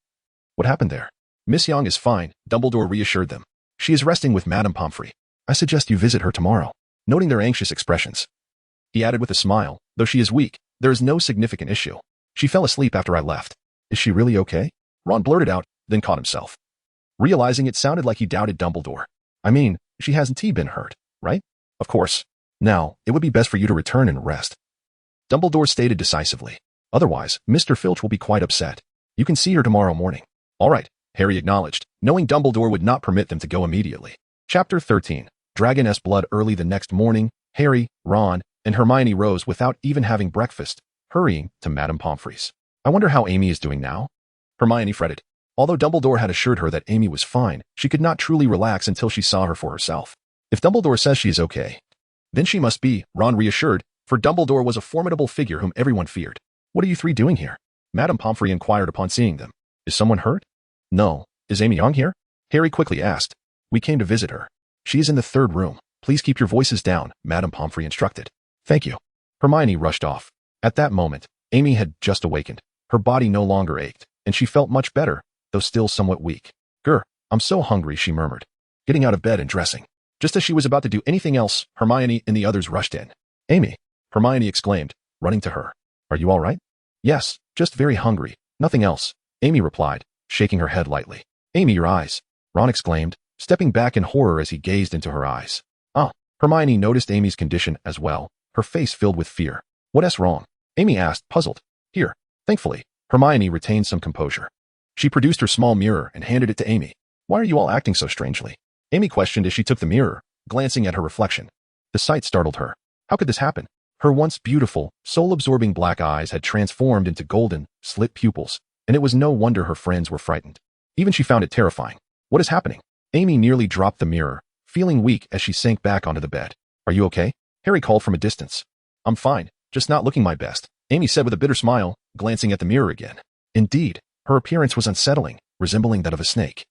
What happened there? Miss Yang is fine, Dumbledore reassured them. She is resting with Madame Pomfrey. I suggest you visit her tomorrow. Noting their anxious expressions, he added with a smile, though she is weak, there is no significant issue. She fell asleep after I left. Is she really okay? Ron blurted out, then caught himself, realizing it sounded like he doubted Dumbledore. I mean, she hasn't been hurt, right? Of course. Now, it would be best for you to return and rest, Dumbledore stated decisively. Otherwise, Mr. Filch will be quite upset. You can see her tomorrow morning. All right, Harry acknowledged, knowing Dumbledore would not permit them to go immediately. Chapter 13. Dragoness Blood. Early the next morning, Harry, Ron, and Hermione rose without even having breakfast, hurrying to Madame Pomfrey's. I wonder how Amy is doing now? Hermione fretted. Although Dumbledore had assured her that Amy was fine, she could not truly relax until she saw her for herself. If Dumbledore says she is okay, then she must be, Ron reassured, for Dumbledore was a formidable figure whom everyone feared. What are you three doing here? Madame Pomfrey inquired upon seeing them. Is someone hurt? No. Is Amy Yang here? Harry quickly asked. We came to visit her. She is in the third room. Please keep your voices down, Madame Pomfrey instructed. Thank you. Hermione rushed off. At that moment, Amy had just awakened. Her body no longer ached, and she felt much better, though still somewhat weak. Grr, I'm so hungry, she murmured, getting out of bed and dressing. Just as she was about to do anything else, Hermione and the others rushed in. Amy, Hermione exclaimed, running to her. Are you all right? Yes, just very hungry, nothing else, Amy replied, shaking her head lightly. Amy, your eyes, Ron exclaimed, stepping back in horror as he gazed into her eyes. Ah, Hermione noticed Amy's condition as well, her face filled with fear. What's wrong? Amy asked, puzzled. Here. Thankfully, Hermione retained some composure. She produced her small mirror and handed it to Amy. Why are you all acting so strangely? Amy questioned as she took the mirror, glancing at her reflection. The sight startled her. How could this happen? Her once beautiful, soul-absorbing black eyes had transformed into golden, slit pupils, and it was no wonder her friends were frightened. Even she found it terrifying. What is happening? Amy nearly dropped the mirror, feeling weak as she sank back onto the bed. Are you okay? Harry called from a distance. I'm fine, just not looking my best, Amy said with a bitter smile, glancing at the mirror again. Indeed, her appearance was unsettling, resembling that of a snake.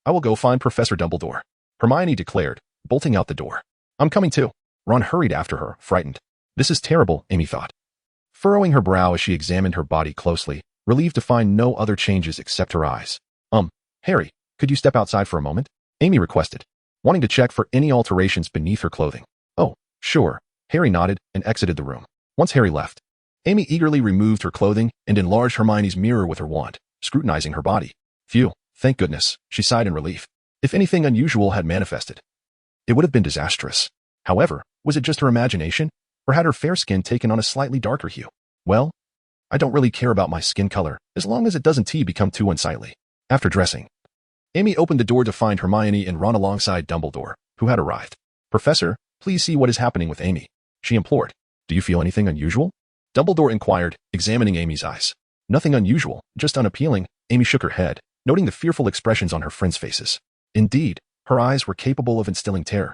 I will go find Professor Dumbledore, Hermione declared, bolting out the door. I'm coming too. Ron hurried after her, frightened. This is terrible, Amy thought, furrowing her brow as she examined her body closely, relieved to find no other changes except her eyes. Harry, could you step outside for a moment? Amy requested, wanting to check for any alterations beneath her clothing. Oh, sure. Harry nodded and exited the room. Once Harry left, Amy eagerly removed her clothing and enlarged Hermione's mirror with her wand, scrutinizing her body. Phew, thank goodness, she sighed in relief. If anything unusual had manifested, it would have been disastrous. However, was it just her imagination, or had her fair skin taken on a slightly darker hue? Well, I don't really care about my skin color, as long as it doesn't become too unsightly. After dressing, Amy opened the door to find Hermione and Ron alongside Dumbledore, who had arrived. Professor, please see what is happening with Amy, she implored. Do you feel anything unusual? Dumbledore inquired, examining Amy's eyes. Nothing unusual, just unappealing, Amy shook her head, noting the fearful expressions on her friends' faces. Indeed, her eyes were capable of instilling terror.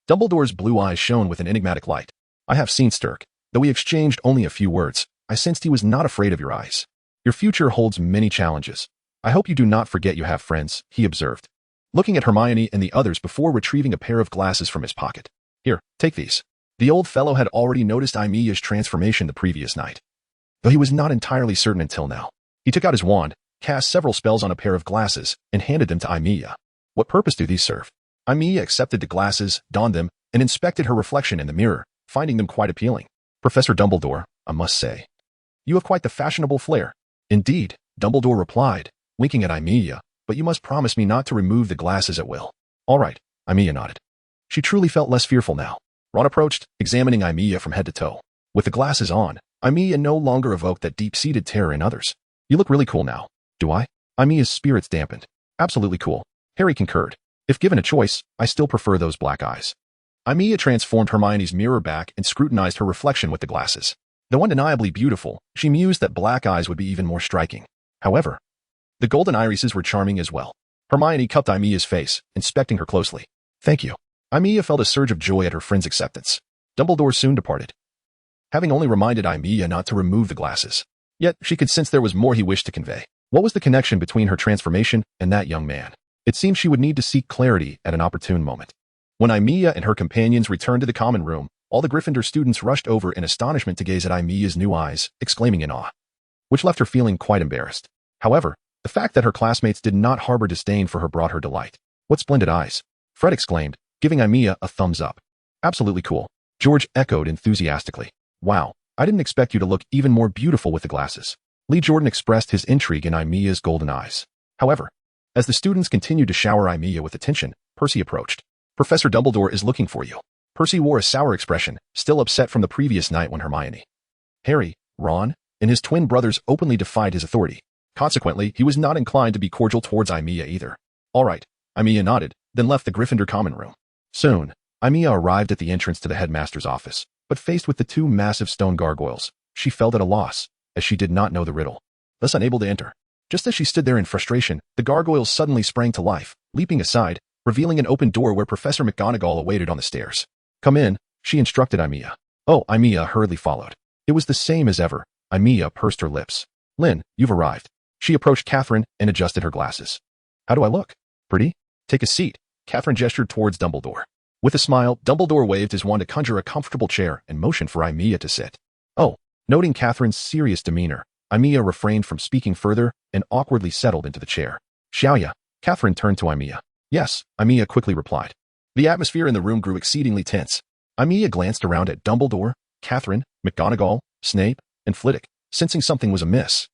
Dumbledore's blue eyes shone with an enigmatic light. I have seen Sturk. Though we exchanged only a few words, I sensed he was not afraid of your eyes. Your future holds many challenges. I hope you do not forget you have friends, he observed, looking at Hermione and the others before retrieving a pair of glasses from his pocket. Here, take these. The old fellow had already noticed Aimiya's transformation the previous night, though he was not entirely certain until now. He took out his wand, cast several spells on a pair of glasses, and handed them to Aimiya. What purpose do these serve? Aimiya accepted the glasses, donned them, and inspected her reflection in the mirror, finding them quite appealing. Professor Dumbledore, I must say, you have quite the fashionable flair. Indeed, Dumbledore replied, winking at Aimiya, but you must promise me not to remove the glasses at will. All right, Aimiya nodded. She truly felt less fearful now. Ron approached, examining Aimiya from head to toe. With the glasses on, Aimiya no longer evoked that deep-seated terror in others. You look really cool now. Do I? Aimiya's spirits dampened. Absolutely cool. Harry concurred. If given a choice, I still prefer those black eyes. Aimiya transformed Hermione's mirror back and scrutinized her reflection with the glasses. Though undeniably beautiful, she mused that black eyes would be even more striking. However, the golden irises were charming as well. Hermione cupped Aimiya's face, inspecting her closely. Thank you. Aimiya felt a surge of joy at her friend's acceptance. Dumbledore soon departed, having only reminded Aimiya not to remove the glasses. Yet, she could sense there was more he wished to convey. What was the connection between her transformation and that young man? It seemed she would need to seek clarity at an opportune moment. When Aimiya and her companions returned to the common room, all the Gryffindor students rushed over in astonishment to gaze at Aimiya's new eyes, exclaiming in awe, which left her feeling quite embarrassed. However, the fact that her classmates did not harbor disdain for her brought her delight. What splendid eyes! Fred exclaimed, giving Aimiya a thumbs up. Absolutely cool, George echoed enthusiastically. Wow, I didn't expect you to look even more beautiful with the glasses. Lee Jordan expressed his intrigue in Aimiya's golden eyes. However, as the students continued to shower Aimiya with attention, Percy approached. Professor Dumbledore is looking for you. Percy wore a sour expression, still upset from the previous night when Hermione, Harry, Ron, and his twin brothers openly defied his authority. Consequently, he was not inclined to be cordial towards Aimiya either. All right, Aimiya nodded, then left the Gryffindor common room. Soon, Aimiya arrived at the entrance to the headmaster's office, but faced with the two massive stone gargoyles, She felt at a loss, as she did not know the riddle, thus unable to enter. Just as she stood there in frustration, the gargoyles suddenly sprang to life, leaping aside, revealing an open door where Professor McGonagall awaited on the stairs. "Come in," she instructed Aimiya. Oh, Aimiya hurriedly followed. It was the same as ever. Aimiya pursed her lips. "Lynn, you've arrived." She approached Catherine and adjusted her glasses. "How do I look? Pretty? Take a seat." Catherine gestured towards Dumbledore. With a smile, Dumbledore waved his wand to conjure a comfortable chair and motioned for Aimiya to sit. "Oh." Noting Catherine's serious demeanor, Aimiya refrained from speaking further and awkwardly settled into the chair. "Xiaoya." Catherine turned to Aimiya. "Yes," Aimiya quickly replied. The atmosphere in the room grew exceedingly tense. Aimiya glanced around at Dumbledore, Catherine, McGonagall, Snape, and Flitwick, sensing something was amiss.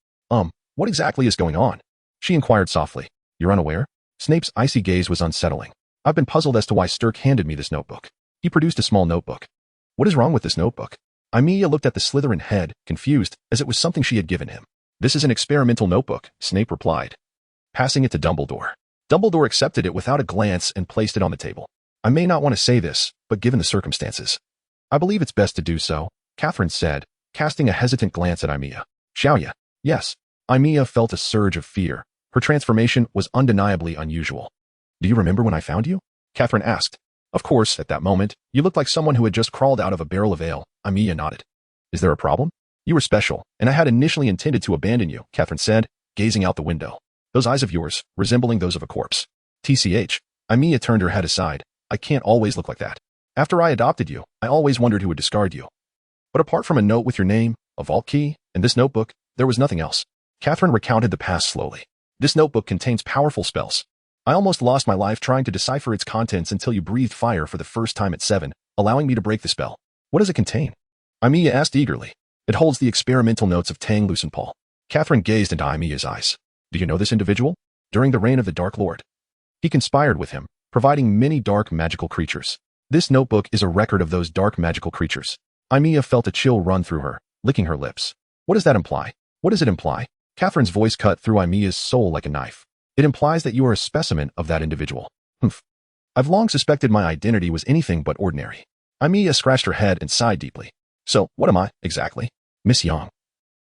What exactly is going on?" she inquired softly. "You're unaware?" Snape's icy gaze was unsettling. "I've been puzzled as to why Stirk handed me this notebook." He produced a small notebook. "What is wrong with this notebook?" Aimiya looked at the Slytherin head, confused, as it was something she had given him. "This is an experimental notebook," Snape replied, passing it to Dumbledore. Dumbledore accepted it without a glance and placed it on the table. "I may not want to say this, but given the circumstances, I believe it's best to do so," Catherine said, casting a hesitant glance at Aimiya. "Xiaoya." "Yes." Aimiya felt a surge of fear. Her transformation was undeniably unusual. "Do you remember when I found you?" Catherine asked. "Of course, at that moment, you looked like someone who had just crawled out of a barrel of ale." Aimiya nodded. "Is there a problem?" "You were special, and I had initially intended to abandon you," Catherine said, gazing out the window. "Those eyes of yours, resembling those of a corpse." "TCH." Aimiya turned her head aside. "I can't always look like that. After I adopted you, I always wondered who would discard you. But apart from a note with your name, a vault key, and this notebook, there was nothing else." Catherine recounted the past slowly. "This notebook contains powerful spells. I almost lost my life trying to decipher its contents until you breathed fire for the first time at 7, allowing me to break the spell." "What does it contain?" Aimiya asked eagerly. "It holds the experimental notes of Tang Lucenpaul." Catherine gazed into Aimiya's eyes. "Do you know this individual? During the reign of the Dark Lord, he conspired with him, providing many dark magical creatures. This notebook is a record of those dark magical creatures." Aimiya felt a chill run through her, licking her lips. "What does that imply?" "What does it imply?" Catherine's voice cut through Aimiya's soul like a knife. "It implies that you are a specimen of that individual." "Humph. I've long suspected my identity was anything but ordinary." Aimiya scratched her head and sighed deeply. "So, what am I, exactly?" "Miss Yang."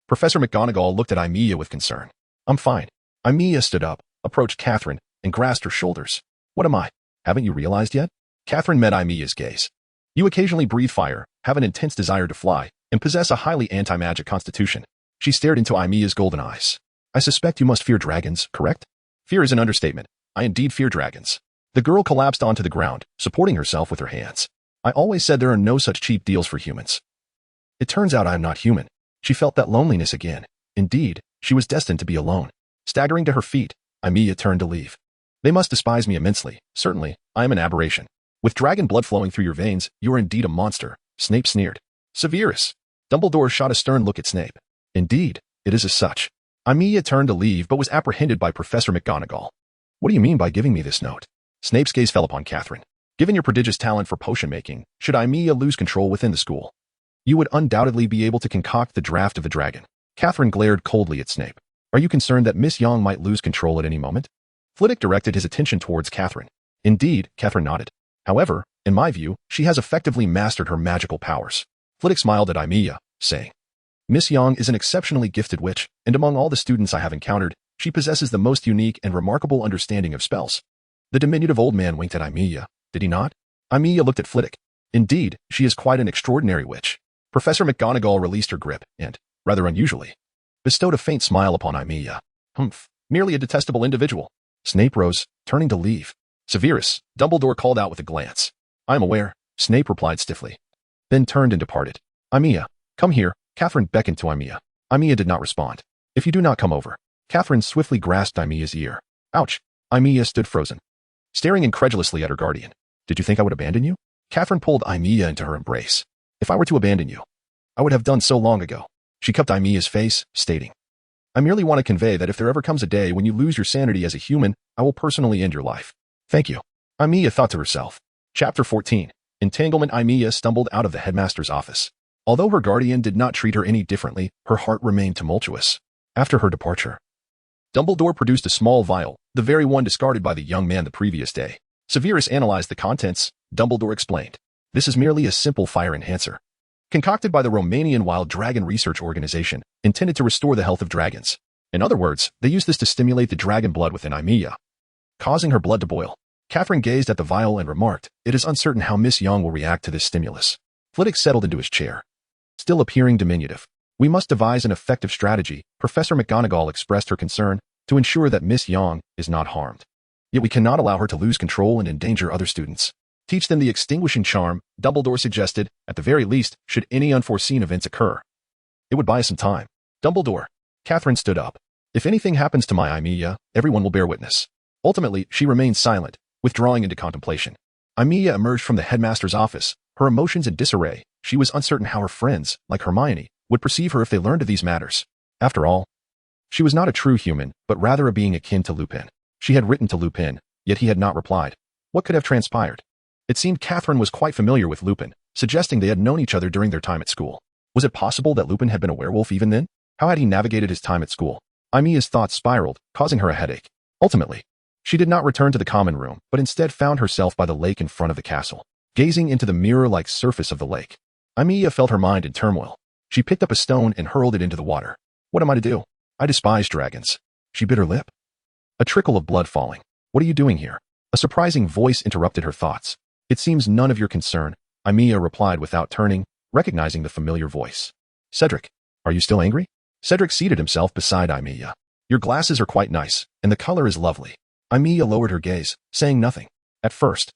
Professor McGonagall looked at Aimiya with concern. "I'm fine." Aimiya stood up, approached Catherine, and grasped her shoulders. "What am I? Haven't you realized yet?" Catherine met Aimiya's gaze. "You occasionally breathe fire, have an intense desire to fly, and possess a highly anti-magic constitution." She stared into Aimiya's golden eyes. "I suspect you must fear dragons, correct?" "Fear is an understatement. I indeed fear dragons." The girl collapsed onto the ground, supporting herself with her hands. "I always said there are no such cheap deals for humans. It turns out I am not human." She felt that loneliness again. Indeed, she was destined to be alone. Staggering to her feet, Aimiya turned to leave. "They must despise me immensely. Certainly, I am an aberration. With dragon blood flowing through your veins, you are indeed a monster," Snape sneered. "Severus." Dumbledore shot a stern look at Snape. "Indeed, it is as such." Aimiya turned to leave but was apprehended by Professor McGonagall. "What do you mean by giving me this note?" Snape's gaze fell upon Catherine. "Given your prodigious talent for potion making, should Aimiya lose control within the school, you would undoubtedly be able to concoct the draft of the dragon." Catherine glared coldly at Snape. "Are you concerned that Miss Yang might lose control at any moment?" Flitwick directed his attention towards Catherine. "Indeed," Catherine nodded. "However, in my view, she has effectively mastered her magical powers." Flitwick smiled at Aimiya, saying, "Miss Yang is an exceptionally gifted witch, and among all the students I have encountered, she possesses the most unique and remarkable understanding of spells." The diminutive old man winked at Aimiya, did he not? Aimiya looked at Flitwick. "Indeed, she is quite an extraordinary witch." Professor McGonagall released her grip and, rather unusually, bestowed a faint smile upon Aimiya. "Humph, merely a detestable individual." Snape rose, turning to leave. "Severus," Dumbledore called out with a glance. "I am aware," Snape replied stiffly, then turned and departed. "Aimiya, come here." Catherine beckoned to Aimiya. Aimiya did not respond. "If you do not come over." Catherine swiftly grasped Aimiya's ear. "Ouch." Aimiya stood frozen, staring incredulously at her guardian. "Did you think I would abandon you?" Catherine pulled Aimiya into her embrace. "If I were to abandon you, I would have done so long ago." She cupped Aimiya's face, stating, "I merely want to convey that if there ever comes a day when you lose your sanity as a human, I will personally end your life." "Thank you." Aimiya thought to herself. Chapter 14. Entanglement. Aimiya stumbled out of the headmaster's office. Although her guardian did not treat her any differently, her heart remained tumultuous. After her departure, Dumbledore produced a small vial, the very one discarded by the young man the previous day. Severus analyzed the contents. Dumbledore explained, "This is merely a simple fire enhancer. concocted by the Romanian Wild Dragon Research Organization, intended to restore the health of dragons. In other words, they used this to stimulate the dragon blood within Aimiya, causing her blood to boil. Catherine gazed at the vial and remarked, "It is uncertain how Miss Yang will react to this stimulus." Flitwick settled into his chair, still appearing diminutive. "We must devise an effective strategy," Professor McGonagall expressed her concern, "to ensure that Miss Yang is not harmed. Yet we cannot allow her to lose control and endanger other students. Teach them the extinguishing charm," Dumbledore suggested, "at the very least, should any unforeseen events occur. It would buy us some time." "Dumbledore." Catherine stood up. "If anything happens to my Aimiya, everyone will bear witness." Ultimately, she remained silent, withdrawing into contemplation. Aimiya emerged from the headmaster's office, her emotions in disarray. She was uncertain how her friends, like Hermione, would perceive her if they learned of these matters. After all, she was not a true human, but rather a being akin to Lupin. She had written to Lupin, yet he had not replied. What could have transpired? It seemed Catherine was quite familiar with Lupin, suggesting they had known each other during their time at school. Was it possible that Lupin had been a werewolf even then? How had he navigated his time at school? Aimiya's thoughts spiraled, causing her a headache. Ultimately, she did not return to the common room, but instead found herself by the lake in front of the castle, gazing into the mirror-like surface of the lake. Aimiya felt her mind in turmoil. She picked up a stone and hurled it into the water. What am I to do? I despise dragons. She bit her lip. A trickle of blood falling. What are you doing here? A surprising voice interrupted her thoughts. It seems none of your concern, Aimiya replied without turning, recognizing the familiar voice. Cedric, are you still angry? Cedric seated himself beside Aimiya. Your glasses are quite nice, and the color is lovely. Aimiya lowered her gaze, saying nothing. At first,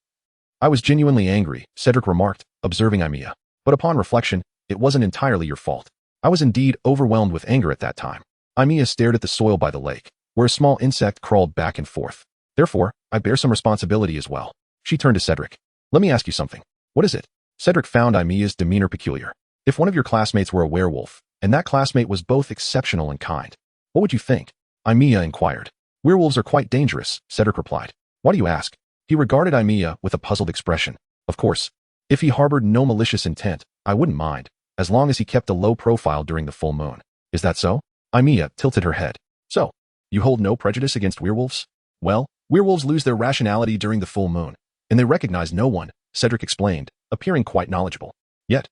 I was genuinely angry, Cedric remarked, observing Aimiya. But upon reflection, it wasn't entirely your fault. I was indeed overwhelmed with anger at that time. Aimiya stared at the soil by the lake, where a small insect crawled back and forth. Therefore, I bear some responsibility as well. She turned to Cedric. Let me ask you something. What is it? Cedric found Aimiya's demeanor peculiar. If one of your classmates were a werewolf, and that classmate was both exceptional and kind, what would you think? Aimiya inquired. Werewolves are quite dangerous, Cedric replied. Why do you ask? He regarded Aimiya with a puzzled expression. Of course, if he harbored no malicious intent, I wouldn't mind, as long as he kept a low profile during the full moon. Is that so? Aimiya tilted her head. So, you hold no prejudice against werewolves? Well, werewolves lose their rationality during the full moon, and they recognize no one, Cedric explained, appearing quite knowledgeable. Yet,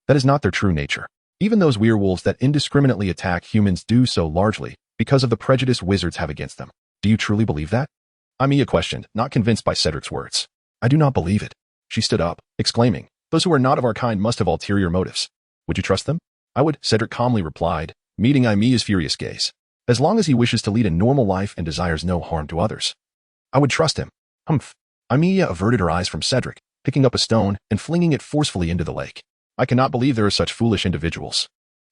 that is not their true nature. Even those werewolves that indiscriminately attack humans do so largely because of the prejudice wizards have against them. Do you truly believe that? Aimiya questioned, not convinced by Cedric's words. I do not believe it. She stood up, exclaiming, those who are not of our kind must have ulterior motives. Would you trust them? I would, Cedric calmly replied, meeting Aimiya's furious gaze. As long as he wishes to lead a normal life and desires no harm to others, I would trust him. Humph. Aimiya averted her eyes from Cedric, picking up a stone and flinging it forcefully into the lake. I cannot believe there are such foolish individuals.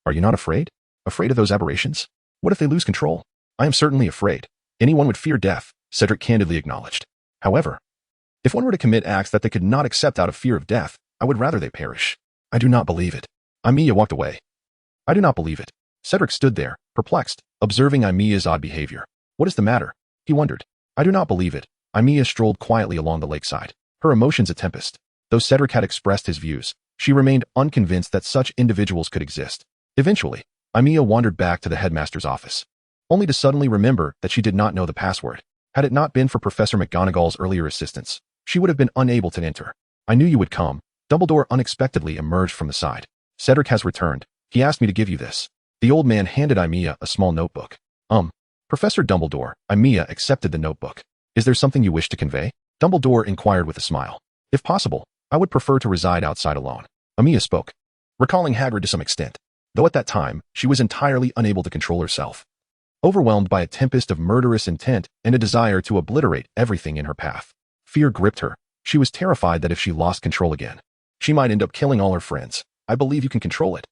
Are you not afraid? Afraid of those aberrations? What if they lose control? I am certainly afraid. Anyone would fear death, Cedric candidly acknowledged. However, if one were to commit acts that they could not accept out of fear of death, I would rather they perish. I do not believe it. Aimiya walked away. I do not believe it. Cedric stood there, perplexed, observing Aimiya's odd behavior. What is the matter? He wondered. I do not believe it. Aimiya strolled quietly along the lakeside, her emotions a tempest. Though Cedric had expressed his views, she remained unconvinced that such individuals could exist. Eventually, Aimiya wandered back to the headmaster's office, only to suddenly remember that she did not know the password. Had it not been for Professor McGonagall's earlier assistance, she would have been unable to enter. I knew you would come. Dumbledore unexpectedly emerged from the side. Cedric has returned. He asked me to give you this. The old man handed Aimiya a small notebook. Professor Dumbledore, Aimiya accepted the notebook. Is there something you wish to convey? Dumbledore inquired with a smile. If possible, I would prefer to reside outside alone. Aimiya spoke, recalling Hagrid to some extent, though at that time, she was entirely unable to control herself. Overwhelmed by a tempest of murderous intent and a desire to obliterate everything in her path. Fear gripped her. She was terrified that if she lost control again, she might end up killing all her friends. I believe you can control it.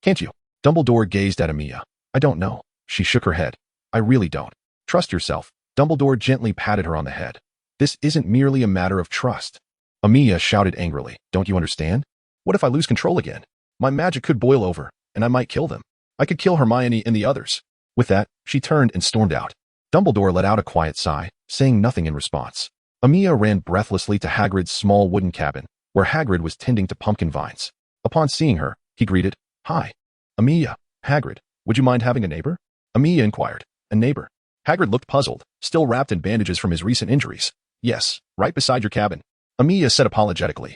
Can't you? Dumbledore gazed at Aimiya. I don't know. She shook her head. I really don't. Trust yourself. Dumbledore gently patted her on the head. This isn't merely a matter of trust. Aimiya shouted angrily. Don't you understand? What if I lose control again? My magic could boil over, and I might kill them. I could kill Hermione and the others. With that, she turned and stormed out. Dumbledore let out a quiet sigh, saying nothing in response. Aimiya ran breathlessly to Hagrid's small wooden cabin, where Hagrid was tending to pumpkin vines. Upon seeing her, he greeted, Hi. Aimiya. Hagrid, would you mind having a neighbor? Aimiya inquired. A neighbor. Hagrid looked puzzled, still wrapped in bandages from his recent injuries. Yes, right beside your cabin. Aimiya said apologetically.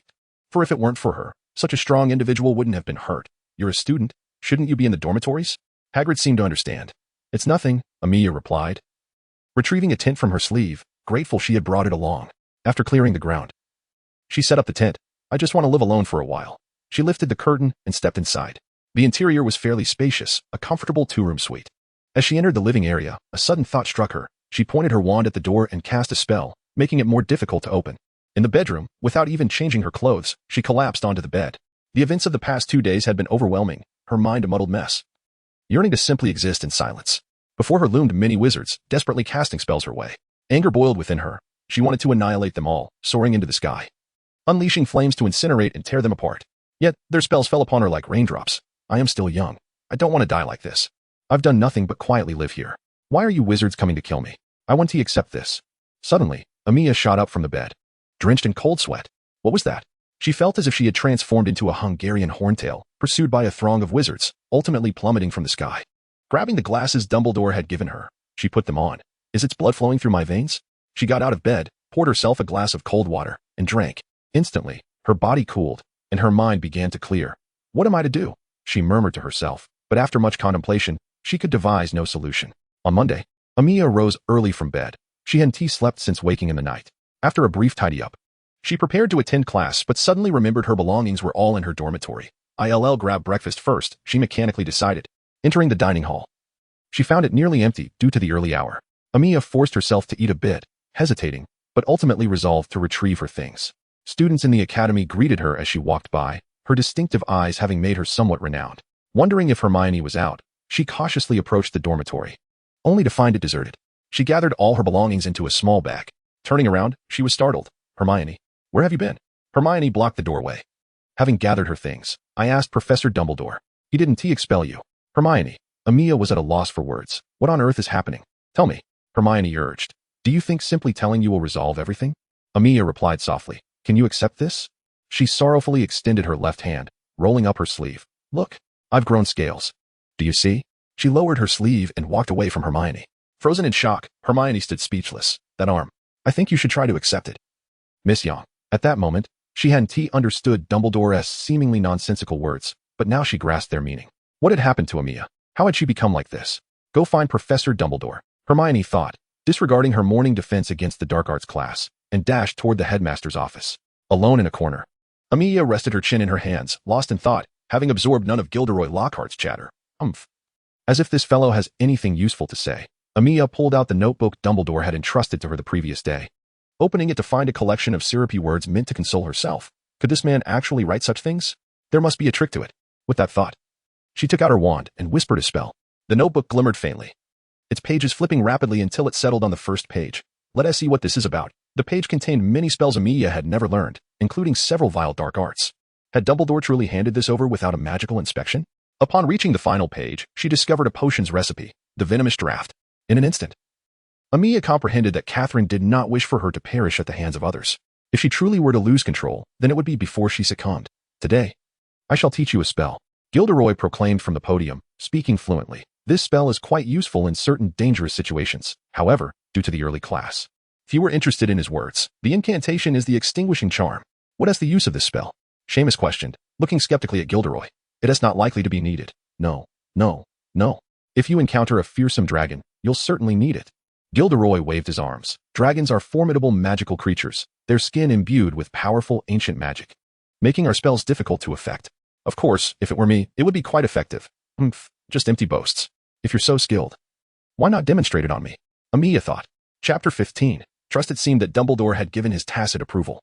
For if it weren't for her, Such a strong individual wouldn't have been hurt. You're a student. Shouldn't you be in the dormitories? Hagrid seemed to understand. It's nothing, Aimiya replied, retrieving a tent from her sleeve, grateful she had brought it along. After clearing the ground, she set up the tent. I just want to live alone for a while. She lifted the curtain and stepped inside. The interior was fairly spacious, a comfortable two-room suite. As she entered the living area, a sudden thought struck her. She pointed her wand at the door and cast a spell, making it more difficult to open. In the bedroom, without even changing her clothes, she collapsed onto the bed. The events of the past 2 days had been overwhelming, her mind a muddled mess, yearning to simply exist in silence. Before her loomed many wizards, desperately casting spells her way. Anger boiled within her. She wanted to annihilate them all, soaring into the sky, unleashing flames to incinerate and tear them apart. Yet, their spells fell upon her like raindrops. I am still young. I don't want to die like this. I've done nothing but quietly live here. Why are you wizards coming to kill me? I want to accept this. Suddenly, Aimiya shot up from the bed, drenched in cold sweat. What was that? She felt as if she had transformed into a Hungarian horntail, pursued by a throng of wizards, ultimately plummeting from the sky. Grabbing the glasses Dumbledore had given her, she put them on. Is its blood flowing through my veins? She got out of bed, poured herself a glass of cold water, and drank. Instantly, her body cooled, and her mind began to clear. What am I to do? She murmured to herself, but after much contemplation, she could devise no solution. On Monday, Aimiya rose early from bed. She hadn't slept since waking in the night. After a brief tidy-up, she prepared to attend class but suddenly remembered her belongings were all in her dormitory. I'll grab breakfast first, she mechanically decided. Entering the dining hall, she found it nearly empty due to the early hour. Aimiya forced herself to eat a bit, hesitating, but ultimately resolved to retrieve her things. Students in the academy greeted her as she walked by, her distinctive eyes having made her somewhat renowned. Wondering if Hermione was out, she cautiously approached the dormitory, only to find it deserted. She gathered all her belongings into a small bag. Turning around, she was startled. Hermione, where have you been? Hermione blocked the doorway. Having gathered her things, I asked Professor Dumbledore. He didn't expel you. Hermione. Aimiya was at a loss for words. What on earth is happening? Tell me, Hermione urged. Do you think simply telling you will resolve everything? Aimiya replied softly. Can you accept this? She sorrowfully extended her left hand, rolling up her sleeve. Look, I've grown scales. Do you see? She lowered her sleeve and walked away from Hermione. Frozen in shock, Hermione stood speechless. That arm. I think you should try to accept it. Miss Yang. At that moment, she hadn't understood Dumbledore's seemingly nonsensical words, but now she grasped their meaning. What had happened to Aimiya? How had she become like this? Go find Professor Dumbledore, Hermione thought, disregarding her morning defense against the dark arts class, and dashed toward the headmaster's office. Alone in a corner, Aimiya rested her chin in her hands, lost in thought, having absorbed none of Gilderoy Lockhart's chatter. As if this fellow has anything useful to say, Aimiya pulled out the notebook Dumbledore had entrusted to her the previous day, opening it to find a collection of syrupy words meant to console herself. Could this man actually write such things? There must be a trick to it. With that thought, she took out her wand and whispered a spell. The notebook glimmered faintly, its pages flipping rapidly until it settled on the first page. Let us see what this is about. The page contained many spells Aimiya had never learned, including several vile dark arts. Had Dumbledore truly handed this over without a magical inspection? Upon reaching the final page, she discovered a potion's recipe, the venomous draught. In an instant, Aimiya comprehended that Catherine did not wish for her to perish at the hands of others. If she truly were to lose control, then it would be before she succumbed. Today, I shall teach you a spell, Gilderoy proclaimed from the podium, speaking fluently. This spell is quite useful in certain dangerous situations. However, due to the early class, few were interested in his words. The incantation is the extinguishing charm. What is the use of this spell? Seamus questioned, looking skeptically at Gilderoy. It is not likely to be needed. No. If you encounter a fearsome dragon, you'll certainly need it. Gilderoy waved his arms. Dragons are formidable magical creatures, their skin imbued with powerful ancient magic, making our spells difficult to effect. Of course, if it were me, it would be quite effective. Just empty boasts. If you're so skilled, why not demonstrate it on me? Aimiya thought. Chapter 15. Trust. It seemed that Dumbledore had given his tacit approval,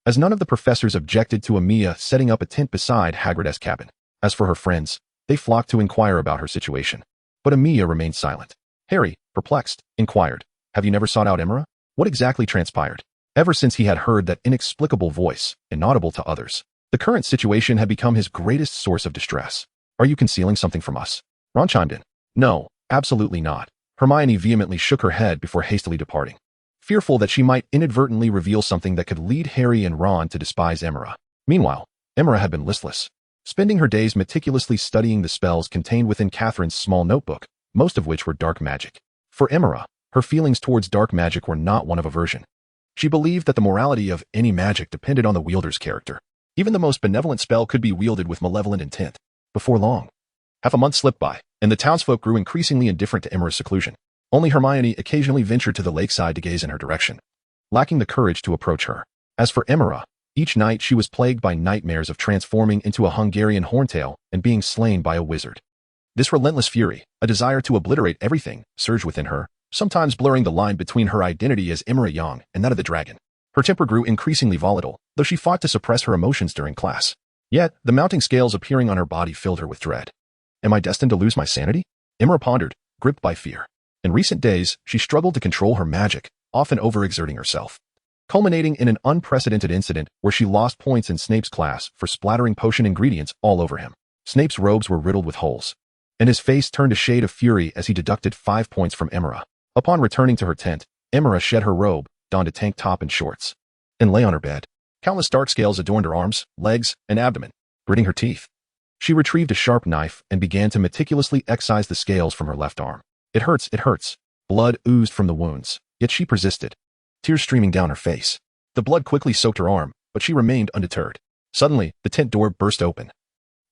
as none of the professors objected to Aimiya setting up a tent beside Hagrid's cabin. As for her friends, they flocked to inquire about her situation. But Aimiya remained silent. Harry, perplexed, inquired, have you never sought out Aimiya? What exactly transpired? Ever since he had heard that inexplicable voice, inaudible to others, the current situation had become his greatest source of distress. Are you concealing something from us? Ron chimed in. No, absolutely not. Hermione vehemently shook her head before hastily departing, fearful that she might inadvertently reveal something that could lead Harry and Ron to despise Aimiya. Meanwhile, Aimiya had been listless, spending her days meticulously studying the spells contained within Catherine's small notebook, most of which were dark magic. For Aimiya, her feelings towards dark magic were not one of aversion. She believed that the morality of any magic depended on the wielder's character. Even the most benevolent spell could be wielded with malevolent intent. Before long, half a month slipped by, and the townsfolk grew increasingly indifferent to Aimira's seclusion. Only Hermione occasionally ventured to the lakeside to gaze in her direction, lacking the courage to approach her. As for Aimira, each night she was plagued by nightmares of transforming into a Hungarian horntail and being slain by a wizard. This relentless fury, a desire to obliterate everything, surged within her, sometimes blurring the line between her identity as Aimiya Yang and that of the dragon. Her temper grew increasingly volatile, though she fought to suppress her emotions during class. Yet, the mounting scales appearing on her body filled her with dread. Am I destined to lose my sanity? Aimira pondered, gripped by fear. In recent days, she struggled to control her magic, often overexerting herself, culminating in an unprecedented incident where she lost points in Snape's class for splattering potion ingredients all over him. Snape's robes were riddled with holes, and his face turned a shade of fury as he deducted 5 points from Aimira. Upon returning to her tent, Aimira shed her robe, donned a tank top and shorts, and lay on her bed. Countless dark scales adorned her arms, legs, and abdomen, gritting her teeth. She retrieved a sharp knife and began to meticulously excise the scales from her left arm. It hurts, it hurts. Blood oozed from the wounds, yet she persisted, tears streaming down her face. The blood quickly soaked her arm, but she remained undeterred. Suddenly, the tent door burst open,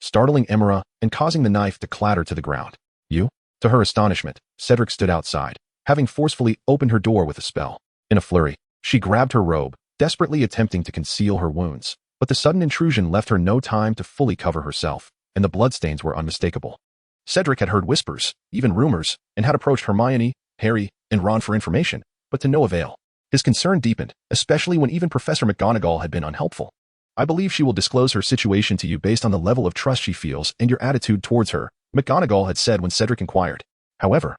startling Aimira and causing the knife to clatter to the ground. You? To her astonishment, Cedric stood outside, having forcefully opened her door with a spell. In a flurry, she grabbed her robe, desperately attempting to conceal her wounds, but the sudden intrusion left her no time to fully cover herself, and the bloodstains were unmistakable. Cedric had heard whispers, even rumors, and had approached Hermione, Harry, and Ron for information, but to no avail. His concern deepened, especially when even Professor McGonagall had been unhelpful. I believe she will disclose her situation to you based on the level of trust she feels and your attitude towards her, McGonagall had said when Cedric inquired. However,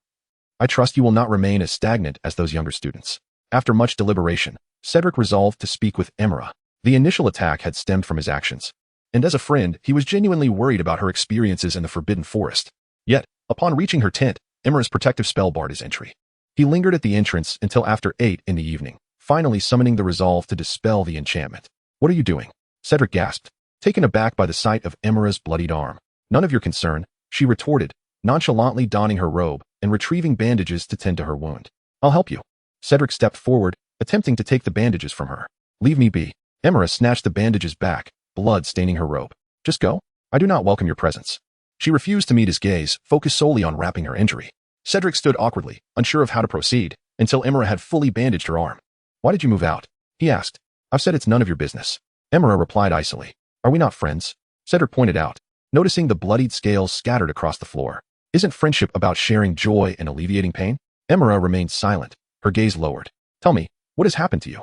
I trust you will not remain as stagnant as those younger students. After much deliberation, Cedric resolved to speak with Aimira. The initial attack had stemmed from his actions, and as a friend, he was genuinely worried about her experiences in the Forbidden Forest. Yet, upon reaching her tent, Aimira's protective spell barred his entry. He lingered at the entrance until after 8 in the evening, finally summoning the resolve to dispel the enchantment. What are you doing? Cedric gasped, taken aback by the sight of Aimira's bloodied arm. None of your concern, she retorted, nonchalantly donning her robe and retrieving bandages to tend to her wound. I'll help you. Cedric stepped forward, attempting to take the bandages from her. Leave me be. Aimira snatched the bandages back, blood staining her robe. Just go. I do not welcome your presence. She refused to meet his gaze, focused solely on wrapping her injury. Cedric stood awkwardly, unsure of how to proceed, until Aimira had fully bandaged her arm. Why did you move out? He asked. I've said it's none of your business. Aimira replied icily. Are we not friends? Cedric pointed out, noticing the bloodied scales scattered across the floor. Isn't friendship about sharing joy and alleviating pain? Aimira remained silent, her gaze lowered. Tell me, what has happened to you?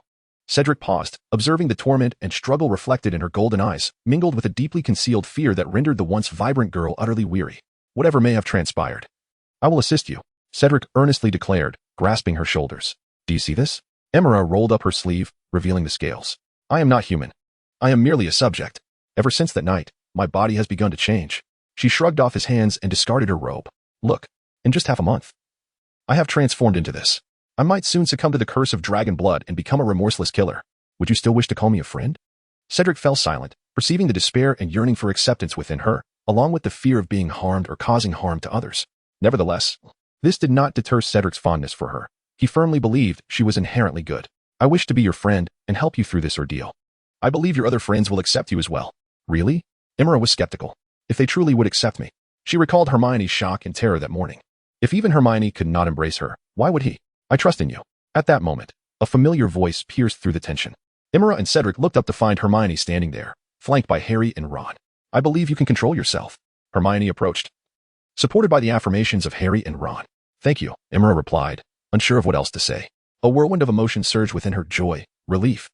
Cedric paused, observing the torment and struggle reflected in her golden eyes, mingled with a deeply concealed fear that rendered the once vibrant girl utterly weary. Whatever may have transpired, I will assist you, Cedric earnestly declared, grasping her shoulders. Do you see this? Aimira rolled up her sleeve, revealing the scales. I am not human. I am merely a subject. Ever since that night, my body has begun to change. She shrugged off his hands and discarded her robe. Look, in just half a month, I have transformed into this. I might soon succumb to the curse of dragon blood and become a remorseless killer. Would you still wish to call me a friend? Cedric fell silent, perceiving the despair and yearning for acceptance within her, along with the fear of being harmed or causing harm to others. Nevertheless, this did not deter Cedric's fondness for her. He firmly believed she was inherently good. I wish to be your friend and help you through this ordeal. I believe your other friends will accept you as well. Really? Aimira was skeptical. If they truly would accept me. She recalled Hermione's shock and terror that morning. If even Hermione could not embrace her, why would he? I trust in you. At that moment, a familiar voice pierced through the tension. Aimira and Cedric looked up to find Hermione standing there, flanked by Harry and Ron. I believe you can control yourself. Hermione approached, supported by the affirmations of Harry and Ron. Thank you, Aimira replied, unsure of what else to say. A whirlwind of emotion surged within her: joy, relief,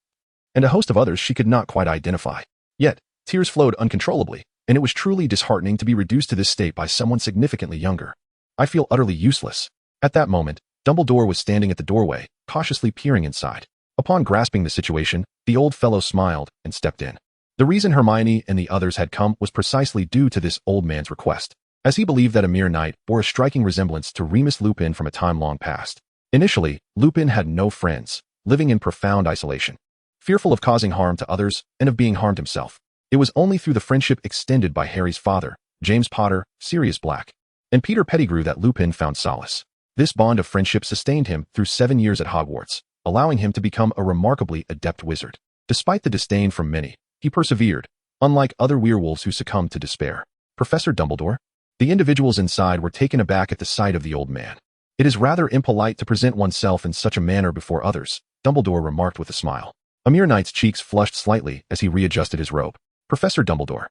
and a host of others she could not quite identify. Yet, tears flowed uncontrollably, and it was truly disheartening to be reduced to this state by someone significantly younger. I feel utterly useless. At that moment, Dumbledore was standing at the doorway, cautiously peering inside. Upon grasping the situation, the old fellow smiled and stepped in. The reason Hermione and the others had come was precisely due to this old man's request, as he believed that a mere knight bore a striking resemblance to Remus Lupin from a time long past. Initially, Lupin had no friends, living in profound isolation, fearful of causing harm to others and of being harmed himself. It was only through the friendship extended by Harry's father, James Potter, Sirius Black, and Peter Pettigrew that Lupin found solace. This bond of friendship sustained him through 7 years at Hogwarts, allowing him to become a remarkably adept wizard. Despite the disdain from many, he persevered, unlike other werewolves who succumbed to despair. Professor Dumbledore? The individuals inside were taken aback at the sight of the old man. It is rather impolite to present oneself in such a manner before others, Dumbledore remarked with a smile. Aimya Knight's cheeks flushed slightly as he readjusted his robe. Professor Dumbledore,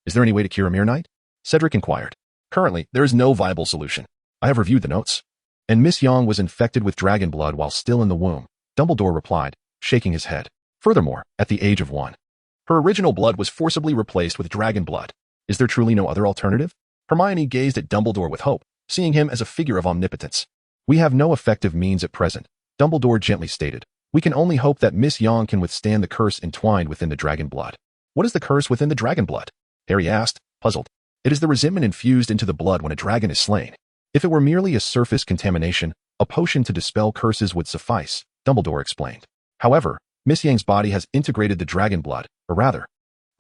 is there any way to cure Aimiya Knight? Cedric inquired. Currently, there is no viable solution. I have reviewed the notes. And Miss Yang was infected with dragon blood while still in the womb, Dumbledore replied, shaking his head. Furthermore, at the age of 1, her original blood was forcibly replaced with dragon blood. Is there truly no other alternative? Hermione gazed at Dumbledore with hope, seeing him as a figure of omnipotence. We have no effective means at present, Dumbledore gently stated. We can only hope that Miss Yang can withstand the curse entwined within the dragon blood. What is the curse within the dragon blood? Harry asked, puzzled. It is the resentment infused into the blood when a dragon is slain. If it were merely a surface contamination, a potion to dispel curses would suffice, Dumbledore explained. However, Miss Yang's body has integrated the dragon blood, or rather,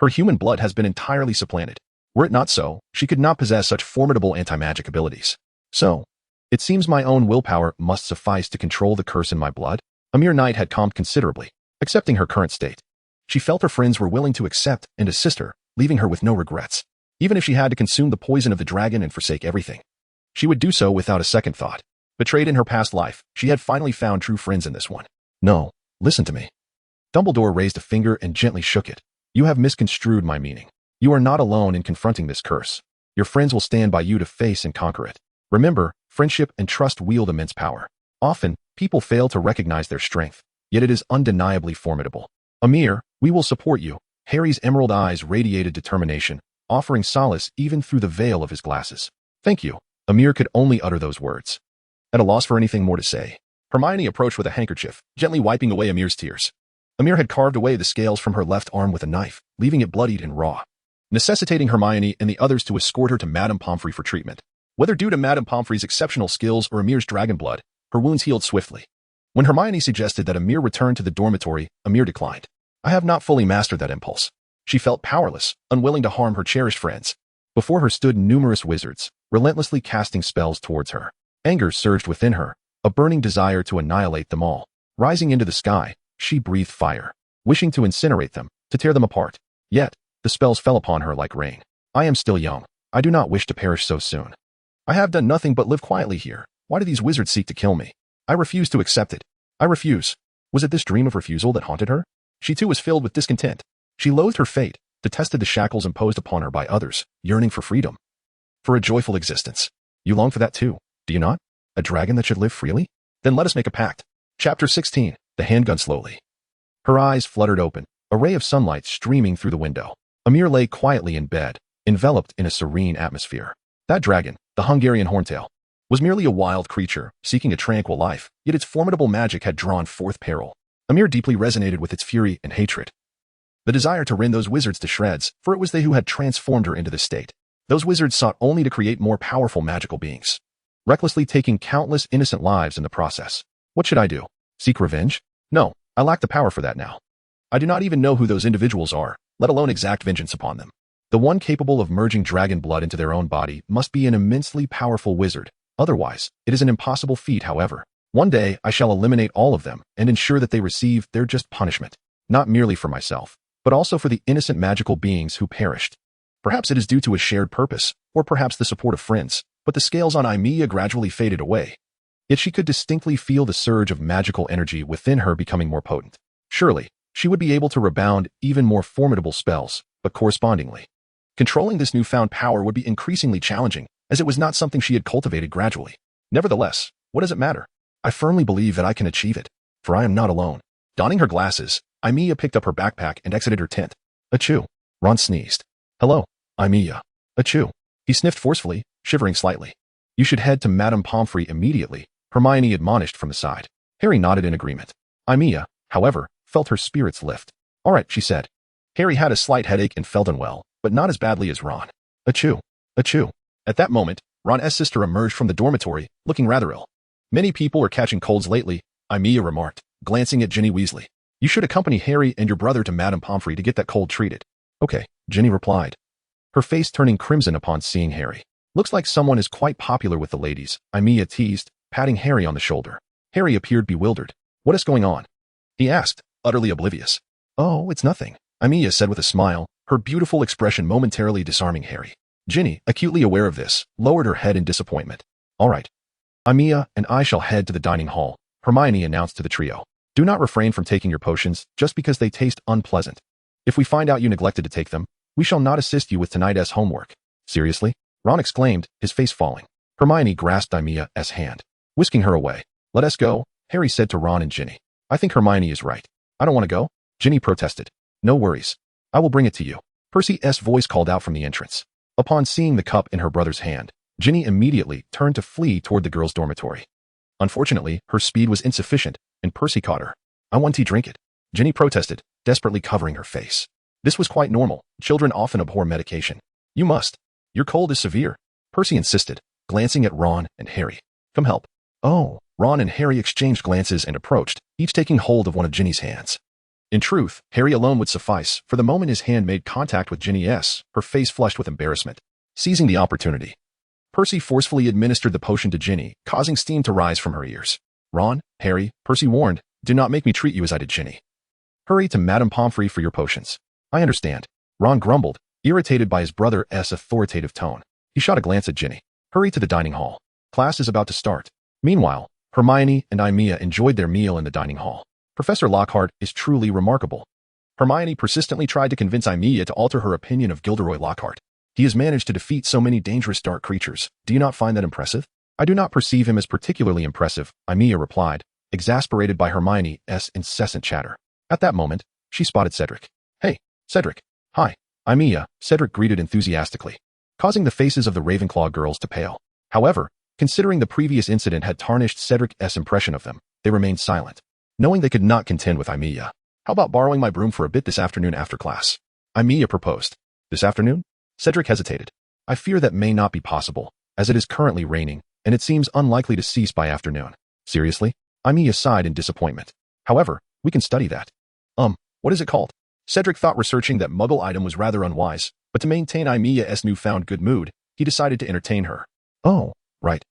her human blood has been entirely supplanted. Were it not so, she could not possess such formidable anti-magic abilities. So, it seems my own willpower must suffice to control the curse in my blood. Aimiya Knight had calmed considerably, accepting her current state. She felt her friends were willing to accept and assist her, leaving her with no regrets. Even if she had to consume the poison of the dragon and forsake everything, she would do so without a second thought. Betrayed in her past life, she had finally found true friends in this one. No, listen to me. Dumbledore raised a finger and gently shook it. You have misconstrued my meaning. You are not alone in confronting this curse. Your friends will stand by you to face and conquer it. Remember, friendship and trust wield immense power. Often, people fail to recognize their strength, yet it is undeniably formidable. Amir, we will support you. Harry's emerald eyes radiated determination, offering solace even through the veil of his glasses. Thank you. Amir could only utter those words. At a loss for anything more to say, Hermione approached with a handkerchief, gently wiping away Amir's tears. Amir had carved away the scales from her left arm with a knife, leaving it bloodied and raw, necessitating Hermione and the others to escort her to Madame Pomfrey for treatment. Whether due to Madame Pomfrey's exceptional skills or Amir's dragon blood, her wounds healed swiftly. When Hermione suggested that Amir return to the dormitory, Amir declined. I have not fully mastered that impulse. She felt powerless, unwilling to harm her cherished friends. Before her stood numerous wizards, relentlessly casting spells towards her. Anger surged within her, a burning desire to annihilate them all. Rising into the sky, she breathed fire, wishing to incinerate them, to tear them apart. Yet, the spells fell upon her like rain. I am still young. I do not wish to perish so soon. I have done nothing but live quietly here. Why do these wizards seek to kill me? I refuse to accept it. I refuse. Was it this dream of refusal that haunted her? She too was filled with discontent. She loathed her fate, detested the shackles imposed upon her by others, yearning for freedom. For a joyful existence. You long for that too, do you not? A dragon that should live freely? Then let us make a pact. Chapter 16. The handgun slowly. Her eyes fluttered open, a ray of sunlight streaming through the window. Amir lay quietly in bed, enveloped in a serene atmosphere. That dragon, the Hungarian horntail, was merely a wild creature, seeking a tranquil life, yet its formidable magic had drawn forth peril. Amir deeply resonated with its fury and hatred. The desire to rend those wizards to shreds, for it was they who had transformed her into this state. Those wizards sought only to create more powerful magical beings, recklessly taking countless innocent lives in the process. What should I do? Seek revenge? No, I lack the power for that now. I do not even know who those individuals are, let alone exact vengeance upon them. The one capable of merging dragon blood into their own body must be an immensely powerful wizard. Otherwise, it is an impossible feat, however. One day, I shall eliminate all of them and ensure that they receive their just punishment, not merely for myself, but also for the innocent magical beings who perished. Perhaps it is due to a shared purpose, or perhaps the support of friends, but the scales on Aimiya gradually faded away. Yet she could distinctly feel the surge of magical energy within her becoming more potent. Surely, she would be able to rebound even more formidable spells, but correspondingly, controlling this newfound power would be increasingly challenging, as it was not something she had cultivated gradually. Nevertheless, what does it matter? I firmly believe that I can achieve it, for I am not alone. Donning her glasses, Aimiya picked up her backpack and exited her tent. Achoo. Ron sneezed. Hello, Aimiya. Achoo. He sniffed forcefully, shivering slightly. You should head to Madame Pomfrey immediately, Hermione admonished from the side. Harry nodded in agreement. Aimiya, however, felt her spirits lift. All right, she said. Harry had a slight headache and felt unwell, but not as badly as Ron. Achoo. Achoo. At that moment, Ron's sister emerged from the dormitory, looking rather ill. Many people are catching colds lately, Aimiya remarked, glancing at Ginny Weasley. You should accompany Harry and your brother to Madame Pomfrey to get that cold treated. Okay, Ginny replied, her face turning crimson upon seeing Harry. Looks like someone is quite popular with the ladies, Aimiya teased, patting Harry on the shoulder. Harry appeared bewildered. What is going on? He asked, utterly oblivious. Oh, it's nothing, Aimiya said with a smile, her beautiful expression momentarily disarming Harry. Ginny, acutely aware of this, lowered her head in disappointment. All right. Aimiya and I shall head to the dining hall, Hermione announced to the trio. Do not refrain from taking your potions just because they taste unpleasant. If we find out you neglected to take them, we shall not assist you with tonight's homework. Seriously? Ron exclaimed, his face falling. Hermione grasped Aimiya's hand, whisking her away. Let us go, Harry said to Ron and Ginny. I think Hermione is right. I don't want to go, Ginny protested. No worries. I will bring it to you. Percy's voice called out from the entrance. Upon seeing the cup in her brother's hand, Ginny immediately turned to flee toward the girls' dormitory. Unfortunately, her speed was insufficient, and Percy caught her. I want to drink it, Ginny protested, desperately covering her face. This was quite normal. Children often abhor medication. You must. Your cold is severe, Percy insisted, glancing at Ron and Harry. Come help. Oh, Ron and Harry exchanged glances and approached, each taking hold of one of Ginny's hands. In truth, Harry alone would suffice. For the moment his hand made contact with Ginny's, her face flushed with embarrassment. Seizing the opportunity, Percy forcefully administered the potion to Ginny, causing steam to rise from her ears. Ron, Harry, Percy warned, do not make me treat you as I did Ginny. Hurry to Madame Pomfrey for your potions. I understand. Ron grumbled, irritated by his brother's authoritative tone. He shot a glance at Ginny. Hurry to the dining hall. Class is about to start. Meanwhile, Hermione and Aimiya enjoyed their meal in the dining hall. Professor Lockhart is truly remarkable. Hermione persistently tried to convince Aimiya to alter her opinion of Gilderoy Lockhart. He has managed to defeat so many dangerous dark creatures. Do you not find that impressive? I do not perceive him as particularly impressive, Aimiya replied, exasperated by Hermione's incessant chatter. At that moment, she spotted Cedric. Hey, Cedric. Hi, Aimiya, Cedric greeted enthusiastically, causing the faces of the Ravenclaw girls to pale. However, considering the previous incident had tarnished Cedric's impression of them, they remained silent, knowing they could not contend with Aimiya. How about borrowing my broom for a bit this afternoon after class? Aimiya proposed. This afternoon? Cedric hesitated. I fear that may not be possible, as it is currently raining, and it seems unlikely to cease by afternoon. Seriously? Aimiya sighed in disappointment. However, we can study that. What is it called? Cedric thought researching that Muggle item was rather unwise, but to maintain Aimiya's newfound good mood, he decided to entertain her. Oh, right.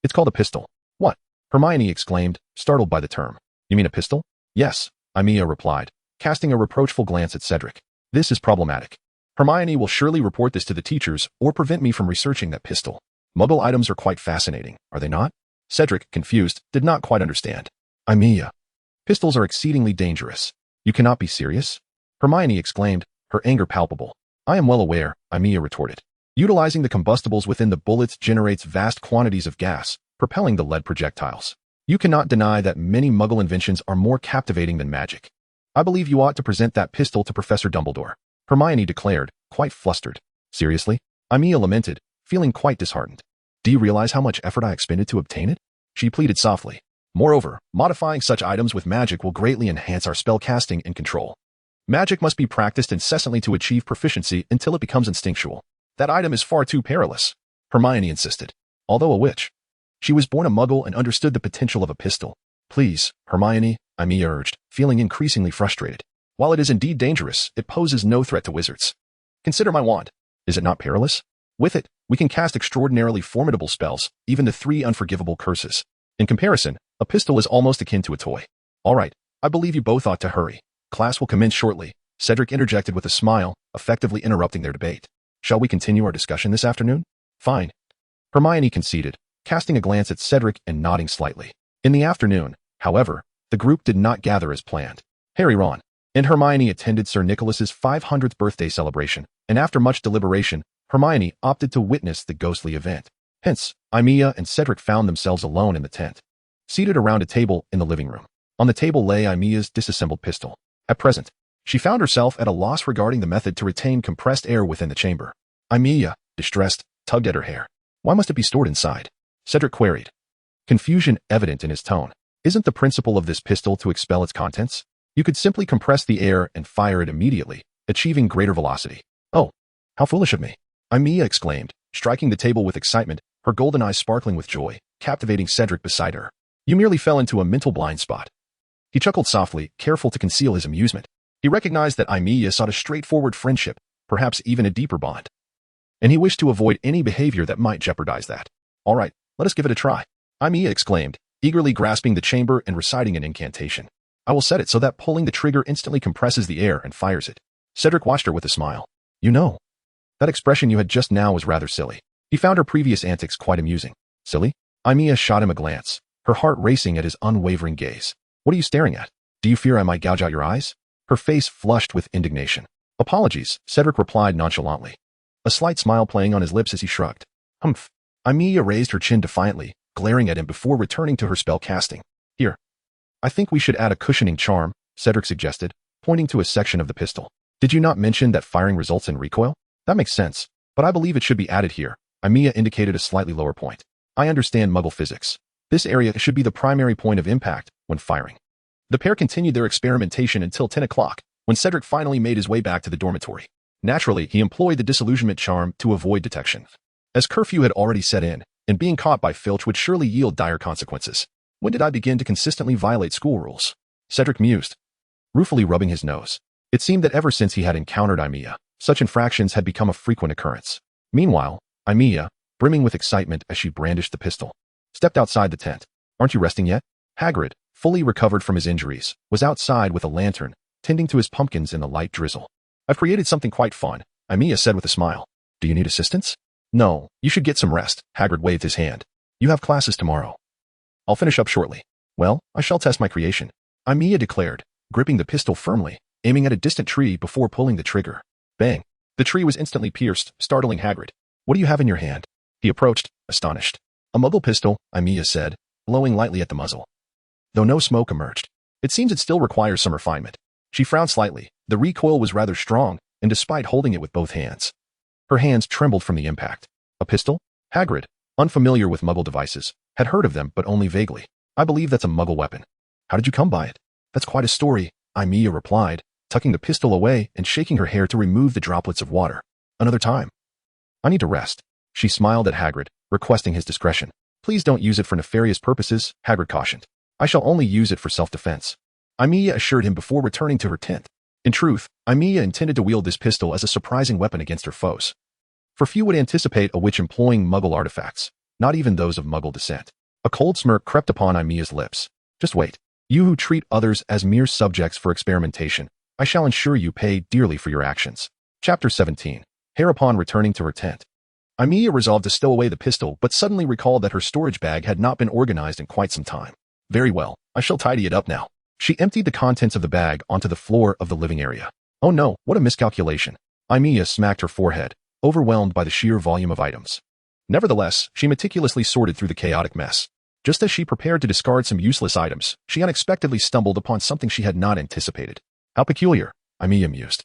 It's called a pistol. What? Hermione exclaimed, startled by the term. You mean a pistol? Yes, Aimiya replied, casting a reproachful glance at Cedric. This is problematic. Hermione will surely report this to the teachers or prevent me from researching that pistol. Muggle items are quite fascinating, are they not? Cedric, confused, did not quite understand. Aimiya. Pistols are exceedingly dangerous. You cannot be serious? Hermione exclaimed, her anger palpable. I am well aware, Aimiya retorted. Utilizing the combustibles within the bullets generates vast quantities of gas, propelling the lead projectiles. You cannot deny that many Muggle inventions are more captivating than magic. I believe you ought to present that pistol to Professor Dumbledore, Hermione declared, quite flustered. Seriously? Aimiya lamented, feeling quite disheartened. Do you realize how much effort I expended to obtain it? She pleaded softly. Moreover, modifying such items with magic will greatly enhance our spell casting and control. Magic must be practiced incessantly to achieve proficiency until it becomes instinctual. That item is far too perilous, Hermione insisted. Although a witch, she was born a Muggle and understood the potential of a pistol. Please, Hermione, Aimiya urged, feeling increasingly frustrated. While it is indeed dangerous, it poses no threat to wizards. Consider my wand. Is it not perilous? With it, we can cast extraordinarily formidable spells, even the 3 unforgivable curses. In comparison, a pistol is almost akin to a toy. All right, I believe you both ought to hurry. Class will commence shortly, Cedric interjected with a smile, effectively interrupting their debate. Shall we continue our discussion this afternoon? Fine. Hermione conceded, casting a glance at Cedric and nodding slightly. In the afternoon, however, the group did not gather as planned. Harry, Ron, and Hermione attended Sir Nicholas's 500th birthday celebration, and after much deliberation, Hermione opted to witness the ghostly event. Hence, Aimiya and Cedric found themselves alone in the tent, seated around a table in the living room. On the table lay Aimiya's disassembled pistol. At present, she found herself at a loss regarding the method to retain compressed air within the chamber. Aimiya, distressed, tugged at her hair. Why must it be stored inside? Cedric queried, confusion evident in his tone. Isn't the principle of this pistol to expel its contents? You could simply compress the air and fire it immediately, achieving greater velocity. Oh, how foolish of me! Aimiya exclaimed, striking the table with excitement, her golden eyes sparkling with joy, captivating Cedric beside her. You merely fell into a mental blind spot. He chuckled softly, careful to conceal his amusement. He recognized that Aimiya sought a straightforward friendship, perhaps even a deeper bond. And he wished to avoid any behavior that might jeopardize that. All right, let us give it a try. Aimiya exclaimed, eagerly grasping the chamber and reciting an incantation. I will set it so that pulling the trigger instantly compresses the air and fires it. Cedric watched her with a smile. You know, that expression you had just now was rather silly. He found her previous antics quite amusing. Silly? Aimiya shot him a glance, her heart racing at his unwavering gaze. What are you staring at? Do you fear I might gouge out your eyes? Her face flushed with indignation. Apologies, Cedric replied nonchalantly, a slight smile playing on his lips as he shrugged. Humph. Aimiya raised her chin defiantly, glaring at him before returning to her spell casting. Here. I think we should add a cushioning charm, Cedric suggested, pointing to a section of the pistol. Did you not mention that firing results in recoil? That makes sense, but I believe it should be added here. Aimiya indicated a slightly lower point. I understand Muggle physics. This area should be the primary point of impact when firing. The pair continued their experimentation until 10 o'clock, when Cedric finally made his way back to the dormitory. Naturally, he employed the disillusionment charm to avoid detection, as curfew had already set in, and being caught by Filch would surely yield dire consequences. When did I begin to consistently violate school rules? Cedric mused, ruefully rubbing his nose. It seemed that ever since he had encountered Aimiya, such infractions had become a frequent occurrence. Meanwhile, Aimiya, brimming with excitement as she brandished the pistol, stepped outside the tent. Aren't you resting yet? Hagrid, fully recovered from his injuries, was outside with a lantern, tending to his pumpkins in the light drizzle. I've created something quite fun, Aimiya said with a smile. Do you need assistance? No, you should get some rest, Hagrid waved his hand. You have classes tomorrow. I'll finish up shortly. Well, I shall test my creation, Aimiya declared, gripping the pistol firmly, aiming at a distant tree before pulling the trigger. Bang! The tree was instantly pierced, startling Hagrid. What do you have in your hand? He approached, astonished. A Muggle pistol, Aimiya said, blowing lightly at the muzzle, though no smoke emerged. It seems it still requires some refinement. She frowned slightly. The recoil was rather strong, and despite holding it with both hands, her hands trembled from the impact. A pistol? Hagrid, unfamiliar with Muggle devices, had heard of them but only vaguely. I believe that's a Muggle weapon. How did you come by it? That's quite a story, Aimiya replied, tucking the pistol away and shaking her hair to remove the droplets of water. Another time. I need to rest. She smiled at Hagrid, requesting his discretion. Please don't use it for nefarious purposes, Hagrid cautioned. I shall only use it for self-defense, Aimiya assured him before returning to her tent. In truth, Aimiya intended to wield this pistol as a surprising weapon against her foes. For few would anticipate a witch employing Muggle artifacts, not even those of Muggle descent. A cold smirk crept upon Aimiya's lips. Just wait. You who treat others as mere subjects for experimentation, I shall ensure you pay dearly for your actions. Chapter 17. Hereupon returning to her tent, Aimiya resolved to stow away the pistol but suddenly recalled that her storage bag had not been organized in quite some time. Very well, I shall tidy it up now. She emptied the contents of the bag onto the floor of the living area. Oh no, what a miscalculation. Aimiya smacked her forehead, overwhelmed by the sheer volume of items. Nevertheless, she meticulously sorted through the chaotic mess. Just as she prepared to discard some useless items, she unexpectedly stumbled upon something she had not anticipated. How peculiar, Aimiya mused,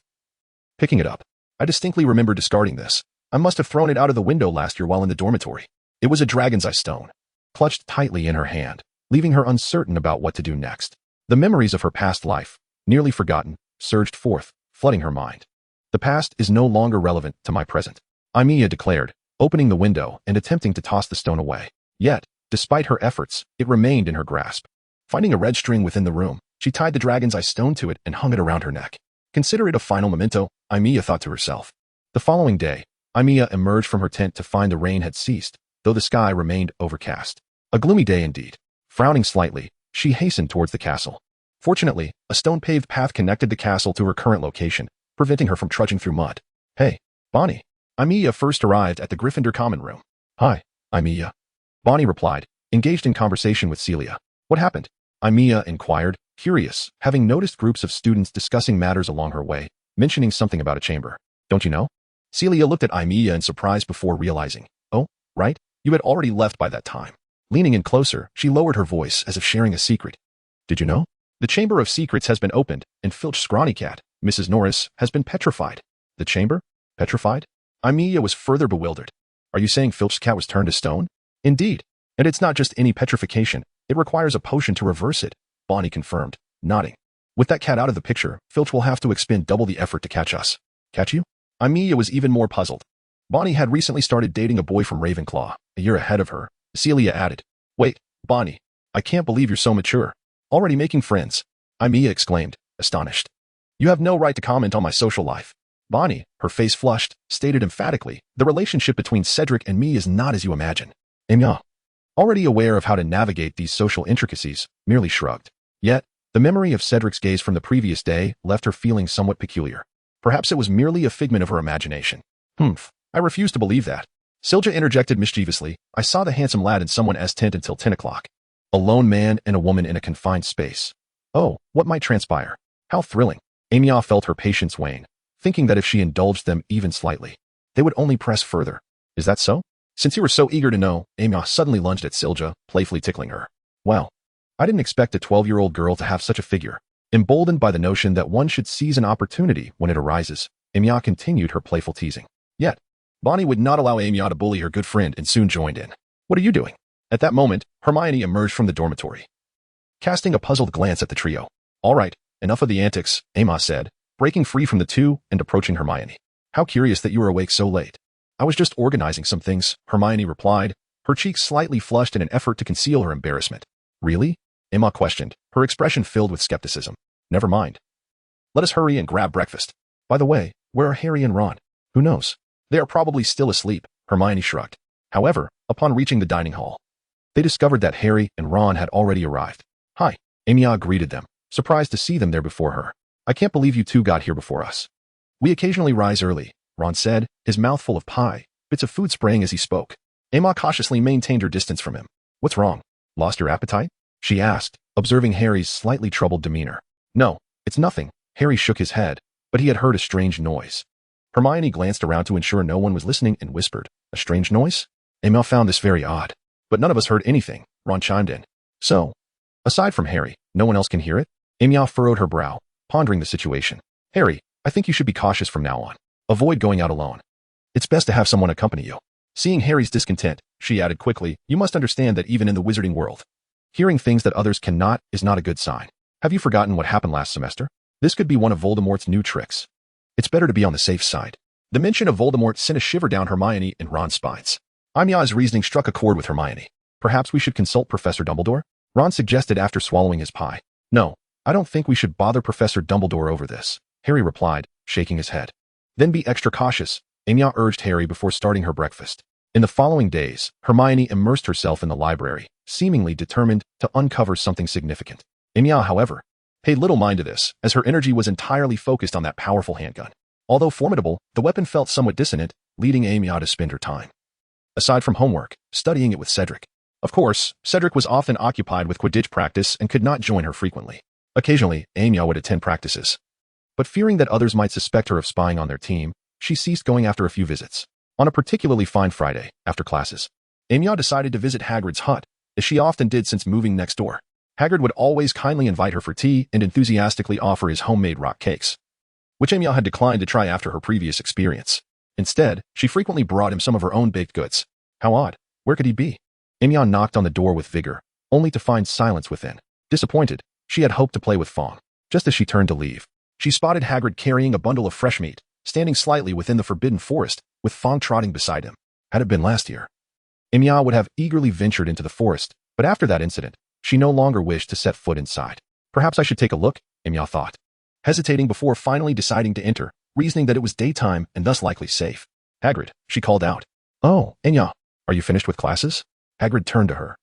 picking it up. I distinctly remember discarding this. I must have thrown it out of the window last year while in the dormitory. It was a dragon's eye stone, clutched tightly in her hand, leaving her uncertain about what to do next. The memories of her past life, nearly forgotten, surged forth, flooding her mind. The past is no longer relevant to my present, Aimiya declared, opening the window and attempting to toss the stone away. Yet, despite her efforts, it remained in her grasp. Finding a red string within the room, she tied the dragon's eye stone to it and hung it around her neck. Consider it a final memento, Aimiya thought to herself. The following day, Aimiya emerged from her tent to find the rain had ceased, though the sky remained overcast. A gloomy day indeed. Frowning slightly, she hastened towards the castle. Fortunately, a stone-paved path connected the castle to her current location, preventing her from trudging through mud. Hey, Bonnie. Aimiya first arrived at the Gryffindor common room. Hi, Aimiya. Bonnie replied, engaged in conversation with Celia. What happened? Aimiya inquired, curious, having noticed groups of students discussing matters along her way, mentioning something about a chamber. Don't you know? Celia looked at Aimiya in surprise before realizing. Oh, right, you had already left by that time. Leaning in closer, she lowered her voice as if sharing a secret. Did you know? The Chamber of Secrets has been opened, and Filch Scrawnycat, Mrs. Norris, has been petrified. The chamber? Petrified? Aimiya was further bewildered. Are you saying Filch's cat was turned to stone? Indeed. And it's not just any petrification. It requires a potion to reverse it, Bonnie confirmed, nodding. With that cat out of the picture, Filch will have to expend double the effort to catch us. Catch you? Aimiya was even more puzzled. Bonnie had recently started dating a boy from Ravenclaw, a year ahead of her. Celia added. Wait, Bonnie, I can't believe you're so mature. Already making friends, Aimiya exclaimed, astonished. You have no right to comment on my social life. Bonnie, her face flushed, stated emphatically, the relationship between Cedric and me is not as you imagine. Aimiya, already aware of how to navigate these social intricacies, merely shrugged. Yet, the memory of Cedric's gaze from the previous day left her feeling somewhat peculiar. Perhaps it was merely a figment of her imagination. Humph, I refuse to believe that. Silja interjected mischievously. I saw the handsome lad in someone's tent until 10 o'clock. A lone man and a woman in a confined space. Oh, what might transpire? How thrilling. Aimiya felt her patience wane, thinking that if she indulged them even slightly, they would only press further. Is that so? Since you were so eager to know, Aimiya suddenly lunged at Silja, playfully tickling her. Well, I didn't expect a 12-year-old girl to have such a figure. Emboldened by the notion that one should seize an opportunity when it arises, Aimiya continued her playful teasing. Yet, Bonnie would not allow Aimiya to bully her good friend and soon joined in. What are you doing? At that moment, Hermione emerged from the dormitory, casting a puzzled glance at the trio. All right, enough of the antics, Aimiya said, breaking free from the two and approaching Hermione. How curious that you were awake so late. I was just organizing some things, Hermione replied, her cheeks slightly flushed in an effort to conceal her embarrassment. Really? Aimiya questioned, her expression filled with skepticism. Never mind. Let us hurry and grab breakfast. By the way, where are Harry and Ron? Who knows? They are probably still asleep, Hermione shrugged. However, upon reaching the dining hall, they discovered that Harry and Ron had already arrived. Hi, Aimiya greeted them, surprised to see them there before her. I can't believe you two got here before us. We occasionally rise early, Ron said, his mouth full of pie, bits of food spraying as he spoke. Aimiya cautiously maintained her distance from him. What's wrong? Lost your appetite? She asked, observing Harry's slightly troubled demeanor. No, it's nothing. Harry shook his head, but he had heard a strange noise. Hermione glanced around to ensure no one was listening and whispered, a strange noise? Aimiya found this very odd. But none of us heard anything, Ron chimed in. So, aside from Harry, no one else can hear it? Aimiya furrowed her brow, pondering the situation. Harry, I think you should be cautious from now on. Avoid going out alone. It's best to have someone accompany you. Seeing Harry's discontent, she added quickly, you must understand that even in the wizarding world, hearing things that others cannot is not a good sign. Have you forgotten what happened last semester? This could be one of Voldemort's new tricks. It's better to be on the safe side. The mention of Voldemort sent a shiver down Hermione and Ron's spines. Aimiya's reasoning struck a chord with Hermione. Perhaps we should consult Professor Dumbledore? Ron suggested after swallowing his pie. No, I don't think we should bother Professor Dumbledore over this, Harry replied, shaking his head. Then be extra cautious, Aimiya urged Harry before starting her breakfast. In the following days, Hermione immersed herself in the library, seemingly determined to uncover something significant. Aimiya, however, paid little mind to this, as her energy was entirely focused on that powerful handgun. Although formidable, the weapon felt somewhat dissonant, leading Aimiya to spend her time, aside from homework, studying it with Cedric. Of course, Cedric was often occupied with Quidditch practice and could not join her frequently. Occasionally, Aimiya would attend practices. But fearing that others might suspect her of spying on their team, she ceased going after a few visits. On a particularly fine Friday, after classes, Aimiya decided to visit Hagrid's hut, as she often did since moving next door. Hagrid would always kindly invite her for tea and enthusiastically offer his homemade rock cakes, which Aimiya had declined to try after her previous experience. Instead, she frequently brought him some of her own baked goods. How odd. Where could he be? Aimiya knocked on the door with vigor, only to find silence within. Disappointed, she had hoped to play with Fong. Just as she turned to leave, she spotted Hagrid carrying a bundle of fresh meat, standing slightly within the forbidden forest, with Fong trotting beside him. Had it been last year, Aimiya would have eagerly ventured into the forest, but after that incident, she no longer wished to set foot inside. Perhaps I should take a look, Aimiya thought, hesitating before finally deciding to enter, reasoning that it was daytime and thus likely safe. Hagrid, she called out. Oh, Aimiya, are you finished with classes? Hagrid turned to her,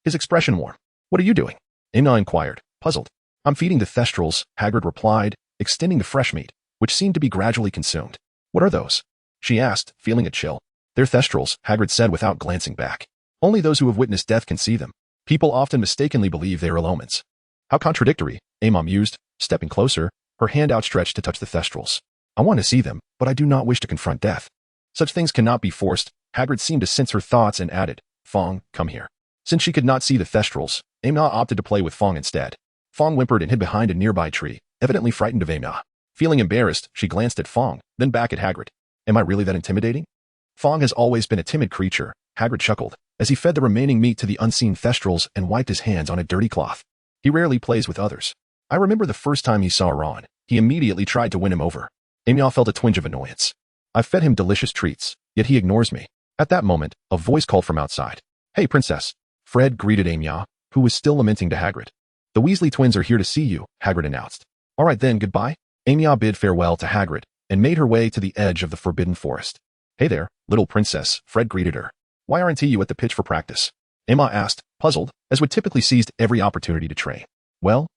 his expression warm. What are you doing? Aimiya inquired, puzzled. I'm feeding the Thestrals, Hagrid replied, extending the fresh meat, which seemed to be gradually consumed. What are those? She asked, feeling a chill. They're Thestrals, Hagrid said without glancing back. Only those who have witnessed death can see them. People often mistakenly believe they are omens. How contradictory, Aimiya mused, stepping closer, her hand outstretched to touch the Thestrals. I want to see them, but I do not wish to confront death. Such things cannot be forced. Hagrid seemed to sense her thoughts and added, Fong, come here. Since she could not see the Thestrals, Aimiya opted to play with Fong instead. Fong whimpered and hid behind a nearby tree, evidently frightened of Aimiya. Feeling embarrassed, she glanced at Fong, then back at Hagrid. Am I really that intimidating? Fong has always been a timid creature, Hagrid chuckled, as he fed the remaining meat to the unseen Thestrals and wiped his hands on a dirty cloth. He rarely plays with others. I remember the first time he saw Ron, he immediately tried to win him over. Aimiya felt a twinge of annoyance. I've fed him delicious treats, yet he ignores me. At that moment, a voice called from outside. Hey, Princess. Fred greeted Aimiya, who was still lamenting to Hagrid. The Weasley twins are here to see you, Hagrid announced. All right then, goodbye. Aimiya bid farewell to Hagrid and made her way to the edge of the forbidden forest. Hey there, little princess, Fred greeted her. Why aren't you at the pitch for practice? Aimiya asked, puzzled, as would typically seized every opportunity to train. Well,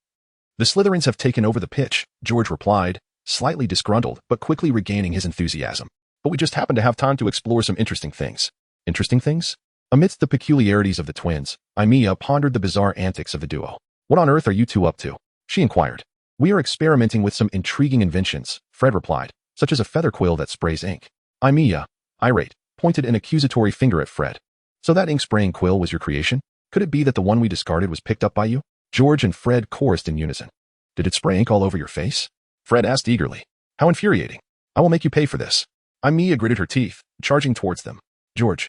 the Slytherins have taken over the pitch, George replied, slightly disgruntled but quickly regaining his enthusiasm. But we just happen to have time to explore some interesting things. Interesting things? Amidst the peculiarities of the twins, Aimiya pondered the bizarre antics of the duo. What on earth are you two up to? She inquired. We are experimenting with some intriguing inventions, Fred replied, such as a feather quill that sprays ink. Aimiya, irate, pointed an accusatory finger at Fred. So that ink-spraying quill was your creation? Could it be that the one we discarded was picked up by you? George and Fred chorused in unison. Did it spray ink all over your face? Fred asked eagerly. How infuriating. I will make you pay for this. Aimiya gritted her teeth, charging towards them. George,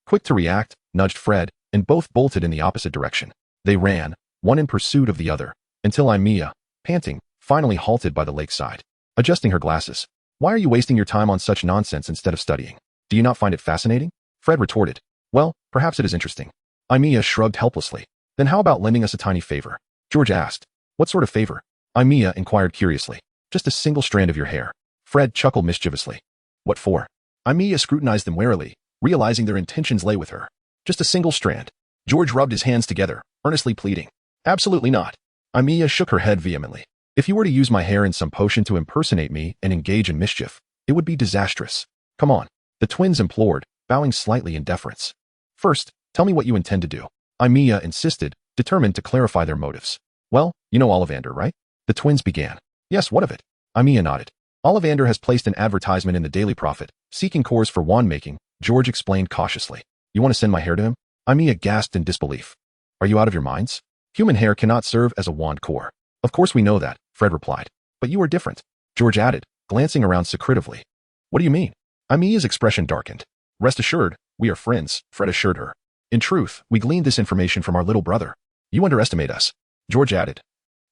quick to react, nudged Fred, and both bolted in the opposite direction. They ran, one in pursuit of the other, until Aimiya, panting, finally halted by the lakeside. Adjusting her glasses. Why are you wasting your time on such nonsense instead of studying? Do you not find it fascinating? Fred retorted. Well, perhaps it is interesting. Aimiya shrugged helplessly. Then how about lending us a tiny favor? George asked. What sort of favor? Aimiya inquired curiously. Just a single strand of your hair. Fred chuckled mischievously. What for? Aimiya scrutinized them warily, realizing their intentions lay with her. Just a single strand. George rubbed his hands together, earnestly pleading. Absolutely not. Aimiya shook her head vehemently. If you were to use my hair in some potion to impersonate me and engage in mischief, it would be disastrous. Come on. The twins implored, bowing slightly in deference. First, tell me what you intend to do. Aimiya insisted, determined to clarify their motives. Well, you know Ollivander, right? The twins began. Yes, what of it? Aimiya nodded. Ollivander has placed an advertisement in the Daily Prophet, seeking cores for wand making, George explained cautiously. You want to send my hair to him? Aimiya gasped in disbelief. Are you out of your minds? Human hair cannot serve as a wand core. Of course we know that, Fred replied. But you are different, George added, glancing around secretively. What do you mean? Aimiya's expression darkened. Rest assured, we are friends, Fred assured her. In truth, we gleaned this information from our little brother. You underestimate us, George added.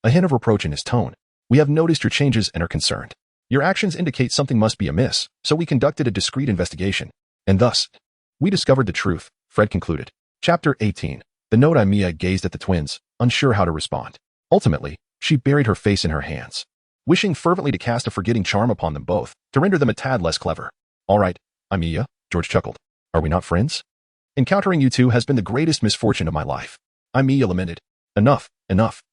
A hint of reproach in his tone. We have noticed your changes and are concerned. Your actions indicate something must be amiss, so we conducted a discreet investigation. And thus, we discovered the truth, Fred concluded. Chapter 18. The note. Aimiya gazed at the twins, unsure how to respond. Ultimately, she buried her face in her hands, wishing fervently to cast a forgetting charm upon them both, to render them a tad less clever. All right, Aimiya, George chuckled. Are we not friends? Encountering you two has been the greatest misfortune of my life. Aimiya lamented. Enough,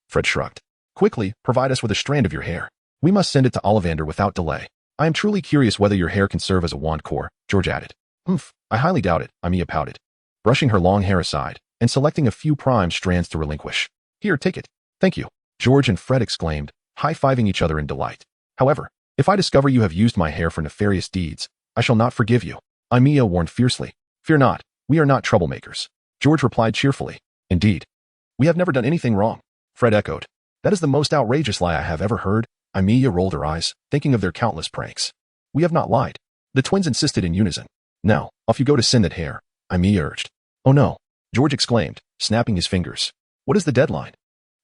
Fred shrugged. Quickly, provide us with a strand of your hair. We must send it to Ollivander without delay. I am truly curious whether your hair can serve as a wand core, George added. I highly doubt it, Aimiya pouted, brushing her long hair aside and selecting a few prime strands to relinquish. Here, take it. Thank you, George and Fred exclaimed, high-fiving each other in delight. However, if I discover you have used my hair for nefarious deeds, I shall not forgive you, Aimiya warned fiercely. Fear not, we are not troublemakers, George replied cheerfully. Indeed. We have never done anything wrong, Fred echoed. That is the most outrageous lie I have ever heard. Aimiya rolled her eyes, thinking of their countless pranks. We have not lied. The twins insisted in unison. Now, off you go to send that hair, Aimiya urged. Oh no, George exclaimed, snapping his fingers. What is the deadline?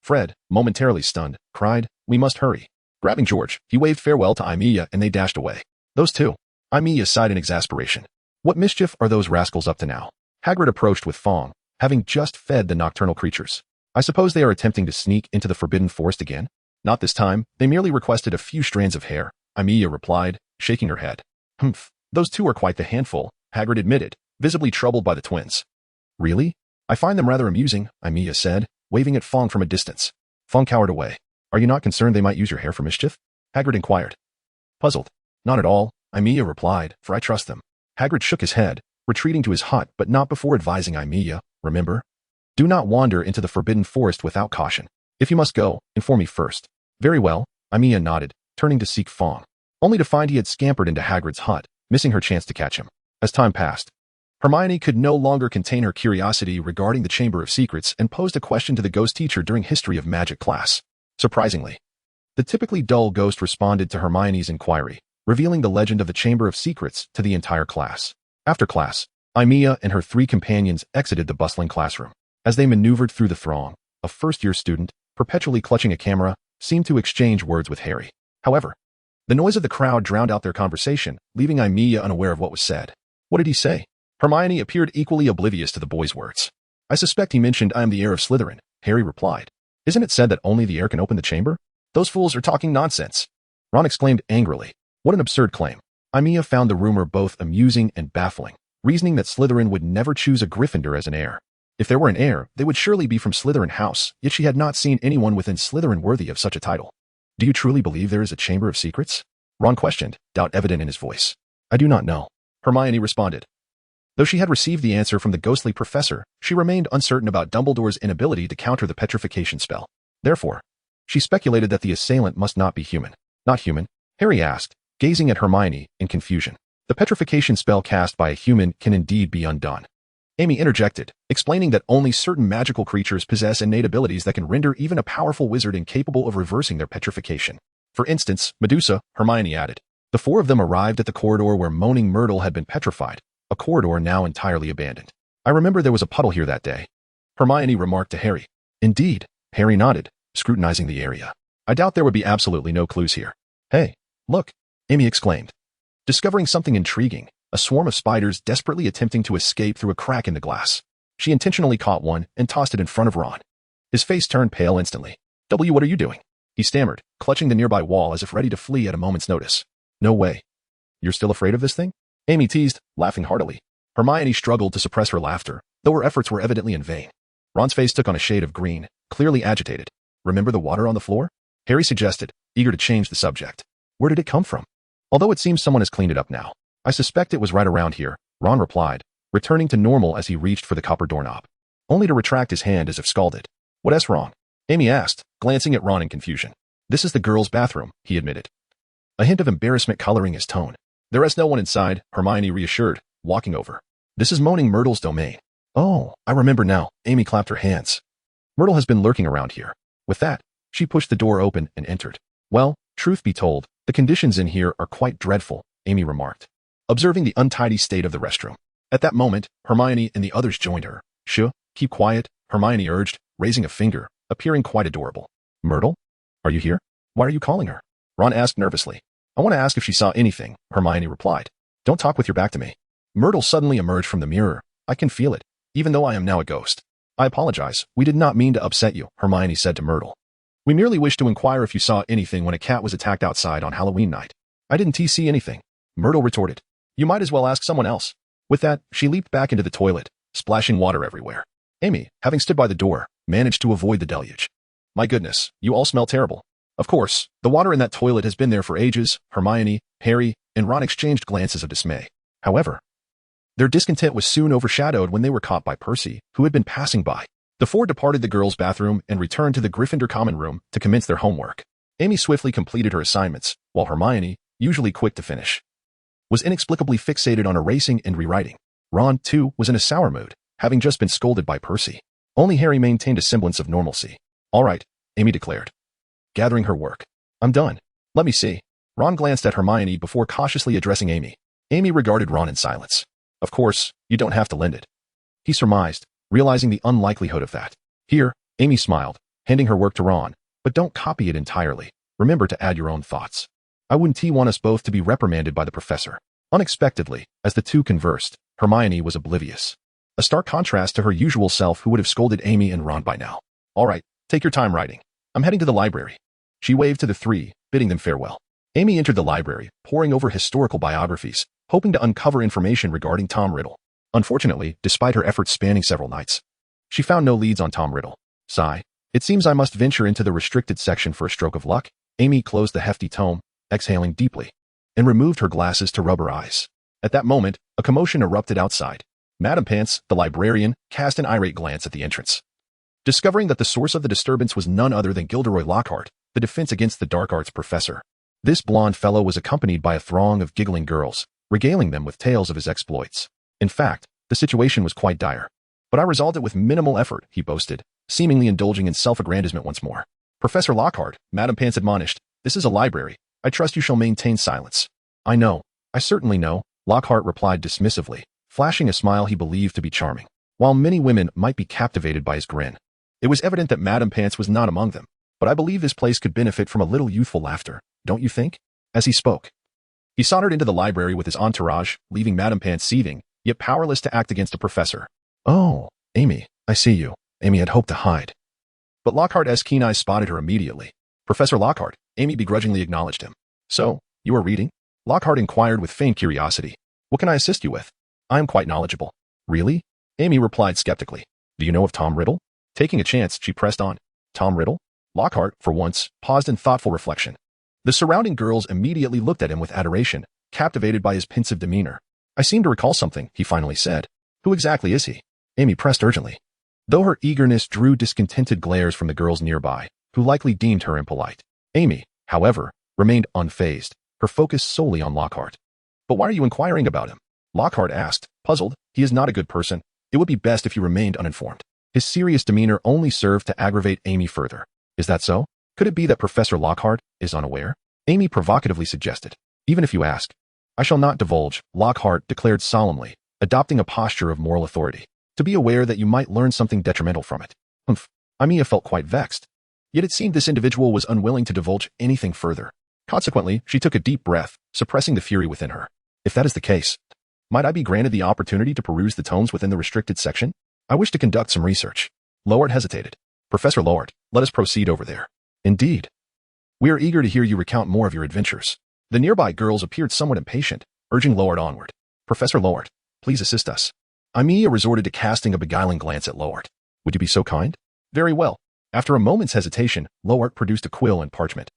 Fred, momentarily stunned, cried, we must hurry. Grabbing George, he waved farewell to Aimiya and they dashed away. Those two. Aimiya sighed in exasperation. What mischief are those rascals up to now? Hagrid approached with Fong, having just fed the nocturnal creatures. I suppose they are attempting to sneak into the Forbidden Forest again? Not this time, they merely requested a few strands of hair, Aimiya replied, shaking her head. Those two are quite the handful, Hagrid admitted, visibly troubled by the twins. Really? I find them rather amusing, Aimiya said, waving at Fong from a distance. Fong cowered away. Are you not concerned they might use your hair for mischief? Hagrid inquired. Puzzled. Not at all, Aimiya replied, for I trust them. Hagrid shook his head, retreating to his hut but not before advising Aimiya, remember? Do not wander into the Forbidden Forest without caution. If you must go, inform me first. Very well, Aimiya nodded, turning to seek Fong, only to find he had scampered into Hagrid's hut, missing her chance to catch him. As time passed, Hermione could no longer contain her curiosity regarding the Chamber of Secrets and posed a question to the ghost teacher during History of Magic class. Surprisingly, the typically dull ghost responded to Hermione's inquiry, revealing the legend of the Chamber of Secrets to the entire class. After class, Aimiya and her three companions exited the bustling classroom. As they maneuvered through the throng, a first-year student, perpetually clutching a camera, seemed to exchange words with Harry. However, the noise of the crowd drowned out their conversation, leaving Aimiya unaware of what was said. What did he say? Hermione appeared equally oblivious to the boy's words. I suspect he mentioned I am the heir of Slytherin, Harry replied. Isn't it said that only the heir can open the chamber? Those fools are talking nonsense. Ron exclaimed angrily. What an absurd claim. Aimiya found the rumor both amusing and baffling, reasoning that Slytherin would never choose a Gryffindor as an heir. If there were an heir, they would surely be from Slytherin house, yet she had not seen anyone within Slytherin worthy of such a title. Do you truly believe there is a chamber of secrets? Ron questioned, doubt evident in his voice. I do not know. Hermione responded. Though she had received the answer from the ghostly professor, she remained uncertain about Dumbledore's inability to counter the petrification spell. Therefore, she speculated that the assailant must not be human. Not human? Harry asked, gazing at Hermione in confusion. The petrification spell cast by a human can indeed be undone. Amy interjected, explaining that only certain magical creatures possess innate abilities that can render even a powerful wizard incapable of reversing their petrification. For instance, Medusa, Hermione added. The four of them arrived at the corridor where Moaning Myrtle had been petrified, a corridor now entirely abandoned. I remember there was a puddle here that day. Hermione remarked to Harry. Indeed, Harry nodded, scrutinizing the area. I doubt there would be absolutely no clues here. Hey, look, Amy exclaimed. Discovering something intriguing, a swarm of spiders desperately attempting to escape through a crack in the glass. She intentionally caught one and tossed it in front of Ron. His face turned pale instantly. What are you doing? He stammered, clutching the nearby wall as if ready to flee at a moment's notice. No way. You're still afraid of this thing? Amy teased, laughing heartily. Hermione struggled to suppress her laughter, though her efforts were evidently in vain. Ron's face took on a shade of green, clearly agitated. Remember the water on the floor? Harry suggested, eager to change the subject. Where did it come from? Although it seems someone has cleaned it up now. I suspect it was right around here, Ron replied, returning to normal as he reached for the copper doorknob. Only to retract his hand as if scalded. What's wrong? Amy asked, glancing at Ron in confusion. This is the girls' bathroom, he admitted. A hint of embarrassment coloring his tone. There is no one inside, Hermione reassured, walking over. This is Moaning Myrtle's domain. Oh, I remember now, Amy clapped her hands. Myrtle has been lurking around here. With that, she pushed the door open and entered. Well, truth be told, the conditions in here are quite dreadful, Amy remarked, observing the untidy state of the restroom. At that moment, Hermione and the others joined her. Shh, keep quiet, Hermione urged, raising a finger, appearing quite adorable. Myrtle? Are you here? Why are you calling her? Ron asked nervously. I want to ask if she saw anything, Hermione replied. Don't talk with your back to me. Myrtle suddenly emerged from the mirror. I can feel it, even though I am now a ghost. I apologize, we did not mean to upset you, Hermione said to Myrtle. We merely wished to inquire if you saw anything when a cat was attacked outside on Halloween night. I didn't see anything, Myrtle retorted. You might as well ask someone else. With that, she leaped back into the toilet, splashing water everywhere. Amy, having stood by the door, managed to avoid the deluge. My goodness, you all smell terrible. Of course, the water in that toilet has been there for ages. Hermione, Harry, and Ron exchanged glances of dismay. However, their discontent was soon overshadowed when they were caught by Percy, who had been passing by. The four departed the girls' bathroom and returned to the Gryffindor common room to commence their homework. Amy swiftly completed her assignments, while Hermione, usually quick to finish, was inexplicably fixated on erasing and rewriting. Ron, too, was in a sour mood, having just been scolded by Percy. Only Harry maintained a semblance of normalcy. All right, Amy declared, gathering her work. I'm done. Let me see. Ron glanced at Hermione before cautiously addressing Amy. Amy regarded Ron in silence. Of course, you don't have to lend it, he surmised, realizing the unlikelihood of that. Here, Amy smiled, handing her work to Ron, but don't copy it entirely. Remember to add your own thoughts. I wouldn't want us both to be reprimanded by the professor. Unexpectedly, as the two conversed, Hermione was oblivious. A stark contrast to her usual self who would have scolded Amy and Ron by now. All right, take your time writing. I'm heading to the library. She waved to the three, bidding them farewell. Amy entered the library, poring over historical biographies, hoping to uncover information regarding Tom Riddle. Unfortunately, despite her efforts spanning several nights, she found no leads on Tom Riddle. Sigh. It seems I must venture into the restricted section for a stroke of luck. Amy closed the hefty tome, exhaling deeply, and removed her glasses to rub her eyes. At that moment, a commotion erupted outside. Madam Pants, the librarian, cast an irate glance at the entrance. Discovering that the source of the disturbance was none other than Gilderoy Lockhart, the Defense Against the Dark Arts professor. This blonde fellow was accompanied by a throng of giggling girls, regaling them with tales of his exploits. In fact, the situation was quite dire. But I resolved it with minimal effort, he boasted, seemingly indulging in self-aggrandizement once more. Professor Lockhart, Madam Pants admonished, this is a library. I trust you shall maintain silence. I know. I certainly know, Lockhart replied dismissively, flashing a smile he believed to be charming. While many women might be captivated by his grin, it was evident that Madam Pants was not among them. But I believe this place could benefit from a little youthful laughter, don't you think? As he spoke, he sauntered into the library with his entourage, leaving Madam Pants seething, yet powerless to act against a professor. Oh, Amy, I see you. Amy had hoped to hide. But Lockhart's keen eyes spotted her immediately. Professor Lockhart, Amy begrudgingly acknowledged him. So, you are reading? Lockhart inquired with feigned curiosity. What can I assist you with? I am quite knowledgeable. Really? Amy replied skeptically. Do you know of Tom Riddle? Taking a chance, she pressed on. Tom Riddle? Lockhart, for once, paused in thoughtful reflection. The surrounding girls immediately looked at him with adoration, captivated by his pensive demeanor. I seem to recall something, he finally said. Who exactly is he? Amy pressed urgently. Though her eagerness drew discontented glares from the girls nearby, who likely deemed her impolite. Amy, however, remained unfazed, her focus solely on Lockhart. But why are you inquiring about him? Lockhart asked, puzzled. He is not a good person. It would be best if you remained uninformed. His serious demeanor only served to aggravate Amy further. Is that so? Could it be that Professor Lockhart is unaware? Amy provocatively suggested. Even if you ask. I shall not divulge, Lockhart declared solemnly, adopting a posture of moral authority. To be aware that you might learn something detrimental from it. Humph. Aimiya felt quite vexed. Yet it seemed this individual was unwilling to divulge anything further. Consequently, she took a deep breath, suppressing the fury within her. If that is the case, might I be granted the opportunity to peruse the tomes within the restricted section? I wish to conduct some research. Lowart hesitated. Professor Lowart, let us proceed over there. Indeed. We are eager to hear you recount more of your adventures. The nearby girls appeared somewhat impatient, urging Lowart onward. Professor Lowart, please assist us. Aimiya resorted to casting a beguiling glance at Lowart. Would you be so kind? Very well. After a moment's hesitation, Lowart produced a quill and parchment,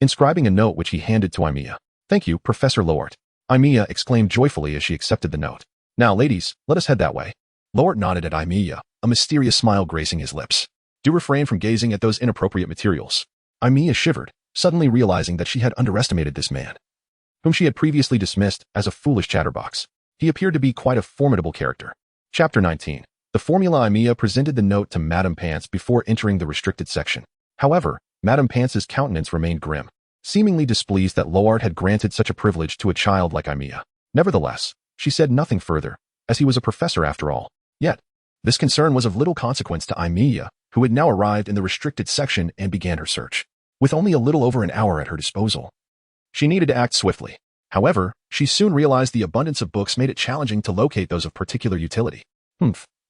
inscribing a note which he handed to Aimiya. Thank you, Professor Lowart. Aimiya exclaimed joyfully as she accepted the note. Now, ladies, let us head that way. Lowart nodded at Aimiya, a mysterious smile gracing his lips. Do refrain from gazing at those inappropriate materials. Aimiya shivered, suddenly realizing that she had underestimated this man, whom she had previously dismissed as a foolish chatterbox. He appeared to be quite a formidable character. Chapter 19. The formula. Aimiya presented the note to Madame Pants before entering the restricted section. However, Madame Pants's countenance remained grim, seemingly displeased that Lowart had granted such a privilege to a child like Aimiya. Nevertheless, she said nothing further, as he was a professor after all. Yet, this concern was of little consequence to Aimiya, who had now arrived in the restricted section and began her search. With only a little over an hour at her disposal, she needed to act swiftly. However, she soon realized the abundance of books made it challenging to locate those of particular utility.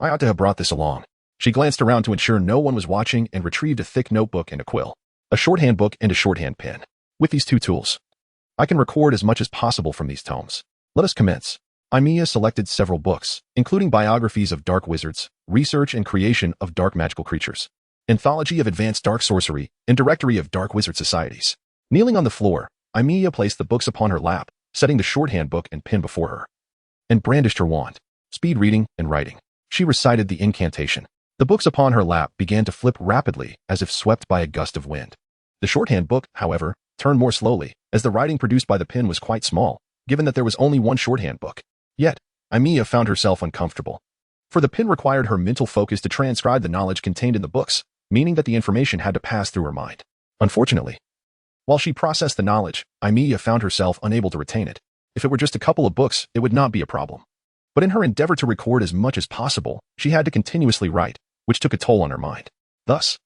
I ought to have brought this along. She glanced around to ensure no one was watching and retrieved a thick notebook and a quill, a shorthand book and a shorthand pen. With these two tools, I can record as much as possible from these tomes. Let us commence. Aimiya selected several books, including biographies of dark wizards, research and creation of dark magical creatures, anthology of advanced dark sorcery, and directory of dark wizard societies. Kneeling on the floor, Aimiya placed the books upon her lap, setting the shorthand book and pen before her, and brandished her wand. Speed reading and writing. She recited the incantation. The books upon her lap began to flip rapidly as if swept by a gust of wind. The shorthand book, however, turned more slowly, as the writing produced by the pen was quite small, given that there was only one shorthand book. Yet, Aimiya found herself uncomfortable. For the pen required her mental focus to transcribe the knowledge contained in the books, meaning that the information had to pass through her mind. Unfortunately, while she processed the knowledge, Aimiya found herself unable to retain it. If it were just a couple of books, it would not be a problem. But in her endeavor to record as much as possible, she had to continuously write, which took a toll on her mind. Thus,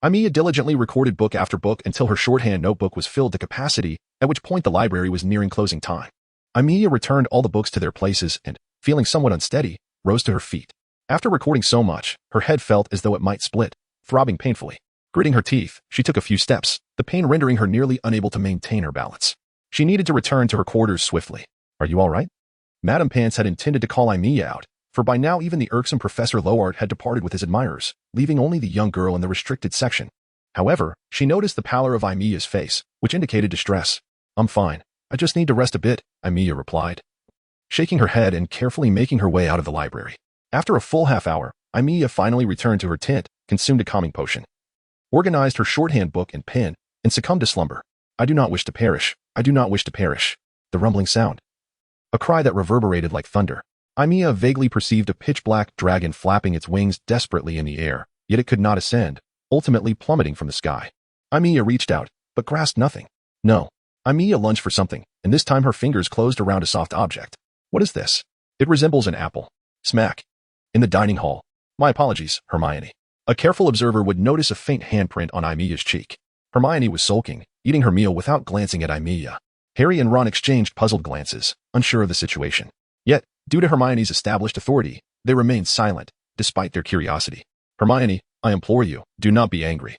Aimiya diligently recorded book after book until her shorthand notebook was filled to capacity, at which point the library was nearing closing time. Aimiya returned all the books to their places and, feeling somewhat unsteady, rose to her feet. After recording so much, her head felt as though it might split, throbbing painfully. Gritting her teeth, she took a few steps, the pain rendering her nearly unable to maintain her balance. She needed to return to her quarters swiftly. Are you all right? Madame Pants had intended to call Aimiya out, for by now even the irksome Professor Lowart had departed with his admirers, leaving only the young girl in the restricted section. However, she noticed the pallor of Aimiya's face, which indicated distress. I'm fine. I just need to rest a bit, Aimiya replied, shaking her head and carefully making her way out of the library. After a full half hour, Aimiya finally returned to her tent, consumed a calming potion, organized her shorthand book and pen, and succumbed to slumber. I do not wish to perish. I do not wish to perish. The rumbling sound. A cry that reverberated like thunder. Aimiya vaguely perceived a pitch-black dragon flapping its wings desperately in the air, yet it could not ascend, ultimately plummeting from the sky. Aimiya reached out, but grasped nothing. No. Aimiya lunged for something, and this time her fingers closed around a soft object. What is this? It resembles an apple. Smack. In the dining hall. My apologies, Hermione. A careful observer would notice a faint handprint on Aimiya's cheek. Hermione was sulking, eating her meal without glancing at Aimiya. Harry and Ron exchanged puzzled glances, unsure of the situation. Yet, due to Hermione's established authority, they remained silent, despite their curiosity. Hermione, I implore you, do not be angry.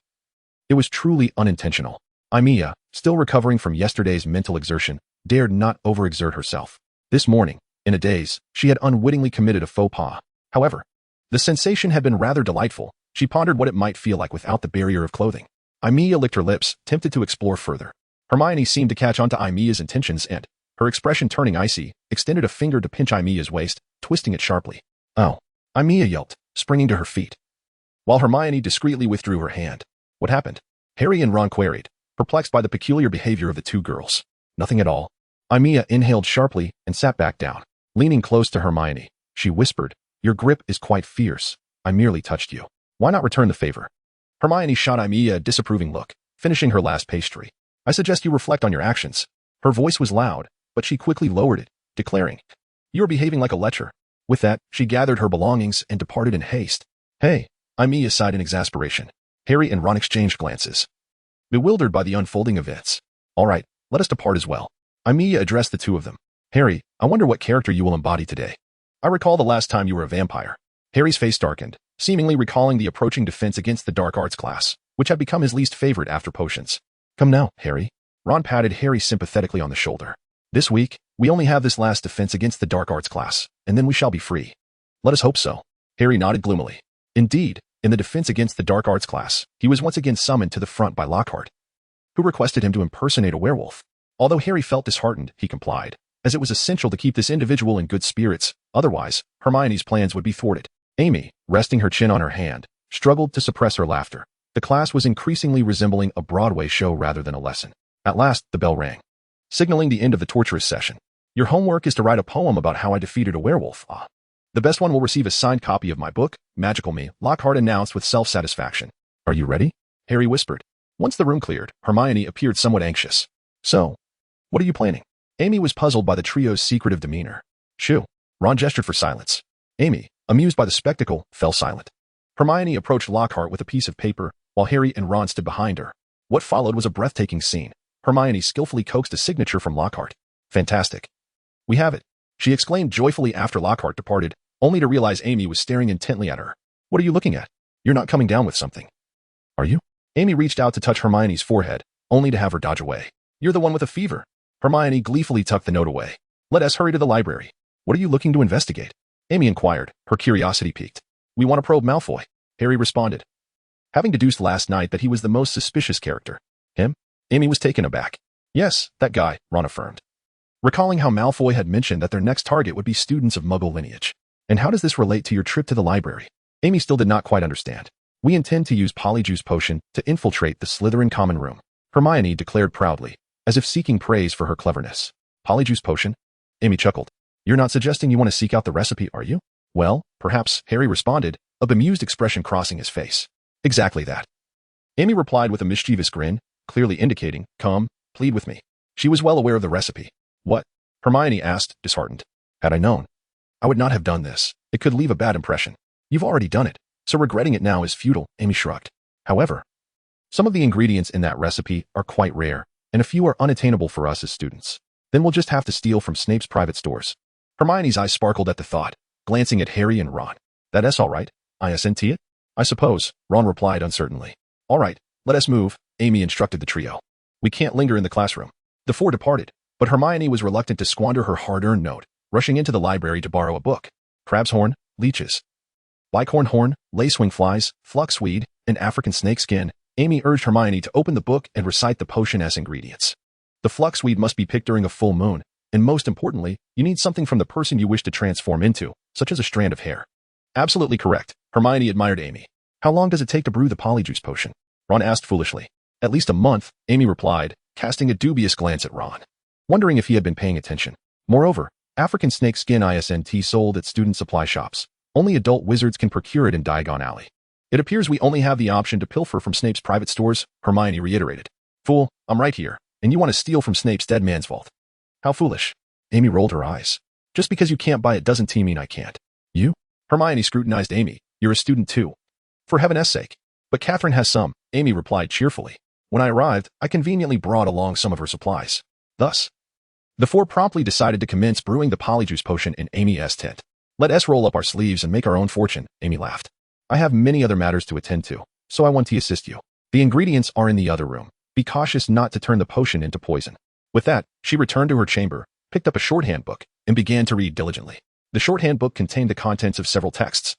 It was truly unintentional. Aimiya, still recovering from yesterday's mental exertion, dared not overexert herself. This morning, in a daze, she had unwittingly committed a faux pas. However, the sensation had been rather delightful. She pondered what it might feel like without the barrier of clothing. Aimiya licked her lips, tempted to explore further. Hermione seemed to catch on to Aimiya's intentions and, her expression turning icy, extended a finger to pinch Aimiya's waist, twisting it sharply. Oh. Aimiya yelped, springing to her feet, while Hermione discreetly withdrew her hand. What happened? Harry and Ron queried, perplexed by the peculiar behavior of the two girls. Nothing at all. Aimiya inhaled sharply and sat back down. Leaning close to Hermione, she whispered, your grip is quite fierce. I merely touched you. Why not return the favor? Hermione shot Aimiya a disapproving look, finishing her last pastry. I suggest you reflect on your actions. Her voice was loud, but she quickly lowered it, declaring, you are behaving like a lecher. With that, she gathered her belongings and departed in haste. Hey, Aimiya sighed in exasperation. Harry and Ron exchanged glances, bewildered by the unfolding events. All right, let us depart as well. Aimiya addressed the two of them. Harry, I wonder what character you will embody today. I recall the last time you were a vampire. Harry's face darkened, seemingly recalling the approaching defense against the dark arts class, which had become his least favorite after potions. Come now, Harry. Ron patted Harry sympathetically on the shoulder. This week, we only have this last defense against the dark arts class, and then we shall be free. Let us hope so. Harry nodded gloomily. Indeed, in the defense against the dark arts class, he was once again summoned to the front by Lockhart, who requested him to impersonate a werewolf. Although Harry felt disheartened, he complied, as it was essential to keep this individual in good spirits, otherwise, Hermione's plans would be thwarted. Amy, resting her chin on her hand, struggled to suppress her laughter. The class was increasingly resembling a Broadway show rather than a lesson. At last, the bell rang, signaling the end of the torturous session. Your homework is to write a poem about how I defeated a werewolf. The best one will receive a signed copy of my book, Magical Me, Lockhart announced with self-satisfaction. Are you ready? Harry whispered. Once the room cleared, Hermione appeared somewhat anxious. So, what are you planning? Amy was puzzled by the trio's secretive demeanor. Shoo. Ron gestured for silence. Amy, amused by the spectacle, fell silent. Hermione approached Lockhart with a piece of paper, while Harry and Ron stood behind her. What followed was a breathtaking scene. Hermione skillfully coaxed a signature from Lockhart. Fantastic. We have it, she exclaimed joyfully after Lockhart departed, only to realize Amy was staring intently at her. What are you looking at? You're not coming down with something. Are you? Amy reached out to touch Hermione's forehead, only to have her dodge away. You're the one with a fever. Hermione gleefully tucked the note away. Let us hurry to the library. What are you looking to investigate? Amy inquired, her curiosity piqued. We want to probe Malfoy, Harry responded, having deduced last night that he was the most suspicious character. Him? Amy was taken aback. Yes, that guy, Ron affirmed, recalling how Malfoy had mentioned that their next target would be students of Muggle lineage. And how does this relate to your trip to the library? Amy still did not quite understand. We intend to use Polyjuice Potion to infiltrate the Slytherin common room, Hermione declared proudly, as if seeking praise for her cleverness. Polyjuice Potion? Amy chuckled. You're not suggesting you want to seek out the recipe, are you? Well, perhaps, Harry responded, a bemused expression crossing his face. Exactly that. Amy replied with a mischievous grin, clearly indicating, come, plead with me. She was well aware of the recipe. What? Hermione asked, disheartened. Had I known, I would not have done this. It could leave a bad impression. You've already done it, so regretting it now is futile, Amy shrugged. However, some of the ingredients in that recipe are quite rare, and a few are unattainable for us as students. Then we'll just have to steal from Snape's private stores. Hermione's eyes sparkled at the thought, glancing at Harry and Ron. That's all right. ISNT it? I suppose, Ron replied uncertainly. All right, let us move, Amy instructed the trio. We can't linger in the classroom. The four departed, but Hermione was reluctant to squander her hard-earned note, rushing into the library to borrow a book. Crab's horn, leeches, bicorn horn, lacewing flies, fluxweed, and African snakeskin. Amy urged Hermione to open the book and recite the potion as ingredients. The fluxweed must be picked during a full moon, and most importantly, you need something from the person you wish to transform into, such as a strand of hair. Absolutely correct, Hermione admired Amy. How long does it take to brew the Polyjuice Potion? Ron asked foolishly. At least a month, Amy replied, casting a dubious glance at Ron, wondering if he had been paying attention. Moreover, African snakeskin ISNT sold at student supply shops. Only adult wizards can procure it in Diagon Alley. It appears we only have the option to pilfer from Snape's private stores, Hermione reiterated. Fool, I'm right here, and you want to steal from Snape's dead man's vault. How foolish. Amy rolled her eyes. Just because you can't buy it doesn't mean I can't. You? Hermione scrutinized Amy. You're a student too. For heaven's sake. But Catherine has some, Amy replied cheerfully. When I arrived, I conveniently brought along some of her supplies. Thus, the four promptly decided to commence brewing the Polyjuice Potion in Amy's tent. Let us roll up our sleeves and make our own fortune, Amy laughed. I have many other matters to attend to, so I want to assist you. The ingredients are in the other room. Be cautious not to turn the potion into poison. With that, she returned to her chamber, picked up a shorthand book, and began to read diligently. The shorthand book contained the contents of several texts,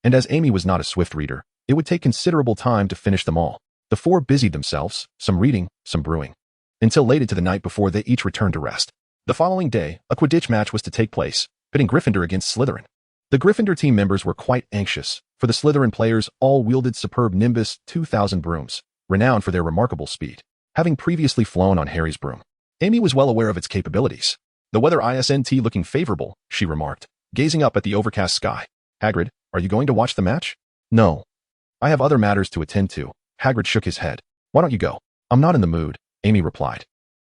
and as Amy was not a swift reader, it would take considerable time to finish them all. The four busied themselves, some reading, some brewing, until late into the night before they each returned to rest. The following day, a Quidditch match was to take place, pitting Gryffindor against Slytherin. The Gryffindor team members were quite anxious, for the Slytherin players all wielded superb Nimbus 2000 brooms, renowned for their remarkable speed, having previously flown on Harry's broom. Amy was well aware of its capabilities. The weather isn't looking favorable, she remarked, gazing up at the overcast sky. Hagrid, are you going to watch the match? No. I have other matters to attend to. Hagrid shook his head. Why don't you go? I'm not in the mood, Amy replied,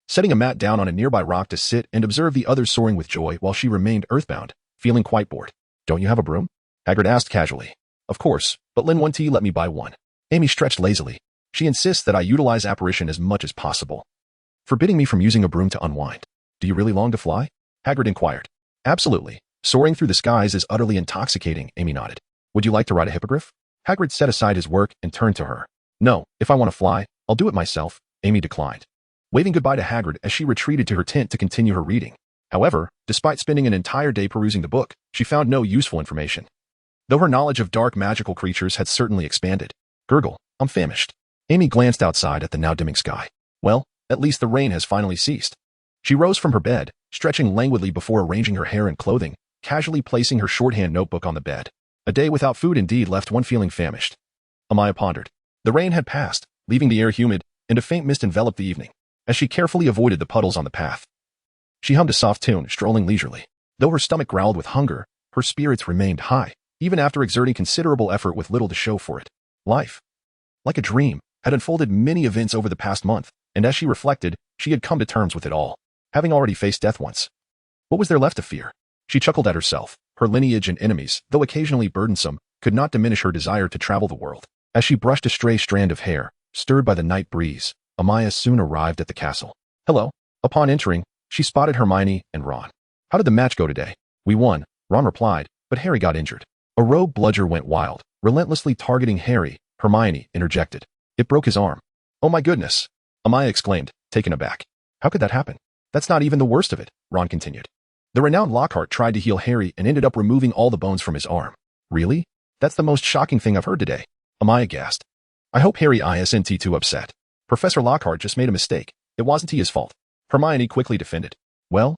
setting a mat down on a nearby rock to sit and observe the others soaring with joy while she remained earthbound, feeling quite bored. Don't you have a broom? Hagrid asked casually. Of course, but Lin won't let me buy one. Amy stretched lazily. She insists that I utilize apparition as much as possible, forbidding me from using a broom to unwind. Do you really long to fly? Hagrid inquired. Absolutely. Soaring through the skies is utterly intoxicating, Amy nodded. Would you like to ride a hippogriff? Hagrid set aside his work and turned to her. No, if I want to fly, I'll do it myself, Amy declined, waving goodbye to Hagrid as she retreated to her tent to continue her reading. However, despite spending an entire day perusing the book, she found no useful information, though her knowledge of dark magical creatures had certainly expanded. Gurgle, I'm famished. Amy glanced outside at the now dimming sky. Well, at least the rain has finally ceased. She rose from her bed, stretching languidly before arranging her hair and clothing, casually placing her shorthand notebook on the bed. A day without food indeed left one feeling famished. Aimiya pondered. The rain had passed, leaving the air humid, and a faint mist enveloped the evening, as she carefully avoided the puddles on the path. She hummed a soft tune, strolling leisurely. Though her stomach growled with hunger, her spirits remained high, even after exerting considerable effort with little to show for it. Life, like a dream, had unfolded many events over the past month, and as she reflected, she had come to terms with it all, having already faced death once. What was there left to fear? She chuckled at herself. Her lineage and enemies, though occasionally burdensome, could not diminish her desire to travel the world. As she brushed a stray strand of hair, stirred by the night breeze, Aimiya soon arrived at the castle. Hello. Upon entering, she spotted Hermione and Ron. How did the match go today? We won, Ron replied, but Harry got injured. A rogue bludger went wild, relentlessly targeting Harry. Hermione interjected. It broke his arm. Oh my goodness, Aimiya exclaimed, taken aback. How could that happen? That's not even the worst of it, Ron continued. The renowned Lockhart tried to heal Harry and ended up removing all the bones from his arm. Really? That's the most shocking thing I've heard today, Aimiya gasped. I hope Harry isn't too upset. Professor Lockhart just made a mistake. It wasn't his fault. Hermione quickly defended. Well,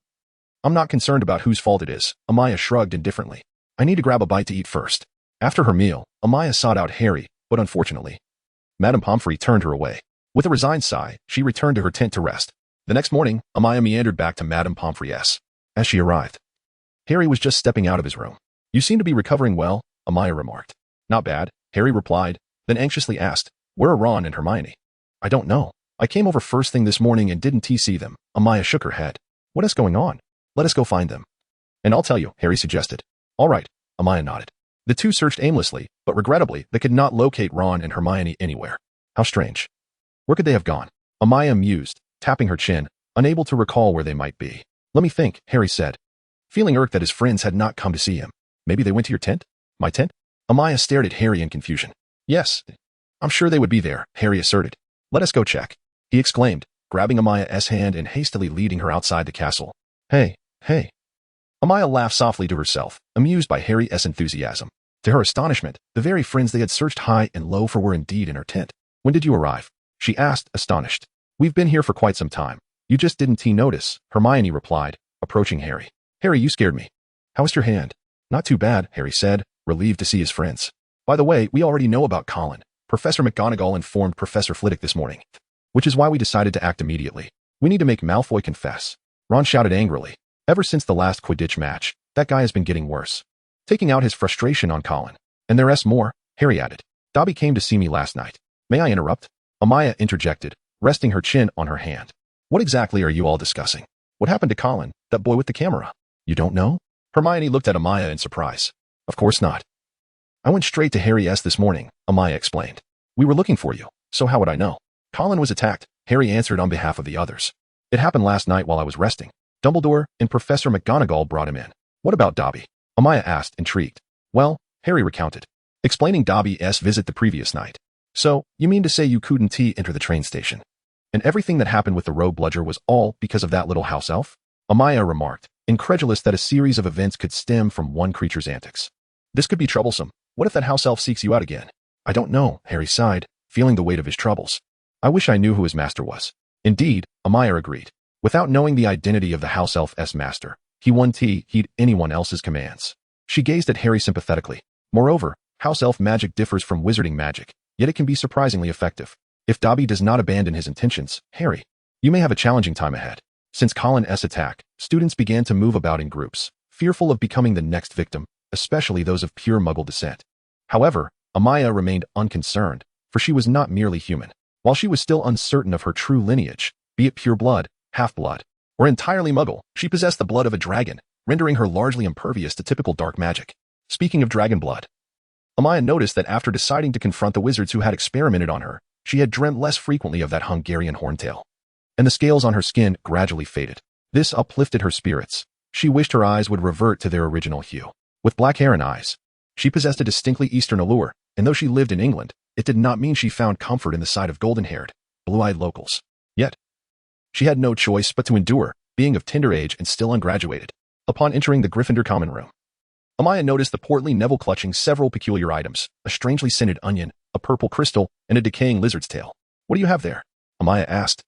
I'm not concerned about whose fault it is, Aimiya shrugged indifferently. I need to grab a bite to eat first. After her meal, Aimiya sought out Harry, but unfortunately, Madame Pomfrey turned her away. With a resigned sigh, she returned to her tent to rest. The next morning, Aimiya meandered back to Madame Pomfrey's. As she arrived, Harry was just stepping out of his room. You seem to be recovering well, Aimiya remarked. Not bad, Harry replied, then anxiously asked, where are Ron and Hermione? I don't know. I came over first thing this morning and didn't see them. Aimiya shook her head. What is going on? Let us go find them. And I'll tell you, Harry suggested. All right, Aimiya nodded. The two searched aimlessly, but regrettably, they could not locate Ron and Hermione anywhere. How strange. Where could they have gone? Aimiya mused, tapping her chin, unable to recall where they might be. Let me think, Harry said, feeling irked that his friends had not come to see him. Maybe they went to your tent? My tent? Aimiya stared at Harry in confusion. Yes, I'm sure they would be there, Harry asserted. Let us go check, he exclaimed, grabbing Aimiya's hand and hastily leading her outside the castle. Hey. Aimiya laughed softly to herself, amused by Harry's enthusiasm. To her astonishment, the very friends they had searched high and low for were indeed in her tent. When did you arrive? She asked, astonished. We've been here for quite some time. You just didn't notice, Hermione replied, approaching Harry. Harry, you scared me. How is your hand? Not too bad, Harry said, relieved to see his friends. By the way, we already know about Colin. Professor McGonagall informed Professor Flitwick this morning, which is why we decided to act immediately. We need to make Malfoy confess. Ron shouted angrily. Ever since the last Quidditch match, that guy has been getting worse, taking out his frustration on Colin. And there's more, Harry added. Dobby came to see me last night. May I interrupt? Aimiya interjected, resting her chin on her hand. What exactly are you all discussing? What happened to Colin, that boy with the camera? You don't know? Hermione looked at Aimiya in surprise. Of course not. I went straight to Harry's this morning, Aimiya explained. We were looking for you, so how would I know? Colin was attacked, Harry answered on behalf of the others. It happened last night while I was resting. Dumbledore and Professor McGonagall brought him in. What about Dobby? Aimiya asked, intrigued. Well, Harry recounted, explaining Dobby's visit the previous night. So, you mean to say you couldn't enter the train station? And everything that happened with the rogue bludger was all because of that little house elf? Aimiya remarked, incredulous that a series of events could stem from one creature's antics. This could be troublesome. What if that house elf seeks you out again? I don't know, Harry sighed, feeling the weight of his troubles. I wish I knew who his master was. Indeed, Aimiya agreed. Without knowing the identity of the house elf's master, he wouldn't heed anyone else's commands. She gazed at Harry sympathetically. Moreover, house elf magic differs from wizarding magic, yet it can be surprisingly effective. If Dobby does not abandon his intentions, Harry, you may have a challenging time ahead. Since Colin's attack, students began to move about in groups, fearful of becoming the next victim, especially those of pure Muggle descent. However, Aimiya remained unconcerned, for she was not merely human. While she was still uncertain of her true lineage, be it pure blood, half-blood, or entirely Muggle, she possessed the blood of a dragon, rendering her largely impervious to typical dark magic. Speaking of dragon blood, Aimiya noticed that after deciding to confront the wizards who had experimented on her, she had dreamt less frequently of that Hungarian horntail. And the scales on her skin gradually faded. This uplifted her spirits. She wished her eyes would revert to their original hue. With black hair and eyes, she possessed a distinctly Eastern allure, and though she lived in England, it did not mean she found comfort in the sight of golden-haired, blue-eyed locals. Yet, she had no choice but to endure, being of tender age and still ungraduated. Upon entering the Gryffindor common room, Aimiya noticed the portly Neville clutching several peculiar items, a strangely scented onion, a purple crystal, and a decaying lizard's tail. What do you have there? Aimiya asked,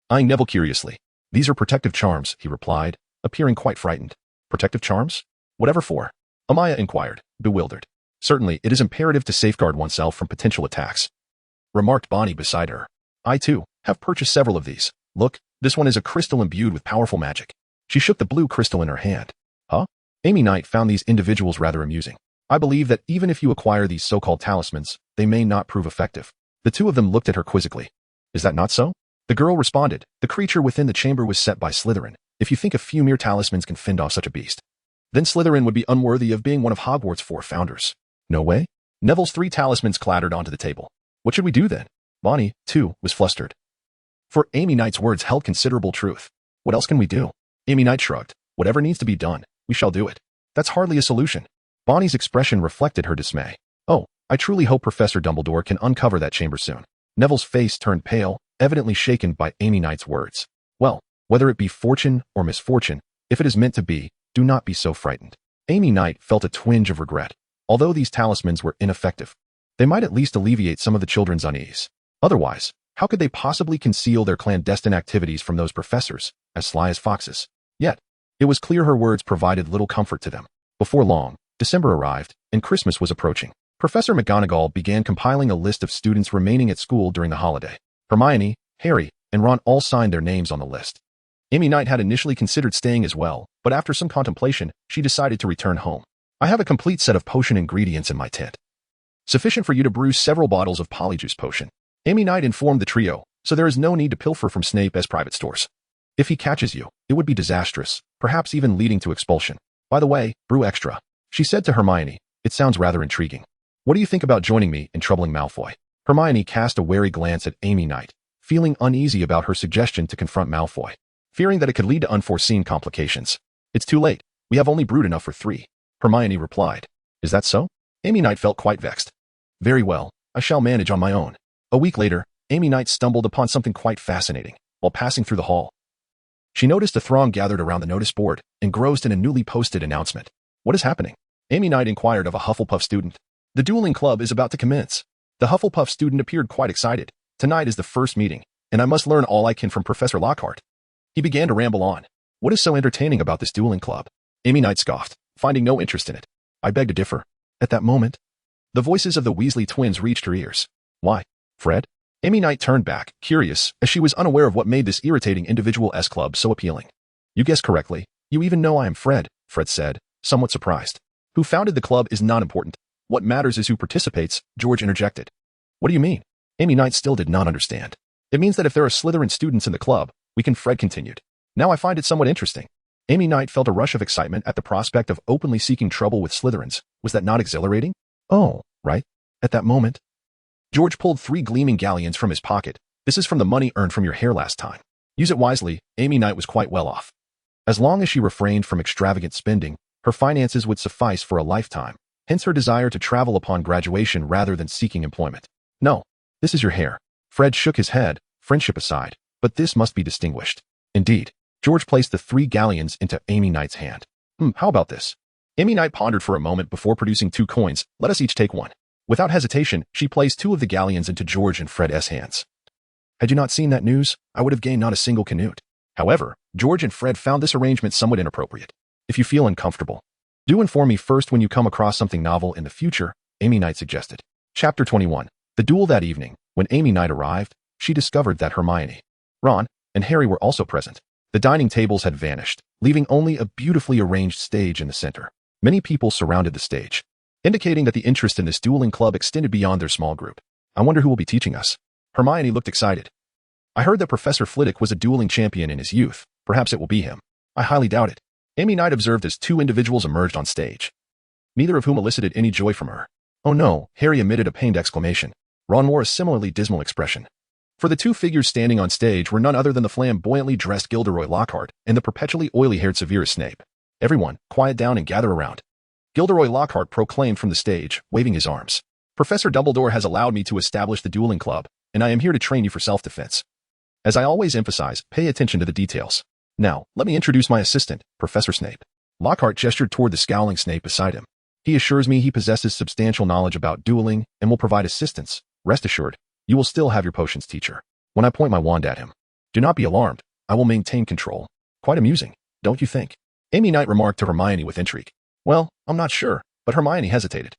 eyeing Neville curiously. These are protective charms, he replied, appearing quite frightened. Protective charms? Whatever for? Aimiya inquired, bewildered. Certainly, it is imperative to safeguard oneself from potential attacks, remarked Bonnie beside her. I, too, have purchased several of these. Look, this one is a crystal imbued with powerful magic. She shook the blue crystal in her hand. Huh? Amy Knight found these individuals rather amusing. I believe that even if you acquire these so-called talismans, they may not prove effective. The two of them looked at her quizzically. Is that not so? The girl responded, the creature within the chamber was set by Slytherin. If you think a few mere talismans can fend off such a beast, then Slytherin would be unworthy of being one of Hogwarts' 4 founders. No way? Neville's 3 talismans clattered onto the table. What should we do then? Bonnie, too, was flustered. For Amy Knight's words held considerable truth. What else can we do? Amy Knight shrugged. Whatever needs to be done, we shall do it. That's hardly a solution. Bonnie's expression reflected her dismay. Oh, I truly hope Professor Dumbledore can uncover that chamber soon. Neville's face turned pale, evidently shaken by Amy Knight's words. Well, whether it be fortune or misfortune, if it is meant to be, do not be so frightened. Amy Knight felt a twinge of regret. Although these talismans were ineffective, they might at least alleviate some of the children's unease. Otherwise, how could they possibly conceal their clandestine activities from those professors, as sly as foxes? Yet, it was clear her words provided little comfort to them. Before long, December arrived, and Christmas was approaching. Professor McGonagall began compiling a list of students remaining at school during the holiday. Hermione, Harry, and Ron all signed their names on the list. Amy Knight had initially considered staying as well, but after some contemplation, she decided to return home. I have a complete set of potion ingredients in my tent, sufficient for you to brew several bottles of polyjuice potion. Amy Knight informed the trio, so there is no need to pilfer from Snape's private stores. If he catches you, it would be disastrous, perhaps even leading to expulsion. By the way, brew extra. She said to Hermione, it sounds rather intriguing. What do you think about joining me in troubling Malfoy? Hermione cast a wary glance at Amy Knight, feeling uneasy about her suggestion to confront Malfoy, fearing that it could lead to unforeseen complications. It's too late. We have only brewed enough for 3. Hermione replied. Is that so? Amy Knight felt quite vexed. Very well, I shall manage on my own. A week later, Amy Knight stumbled upon something quite fascinating. While passing through the hall, she noticed a throng gathered around the notice board, engrossed in a newly posted announcement. What is happening? Amy Knight inquired of a Hufflepuff student. The dueling club is about to commence. The Hufflepuff student appeared quite excited. Tonight is the first meeting, and I must learn all I can from Professor Lockhart. He began to ramble on. What is so entertaining about this dueling club? Amy Knight scoffed, finding no interest in it. I beg to differ. At that moment, the voices of the Weasley twins reached her ears. Why, Fred? Amy Knight turned back, curious, as she was unaware of what made this irritating individual club so appealing. You guessed correctly. You even know I am Fred, Fred said, somewhat surprised. Who founded the club is not important. What matters is who participates, George interjected. What do you mean? Amy Knight still did not understand. It means that if there are Slytherin students in the club, we can, Fred continued. Now I find it somewhat interesting. Amy Knight felt a rush of excitement at the prospect of openly seeking trouble with Slytherins. Was that not exhilarating? Oh, right. At that moment, George pulled 3 gleaming galleons from his pocket. This is from the money earned from your hair last time. Use it wisely. Amy Knight was quite well off. As long as she refrained from extravagant spending, her finances would suffice for a lifetime, hence her desire to travel upon graduation rather than seeking employment. No, this is your hair. Fred shook his head, friendship aside, but this must be distinguished. Indeed, George placed the 3 galleons into Amy Knight's hand. How about this? Amy Knight pondered for a moment before producing 2 coins. Let us each take one. Without hesitation, she placed 2 of the galleons into George and Fred's hands. Had you not seen that news, I would have gained not a single canute. However, George and Fred found this arrangement somewhat inappropriate. If you feel uncomfortable, do inform me first when you come across something novel in the future, Amy Knight suggested. Chapter 21. The duel that evening. When Amy Knight arrived, she discovered that Hermione, Ron, and Harry were also present. The dining tables had vanished, leaving only a beautifully arranged stage in the center. Many people surrounded the stage, indicating that the interest in this dueling club extended beyond their small group. I wonder who will be teaching us. Hermione looked excited. I heard that Professor Flitwick was a dueling champion in his youth. Perhaps it will be him. I highly doubt it. Amy Knight observed as 2 individuals emerged on stage, neither of whom elicited any joy from her. Oh no, Harry emitted a pained exclamation. Ron wore a similarly dismal expression. For the 2 figures standing on stage were none other than the flamboyantly dressed Gilderoy Lockhart and the perpetually oily-haired Severus Snape. Everyone, quiet down and gather around. Gilderoy Lockhart proclaimed from the stage, waving his arms. Professor Dumbledore has allowed me to establish the dueling club, and I am here to train you for self-defense. As I always emphasize, pay attention to the details. Now, let me introduce my assistant, Professor Snape. Lockhart gestured toward the scowling Snape beside him. He assures me he possesses substantial knowledge about dueling and will provide assistance. Rest assured, you will still have your potions teacher. When I point my wand at him, do not be alarmed. I will maintain control. Quite amusing, don't you think? Amy Knight remarked to Hermione with intrigue. Well, I'm not sure, but Hermione hesitated.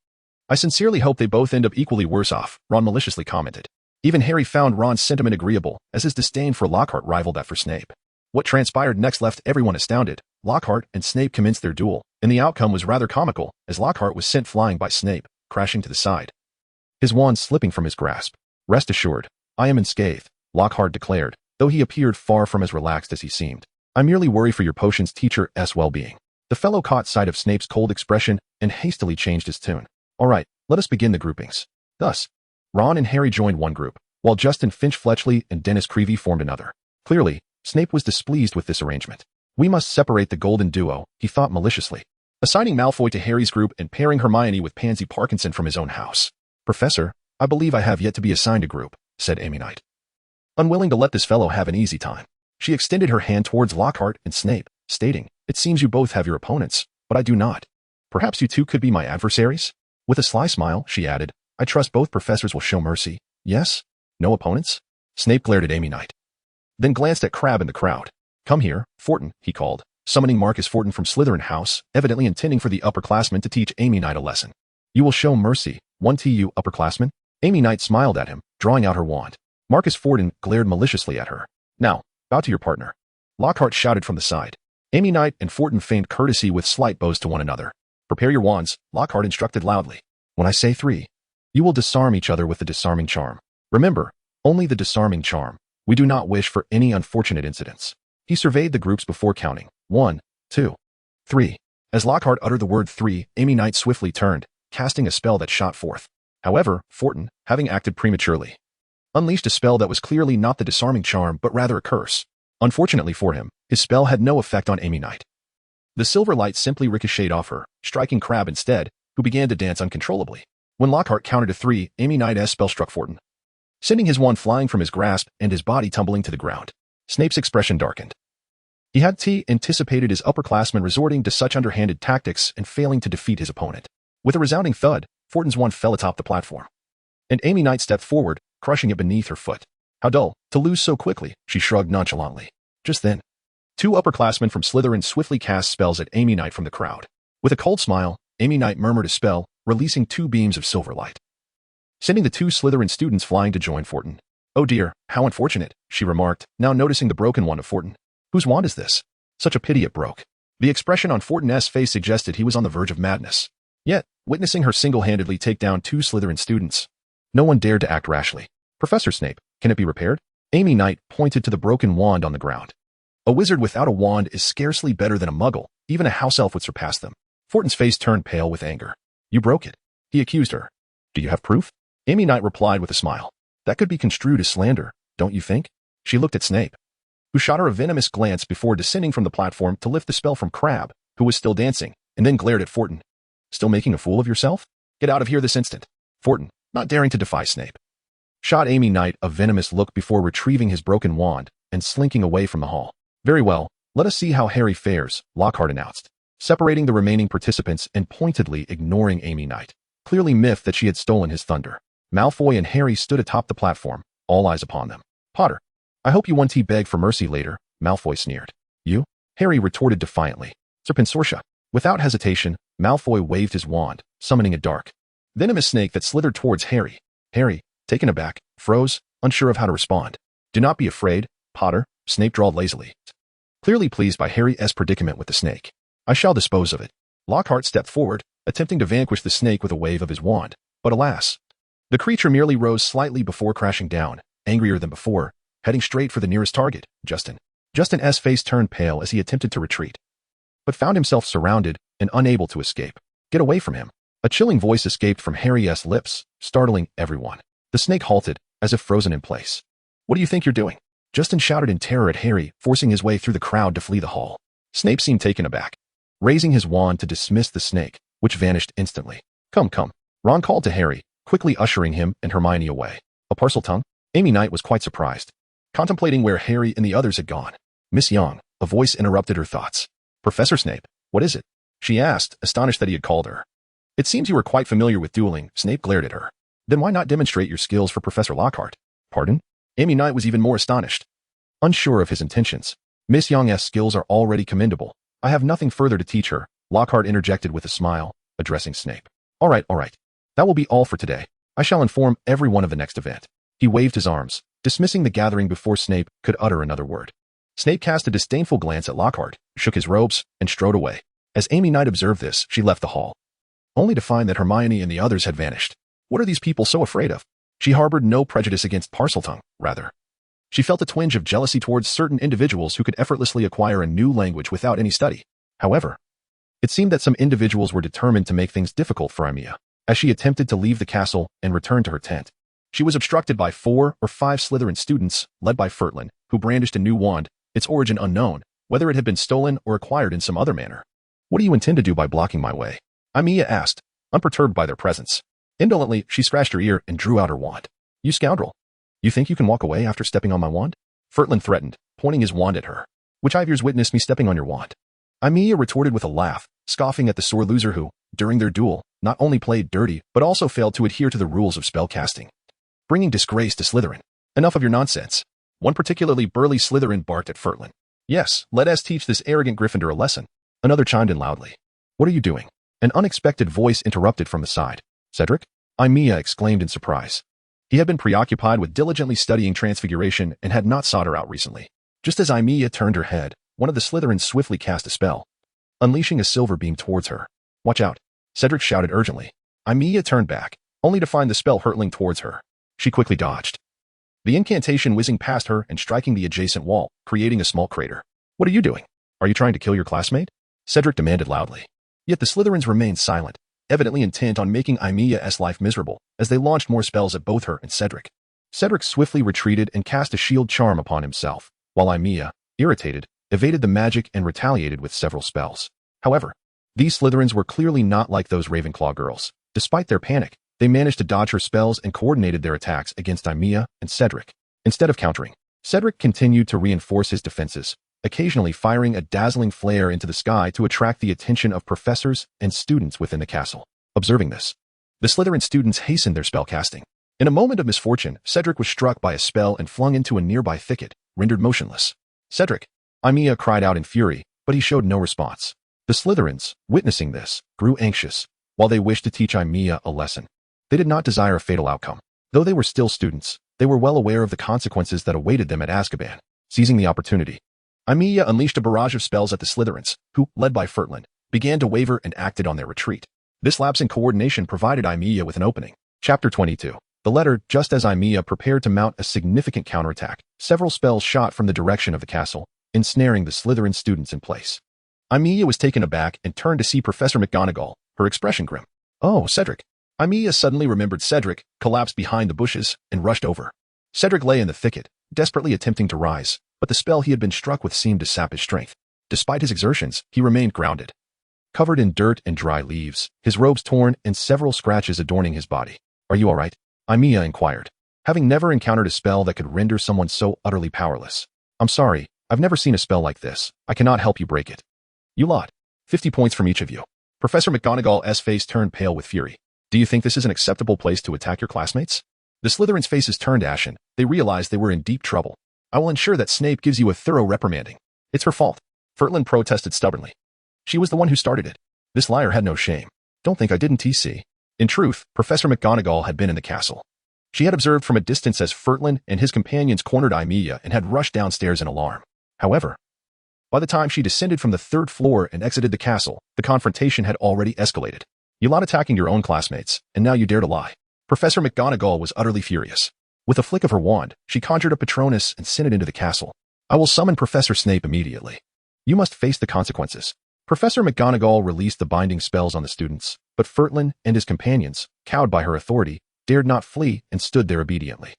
I sincerely hope they both end up equally worse off, Ron maliciously commented. Even Harry found Ron's sentiment agreeable, as his disdain for Lockhart rivaled that for Snape. What transpired next left everyone astounded. Lockhart and Snape commenced their duel, and the outcome was rather comical, as Lockhart was sent flying by Snape, crashing to the side, his wand slipping from his grasp. Rest assured, I am unscathed, Lockhart declared, though he appeared far from as relaxed as he seemed. I merely worry for your potions teacher's well-being. The fellow caught sight of Snape's cold expression and hastily changed his tune. All right, let us begin the groupings. Thus, Ron and Harry joined one group, while Justin Finch-Fletchley and Dennis Creevey formed another. Clearly, Snape was displeased with this arrangement. We must separate the golden duo, he thought maliciously, assigning Malfoy to Harry's group and pairing Hermione with Pansy Parkinson from his own house. Professor, I believe I have yet to be assigned a group, said Amy Knight, unwilling to let this fellow have an easy time. She extended her hand towards Lockhart and Snape, stating, It seems you both have your opponents, but I do not. Perhaps you two could be my adversaries? With a sly smile, she added, I trust both professors will show mercy. Yes? No opponents? Snape glared at Amy Knight, then glanced at Crabbe in the crowd. Come here, Fortin, he called, summoning Marcus Fortin from Slytherin House, evidently intending for the upperclassmen to teach Amy Knight a lesson. You will show mercy, one to you, upperclassmen? Amy Knight smiled at him, drawing out her wand. Marcus Fortin glared maliciously at her. Now, bow to your partner. Lockhart shouted from the side. Amy Knight and Fortin feigned courtesy with slight bows to one another. Prepare your wands, Lockhart instructed loudly. When I say 3, you will disarm each other with the disarming charm. Remember, only the disarming charm. We do not wish for any unfortunate incidents. He surveyed the groups before counting. 1, 2, 3. As Lockhart uttered the word 3, Amy Knight swiftly turned, casting a spell that shot forth. However, Fortin, having acted prematurely, unleashed a spell that was clearly not the disarming charm but rather a curse. Unfortunately for him, his spell had no effect on Amy Knight. The silver light simply ricocheted off her, striking Crabbe instead, who began to dance uncontrollably. When Lockhart counted to 3, Amy Knight's spell struck Fortin, sending his wand flying from his grasp and his body tumbling to the ground. Snape's expression darkened. He had anticipated his upperclassmen resorting to such underhanded tactics and failing to defeat his opponent. With a resounding thud, Fortin's wand fell atop the platform, and Amy Knight stepped forward, crushing it beneath her foot. How dull, to lose so quickly, she shrugged nonchalantly. Just then, 2 upperclassmen from Slytherin swiftly cast spells at Amy Knight from the crowd. With a cold smile, Amy Knight murmured a spell, releasing 2 beams of silver light, sending the 2 Slytherin students flying to join Fortin. Oh dear, how unfortunate, she remarked, now noticing the broken wand of Fortin. Whose wand is this? Such a pity it broke. The expression on Fortin's face suggested he was on the verge of madness. Yet, witnessing her single-handedly take down 2 Slytherin students, no one dared to act rashly. Professor Snape, can it be repaired? Amy Knight pointed to the broken wand on the ground. A wizard without a wand is scarcely better than a muggle. Even a house elf would surpass them. Fortin's face turned pale with anger. You broke it, he accused her. Do you have proof? Amy Knight replied with a smile. That could be construed as slander, don't you think? She looked at Snape, who shot her a venomous glance before descending from the platform to lift the spell from Crabbe, who was still dancing, and then glared at Fortin. Still making a fool of yourself? Get out of here this instant. Fortin, not daring to defy Snape, shot Amy Knight a venomous look before retrieving his broken wand and slinking away from the hall. Very well, let us see how Harry fares, Lockhart announced, separating the remaining participants and pointedly ignoring Amy Knight. clearly miffed that she had stolen his thunder. Malfoy and Harry stood atop the platform, all eyes upon them. Potter, I hope you won't beg for mercy later, Malfoy sneered. You? Harry retorted defiantly. Serpensortia. Without hesitation, Malfoy waved his wand, summoning a dark, venomous snake that slithered towards Harry. Harry, taken aback, froze, unsure of how to respond. Do not be afraid, Potter, Snape drawled lazily, clearly pleased by Harry's predicament with the snake. I shall dispose of it. Lockhart stepped forward, attempting to vanquish the snake with a wave of his wand, but alas, the creature merely rose slightly before crashing down, angrier than before, heading straight for the nearest target, Justin. Justin's face turned pale as he attempted to retreat, but found himself surrounded and unable to escape. Get away from him. A chilling voice escaped from Harry's lips, startling everyone. The snake halted, as if frozen in place. What do you think you're doing? Justin shouted in terror at Harry, forcing his way through the crowd to flee the hall. Snape seemed taken aback, raising his wand to dismiss the snake, which vanished instantly. Come, come. Ron called to Harry, quickly ushering him and Hermione away. A parcel tongue? Amy Knight was quite surprised, contemplating where Harry and the others had gone. Miss Young, a voice interrupted her thoughts. Professor Snape, what is it? She asked, astonished that he had called her. It seems you were quite familiar with dueling. Snape glared at her. Then why not demonstrate your skills for Professor Lockhart? Pardon? Amy Knight was even more astonished, unsure of his intentions. Miss Young's skills are already commendable. I have nothing further to teach her, Lockhart interjected with a smile, addressing Snape. All right. That will be all for today. I shall inform everyone of the next event. He waved his arms, dismissing the gathering before Snape could utter another word. Snape cast a disdainful glance at Lockhart, shook his robes, and strode away. As Amy Knight observed this, she left the hall, only to find that Hermione and the others had vanished. What are these people so afraid of? She harbored no prejudice against Parseltongue, rather. She felt a twinge of jealousy towards certain individuals who could effortlessly acquire a new language without any study. However, it seemed that some individuals were determined to make things difficult for Aimiya. As she attempted to leave the castle and return to her tent, she was obstructed by 4 or 5 Slytherin students, led by Furtlin, who brandished a new wand, its origin unknown, whether it had been stolen or acquired in some other manner. What do you intend to do by blocking my way? Aimiya asked, unperturbed by their presence. Indolently, she scratched her ear and drew out her wand. You scoundrel. You think you can walk away after stepping on my wand? Furtlin threatened, pointing his wand at her. Which I've years witnessed me stepping on your wand? Aimiya retorted with a laugh, scoffing at the sore loser who, during their duel, not only played dirty, but also failed to adhere to the rules of spellcasting, bringing disgrace to Slytherin. Enough of your nonsense. One particularly burly Slytherin barked at Furtlin. Yes, let us teach this arrogant Gryffindor a lesson. Another chimed in loudly. What are you doing? An unexpected voice interrupted from the side. Cedric? Aimiya exclaimed in surprise. He had been preoccupied with diligently studying Transfiguration and had not sought her out recently. Just as Aimiya turned her head, one of the Slytherins swiftly cast a spell, unleashing a silver beam towards her. Watch out, Cedric shouted urgently. Aimiya turned back, only to find the spell hurtling towards her. She quickly dodged, the incantation whizzing past her and striking the adjacent wall, creating a small crater. What are you doing? Are you trying to kill your classmate? Cedric demanded loudly. Yet the Slytherins remained silent, evidently intent on making Aimiya's life miserable, as they launched more spells at both her and Cedric. Cedric swiftly retreated and cast a shield charm upon himself, while Aimiya, irritated, evaded the magic and retaliated with several spells. However, these Slytherins were clearly not like those Ravenclaw girls. Despite their panic, they managed to dodge her spells and coordinated their attacks against Aimiya and Cedric. Instead of countering, Cedric continued to reinforce his defenses, occasionally firing a dazzling flare into the sky to attract the attention of professors and students within the castle. Observing this, the Slytherin students hastened their spellcasting. In a moment of misfortune, Cedric was struck by a spell and flung into a nearby thicket, rendered motionless. Cedric! Aimiya cried out in fury, but he showed no response. The Slytherins, witnessing this, grew anxious. While they wished to teach Aimiya a lesson, they did not desire a fatal outcome. Though they were still students, they were well aware of the consequences that awaited them at Azkaban. Seizing the opportunity, Aimiya unleashed a barrage of spells at the Slytherins, who, led by Furtlin, began to waver and acted on their retreat. This lapse in coordination provided Aimiya with an opening. Chapter 22. The letter. Just as Aimiya prepared to mount a significant counterattack, several spells shot from the direction of the castle, ensnaring the Slytherin students in place. Aimiya was taken aback and turned to see Professor McGonagall, her expression grim. Oh, Cedric. Aimiya suddenly remembered Cedric, collapsed behind the bushes, and rushed over. Cedric lay in the thicket, desperately attempting to rise, but the spell he had been struck with seemed to sap his strength. Despite his exertions, he remained grounded, covered in dirt and dry leaves, his robes torn and several scratches adorning his body. Are you all right? Aimiya inquired, having never encountered a spell that could render someone so utterly powerless. I'm sorry, I've never seen a spell like this. I cannot help you break it. You lot. 50 points from each of you. Professor McGonagall's face turned pale with fury. Do you think this is an acceptable place to attack your classmates? The Slytherins' faces turned ashen. They realized they were in deep trouble. I will ensure that Snape gives you a thorough reprimanding. It's her fault. Fertlin protested stubbornly. She was the one who started it. This liar had no shame. Don't think I didn't, TC. In truth, Professor McGonagall had been in the castle. She had observed from a distance as Fertlin and his companions cornered Aimiya and had rushed downstairs in alarm. However, by the time she descended from the third floor and exited the castle, the confrontation had already escalated. You lot attacking your own classmates, and now you dare to lie. Professor McGonagall was utterly furious. With a flick of her wand, she conjured a Patronus and sent it into the castle. I will summon Professor Snape immediately. You must face the consequences. Professor McGonagall released the binding spells on the students, but Fertlin and his companions, cowed by her authority, dared not flee and stood there obediently.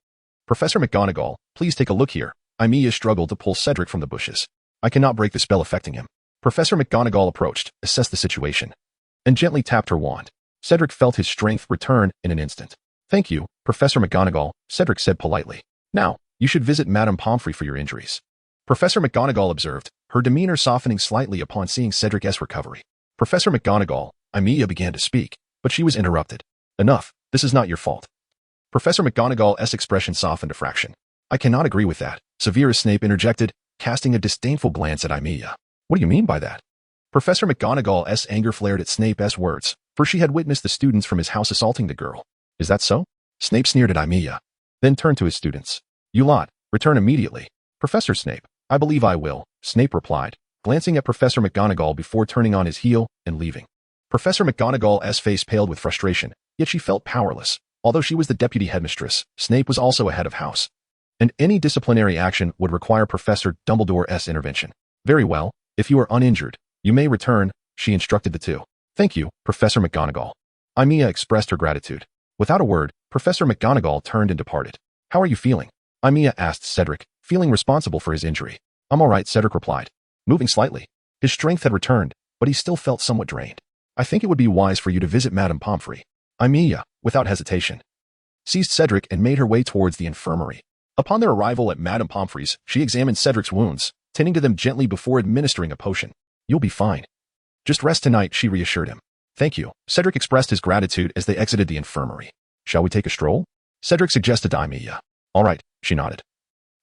Professor McGonagall, please take a look here. Aimiya struggled to pull Cedric from the bushes. I cannot break the spell affecting him. Professor McGonagall approached, assessed the situation, and gently tapped her wand. Cedric felt his strength return in an instant. Thank you, Professor McGonagall, Cedric said politely. Now, you should visit Madame Pomfrey for your injuries. Professor McGonagall observed, her demeanor softening slightly upon seeing Cedric's recovery. Professor McGonagall, Aimiya began to speak, but she was interrupted. Enough, this is not your fault. Professor McGonagall's expression softened a fraction. I cannot agree with that, Severus Snape interjected, casting a disdainful glance at Aimiya. What do you mean by that? Professor McGonagall's anger flared at Snape's words, for she had witnessed the students from his house assaulting the girl. Is that so? Snape sneered at Aimiya, then turned to his students. You lot, return immediately. Professor Snape, I believe I will, Snape replied, glancing at Professor McGonagall before turning on his heel and leaving. Professor McGonagall's face paled with frustration, yet she felt powerless. Although she was the deputy headmistress, Snape was also a head of house, and any disciplinary action would require Professor Dumbledore's intervention. Very well, if you are uninjured, you may return, she instructed the two. Thank you, Professor McGonagall. Aimiya expressed her gratitude. Without a word, Professor McGonagall turned and departed. How are you feeling? Aimiya asked Cedric, feeling responsible for his injury. I'm all right, Cedric replied, moving slightly. His strength had returned, but he still felt somewhat drained. I think it would be wise for you to visit Madame Pomfrey. Aimiya, without hesitation, seized Cedric and made her way towards the infirmary. Upon their arrival at Madame Pomfrey's, she examined Cedric's wounds, tending to them gently before administering a potion. You'll be fine. Just rest tonight, she reassured him. Thank you. Cedric expressed his gratitude as they exited the infirmary. Shall we take a stroll? Cedric suggested to Aimiya. All right, she nodded.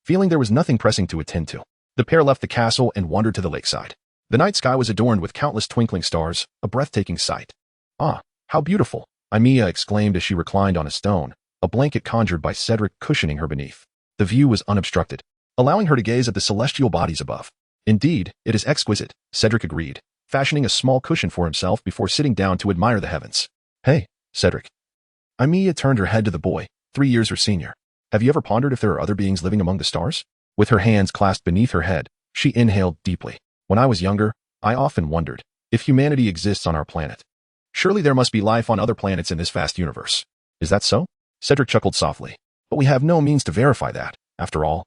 Feeling there was nothing pressing to attend to, the pair left the castle and wandered to the lakeside. The night sky was adorned with countless twinkling stars, a breathtaking sight. Ah, how beautiful, Aimiya exclaimed as she reclined on a stone, a blanket conjured by Cedric cushioning her beneath. The view was unobstructed, allowing her to gaze at the celestial bodies above. Indeed, it is exquisite, Cedric agreed, fashioning a small cushion for himself before sitting down to admire the heavens. Hey, Cedric. Aimiya turned her head to the boy, 3 years her senior. Have you ever pondered if there are other beings living among the stars? With her hands clasped beneath her head, she inhaled deeply. When I was younger, I often wondered if humanity exists on our planet. Surely there must be life on other planets in this vast universe. Is that so? Cedric chuckled softly. But we have no means to verify that, after all.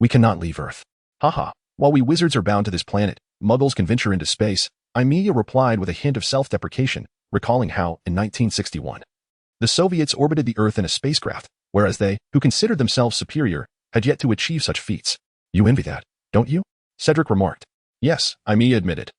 We cannot leave Earth. Haha, while we wizards are bound to this planet, muggles can venture into space, Aimiya replied with a hint of self-deprecation, recalling how, in 1961, the Soviets orbited the Earth in a spacecraft, whereas they, who considered themselves superior, had yet to achieve such feats. You envy that, don't you? Cedric remarked. Yes, Aimiya admitted,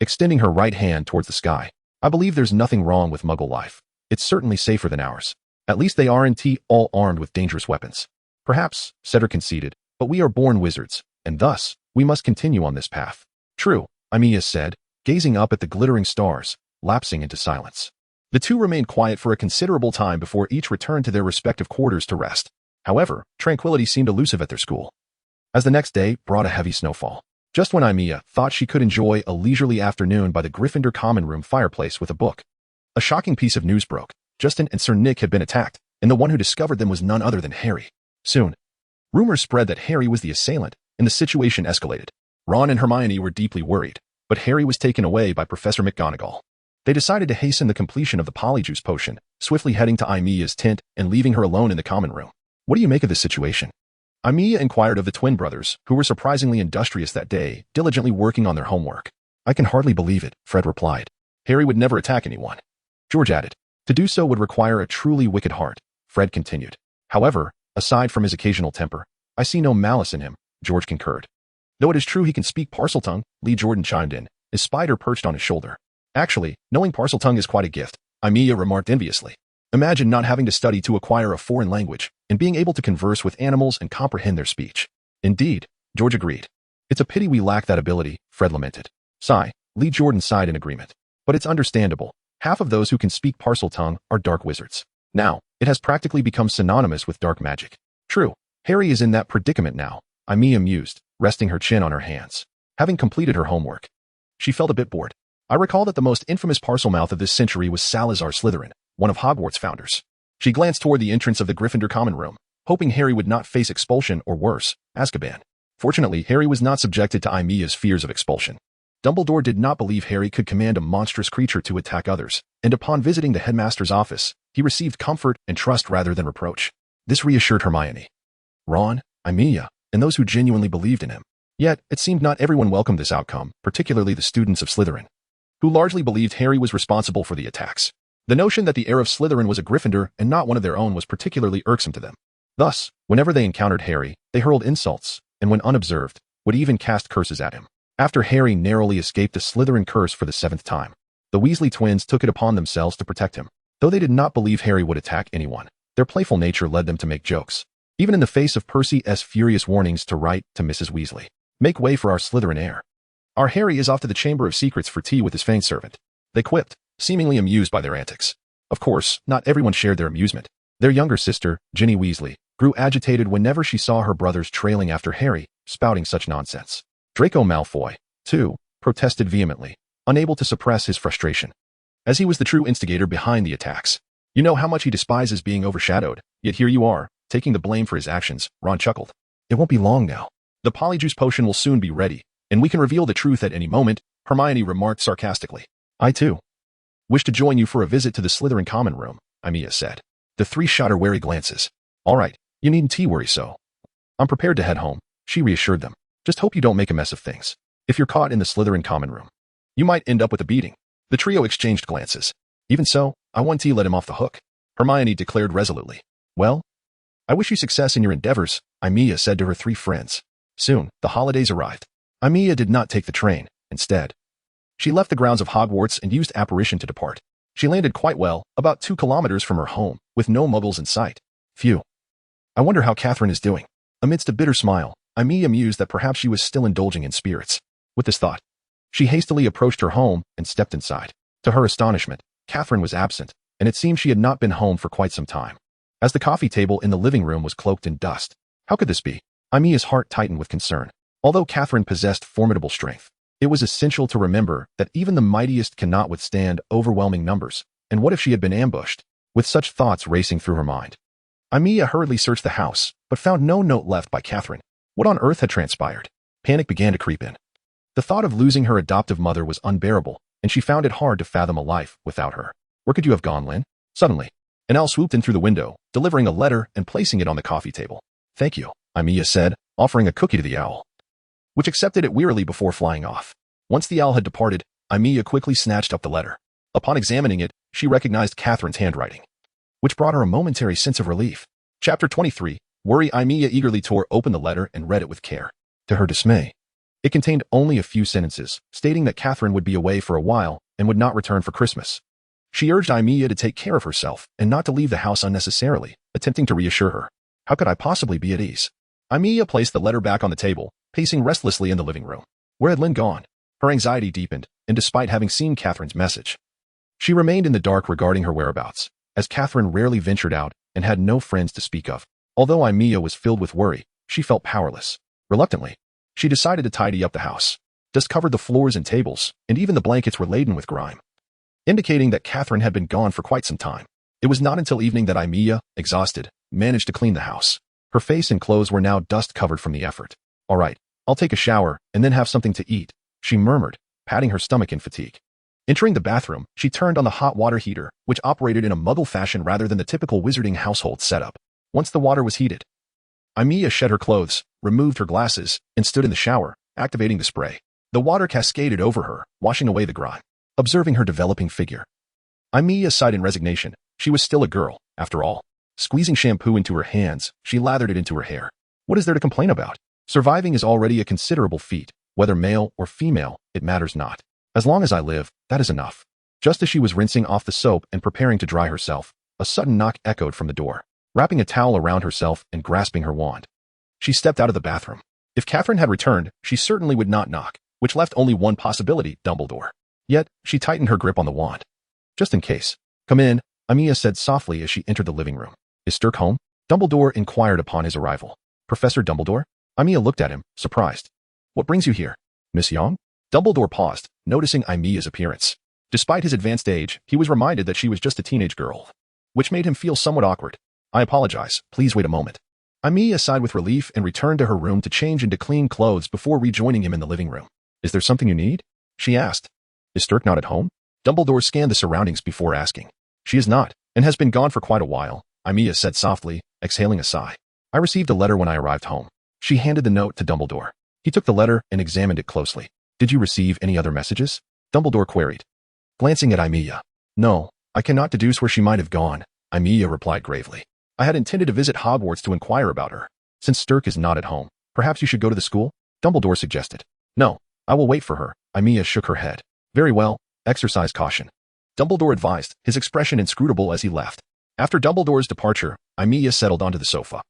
extending her right hand towards the sky. I believe there's nothing wrong with muggle life. It's certainly safer than ours. At least they aren't all armed with dangerous weapons. Perhaps, Cedric conceded, but we are born wizards, and thus, we must continue on this path. True, Aimiya said, gazing up at the glittering stars, lapsing into silence. The two remained quiet for a considerable time before each returned to their respective quarters to rest. However, tranquility seemed elusive at their school, as the next day brought a heavy snowfall. Just when Aimiya thought she could enjoy a leisurely afternoon by the Gryffindor common room fireplace with a book, a shocking piece of news broke. Justin and Sir Nick had been attacked, and the one who discovered them was none other than Harry. Soon, rumors spread that Harry was the assailant, and the situation escalated. Ron and Hermione were deeply worried, but Harry was taken away by Professor McGonagall. They decided to hasten the completion of the polyjuice potion, swiftly heading to Aimiya's tent and leaving her alone in the common room. What do you make of this situation? Aimiya inquired of the twin brothers, who were surprisingly industrious that day, diligently working on their homework. I can hardly believe it, Fred replied. Harry would never attack anyone. George added. To do so would require a truly wicked heart, Fred continued. However, aside from his occasional temper, I see no malice in him, George concurred. Though it is true he can speak Parseltongue, Lee Jordan chimed in, his spider perched on his shoulder. Actually, knowing Parseltongue is quite a gift, Aimiya remarked enviously. Imagine not having to study to acquire a foreign language and being able to converse with animals and comprehend their speech. Indeed, George agreed. It's a pity we lack that ability, Fred lamented. Sigh, Lee Jordan sighed in agreement. But it's understandable. Half of those who can speak parcel tongue are dark wizards. Now, it has practically become synonymous with dark magic. True, Harry is in that predicament now, Aimiya mused, resting her chin on her hands. Having completed her homework, she felt a bit bored. I recall that the most infamous parcel-mouth of this century was Salazar Slytherin, one of Hogwarts' founders. She glanced toward the entrance of the Gryffindor common room, hoping Harry would not face expulsion or worse, Azkaban. Fortunately, Harry was not subjected to Aimiya's fears of expulsion. Dumbledore did not believe Harry could command a monstrous creature to attack others, and upon visiting the headmaster's office, he received comfort and trust rather than reproach. This reassured Hermione, Ron, Aimiya, and those who genuinely believed in him. Yet, it seemed not everyone welcomed this outcome, particularly the students of Slytherin, who largely believed Harry was responsible for the attacks. The notion that the heir of Slytherin was a Gryffindor and not one of their own was particularly irksome to them. Thus, whenever they encountered Harry, they hurled insults, and when unobserved, would even cast curses at him. After Harry narrowly escaped a Slytherin curse for the 7th time, the Weasley twins took it upon themselves to protect him. Though they did not believe Harry would attack anyone, their playful nature led them to make jokes, even in the face of Percy's furious warnings to write to Mrs. Weasley. Make way for our Slytherin heir. Our Harry is off to the Chamber of Secrets for tea with his feigned servant. They quipped, seemingly amused by their antics. Of course, not everyone shared their amusement. Their younger sister, Ginny Weasley, grew agitated whenever she saw her brothers trailing after Harry, spouting such nonsense. Draco Malfoy, too, protested vehemently, unable to suppress his frustration, as he was the true instigator behind the attacks. You know how much he despises being overshadowed, yet here you are, taking the blame for his actions, Ron chuckled. It won't be long now. The Polyjuice potion will soon be ready, and we can reveal the truth at any moment, Hermione remarked sarcastically. I too wish to join you for a visit to the Slytherin common room, Aimiya said. The three shot her wary glances. All right, you needn't worry so. I'm prepared to head home, she reassured them. Just hope you don't make a mess of things. If you're caught in the Slytherin common room, you might end up with a beating. The trio exchanged glances. Even so, I want to let him off the hook, Hermione declared resolutely. Well, I wish you success in your endeavors, Aimiya said to her three friends. Soon, the holidays arrived. Aimiya did not take the train. Instead, she left the grounds of Hogwarts and used apparition to depart. She landed quite well, about 2 kilometers from her home, with no muggles in sight. Phew. I wonder how Catherine is doing. Amidst a bitter smile, Aimiya mused that perhaps she was still indulging in spirits. With this thought, she hastily approached her home and stepped inside. To her astonishment, Catherine was absent, and it seemed she had not been home for quite some time. As the coffee table in the living room was cloaked in dust, how could this be? Aimiya's heart tightened with concern. Although Catherine possessed formidable strength, it was essential to remember that even the mightiest cannot withstand overwhelming numbers, and what if she had been ambushed? With such thoughts racing through her mind, Aimiya hurriedly searched the house, but found no note left by Catherine. What on earth had transpired? Panic began to creep in. The thought of losing her adoptive mother was unbearable, and she found it hard to fathom a life without her. Where could you have gone, Lynn? Suddenly, an owl swooped in through the window, delivering a letter and placing it on the coffee table. Thank you, Aimiya said, offering a cookie to the owl, which accepted it wearily before flying off. Once the owl had departed, Aimiya quickly snatched up the letter. Upon examining it, she recognized Catherine's handwriting, which brought her a momentary sense of relief. Chapter 23, Worry. Aimiya eagerly tore open the letter and read it with care. To her dismay, it contained only a few sentences, stating that Catherine would be away for a while and would not return for Christmas. She urged Aimiya to take care of herself and not to leave the house unnecessarily, attempting to reassure her. How could I possibly be at ease? Aimiya placed the letter back on the table, pacing restlessly in the living room. Where had Lynn gone? Her anxiety deepened, and despite having seen Catherine's message, she remained in the dark regarding her whereabouts, as Catherine rarely ventured out and had no friends to speak of. Although Aimiya was filled with worry, she felt powerless. Reluctantly, she decided to tidy up the house. Dust covered the floors and tables, and even the blankets were laden with grime, indicating that Catherine had been gone for quite some time. It was not until evening that Aimiya, exhausted, managed to clean the house. Her face and clothes were now dust-covered from the effort. All right, I'll take a shower and then have something to eat, she murmured, patting her stomach in fatigue. Entering the bathroom, she turned on the hot water heater, which operated in a muggle fashion rather than the typical wizarding household setup. Once the water was heated, Aimiya shed her clothes, removed her glasses, and stood in the shower, activating the spray. The water cascaded over her, washing away the grime. Observing her developing figure, Aimiya sighed in resignation. She was still a girl, after all. Squeezing shampoo into her hands, she lathered it into her hair. What is there to complain about? Surviving is already a considerable feat. Whether male or female, it matters not. As long as I live, that is enough. Just as she was rinsing off the soap and preparing to dry herself, A sudden knock echoed from the door. Wrapping a towel around herself and grasping her wand, she stepped out of the bathroom. If Catherine had returned, she certainly would not knock, which left only one possibility, Dumbledore. Yet, she tightened her grip on the wand. Just in case. Come in, Aimiya said softly as she entered the living room. Is Stirk home? Dumbledore inquired upon his arrival. Professor Dumbledore? Aimiya looked at him, surprised. What brings you here? Miss Yang? Dumbledore paused, noticing Aimiya's appearance. Despite his advanced age, he was reminded that she was just a teenage girl, which made him feel somewhat awkward. I apologize, please wait a moment. Aimiya sighed with relief and returned to her room to change into clean clothes before rejoining him in the living room. Is there something you need? She asked. Is Stirk not at home? Dumbledore scanned the surroundings before asking. She is not, and has been gone for quite a while, Aimiya said softly, exhaling a sigh. I received a letter when I arrived home. She handed the note to Dumbledore. He took the letter and examined it closely. Did you receive any other messages? Dumbledore queried, glancing at Aimiya. No, I cannot deduce where she might have gone, Aimiya replied gravely. I had intended to visit Hogwarts to inquire about her. Since Stirk is not at home, perhaps you should go to the school? Dumbledore suggested. No, I will wait for her, Aimiya shook her head. Very well, exercise caution. Dumbledore advised, his expression inscrutable as he left. After Dumbledore's departure, Aimiya settled onto the sofa,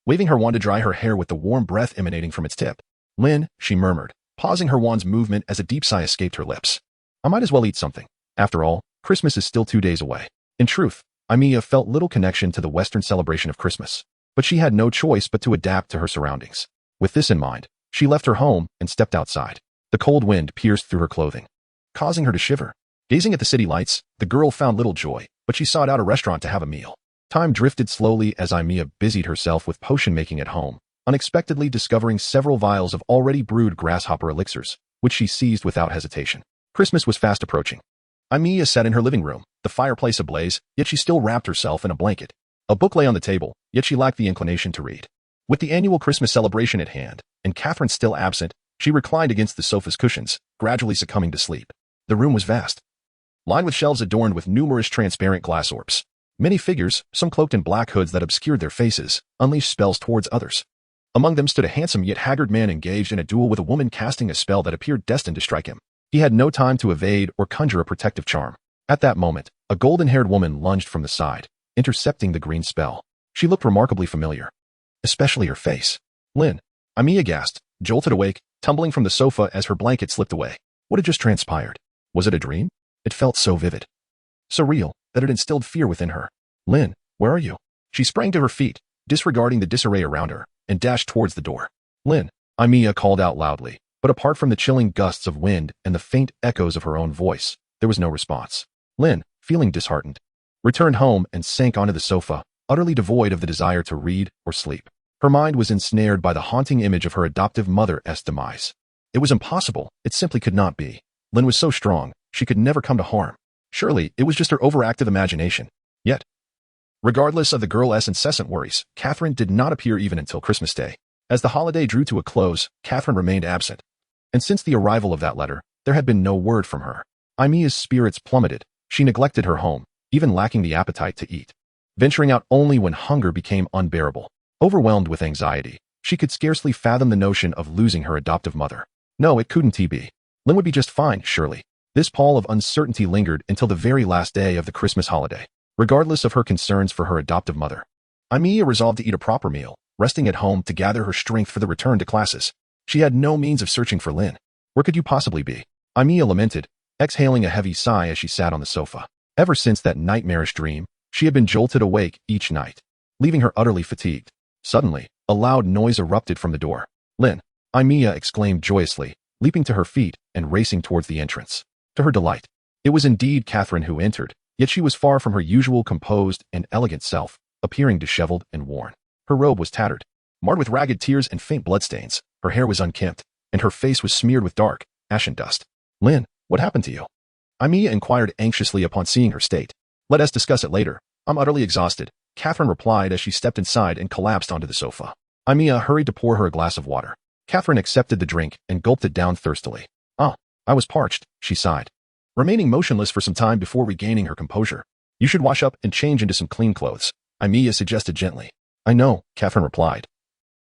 waving her wand to dry her hair with the warm breath emanating from its tip. Lynn, she murmured, pausing her wand's movement as a deep sigh escaped her lips. I might as well eat something. After all, Christmas is still 2 days away. In truth, Aimiya felt little connection to the Western celebration of Christmas, but she had no choice but to adapt to her surroundings. With this in mind, she left her home and stepped outside. The cold wind pierced through her clothing, causing her to shiver. Gazing at the city lights, the girl found little joy, but she sought out a restaurant to have a meal. Time drifted slowly as Aimiya busied herself with potion making at home, unexpectedly discovering several vials of already brewed grasshopper elixirs, which she seized without hesitation. Christmas was fast approaching. Aimiya sat in her living room, the fireplace ablaze, yet she still wrapped herself in a blanket. A book lay on the table, yet she lacked the inclination to read. With the annual Christmas celebration at hand, and Catherine still absent, she reclined against the sofa's cushions, gradually succumbing to sleep. The room was vast, lined with shelves adorned with numerous transparent glass orbs. Many figures, some cloaked in black hoods that obscured their faces, unleashed spells towards others. Among them stood a handsome yet haggard man engaged in a duel with a woman casting a spell that appeared destined to strike him. He had no time to evade or conjure a protective charm. At that moment, a golden-haired woman lunged from the side, intercepting the green spell. She looked remarkably familiar, especially her face. Lynn, Aimiya gasped, jolted awake, tumbling from the sofa as her blanket slipped away. What had just transpired? Was it a dream? It felt so vivid, so real, that it instilled fear within her. Lynn, where are you? She sprang to her feet, disregarding the disarray around her, and dashed towards the door. Lynn, Aimiya called out loudly, but apart from the chilling gusts of wind and the faint echoes of her own voice, there was no response. Lynn, feeling disheartened, returned home and sank onto the sofa, utterly devoid of the desire to read or sleep. Her mind was ensnared by the haunting image of her adoptive mother's demise. It was impossible, it simply could not be. Lynn was so strong, she could never come to harm. Surely, it was just her overactive imagination. Yet, regardless of the girl's incessant worries, Catherine did not appear even until Christmas Day. As the holiday drew to a close, Catherine remained absent. And since the arrival of that letter, there had been no word from her. Aimiya's spirits plummeted. She neglected her home, even lacking the appetite to eat, venturing out only when hunger became unbearable. Overwhelmed with anxiety, she could scarcely fathom the notion of losing her adoptive mother. No, it couldn't be. Lynn would be just fine, surely. This pall of uncertainty lingered until the very last day of the Christmas holiday. Regardless of her concerns for her adoptive mother, Aimiya resolved to eat a proper meal, resting at home to gather her strength for the return to classes. She had no means of searching for Lynn. Where could you possibly be? Aimiya lamented, exhaling a heavy sigh as she sat on the sofa. Ever since that nightmarish dream, she had been jolted awake each night, leaving her utterly fatigued. Suddenly, a loud noise erupted from the door. Lynn, Aimiya exclaimed joyously, leaping to her feet and racing towards the entrance. To her delight, it was indeed Catherine who entered, yet she was far from her usual composed and elegant self, appearing disheveled and worn. Her robe was tattered, marred with ragged tears and faint bloodstains. Her hair was unkempt, and her face was smeared with dark, ashen dust. Lynn, what happened to you? Aimiya inquired anxiously upon seeing her state. Let us discuss it later. I'm utterly exhausted, Catherine replied as she stepped inside and collapsed onto the sofa. Aimiya hurried to pour her a glass of water. Catherine accepted the drink and gulped it down thirstily. Ah, I was parched, she sighed, remaining motionless for some time before regaining her composure. You should wash up and change into some clean clothes, Aimiya suggested gently. I know, Catherine replied,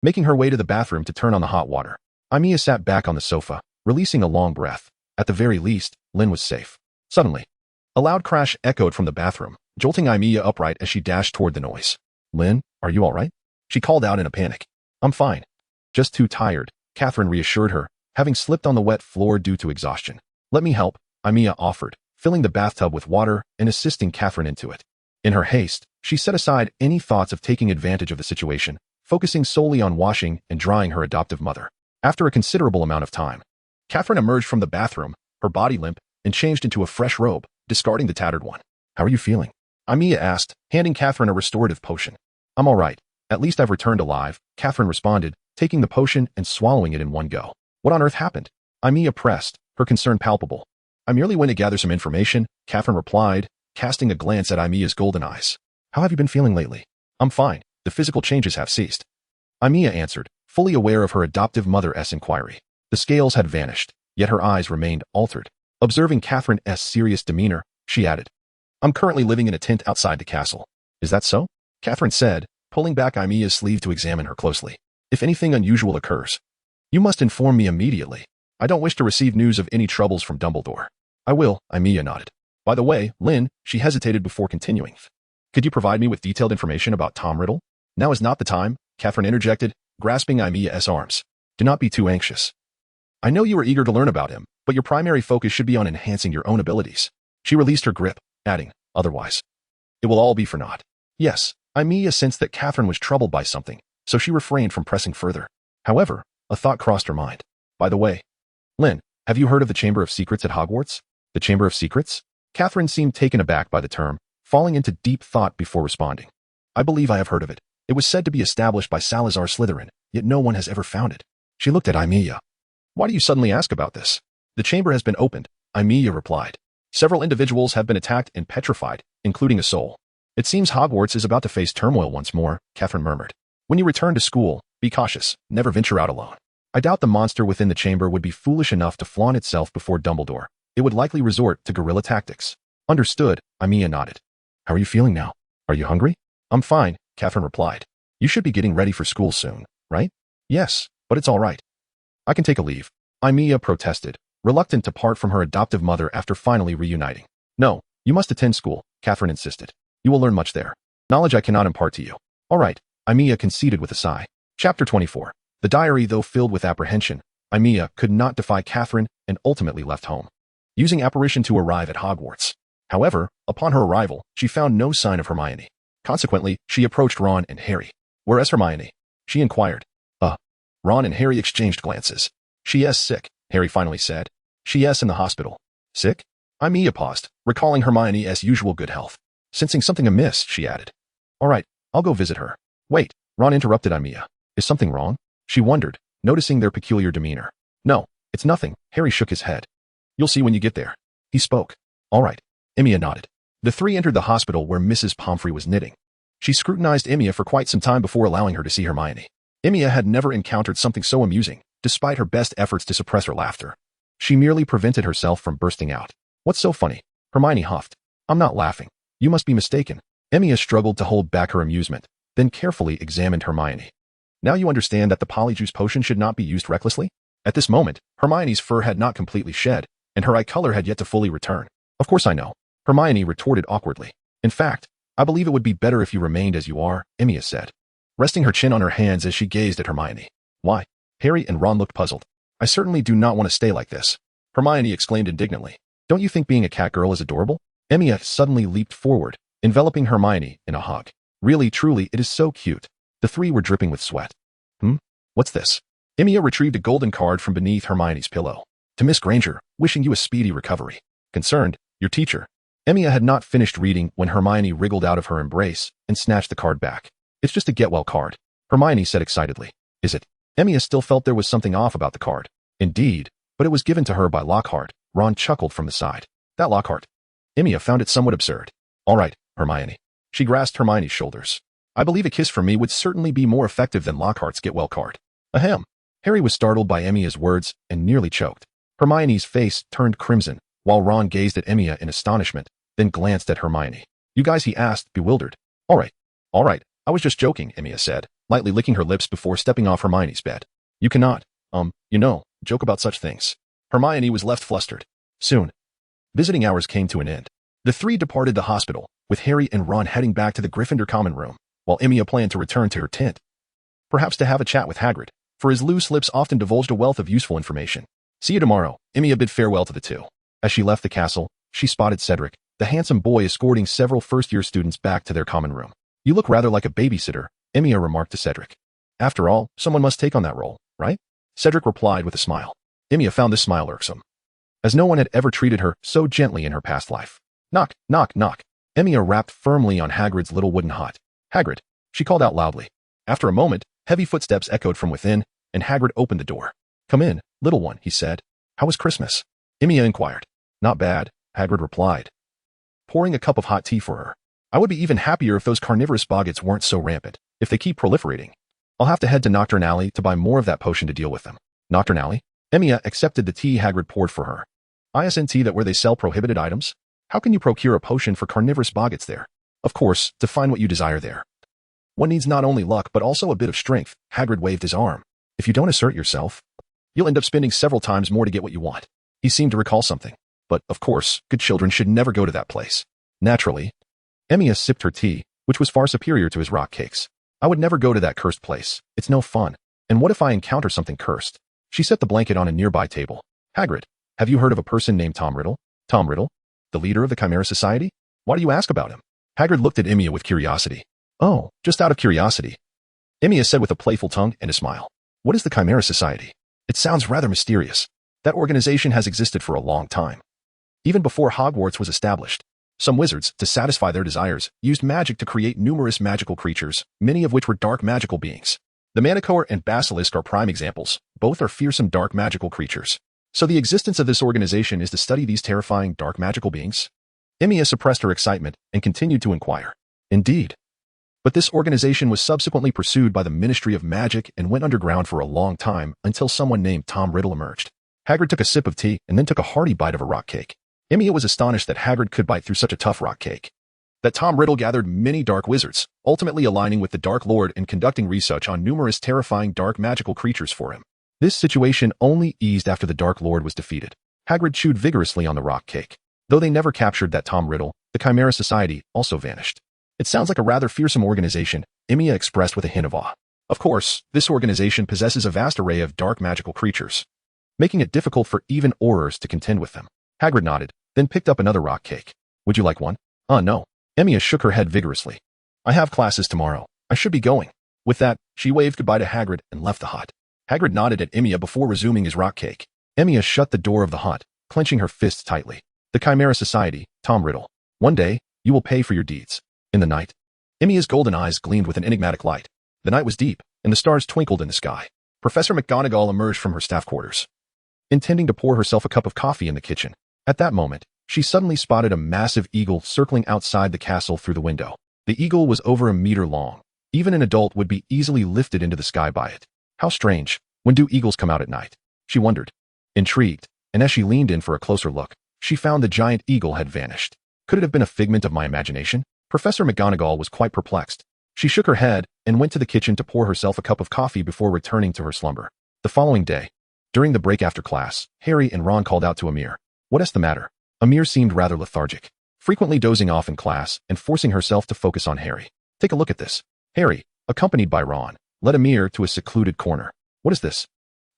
making her way to the bathroom to turn on the hot water. Aimiya sat back on the sofa, releasing a long breath. At the very least, Lynn was safe. Suddenly, a loud crash echoed from the bathroom, jolting Aimiya upright as she dashed toward the noise. "Lynn, are you all right?" she called out in a panic. "I'm fine. Just too tired," Catherine reassured her, having slipped on the wet floor due to exhaustion. "Let me help," Aimiya offered, filling the bathtub with water and assisting Catherine into it. In her haste, she set aside any thoughts of taking advantage of the situation, focusing solely on washing and drying her adoptive mother. After a considerable amount of time, Catherine emerged from the bathroom, her body limp, and changed into a fresh robe, discarding the tattered one. "How are you feeling?" Aimiya asked, handing Catherine a restorative potion. "I'm all right. At least I've returned alive," Catherine responded, taking the potion and swallowing it in one go. "What on earth happened?" Aimiya pressed, her concern palpable. "I merely went to gather some information," Catherine replied, casting a glance at Aimiya's golden eyes. "How have you been feeling lately?" "I'm fine. The physical changes have ceased," Aimiya answered, fully aware of her adoptive mother's inquiry. The scales had vanished, yet her eyes remained altered. Observing Catherine's serious demeanor, she added, "I'm currently living in a tent outside the castle." "Is that so?" Catherine said, pulling back Aimiya's sleeve to examine her closely. "If anything unusual occurs, you must inform me immediately. I don't wish to receive news of any troubles from Dumbledore." "I will," Aimiya nodded. "By the way, Lynn," she hesitated before continuing. "Could you provide me with detailed information about Tom Riddle?" "Now is not the time," Catherine interjected, grasping Aimiya's arms. "Do not be too anxious. I know you are eager to learn about him, but your primary focus should be on enhancing your own abilities." She released her grip, adding, "Otherwise, it will all be for naught." Yes, Aimiya sensed that Catherine was troubled by something, so she refrained from pressing further. However, a thought crossed her mind. "By the way, Lynn, have you heard of the Chamber of Secrets at Hogwarts?" "The Chamber of Secrets?" Catherine seemed taken aback by the term, falling into deep thought before responding. "I believe I have heard of it. It was said to be established by Salazar Slytherin, yet no one has ever found it." She looked at Aimiya. "Why do you suddenly ask about this?" "The chamber has been opened," Aimiya replied. "Several individuals have been attacked and petrified, including a soul. It seems Hogwarts is about to face turmoil once more," Catherine murmured. "When you return to school, be cautious, never venture out alone. I doubt the monster within the chamber would be foolish enough to flaunt itself before Dumbledore. It would likely resort to guerrilla tactics." "Understood," Aimiya nodded. "How are you feeling now? Are you hungry?" "I'm fine," Catherine replied. "You should be getting ready for school soon, right?" "Yes, but it's all right. I can take a leave," Aimiya protested, reluctant to part from her adoptive mother after finally reuniting. "No, you must attend school," Catherine insisted. "You will learn much there. Knowledge I cannot impart to you." "All right," Aimiya conceded with a sigh. Chapter 24. The diary, though filled with apprehension, Aimiya could not defy Catherine and ultimately left home, using apparition to arrive at Hogwarts. However, upon her arrival, she found no sign of Hermione. Consequently, she approached Ron and Harry. "Where is Hermione?" she inquired. Ron and Harry exchanged glances. "She's sick," Harry finally said. "She's in the hospital." "Sick?" Aimiya paused, recalling Hermione's usual good health. Sensing something amiss, she added, "All right, I'll go visit her." "Wait," Ron interrupted Aimiya. "Is something wrong?" She wondered, noticing their peculiar demeanor. "No, it's nothing," Harry shook his head. "You'll see when you get there." He spoke. "All right." Aimiya nodded. The three entered the hospital where Mrs. Pomfrey was knitting. She scrutinized Aimiya for quite some time before allowing her to see Hermione. Aimiya had never encountered something so amusing, despite her best efforts to suppress her laughter. She merely prevented herself from bursting out. "What's so funny?" Hermione huffed. "I'm not laughing. You must be mistaken." Aimiya struggled to hold back her amusement, then carefully examined Hermione. "Now you understand that the polyjuice potion should not be used recklessly?" At this moment, Hermione's fur had not completely shed, and her eye color had yet to fully return. "Of course I know," Hermione retorted awkwardly. "In fact, I believe it would be better if you remained as you are," Aimiya said, resting her chin on her hands as she gazed at Hermione. "Why?" Harry and Ron looked puzzled. "I certainly do not want to stay like this," Hermione exclaimed indignantly. "Don't you think being a cat girl is adorable?" Aimiya suddenly leaped forward, enveloping Hermione in a hug. "Really, truly, it is so cute." The three were dripping with sweat. What's this?" Aimiya retrieved a golden card from beneath Hermione's pillow. "To Miss Granger, wishing you a speedy recovery. Concerned, your teacher." Aimiya had not finished reading when Hermione wriggled out of her embrace and snatched the card back. "It's just a get-well card," Hermione said excitedly. "Is it?" Aimiya still felt there was something off about the card. "Indeed, but it was given to her by Lockhart," Ron chuckled from the side. "That Lockhart." Aimiya found it somewhat absurd. "All right, Hermione." She grasped Hermione's shoulders. "I believe a kiss from me would certainly be more effective than Lockhart's get-well card." "Ahem." Harry was startled by Aimiya's words and nearly choked. Hermione's face turned crimson, while Ron gazed at Aimiya in astonishment, then glanced at Hermione. "You guys," he asked, bewildered. All right, I was just joking," Aimiya said, lightly licking her lips before stepping off Hermione's bed. "You cannot, joke about such things." Hermione was left flustered. Soon, visiting hours came to an end. The three departed the hospital, with Harry and Ron heading back to the Gryffindor common room, while Aimiya planned to return to her tent. Perhaps to have a chat with Hagrid, for his loose lips often divulged a wealth of useful information. See you tomorrow, Aimiya bid farewell to the two. As she left the castle, she spotted Cedric, the handsome boy escorting several first-year students back to their common room. You look rather like a babysitter, Aimiya remarked to Cedric. After all, someone must take on that role, right? Cedric replied with a smile. Aimiya found this smile irksome, as no one had ever treated her so gently in her past life. Knock, knock, knock. Aimiya rapped firmly on Hagrid's little wooden hut. Hagrid, she called out loudly. After a moment, heavy footsteps echoed from within, and Hagrid opened the door. Come in, little one, he said. How was Christmas? Aimiya inquired. Not bad, Hagrid replied, pouring a cup of hot tea for her. I would be even happier if those carnivorous boggets weren't so rampant. If they keep proliferating, I'll have to head to Nocturne Alley to buy more of that potion to deal with them. Nocturne Alley? Aimiya accepted the tea Hagrid poured for her. Isn't that where they sell prohibited items? How can you procure a potion for carnivorous boggets there? Of course, to find what you desire there. One needs not only luck but also a bit of strength. Hagrid waved his arm. If you don't assert yourself, you'll end up spending several times more to get what you want. He seemed to recall something. But, of course, good children should never go to that place. Naturally, Aimiya sipped her tea, which was far superior to his rock cakes. I would never go to that cursed place. It's no fun. And what if I encounter something cursed? She set the blanket on a nearby table. Hagrid, have you heard of a person named Tom Riddle? Tom Riddle? The leader of the Chimera Society? Why do you ask about him? Hagrid looked at Aimiya with curiosity. Oh, just out of curiosity. Aimiya said with a playful tongue and a smile. What is the Chimera Society? It sounds rather mysterious. That organization has existed for a long time. Even before Hogwarts was established, some wizards, to satisfy their desires, used magic to create numerous magical creatures, many of which were dark magical beings. The Manticore and Basilisk are prime examples. Both are fearsome dark magical creatures. So the existence of this organization is to study these terrifying dark magical beings? Aimiya suppressed her excitement and continued to inquire. Indeed. But this organization was subsequently pursued by the Ministry of Magic and went underground for a long time until someone named Tom Riddle emerged. Hagrid took a sip of tea and then took a hearty bite of a rock cake. Aimiya was astonished that Hagrid could bite through such a tough rock cake. That Tom Riddle gathered many dark wizards, ultimately aligning with the Dark Lord and conducting research on numerous terrifying dark magical creatures for him. This situation only eased after the Dark Lord was defeated. Hagrid chewed vigorously on the rock cake. Though they never captured that Tom Riddle, the Chimera Society also vanished. It sounds like a rather fearsome organization, Aimiya expressed with a hint of awe. Of course, this organization possesses a vast array of dark magical creatures, making it difficult for even Aurors to contend with them. Hagrid nodded, then picked up another rock cake. Would you like one? No. Aimiya shook her head vigorously. I have classes tomorrow. I should be going. With that, she waved goodbye to Hagrid and left the hut. Hagrid nodded at Aimiya before resuming his rock cake. Aimiya shut the door of the hut, clenching her fists tightly. The Chimera Society, Tom Riddle. One day, you will pay for your deeds. In the night, Aimiya's golden eyes gleamed with an enigmatic light. The night was deep, and the stars twinkled in the sky. Professor McGonagall emerged from her staff quarters, intending to pour herself a cup of coffee in the kitchen. At that moment, she suddenly spotted a massive eagle circling outside the castle through the window. The eagle was over a meter long. Even an adult would be easily lifted into the sky by it. How strange. When do eagles come out at night? She wondered. Intrigued, and as she leaned in for a closer look, she found the giant eagle had vanished. Could it have been a figment of my imagination? Professor McGonagall was quite perplexed. She shook her head and went to the kitchen to pour herself a cup of coffee before returning to her slumber. The following day, during the break after class, Harry and Ron called out to Amir. What is the matter? Amir seemed rather lethargic, frequently dozing off in class and forcing herself to focus on Harry. Take a look at this. Harry, accompanied by Ron, led Amir to a secluded corner. What is this?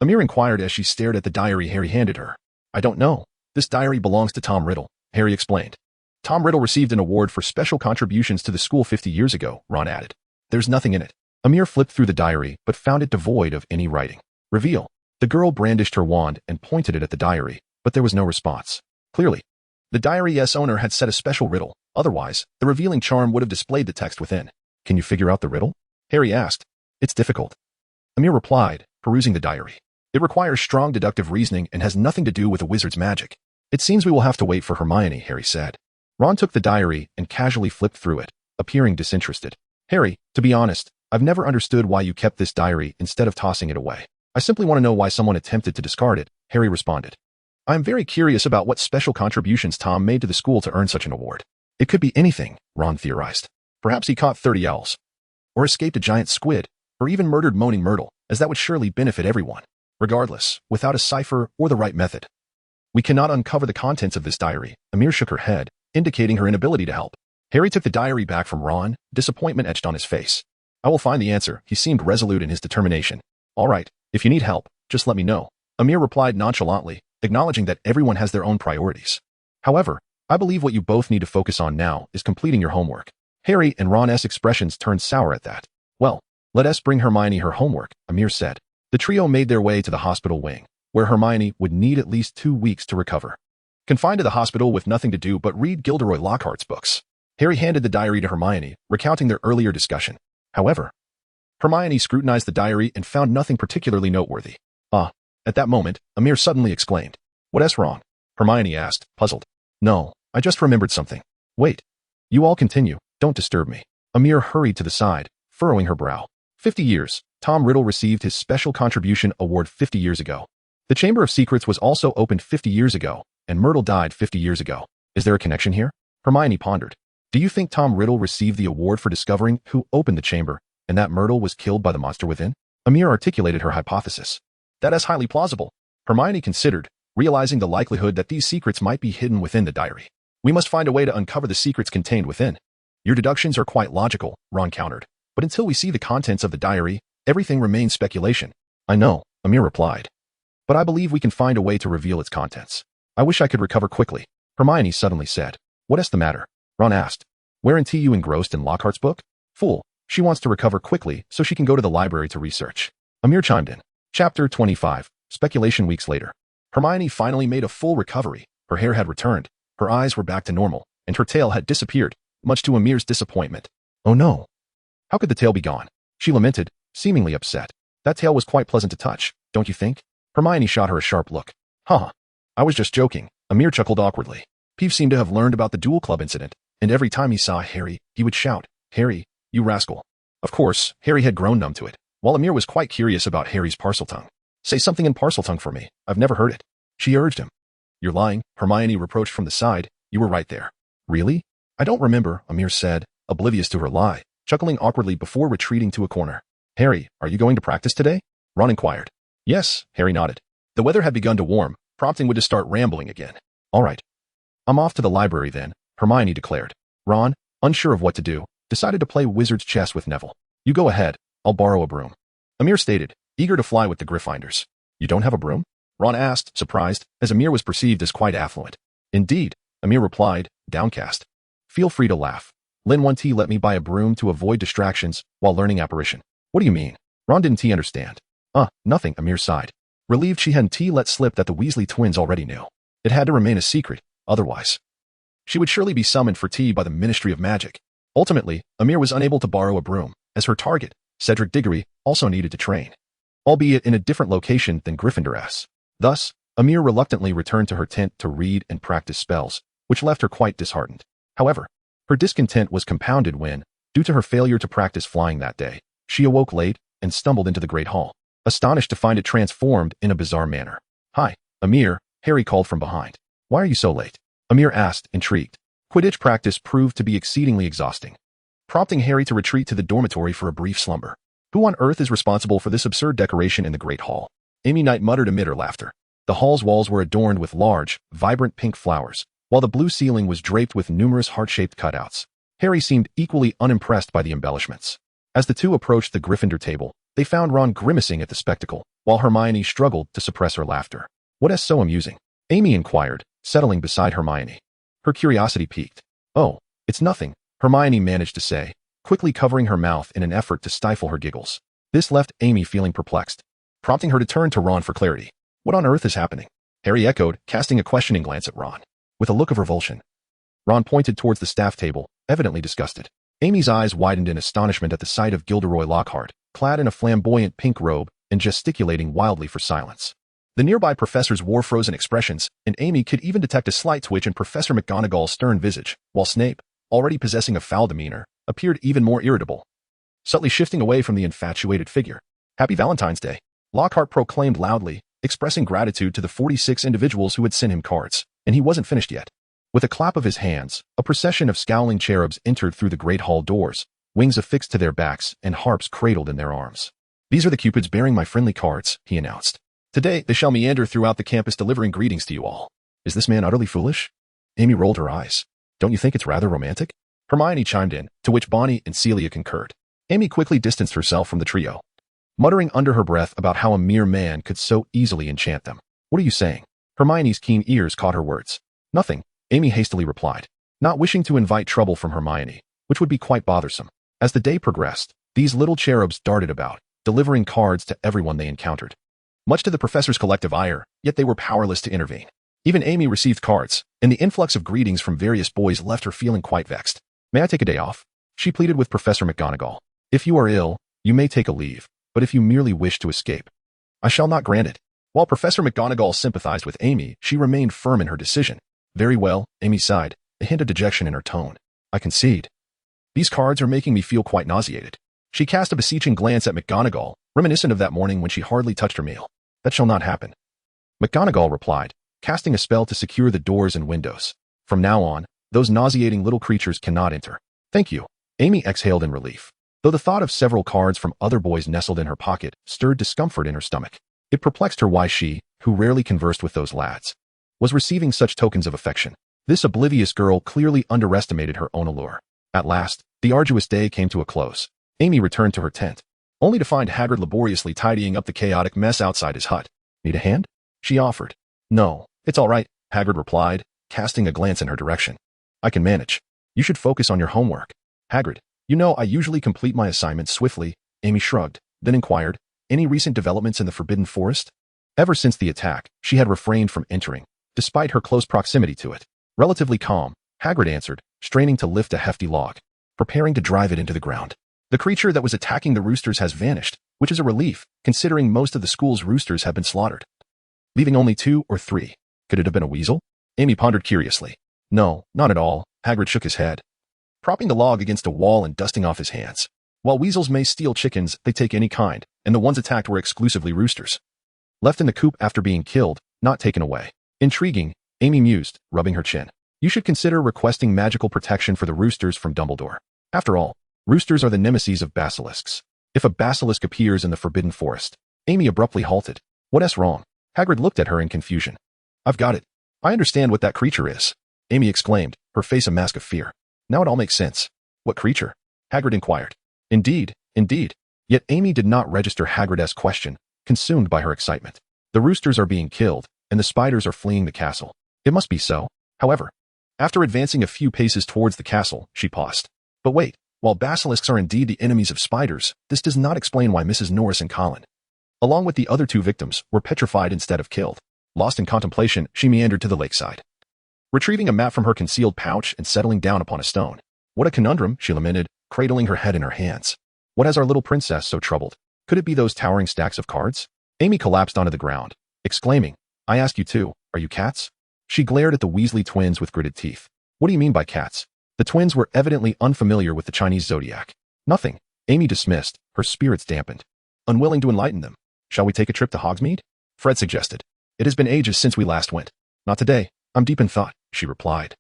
Amir inquired as she stared at the diary Harry handed her. I don't know. This diary belongs to Tom Riddle, Harry explained. Tom Riddle received an award for special contributions to the school 50 years ago, Ron added. There's nothing in it. Amir flipped through the diary but found it devoid of any writing. Reveal. The girl brandished her wand and pointed it at the diary, but there was no response. Clearly, the diary's owner had set a special riddle. Otherwise, the revealing charm would have displayed the text within. Can you figure out the riddle? Harry asked. It's difficult. Amir replied, perusing the diary. It requires strong deductive reasoning and has nothing to do with a wizard's magic. It seems we will have to wait for Hermione, Harry said. Ron took the diary and casually flipped through it, appearing disinterested. Harry, to be honest, I've never understood why you kept this diary instead of tossing it away. I simply want to know why someone attempted to discard it, Harry responded. I am very curious about what special contributions Tom made to the school to earn such an award. It could be anything, Ron theorized. Perhaps he caught 30 owls, or escaped a giant squid, or even murdered Moaning Myrtle, as that would surely benefit everyone. Regardless, without a cipher or the right method, we cannot uncover the contents of this diary. Amir shook her head, indicating her inability to help. Harry took the diary back from Ron, disappointment etched on his face. I will find the answer. He seemed resolute in his determination. All right, if you need help, just let me know. Amir replied nonchalantly, acknowledging that everyone has their own priorities. However, I believe what you both need to focus on now is completing your homework. Harry and Ron's expressions turned sour at that. Well, let us bring Hermione her homework, Amir said. The trio made their way to the hospital wing, where Hermione would need at least 2 weeks to recover. Confined to the hospital with nothing to do but read Gilderoy Lockhart's books, Harry handed the diary to Hermione, recounting their earlier discussion. However, Hermione scrutinized the diary and found nothing particularly noteworthy. At that moment, Amir suddenly exclaimed. What's wrong? Hermione asked, puzzled. No, I just remembered something. Wait. You all continue, don't disturb me. Amir hurried to the side, furrowing her brow. 50 years. Tom Riddle received his Special Contribution Award 50 years ago. The Chamber of Secrets was also opened 50 years ago, and Myrtle died 50 years ago. Is there a connection here? Hermione pondered. Do you think Tom Riddle received the award for discovering who opened the chamber, and that Myrtle was killed by the monster within? Amir articulated her hypothesis. That is highly plausible. Hermione considered, realizing the likelihood that these secrets might be hidden within the diary. We must find a way to uncover the secrets contained within. Your deductions are quite logical, Ron countered. But until we see the contents of the diary, everything remains speculation. I know, Amir replied. But I believe we can find a way to reveal its contents. I wish I could recover quickly, Hermione suddenly said. What's the matter? Ron asked. Weren't you engrossed in Lockhart's book? Fool, she wants to recover quickly so she can go to the library to research. Amir chimed in. Chapter 25, Speculation. Weeks later. Hermione finally made a full recovery. Her hair had returned, her eyes were back to normal, and her tail had disappeared, much to Amir's disappointment. Oh no. How could the tail be gone? She lamented, seemingly upset. That tail was quite pleasant to touch, don't you think? Hermione shot her a sharp look. I was just joking. Amir chuckled awkwardly. Peeves seemed to have learned about the Duel Club incident, and every time he saw Harry, he would shout, Harry, you rascal. Of course, Harry had grown numb to it, while Amir was quite curious about Harry's Parseltongue. Say something in Parseltongue for me. I've never heard it. She urged him. You're lying, Hermione reproached from the side. You were right there. Really? I don't remember, Amir said, oblivious to her lie, chuckling awkwardly before retreating to a corner. Harry, are you going to practice today? Ron inquired. Yes, Harry nodded. The weather had begun to warm, prompting Wood to start rambling again. All right. I'm off to the library then, Hermione declared. Ron, unsure of what to do, decided to play wizard's chess with Neville. You go ahead, I'll borrow a broom. Amir stated, eager to fly with the Gryffindors. You don't have a broom? Ron asked, surprised, as Amir was perceived as quite affluent. Indeed, Amir replied, downcast. Feel free to laugh. Lin won't let me buy a broom to avoid distractions while learning apparition. What do you mean? Ron didn't understand. Nothing, Amir sighed. Relieved she hadn't let slip that the Weasley twins already knew. It had to remain a secret, otherwise she would surely be summoned for tea by the Ministry of Magic. Ultimately, Amir was unable to borrow a broom, as her target, Cedric Diggory, also needed to train, albeit in a different location than Gryffindor. Thus, Amir reluctantly returned to her tent to read and practice spells, which left her quite disheartened. However, her discontent was compounded when, due to her failure to practice flying that day, she awoke late and stumbled into the Great Hall, astonished to find it transformed in a bizarre manner. Hi, Amir, Harry called from behind. Why are you so late? Amir asked, intrigued. Quidditch practice proved to be exceedingly exhausting, prompting Harry to retreat to the dormitory for a brief slumber. Who on earth is responsible for this absurd decoration in the Great Hall? Amy Knight muttered amid her laughter. The hall's walls were adorned with large, vibrant pink flowers, while the blue ceiling was draped with numerous heart-shaped cutouts. Harry seemed equally unimpressed by the embellishments. As the two approached the Gryffindor table, they found Ron grimacing at the spectacle, while Hermione struggled to suppress her laughter. What's so amusing? Amy inquired, settling beside Hermione. Her curiosity piqued. Oh, it's nothing, Hermione managed to say, quickly covering her mouth in an effort to stifle her giggles. This left Amy feeling perplexed, prompting her to turn to Ron for clarity. What on earth is happening? Harry echoed, casting a questioning glance at Ron. With a look of revulsion, Ron pointed towards the staff table, evidently disgusted. Amy's eyes widened in astonishment at the sight of Gilderoy Lockhart, clad in a flamboyant pink robe and gesticulating wildly for silence. The nearby professors wore frozen expressions, and Amy could even detect a slight twitch in Professor McGonagall's stern visage, while Snape, already possessing a foul demeanor, appeared even more irritable, subtly shifting away from the infatuated figure. Happy Valentine's Day, Lockhart proclaimed loudly, expressing gratitude to the 46 individuals who had sent him cards, and he wasn't finished yet. With a clap of his hands, a procession of scowling cherubs entered through the great hall doors, wings affixed to their backs and harps cradled in their arms. These are the cupids bearing my friendly cards, he announced. Today, they shall meander throughout the campus delivering greetings to you all. Is this man utterly foolish? Amy rolled her eyes. Don't you think it's rather romantic? Hermione chimed in, to which Bonnie and Celia concurred. Amy quickly distanced herself from the trio, muttering under her breath about how a mere man could so easily enchant them. What are you saying? Hermione's keen ears caught her words. Nothing, Amy hastily replied, not wishing to invite trouble from Hermione, which would be quite bothersome. As the day progressed, these little cherubs darted about, delivering cards to everyone they encountered. Much to the professor's collective ire, yet they were powerless to intervene. Even Amy received cards, and the influx of greetings from various boys left her feeling quite vexed. May I take a day off? She pleaded with Professor McGonagall. If you are ill, you may take a leave, but if you merely wish to escape, I shall not grant it. While Professor McGonagall sympathized with Amy, she remained firm in her decision. Very well, Amy sighed, a hint of dejection in her tone. I concede. These cards are making me feel quite nauseated. She cast a beseeching glance at McGonagall, reminiscent of that morning when she hardly touched her meal. That shall not happen. McGonagall replied, casting a spell to secure the doors and windows. From now on, those nauseating little creatures cannot enter. Thank you. Amy exhaled in relief, though the thought of several cards from other boys nestled in her pocket stirred discomfort in her stomach. It perplexed her why she, who rarely conversed with those lads, was receiving such tokens of affection. This oblivious girl clearly underestimated her own allure. At last, the arduous day came to a close. Amy returned to her tent, only to find Hagrid laboriously tidying up the chaotic mess outside his hut. Need a hand? She offered. No, it's all right, Hagrid replied, casting a glance in her direction. I can manage. You should focus on your homework. Hagrid, you know I usually complete my assignments swiftly. Amy shrugged, then inquired, any recent developments in the Forbidden Forest? Ever since the attack, she had refrained from entering, despite her close proximity to it. Relatively calm, Hagrid answered, straining to lift a hefty log, preparing to drive it into the ground. The creature that was attacking the roosters has vanished, which is a relief, considering most of the school's roosters have been slaughtered, leaving only 2 or 3. Could it have been a weasel? Amy pondered curiously. No, not at all, Hagrid shook his head, propping the log against a wall and dusting off his hands. While weasels may steal chickens, they take any kind, and the ones attacked were exclusively roosters. Left in the coop after being killed, not taken away. Intriguing, Amy mused, rubbing her chin. You should consider requesting magical protection for the roosters from Dumbledore. After all, roosters are the nemesis of basilisks. If a basilisk appears in the Forbidden Forest, Amy abruptly halted. What's wrong? Hagrid looked at her in confusion. I've got it. I understand what that creature is, Amy exclaimed, her face a mask of fear. Now it all makes sense. What creature? Hagrid inquired. Indeed. Yet Amy did not register Hagrid's question, consumed by her excitement. The roosters are being killed, and the spiders are fleeing the castle. It must be so. However, after advancing a few paces towards the castle, she paused. But wait, while basilisks are indeed the enemies of spiders, this does not explain why Mrs. Norris and Colin, along with the other 2 victims, were petrified instead of killed. Lost in contemplation, she meandered to the lakeside, retrieving a map from her concealed pouch and settling down upon a stone. What a conundrum, she lamented, cradling her head in her hands. What has our little princess so troubled? Could it be those towering stacks of cards? Amy collapsed onto the ground, exclaiming, I ask you too, are you cats? She glared at the Weasley twins with gritted teeth. What do you mean by cats? The twins were evidently unfamiliar with the Chinese zodiac. Nothing, Amy dismissed, her spirits dampened, unwilling to enlighten them. Shall we take a trip to Hogsmeade? Fred suggested. It has been ages since we last went. Not today, I'm deep in thought, she replied,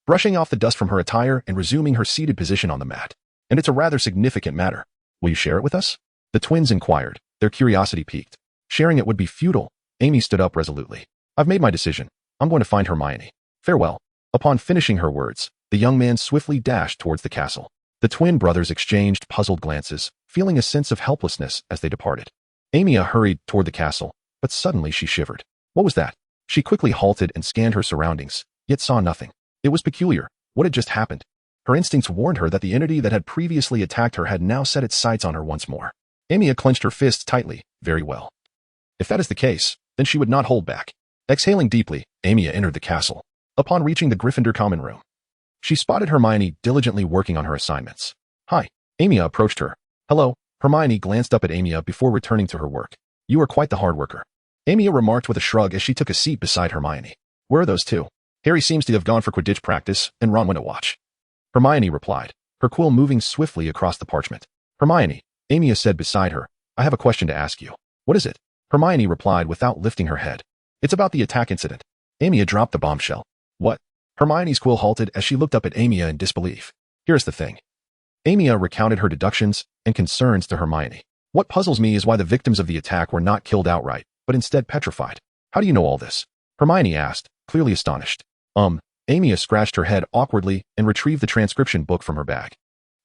brushing off the dust from her attire and resuming her seated position on the mat. And it's a rather significant matter. Will you share it with us? The twins inquired, their curiosity piqued. Sharing it would be futile. Amy stood up resolutely. I've made my decision. I'm going to find Hermione. Farewell. Upon finishing her words, the young man swiftly dashed towards the castle. The twin brothers exchanged puzzled glances, feeling a sense of helplessness as they departed. Aimiya hurried toward the castle, but suddenly she shivered. What was that? She quickly halted and scanned her surroundings, yet saw nothing. It was peculiar. What had just happened? Her instincts warned her that the entity that had previously attacked her had now set its sights on her once more. Aimiya clenched her fists tightly. Very well. If that is the case, then she would not hold back. Exhaling deeply, Aimiya entered the castle. Upon reaching the Gryffindor common room, she spotted Hermione diligently working on her assignments. Hi. Aimiya approached her. Hello. Hermione glanced up at Aimiya before returning to her work. You are quite the hard worker, Aimiya remarked with a shrug as she took a seat beside Hermione. Where are those 2? Harry seems to have gone for Quidditch practice, and Ron went to watch. Hermione replied, her quill moving swiftly across the parchment. Hermione, Aimiya said beside her, I have a question to ask you. What is it? Hermione replied without lifting her head. It's about the attack incident. Aimiya dropped the bombshell. What? Hermione's quill halted as she looked up at Aimiya in disbelief. Here's the thing. Aimiya recounted her deductions and concerns to Hermione. What puzzles me is why the victims of the attack were not killed outright, but instead petrified. How do you know all this? Hermione asked, clearly astonished. Aimiya scratched her head awkwardly and retrieved the transcription book from her bag.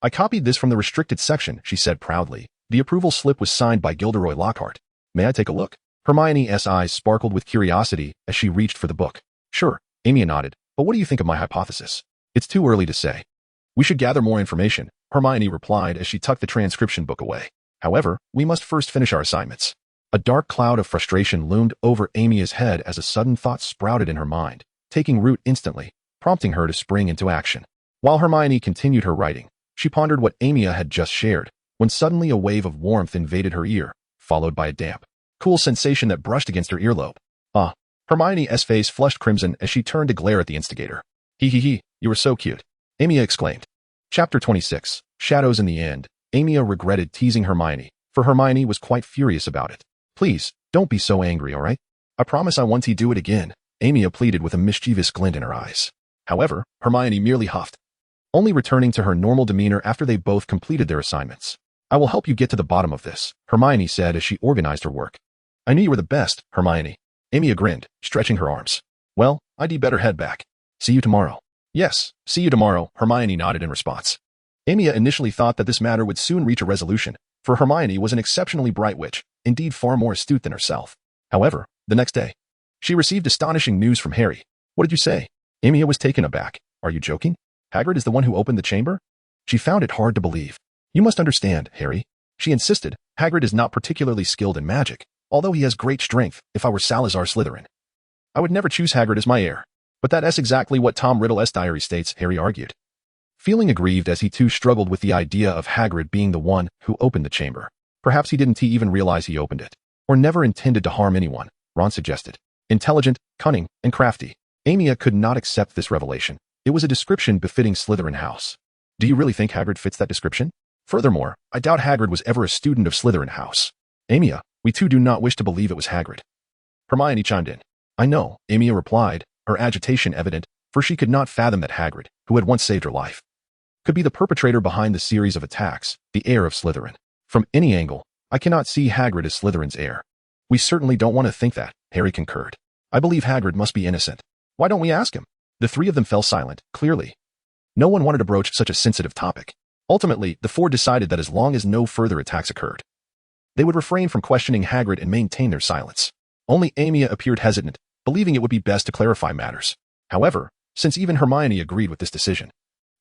I copied this from the restricted section, she said proudly. The approval slip was signed by Gilderoy Lockhart. May I take a look? Hermione's eyes sparkled with curiosity as she reached for the book. Sure, Aimiya nodded, but what do you think of my hypothesis? It's too early to say. We should gather more information, Hermione replied as she tucked the transcription book away. However, we must first finish our assignments. A dark cloud of frustration loomed over Aimiya's head as a sudden thought sprouted in her mind, taking root instantly, prompting her to spring into action. While Hermione continued her writing, she pondered what Aimiya had just shared, when suddenly a wave of warmth invaded her ear, followed by a damp, cool sensation that brushed against her earlobe. Ah! Hermione's face flushed crimson as she turned to glare at the instigator. He, you were so cute, Aimiya exclaimed. Chapter 26, Shadows in the End. Aimiya regretted teasing Hermione, for Hermione was quite furious about it. Please, don't be so angry, alright? I promise I won't do it again, Aimiya pleaded with a mischievous glint in her eyes. However, Hermione merely huffed, only returning to her normal demeanor after they both completed their assignments. I will help you get to the bottom of this, Hermione said as she organized her work. I knew you were the best, Hermione. Aimiya grinned, stretching her arms. Well, I'd better head back. See you tomorrow. Yes, see you tomorrow, Hermione nodded in response. Aimiya initially thought that this matter would soon reach a resolution, for Hermione was an exceptionally bright witch, indeed far more astute than herself. However, the next day, she received astonishing news from Harry. What did you say? Aimiya was taken aback. Are you joking? Hagrid is the one who opened the chamber? She found it hard to believe. You must understand, Harry. She insisted, Hagrid is not particularly skilled in magic, although he has great strength. If I were Salazar Slytherin, I would never choose Hagrid as my heir. But that's exactly what Tom Riddle's diary states, Harry argued. Feeling aggrieved as he too struggled with the idea of Hagrid being the one who opened the chamber. Perhaps he didn't even realize he opened it, or never intended to harm anyone, Ron suggested. Intelligent, cunning, and crafty. Aimiya could not accept this revelation. It was a description befitting Slytherin House. Do you really think Hagrid fits that description? Furthermore, I doubt Hagrid was ever a student of Slytherin House. Aimiya, we too do not wish to believe it was Hagrid. Hermione chimed in. I know, Aimiya replied, her agitation evident, for she could not fathom that Hagrid, who had once saved her life, could be the perpetrator behind the series of attacks, the heir of Slytherin. From any angle, I cannot see Hagrid as Slytherin's heir. We certainly don't want to think that, Harry concurred. I believe Hagrid must be innocent. Why don't we ask him? The three of them fell silent, clearly. No one wanted to broach such a sensitive topic. Ultimately, the four decided that as long as no further attacks occurred, they would refrain from questioning Hagrid and maintain their silence. Only Aimiya appeared hesitant, believing it would be best to clarify matters. However, since even Hermione agreed with this decision,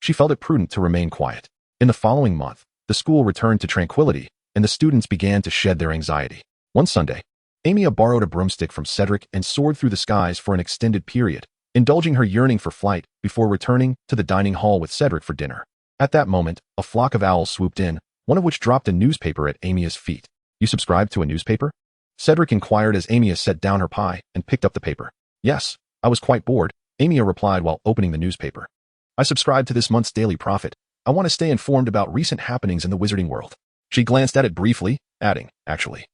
she felt it prudent to remain quiet. In the following month, the school returned to tranquility, and the students began to shed their anxiety. One Sunday, Aimiya borrowed a broomstick from Cedric and soared through the skies for an extended period, indulging her yearning for flight before returning to the dining hall with Cedric for dinner. At that moment, a flock of owls swooped in, one of which dropped a newspaper at Aimiya's feet. You subscribe to a newspaper? Cedric inquired as Aimiya set down her pie and picked up the paper. Yes, I was quite bored, Aimiya replied while opening the newspaper. I subscribe to this month's Daily Prophet. I want to stay informed about recent happenings in the wizarding world. She glanced at it briefly, adding, actually,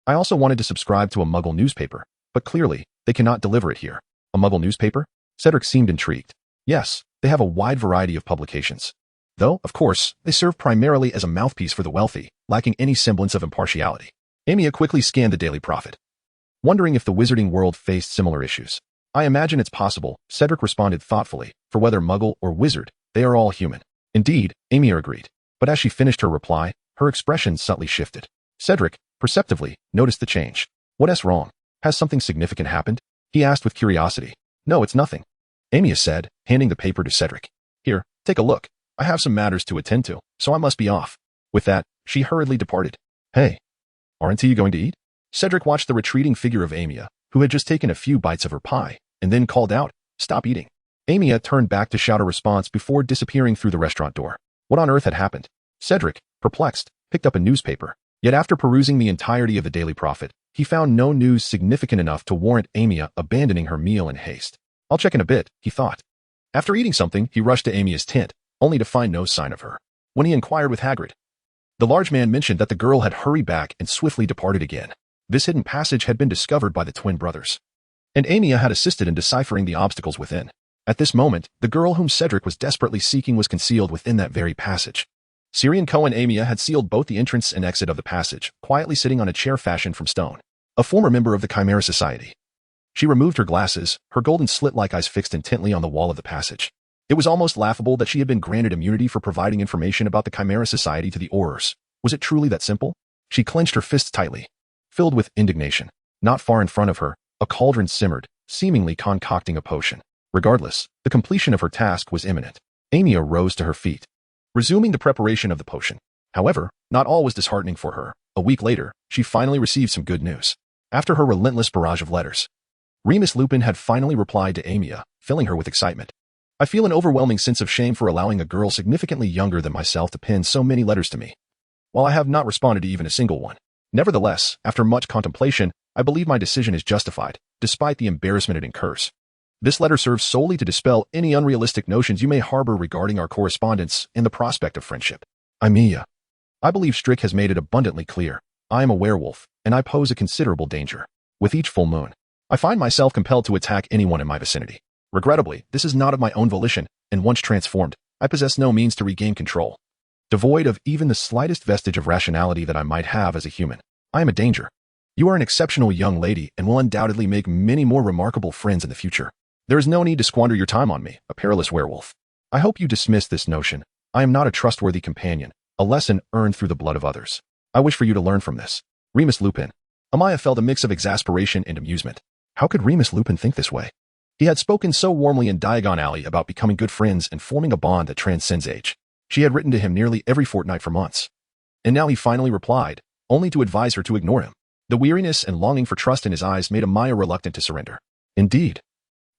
I also wanted to subscribe to a Muggle newspaper, but clearly, they cannot deliver it here. A Muggle newspaper? Cedric seemed intrigued. Yes, they have a wide variety of publications. Though, of course, they serve primarily as a mouthpiece for the wealthy, lacking any semblance of impartiality. Aimiya quickly scanned the Daily Prophet, wondering if the wizarding world faced similar issues. I imagine it's possible, Cedric responded thoughtfully, for whether Muggle or wizard, they are all human. Indeed, Aimiya agreed. But as she finished her reply, her expression subtly shifted. Cedric, perceptively, noticed the change. What's wrong? Has something significant happened? He asked with curiosity. No, it's nothing, Aimiya said, handing the paper to Cedric. Here, take a look. I have some matters to attend to, so I must be off. With that, she hurriedly departed. Hey, aren't you going to eat? Cedric watched the retreating figure of Aimiya, who had just taken a few bites of her pie, and then called out, Stop eating. Aimiya turned back to shout a response before disappearing through the restaurant door. What on earth had happened? Cedric, perplexed, picked up a newspaper. Yet after perusing the entirety of the Daily Prophet, he found no news significant enough to warrant Aimiya abandoning her meal in haste. I'll check in a bit, he thought. After eating something, he rushed to Aimiya's tent, only to find no sign of her. When he inquired with Hagrid, the large man mentioned that the girl had hurried back and swiftly departed again. This hidden passage had been discovered by the twin brothers, and Aimiya had assisted in deciphering the obstacles within. At this moment, the girl whom Cedric was desperately seeking was concealed within that very passage. Syrian Cohen Aimiya had sealed both the entrance and exit of the passage, quietly sitting on a chair fashioned from stone. A former member of the Chimera Society, She removed her glasses, her golden slit-like eyes fixed intently on the wall of the passage. It was almost laughable that she had been granted immunity for providing information about the Chimera Society to the Aurors. Was it truly that simple? She clenched her fists tightly, filled with indignation. Not far in front of her, a cauldron simmered, seemingly concocting a potion. Regardless, the completion of her task was imminent. Aimiya rose to her feet, resuming the preparation of the potion. However, not all was disheartening for her. A week later, she finally received some good news. After her relentless barrage of letters, Remus Lupin had finally replied to Aimiya, filling her with excitement. I feel an overwhelming sense of shame for allowing a girl significantly younger than myself to pen so many letters to me, while I have not responded to even a single one. Nevertheless, after much contemplation, I believe my decision is justified, despite the embarrassment it incurs. This letter serves solely to dispel any unrealistic notions you may harbor regarding our correspondence and the prospect of friendship. Aimiya, I believe Strick has made it abundantly clear. I am a werewolf, and I pose a considerable danger. With each full moon, I find myself compelled to attack anyone in my vicinity. Regrettably, this is not of my own volition, and once transformed, I possess no means to regain control. Devoid of even the slightest vestige of rationality that I might have as a human, I am a danger. You are an exceptional young lady and will undoubtedly make many more remarkable friends in the future. There is no need to squander your time on me, a perilous werewolf. I hope you dismiss this notion. I am not a trustworthy companion, a lesson earned through the blood of others. I wish for you to learn from this. Remus Lupin. Aimiya felt a mix of exasperation and amusement. How could Remus Lupin think this way? He had spoken so warmly in Diagon Alley about becoming good friends and forming a bond that transcends age. She had written to him nearly every fortnight for months. And now he finally replied, only to advise her to ignore him. The weariness and longing for trust in his eyes made Aimiya reluctant to surrender. Indeed,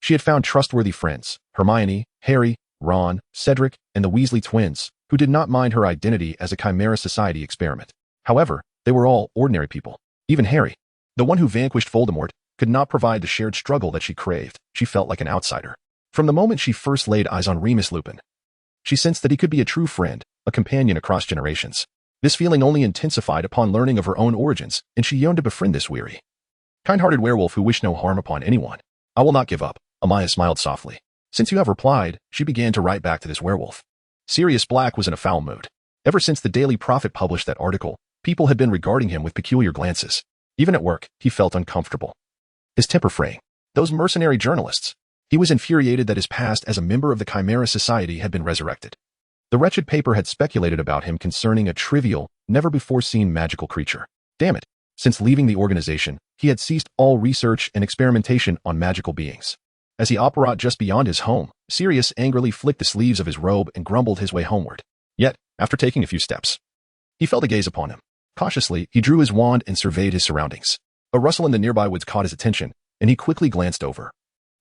she had found trustworthy friends, Hermione, Harry, Ron, Cedric, and the Weasley twins, who did not mind her identity as a Chimera Society experiment. However, they were all ordinary people. Even Harry, the one who vanquished Voldemort, could not provide the shared struggle that she craved. She felt like an outsider. From the moment she first laid eyes on Remus Lupin, she sensed that he could be a true friend, a companion across generations. This feeling only intensified upon learning of her own origins, and she yearned to befriend this weary, kind-hearted werewolf who wished no harm upon anyone. I will not give up. Aimiya smiled softly. Since you have replied, she began to write back to this werewolf. Sirius Black was in a foul mood. Ever since the Daily Prophet published that article, people had been regarding him with peculiar glances. Even at work, he felt uncomfortable, his temper fraying. Those mercenary journalists. He was infuriated that his past as a member of the Chimera Society had been resurrected. The wretched paper had speculated about him concerning a trivial, never-before-seen magical creature. Damn it. Since leaving the organization, he had ceased all research and experimentation on magical beings. As he operated just beyond his home, Sirius angrily flicked the sleeves of his robe and grumbled his way homeward. Yet, after taking a few steps, he felt a gaze upon him. Cautiously, he drew his wand and surveyed his surroundings. A rustle in the nearby woods caught his attention, and he quickly glanced over.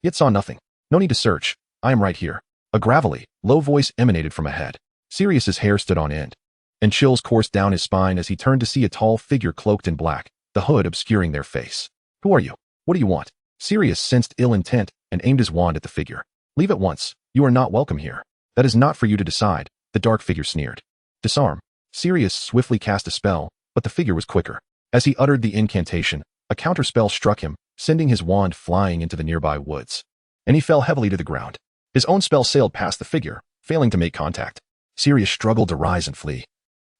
Yet saw nothing. No need to search. I am right here. A gravelly, low voice emanated from ahead. Sirius's hair stood on end, and chills coursed down his spine as he turned to see a tall figure cloaked in black, the hood obscuring their face. Who are you? What do you want? Sirius sensed ill intent and aimed his wand at the figure. Leave at once. You are not welcome here. That is not for you to decide, the dark figure sneered. Disarm. Sirius swiftly cast a spell, but the figure was quicker. As he uttered the incantation, a counterspell struck him, sending his wand flying into the nearby woods. And he fell heavily to the ground. His own spell sailed past the figure, failing to make contact. Sirius struggled to rise and flee,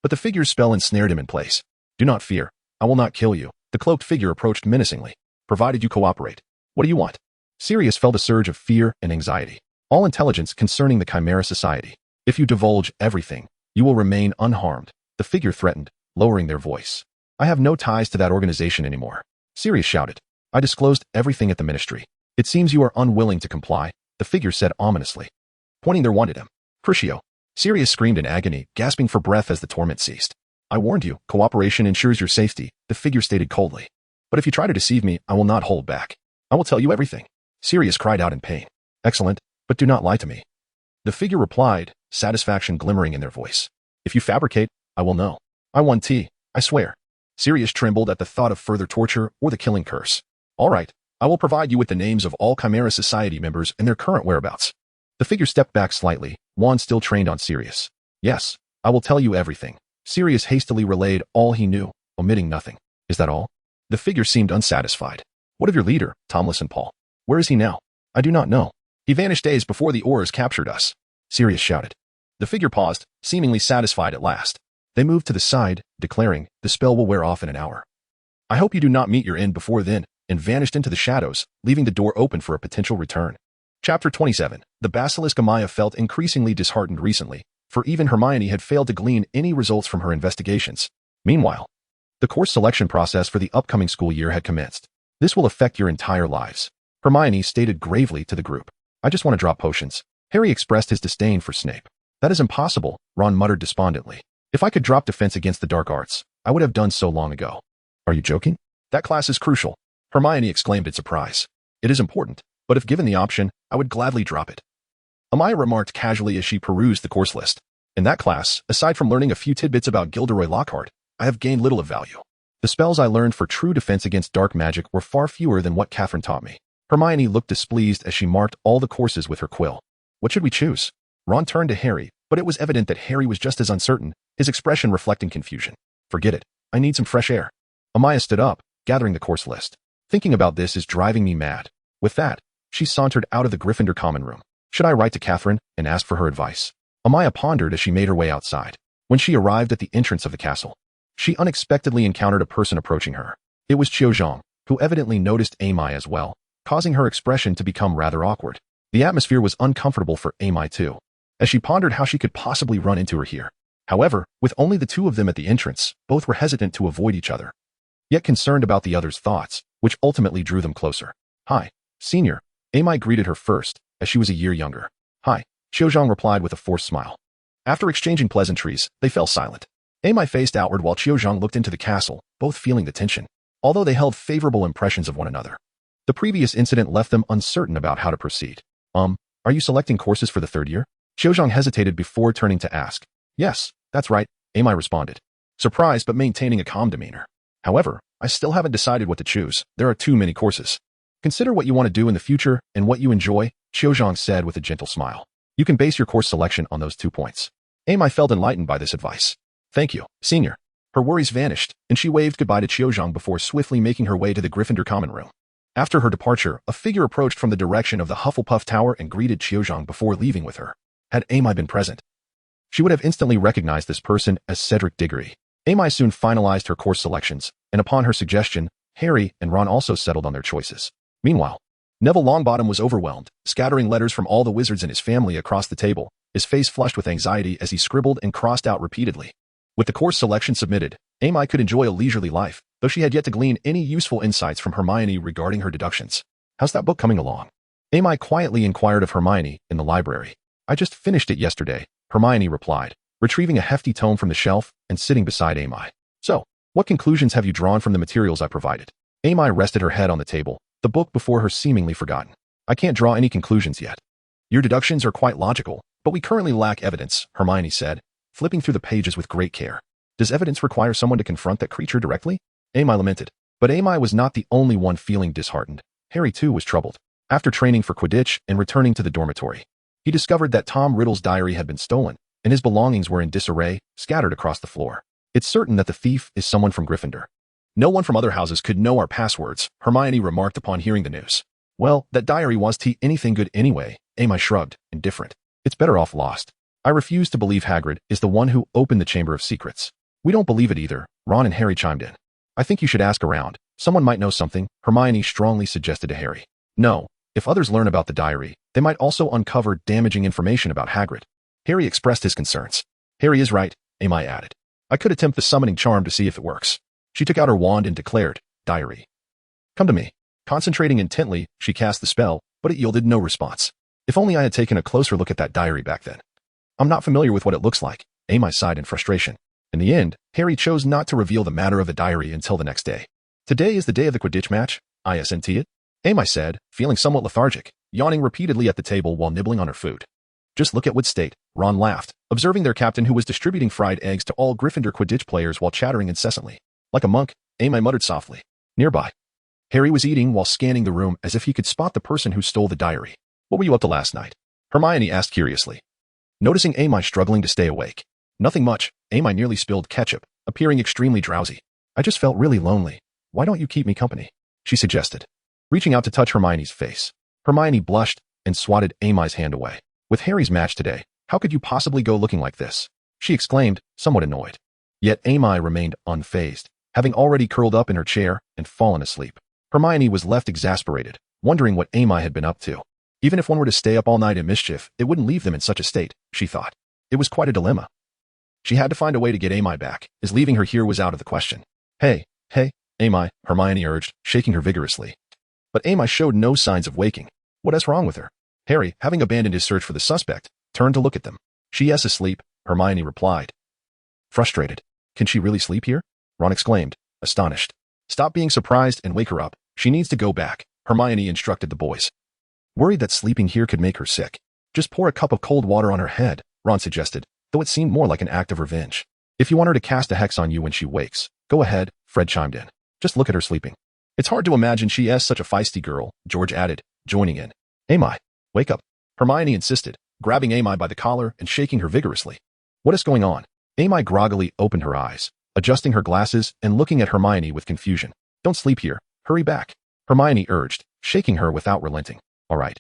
but the figure's spell ensnared him in place. Do not fear. I will not kill you. The cloaked figure approached menacingly. Provided you cooperate. What do you want? Sirius felt a surge of fear and anxiety. All intelligence concerning the Chimera Society. If you divulge everything, you will remain unharmed. The figure threatened, lowering their voice. I have no ties to that organization anymore. Sirius shouted. I disclosed everything at the ministry. It seems you are unwilling to comply, the figure said ominously, pointing their wand at him. Crucio. Sirius screamed in agony, gasping for breath as the torment ceased. I warned you, cooperation ensures your safety, the figure stated coldly. But if you try to deceive me, I will not hold back. I will tell you everything. Sirius cried out in pain. Excellent, but do not lie to me. The figure replied, satisfaction glimmering in their voice. If you fabricate, I will know. I want tea, I swear. Sirius trembled at the thought of further torture or the killing curse. All right, I will provide you with the names of all Chimera Society members and their current whereabouts. The figure stepped back slightly, wand still trained on Sirius. Yes, I will tell you everything. Sirius hastily relayed all he knew, omitting nothing. Is that all? The figure seemed unsatisfied. What of your leader, Tomlinson Paul? Where is he now? I do not know. He vanished days before the Aurors captured us. Sirius shouted. The figure paused, seemingly satisfied at last. They moved to the side, declaring, the spell will wear off in an hour. I hope you do not meet your end before then, and vanished into the shadows, leaving the door open for a potential return. Chapter 27. The basilisk. Aimiya felt increasingly disheartened recently, for even Hermione had failed to glean any results from her investigations. Meanwhile, the course selection process for the upcoming school year had commenced. This will affect your entire lives, Hermione stated gravely to the group. I just want to drop potions. Harry expressed his disdain for Snape. That is impossible, Ron muttered despondently. If I could drop defense against the dark arts, I would have done so long ago. Are you joking? That class is crucial, Hermione exclaimed in surprise. It is important, but if given the option, I would gladly drop it. Aimiya remarked casually as she perused the course list. In that class, aside from learning a few tidbits about Gilderoy Lockhart, I have gained little of value. The spells I learned for true defense against dark magic were far fewer than what Catherine taught me. Hermione looked displeased as she marked all the courses with her quill. What should we choose? Ron turned to Harry, but it was evident that Harry was just as uncertain, his expression reflecting confusion. Forget it. I need some fresh air. Aimiya stood up, gathering the course list. Thinking about this is driving me mad. With that, she sauntered out of the Gryffindor common room. Should I write to Catherine and ask for her advice? Aimiya pondered as she made her way outside. When she arrived at the entrance of the castle, she unexpectedly encountered a person approaching her. It was Qiuzhang, who evidently noticed Aimiya as well, causing her expression to become rather awkward. The atmosphere was uncomfortable for Aimiya too, as she pondered how she could possibly run into her here. However, with only the two of them at the entrance, both were hesitant to avoid each other, yet concerned about the other's thoughts, which ultimately drew them closer. Hi, senior. Aimiya greeted her first, as she was a year younger. Hi, Qiuzhang replied with a forced smile. After exchanging pleasantries, they fell silent. Aimiya faced outward while Qiuzhang looked into the castle, both feeling the tension, although they held favorable impressions of one another. The previous incident left them uncertain about how to proceed. Are you selecting courses for the third year? Qiuzhang hesitated before turning to ask. Yes, that's right, Aimiya responded, surprised but maintaining a calm demeanor. However, I still haven't decided what to choose. There are too many courses. Consider what you want to do in the future and what you enjoy, Qiuzhang said with a gentle smile. You can base your course selection on those 2 points. Aimiya felt enlightened by this advice. Thank you, senior. Her worries vanished, and she waved goodbye to Qiuzhang before swiftly making her way to the Gryffindor common room. After her departure, a figure approached from the direction of the Hufflepuff Tower and greeted Qiuzhang before leaving with her. Had Aimiya been present, she would have instantly recognized this person as Cedric Diggory. Aimiya soon finalized her course selections, and upon her suggestion, Harry and Ron also settled on their choices. Meanwhile, Neville Longbottom was overwhelmed, scattering letters from all the wizards in his family across the table, his face flushed with anxiety as he scribbled and crossed out repeatedly. With the course selection submitted, Aimiya could enjoy a leisurely life, though she had yet to glean any useful insights from Hermione regarding her deductions. How's that book coming along? Aimiya quietly inquired of Hermione in the library. I just finished it yesterday, Hermione replied, retrieving a hefty tome from the shelf and sitting beside Aimiya. So, what conclusions have you drawn from the materials I provided? Aimiya rested her head on the table, the book before her seemingly forgotten. I can't draw any conclusions yet. Your deductions are quite logical, but we currently lack evidence, Hermione said, flipping through the pages with great care. Does evidence require someone to confront that creature directly? Aimiya lamented. But Aimiya was not the only one feeling disheartened. Harry too was troubled. After training for Quidditch and returning to the dormitory, he discovered that Tom Riddle's diary had been stolen, and his belongings were in disarray, scattered across the floor. It's certain that the thief is someone from Gryffindor. No one from other houses could know our passwords, Hermione remarked upon hearing the news. Well, that diary was anything good anyway, Aimiya shrugged, indifferent. It's better off lost. I refuse to believe Hagrid is the one who opened the Chamber of Secrets. We don't believe it either, Ron and Harry chimed in. I think you should ask around. Someone might know something, Hermione strongly suggested to Harry. No, if others learn about the diary, they might also uncover damaging information about Hagrid. Harry expressed his concerns. Harry is right, Aimiya added. I could attempt the summoning charm to see if it works. She took out her wand and declared, Diary. Come to me. Concentrating intently, she cast the spell, but it yielded no response. If only I had taken a closer look at that diary back then. I'm not familiar with what it looks like, Aimiya sighed in frustration. In the end, Harry chose not to reveal the matter of the diary until the next day. Today is the day of the Quidditch match, isn't it? Aimiya said, feeling somewhat lethargic, yawning repeatedly at the table while nibbling on her food. Just look at Wood State, Ron laughed, observing their captain who was distributing fried eggs to all Gryffindor Quidditch players while chattering incessantly. Like a monk, Aimiya muttered softly. Nearby, Harry was eating while scanning the room as if he could spot the person who stole the diary. What were you up to last night? Hermione asked curiously. Noticing Aimiya struggling to stay awake. Nothing much, Aimiya nearly spilled ketchup, appearing extremely drowsy. I just felt really lonely. Why don't you keep me company? She suggested, reaching out to touch Hermione's face. Hermione blushed and swatted Aimiya's hand away. With Harry's match today, how could you possibly go looking like this? She exclaimed, somewhat annoyed. Yet Aimiya remained unfazed, having already curled up in her chair and fallen asleep. Hermione was left exasperated, wondering what Aimiya had been up to. Even if one were to stay up all night in mischief, it wouldn't leave them in such a state, she thought. It was quite a dilemma. She had to find a way to get Aimiya back, as leaving her here was out of the question. Hey, Aimiya, Hermione urged, shaking her vigorously. But Aimiya showed no signs of waking. What is wrong with her? Harry, having abandoned his search for the suspect, turned to look at them. She is asleep, Hermione replied. Frustrated. Can she really sleep here? Ron exclaimed, astonished. Stop being surprised and wake her up. She needs to go back, Hermione instructed the boys. Worried that sleeping here could make her sick. Just pour a cup of cold water on her head, Ron suggested, though it seemed more like an act of revenge. If you want her to cast a hex on you when she wakes, go ahead, Fred chimed in. Just look at her sleeping. It's hard to imagine she is such a feisty girl, George added, joining in. Aimiya, wake up, Hermione insisted, grabbing Aimiya by the collar and shaking her vigorously. What is going on? Aimiya groggily opened her eyes, adjusting her glasses and looking at Hermione with confusion. Don't sleep here. Hurry back, Hermione urged, shaking her without relenting. All right.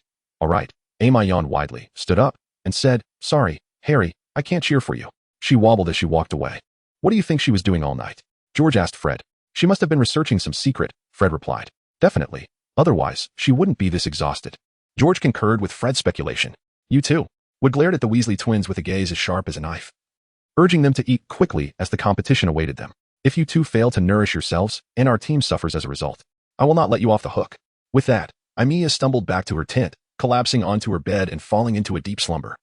Aimiya yawned widely, stood up, and said, Sorry, Harry, I can't cheer for you. She wobbled as she walked away. What do you think she was doing all night? George asked Fred. She must have been researching some secret, Fred replied. Definitely. Otherwise, she wouldn't be this exhausted. George concurred with Fred's speculation. You too. Wood glared at the Weasley twins with a gaze as sharp as a knife, urging them to eat quickly as the competition awaited them. If you two fail to nourish yourselves, and our team suffers as a result, I will not let you off the hook. With that, Aimiya stumbled back to her tent, collapsing onto her bed and falling into a deep slumber,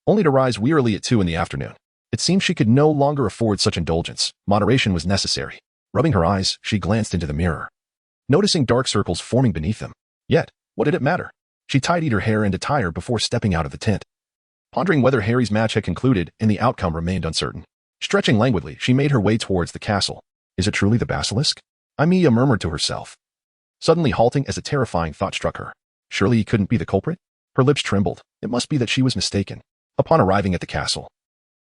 only to rise wearily at 2 in the afternoon. It seemed she could no longer afford such indulgence. Moderation was necessary. Rubbing her eyes, she glanced into the mirror, noticing dark circles forming beneath them. Yet, what did it matter? She tidied her hair and attire before stepping out of the tent, pondering whether Harry's match had concluded and the outcome remained uncertain. Stretching languidly, she made her way towards the castle. Is it truly the basilisk? Aimiya murmured to herself, suddenly halting as a terrifying thought struck her. Surely he couldn't be the culprit? Her lips trembled. It must be that she was mistaken. Upon arriving at the castle,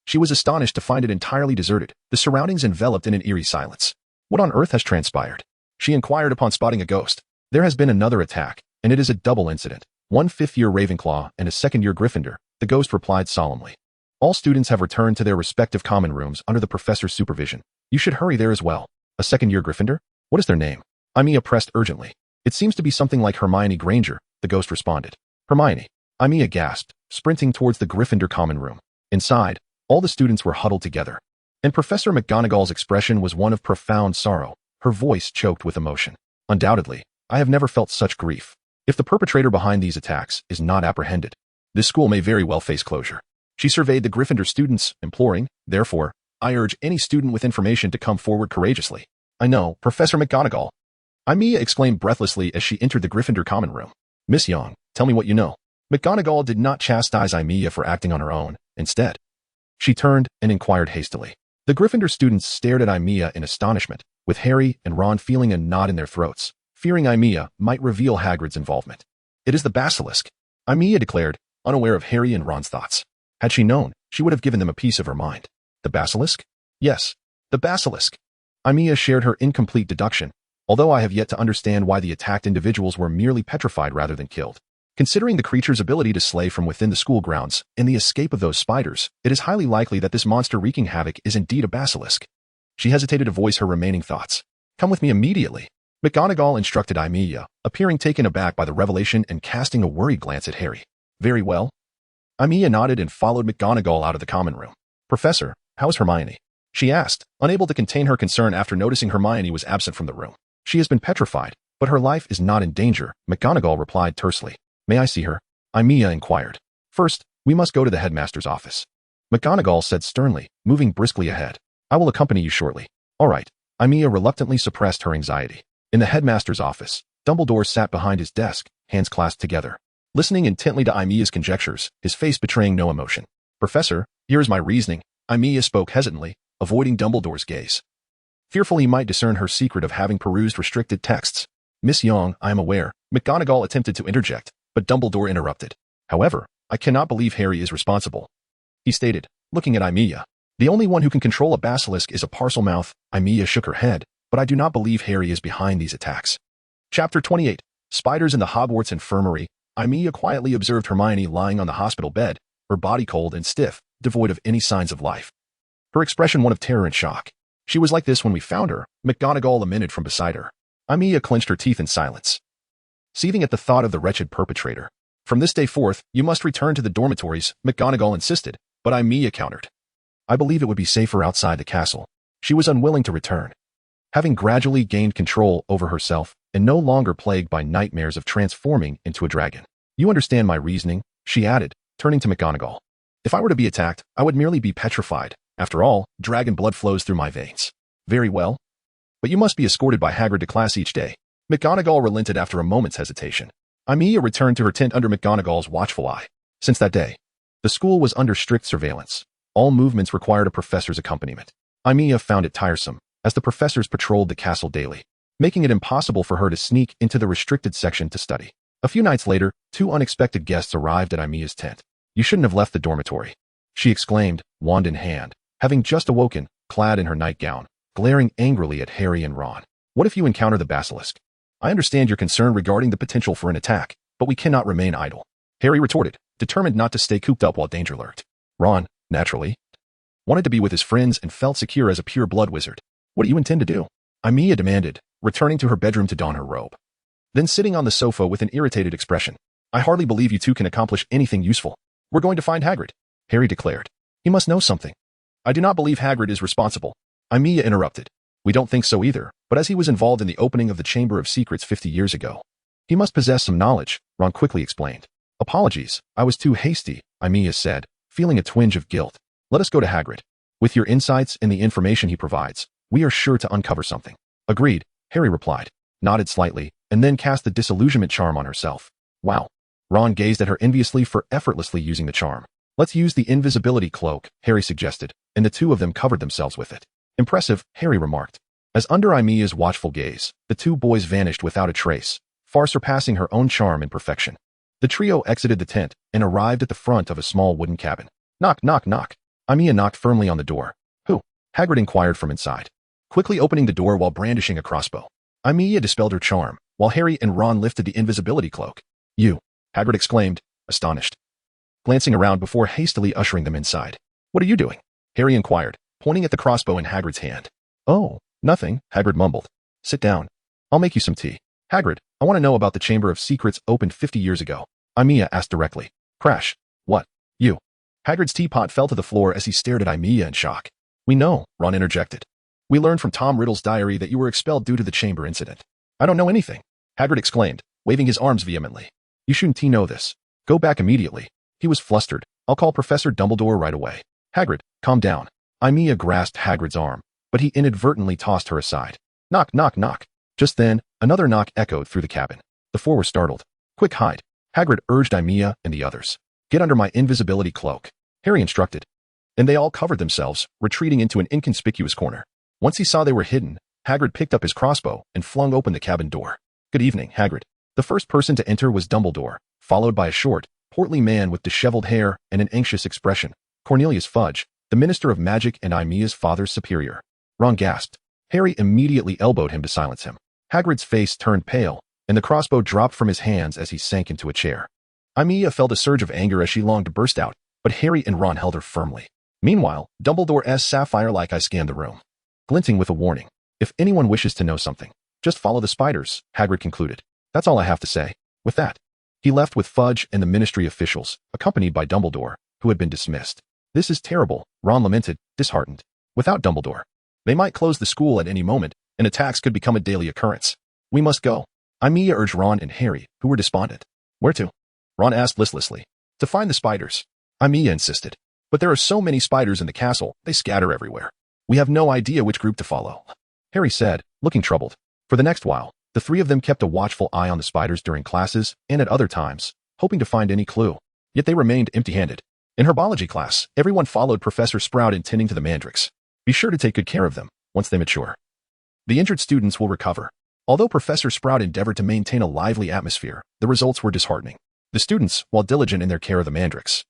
she was astonished to find it entirely deserted, the surroundings enveloped in an eerie silence. What on earth has transpired? She inquired upon spotting a ghost. There has been another attack, and it is a double incident. One fifth-year Ravenclaw and a second-year Gryffindor, the ghost replied solemnly. All students have returned to their respective common rooms under the professor's supervision. You should hurry there as well. A second-year Gryffindor? What is their name? Aimiya pressed urgently. It seems to be something like Hermione Granger, the ghost responded. Hermione. Aimiya gasped, sprinting towards the Gryffindor common room. Inside, all the students were huddled together, and Professor McGonagall's expression was one of profound sorrow, her voice choked with emotion. Undoubtedly, I have never felt such grief. If the perpetrator behind these attacks is not apprehended, this school may very well face closure. She surveyed the Gryffindor students, imploring, therefore, I urge any student with information to come forward courageously. I know, Professor McGonagall. Aimiya exclaimed breathlessly as she entered the Gryffindor common room. Miss Yang, tell me what you know. McGonagall did not chastise Aimiya for acting on her own. Instead, she turned and inquired hastily. The Gryffindor students stared at Aimiya in astonishment, with Harry and Ron feeling a knot in their throats, fearing Aimiya might reveal Hagrid's involvement. It is the basilisk, Aimiya declared, unaware of Harry and Ron's thoughts. Had she known, she would have given them a piece of her mind. The basilisk? Yes, the basilisk. Aimiya shared her incomplete deduction, although I have yet to understand why the attacked individuals were merely petrified rather than killed. Considering the creature's ability to slay from within the school grounds and the escape of those spiders, it is highly likely that this monster wreaking havoc is indeed a basilisk. She hesitated to voice her remaining thoughts. Come with me immediately. McGonagall instructed Aimiya, appearing taken aback by the revelation and casting a worried glance at Harry. Very well. Aimiya nodded and followed McGonagall out of the common room. Professor, how is Hermione? She asked, unable to contain her concern after noticing Hermione was absent from the room. She has been petrified, but her life is not in danger, McGonagall replied tersely. May I see her? Aimiya inquired. First, we must go to the headmaster's office. McGonagall said sternly, moving briskly ahead. I will accompany you shortly. All right. Aimiya reluctantly suppressed her anxiety. In the headmaster's office, Dumbledore sat behind his desk, hands clasped together, listening intently to Aimiya's conjectures, his face betraying no emotion. Professor, here is my reasoning. Aimiya spoke hesitantly, avoiding Dumbledore's gaze, fearful he might discern her secret of having perused restricted texts. Miss Yang, I am aware. McGonagall attempted to interject, but Dumbledore interrupted. However, I cannot believe Harry is responsible, he stated, looking at Aimiya. The only one who can control a basilisk is a Parselmouth. Aimiya shook her head, but I do not believe Harry is behind these attacks. Chapter 28. Spiders in the Hogwarts Infirmary. Aimiya quietly observed Hermione lying on the hospital bed, her body cold and stiff, devoid of any signs of life. Her expression one of terror and shock. She was like this when we found her, McGonagall lamented from beside her. Aimiya clenched her teeth in silence, seething at the thought of the wretched perpetrator. From this day forth, you must return to the dormitories, McGonagall insisted, but Aimiya countered. I believe it would be safer outside the castle. She was unwilling to return. Having gradually gained control over herself and no longer plagued by nightmares of transforming into a dragon. You understand my reasoning, she added, turning to McGonagall. If I were to be attacked, I would merely be petrified. After all, dragon blood flows through my veins. Very well. But you must be escorted by Hagrid to class each day. McGonagall relented after a moment's hesitation. Aimiya returned to her tent under McGonagall's watchful eye. Since that day, the school was under strict surveillance. All movements required a professor's accompaniment. Aimiya found it tiresome, as the professors patrolled the castle daily, making it impossible for her to sneak into the restricted section to study. A few nights later, 2 unexpected guests arrived at Aimiya's tent. You shouldn't have left the dormitory, she exclaimed, wand in hand, having just awoken, clad in her nightgown, glaring angrily at Harry and Ron. What if you encounter the basilisk? I understand your concern regarding the potential for an attack, but we cannot remain idle. Harry retorted, determined not to stay cooped up while danger lurked. Ron, naturally, wanted to be with his friends and felt secure as a pure blood wizard. What do you intend to do? Aimiya demanded, returning to her bedroom to don her robe. Then sitting on the sofa with an irritated expression. I hardly believe you two can accomplish anything useful. We're going to find Hagrid, Harry declared. He must know something. I do not believe Hagrid is responsible. Aimiya interrupted. We don't think so either, but as he was involved in the opening of the Chamber of Secrets 50 years ago, he must possess some knowledge, Ron quickly explained. Apologies, I was too hasty, Aimiya said, feeling a twinge of guilt. Let us go to Hagrid. With your insights and the information he provides, we are sure to uncover something. Agreed, Harry replied, nodded slightly, and then cast the disillusionment charm on herself. Wow. Ron gazed at her enviously for effortlessly using the charm. Let's use the invisibility cloak, Harry suggested, and the 2 of them covered themselves with it. Impressive, Harry remarked. As under Aimiya's watchful gaze, the 2 boys vanished without a trace, far surpassing her own charm and perfection. The trio exited the tent and arrived at the front of a small wooden cabin. Knock, knock, knock. Aimiya knocked firmly on the door. Who? Hagrid inquired from inside, quickly opening the door while brandishing a crossbow. Aimiya dispelled her charm, while Harry and Ron lifted the invisibility cloak. You, Hagrid exclaimed, astonished, glancing around before hastily ushering them inside. What are you doing? Harry inquired, pointing at the crossbow in Hagrid's hand. Oh, nothing, Hagrid mumbled. Sit down. I'll make you some tea. Hagrid, I want to know about the Chamber of Secrets opened 50 years ago. Aimiya asked directly. Crash. What? You. Hagrid's teapot fell to the floor as he stared at Aimiya in shock. We know, Ron interjected. We learned from Tom Riddle's diary that you were expelled due to the chamber incident. I don't know anything, Hagrid exclaimed, waving his arms vehemently. You shouldn't know this. Go back immediately. He was flustered. I'll call Professor Dumbledore right away. Hagrid, calm down. Aimiya grasped Hagrid's arm, but he inadvertently tossed her aside. Knock, knock, knock. Just then, another knock echoed through the cabin. The 4 were startled. Quick, hide. Hagrid urged Aimiya and the others. Get under my invisibility cloak, Harry instructed. And they all covered themselves, retreating into an inconspicuous corner. Once he saw they were hidden, Hagrid picked up his crossbow and flung open the cabin door. Good evening, Hagrid. The first person to enter was Dumbledore, followed by a short, portly man with disheveled hair and an anxious expression. Cornelius Fudge, the Minister of Magic and Aimiya's father's superior. Ron gasped. Harry immediately elbowed him to silence him. Hagrid's face turned pale, and the crossbow dropped from his hands as he sank into a chair. Aimiya felt a surge of anger as she longed to burst out, but Harry and Ron held her firmly. Meanwhile, Dumbledore's sapphire-like eye scanned the room, glinting with a warning. If anyone wishes to know something, just follow the spiders, Hagrid concluded. That's all I have to say. With that, he left with Fudge and the ministry officials, accompanied by Dumbledore, who had been dismissed. This is terrible, Ron lamented, disheartened. Without Dumbledore, they might close the school at any moment, and attacks could become a daily occurrence. We must go. Aimiya urged Ron and Harry, who were despondent. Where to? Ron asked listlessly. To find the spiders, Aimiya insisted. But there are so many spiders in the castle, they scatter everywhere. We have no idea which group to follow, Harry said, looking troubled. For the next while, the 3 of them kept a watchful eye on the spiders during classes and at other times, hoping to find any clue. Yet they remained empty-handed. In herbology class, everyone followed Professor Sprout in tending to the mandrakes. Be sure to take good care of them once they mature. The injured students will recover. Although Professor Sprout endeavored to maintain a lively atmosphere, the results were disheartening. The students, while diligent in their care of the mandrakes,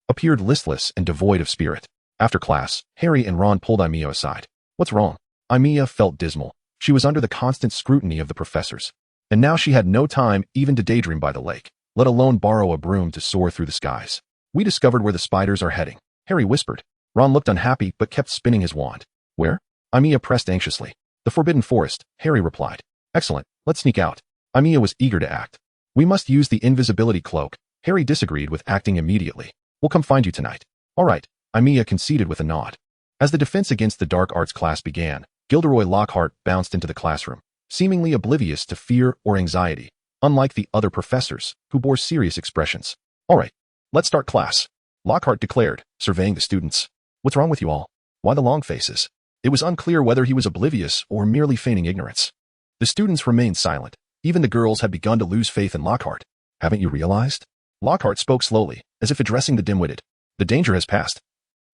appeared listless and devoid of spirit. After class, Harry and Ron pulled Aimiya aside. What's wrong? Aimiya felt dismal. She was under the constant scrutiny of the professors, and now she had no time even to daydream by the lake, let alone borrow a broom to soar through the skies. We discovered where the spiders are heading, Harry whispered. Ron looked unhappy but kept spinning his wand. Where? Aimiya pressed anxiously. The Forbidden Forest, Harry replied. Excellent, let's sneak out. Aimiya was eager to act. We must use the invisibility cloak. Harry disagreed with acting immediately. We'll come find you tonight. All right, Aimiya conceded with a nod. As the defense against the dark arts class began, Gilderoy Lockhart bounced into the classroom, seemingly oblivious to fear or anxiety, unlike the other professors, who bore serious expressions. All right, let's start class, Lockhart declared, surveying the students. What's wrong with you all? Why the long faces? It was unclear whether he was oblivious or merely feigning ignorance. The students remained silent. Even the girls had begun to lose faith in Lockhart. Haven't you realized? Lockhart spoke slowly, as if addressing the dim-witted. The danger has passed.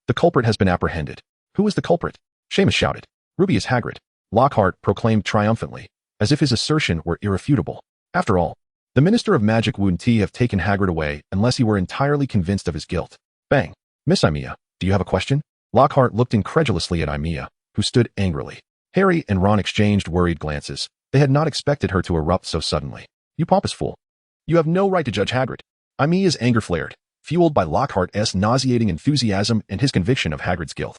The culprit has been apprehended. Who is the culprit? Seamus shouted. Ruby is Hagrid, Lockhart proclaimed triumphantly, as if his assertion were irrefutable. After all, the Minister of Magic wouldn't have taken Hagrid away unless he were entirely convinced of his guilt. Bang. Miss Aimiya, do you have a question? Lockhart looked incredulously at Aimiya, who stood angrily. Harry and Ron exchanged worried glances. They had not expected her to erupt so suddenly. You pompous fool. You have no right to judge Hagrid. Aimiya's anger flared, fueled by Lockhart's nauseating enthusiasm and his conviction of Hagrid's guilt,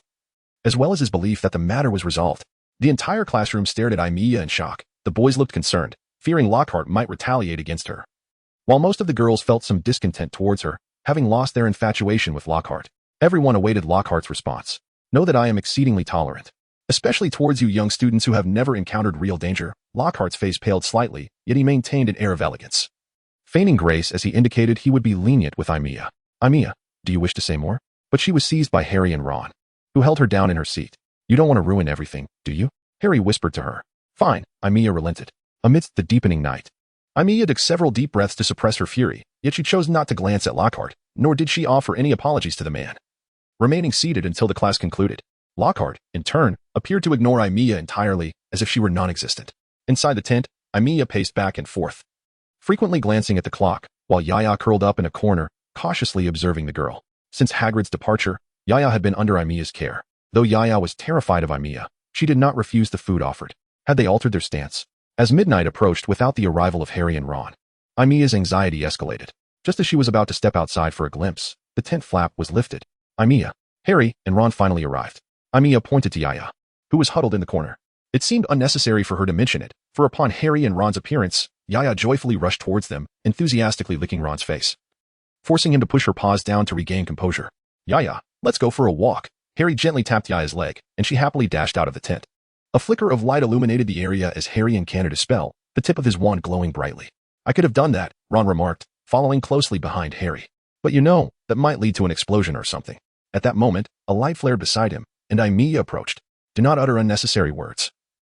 as well as his belief that the matter was resolved. The entire classroom stared at Aimiya in shock. The boys looked concerned, fearing Lockhart might retaliate against her, while most of the girls felt some discontent towards her, having lost their infatuation with Lockhart. Everyone awaited Lockhart's response. Know that I am exceedingly tolerant, especially towards you young students who have never encountered real danger. Lockhart's face paled slightly, yet he maintained an air of elegance, feigning grace as he indicated he would be lenient with Aimiya. Aimiya, do you wish to say more? But she was seized by Harry and Ron, who held her down in her seat. You don't want to ruin everything, do you? Harry whispered to her. Fine, Aimiya relented. Amidst the deepening night, Aimiya took several deep breaths to suppress her fury, yet she chose not to glance at Lockhart, nor did she offer any apologies to the man, remaining seated until the class concluded. Lockhart, in turn, appeared to ignore Aimiya entirely, as if she were non-existent. Inside the tent, Aimiya paced back and forth, frequently glancing at the clock, while Yaya curled up in a corner, cautiously observing the girl. Since Hagrid's departure, Yaya had been under Aimiya's care. Though Yaya was terrified of Aimiya, she did not refuse the food offered. Had they altered their stance? As midnight approached without the arrival of Harry and Ron, Aimiya's anxiety escalated. Just as she was about to step outside for a glimpse, the tent flap was lifted. Aimiya, Harry, and Ron finally arrived. Aimiya pointed to Yaya, who was huddled in the corner. It seemed unnecessary for her to mention it, for upon Harry and Ron's appearance, Yaya joyfully rushed towards them, enthusiastically licking Ron's face, forcing him to push her paws down to regain composure. Yaya, let's go for a walk. Harry gently tapped Yaya's leg, and she happily dashed out of the tent. A flicker of light illuminated the area as Harry encountered a spell, the tip of his wand glowing brightly. I could have done that, Ron remarked, following closely behind Harry. But you know, that might lead to an explosion or something. At that moment, a light flared beside him, and Aimiya approached. Do not utter unnecessary words.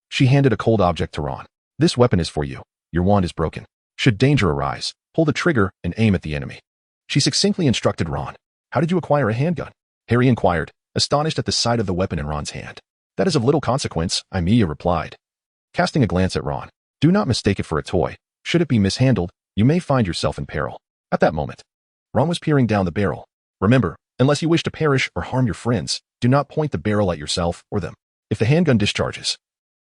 She handed a cold object to Ron. This weapon is for you. Your wand is broken. Should danger arise, pull the trigger and aim at the enemy. She succinctly instructed Ron. How did you acquire a handgun? Harry inquired, astonished at the sight of the weapon in Ron's hand. That is of little consequence, Aimiya replied, casting a glance at Ron. Do not mistake it for a toy. Should it be mishandled, you may find yourself in peril. At that moment, Ron was peering down the barrel. Remember, unless you wish to perish or harm your friends, do not point the barrel at yourself or them. If the handgun discharges,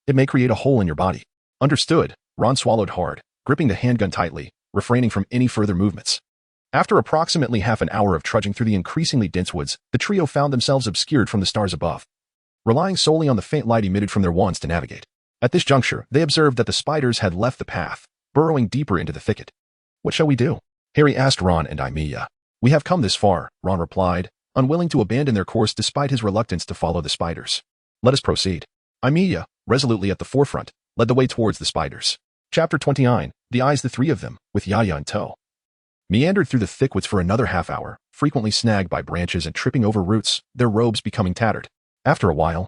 it may create a hole in your body. Understood. Ron swallowed hard, gripping the handgun tightly, refraining from any further movements. After approximately half an hour of trudging through the increasingly dense woods, the trio found themselves obscured from the stars above, relying solely on the faint light emitted from their wands to navigate. At this juncture, they observed that the spiders had left the path, burrowing deeper into the thicket. What shall we do? Harry asked Ron and Aimiya. We have come this far, Ron replied, unwilling to abandon their course despite his reluctance to follow the spiders. Let us proceed. Aimiya, resolutely at the forefront, led the way towards the spiders. Chapter 29, The Eyes, the three of them, with Yaya in tow, meandered through the thickets for another half hour, frequently snagged by branches and tripping over roots, their robes becoming tattered. After a while,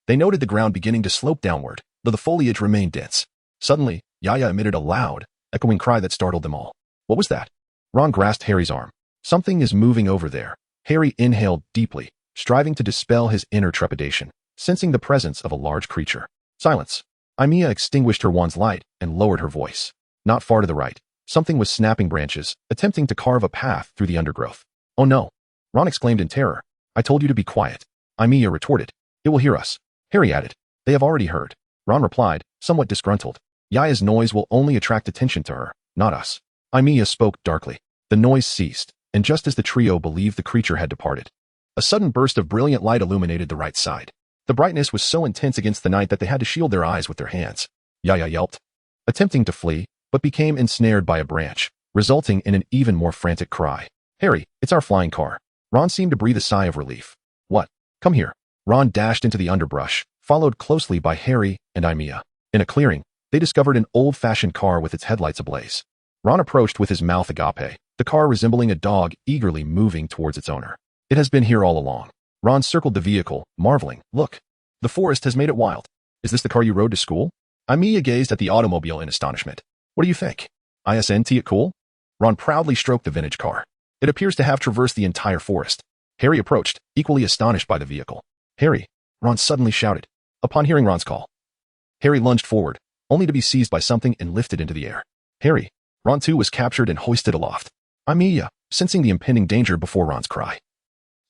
they noted the ground beginning to slope downward, though the foliage remained dense. Suddenly, Yaya emitted a loud, echoing cry that startled them all. What was that? Ron grasped Harry's arm. Something is moving over there. Harry inhaled deeply, striving to dispel his inner trepidation, sensing the presence of a large creature. Silence. Aimiya extinguished her wand's light and lowered her voice. Not far to the right, something was snapping branches, attempting to carve a path through the undergrowth. Oh no! Ron exclaimed in terror. I told you to be quiet. Aimiya retorted. It will hear us. Harry added. They have already heard. Ron replied, somewhat disgruntled. Yaya's noise will only attract attention to her, not us. Aimiya spoke darkly. The noise ceased, and just as the trio believed the creature had departed, a sudden burst of brilliant light illuminated the right side. The brightness was so intense against the night that they had to shield their eyes with their hands. Yaya yelped. attempting to flee, but became ensnared by a branch, resulting in an even more frantic cry. Harry, it's our flying car. Ron seemed to breathe a sigh of relief. What? Come here. Ron dashed into the underbrush, followed closely by Harry and Aimiya. In a clearing, they discovered an old-fashioned car with its headlights ablaze. Ron approached with his mouth agape, the car resembling a dog eagerly moving towards its owner. It has been here all along. Ron circled the vehicle, marveling. Look, the forest has made it wild. Is this the car you rode to school? Aimiya gazed at the automobile in astonishment. What do you think? Isn't it cool? Ron proudly stroked the vintage car. It appears to have traversed the entire forest. Harry approached, equally astonished by the vehicle. Harry, Ron suddenly shouted. Upon hearing Ron's call, Harry lunged forward, only to be seized by something and lifted into the air. Harry, Ron too was captured and hoisted aloft. Aimiya, sensing the impending danger before Ron's cry,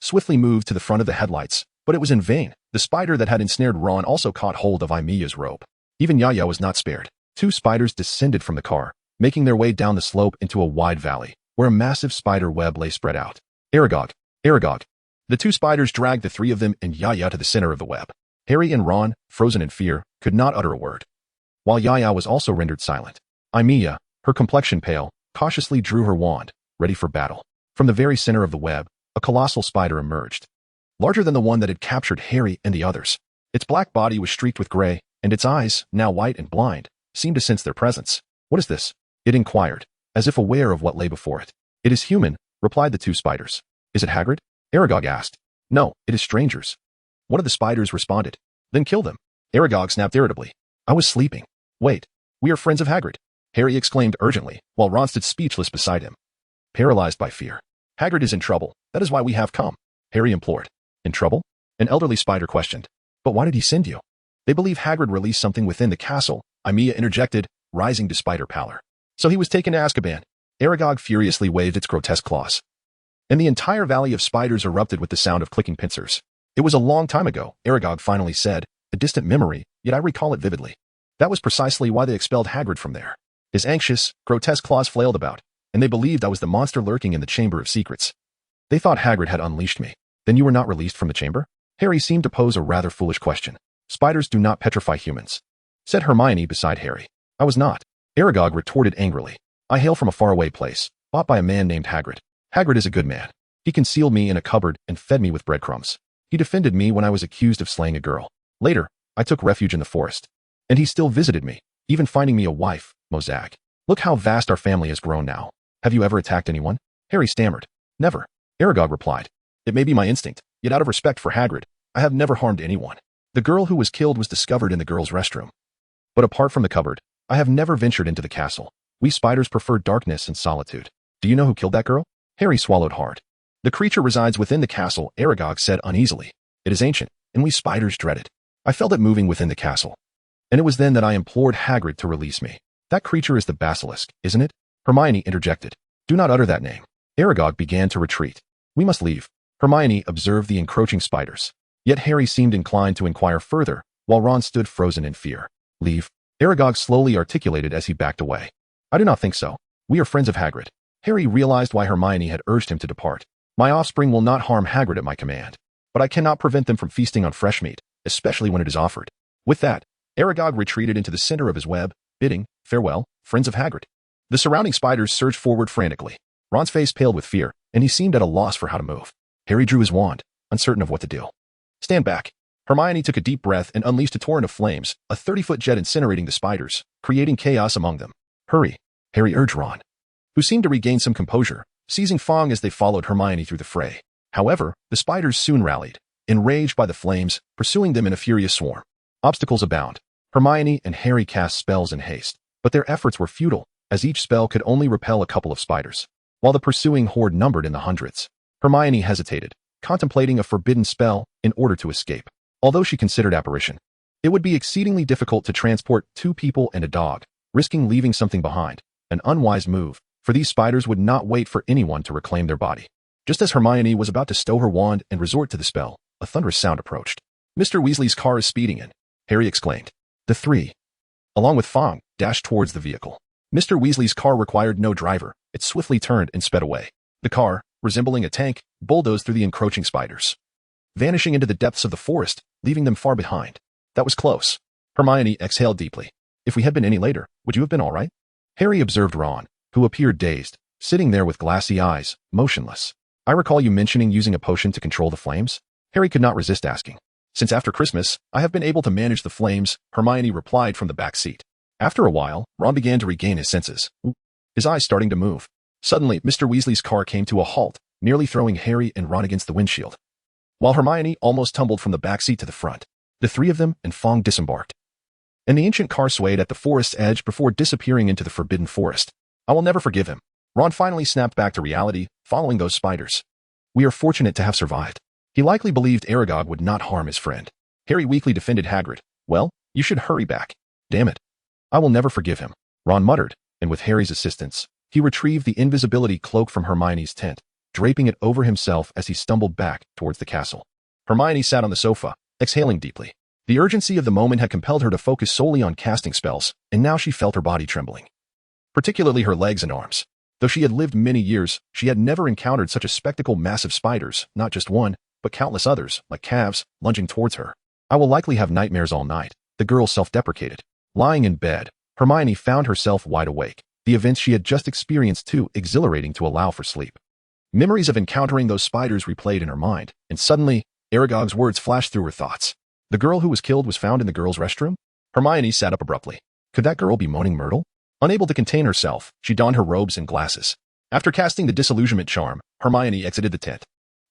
swiftly moved to the front of the headlights, but it was in vain. The spider that had ensnared Ron also caught hold of Aimiya's rope. Even Yaya was not spared. 2 spiders descended from the car, making their way down the slope into a wide valley, where a massive spider web lay spread out. Aragog, Aragog. The 2 spiders dragged the 3 of them and Yaya to the center of the web. Harry and Ron, frozen in fear, could not utter a word, while Yaya was also rendered silent. Aimiya, her complexion pale, cautiously drew her wand, ready for battle. From the very center of the web, a colossal spider emerged, larger than the one that had captured Harry and the others. Its black body was streaked with gray, and its eyes, now white and blind, seemed to sense their presence. What is this? It inquired, as if aware of what lay before it. It is human, replied the 2 spiders. Is it Hagrid? Aragog asked. No, it is strangers. One of the spiders responded. Then kill them. Aragog snapped irritably. I was sleeping. Wait, we are friends of Hagrid, Harry exclaimed urgently, while Ron stood speechless beside him, paralyzed by fear. Hagrid is in trouble. That is why we have come, Harry implored. In trouble? An elderly spider questioned. But why did he send you? They believe Hagrid released something within the castle, Aimiya interjected, rising to spider pallor. So he was taken to Azkaban. Aragog furiously waved its grotesque claws, and the entire valley of spiders erupted with the sound of clicking pincers. It was a long time ago, Aragog finally said, a distant memory, yet I recall it vividly. That was precisely why they expelled Hagrid from there. His anxious, grotesque claws flailed about, and they believed I was the monster lurking in the Chamber of Secrets. They thought Hagrid had unleashed me. Then you were not released from the chamber? Harry seemed to pose a rather foolish question. Spiders do not petrify humans, said Hermione beside Harry. I was not, Aragog retorted angrily. I hail from a faraway place, bought by a man named Hagrid. Hagrid is a good man. He concealed me in a cupboard and fed me with breadcrumbs. He defended me when I was accused of slaying a girl. Later, I took refuge in the forest, and he still visited me, even finding me a wife, Mozag. Look how vast our family has grown now. Have you ever attacked anyone? Harry stammered. Never, Aragog replied. It may be my instinct, yet out of respect for Hagrid, I have never harmed anyone. The girl who was killed was discovered in the girls' restroom. But apart from the cupboard, I have never ventured into the castle. We spiders prefer darkness and solitude. Do you know who killed that girl? Harry swallowed hard. The creature resides within the castle, Aragog said uneasily. It is ancient, and we spiders dread it. I felt it moving within the castle, and it was then that I implored Hagrid to release me. That creature is the basilisk, isn't it? Hermione interjected. Do not utter that name. Aragog began to retreat. We must leave. Hermione observed the encroaching spiders. Yet Harry seemed inclined to inquire further, while Ron stood frozen in fear. Leave? Aragog slowly articulated as he backed away. I do not think so. We are friends of Hagrid. Harry realized why Hermione had urged him to depart. My offspring will not harm Hagrid at my command, but I cannot prevent them from feasting on fresh meat, especially when it is offered. With that, Aragog retreated into the center of his web, bidding, farewell, friends of Hagrid. The surrounding spiders surged forward frantically. Ron's face paled with fear, and he seemed at a loss for how to move. Harry drew his wand, uncertain of what to do. Stand back. Hermione took a deep breath and unleashed a torrent of flames, a 30-foot jet incinerating the spiders, creating chaos among them. Hurry, Harry urged Ron, who seemed to regain some composure, seizing Fong as they followed Hermione through the fray. However, the spiders soon rallied, enraged by the flames, pursuing them in a furious swarm. Obstacles abound. Hermione and Harry cast spells in haste, but their efforts were futile, as each spell could only repel a couple of spiders, while the pursuing horde numbered in the hundreds. Hermione hesitated, contemplating a forbidden spell in order to escape. Although she considered apparition, it would be exceedingly difficult to transport 2 people and a dog, risking leaving something behind, an unwise move, for these spiders would not wait for anyone to reclaim their body. Just as Hermione was about to stow her wand and resort to the spell, a thunderous sound approached. Mr. Weasley's car is speeding in, Harry exclaimed. The 3, along with Fong, dashed towards the vehicle. Mr. Weasley's car required no driver. It swiftly turned and sped away. The car, resembling a tank, bulldozed through the encroaching spiders, vanishing into the depths of the forest, leaving them far behind. That was close. Hermione exhaled deeply. If we had been any later, would you have been all right? Harry observed Ron, who appeared dazed, sitting there with glassy eyes, motionless. I recall you mentioning using a potion to control the flames? Harry could not resist asking. Since after Christmas, I have been able to manage the flames, Hermione replied from the back seat. After a while, Ron began to regain his senses, his eyes starting to move. Suddenly, Mr. Weasley's car came to a halt, nearly throwing Harry and Ron against the windshield. While Hermione almost tumbled from the back seat to the front, the three of them and Fong disembarked. And the ancient car swayed at the forest's edge before disappearing into the forbidden forest. I will never forgive him. Ron finally snapped back to reality, following those spiders. We are fortunate to have survived. He likely believed Aragog would not harm his friend. Harry weakly defended Hagrid. Well, you should hurry back. Damn it. I will never forgive him, Ron muttered, and with Harry's assistance, he retrieved the invisibility cloak from Hermione's tent, draping it over himself as he stumbled back towards the castle. Hermione sat on the sofa, exhaling deeply. The urgency of the moment had compelled her to focus solely on casting spells, and now she felt her body trembling. Particularly her legs and arms. Though she had lived many years, she had never encountered such a spectacle. Massive spiders, not just one, but countless others, like calves, lunging towards her. I will likely have nightmares all night, the girl self-deprecated. Lying in bed, Hermione found herself wide awake, the events she had just experienced too exhilarating to allow for sleep. Memories of encountering those spiders replayed in her mind, and suddenly, Aragog's words flashed through her thoughts. The girl who was killed was found in the girls' restroom? Hermione sat up abruptly. Could that girl be Moaning Myrtle? Unable to contain herself, she donned her robes and glasses. After casting the disillusionment charm, Hermione exited the tent.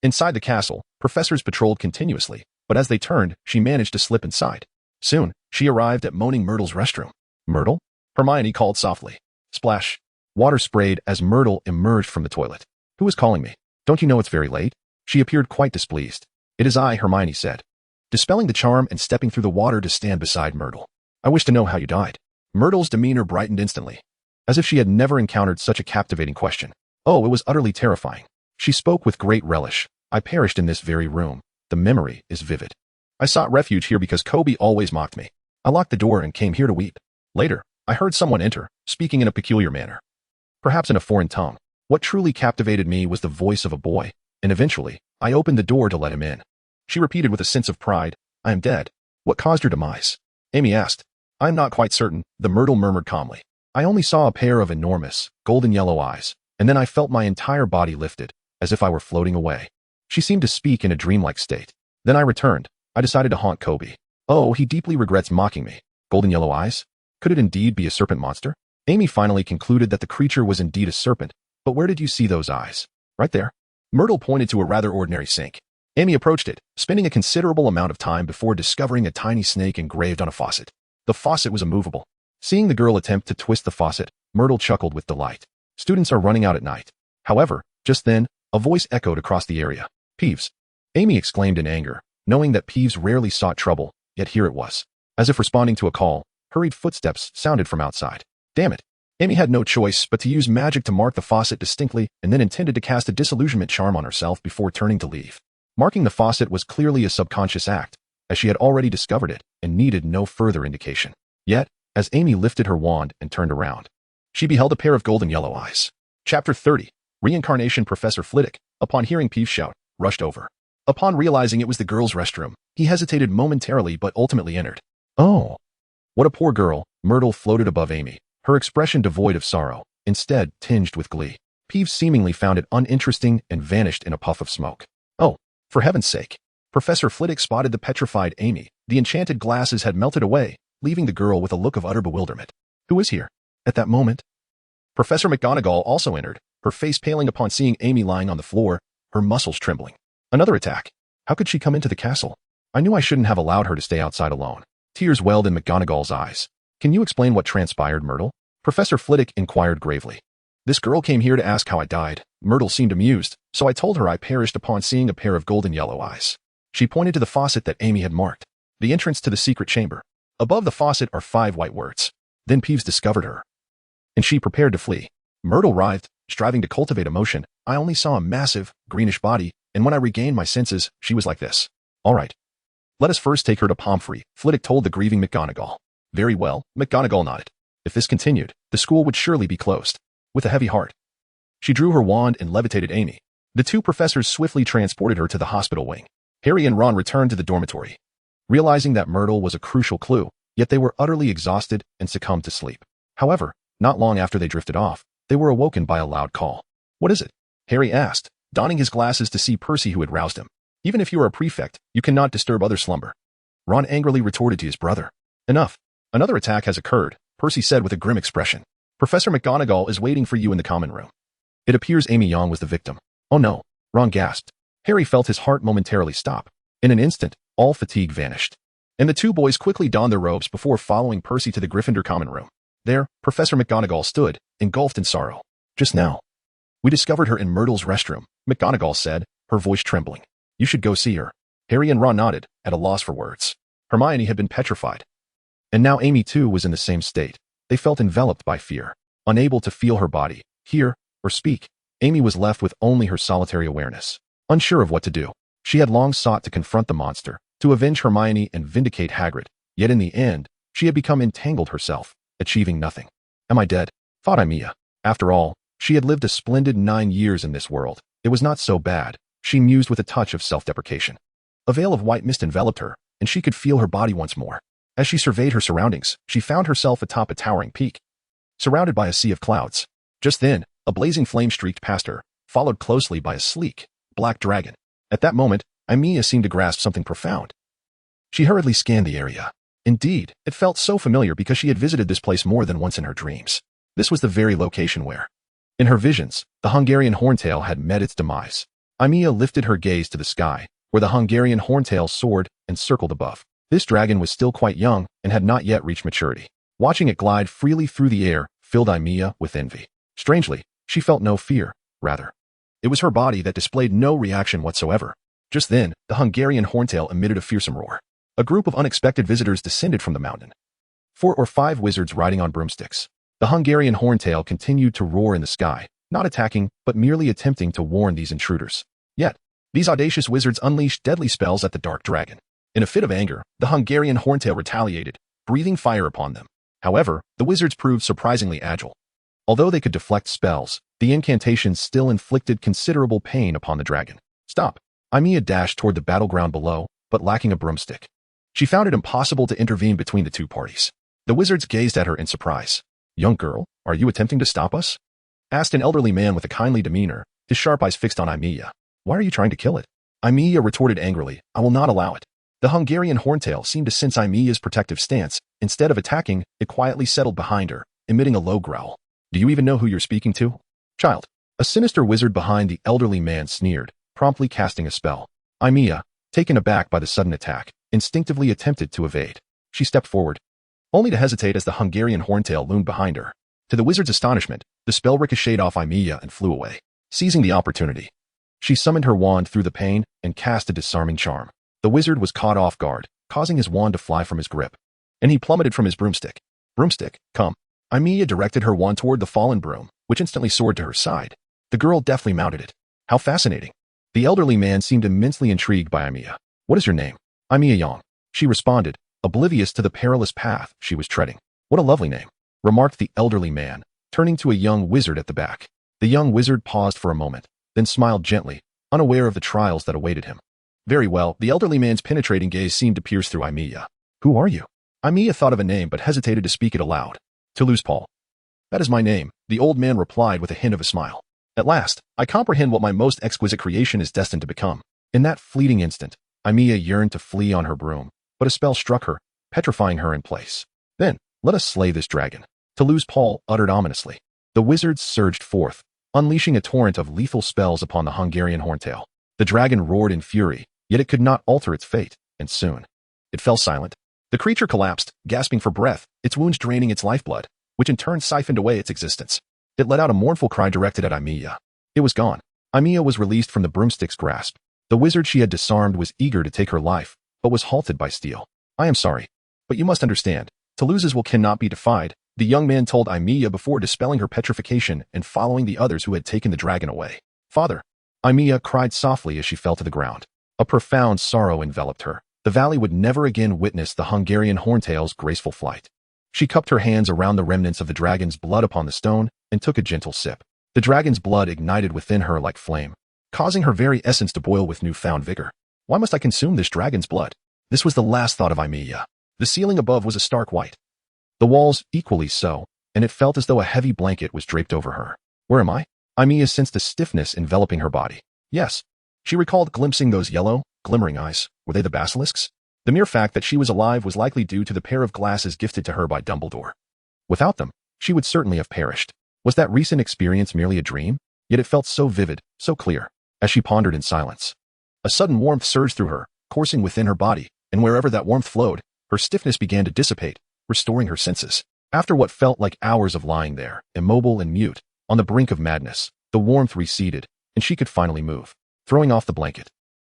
Inside the castle, professors patrolled continuously, but as they turned, she managed to slip inside. Soon, she arrived at Moaning Myrtle's restroom. Myrtle? Hermione called softly. Splash. Water sprayed as Myrtle emerged from the toilet. Who is calling me? Don't you know it's very late? She appeared quite displeased. It is I, Hermione said, dispelling the charm and stepping through the water to stand beside Myrtle. I wish to know how you died. Myrtle's demeanor brightened instantly, as if she had never encountered such a captivating question. Oh, it was utterly terrifying. She spoke with great relish. I perished in this very room. The memory is vivid. I sought refuge here because Kobe always mocked me. I locked the door and came here to weep. Later, I heard someone enter, speaking in a peculiar manner. Perhaps in a foreign tongue. What truly captivated me was the voice of a boy, and eventually, I opened the door to let him in. She repeated with a sense of pride, I am dead. What caused your demise? Amy asked. I am not quite certain, the Myrtle murmured calmly. I only saw a pair of enormous, golden yellow eyes, and then I felt my entire body lifted, as if I were floating away. She seemed to speak in a dreamlike state. Then I returned. I decided to haunt Kobe. Oh, he deeply regrets mocking me. Golden yellow eyes? Could it indeed be a serpent monster? Amy finally concluded that the creature was indeed a serpent, but where did you see those eyes? Right there. Myrtle pointed to a rather ordinary sink. Amy approached it, spending a considerable amount of time before discovering a tiny snake engraved on a faucet. The faucet was immovable. Seeing the girl attempt to twist the faucet, Myrtle chuckled with delight. Students are running out at night. However, just then, a voice echoed across the area. Peeves. Amy exclaimed in anger, knowing that Peeves rarely sought trouble, yet here it was. As if responding to a call, hurried footsteps sounded from outside. Damn it. Amy had no choice but to use magic to mark the faucet distinctly and then intended to cast a disillusionment charm on herself before turning to leave. Marking the faucet was clearly a subconscious act, as she had already discovered it and needed no further indication. Yet, as Amy lifted her wand and turned around, she beheld a pair of golden yellow eyes. Chapter 30. Reincarnation. Professor Flitwick, upon hearing Peeves' shout, rushed over. Upon realizing it was the girl's restroom, he hesitated momentarily but ultimately entered. Oh. What a poor girl, Myrtle floated above Amy, her expression devoid of sorrow, instead tinged with glee. Peeves seemingly found it uninteresting and vanished in a puff of smoke. Oh, for heaven's sake. Professor Flitwick spotted the petrified Amy. The enchanted glasses had melted away, leaving the girl with a look of utter bewilderment. Who is here? At that moment, Professor McGonagall also entered, her face paling upon seeing Amy lying on the floor, her muscles trembling. Another attack. How could she come into the castle? I knew I shouldn't have allowed her to stay outside alone. Tears welled in McGonagall's eyes. Can you explain what transpired, Myrtle? Professor Flitwick inquired gravely. This girl came here to ask how I died. Myrtle seemed amused, so I told her I perished upon seeing a pair of golden yellow eyes. She pointed to the faucet that Amy had marked. The entrance to the secret chamber. Above the faucet are 5 white words. Then Peeves discovered her, and she prepared to flee. Myrtle writhed, striving to cultivate emotion. I only saw a massive, greenish body, and when I regained my senses, she was like this. All right. Let us first take her to Pomfrey, Flitwick told the grieving McGonagall. Very well, McGonagall nodded. If this continued, the school would surely be closed. With a heavy heart, she drew her wand and levitated Amy. The 2 professors swiftly transported her to the hospital wing. Harry and Ron returned to the dormitory. Realizing that Myrtle was a crucial clue, yet they were utterly exhausted and succumbed to sleep. However, not long after they drifted off, they were awoken by a loud call. "What is it?" Harry asked, donning his glasses to see Percy who had roused him. "Even if you are a prefect, you cannot disturb other slumber." Ron angrily retorted to his brother. "Enough. Another attack has occurred," Percy said with a grim expression. "Professor McGonagall is waiting for you in the common room." "It appears Aimiya Yang was the victim." "Oh no," Ron gasped. Harry felt his heart momentarily stop. In an instant, all fatigue vanished, and the two boys quickly donned their robes before following Percy to the Gryffindor common room. There, Professor McGonagall stood, engulfed in sorrow. "Just now, we discovered her in Myrtle's restroom," McGonagall said, her voice trembling. "You should go see her." Harry and Ron nodded, at a loss for words. Hermione had been petrified. And now Amy too was in the same state. They felt enveloped by fear. Unable to feel her body, hear, or speak, Amy was left with only her solitary awareness. Unsure of what to do, she had long sought to confront the monster, to avenge Hermione and vindicate Hagrid, yet in the end, she had become entangled herself, achieving nothing. "Am I dead?" thought Aimiya. After all, she had lived a splendid 9 years in this world. It was not so bad, she mused with a touch of self-deprecation. A veil of white mist enveloped her, and she could feel her body once more. As she surveyed her surroundings, she found herself atop a towering peak, surrounded by a sea of clouds. Just then, a blazing flame streaked past her, followed closely by a sleek, black dragon. At that moment, Aimiya seemed to grasp something profound. She hurriedly scanned the area. Indeed, it felt so familiar because she had visited this place more than once in her dreams. This was the very location where, in her visions, the Hungarian horntail had met its demise. Aimiya lifted her gaze to the sky, where the Hungarian horntail soared and circled above. This dragon was still quite young and had not yet reached maturity. Watching it glide freely through the air filled Aimiya with envy. Strangely, she felt no fear, rather. It was her body that displayed no reaction whatsoever. Just then, the Hungarian horntail emitted a fearsome roar. A group of unexpected visitors descended from the mountain. 4 or 5 wizards riding on broomsticks. The Hungarian horntail continued to roar in the sky, not attacking, but merely attempting to warn these intruders. Yet, these audacious wizards unleashed deadly spells at the dark dragon. In a fit of anger, the Hungarian horntail retaliated, breathing fire upon them. However, the wizards proved surprisingly agile. Although they could deflect spells, the incantations still inflicted considerable pain upon the dragon. "Stop!" Aimiya dashed toward the battleground below, but lacking a broomstick. She found it impossible to intervene between the two parties. The wizards gazed at her in surprise. "Young girl, are you attempting to stop us?" asked an elderly man with a kindly demeanor, his sharp eyes fixed on Aimiya. "Why are you trying to kill it?" Aimiya retorted angrily, "I will not allow it." The Hungarian horntail seemed to sense Aimiya's protective stance. Instead of attacking, it quietly settled behind her, emitting a low growl. "Do you even know who you're speaking to, child?" A sinister wizard behind the elderly man sneered, promptly casting a spell. Aimiya, taken aback by the sudden attack, instinctively attempted to evade. She stepped forward, only to hesitate as the Hungarian horntail loomed behind her. To the wizard's astonishment, the spell ricocheted off Aimiya and flew away. Seizing the opportunity, she summoned her wand through the pane and cast a disarming charm. The wizard was caught off guard, causing his wand to fly from his grip, and he plummeted from his broomstick. "Broomstick, come." Aimiya directed her wand toward the fallen broom, which instantly soared to her side. The girl deftly mounted it. "How fascinating." The elderly man seemed immensely intrigued by Aimiya. "What is your name?" "Aimiya Yang," she responded, oblivious to the perilous path she was treading. "What a lovely name," remarked the elderly man, turning to a young wizard at the back. The young wizard paused for a moment, then smiled gently, unaware of the trials that awaited him. "Very well." The elderly man's penetrating gaze seemed to pierce through Aimiya. "Who are you?" Aimiya thought of a name but hesitated to speak it aloud. "Toulouse Paul." "That is my name," the old man replied with a hint of a smile. "At last, I comprehend what my most exquisite creation is destined to become." In that fleeting instant, Aimiya yearned to flee on her broom, but a spell struck her, petrifying her in place. "Then, let us slay this dragon," Toulouse Paul uttered ominously. The wizards surged forth, unleashing a torrent of lethal spells upon the Hungarian horntail. The dragon roared in fury, yet it could not alter its fate, and soon it fell silent. The creature collapsed, gasping for breath, its wounds draining its lifeblood, which in turn siphoned away its existence. It let out a mournful cry directed at Aimiya. It was gone. Aimiya was released from the broomstick's grasp. The wizard she had disarmed was eager to take her life, but was halted by steel. "I am sorry, but you must understand, Toulouse's will cannot be defied," the young man told Aimiya before dispelling her petrification and following the others who had taken the dragon away. "Father," Aimiya cried softly as she fell to the ground. A profound sorrow enveloped her. The valley would never again witness the Hungarian horntail's graceful flight. She cupped her hands around the remnants of the dragon's blood upon the stone and took a gentle sip. The dragon's blood ignited within her like flame, causing her very essence to boil with newfound vigor. "Why must I consume this dragon's blood?" This was the last thought of Aimiya. The ceiling above was a stark white. The walls equally so, and it felt as though a heavy blanket was draped over her. Where am I? Aimiya sensed a stiffness enveloping her body. Yes. She recalled glimpsing those yellow, glimmering eyes. Were they the basilisks? The mere fact that she was alive was likely due to the pair of glasses gifted to her by Dumbledore. Without them, she would certainly have perished. Was that recent experience merely a dream? Yet it felt so vivid, so clear. As she pondered in silence, a sudden warmth surged through her, coursing within her body, and wherever that warmth flowed, her stiffness began to dissipate, restoring her senses. After what felt like hours of lying there, immobile and mute, on the brink of madness, the warmth receded, and she could finally move. Throwing off the blanket,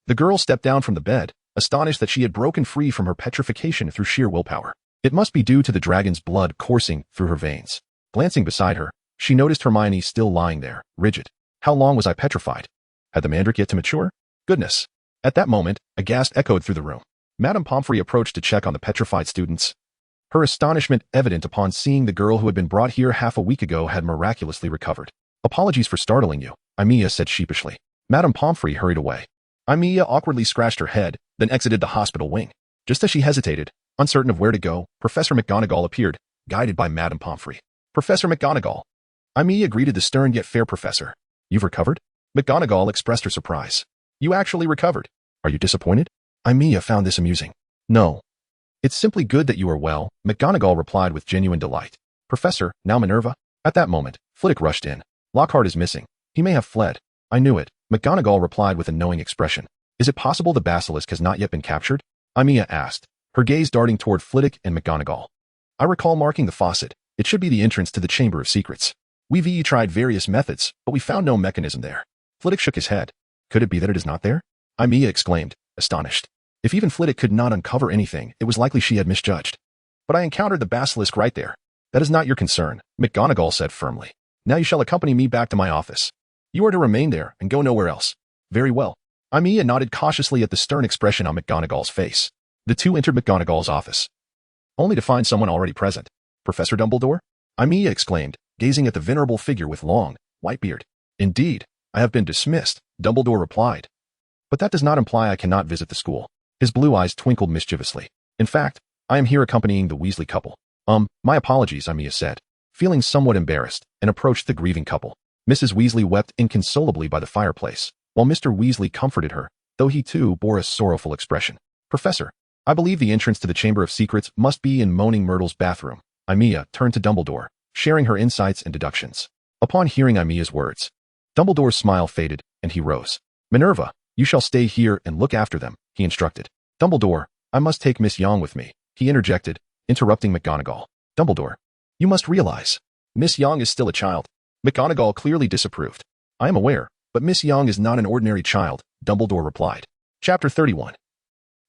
the girl stepped down from the bed, astonished that she had broken free from her petrification through sheer willpower. It must be due to the dragon's blood coursing through her veins. Glancing beside her, she noticed Hermione still lying there, rigid. How long was I petrified? Had the mandrake yet to mature? Goodness. At that moment, a gasp echoed through the room. Madame Pomfrey approached to check on the petrified students. Her astonishment evident upon seeing the girl who had been brought here half a week ago had miraculously recovered. Apologies for startling you, Aimiya said sheepishly. Madame Pomfrey hurried away. Aimiya awkwardly scratched her head, then exited the hospital wing. Just as she hesitated, uncertain of where to go, Professor McGonagall appeared, guided by Madame Pomfrey. Professor McGonagall. Aimiya greeted the stern yet fair professor. You've recovered? McGonagall expressed her surprise. You actually recovered. Are you disappointed? Aimiya found this amusing. No. It's simply good that you are well, McGonagall replied with genuine delight. Professor, now Minerva? At that moment, Flitwick rushed in. Lockhart is missing. He may have fled. I knew it. McGonagall replied with a knowing expression. Is it possible the basilisk has not yet been captured? Aimiya asked, her gaze darting toward Flitwick and McGonagall. I recall marking the faucet. It should be the entrance to the Chamber of Secrets. We've tried various methods, but we found no mechanism there. Flitwick shook his head. Could it be that it is not there? Aimiya exclaimed, astonished. If even Flitwick could not uncover anything, it was likely she had misjudged. But I encountered the basilisk right there. That is not your concern, McGonagall said firmly. Now you shall accompany me back to my office. You are to remain there and go nowhere else. Very well. Aimiya nodded cautiously at the stern expression on McGonagall's face. The two entered McGonagall's office, only to find someone already present. Professor Dumbledore? Aimiya exclaimed, gazing at the venerable figure with long, white beard. Indeed, I have been dismissed, Dumbledore replied. But that does not imply I cannot visit the school. His blue eyes twinkled mischievously. In fact, I am here accompanying the Weasley couple. My apologies, Aimiya said, feeling somewhat embarrassed, and approached the grieving couple. Mrs. Weasley wept inconsolably by the fireplace, while Mr. Weasley comforted her, though he too bore a sorrowful expression. Professor, I believe the entrance to the Chamber of Secrets must be in Moaning Myrtle's bathroom. Aimiya turned to Dumbledore, sharing her insights and deductions. Upon hearing Aimiya's words, Dumbledore's smile faded, and he rose. Minerva, you shall stay here and look after them, he instructed. Dumbledore, I must take Miss Yang with me, he interjected, interrupting McGonagall. Dumbledore, you must realize, Miss Yang is still a child. McGonagall clearly disapproved. I am aware, but Miss Yang is not an ordinary child, Dumbledore replied. Chapter 31.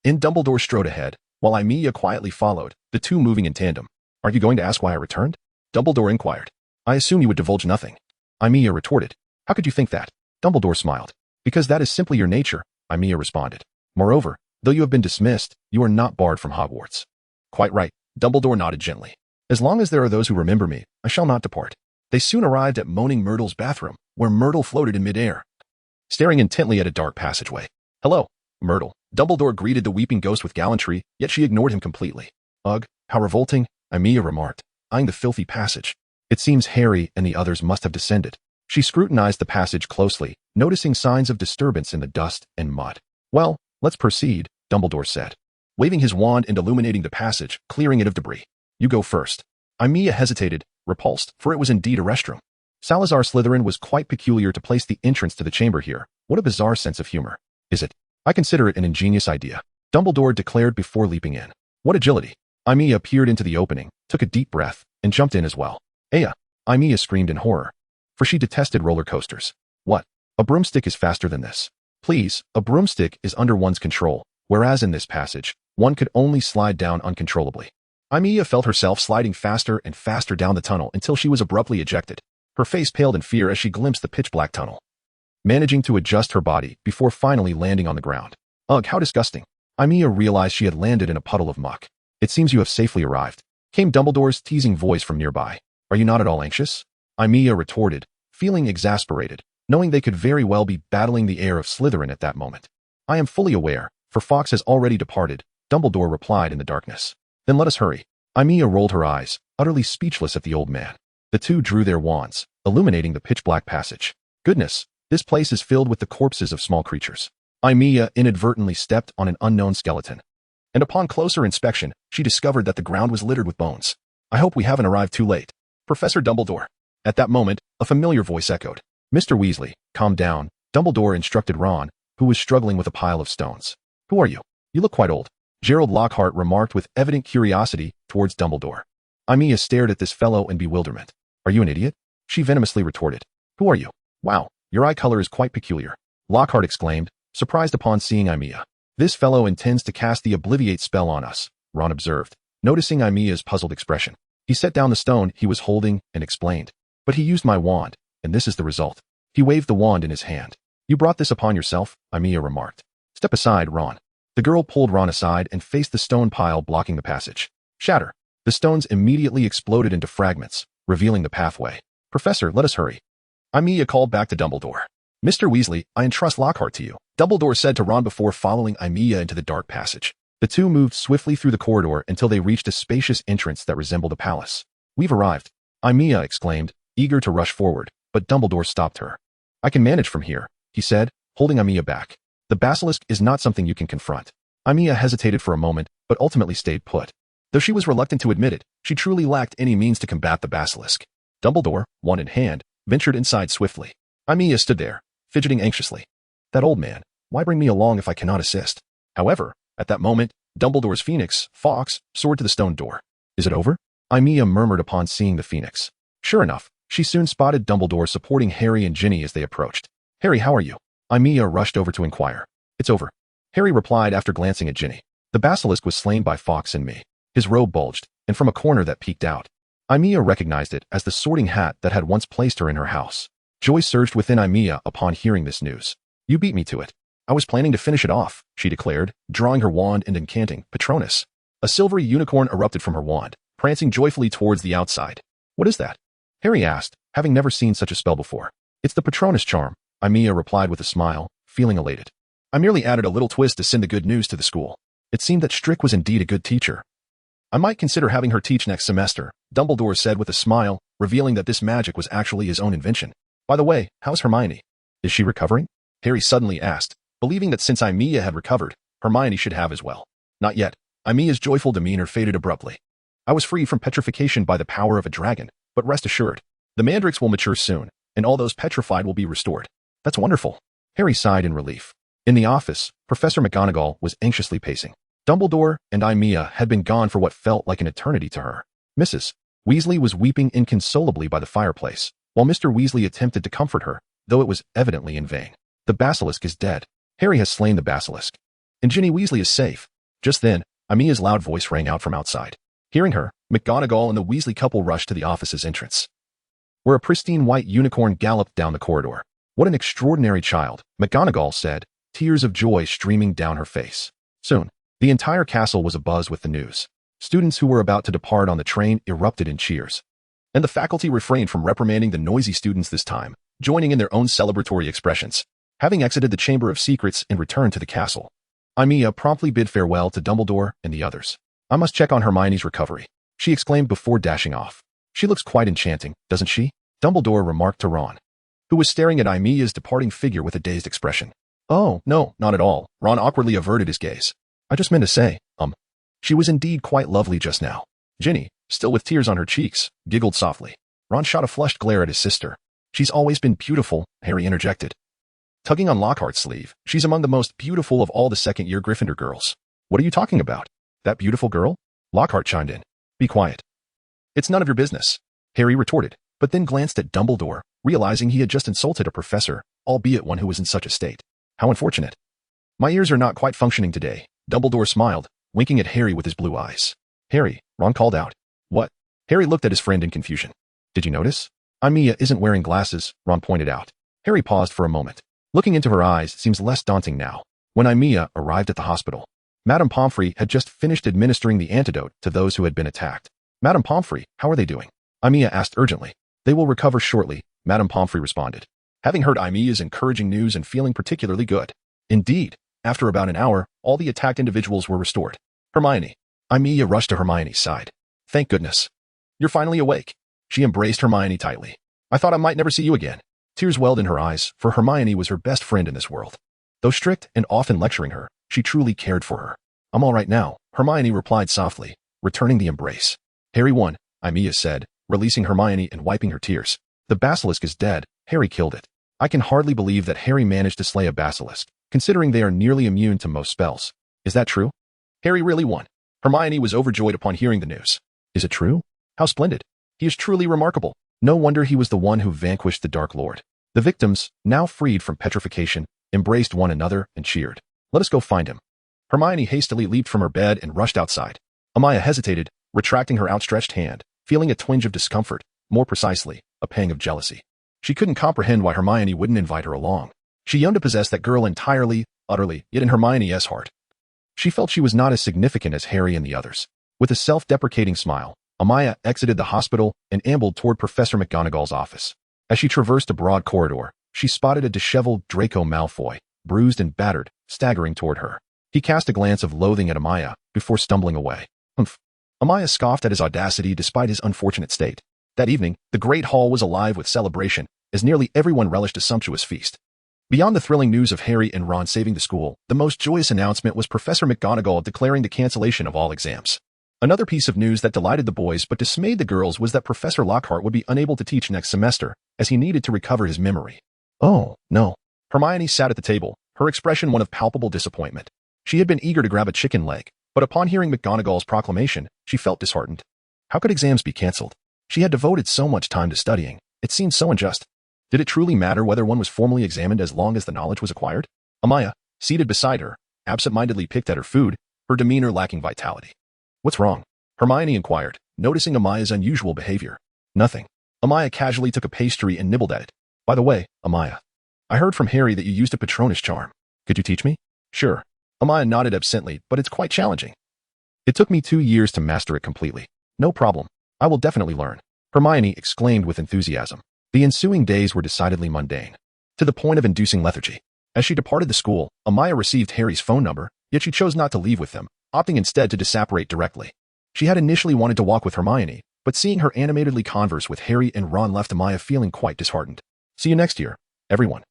In Dumbledore strode ahead, while Aimiya quietly followed, the two moving in tandem. Aren't you going to ask why I returned? Dumbledore inquired. I assume you would divulge nothing. Aimiya retorted. How could you think that? Dumbledore smiled. Because that is simply your nature, Aimiya responded. Moreover, though you have been dismissed, you are not barred from Hogwarts. Quite right, Dumbledore nodded gently. As long as there are those who remember me, I shall not depart. They soon arrived at Moaning Myrtle's bathroom, where Myrtle floated in midair, staring intently at a dark passageway. Hello, Myrtle. Dumbledore greeted the weeping ghost with gallantry, yet she ignored him completely. Ugh, how revolting, Aimiya remarked, eyeing the filthy passage. It seems Harry and the others must have descended. She scrutinized the passage closely, noticing signs of disturbance in the dust and mud. Well, let's proceed, Dumbledore said, waving his wand and illuminating the passage, clearing it of debris. You go first. Aimiya hesitated, repulsed, for it was indeed a restroom. Salazar Slytherin was quite peculiar to place the entrance to the chamber here. What a bizarre sense of humor. Is it? I consider it an ingenious idea, Dumbledore declared before leaping in. What agility. Aimiya peered into the opening, took a deep breath, and jumped in as well. Aya! Aimiya screamed in horror, for she detested roller coasters. What? A broomstick is faster than this. Please, a broomstick is under one's control, whereas in this passage, one could only slide down uncontrollably. Aimiya felt herself sliding faster and faster down the tunnel until she was abruptly ejected. Her face paled in fear as she glimpsed the pitch-black tunnel, managing to adjust her body before finally landing on the ground. Ugh, how disgusting. Aimiya realized she had landed in a puddle of muck. It seems you have safely arrived, came Dumbledore's teasing voice from nearby. Are you not at all anxious? Aimiya retorted, feeling exasperated, knowing they could very well be battling the heir of Slytherin at that moment. I am fully aware, for Fawkes has already departed, Dumbledore replied in the darkness. Then let us hurry. Aimiya rolled her eyes, utterly speechless at the old man. The two drew their wands, illuminating the pitch-black passage. Goodness, this place is filled with the corpses of small creatures. Aimiya inadvertently stepped on an unknown skeleton. And upon closer inspection, she discovered that the ground was littered with bones. I hope we haven't arrived too late. Professor Dumbledore. At that moment, a familiar voice echoed. Mr. Weasley, calm down, Dumbledore instructed Ron, who was struggling with a pile of stones. Who are you? You look quite old. Gerald Lockhart remarked with evident curiosity towards Dumbledore. Aimiya stared at this fellow in bewilderment. Are you an idiot? She venomously retorted. Who are you? Wow, your eye color is quite peculiar. Lockhart exclaimed, surprised upon seeing Aimiya. This fellow intends to cast the Obliviate spell on us, Ron observed, noticing Aimiya's puzzled expression. He set down the stone he was holding and explained. But he used my wand, and this is the result. He waved the wand in his hand. You brought this upon yourself, Aimiya remarked. Step aside, Ron. The girl pulled Ron aside and faced the stone pile blocking the passage. Shatter. The stones immediately exploded into fragments, revealing the pathway. Professor, let us hurry. Aimiya called back to Dumbledore. Mr. Weasley, I entrust Lockhart to you, Dumbledore said to Ron before following Aimiya into the dark passage. The two moved swiftly through the corridor until they reached a spacious entrance that resembled a palace. We've arrived, Aimiya exclaimed, eager to rush forward, but Dumbledore stopped her. I can manage from here, he said, holding Aimiya back. The basilisk is not something you can confront. Aimiya hesitated for a moment, but ultimately stayed put. Though she was reluctant to admit it, she truly lacked any means to combat the basilisk. Dumbledore, wand in hand, ventured inside swiftly. Aimiya stood there, fidgeting anxiously. That old man, why bring me along if I cannot assist? However, at that moment, Dumbledore's phoenix, Fawkes, soared to the stone door. Is it over? Aimiya murmured upon seeing the phoenix. Sure enough, she soon spotted Dumbledore supporting Harry and Ginny as they approached. Harry, how are you? Aimiya rushed over to inquire. It's over. Harry replied after glancing at Ginny. The basilisk was slain by Fawkes and me. His robe bulged, and from a corner that peeked out. Aimiya recognized it as the sorting hat that had once placed her in her house. Joy surged within Aimiya upon hearing this news. You beat me to it. I was planning to finish it off, she declared, drawing her wand and incanting, Patronus. A silvery unicorn erupted from her wand, prancing joyfully towards the outside. What is that? Harry asked, having never seen such a spell before. It's the Patronus charm, Aimiya replied with a smile, feeling elated. I merely added a little twist to send the good news to the school. It seemed that Strick was indeed a good teacher. I might consider having her teach next semester, Dumbledore said with a smile, revealing that this magic was actually his own invention. By the way, how's Hermione? Is she recovering? Harry suddenly asked, believing that since Aimiya had recovered, Hermione should have as well. Not yet. Aimiya's joyful demeanor faded abruptly. I was freed from petrification by the power of a dragon, but rest assured, the mandrakes will mature soon, and all those petrified will be restored. That's wonderful. Harry sighed in relief. In the office, Professor McGonagall was anxiously pacing. Dumbledore and Aimiya had been gone for what felt like an eternity to her. Mrs. Weasley was weeping inconsolably by the fireplace, while Mr. Weasley attempted to comfort her, though it was evidently in vain. The basilisk is dead. Harry has slain the basilisk. And Ginny Weasley is safe. Just then, Aimiya's loud voice rang out from outside. Hearing her, McGonagall and the Weasley couple rushed to the office's entrance, where a pristine white unicorn galloped down the corridor. What an extraordinary child, McGonagall said, tears of joy streaming down her face. Soon, the entire castle was abuzz with the news. Students who were about to depart on the train erupted in cheers. And the faculty refrained from reprimanding the noisy students this time, joining in their own celebratory expressions. Having exited the Chamber of Secrets and returned to the castle, Aimiya promptly bid farewell to Dumbledore and the others. I must check on Hermione's recovery, she exclaimed before dashing off. She looks quite enchanting, doesn't she? Dumbledore remarked to Ron, who was staring at Aimiya's departing figure with a dazed expression. Oh, no, not at all. Ron awkwardly averted his gaze. I just meant to say, she was indeed quite lovely just now. Ginny, still with tears on her cheeks, giggled softly. Ron shot a flushed glare at his sister. She's always been beautiful, Harry interjected, tugging on Lockhart's sleeve. She's among the most beautiful of all the second-year Gryffindor girls. What are you talking about? That beautiful girl? Lockhart chimed in. Be quiet. It's none of your business, Harry retorted, but then glanced at Dumbledore, realizing he had just insulted a professor, albeit one who was in such a state. How unfortunate. My ears are not quite functioning today, Dumbledore smiled, winking at Harry with his blue eyes. Harry, Ron called out. What? Harry looked at his friend in confusion. Did you notice? Aimiya isn't wearing glasses, Ron pointed out. Harry paused for a moment. Looking into her eyes seems less daunting now. When Aimiya arrived at the hospital, Madame Pomfrey had just finished administering the antidote to those who had been attacked. Madame Pomfrey, how are they doing? Aimiya asked urgently. They will recover shortly, Madame Pomfrey responded, having heard Aimiya's encouraging news and feeling particularly good. Indeed, after about an hour, all the attacked individuals were restored. Hermione, Aimiya rushed to Hermione's side. Thank goodness. You're finally awake. She embraced Hermione tightly. I thought I might never see you again. Tears welled in her eyes, for Hermione was her best friend in this world. Though strict and often lecturing her, she truly cared for her. I'm all right now, Hermione replied softly, returning the embrace. Harry won, Aimiya said, releasing Hermione and wiping her tears. The basilisk is dead, Harry killed it. I can hardly believe that Harry managed to slay a basilisk, considering they are nearly immune to most spells. Is that true? Harry really won. Hermione was overjoyed upon hearing the news. Is it true? How splendid. He is truly remarkable. No wonder he was the one who vanquished the Dark Lord. The victims, now freed from petrification, embraced one another and cheered. Let us go find him. Hermione hastily leaped from her bed and rushed outside. Aimiya hesitated, retracting her outstretched hand, feeling a twinge of discomfort, more precisely, a pang of jealousy. She couldn't comprehend why Hermione wouldn't invite her along. She yearned to possess that girl entirely, utterly, yet in Hermione's heart. She felt she was not as significant as Harry and the others. With a self-deprecating smile, Aimiya exited the hospital and ambled toward Professor McGonagall's office. As she traversed a broad corridor, she spotted a disheveled Draco Malfoy, bruised and battered, staggering toward her. He cast a glance of loathing at Aimiya before stumbling away. Humph. Aimiya scoffed at his audacity despite his unfortunate state. That evening, the Great Hall was alive with celebration, as nearly everyone relished a sumptuous feast. Beyond the thrilling news of Harry and Ron saving the school, the most joyous announcement was Professor McGonagall declaring the cancellation of all exams. Another piece of news that delighted the boys but dismayed the girls was that Professor Lockhart would be unable to teach next semester, as he needed to recover his memory. Oh, no. Hermione sat at the table, her expression one of palpable disappointment. She had been eager to grab a chicken leg, but upon hearing McGonagall's proclamation, she felt disheartened. How could exams be cancelled? She had devoted so much time to studying. It seemed so unjust. Did it truly matter whether one was formally examined as long as the knowledge was acquired? Aimiya, seated beside her, absent-mindedly picked at her food, her demeanor lacking vitality. What's wrong? Hermione inquired, noticing Amiya's unusual behavior. Nothing. Aimiya casually took a pastry and nibbled at it. By the way, Aimiya, I heard from Harry that you used a Patronus charm. Could you teach me? Sure. Aimiya nodded absently, but it's quite challenging. It took me 2 years to master it completely. No problem. I will definitely learn. Hermione exclaimed with enthusiasm. The ensuing days were decidedly mundane, to the point of inducing lethargy. As she departed the school, Aimiya received Harry's phone number, yet she chose not to leave with him, opting instead to disapparate directly. She had initially wanted to walk with Hermione, but seeing her animatedly converse with Harry and Ron left Aimiya feeling quite disheartened. See you next year, everyone.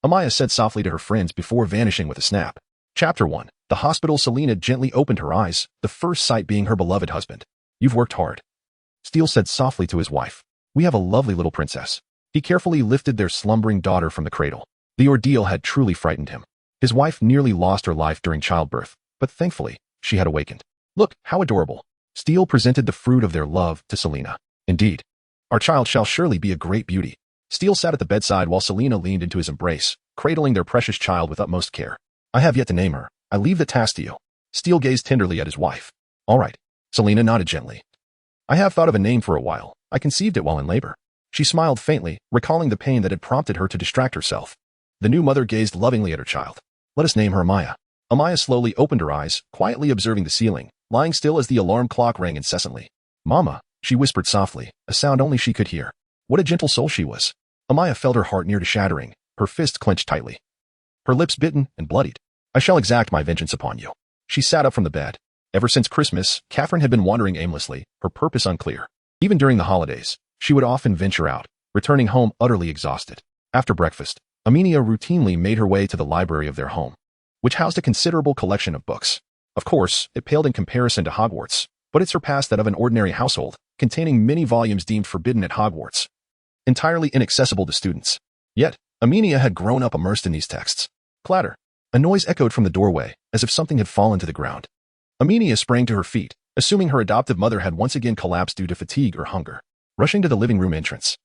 Aimiya said softly to her friends before vanishing with a snap. Chapter 1. The hospital. Selena gently opened her eyes, the first sight being her beloved husband. You've worked hard. Steele said softly to his wife. We have a lovely little princess. He carefully lifted their slumbering daughter from the cradle. The ordeal had truly frightened him. His wife nearly lost her life during childbirth, but thankfully, she had awakened. Look, how adorable. Steele presented the fruit of their love to Selena. Indeed. Our child shall surely be a great beauty. Steele sat at the bedside while Selena leaned into his embrace, cradling their precious child with utmost care. I have yet to name her. I leave the task to you. Steele gazed tenderly at his wife. All right. Selena nodded gently. I have thought of a name for a while. I conceived it while in labor. She smiled faintly, recalling the pain that had prompted her to distract herself. The new mother gazed lovingly at her child. Let us name her Aimiya. Aimiya slowly opened her eyes, quietly observing the ceiling, lying still as the alarm clock rang incessantly. Mama, she whispered softly, a sound only she could hear. What a gentle soul she was. Aimiya felt her heart near to shattering, her fist clenched tightly. Her lips bitten and bloodied. I shall exact my vengeance upon you. She sat up from the bed. Ever since Christmas, Catherine had been wandering aimlessly, her purpose unclear. Even during the holidays, she would often venture out, returning home utterly exhausted. After breakfast, Aimiya routinely made her way to the library of their home, which housed a considerable collection of books. Of course, it paled in comparison to Hogwarts, but it surpassed that of an ordinary household, containing many volumes deemed forbidden at Hogwarts, entirely inaccessible to students. Yet, Aimiya had grown up immersed in these texts. Clatter. A noise echoed from the doorway, as if something had fallen to the ground. Aimiya sprang to her feet, assuming her adoptive mother had once again collapsed due to fatigue or hunger. Rushing to the living room entrance,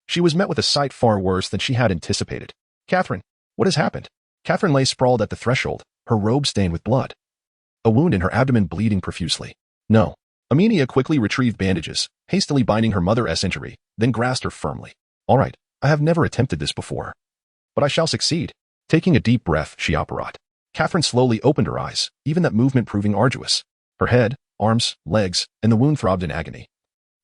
she was met with a sight far worse than she had anticipated. Catherine, what has happened? Catherine lay sprawled at the threshold, her robe stained with blood, a wound in her abdomen bleeding profusely. No. Aimiya quickly retrieved bandages, hastily binding her mother's injury, then grasped her firmly. All right, I have never attempted this before, but I shall succeed. Taking a deep breath, she operated. Catherine slowly opened her eyes, even that movement proving arduous. Her head, arms, legs, and the wound throbbed in agony,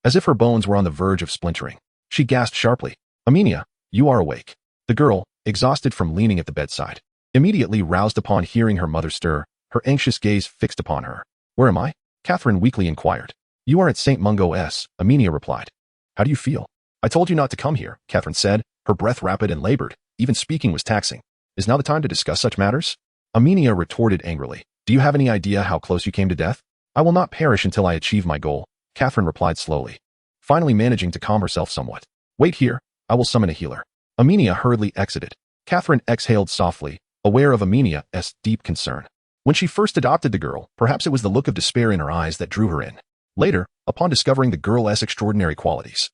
as if her bones were on the verge of splintering. She gasped sharply. Aimiya, you are awake. The girl, exhausted from leaning at the bedside, immediately roused upon hearing her mother stir, her anxious gaze fixed upon her. Where am I? Catherine weakly inquired. You are at St. Mungo S, Aimiya replied. How do you feel? I told you not to come here, Catherine said, her breath rapid and labored. Even speaking was taxing. Is now the time to discuss such matters? Aimiya retorted angrily. Do you have any idea how close you came to death? I will not perish until I achieve my goal, Catherine replied slowly, finally managing to calm herself somewhat. Wait here, I will summon a healer. Aimiya hurriedly exited. Catherine exhaled softly, aware of Aimiya's deep concern. When she first adopted the girl, perhaps it was the look of despair in her eyes that drew her in. Later, upon discovering the girl's extraordinary qualities,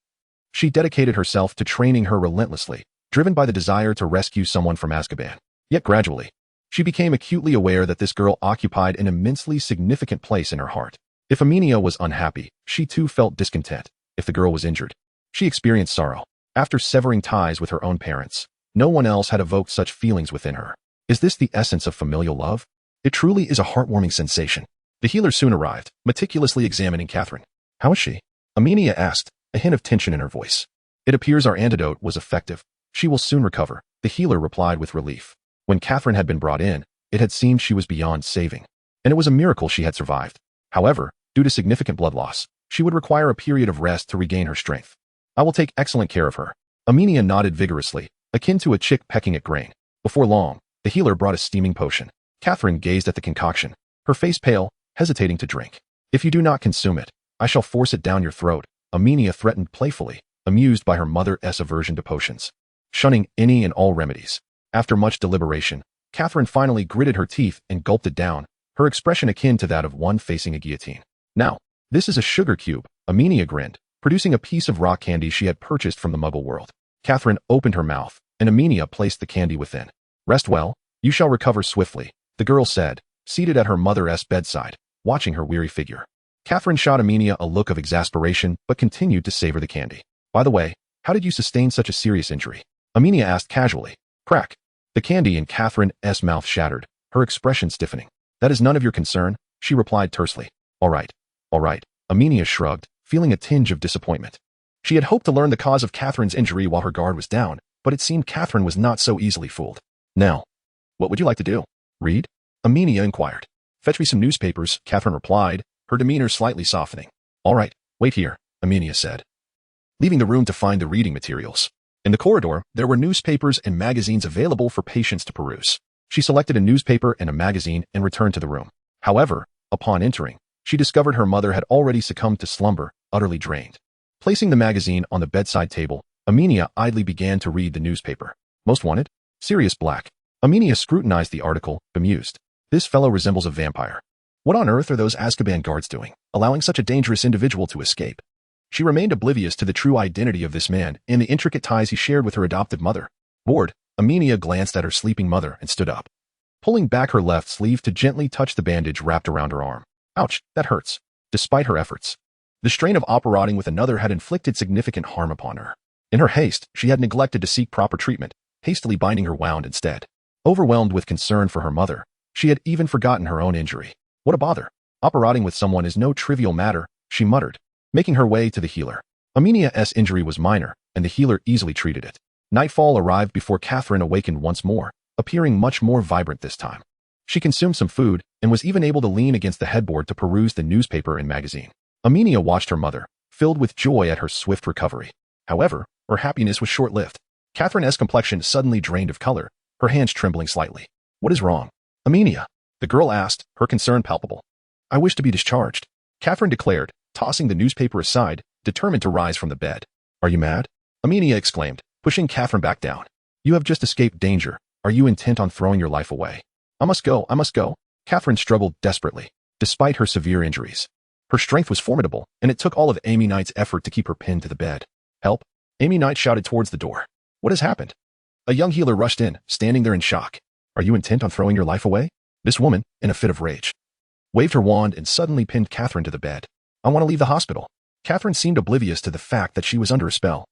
she dedicated herself to training her relentlessly, driven by the desire to rescue someone from Azkaban. Yet gradually, she became acutely aware that this girl occupied an immensely significant place in her heart. If Aimiya was unhappy, she too felt discontent. If the girl was injured, she experienced sorrow. After severing ties with her own parents, no one else had evoked such feelings within her. Is this the essence of familial love? It truly is a heartwarming sensation. The healer soon arrived, meticulously examining Catherine. How is she? Aimiya asked, a hint of tension in her voice. It appears our antidote was effective. She will soon recover, the healer replied with relief. When Catherine had been brought in, it had seemed she was beyond saving, and it was a miracle she had survived. However, due to significant blood loss, she would require a period of rest to regain her strength. I will take excellent care of her. Aimiya nodded vigorously, akin to a chick pecking at grain. Before long, the healer brought a steaming potion. Catherine gazed at the concoction, her face pale, hesitating to drink. If you do not consume it, I shall force it down your throat, Aimiya threatened playfully, amused by her mother's aversion to potions, shunning any and all remedies. After much deliberation, Catherine finally gritted her teeth and gulped it down, her expression akin to that of one facing a guillotine. Now, this is a sugar cube, Aimiya grinned, producing a piece of rock candy she had purchased from the Muggle world. Catherine opened her mouth, and Aimiya placed the candy within. Rest well, you shall recover swiftly, the girl said, seated at her mother's bedside, watching her weary figure. Catherine shot Aimiya a look of exasperation but continued to savor the candy. By the way, how did you sustain such a serious injury? Aimiya asked casually. Crack. The candy in Catherine's mouth shattered, her expression stiffening. That is none of your concern, she replied tersely. All right. Aimiya shrugged, feeling a tinge of disappointment. She had hoped to learn the cause of Catherine's injury while her guard was down, but it seemed Catherine was not so easily fooled. Now, what would you like to do? Read? Aimiya inquired. Fetch me some newspapers, Catherine replied, her demeanor slightly softening. All right, wait here, Aimiya said, leaving the room to find the reading materials. In the corridor, there were newspapers and magazines available for patients to peruse. She selected a newspaper and a magazine and returned to the room. However, upon entering, she discovered her mother had already succumbed to slumber, utterly drained. Placing the magazine on the bedside table, Aimiya idly began to read the newspaper. Most wanted? Sirius Black. Aimiya scrutinized the article, bemused. This fellow resembles a vampire. What on earth are those Azkaban guards doing, allowing such a dangerous individual to escape? She remained oblivious to the true identity of this man and the intricate ties he shared with her adoptive mother. Bored, Aimiya glanced at her sleeping mother and stood up, pulling back her left sleeve to gently touch the bandage wrapped around her arm. Ouch, that hurts. Despite her efforts, the strain of operating with another had inflicted significant harm upon her. In her haste, she had neglected to seek proper treatment, hastily binding her wound instead. Overwhelmed with concern for her mother, she had even forgotten her own injury. What a bother. Operating with someone is no trivial matter, she muttered, making her way to the healer. Aimiya's injury was minor, and the healer easily treated it. Nightfall arrived before Catherine awakened once more, appearing much more vibrant this time. She consumed some food, and was even able to lean against the headboard to peruse the newspaper and magazine. Aimiya watched her mother, filled with joy at her swift recovery. However, her happiness was short-lived. Catherine's complexion suddenly drained of color, her hands trembling slightly. What is wrong? Aimiya, the girl asked, her concern palpable. I wish to be discharged, Catherine declared, tossing the newspaper aside, determined to rise from the bed. Are you mad? Aimiya exclaimed, pushing Catherine back down. You have just escaped danger. Are you intent on throwing your life away? I must go. Catherine struggled desperately, despite her severe injuries. Her strength was formidable, and it took all of Amy Knight's effort to keep her pinned to the bed. Help! Amy Knight shouted towards the door. What has happened? A young healer rushed in, standing there in shock. Are you intent on throwing your life away? This woman, in a fit of rage, waved her wand and suddenly pinned Catherine to the bed. I want to leave the hospital. Catherine seemed oblivious to the fact that she was under a spell,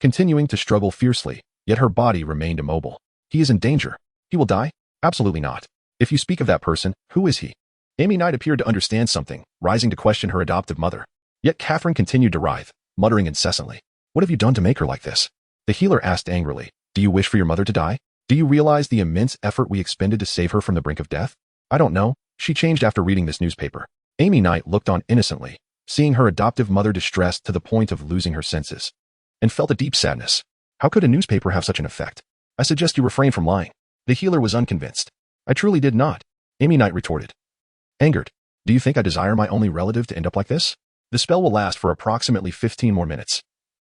continuing to struggle fiercely, yet her body remained immobile. He is in danger. He will die? Absolutely not. If you speak of that person, who is he? Amy Knight appeared to understand something, rising to question her adoptive mother. Yet Catherine continued to writhe, muttering incessantly. What have you done to make her like this? The healer asked angrily. Do you wish for your mother to die? Do you realize the immense effort we expended to save her from the brink of death? I don't know. She changed after reading this newspaper. Amy Knight looked on innocently, seeing her adoptive mother distressed to the point of losing her senses, and felt a deep sadness. How could a newspaper have such an effect? I suggest you refrain from lying. The healer was unconvinced. I truly did not, Amy Knight retorted. Angered, do you think I desire my only relative to end up like this? The spell will last for approximately 15 more minutes.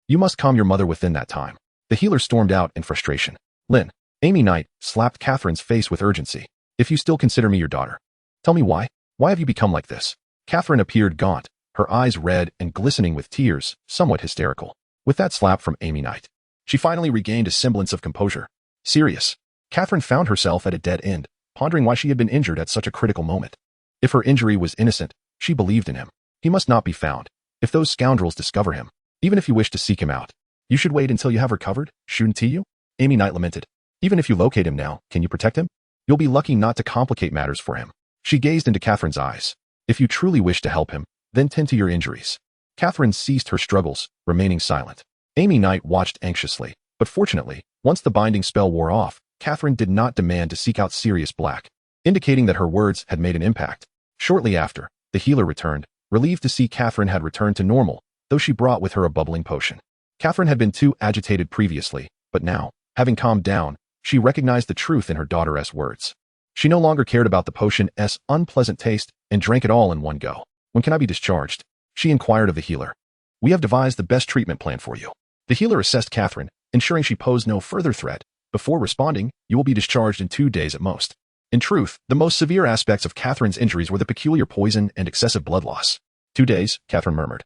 You must calm your mother within that time. The healer stormed out in frustration. Lynn, Amy Knight slapped Catherine's face with urgency. If you still consider me your daughter, tell me why. Why have you become like this? Catherine appeared gaunt, her eyes red and glistening with tears, somewhat hysterical. With that slap from Amy Knight, she finally regained a semblance of composure. Serious. Catherine found herself at a dead end, pondering why she had been injured at such a critical moment. If her injury was innocent, she believed in him. He must not be found. If those scoundrels discover him, even if you wish to seek him out, you should wait until you have recovered, shouldn't you? Amy Knight lamented. Even if you locate him now, can you protect him? You'll be lucky not to complicate matters for him. She gazed into Catherine's eyes. If you truly wish to help him, then tend to your injuries. Catherine ceased her struggles, remaining silent. Amy Knight watched anxiously, but fortunately, once the binding spell wore off, Catherine did not demand to seek out Sirius Black, indicating that her words had made an impact. Shortly after, the healer returned, relieved to see Catherine had returned to normal, though she brought with her a bubbling potion. Catherine had been too agitated previously, but now, having calmed down, she recognized the truth in her daughter's words. She no longer cared about the potion's unpleasant taste and drank it all in one go. When can I be discharged? She inquired of the healer. We have devised the best treatment plan for you. The healer assessed Catherine, ensuring she posed no further threat. Before responding, you will be discharged in 2 days at most. In truth, the most severe aspects of Catherine's injuries were the peculiar poison and excessive blood loss. 2 days, Catherine murmured,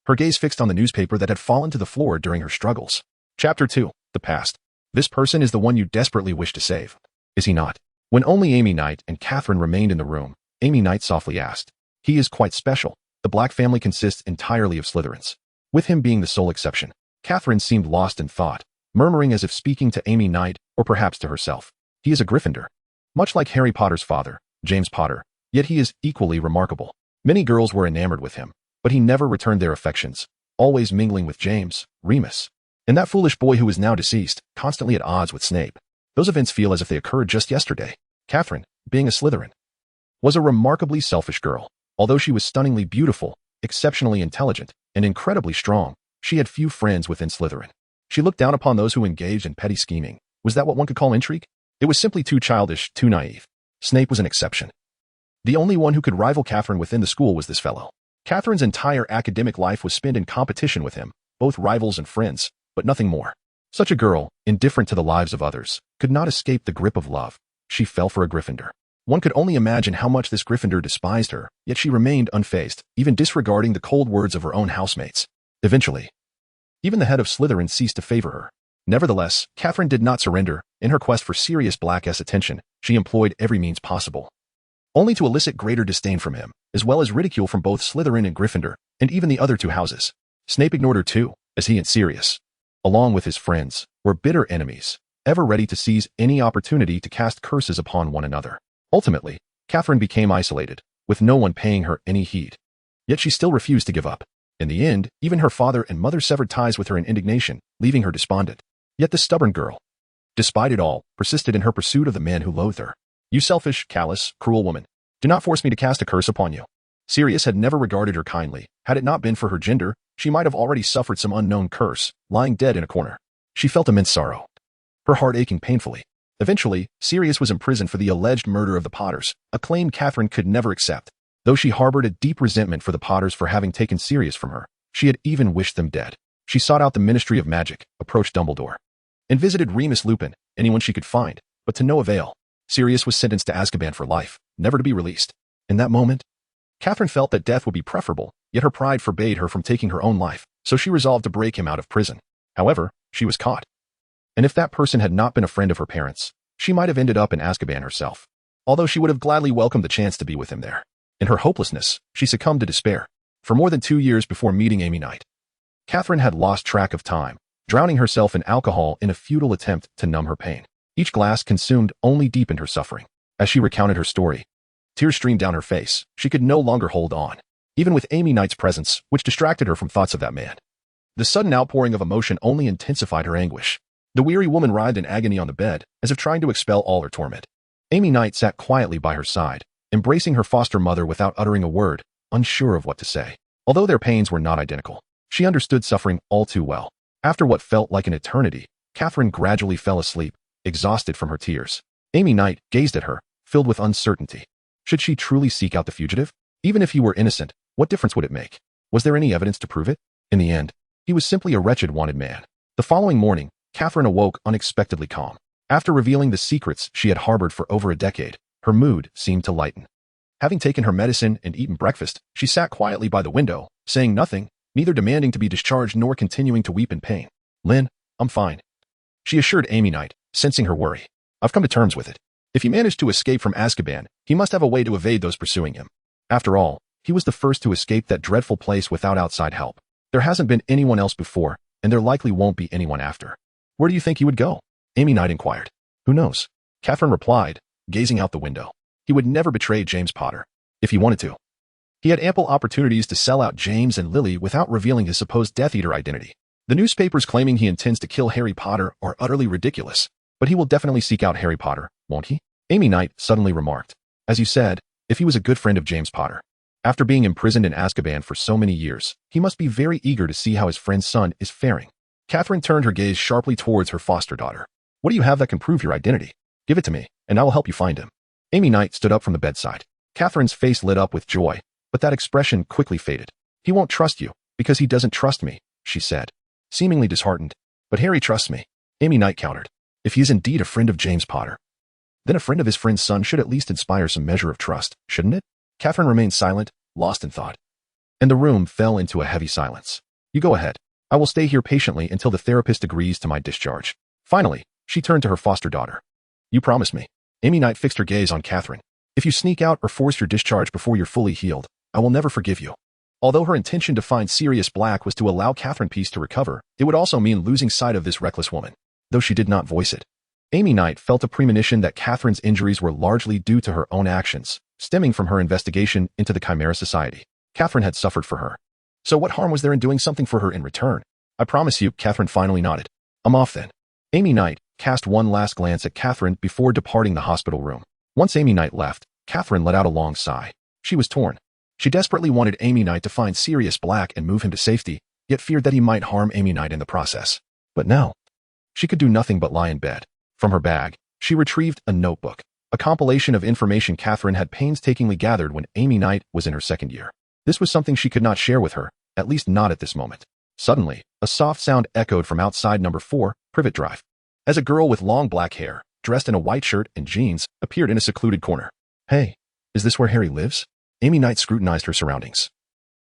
her gaze fixed on the newspaper that had fallen to the floor during her struggles. Chapter 2. The Past. This person is the one you desperately wish to save, is he not? When only Amy Knight and Catherine remained in the room, Amy Knight softly asked. He is quite special. The Black family consists entirely of Slytherins, with him being the sole exception. Catherine seemed lost in thought, murmuring as if speaking to Amy Knight or perhaps to herself. He is a Gryffindor. Much like Harry Potter's father, James Potter, yet he is equally remarkable. Many girls were enamored with him, but he never returned their affections, always mingling with James, Remus, and that foolish boy who is now deceased, constantly at odds with Snape. Those events feel as if they occurred just yesterday. Catherine, being a Slytherin, was a remarkably selfish girl. Although she was stunningly beautiful, exceptionally intelligent, and incredibly strong, she had few friends within Slytherin. She looked down upon those who engaged in petty scheming. Was that what one could call intrigue? It was simply too childish, too naive. Snape was an exception. The only one who could rival Catherine within the school was this fellow. Catherine's entire academic life was spent in competition with him, both rivals and friends, but nothing more. Such a girl, indifferent to the lives of others, could not escape the grip of love. She fell for a Gryffindor. One could only imagine how much this Gryffindor despised her, yet she remained unfazed, even disregarding the cold words of her own housemates. Eventually, even the head of Slytherin ceased to favor her. Nevertheless, Catherine did not surrender. In her quest for Sirius Black's attention, she employed every means possible, only to elicit greater disdain from him, as well as ridicule from both Slytherin and Gryffindor, and even the other two houses. Snape ignored her too, as he and Sirius, along with his friends, were bitter enemies, ever ready to seize any opportunity to cast curses upon one another. Ultimately, Catherine became isolated, with no one paying her any heed. Yet she still refused to give up. In the end, even her father and mother severed ties with her in indignation, leaving her despondent. Yet the stubborn girl, despite it all, persisted in her pursuit of the man who loathed her. You selfish, callous, cruel woman. Do not force me to cast a curse upon you. Sirius had never regarded her kindly. Had it not been for her gender, she might have already suffered some unknown curse, lying dead in a corner. She felt immense sorrow, her heart aching painfully. Eventually, Sirius was imprisoned for the alleged murder of the Potters, a claim Catherine could never accept. Though she harbored a deep resentment for the Potters for having taken Sirius from her, she had even wished them dead. She sought out the Ministry of Magic, approached Dumbledore, and visited Remus Lupin, anyone she could find, but to no avail. Sirius was sentenced to Azkaban for life, never to be released. In that moment, Catherine felt that death would be preferable, yet her pride forbade her from taking her own life, so she resolved to break him out of prison. However, she was caught. And if that person had not been a friend of her parents, she might have ended up in Azkaban herself, although she would have gladly welcomed the chance to be with him there. In her hopelessness, she succumbed to despair. For more than 2 years before meeting Amy Knight, Catherine had lost track of time, drowning herself in alcohol in a futile attempt to numb her pain. Each glass consumed only deepened her suffering. As she recounted her story, tears streamed down her face. She could no longer hold on, even with Amy Knight's presence, which distracted her from thoughts of that man. The sudden outpouring of emotion only intensified her anguish. The weary woman writhed in agony on the bed, as if trying to expel all her torment. Amy Knight sat quietly by her side, embracing her foster mother without uttering a word, unsure of what to say. Although their pains were not identical, she understood suffering all too well. After what felt like an eternity, Catherine gradually fell asleep, exhausted from her tears. Amy Knight gazed at her, filled with uncertainty. Should she truly seek out the fugitive? Even if he were innocent, what difference would it make? Was there any evidence to prove it? In the end, he was simply a wretched wanted man. The following morning, Catherine awoke unexpectedly calm. After revealing the secrets she had harbored for over a decade, her mood seemed to lighten. Having taken her medicine and eaten breakfast, she sat quietly by the window, saying nothing, neither demanding to be discharged nor continuing to weep in pain. "Lynn, I'm fine," she assured Amy Knight, sensing her worry. "I've come to terms with it. If he managed to escape from Azkaban, he must have a way to evade those pursuing him. After all, he was the first to escape that dreadful place without outside help. There hasn't been anyone else before, and there likely won't be anyone after." "Where do you think he would go?" Amy Knight inquired. "Who knows?" Catherine replied, gazing out the window. "He would never betray James Potter, if he wanted to. He had ample opportunities to sell out James and Lily without revealing his supposed Death Eater identity. The newspapers claiming he intends to kill Harry Potter are utterly ridiculous, but he will definitely seek out Harry Potter, won't he?" Amy Knight suddenly remarked. "As you said, if he was a good friend of James Potter. After being imprisoned in Azkaban for so many years, he must be very eager to see how his friend's son is faring." Catherine turned her gaze sharply towards her foster daughter. "What do you have that can prove your identity? Give it to me, and I will help you find him." Amy Knight stood up from the bedside. Catherine's face lit up with joy, but that expression quickly faded. "He won't trust you, because he doesn't trust me," she said, seemingly disheartened. "But Harry trusts me," Amy Knight countered. "If he is indeed a friend of James Potter, then a friend of his friend's son should at least inspire some measure of trust, shouldn't it?" Catherine remained silent, lost in thought. And the room fell into a heavy silence. "You go ahead. I will stay here patiently until the therapist agrees to my discharge." Finally, she turned to her foster daughter. "You promise me?" Amy Knight fixed her gaze on Catherine. "If you sneak out or force your discharge before you're fully healed, I will never forgive you." Although her intention to find Sirius Black was to allow Catherine peace to recover, it would also mean losing sight of this reckless woman, though she did not voice it. Amy Knight felt a premonition that Catherine's injuries were largely due to her own actions, stemming from her investigation into the Chimera Society. Catherine had suffered for her. So what harm was there in doing something for her in return? "I promise you," Catherine finally nodded. "I'm off then." Amy Knight cast one last glance at Catherine before departing the hospital room. Once Amy Knight left, Catherine let out a long sigh. She was torn. She desperately wanted Amy Knight to find Sirius Black and move him to safety, yet feared that he might harm Amy Knight in the process. But now, she could do nothing but lie in bed. From her bag, she retrieved a notebook, a compilation of information Catherine had painstakingly gathered when Amy Knight was in her second year. This was something she could not share with her, at least not at this moment. Suddenly, a soft sound echoed from outside number 4, Privet Drive, as a girl with long black hair, dressed in a white shirt and jeans, appeared in a secluded corner. "Hey, is this where Harry lives?" Amy Knight scrutinized her surroundings,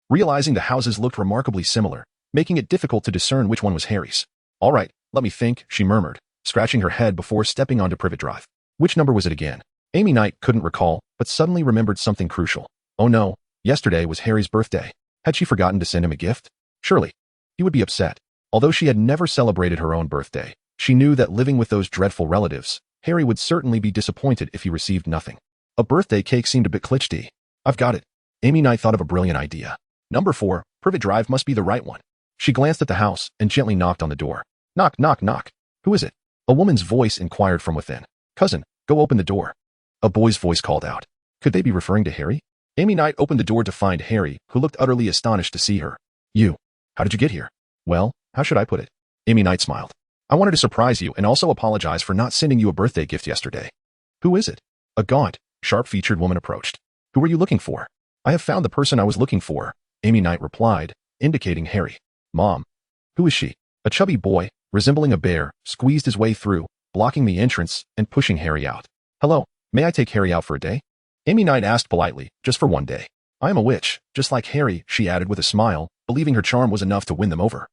realizing the houses looked remarkably similar, making it difficult to discern which one was Harry's. "All right, let me think," she murmured, scratching her head before stepping onto Privet Drive. Which number was it again? Amy Knight couldn't recall, but suddenly remembered something crucial. Oh no, yesterday was Harry's birthday. Had she forgotten to send him a gift? Surely, he would be upset. Although she had never celebrated her own birthday, she knew that living with those dreadful relatives, Harry would certainly be disappointed if he received nothing. A birthday cake seemed a bit cliché. "I've got it." Amy Knight thought of a brilliant idea. Number 4, Privet Drive must be the right one. She glanced at the house and gently knocked on the door. Knock, knock, knock. "Who is it?" A woman's voice inquired from within. "Cousin, go open the door." A boy's voice called out. Could they be referring to Harry? Amy Knight opened the door to find Harry, who looked utterly astonished to see her. "You. How did you get here?" "Well, how should I put it?" Amy Knight smiled. "I wanted to surprise you and also apologize for not sending you a birthday gift yesterday." "Who is it?" A gaunt, sharp-featured woman approached. "Who are you looking for?" "I have found the person I was looking for," Amy Knight replied, indicating Harry. "Mom. Who is she?" A chubby boy, resembling a bear, squeezed his way through, blocking the entrance and pushing Harry out. "Hello, may I take Harry out for a day?" Amy Knight asked politely, "Just for one day. I am a witch, just like Harry," she added with a smile, believing her charm was enough to win them over.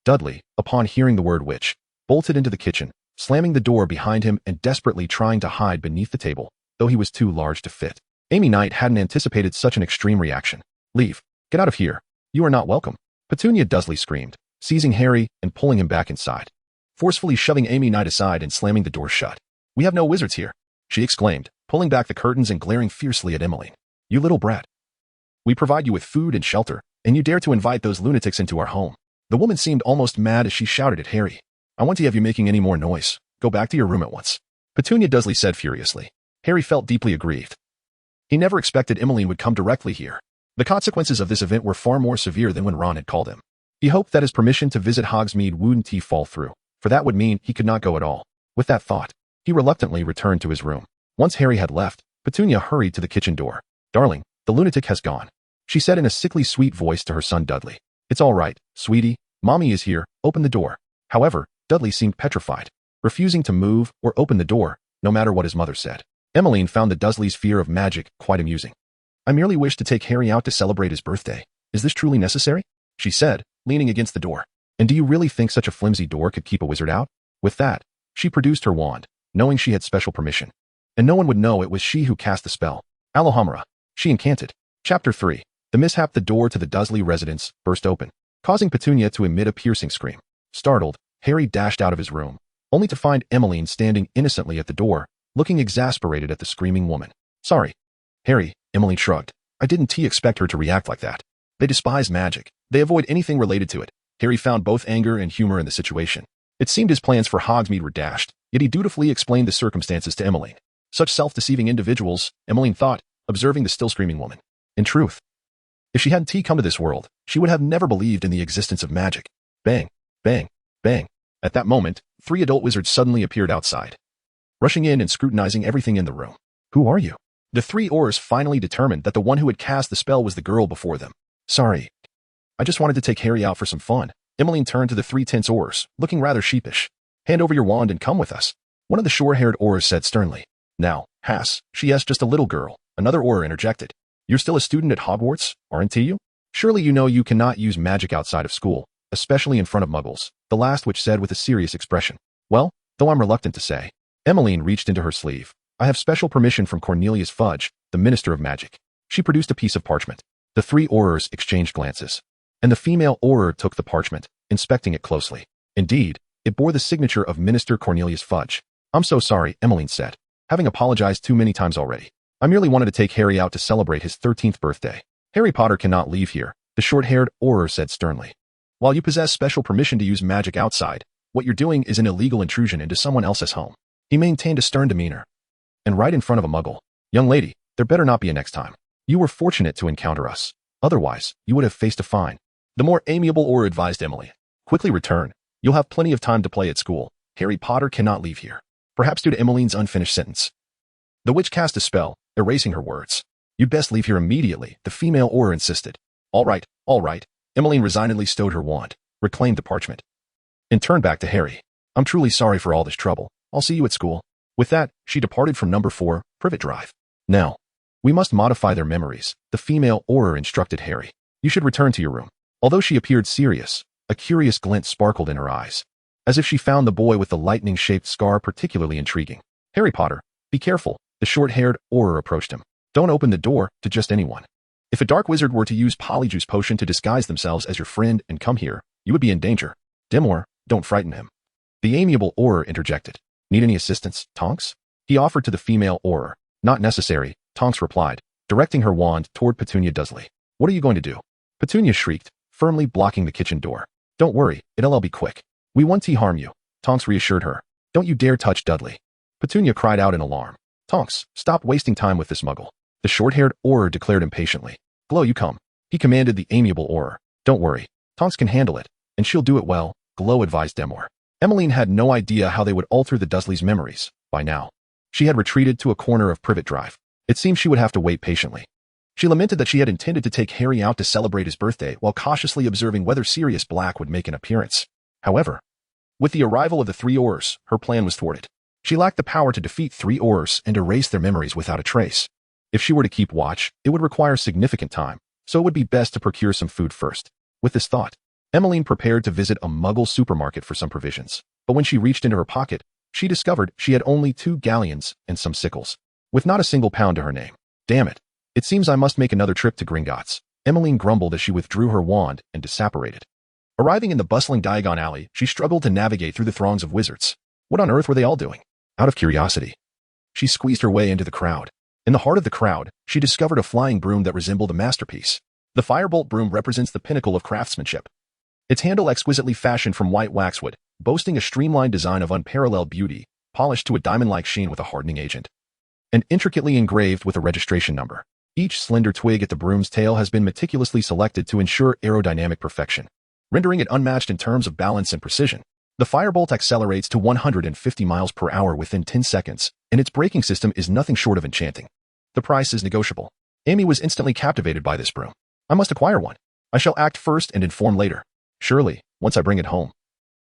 Dudley, upon hearing the word witch, bolted into the kitchen, slamming the door behind him and desperately trying to hide beneath the table, though he was too large to fit. Amy Knight hadn't anticipated such an extreme reaction. "Leave. Get out of here. You are not welcome." Petunia Dudley screamed, seizing Harry and pulling him back inside, forcefully shoving Amy Knight aside and slamming the door shut. "We have no wizards here," she exclaimed, pulling back the curtains and glaring fiercely at Emmeline. "You little brat. We provide you with food and shelter, and you dare to invite those lunatics into our home." The woman seemed almost mad as she shouted at Harry. "I want to have you making any more noise. Go back to your room at once," Petunia Dudley said furiously. Harry felt deeply aggrieved. He never expected Emmeline would come directly here. The consequences of this event were far more severe than when Ron had called him. He hoped that his permission to visit Hogsmeade wouldn't fall through, for that would mean he could not go at all. With that thought, he reluctantly returned to his room. Once Harry had left, Petunia hurried to the kitchen door. "Darling, the lunatic has gone," she said in a sickly sweet voice to her son Dudley. "It's all right, sweetie. Mommy is here. Open the door." However, Dudley seemed petrified, refusing to move or open the door, no matter what his mother said. Emmeline found the Dursley's fear of magic quite amusing. "I merely wish to take Harry out to celebrate his birthday. Is this truly necessary?" she said, leaning against the door. "And do you really think such a flimsy door could keep a wizard out?" With that, she produced her wand, knowing she had special permission. And no one would know it was she who cast the spell. Alohomora. She incanted. Chapter 3. The mishap. The door to the Dursley residence burst open, causing Petunia to emit a piercing scream. Startled, Harry dashed out of his room, only to find Emmeline standing innocently at the door, looking exasperated at the screaming woman. "Sorry, Harry," Emmeline shrugged. "I didn't expect her to react like that. They despise magic. They avoid anything related to it." Harry found both anger and humor in the situation. It seemed his plans for Hogsmeade were dashed, yet he dutifully explained the circumstances to Emmeline. Such self-deceiving individuals, Emmeline thought, observing the still screaming woman. In truth, if she hadn't come to this world, she would have never believed in the existence of magic. Bang, bang, bang. At that moment, 3 adult wizards suddenly appeared outside, rushing in and scrutinizing everything in the room. "Who are you?" The 3 Aurors finally determined that the one who had cast the spell was the girl before them. "Sorry. I just wanted to take Harry out for some fun." Emmeline turned to the 3 tense Aurors, looking rather sheepish. "Hand over your wand and come with us," one of the short-haired Aurors said sternly. "Now, Hass, she is just a little girl," another Auror interjected. "You're still a student at Hogwarts, aren't you? Surely you know you cannot use magic outside of school, especially in front of muggles," the last witch said with a serious expression. "Well, though I'm reluctant to say." Emmeline reached into her sleeve. "I have special permission from Cornelius Fudge, the Minister of Magic." She produced a piece of parchment. The 3 Aurors exchanged glances, and the female Auror took the parchment, inspecting it closely. Indeed, it bore the signature of Minister Cornelius Fudge. "I'm so sorry," Emmeline said, having apologized too many times already. "I merely wanted to take Harry out to celebrate his 13th birthday." "Harry Potter cannot leave here," the short-haired Auror said sternly. "While you possess special permission to use magic outside, what you're doing is an illegal intrusion into someone else's home." He maintained a stern demeanor. "And right in front of a muggle. Young lady, there better not be a next time. You were fortunate to encounter us. Otherwise, you would have faced a fine." The more amiable Auror advised Emily. "Quickly return. You'll have plenty of time to play at school. Harry Potter cannot leave here." Perhaps due to Emmeline's unfinished sentence, the witch cast a spell, erasing her words. "You'd best leave here immediately," the female Auror insisted. All right. Emmeline resignedly stowed her wand, reclaimed the parchment, and turned back to Harry. "I'm truly sorry for all this trouble. I'll see you at school." With that, she departed from number 4, Privet Drive. "Now, we must modify their memories," the female Auror instructed Harry. "You should return to your room." Although she appeared serious, a curious glint sparkled in her eyes, as if she found the boy with the lightning-shaped scar particularly intriguing. "Harry Potter, be careful," the short-haired Auror approached him. "Don't open the door to just anyone. If a dark wizard were to use Polyjuice Potion to disguise themselves as your friend and come here, you would be in danger. Dimwar, don't frighten him." The amiable Auror interjected. "Need any assistance, Tonks?" he offered to the female Auror. "Not necessary," Tonks replied, directing her wand toward Petunia Dursley. "What are you going to do?" Petunia shrieked, firmly blocking the kitchen door. "Don't worry, it'll all be quick. We won't harm you," Tonks reassured her. "Don't you dare touch Dudley." Petunia cried out in alarm. "Tonks, stop wasting time with this muggle," the short-haired Auror declared impatiently. "Glow, you come," he commanded the amiable Auror. "Don't worry, Tonks can handle it, and she'll do it well," Glow advised Dimwar. Emmeline had no idea how they would alter the Dursley's memories. By now, she had retreated to a corner of Privet Drive. It seemed she would have to wait patiently. She lamented that she had intended to take Harry out to celebrate his birthday while cautiously observing whether Sirius Black would make an appearance. However, with the arrival of the 3 Aurors, her plan was thwarted. She lacked the power to defeat 3 Aurors and erase their memories without a trace. If she were to keep watch, it would require significant time, so it would be best to procure some food first. With this thought, Emmeline prepared to visit a muggle supermarket for some provisions. But when she reached into her pocket, she discovered she had only 2 galleons and some sickles, with not a single pound to her name. "Damn it. It seems I must make another trip to Gringotts," Emmeline grumbled as she withdrew her wand and disapparated. Arriving in the bustling Diagon Alley, she struggled to navigate through the throngs of wizards. What on earth were they all doing? Out of curiosity, she squeezed her way into the crowd. In the heart of the crowd, she discovered a flying broom that resembled a masterpiece. The Firebolt broom represents the pinnacle of craftsmanship. Its handle exquisitely fashioned from white waxwood, boasting a streamlined design of unparalleled beauty, polished to a diamond-like sheen with a hardening agent. and intricately engraved with a registration number. Each slender twig at the broom's tail has been meticulously selected to ensure aerodynamic perfection, rendering it unmatched in terms of balance and precision. The firebolt accelerates to 150 miles per hour within 10 seconds, and its braking system is nothing short of enchanting. The price is negotiable. Amy was instantly captivated by this broom. I must acquire one. I shall act first and inform later. Surely, once I bring it home.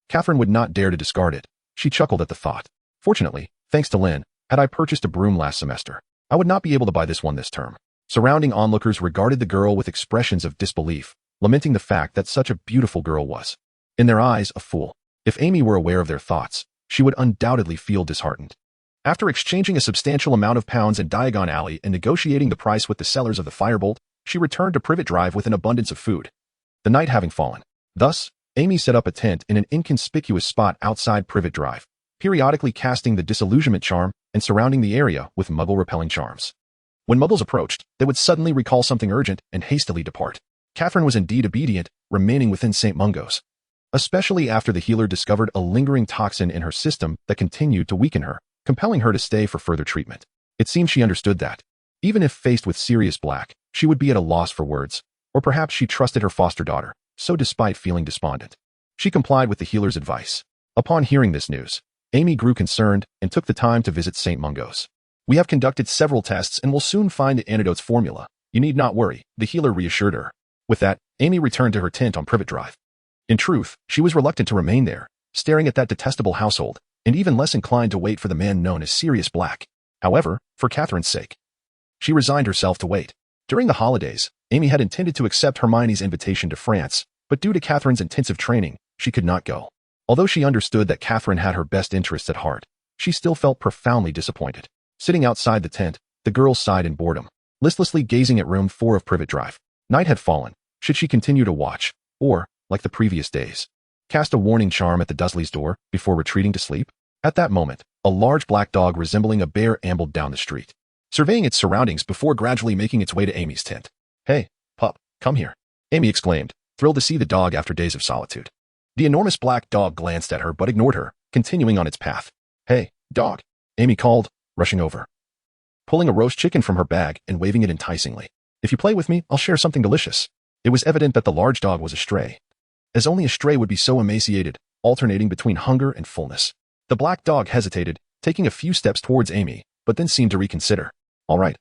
Catherine would not dare to discard it. She chuckled at the thought. Fortunately, thanks to Lynn, had I purchased a broom last semester, I would not be able to buy this one this term. Surrounding onlookers regarded the girl with expressions of disbelief, lamenting the fact that such a beautiful girl was, in their eyes, a fool. If Amy were aware of their thoughts, she would undoubtedly feel disheartened. After exchanging a substantial amount of pounds in Diagon Alley and negotiating the price with the sellers of the firebolt, she returned to Privet Drive with an abundance of food. The night having fallen. Thus, Amy set up a tent in an inconspicuous spot outside Privet Drive, periodically casting the disillusionment charm and surrounding the area with muggle-repelling charms. When muggles approached, they would suddenly recall something urgent and hastily depart. Catherine was indeed obedient, remaining within St. Mungo's, especially after the healer discovered a lingering toxin in her system that continued to weaken her, compelling her to stay for further treatment. It seemed she understood that, even if faced with Sirius Black, she would be at a loss for words, or perhaps she trusted her foster daughter, so despite feeling despondent, she complied with the healer's advice. Upon hearing this news, Amy grew concerned and took the time to visit St. Mungo's. We have conducted several tests and will soon find the antidote's formula. You need not worry, the healer reassured her. With that, Amy returned to her tent on Privet Drive. In truth, she was reluctant to remain there, staring at that detestable household, and even less inclined to wait for the man known as Sirius Black. However, for Catherine's sake, she resigned herself to wait. During the holidays, Amy had intended to accept Hermione's invitation to France, but due to Catherine's intensive training, she could not go. Although she understood that Catherine had her best interests at heart, she still felt profoundly disappointed. Sitting outside the tent, the girl sighed in boredom, listlessly gazing at room 4 of Privet Drive. Night had fallen. Should she continue to watch, or, like the previous days, cast a warning charm at the Dursleys' door before retreating to sleep? At that moment, a large black dog resembling a bear ambled down the street, surveying its surroundings before gradually making its way to Amy's tent. Hey, pup, come here, Amy exclaimed, thrilled to see the dog after days of solitude. The enormous black dog glanced at her but ignored her, continuing on its path. Hey, dog, Amy called, rushing over, pulling a roast chicken from her bag and waving it enticingly. If you play with me, I'll share something delicious. It was evident that the large dog was a stray, as only a stray would be so emaciated, alternating between hunger and fullness. The black dog hesitated, taking a few steps towards Amy, but then seemed to reconsider. All right.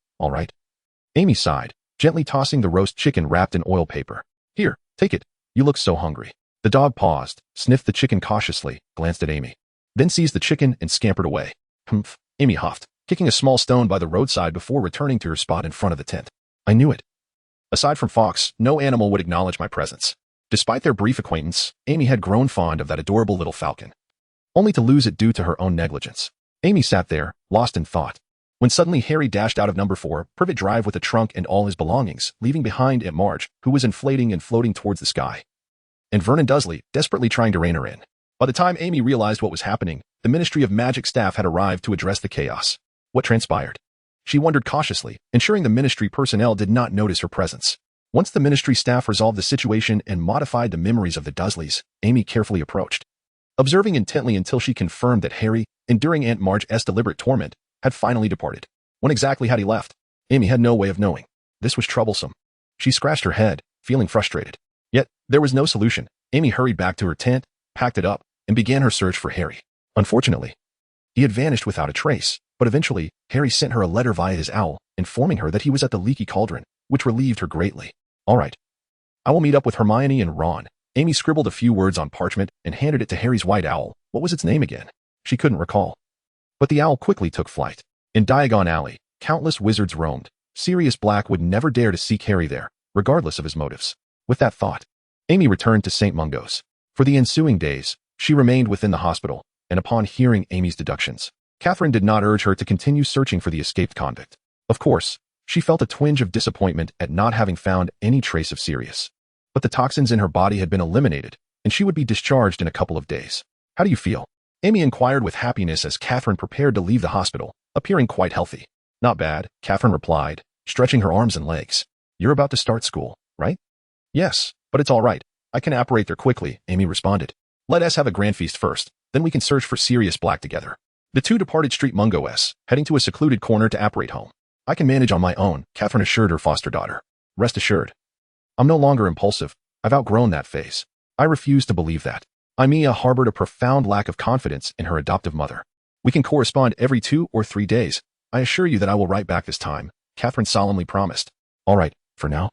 Amy sighed, gently tossing the roast chicken wrapped in oil paper. Here, take it. You look so hungry. The dog paused, sniffed the chicken cautiously, glanced at Amy, then seized the chicken and scampered away. Humph, Amy huffed, kicking a small stone by the roadside before returning to her spot in front of the tent. I knew it. Aside from Fox, no animal would acknowledge my presence. Despite their brief acquaintance, Amy had grown fond of that adorable little falcon, only to lose it due to her own negligence. Amy sat there, lost in thought, when suddenly Harry dashed out of number 4, Privet Drive with a trunk and all his belongings, leaving behind Aunt Marge, who was inflating and floating towards the sky, and Vernon Dursley, desperately trying to rein her in. By the time Amy realized what was happening, the Ministry of Magic staff had arrived to address the chaos. What transpired? She wondered cautiously, ensuring the Ministry personnel did not notice her presence. Once the Ministry staff resolved the situation and modified the memories of the Dursleys, Amy carefully approached, observing intently until she confirmed that Harry, enduring Aunt Marge's deliberate torment, had finally departed. When exactly had he left? Amy had no way of knowing. This was troublesome. She scratched her head, feeling frustrated. Yet, there was no solution. Amy hurried back to her tent, packed it up, and began her search for Harry. Unfortunately, he had vanished without a trace, but eventually, Harry sent her a letter via his owl, informing her that he was at the Leaky Cauldron, which relieved her greatly. All right. I will meet up with Hermione and Ron. Amy scribbled a few words on parchment and handed it to Harry's white owl. What was its name again? She couldn't recall. But the owl quickly took flight. In Diagon Alley, countless wizards roamed. Sirius Black would never dare to seek Harry there, regardless of his motives. With that thought, Amy returned to St. Mungo's. For the ensuing days, she remained within the hospital, and upon hearing Amy's deductions, Catherine did not urge her to continue searching for the escaped convict. Of course, she felt a twinge of disappointment at not having found any trace of Sirius. But the toxins in her body had been eliminated, and she would be discharged in a couple of days. How do you feel? Amy inquired with happiness as Catherine prepared to leave the hospital, appearing quite healthy. Not bad, Catherine replied, stretching her arms and legs. You're about to start school, right? Yes, but it's all right. I can apparate there quickly, Amy responded. Let us have a grand feast first, then we can search for Sirius Black together. The two departed Street Mungo-s, heading to a secluded corner to apparate home. I can manage on my own, Catherine assured her foster daughter. Rest assured. I'm no longer impulsive. I've outgrown that phase. I refuse to believe that. Aimiya harbored a profound lack of confidence in her adoptive mother. We can correspond every 2 or 3 days. I assure you that I will write back this time, Catherine solemnly promised. All right, for now.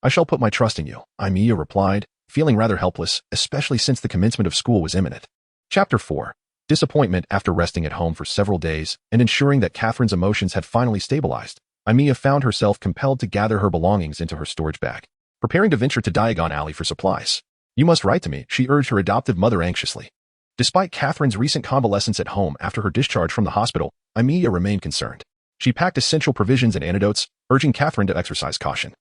I shall put my trust in you, Aimiya replied, feeling rather helpless, especially since the commencement of school was imminent. Chapter 4. Disappointment. After resting at home for several days and ensuring that Catherine's emotions had finally stabilized, Aimiya found herself compelled to gather her belongings into her storage bag, preparing to venture to Diagon Alley for supplies. You must write to me, she urged her adoptive mother anxiously. Despite Catherine's recent convalescence at home after her discharge from the hospital, Aimiya remained concerned. She packed essential provisions and antidotes, urging Catherine to exercise caution.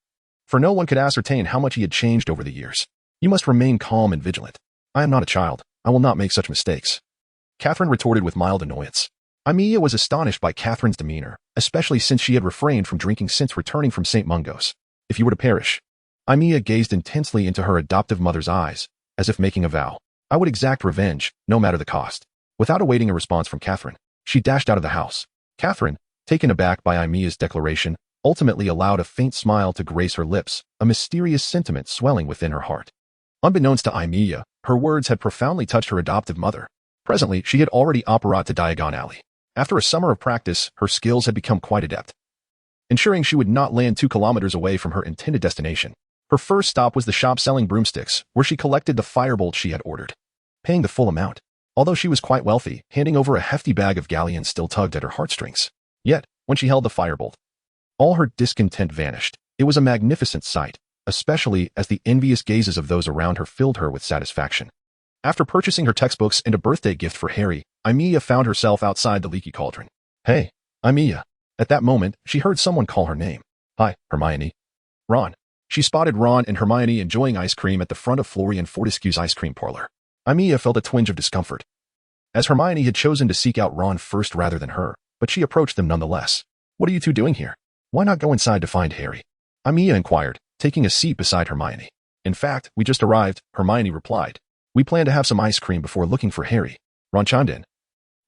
For no one could ascertain how much he had changed over the years. You must remain calm and vigilant. I am not a child. I will not make such mistakes. Catherine retorted with mild annoyance. Aimiya was astonished by Catherine's demeanor, especially since she had refrained from drinking since returning from St. Mungo's. If you were to perish. Aimiya gazed intensely into her adoptive mother's eyes, as if making a vow. I would exact revenge, no matter the cost. Without awaiting a response from Catherine, she dashed out of the house. Catherine, taken aback by Aimiya's declaration, ultimately allowed a faint smile to grace her lips, a mysterious sentiment swelling within her heart. Unbeknownst to Aimiya, her words had profoundly touched her adoptive mother. Presently, she had already apparat to Diagon Alley. After a summer of practice, her skills had become quite adept, ensuring she would not land 2 kilometers away from her intended destination. Her first stop was the shop selling broomsticks, where she collected the firebolt she had ordered, paying the full amount. Although she was quite wealthy, handing over a hefty bag of galleons still tugged at her heartstrings. Yet, when she held the firebolt, all her discontent vanished. It was a magnificent sight, especially as the envious gazes of those around her filled her with satisfaction. After purchasing her textbooks and a birthday gift for Harry, Aimiya found herself outside the leaky cauldron. Hey, Aimiya. At that moment, she heard someone call her name. Hi, Hermione. Ron. She spotted Ron and Hermione enjoying ice cream at the front of Florian Fortescue's ice cream parlor. Aimiya felt a twinge of discomfort, as Hermione had chosen to seek out Ron first rather than her, but she approached them nonetheless. What are you two doing here? Why not go inside to find Harry? Aimiya inquired, taking a seat beside Hermione. In fact, we just arrived, Hermione replied. We plan to have some ice cream before looking for Harry. Ron chimed in,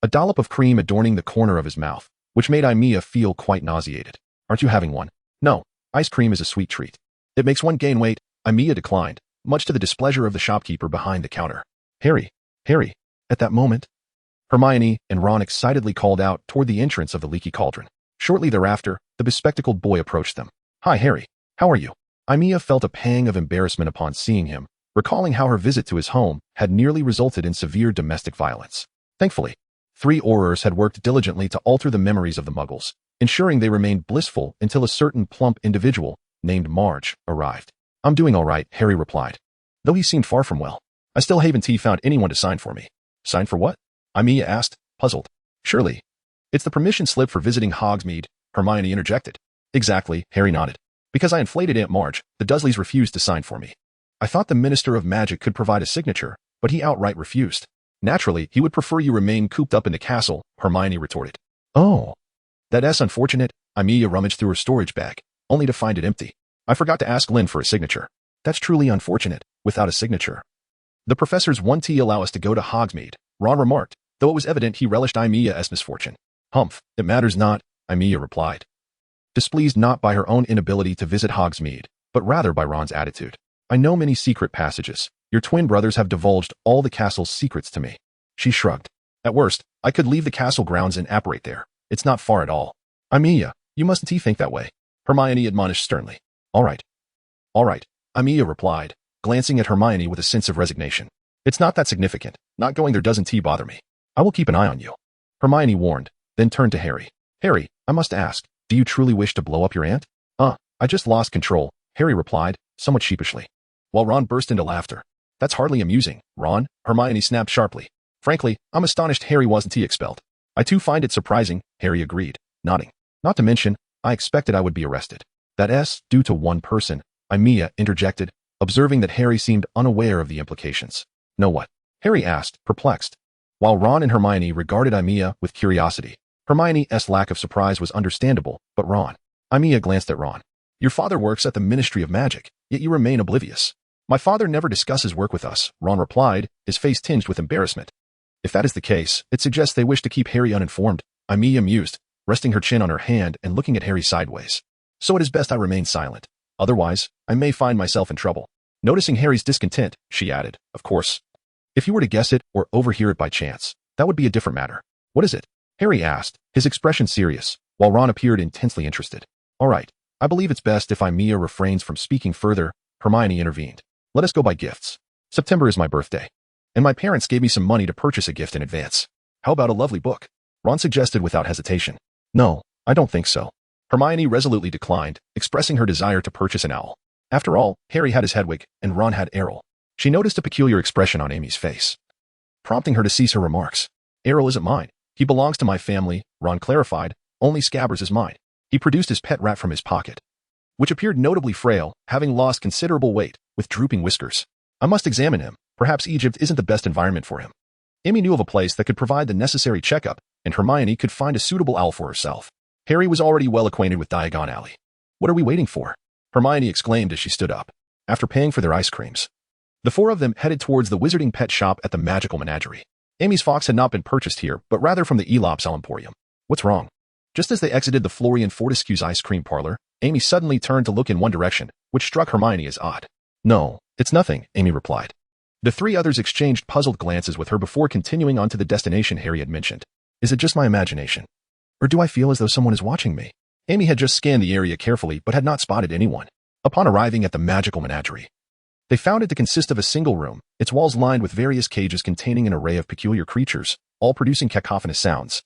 a dollop of cream adorning the corner of his mouth, which made Aimiya feel quite nauseated. Aren't you having one? No, ice cream is a sweet treat. It makes one gain weight, Aimiya declined, much to the displeasure of the shopkeeper behind the counter. Harry. At that moment, Hermione and Ron excitedly called out toward the entrance of the leaky cauldron. Shortly thereafter, the bespectacled boy approached them. Hi, Harry. How are you? Aimiya felt a pang of embarrassment upon seeing him, recalling how her visit to his home had nearly resulted in severe domestic violence. Thankfully, 3 Aurors had worked diligently to alter the memories of the Muggles, ensuring they remained blissful until a certain plump individual, named Marge, arrived. I'm doing all right, Harry replied, though he seemed far from well. I still haven't found anyone to sign for me. Sign for what? Aimiya asked, puzzled. Surely. It's the permission slip for visiting Hogsmeade, Hermione interjected. Exactly, Harry nodded. Because I inflated Aunt Marge, the Dursleys refused to sign for me. I thought the Minister of Magic could provide a signature, but he outright refused. Naturally, he would prefer you remain cooped up in the castle, Hermione retorted. Oh. That's unfortunate. Aimiya rummaged through her storage bag, only to find it empty. I forgot to ask Lynn for a signature. That's truly unfortunate, without a signature. The professors won't allow us to go to Hogsmeade, Ron remarked, though it was evident he relished Aimiya's misfortune. Humph, it matters not, Aimiya replied, displeased not by her own inability to visit Hogsmeade, but rather by Ron's attitude. I know many secret passages. Your twin brothers have divulged all the castle's secrets to me. She shrugged. At worst, I could leave the castle grounds and apparate there. It's not far at all. Aimiya, you mustn't think that way, Hermione admonished sternly. All right, Aimiya replied, glancing at Hermione with a sense of resignation. It's not that significant. Not going there doesn't bother me. I will keep an eye on you. Hermione warned, then turned to Harry. Harry, I must ask, do you truly wish to blow up your aunt? I just lost control, Harry replied, somewhat sheepishly, while Ron burst into laughter. That's hardly amusing, Ron, Hermione snapped sharply. Frankly, I'm astonished Harry wasn't expelled. I too find it surprising, Harry agreed, nodding. Not to mention, I expected I would be arrested. That's due to one person, Aimiya interjected, observing that Harry seemed unaware of the implications. No what? Harry asked, perplexed. While Ron and Hermione regarded Aimiya with curiosity, Hermione's lack of surprise was understandable, but Aimiya glanced at Ron. Your father works at the Ministry of Magic, yet you remain oblivious. My father never discusses work with us, Ron replied, his face tinged with embarrassment. If that is the case, it suggests they wish to keep Harry uninformed. Aimiya mused, resting her chin on her hand and looking at Harry sideways. So it is best I remain silent. Otherwise, I may find myself in trouble. Noticing Harry's discontent, she added, of course. If you were to guess it or overhear it by chance, that would be a different matter. What is it? Harry asked, his expression serious, while Ron appeared intensely interested. All right, I believe it's best if Aimiya refrains from speaking further. Hermione intervened. Let us go buy gifts. September is my birthday, and my parents gave me some money to purchase a gift in advance. How about a lovely book? Ron suggested without hesitation. No, I don't think so. Hermione resolutely declined, expressing her desire to purchase an owl. After all, Harry had his Hedwig, and Ron had Errol. She noticed a peculiar expression on Amy's face, prompting her to cease her remarks. Errol isn't mine. He belongs to my family, Ron clarified. Only Scabbers is mine. He produced his pet rat from his pocket, which appeared notably frail, having lost considerable weight, with drooping whiskers. I must examine him. Perhaps Egypt isn't the best environment for him. Amy knew of a place that could provide the necessary checkup, and Hermione could find a suitable owl for herself. Harry was already well acquainted with Diagon Alley. What are we waiting for? Hermione exclaimed as she stood up. After paying for their ice creams, the four of them headed towards the wizarding pet shop at the magical menagerie. Amy's fox had not been purchased here, but rather from the Elop's Emporium. What's wrong? Just as they exited the Florian Fortescue's ice cream parlor, Amy suddenly turned to look in one direction, which struck Hermione as odd. No, it's nothing, Amy replied. The three others exchanged puzzled glances with her before continuing on to the destination Harry had mentioned. Is it just my imagination? Or do I feel as though someone is watching me? Amy had just scanned the area carefully but had not spotted anyone. Upon arriving at the magical menagerie, they found it to consist of a single room, its walls lined with various cages containing an array of peculiar creatures, all producing cacophonous sounds,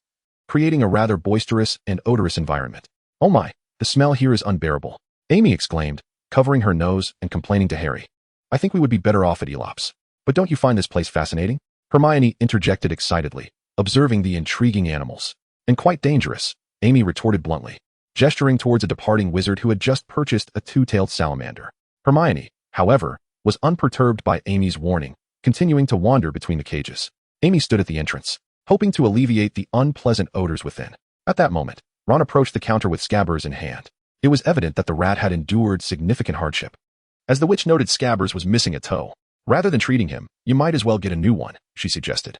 creating a rather boisterous and odorous environment. Oh my, the smell here is unbearable, Amy exclaimed, covering her nose and complaining to Harry. I think we would be better off at Elop's. But don't you find this place fascinating? Hermione interjected excitedly, observing the intriguing animals. And quite dangerous, Amy retorted bluntly, gesturing towards a departing wizard who had just purchased a two-tailed salamander. Hermione, however, was unperturbed by Amy's warning, continuing to wander between the cages. Amy stood at the entrance, hoping to alleviate the unpleasant odors within. At that moment, Ron approached the counter with Scabbers in hand. It was evident that the rat had endured significant hardship. As the witch noted Scabbers was missing a toe, rather than treating him, you might as well get a new one, she suggested,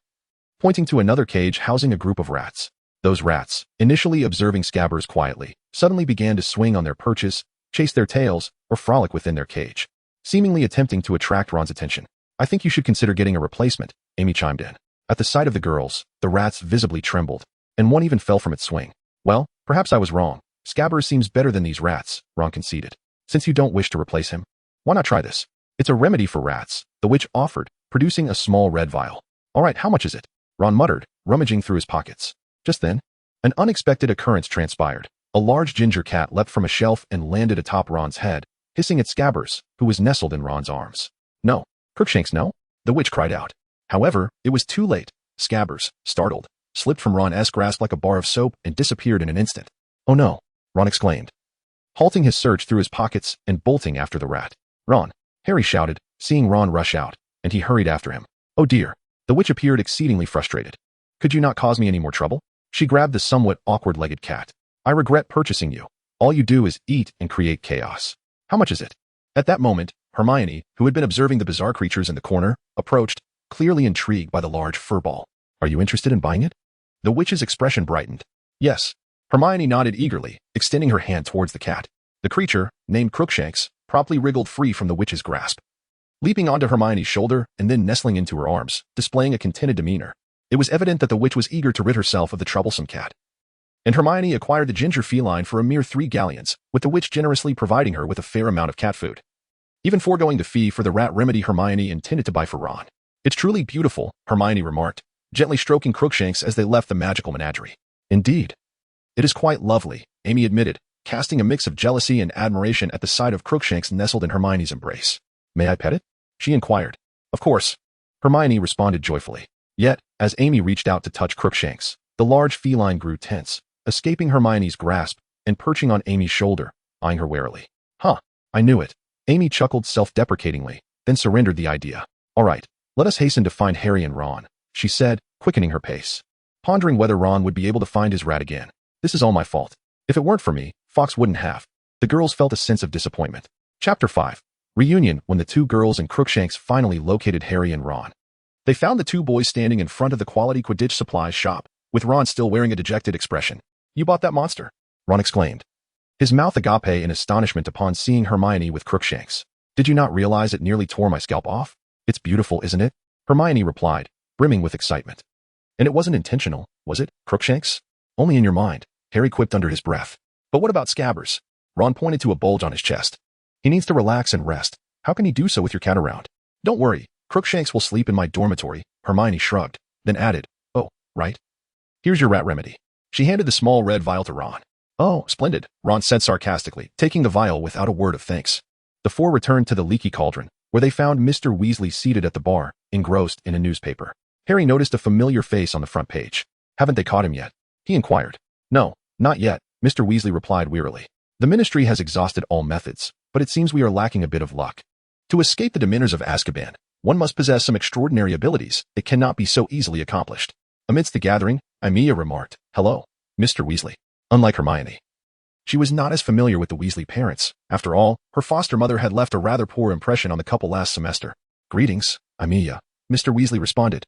pointing to another cage housing a group of rats. Those rats, initially observing Scabbers quietly, suddenly began to swing on their perches, chase their tails, or frolic within their cage, seemingly attempting to attract Ron's attention. I think you should consider getting a replacement, Amy chimed in. At the sight of the girls, the rats visibly trembled, and one even fell from its swing. Well, perhaps I was wrong. Scabbers seems better than these rats, Ron conceded. Since you don't wish to replace him, why not try this? It's a remedy for rats, the witch offered, producing a small red vial. All right, how much is it? Ron muttered, rummaging through his pockets. Just then, an unexpected occurrence transpired. A large ginger cat leapt from a shelf and landed atop Ron's head, hissing at Scabbers, who was nestled in Ron's arms. No, Crookshanks, no, the witch cried out. However, it was too late. Scabbers, startled, slipped from Ron's grasp like a bar of soap and disappeared in an instant. Oh no, Ron exclaimed, halting his search through his pockets and bolting after the rat. Ron, Harry shouted, seeing Ron rush out, and he hurried after him. Oh dear, the witch appeared exceedingly frustrated. Could you not cause me any more trouble? She grabbed the somewhat awkward-legged cat. I regret purchasing you. All you do is eat and create chaos. How much is it? At that moment, Hermione, who had been observing the bizarre creatures in the corner, approached, clearly intrigued by the large fur ball. Are you interested in buying it? The witch's expression brightened. Yes. Hermione nodded eagerly, extending her hand towards the cat. The creature, named Crookshanks, promptly wriggled free from the witch's grasp, leaping onto Hermione's shoulder and then nestling into her arms, displaying a contented demeanor. It was evident that the witch was eager to rid herself of the troublesome cat. And Hermione acquired the ginger feline for a mere 3 galleons, with the witch generously providing her with a fair amount of cat food, even foregoing the fee for the rat remedy Hermione intended to buy for Ron. It's truly beautiful, Hermione remarked, gently stroking Crookshanks as they left the magical menagerie. Indeed. It is quite lovely, Amy admitted, casting a mix of jealousy and admiration at the sight of Crookshanks nestled in Hermione's embrace. May I pet it? She inquired. Of course. Hermione responded joyfully. Yet, as Amy reached out to touch Crookshanks, the large feline grew tense, escaping Hermione's grasp and perching on Amy's shoulder, eyeing her warily. Huh, I knew it. Amy chuckled self-deprecatingly, then surrendered the idea. All right, let us hasten to find Harry and Ron, she said, quickening her pace, pondering whether Ron would be able to find his rat again. This is all my fault. If it weren't for me, Fox wouldn't have. The girls felt a sense of disappointment. Chapter 5. Reunion. When the two girls and Crookshanks finally located Harry and Ron, They found the two boys standing in front of the quality Quidditch supplies shop, with Ron still wearing a dejected expression. "You bought that monster?" Ron exclaimed, his mouth agape in astonishment upon seeing Hermione with Crookshanks. "Did you not realize it nearly tore my scalp off? It's beautiful, isn't it?" Hermione replied, brimming with excitement. "And it wasn't intentional, was it, Crookshanks?" "Only in your mind," Harry quipped under his breath. "But what about Scabbers?" Ron pointed to a bulge on his chest. "He needs to relax and rest. How can he do so with your cat around?" "Don't worry, Crookshanks will sleep in my dormitory," Hermione shrugged, then added, "Oh, right. Here's your rat remedy." She handed the small red vial to Ron. "Oh, splendid," Ron said sarcastically, taking the vial without a word of thanks. The four returned to the leaky cauldron, where they found Mr. Weasley seated at the bar, engrossed in a newspaper. Harry noticed a familiar face on the front page. "Haven't they caught him yet?" he inquired. "No, not yet," Mr. Weasley replied wearily. "The Ministry has exhausted all methods, but it seems we are lacking a bit of luck. To escape the Dementors of Azkaban, one must possess some extraordinary abilities. It cannot be so easily accomplished." Amidst the gathering, Aimiya remarked, "Hello, Mr. Weasley." Unlike Hermione, she was not as familiar with the Weasley parents. After all, her foster mother had left a rather poor impression on the couple last semester. "Greetings, Aimiya," Mr. Weasley responded,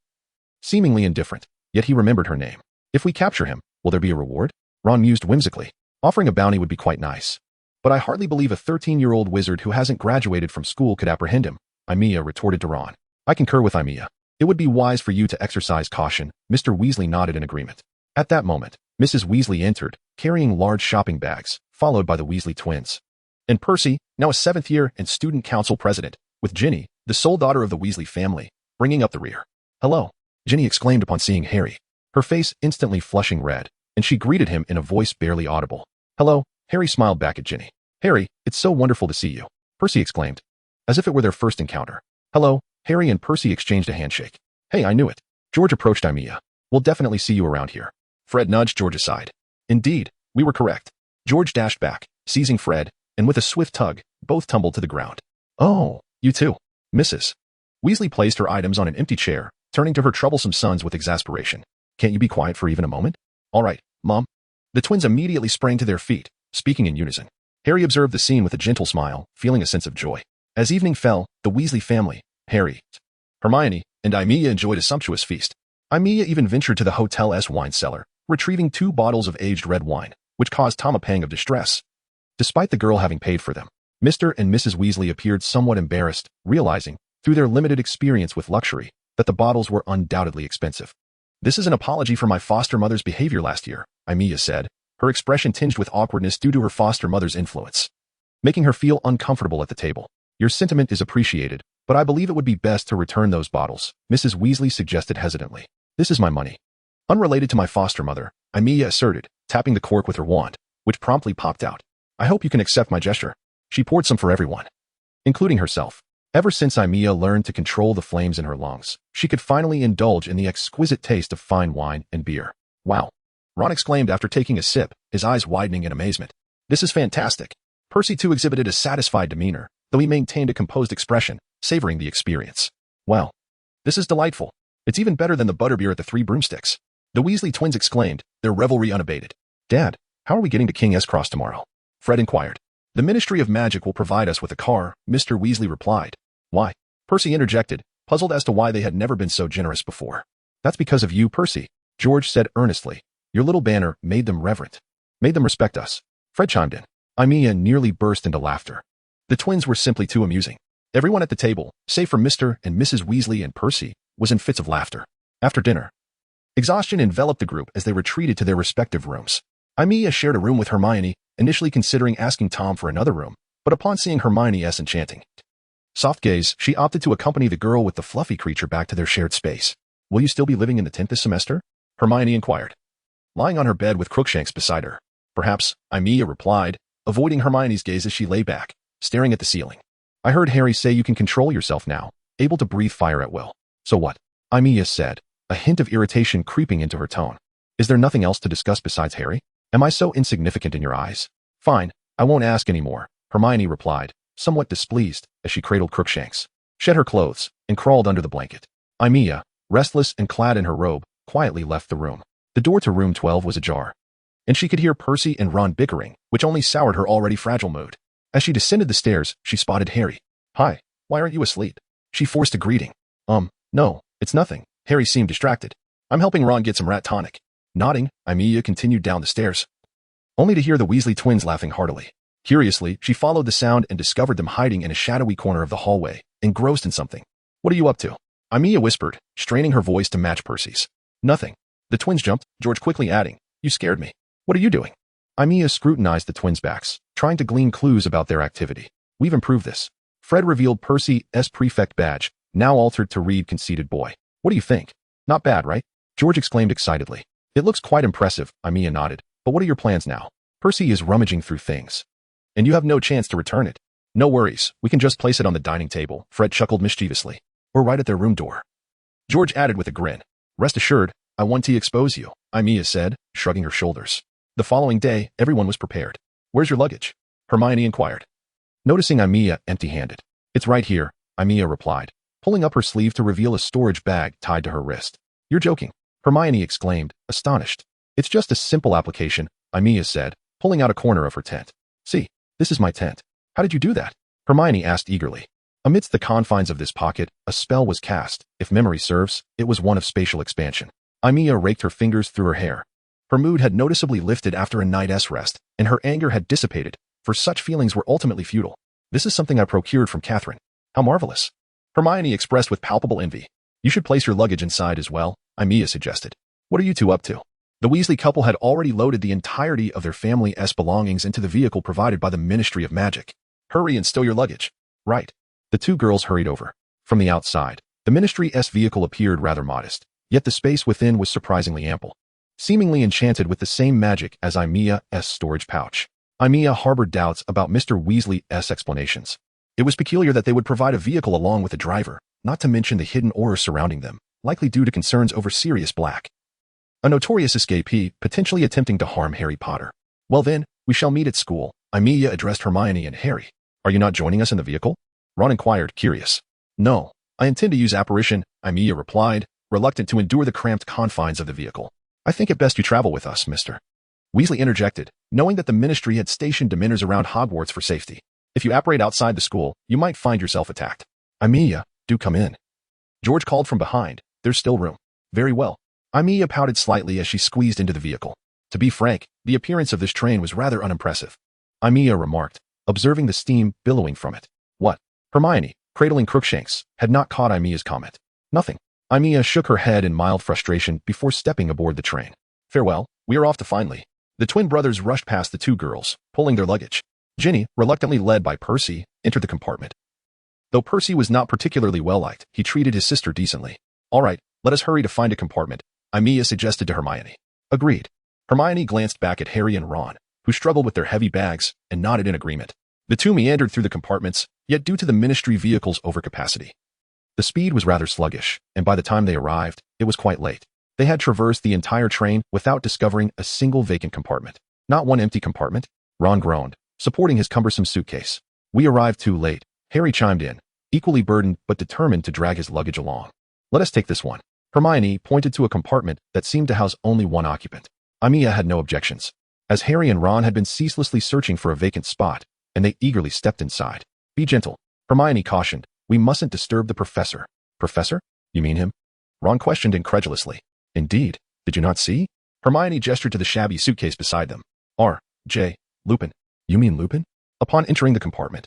seemingly indifferent, yet he remembered her name. "If we capture him, will there be a reward?" Ron mused whimsically. "Offering a bounty would be quite nice. But I hardly believe a 13-year-old wizard who hasn't graduated from school could apprehend him," Aimiya retorted to Ron. "I concur with Aimiya. It would be wise for you to exercise caution." Mr. Weasley nodded in agreement. At that moment, Mrs. Weasley entered, carrying large shopping bags, followed by the Weasley twins. And Percy, now a 7th year and student council president, with Ginny, the sole daughter of the Weasley family, bringing up the rear. "Hello," Ginny exclaimed upon seeing Harry, her face instantly flushing red, and she greeted him in a voice barely audible. "Hello," Harry smiled back at Ginny. "Harry, it's so wonderful to see you," Percy exclaimed, as if it were their first encounter. "Hello," Harry and Percy exchanged a handshake. "Hey, I knew it." George approached Aimiya. "We'll definitely see you around here." Fred nudged George aside. "Indeed, we were correct." George dashed back, seizing Fred, and with a swift tug, both tumbled to the ground. "Oh, you too." Mrs. Weasley placed her items on an empty chair, turning to her troublesome sons with exasperation. "Can't you be quiet for even a moment?" "All right, Mom." The twins immediately sprang to their feet, speaking in unison. Harry observed the scene with a gentle smile, feeling a sense of joy. As evening fell, the Weasley family, Harry, Hermione, and Aimiya enjoyed a sumptuous feast. Aimiya even ventured to the hotel's wine cellar, retrieving 2 bottles of aged red wine, which caused Tom a pang of distress. Despite the girl having paid for them, Mr. and Mrs. Weasley appeared somewhat embarrassed, realizing, through their limited experience with luxury, that the bottles were undoubtedly expensive. "This is an apology for my foster mother's behavior last year," Aimiya said, her expression tinged with awkwardness due to her foster mother's influence, making her feel uncomfortable at the table. "Your sentiment is appreciated, but I believe it would be best to return those bottles," Mrs. Weasley suggested hesitantly. "This is my money." "Unrelated to my foster mother," Aimiya asserted, tapping the cork with her wand, which promptly popped out. "I hope you can accept my gesture." She poured some for everyone, including herself. Ever since Aimiya learned to control the flames in her lungs, she could finally indulge in the exquisite taste of fine wine and beer. "Wow," Ron exclaimed after taking a sip, his eyes widening in amazement. "This is fantastic." Percy too exhibited a satisfied demeanor, though he maintained a composed expression, savoring the experience. "Well, this is delightful. It's even better than the butterbeer at the Three Broomsticks," the Weasley twins exclaimed, their revelry unabated. "Dad, how are we getting to King's Cross tomorrow?" Fred inquired. "The Ministry of Magic will provide us with a car," Mr. Weasley replied. "Why?" Percy interjected, puzzled as to why they had never been so generous before. "That's because of you, Percy," George said earnestly. "Your little banner made them reverent. Made them respect us." Fred chimed in. Aimiya nearly burst into laughter. The twins were simply too amusing. Everyone at the table, save for Mr. and Mrs. Weasley and Percy, was in fits of laughter. After dinner, exhaustion enveloped the group as they retreated to their respective rooms. Aimiya shared a room with Hermione, initially considering asking Tom for another room, but upon seeing Hermione's enchanting soft gaze, she opted to accompany the girl with the fluffy creature back to their shared space. "Will you still be living in the tent this semester?" Hermione inquired, lying on her bed with Crookshanks beside her. "Perhaps," Aimiya replied, avoiding Hermione's gaze as she lay back, staring at the ceiling. "I heard Harry say you can control yourself now, able to breathe fire at will." "So what?" Aimiya said, a hint of irritation creeping into her tone. "Is there nothing else to discuss besides Harry? Am I so insignificant in your eyes?" "Fine, I won't ask any more," Hermione replied, somewhat displeased, as she cradled Crookshanks, shed her clothes, and crawled under the blanket. Aimiya, restless and clad in her robe, quietly left the room. The door to room 12 was ajar, and she could hear Percy and Ron bickering, which only soured her already fragile mood. As she descended the stairs, she spotted Harry. "Hi, why aren't you asleep?" She forced a greeting. No, It's nothing. Harry seemed distracted. I'm helping Ron get some rat tonic. Nodding, Aimiya continued down the stairs, only to hear the Weasley twins laughing heartily. Curiously, she followed the sound and discovered them hiding in a shadowy corner of the hallway, engrossed in something. What are you up to? Aimiya whispered, straining her voice to match Percy's. Nothing. The twins jumped, George quickly adding, You scared me. What are you doing? Aimiya scrutinized the twins' backs, trying to glean clues about their activity. We've improved this. Fred revealed Percy's prefect badge, now altered to read conceited boy. What do you think? Not bad, right? George exclaimed excitedly. It looks quite impressive, Aimiya nodded. But what are your plans now? Percy is rummaging through things. And you have no chance to return it. No worries, we can just place it on the dining table, Fred chuckled mischievously. Or right at their room door. George added with a grin. Rest assured, I won't expose you, Aimiya said, shrugging her shoulders. The following day, everyone was prepared. Where's your luggage? Hermione inquired. Noticing Aimiya empty-handed. It's right here, Aimiya replied, pulling up her sleeve to reveal a storage bag tied to her wrist. You're joking, Hermione exclaimed, astonished. It's just a simple application, Aimiya said, pulling out a corner of her tent. See, this is my tent. How did you do that? Hermione asked eagerly. Amidst the confines of this pocket, a spell was cast. If memory serves, it was one of spatial expansion. Aimiya raked her fingers through her hair. Her mood had noticeably lifted after a night's rest, and her anger had dissipated, for such feelings were ultimately futile. This is something I procured from Catherine. How marvelous. Hermione expressed with palpable envy. You should place your luggage inside as well, Aimiya suggested. What are you two up to? The Weasley couple had already loaded the entirety of their family's belongings into the vehicle provided by the Ministry of Magic. Hurry and stow your luggage. Right. The two girls hurried over. From the outside, the Ministry's vehicle appeared rather modest, yet the space within was surprisingly ample. Seemingly enchanted with the same magic as Aimiya's storage pouch. Aimiya harbored doubts about Mr. Weasley's explanations. It was peculiar that they would provide a vehicle along with a driver, not to mention the hidden aura surrounding them, likely due to concerns over Sirius Black, a notorious escapee potentially attempting to harm Harry Potter. Well then, we shall meet at school, Aimiya addressed Hermione and Harry. Are you not joining us in the vehicle? Ron inquired, curious. No, I intend to use apparition, Aimiya replied, reluctant to endure the cramped confines of the vehicle. I think it best you travel with us, Mr. Weasley interjected, knowing that the Ministry had stationed Dementors around Hogwarts for safety. If you apparate outside the school, you might find yourself attacked. Aimiya, do come in. George called from behind. There's still room. Very well. Aimiya pouted slightly as she squeezed into the vehicle. To be frank, the appearance of this train was rather unimpressive. Aimiya remarked, observing the steam billowing from it. What? Hermione, cradling Crookshanks, had not caught Aimiya's comment. Nothing. Aimiya shook her head in mild frustration before stepping aboard the train. Farewell, we are off to Finley. The twin brothers rushed past the two girls, pulling their luggage. Ginny, reluctantly led by Percy, entered the compartment. Though Percy was not particularly well-liked, he treated his sister decently. All right, let us hurry to find a compartment, Aimiya suggested to Hermione. Agreed. Hermione glanced back at Harry and Ron, who struggled with their heavy bags, and nodded in agreement. The two meandered through the compartments, yet due to the Ministry vehicle's overcapacity, the speed was rather sluggish, and by the time they arrived, it was quite late. They had traversed the entire train without discovering a single vacant compartment. Not one empty compartment? Ron groaned, supporting his cumbersome suitcase. We arrived too late, Harry chimed in, equally burdened but determined to drag his luggage along. Let us take this one. Hermione pointed to a compartment that seemed to house only one occupant. Aimiya had no objections, as Harry and Ron had been ceaselessly searching for a vacant spot, and they eagerly stepped inside. Be gentle, Hermione cautioned. We mustn't disturb the professor. Professor? You mean him? Ron questioned incredulously. Indeed. Did you not see? Hermione gestured to the shabby suitcase beside them. R.J. Lupin. You mean Lupin? Upon entering the compartment,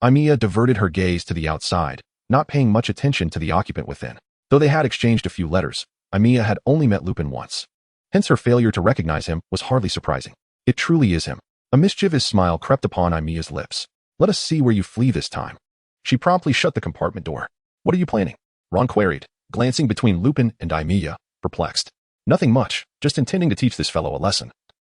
Aimiya diverted her gaze to the outside, not paying much attention to the occupant within. Though they had exchanged a few letters, Aimiya had only met Lupin once. Hence her failure to recognize him was hardly surprising. It truly is him. A mischievous smile crept upon Aimiya's lips. Let us see where you flee this time. She promptly shut the compartment door. What are you planning? Ron queried, glancing between Lupin and Aimiya, perplexed. Nothing much, just intending to teach this fellow a lesson.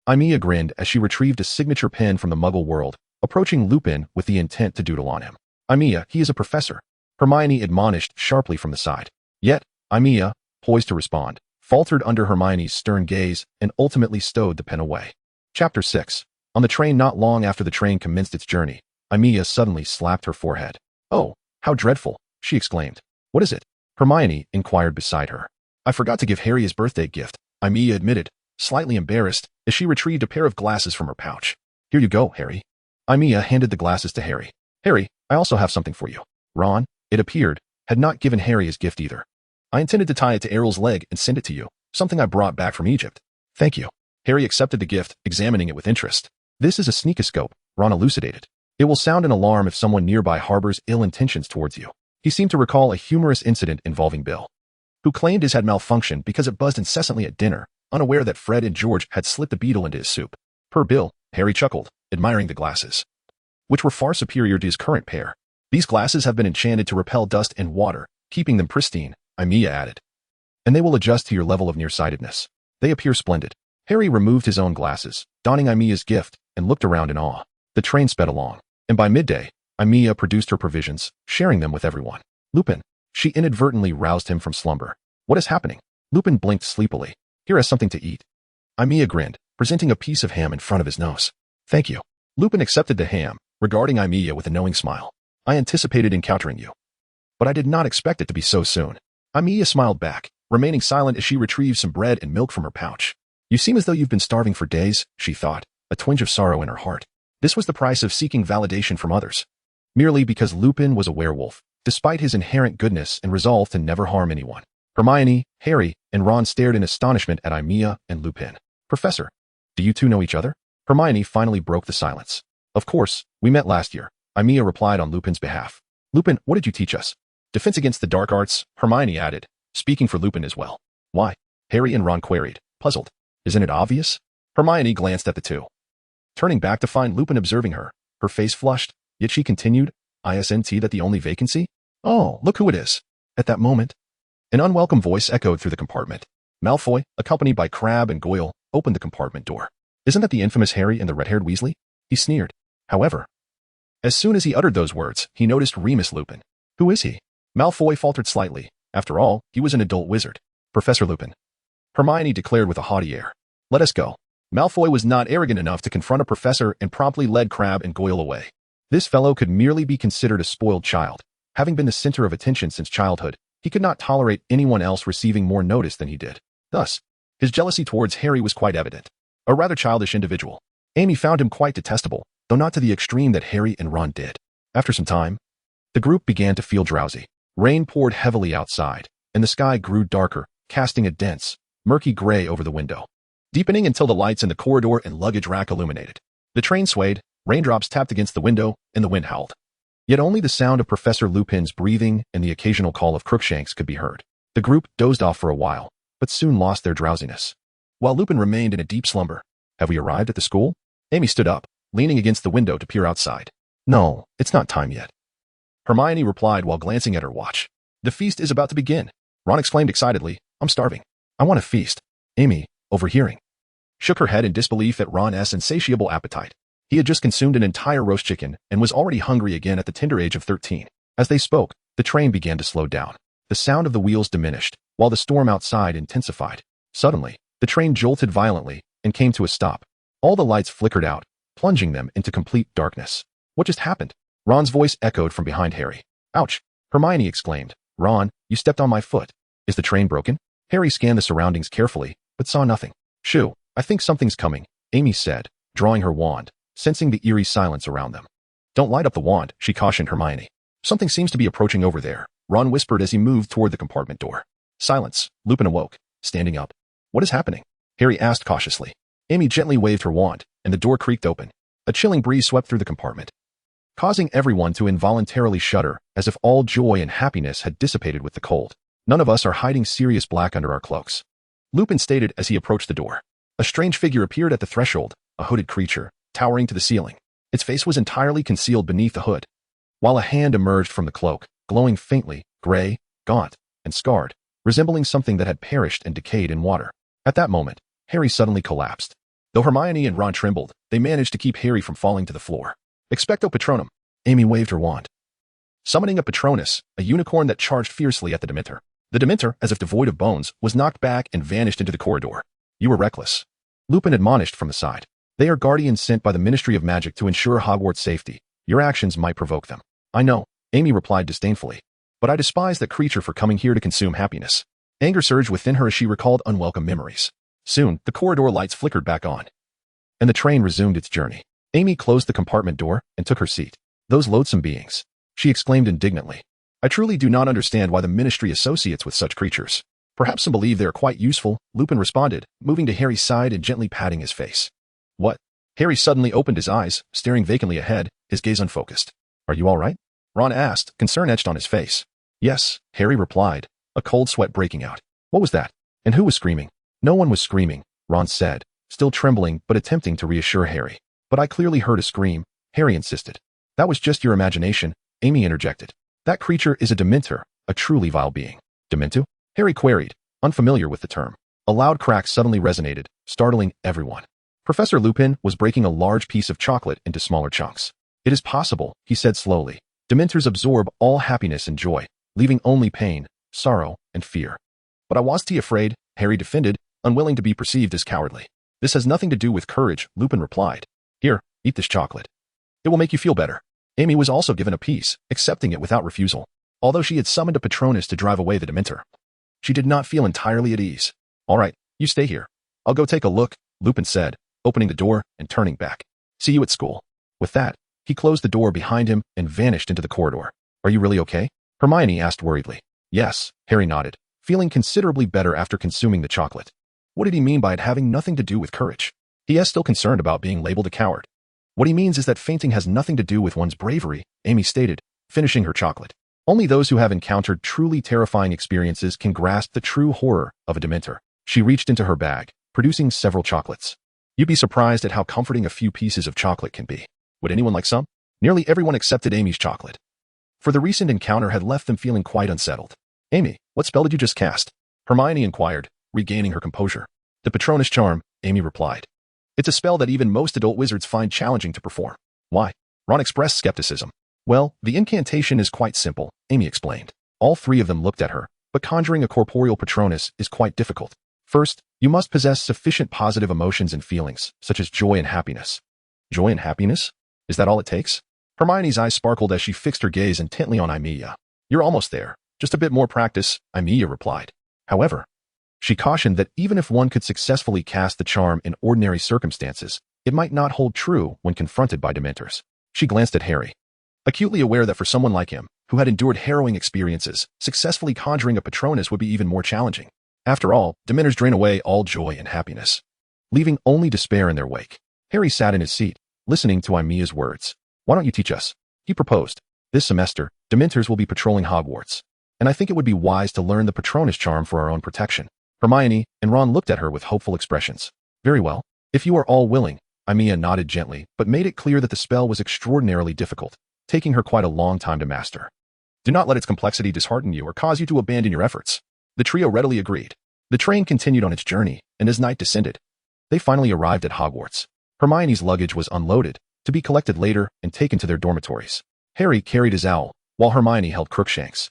Aimiya grinned as she retrieved a signature pen from the Muggle world, approaching Lupin with the intent to doodle on him. Aimiya, he is a professor, Hermione admonished sharply from the side. Yet, Aimiya, poised to respond, faltered under Hermione's stern gaze and ultimately stowed the pen away. Chapter 6. On the train not long after the train commenced its journey, Aimiya suddenly slapped her forehead. Oh, how dreadful, she exclaimed. What is it? Hermione inquired beside her. I forgot to give Harry his birthday gift, Aimiya admitted, slightly embarrassed, as she retrieved a pair of glasses from her pouch. Here you go, Harry. Aimiya handed the glasses to Harry. Harry, I also have something for you. Ron, it appeared, had not given Harry his gift either. I intended to tie it to Errol's leg and send it to you, something I brought back from Egypt. Thank you. Harry accepted the gift, examining it with interest. This is a sneakoscope, Ron elucidated. It will sound an alarm if someone nearby harbors ill intentions towards you. He seemed to recall a humorous incident involving Bill, who claimed his had malfunctioned because it buzzed incessantly at dinner, unaware that Fred and George had slipped the beetle into his soup. Per Bill, Harry chuckled, admiring the glasses, which were far superior to his current pair. These glasses have been enchanted to repel dust and water, keeping them pristine, Aimiya added. And they will adjust to your level of nearsightedness. They appear splendid. Harry removed his own glasses, donning Aimiya's gift, and looked around in awe. The train sped along, and by midday, Aimiya produced her provisions, sharing them with everyone. Lupin. She inadvertently roused him from slumber. What is happening? Lupin blinked sleepily. Here is something to eat. Aimiya grinned, presenting a piece of ham in front of his nose. Thank you. Lupin accepted the ham, regarding Aimiya with a knowing smile. I anticipated encountering you, but I did not expect it to be so soon. Aimiya smiled back, remaining silent as she retrieved some bread and milk from her pouch. You seem as though you've been starving for days, she thought, a twinge of sorrow in her heart. This was the price of seeking validation from others. Merely because Lupin was a werewolf, despite his inherent goodness and resolve to never harm anyone. Hermione, Harry, and Ron stared in astonishment at Aimiya and Lupin. Professor, do you two know each other? Hermione finally broke the silence. Of course, we met last year, Aimiya replied on Lupin's behalf. Lupin, what did you teach us? Defense against the dark arts, Hermione added, speaking for Lupin as well. Why? Harry and Ron queried, puzzled. Isn't it obvious? Hermione glanced at the two, turning back to find Lupin observing her. Her face flushed, yet she continued, Isn't that the only vacancy? Oh, look who it is. At that moment, an unwelcome voice echoed through the compartment. Malfoy, accompanied by Crabbe and Goyle, opened the compartment door. Isn't that the infamous Harry and the red-haired Weasley? He sneered. However, as soon as he uttered those words, he noticed Remus Lupin. Who is he? Malfoy faltered slightly. After all, he was an adult wizard. Professor Lupin, Hermione declared with a haughty air. Let us go. Malfoy was not arrogant enough to confront a professor and promptly led Crabbe and Goyle away. This fellow could merely be considered a spoiled child. Having been the center of attention since childhood, he could not tolerate anyone else receiving more notice than he did. Thus, his jealousy towards Harry was quite evident. A rather childish individual. Amy found him quite detestable, though not to the extreme that Harry and Ron did. After some time, the group began to feel drowsy. Rain poured heavily outside, and the sky grew darker, casting a dense, murky gray over the window, deepening until the lights in the corridor and luggage rack illuminated. The train swayed, raindrops tapped against the window, and the wind howled. Yet only the sound of Professor Lupin's breathing and the occasional call of Crookshanks could be heard. The group dozed off for a while, but soon lost their drowsiness, while Lupin remained in a deep slumber. Have we arrived at the school? Amy stood up, leaning against the window to peer outside. No, it's not time yet, Hermione replied while glancing at her watch. The feast is about to begin. Ron exclaimed excitedly, I'm starving. I want a feast. Amy, overhearing, shook her head in disbelief at Ron's insatiable appetite. He had just consumed an entire roast chicken and was already hungry again at the tender age of 13. As they spoke, the train began to slow down. The sound of the wheels diminished, while the storm outside intensified. Suddenly, the train jolted violently and came to a stop. All the lights flickered out, plunging them into complete darkness. What just happened? Ron's voice echoed from behind Harry. Ouch! Hermione exclaimed. Ron, you stepped on my foot. Is the train broken? Harry scanned the surroundings carefully, but saw nothing. Shoo, I think something's coming, Amy said, drawing her wand, sensing the eerie silence around them. Don't light up the wand, she cautioned Hermione. Something seems to be approaching over there, Ron whispered as he moved toward the compartment door. Silence. Lupin awoke, standing up. What is happening? Harry asked cautiously. Amy gently waved her wand, and the door creaked open. A chilling breeze swept through the compartment, causing everyone to involuntarily shudder, as if all joy and happiness had dissipated with the cold. None of us are hiding Sirius Black under our cloaks, Lupin stated as he approached the door. A strange figure appeared at the threshold, a hooded creature, towering to the ceiling. Its face was entirely concealed beneath the hood, while a hand emerged from the cloak, glowing faintly, gray, gaunt, and scarred, resembling something that had perished and decayed in water. At that moment, Harry suddenly collapsed. Though Hermione and Ron trembled, they managed to keep Harry from falling to the floor. Expecto Patronum. Amy waved her wand, summoning a Patronus, a unicorn that charged fiercely at the Dementor. The Dementor, as if devoid of bones, was knocked back and vanished into the corridor. You were reckless, Lupin admonished from the side. They are guardians sent by the Ministry of Magic to ensure Hogwarts' safety. Your actions might provoke them. I know, Amy replied disdainfully, but I despise that creature for coming here to consume happiness. Anger surged within her as she recalled unwelcome memories. Soon, the corridor lights flickered back on, and the train resumed its journey. Amy closed the compartment door and took her seat. Those loathsome beings, she exclaimed indignantly. I truly do not understand why the Ministry associates with such creatures. Perhaps some believe they are quite useful, Lupin responded, moving to Harry's side and gently patting his face. What? Harry suddenly opened his eyes, staring vacantly ahead, his gaze unfocused. Are you all right? Ron asked, concern etched on his face. Yes, Harry replied, a cold sweat breaking out. What was that? And who was screaming? No one was screaming, Ron said, still trembling but attempting to reassure Harry. But I clearly heard a scream, Harry insisted. That was just your imagination, Amy interjected. That creature is a Dementor, a truly vile being. Dementor? Harry queried, unfamiliar with the term. A loud crack suddenly resonated, startling everyone. Professor Lupin was breaking a large piece of chocolate into smaller chunks. It is possible, he said slowly. Dementors absorb all happiness and joy, leaving only pain, sorrow, and fear. But I was afraid, Harry defended, unwilling to be perceived as cowardly. This has nothing to do with courage, Lupin replied. Here, eat this chocolate. It will make you feel better. Amy was also given a piece, accepting it without refusal. Although she had summoned a Patronus to drive away the Dementor, she did not feel entirely at ease. All right, you stay here. I'll go take a look, Lupin said, opening the door and turning back. See you at school. With that, he closed the door behind him and vanished into the corridor. Are you really okay? Hermione asked worriedly. Yes, Harry nodded, feeling considerably better after consuming the chocolate. What did he mean by it having nothing to do with courage? He is still concerned about being labeled a coward. What he means is that fainting has nothing to do with one's bravery, Amy stated, finishing her chocolate. Only those who have encountered truly terrifying experiences can grasp the true horror of a Dementor. She reached into her bag, producing several chocolates. You'd be surprised at how comforting a few pieces of chocolate can be. Would anyone like some? Nearly everyone accepted Amy's chocolate, for the recent encounter had left them feeling quite unsettled. Amy, what spell did you just cast? Hermione inquired, regaining her composure. The Patronus charm, Amy replied. It's a spell that even most adult wizards find challenging to perform. Why? Ron expressed skepticism. Well, the incantation is quite simple, Amy explained. All three of them looked at her, but conjuring a corporeal Patronus is quite difficult. First, you must possess sufficient positive emotions and feelings, such as joy and happiness. Joy and happiness? Is that all it takes? Hermione's eyes sparkled as she fixed her gaze intently on Aimiya. You're almost there. Just a bit more practice, Aimiya replied. However, she cautioned that even if one could successfully cast the charm in ordinary circumstances, it might not hold true when confronted by Dementors. She glanced at Harry, acutely aware that for someone like him, who had endured harrowing experiences, successfully conjuring a Patronus would be even more challenging. After all, Dementors drain away all joy and happiness, leaving only despair in their wake. Harry sat in his seat, listening to Aimiya's words. Why don't you teach us? He proposed. This semester, Dementors will be patrolling Hogwarts, and I think it would be wise to learn the Patronus charm for our own protection. Hermione and Ron looked at her with hopeful expressions. Very well. If you are all willing, Aimiya nodded gently, but made it clear that the spell was extraordinarily difficult, taking her quite a long time to master. Do not let its complexity dishearten you or cause you to abandon your efforts. The trio readily agreed. The train continued on its journey, and as night descended, they finally arrived at Hogwarts. Hermione's luggage was unloaded, to be collected later and taken to their dormitories. Harry carried his owl, while Hermione held Crookshanks,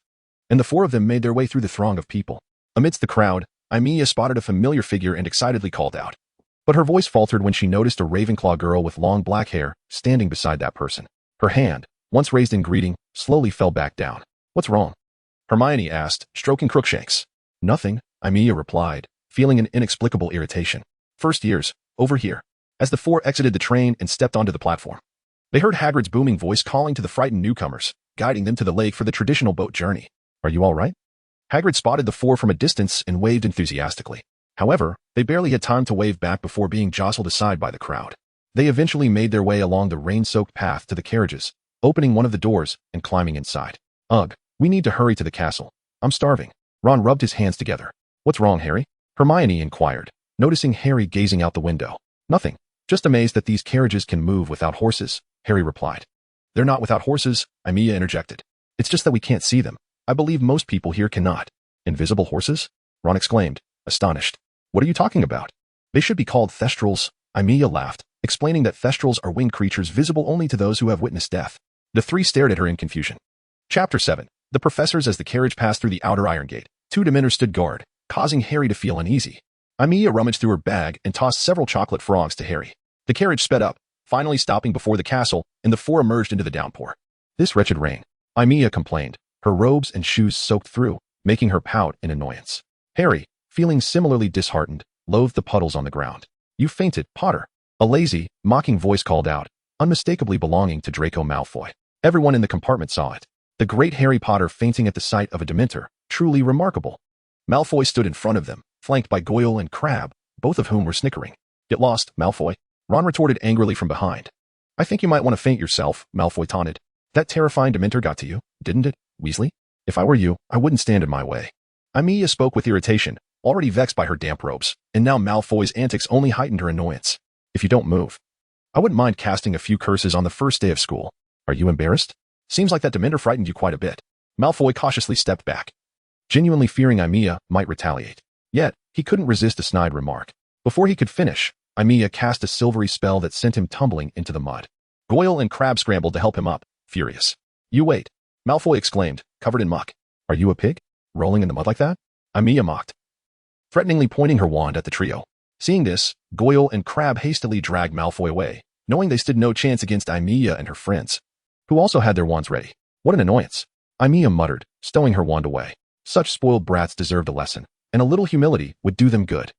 and the four of them made their way through the throng of people. Amidst the crowd, Aimiya spotted a familiar figure and excitedly called out. But her voice faltered when she noticed a Ravenclaw girl with long black hair standing beside that person. Her hand, once raised in greeting, slowly fell back down. What's wrong? Hermione asked, stroking Crookshanks. Nothing, Aimiya replied, feeling an inexplicable irritation. First years, over here. As the four exited the train and stepped onto the platform, they heard Hagrid's booming voice calling to the frightened newcomers, guiding them to the lake for the traditional boat journey. Are you all right? Hagrid spotted the four from a distance and waved enthusiastically. However, they barely had time to wave back before being jostled aside by the crowd. They eventually made their way along the rain-soaked path to the carriages, opening one of the doors and climbing inside. Ugh, we need to hurry to the castle. I'm starving. Ron rubbed his hands together. What's wrong, Harry? Hermione inquired, noticing Harry gazing out the window. Nothing. Just amazed that these carriages can move without horses, Harry replied. They're not without horses, Aimiya interjected. It's just that we can't see them. I believe most people here cannot. Invisible horses? Ron exclaimed, astonished. What are you talking about? They should be called thestrals, Aimiya laughed, explaining that thestrals are winged creatures visible only to those who have witnessed death. The three stared at her in confusion. Chapter 7. The professors. As the carriage passed through the outer iron gate, two Dementors stood guard, causing Harry to feel uneasy. Aimiya rummaged through her bag and tossed several chocolate frogs to Harry. The carriage sped up, finally stopping before the castle, and the four emerged into the downpour. This wretched rain, Aimiya complained, her robes and shoes soaked through, making her pout in annoyance. Harry, feeling similarly disheartened, loathed the puddles on the ground. You fainted, Potter. A lazy, mocking voice called out, unmistakably belonging to Draco Malfoy. Everyone in the compartment saw it. The great Harry Potter fainting at the sight of a Dementor, truly remarkable. Malfoy stood in front of them, flanked by Goyle and Crabbe, both of whom were snickering. Get lost, Malfoy, Ron retorted angrily from behind. I think you might want to faint yourself, Malfoy taunted. That terrifying Dementor got to you, didn't it, Weasley? If I were you, I wouldn't stand in my way. Aimiya spoke with irritation, already vexed by her damp robes, and now Malfoy's antics only heightened her annoyance. If you don't move, I wouldn't mind casting a few curses on the first day of school. Are you embarrassed? Seems like that Dementor frightened you quite a bit. Malfoy cautiously stepped back, genuinely fearing Aimiya might retaliate. Yet, he couldn't resist a snide remark. Before he could finish, Aimiya cast a silvery spell that sent him tumbling into the mud. Goyle and Crabbe scrambled to help him up, furious. You wait, Malfoy exclaimed, covered in muck. Are you a pig? Rolling in the mud like that? Aimiya mocked, threateningly pointing her wand at the trio. Seeing this, Goyle and Crabbe hastily dragged Malfoy away, knowing they stood no chance against Aimiya and her friends, who also had their wands ready. What an annoyance, Aimiya muttered, stowing her wand away. Such spoiled brats deserved a lesson, and a little humility would do them good.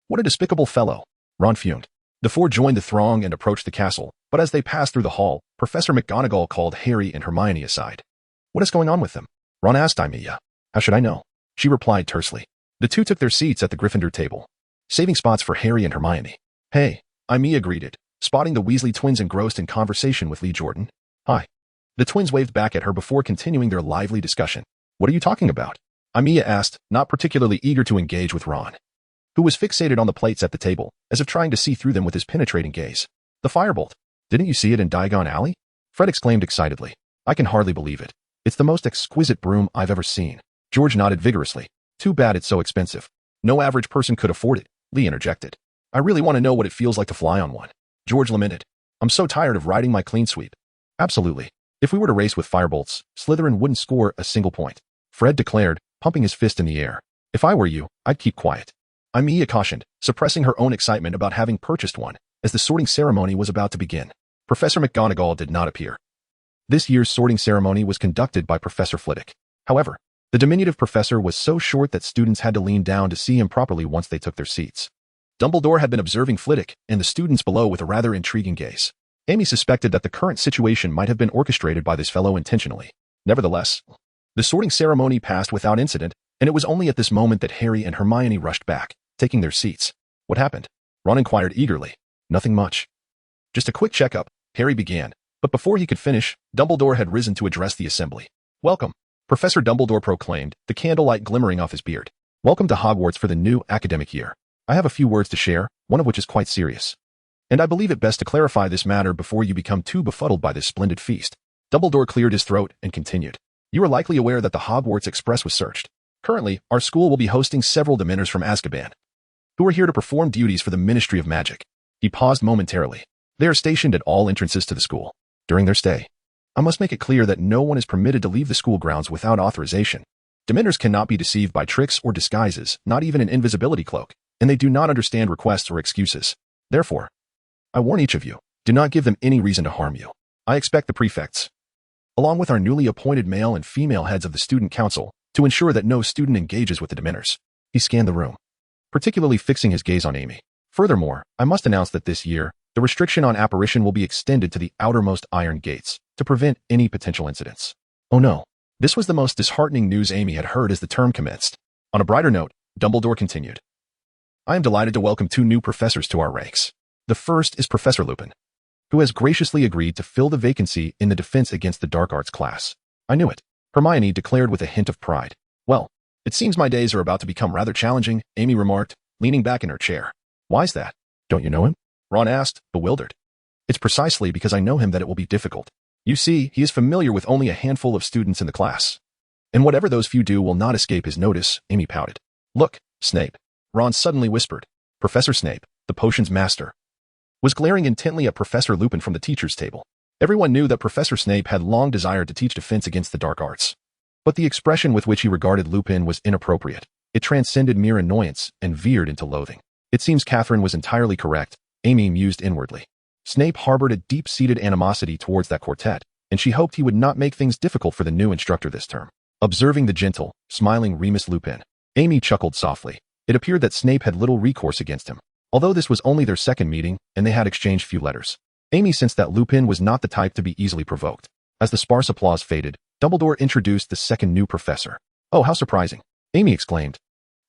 What a despicable fellow, Ron fumed. The four joined the throng and approached the castle, but as they passed through the hall, Professor McGonagall called Harry and Hermione aside. What is going on with them? Ron asked Aimiya. How should I know? She replied tersely. The two took their seats at the Gryffindor table, saving spots for Harry and Hermione. Hey, Aimiya greeted, spotting the Weasley twins engrossed in conversation with Lee Jordan. Hi. The twins waved back at her before continuing their lively discussion. What are you talking about? Aimiya asked, not particularly eager to engage with Ron, who was fixated on the plates at the table, as if trying to see through them with his penetrating gaze. The firebolt. Didn't you see it in Diagon Alley? Fred exclaimed excitedly. I can hardly believe it. It's the most exquisite broom I've ever seen. George nodded vigorously. Too bad it's so expensive. No average person could afford it, Lee interjected. I really want to know what it feels like to fly on one. George lamented. I'm so tired of riding my clean sweep. Absolutely. If we were to race with firebolts, Slytherin wouldn't score a single point, Fred declared, pumping his fist in the air. If I were you, I'd keep quiet. Aimiya cautioned, suppressing her own excitement about having purchased one, as the sorting ceremony was about to begin. Professor McGonagall did not appear. This year's sorting ceremony was conducted by Professor Flitwick. However, the diminutive professor was so short that students had to lean down to see him properly once they took their seats. Dumbledore had been observing Flitwick and the students below with a rather intriguing gaze. Amy suspected that the current situation might have been orchestrated by this fellow intentionally. Nevertheless, the sorting ceremony passed without incident, and it was only at this moment that Harry and Hermione rushed back, taking their seats. What happened? Ron inquired eagerly. Nothing much. Just a quick checkup, Harry began, but before he could finish, Dumbledore had risen to address the assembly. Welcome, Professor Dumbledore proclaimed, the candlelight glimmering off his beard. Welcome to Hogwarts for the new academic year. I have a few words to share, one of which is quite serious. And I believe it best to clarify this matter before you become too befuddled by this splendid feast. Dumbledore cleared his throat and continued. You are likely aware that the Hogwarts Express was searched. Currently, our school will be hosting several Dementors from Azkaban, who are here to perform duties for the Ministry of Magic. He paused momentarily. They are stationed at all entrances to the school. During their stay, I must make it clear that no one is permitted to leave the school grounds without authorization. Dementors cannot be deceived by tricks or disguises, not even an invisibility cloak, and they do not understand requests or excuses. Therefore, I warn each of you, do not give them any reason to harm you. I expect the prefects, along with our newly appointed male and female heads of the student council, to ensure that no student engages with the Dementors. He scanned the room, particularly fixing his gaze on Amy. Furthermore, I must announce that this year, the restriction on apparition will be extended to the outermost iron gates to prevent any potential incidents. Oh no. This was the most disheartening news Amy had heard as the term commenced. On a brighter note, Dumbledore continued. I am delighted to welcome two new professors to our ranks. The first is Professor Lupin, who has graciously agreed to fill the vacancy in the Defense Against the Dark Arts class. I knew it, Hermione declared with a hint of pride. Well, it seems my days are about to become rather challenging, Amy remarked, leaning back in her chair. Why's that? Don't you know him? Ron asked, bewildered. It's precisely because I know him that it will be difficult. You see, he is familiar with only a handful of students in the class. And whatever those few do will not escape his notice, Amy pouted. Look, Snape. Ron suddenly whispered. Professor Snape, the potions master, was glaring intently at Professor Lupin from the teacher's table. Everyone knew that Professor Snape had long desired to teach defense against the dark arts. But the expression with which he regarded Lupin was inappropriate. It transcended mere annoyance and veered into loathing. It seems Catherine was entirely correct, Amy mused inwardly. Snape harbored a deep-seated animosity towards that quartet, and she hoped he would not make things difficult for the new instructor this term. Observing the gentle, smiling Remus Lupin, Amy chuckled softly. It appeared that Snape had little recourse against him. Although this was only their second meeting, and they had exchanged few letters, Amy sensed that Lupin was not the type to be easily provoked. As the sparse applause faded, Dumbledore introduced the second new professor. Oh, how surprising, Amy exclaimed,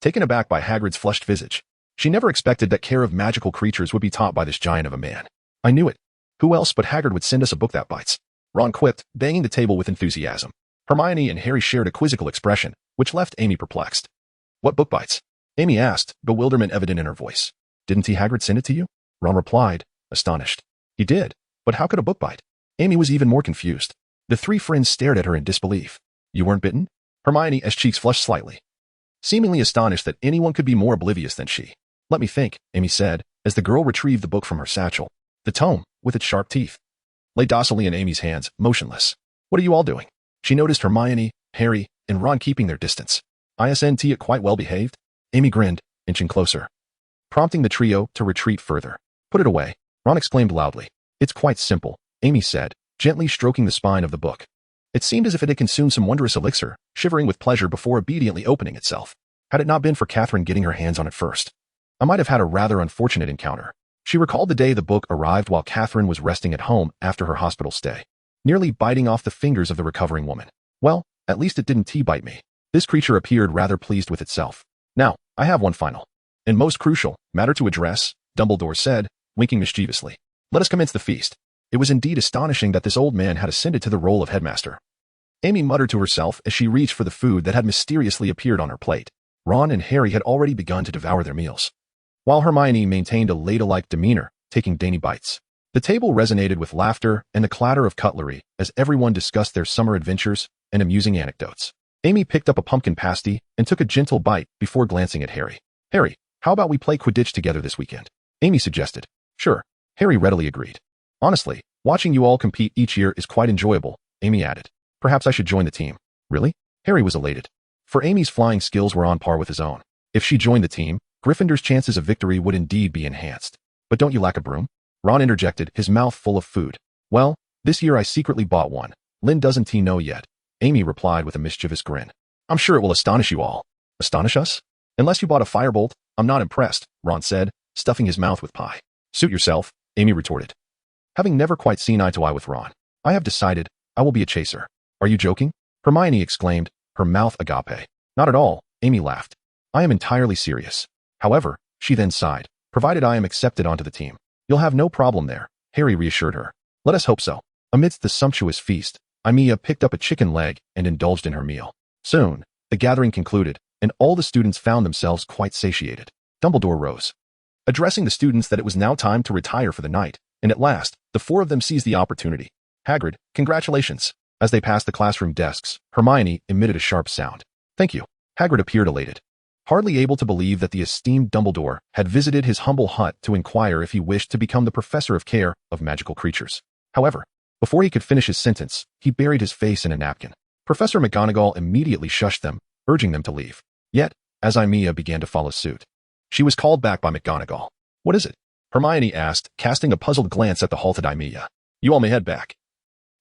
taken aback by Hagrid's flushed visage. She never expected that care of magical creatures would be taught by this giant of a man. I knew it. Who else but Hagrid would send us a book that bites? Ron quipped, banging the table with enthusiasm. Hermione and Harry shared a quizzical expression, which left Amy perplexed. What book bites? Amy asked, bewilderment evident in her voice. Didn't Hagrid send it to you? Ron replied, astonished. He did, but how could a book bite? Amy was even more confused. The three friends stared at her in disbelief. You weren't bitten? Hermione's cheeks flushed slightly, seemingly astonished that anyone could be more oblivious than she. Let me think, Amy said, as the girl retrieved the book from her satchel. The tome, with its sharp teeth, lay docilely in Amy's hands, motionless. What are you all doing? She noticed Hermione, Harry, and Ron keeping their distance. Isn't it quite well behaved? Amy grinned, inching closer, prompting the trio to retreat further. Put it away, Ron exclaimed loudly. It's quite simple, Amy said, gently stroking the spine of the book. It seemed as if it had consumed some wondrous elixir, shivering with pleasure before obediently opening itself. Had it not been for Catherine getting her hands on it first, I might have had a rather unfortunate encounter. She recalled the day the book arrived while Catherine was resting at home after her hospital stay, nearly biting off the fingers of the recovering woman. Well, at least it didn't bite me. This creature appeared rather pleased with itself. Now, I have one final and most crucial matter to address, Dumbledore said, winking mischievously. Let us commence the feast. It was indeed astonishing that this old man had ascended to the role of headmaster. Amy muttered to herself as she reached for the food that had mysteriously appeared on her plate. Ron and Harry had already begun to devour their meals, while Hermione maintained a ladylike demeanor, taking dainty bites. The table resonated with laughter and the clatter of cutlery as everyone discussed their summer adventures and amusing anecdotes. Amy picked up a pumpkin pasty and took a gentle bite before glancing at Harry. Harry, how about we play Quidditch together this weekend? Amy suggested. Sure, Harry readily agreed. Honestly, watching you all compete each year is quite enjoyable, Amy added. Perhaps I should join the team. Really? Harry was elated, for Amy's flying skills were on par with his own. If she joined the team, Gryffindor's chances of victory would indeed be enhanced. But don't you lack a broom? Ron interjected, his mouth full of food. Well, this year I secretly bought one. Lynn doesn't know yet, Amy replied with a mischievous grin. I'm sure it will astonish you all. Astonish us? Unless you bought a firebolt, I'm not impressed, Ron said, stuffing his mouth with pie. Suit yourself, Amy retorted. Having never quite seen eye to eye with Ron, I have decided I will be a chaser. Are you joking? Hermione exclaimed, her mouth agape. Not at all, Amy laughed. I am entirely serious. However, she then sighed, provided I am accepted onto the team. You'll have no problem there, Harry reassured her. Let us hope so. Amidst the sumptuous feast, Aimiya picked up a chicken leg and indulged in her meal. Soon, the gathering concluded, and all the students found themselves quite satiated. Dumbledore rose, addressing the students that it was now time to retire for the night, and at last, the four of them seized the opportunity. Hagrid, congratulations. As they passed the classroom desks, Hermione emitted a sharp sound. Thank you. Hagrid appeared elated, hardly able to believe that the esteemed Dumbledore had visited his humble hut to inquire if he wished to become the professor of care of magical creatures. However, before he could finish his sentence, he buried his face in a napkin. Professor McGonagall immediately shushed them, urging them to leave. Yet, as Aimiya began to follow suit, she was called back by McGonagall. What is it? Hermione asked, casting a puzzled glance at the halted Aimiya. You all may head back,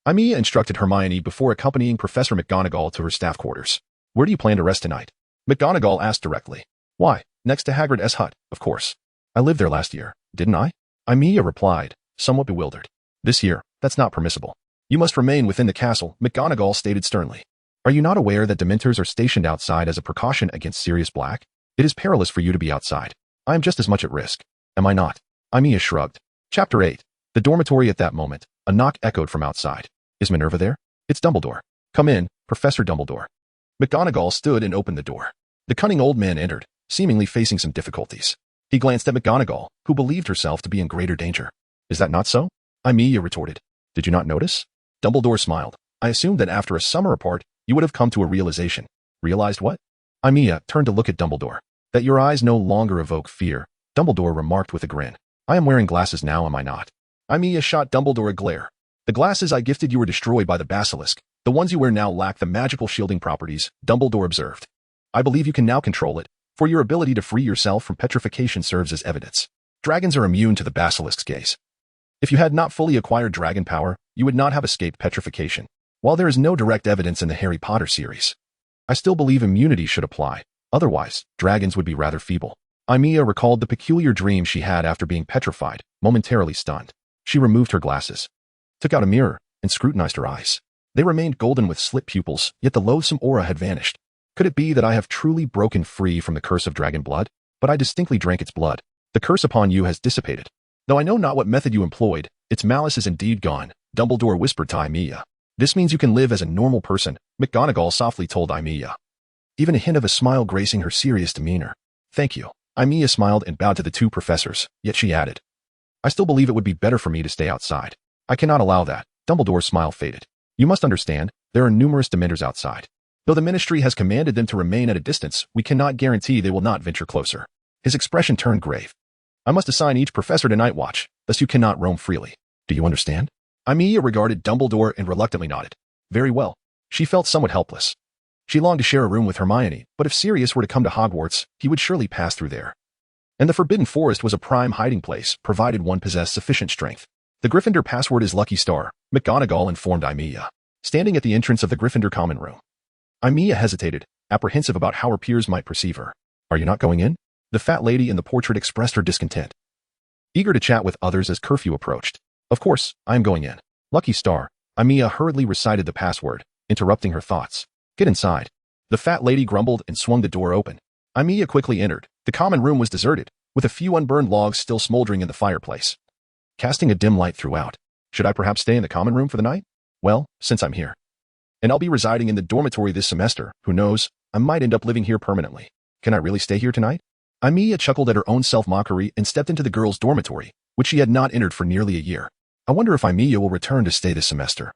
Aimiya instructed Hermione before accompanying Professor McGonagall to her staff quarters. Where do you plan to rest tonight? McGonagall asked directly. Why, next to Hagrid's hut, of course. I lived there last year, didn't I? Aimiya replied, somewhat bewildered. This year, that's not permissible. You must remain within the castle, McGonagall stated sternly. Are you not aware that Dementors are stationed outside as a precaution against Sirius Black? It is perilous for you to be outside. I am just as much at risk. Am I not? Aimiya shrugged. Chapter 8. The dormitory. At that moment, a knock echoed from outside. Is Minerva there? It's Dumbledore. Come in, Professor Dumbledore. McGonagall stood and opened the door. The cunning old man entered, seemingly facing some difficulties. He glanced at McGonagall, who believed herself to be in greater danger. Is that not so? Aimiya retorted. Did you not notice? Dumbledore smiled. I assumed that after a summer apart, you would have come to a realization. Realized what? Aimiya turned to look at Dumbledore. That your eyes no longer evoke fear, Dumbledore remarked with a grin. I am wearing glasses now, am I not? Aimiya shot Dumbledore a glare. The glasses I gifted you were destroyed by the basilisk. The ones you wear now lack the magical shielding properties, Dumbledore observed. I believe you can now control it, for your ability to free yourself from petrification serves as evidence. Dragons are immune to the basilisk's gaze. If you had not fully acquired dragon power, you would not have escaped petrification. While there is no direct evidence in the Harry Potter series, I still believe immunity should apply. Otherwise, dragons would be rather feeble. Aimiya recalled the peculiar dream she had after being petrified, momentarily stunned. She removed her glasses, took out a mirror, and scrutinized her eyes. They remained golden with slit pupils, yet the loathsome aura had vanished. Could it be that I have truly broken free from the curse of dragon blood? But I distinctly drank its blood. The curse upon you has dissipated. Though I know not what method you employed, its malice is indeed gone, Dumbledore whispered to Aimiya. This means you can live as a normal person, McGonagall softly told Aimiya. Even a hint of a smile gracing her serious demeanor. Thank you. Aimiya smiled and bowed to the two professors, yet she added. I still believe it would be better for me to stay outside. I cannot allow that. Dumbledore's smile faded. You must understand, there are numerous Dementors outside. Though the Ministry has commanded them to remain at a distance, we cannot guarantee they will not venture closer. His expression turned grave. I must assign each professor to night watch, thus you cannot roam freely. Do you understand? Aimiya regarded Dumbledore and reluctantly nodded. Very well. She felt somewhat helpless. She longed to share a room with Hermione, but if Sirius were to come to Hogwarts, he would surely pass through there. And the Forbidden Forest was a prime hiding place, provided one possessed sufficient strength. The Gryffindor password is Lucky Star, McGonagall informed Aimiya, standing at the entrance of the Gryffindor common room. Aimiya hesitated, apprehensive about how her peers might perceive her. Are you not going in? The fat lady in the portrait expressed her discontent. Eager to chat with others as curfew approached. Of course, I am going in. Lucky Star. Aimiya hurriedly recited the password, interrupting her thoughts. Get inside. The fat lady grumbled and swung the door open. Aimiya quickly entered. The common room was deserted, with a few unburned logs still smoldering in the fireplace, casting a dim light throughout. Should I perhaps stay in the common room for the night? Well, since I'm here. And I'll be residing in the dormitory this semester, who knows, I might end up living here permanently. Can I really stay here tonight? Aimiya chuckled at her own self-mockery and stepped into the girls' dormitory, which she had not entered for nearly a year. I wonder if Aimiya will return to stay this semester.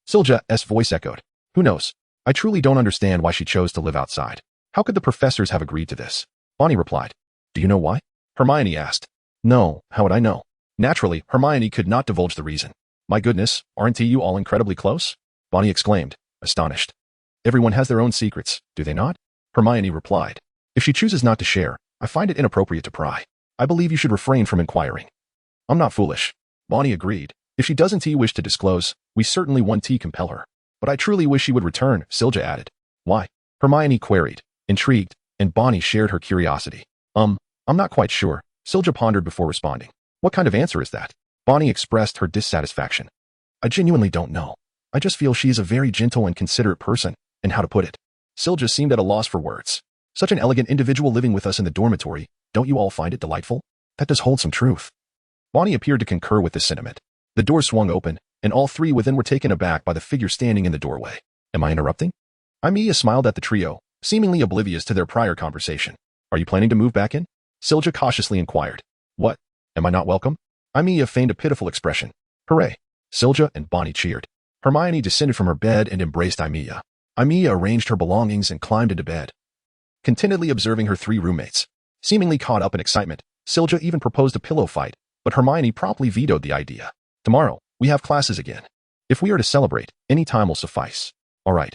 Silja's voice echoed. Who knows? I truly don't understand why she chose to live outside. How could the professors have agreed to this? Bonnie replied. Do you know why? Hermione asked. No, how would I know? Naturally, Hermione could not divulge the reason. My goodness, aren't you all incredibly close? Bonnie exclaimed, astonished. Everyone has their own secrets, do they not? Hermione replied. If she chooses not to share, I find it inappropriate to pry. I believe you should refrain from inquiring. I'm not foolish. Bonnie agreed. If she doesn't wish to disclose, we certainly won't compel her. But I truly wish she would return, Silja added. Why? Hermione queried, intrigued, and Bonnie shared her curiosity. I'm not quite sure, Silja pondered before responding. What kind of answer is that? Bonnie expressed her dissatisfaction. I genuinely don't know. I just feel she is a very gentle and considerate person, and how to put it. Silja seemed at a loss for words. Such an elegant individual living with us in the dormitory, don't you all find it delightful? That does hold some truth. Bonnie appeared to concur with this sentiment. The door swung open, and all three within were taken aback by the figure standing in the doorway. Am I interrupting? Aimiya smiled at the trio, seemingly oblivious to their prior conversation. Are you planning to move back in? Silja cautiously inquired. What? Am I not welcome? Aimiya feigned a pitiful expression. Hooray! Silja and Bonnie cheered. Hermione descended from her bed and embraced Aimiya. Aimiya arranged her belongings and climbed into bed, contentedly observing her three roommates. Seemingly caught up in excitement, Silja even proposed a pillow fight, but Hermione promptly vetoed the idea. Tomorrow, we have classes again. If we are to celebrate, any time will suffice. All right.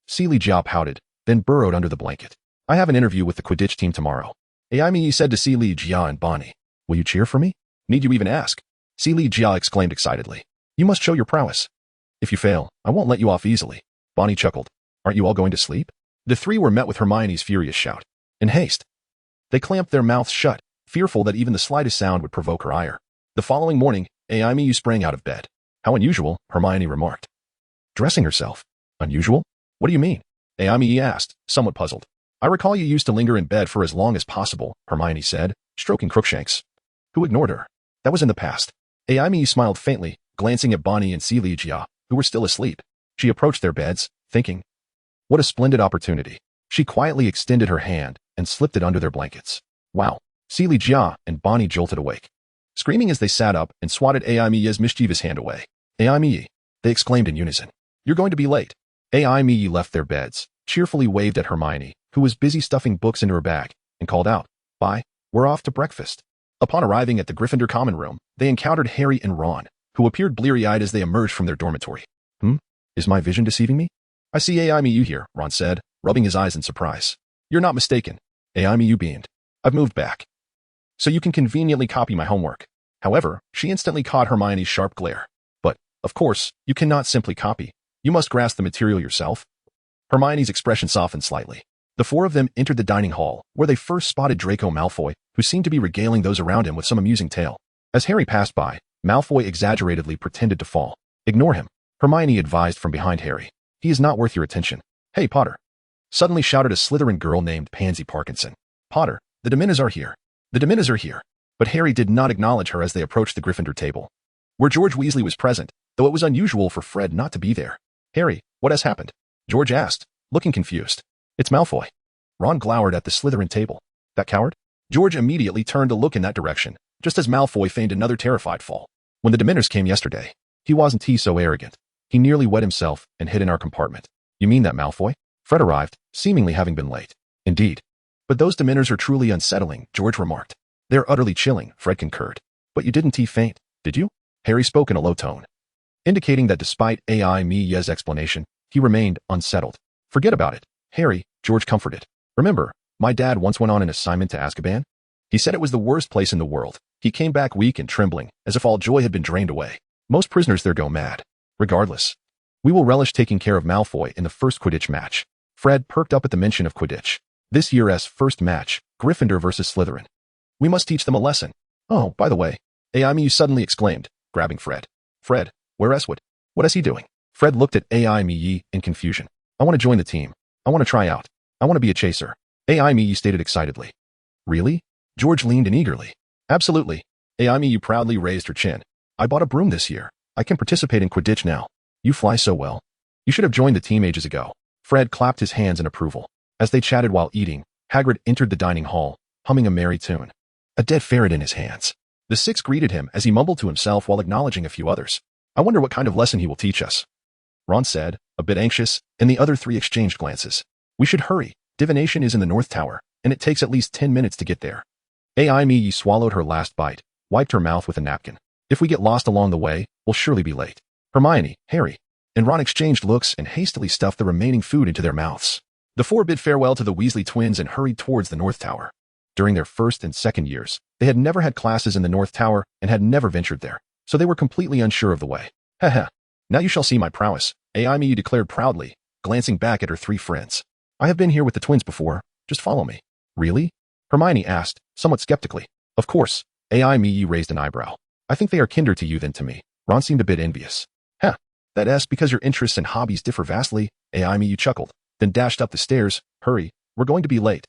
Seely Jia pouted, then burrowed under the blanket. I have an interview with the Quidditch team tomorrow. Aimiya said to Seely Jia and Bonnie. Will you cheer for me? Need you even ask? Seely Jia exclaimed excitedly. You must show your prowess. If you fail, I won't let you off easily. Bonnie chuckled. Aren't you all going to sleep? The three were met with Hermione's furious shout. In haste. They clamped their mouths shut, fearful that even the slightest sound would provoke her ire. The following morning, Aimiya sprang out of bed. How unusual, Hermione remarked. Dressing herself. Unusual? What do you mean? Aimiya asked, somewhat puzzled. I recall you used to linger in bed for as long as possible, Hermione said, stroking Crookshanks. Who ignored her? That was in the past. Aimiya smiled faintly, glancing at Bonnie and Seely Jia, who were still asleep. She approached their beds, thinking, what a splendid opportunity. She quietly extended her hand and slipped it under their blankets. Wow. Seely Jia and Bonnie jolted awake, screaming as they sat up and swatted Aimiya's mischievous hand away. Aimiya, they exclaimed in unison. You're going to be late. Aimiya left their beds, cheerfully waved at Hermione, who was busy stuffing books into her bag, and called out, Bye, we're off to breakfast. Upon arriving at the Gryffindor common room, they encountered Harry and Ron, who appeared bleary-eyed as they emerged from their dormitory. Is my vision deceiving me? I see Aimiya here, Ron said, rubbing his eyes in surprise. You're not mistaken. Aimiya beamed. I've moved back, so you can conveniently copy my homework. However, she instantly caught Hermione's sharp glare. But, of course, you cannot simply copy. You must grasp the material yourself. Hermione's expression softened slightly. The four of them entered the dining hall, where they first spotted Draco Malfoy, who seemed to be regaling those around him with some amusing tale. As Harry passed by, Malfoy exaggeratedly pretended to fall. Ignore him, Hermione advised from behind Harry. He is not worth your attention. Hey, Potter. Suddenly shouted a Slytherin girl named Pansy Parkinson. Potter, the Dementors are here. The Dementors are here. But Harry did not acknowledge her as they approached the Gryffindor table, where George Weasley was present, though it was unusual for Fred not to be there. Harry, what has happened? George asked, looking confused. It's Malfoy. Ron glowered at the Slytherin table. That coward? George immediately turned to look in that direction, just as Malfoy feigned another terrified fall. When the Dementors came yesterday, he wasn't so arrogant. He nearly wet himself and hid in our compartment. You mean that, Malfoy? Fred arrived, seemingly having been late. Indeed. But those Dementors are truly unsettling, George remarked. They're utterly chilling, Fred concurred. But you didn't faint, did you? Harry spoke in a low tone, indicating that despite Aimiya Yang's explanation, he remained unsettled. Forget about it, Harry, George comforted. Remember, my dad once went on an assignment to Azkaban? He said it was the worst place in the world. He came back weak and trembling, as if all joy had been drained away. Most prisoners there go mad. Regardless, we will relish taking care of Malfoy in the first Quidditch match. Fred perked up at the mention of Quidditch. This year's first match, Gryffindor versus Slytherin. We must teach them a lesson. Oh, by the way, Aimiya suddenly exclaimed, grabbing Fred. Fred, where's Wood? What is he doing? Fred looked at Aimiya in confusion. I want to join the team. I want to try out. I want to be a chaser. Aimiya stated excitedly. Really? George leaned in eagerly. Absolutely. Aimiya proudly raised her chin. I bought a broom this year. I can participate in Quidditch now. You fly so well. You should have joined the team ages ago. Fred clapped his hands in approval. As they chatted while eating, Hagrid entered the dining hall, humming a merry tune. A dead ferret in his hands. The six greeted him as he mumbled to himself while acknowledging a few others. I wonder what kind of lesson he will teach us. Ron said, a bit anxious, and the other three exchanged glances. We should hurry. Divination is in the North Tower, and it takes at least 10 minutes to get there. Aimiya swallowed her last bite, wiped her mouth with a napkin. If we get lost along the way, we'll surely be late. Hermione, Harry, and Ron exchanged looks and hastily stuffed the remaining food into their mouths. The four bid farewell to the Weasley twins and hurried towards the North Tower. During their first and second years, they had never had classes in the North Tower and had never ventured there, so they were completely unsure of the way. Heh. Now you shall see my prowess, Aimiya declared proudly, glancing back at her three friends. I have been here with the twins before. Just follow me. Really? Hermione asked, somewhat skeptically. Of course. Aimiya raised an eyebrow. I think they are kinder to you than to me. Ron seemed a bit envious. That's because your interests and hobbies differ vastly, Aimiya chuckled, then dashed up the stairs. Hurry, we're going to be late.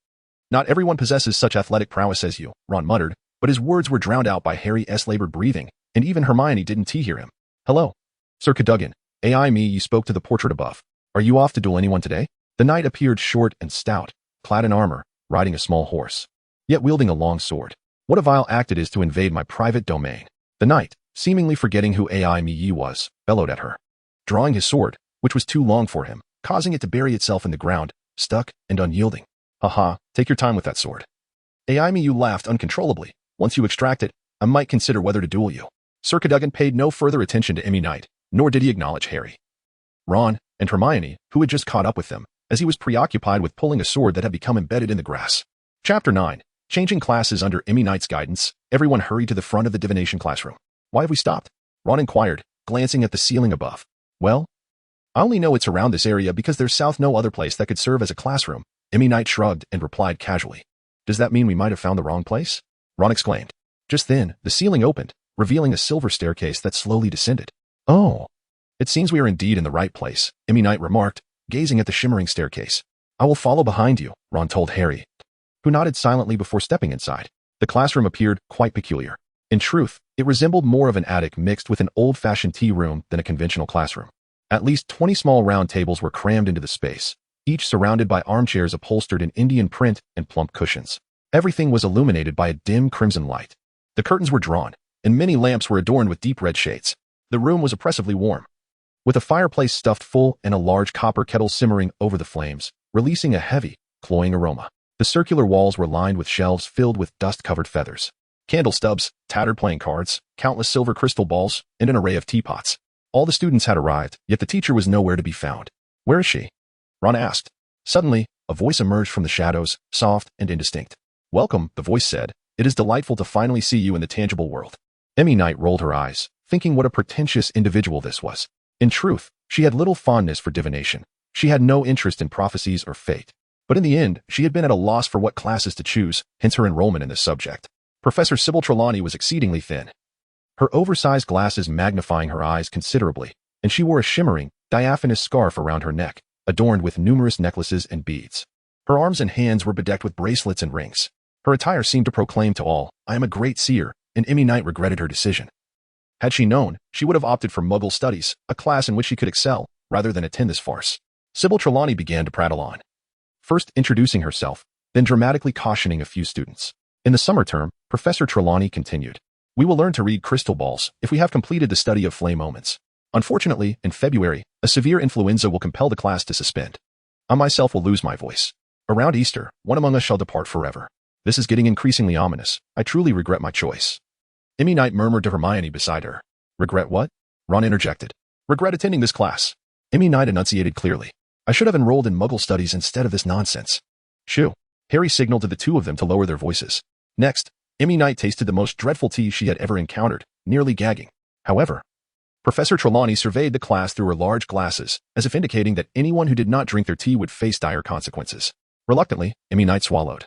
Not everyone possesses such athletic prowess as you, Ron muttered, but his words were drowned out by Harry's labored breathing, and even Hermione didn't hear him. Hello. Sir Cadogan, Aimiya spoke to the portrait above. Are you off to duel anyone today? The knight appeared short and stout, clad in armor, riding a small horse, yet wielding a long sword. What a vile act it is to invade my private domain. The knight, seemingly forgetting who Aimiya was, bellowed at her, drawing his sword, which was too long for him, causing it to bury itself in the ground, stuck and unyielding. Haha, take your time with that sword. Aimiya laughed uncontrollably. Once you extract it, I might consider whether to duel you. Sir Cadogan paid no further attention to Emmy Knight, nor did he acknowledge Harry, Ron, and Hermione, who had just caught up with them, as he was preoccupied with pulling a sword that had become embedded in the grass. Chapter 9. Changing classes under Emmy Knight's guidance, everyone hurried to the front of the divination classroom. Why have we stopped? Ron inquired, glancing at the ceiling above. Well, I only know it's around this area because there's no other place that could serve as a classroom. Emmy Knight shrugged and replied casually. Does that mean we might have found the wrong place? Ron exclaimed. Just then, the ceiling opened, revealing a silver staircase that slowly descended. Oh, it seems we are indeed in the right place, Emmy Knight remarked, gazing at the shimmering staircase. I will follow behind you, Ron told Harry, who nodded silently before stepping inside. The classroom appeared quite peculiar. In truth, it resembled more of an attic mixed with an old-fashioned tea room than a conventional classroom. At least 20 small round tables were crammed into the space, each surrounded by armchairs upholstered in Indian print and plump cushions. Everything was illuminated by a dim crimson light. The curtains were drawn, and many lamps were adorned with deep red shades. The room was oppressively warm, with a fireplace stuffed full and a large copper kettle simmering over the flames, releasing a heavy, cloying aroma. The circular walls were lined with shelves filled with dust-covered feathers, candle stubs, tattered playing cards, countless silver crystal balls, and an array of teapots. All the students had arrived, yet the teacher was nowhere to be found. Where is she? Ron asked. Suddenly, a voice emerged from the shadows, soft and indistinct. Welcome, the voice said. It is delightful to finally see you in the tangible world. Emmy Knight rolled her eyes, thinking what a pretentious individual this was. In truth, she had little fondness for divination. She had no interest in prophecies or fate. But in the end, she had been at a loss for what classes to choose, hence her enrollment in this subject. Professor Sybil Trelawney was exceedingly thin, her oversized glasses magnifying her eyes considerably, and she wore a shimmering, diaphanous scarf around her neck, adorned with numerous necklaces and beads. Her arms and hands were bedecked with bracelets and rings. Her attire seemed to proclaim to all, "I am a great seer," and Aimiya Yang regretted her decision. Had she known, she would have opted for Muggle studies, a class in which she could excel, rather than attend this farce. Sybil Trelawney began to prattle on, first introducing herself, then dramatically cautioning a few students. In the summer term, Professor Trelawney continued, "We will learn to read crystal balls if we have completed the study of flame omens. Unfortunately, in February, a severe influenza will compel the class to suspend. I myself will lose my voice. Around Easter, one among us shall depart forever. This is getting increasingly ominous. I truly regret my choice." Aimiya Yang murmured to Hermione beside her. "Regret what?" Ron interjected. "Regret attending this class." Aimiya Yang enunciated clearly. "I should have enrolled in Muggle studies instead of this nonsense." "Shoo." Harry signaled to the two of them to lower their voices. Next, Aimiya Yang tasted the most dreadful tea she had ever encountered, nearly gagging. However, Professor Trelawney surveyed the class through her large glasses, as if indicating that anyone who did not drink their tea would face dire consequences. Reluctantly, Aimiya Yang swallowed,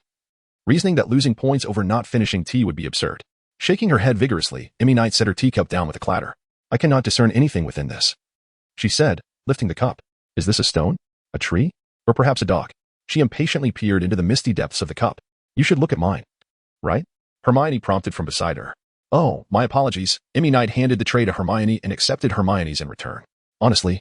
reasoning that losing points over not finishing tea would be absurd. Shaking her head vigorously, Aimiya Yang set her teacup down with a clatter. "I cannot discern anything within this," she said, lifting the cup. "Is this a stone? A tree? Or perhaps a dog?" She impatiently peered into the misty depths of the cup. "You should look at mine." "Right?" Hermione prompted from beside her. "Oh, my apologies." Aimiya Yang handed the tray to Hermione and accepted Hermione's in return. "Honestly,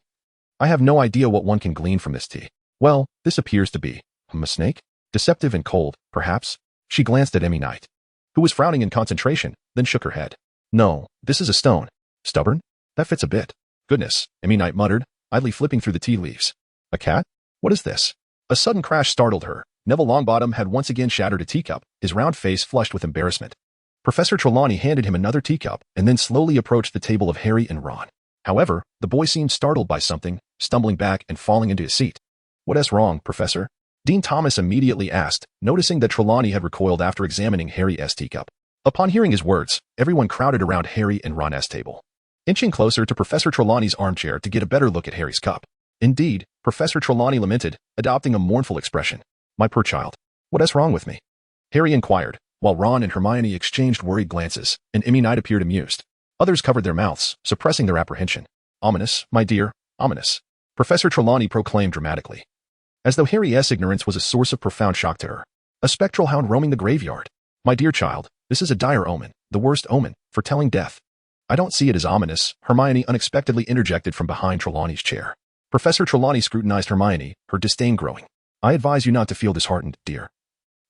I have no idea what one can glean from this tea. Well, this appears to be a snake? Deceptive and cold, perhaps?" She glanced at Aimiya Yang, who was frowning in concentration, then shook her head. "No, this is a stone. Stubborn? That fits a bit." "Goodness," Aimiya Yang muttered, idly flipping through the tea leaves. "A cat? What is this?" A sudden crash startled her. Neville Longbottom had once again shattered a teacup, his round face flushed with embarrassment. Professor Trelawney handed him another teacup and then slowly approached the table of Harry and Ron. However, the boy seemed startled by something, stumbling back and falling into his seat. "What's wrong, Professor?" Dean Thomas immediately asked, noticing that Trelawney had recoiled after examining Harry's teacup. Upon hearing his words, everyone crowded around Harry and Ron's table, inching closer to Professor Trelawney's armchair to get a better look at Harry's cup. Indeed, Professor Trelawney lamented, adopting a mournful expression. "My poor child. What's wrong with me?" Harry inquired, while Ron and Hermione exchanged worried glances, and Aimiya Yang appeared amused. Others covered their mouths, suppressing their apprehension. "Ominous, my dear, ominous," Professor Trelawney proclaimed dramatically, as though Harry's ignorance was a source of profound shock to her. "A spectral hound roaming the graveyard. My dear child, this is a dire omen, the worst omen, foretelling death." "I don't see it as ominous," Hermione unexpectedly interjected from behind Trelawney's chair. Professor Trelawney scrutinized Hermione, her disdain growing. "I advise you not to feel disheartened, dear.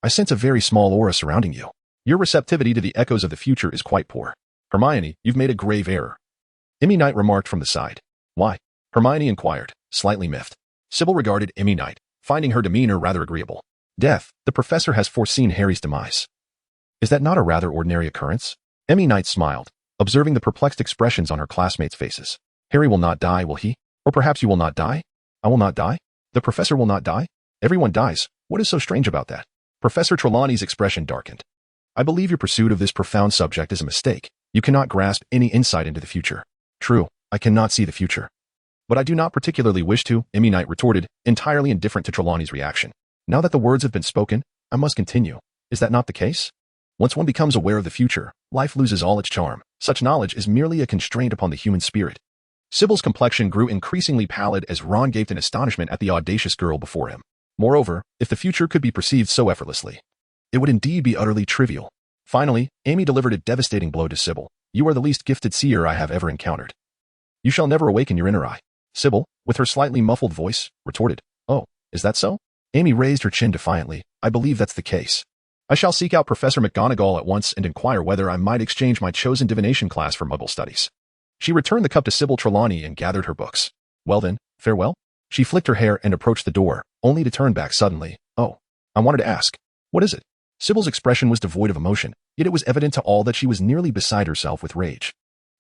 I sense a very small aura surrounding you. Your receptivity to the echoes of the future is quite poor. Hermione, you've made a grave error." Aimiya Yang remarked from the side. "Why?" Hermione inquired, slightly miffed. Sybil regarded Aimiya Yang, finding her demeanor rather agreeable. "Death, the professor has foreseen Harry's demise. Is that not a rather ordinary occurrence?" Aimiya Yang smiled, observing the perplexed expressions on her classmates' faces. "Harry will not die, will he? Or perhaps you will not die? I will not die? The professor will not die? Everyone dies. What is so strange about that?" Professor Trelawney's expression darkened. "I believe your pursuit of this profound subject is a mistake. You cannot grasp any insight into the future." "True, I cannot see the future. But I do not particularly wish to," Aimiya Yang retorted, entirely indifferent to Trelawney's reaction. "Now that the words have been spoken, I must continue. Is that not the case? Once one becomes aware of the future, life loses all its charm. Such knowledge is merely a constraint upon the human spirit." Sybil's complexion grew increasingly pallid as Ron gaped in astonishment at the audacious girl before him. Moreover, if the future could be perceived so effortlessly, it would indeed be utterly trivial. Finally, Amy delivered a devastating blow to Sybil. "You are the least gifted seer I have ever encountered. You shall never awaken your inner eye." Sybil, with her slightly muffled voice, retorted, "Oh, is that so?" Amy raised her chin defiantly. "I believe that's the case. I shall seek out Professor McGonagall at once and inquire whether I might exchange my chosen divination class for Muggle studies." She returned the cup to Sybil Trelawney and gathered her books. "Well then, farewell." She flicked her hair and approached the door, only to turn back suddenly. "Oh, I wanted to ask. What is it?" Sybil's expression was devoid of emotion, yet it was evident to all that she was nearly beside herself with rage.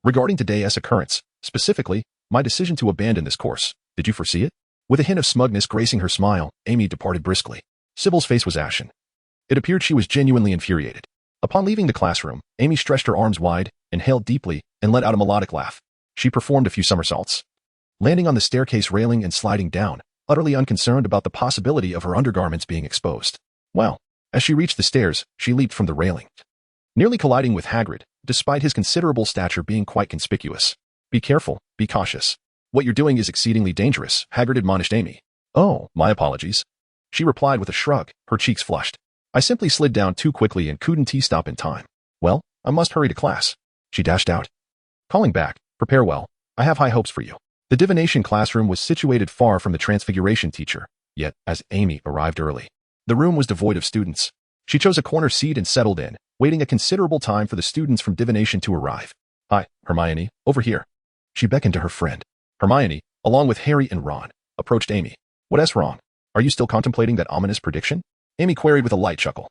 "Regarding today's occurrence, specifically, my decision to abandon this course, did you foresee it?" With a hint of smugness gracing her smile, Amy departed briskly. Sybil's face was ashen. It appeared she was genuinely infuriated. Upon leaving the classroom, Amy stretched her arms wide, inhaled deeply, and let out a melodic laugh. She performed a few somersaults, landing on the staircase railing and sliding down, utterly unconcerned about the possibility of her undergarments being exposed. Well, as she reached the stairs, she leaped from the railing, nearly colliding with Hagrid, despite his considerable stature being quite conspicuous. "Be careful, be cautious." What you're doing is exceedingly dangerous, Hagrid admonished Amy. Oh, my apologies. She replied with a shrug, her cheeks flushed. I simply slid down too quickly and couldn't stop in time. Well, I must hurry to class. She dashed out. Calling back, prepare well. I have high hopes for you. The divination classroom was situated far from the transfiguration teacher, yet, as Amy arrived early, the room was devoid of students. She chose a corner seat and settled in, waiting a considerable time for the students from divination to arrive. Hi, Hermione, over here. She beckoned to her friend. Hermione, along with Harry and Ron, approached Amy. What's wrong? Are you still contemplating that ominous prediction? Amy queried with a light chuckle.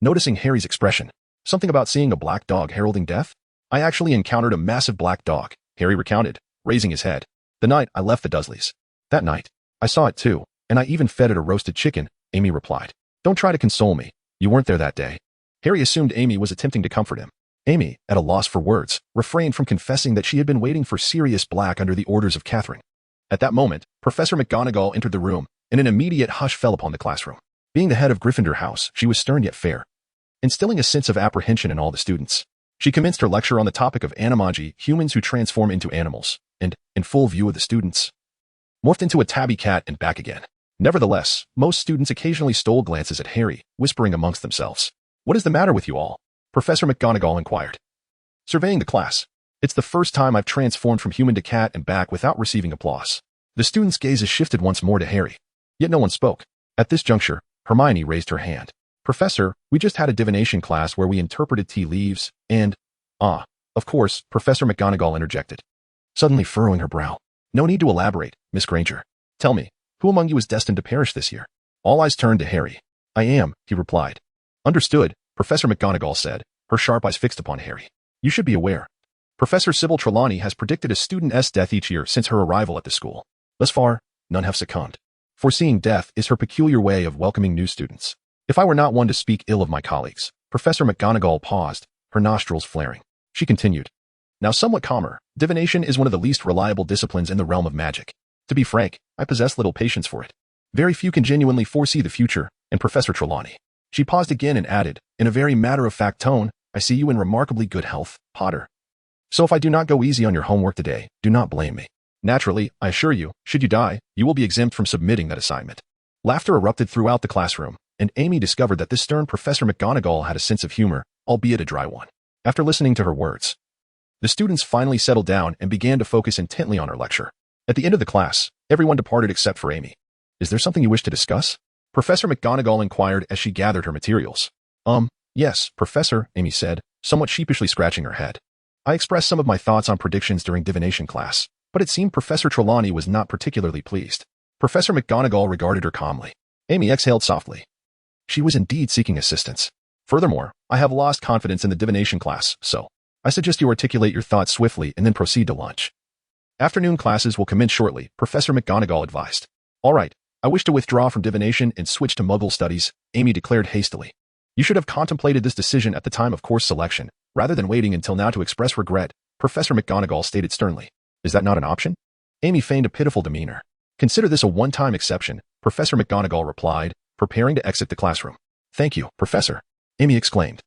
Noticing Harry's expression. Something about seeing a black dog heralding death? I actually encountered a massive black dog, Harry recounted, raising his head. The night I left the Dursleys. That night. I saw it too, and I even fed it a roasted chicken, Amy replied. Don't try to console me. You weren't there that day. Harry assumed Amy was attempting to comfort him. Amy, at a loss for words, refrained from confessing that she had been waiting for Sirius Black under the orders of Catherine. At that moment, Professor McGonagall entered the room, and an immediate hush fell upon the classroom. Being the head of Gryffindor House, she was stern yet fair, instilling a sense of apprehension in all the students. She commenced her lecture on the topic of animagi, humans who transform into animals, and, in full view of the students, morphed into a tabby cat and back again. Nevertheless, most students occasionally stole glances at Harry, whispering amongst themselves. What is the matter with you all? Professor McGonagall inquired. Surveying the class. It's the first time I've transformed from human to cat and back without receiving applause. The students' gazes shifted once more to Harry. Yet no one spoke. At this juncture, Hermione raised her hand. Professor, we just had a divination class where we interpreted tea leaves, and... of course, Professor McGonagall interjected, suddenly furrowing her brow. No need to elaborate, Miss Granger. Tell me, who among you is destined to perish this year? All eyes turned to Harry. I am, he replied. Understood, Professor McGonagall said, her sharp eyes fixed upon Harry. You should be aware. Professor Sybil Trelawney has predicted a student's death each year since her arrival at the school. Thus far, none have succumbed. Foreseeing death is her peculiar way of welcoming new students. If I were not one to speak ill of my colleagues, Professor McGonagall paused, her nostrils flaring. She continued. Now somewhat calmer, divination is one of the least reliable disciplines in the realm of magic. To be frank, I possess little patience for it. Very few can genuinely foresee the future, and Professor Trelawney. She paused again and added, in a very matter-of-fact tone, I see you in remarkably good health, Potter. So if I do not go easy on your homework today, do not blame me. Naturally, I assure you, should you die, you will be exempt from submitting that assignment. Laughter erupted throughout the classroom, and Amy discovered that this stern Professor McGonagall had a sense of humor, albeit a dry one. After listening to her words, the students finally settled down and began to focus intently on her lecture. At the end of the class, everyone departed except for Amy. Is there something you wish to discuss? Professor McGonagall inquired as she gathered her materials. Yes, Professor, Amy said, somewhat sheepishly scratching her head. I expressed some of my thoughts on predictions during divination class, but it seemed Professor Trelawney was not particularly pleased. Professor McGonagall regarded her calmly. Amy exhaled softly. She was indeed seeking assistance. Furthermore, I have lost confidence in the divination class, so I suggest you articulate your thoughts swiftly and then proceed to lunch. Afternoon classes will commence shortly, Professor McGonagall advised. All right, I wish to withdraw from divination and switch to Muggle studies, Amy declared hastily. You should have contemplated this decision at the time of course selection, rather than waiting until now to express regret, Professor McGonagall stated sternly. Is that not an option? Amy feigned a pitiful demeanor. Consider this a one-time exception, Professor McGonagall replied, preparing to exit the classroom. Thank you, Professor, Amy exclaimed,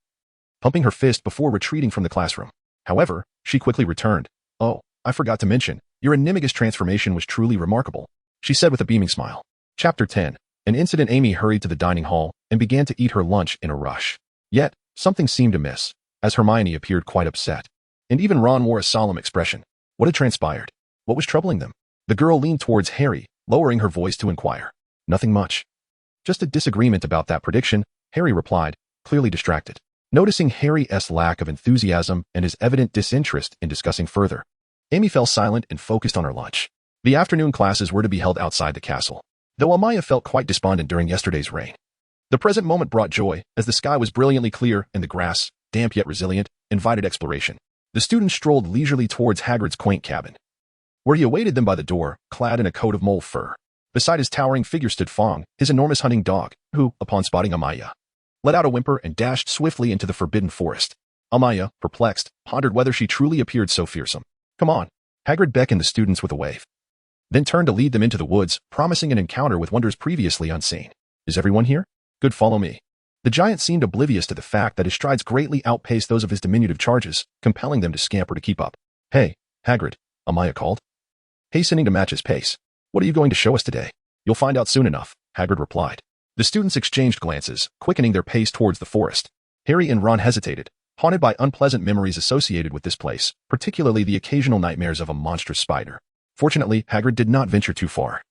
pumping her fist before retreating from the classroom. However, she quickly returned. Oh, I forgot to mention, your animagus transformation was truly remarkable, she said with a beaming smile. Chapter 10. An incident. Amy hurried to the dining hall and began to eat her lunch in a rush. Yet, something seemed amiss, as Hermione appeared quite upset. And even Ron wore a solemn expression. What had transpired? What was troubling them? The girl leaned towards Harry, lowering her voice to inquire. Nothing much. Just a disagreement about that prediction, Harry replied, clearly distracted. Noticing Harry's lack of enthusiasm and his evident disinterest in discussing further, Amy fell silent and focused on her lunch. The afternoon classes were to be held outside the castle, though Aimiya felt quite despondent during yesterday's rain. The present moment brought joy, as the sky was brilliantly clear and the grass, damp yet resilient, invited exploration. The students strolled leisurely towards Hagrid's quaint cabin, where he awaited them by the door, clad in a coat of mole fur. Beside his towering figure stood Fong, his enormous hunting dog, who, upon spotting Aimiya, let out a whimper and dashed swiftly into the forbidden forest. Aimiya, perplexed, pondered whether she truly appeared so fearsome. Come on, Hagrid beckoned the students with a wave, then turned to lead them into the woods, promising an encounter with wonders previously unseen. Is everyone here? Good, follow me. The giant seemed oblivious to the fact that his strides greatly outpaced those of his diminutive charges, compelling them to scamper to keep up. Hey, Hagrid, Aimiya called. hastening to match his pace. What are you going to show us today? You'll find out soon enough, Hagrid replied. The students exchanged glances, quickening their pace towards the forest. Harry and Ron hesitated, haunted by unpleasant memories associated with this place, particularly the occasional nightmares of a monstrous spider. Fortunately, Hagrid did not venture too far,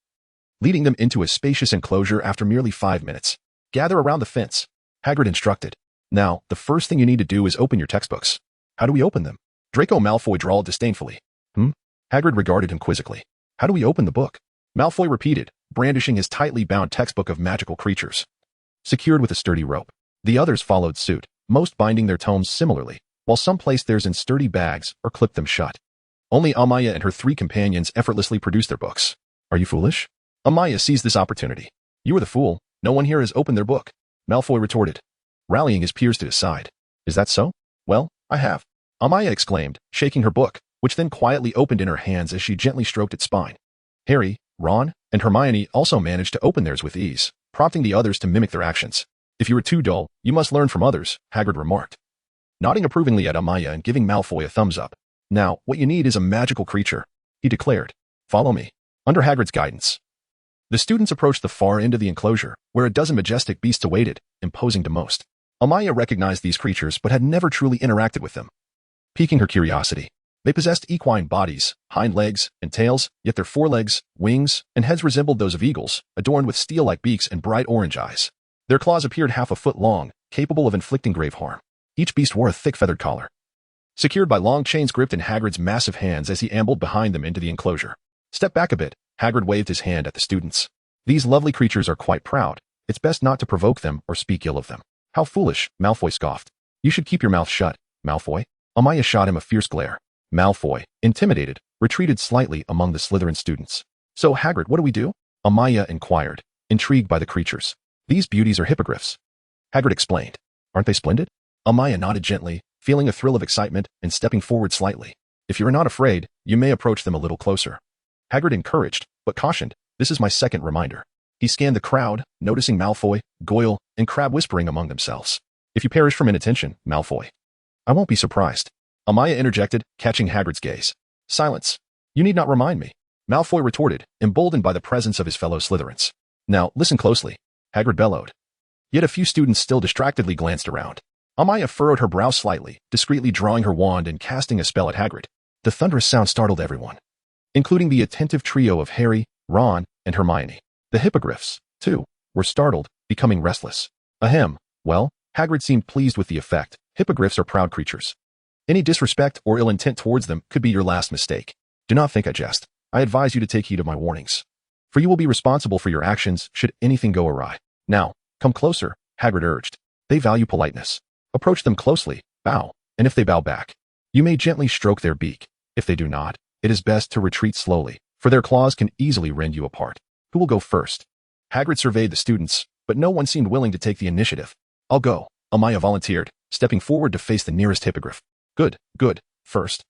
leading them into a spacious enclosure after merely 5 minutes. Gather around the fence, Hagrid instructed. Now, the first thing you need to do is open your textbooks. How do we open them? Draco Malfoy drawled disdainfully. Hagrid regarded him quizzically. How do we open the book? Malfoy repeated, brandishing his tightly bound textbook of magical creatures, secured with a sturdy rope. The others followed suit, most binding their tomes similarly, while some placed theirs in sturdy bags or clipped them shut. Only Aimiya and her 3 companions effortlessly produced their books. Are you foolish? Aimiya seized this opportunity. You are the fool. No one here has opened their book, Malfoy retorted, rallying his peers to his side. Is that so? Well, I have, Aimiya exclaimed, shaking her book, which then quietly opened in her hands as she gently stroked its spine. Harry, Ron, and Hermione also managed to open theirs with ease, prompting the others to mimic their actions. If you are too dull, you must learn from others, Hagrid remarked, nodding approvingly at Aimiya and giving Malfoy a thumbs up. Now, what you need is a magical creature, he declared. Follow me. Under Hagrid's guidance, the students approached the far end of the enclosure, where a dozen majestic beasts awaited, imposing to most. Aimiya recognized these creatures but had never truly interacted with them, piquing her curiosity. They possessed equine bodies, hind legs, and tails, yet their forelegs, wings, and heads resembled those of eagles, adorned with steel-like beaks and bright orange eyes. Their claws appeared half a foot long, capable of inflicting grave harm. Each beast wore a thick feathered collar, secured by long chains gripped in Hagrid's massive hands as he ambled behind them into the enclosure. Step back a bit, Hagrid waved his hand at the students. These lovely creatures are quite proud. It's best not to provoke them or speak ill of them. How foolish, Malfoy scoffed. You should keep your mouth shut, Malfoy. Aimiya shot him a fierce glare. Malfoy, intimidated, retreated slightly among the Slytherin students. So, Hagrid, what do we do? Aimiya inquired, intrigued by the creatures. These beauties are hippogriffs, Hagrid explained. Aren't they splendid? Aimiya nodded gently, feeling a thrill of excitement and stepping forward slightly. If you are not afraid, you may approach them a little closer. Hagrid encouraged, but cautioned. This is my second reminder. He scanned the crowd, noticing Malfoy, Goyle, and Crabbe whispering among themselves. If you perish from inattention, Malfoy, I won't be surprised. Aimiya interjected, catching Hagrid's gaze. Silence. You need not remind me, Malfoy retorted, emboldened by the presence of his fellow Slytherins. Now, listen closely, Hagrid bellowed. Yet a few students still distractedly glanced around. Aimiya furrowed her brow slightly, discreetly drawing her wand and casting a spell at Hagrid. The thunderous sound startled everyone, including the attentive trio of Harry, Ron, and Hermione. The hippogriffs, too, were startled, becoming restless. Ahem. Well, Hagrid seemed pleased with the effect. Hippogriffs are proud creatures. Any disrespect or ill intent towards them could be your last mistake. Do not think I jest. I advise you to take heed of my warnings, for you will be responsible for your actions should anything go awry. Now, come closer, Hagrid urged. They value politeness. Approach them closely, bow, and if they bow back, you may gently stroke their beak. If they do not, it is best to retreat slowly, for their claws can easily rend you apart. Who will go first? Hagrid surveyed the students, but no one seemed willing to take the initiative. I'll go, Aimiya volunteered, stepping forward to face the nearest hippogriff. Good. First,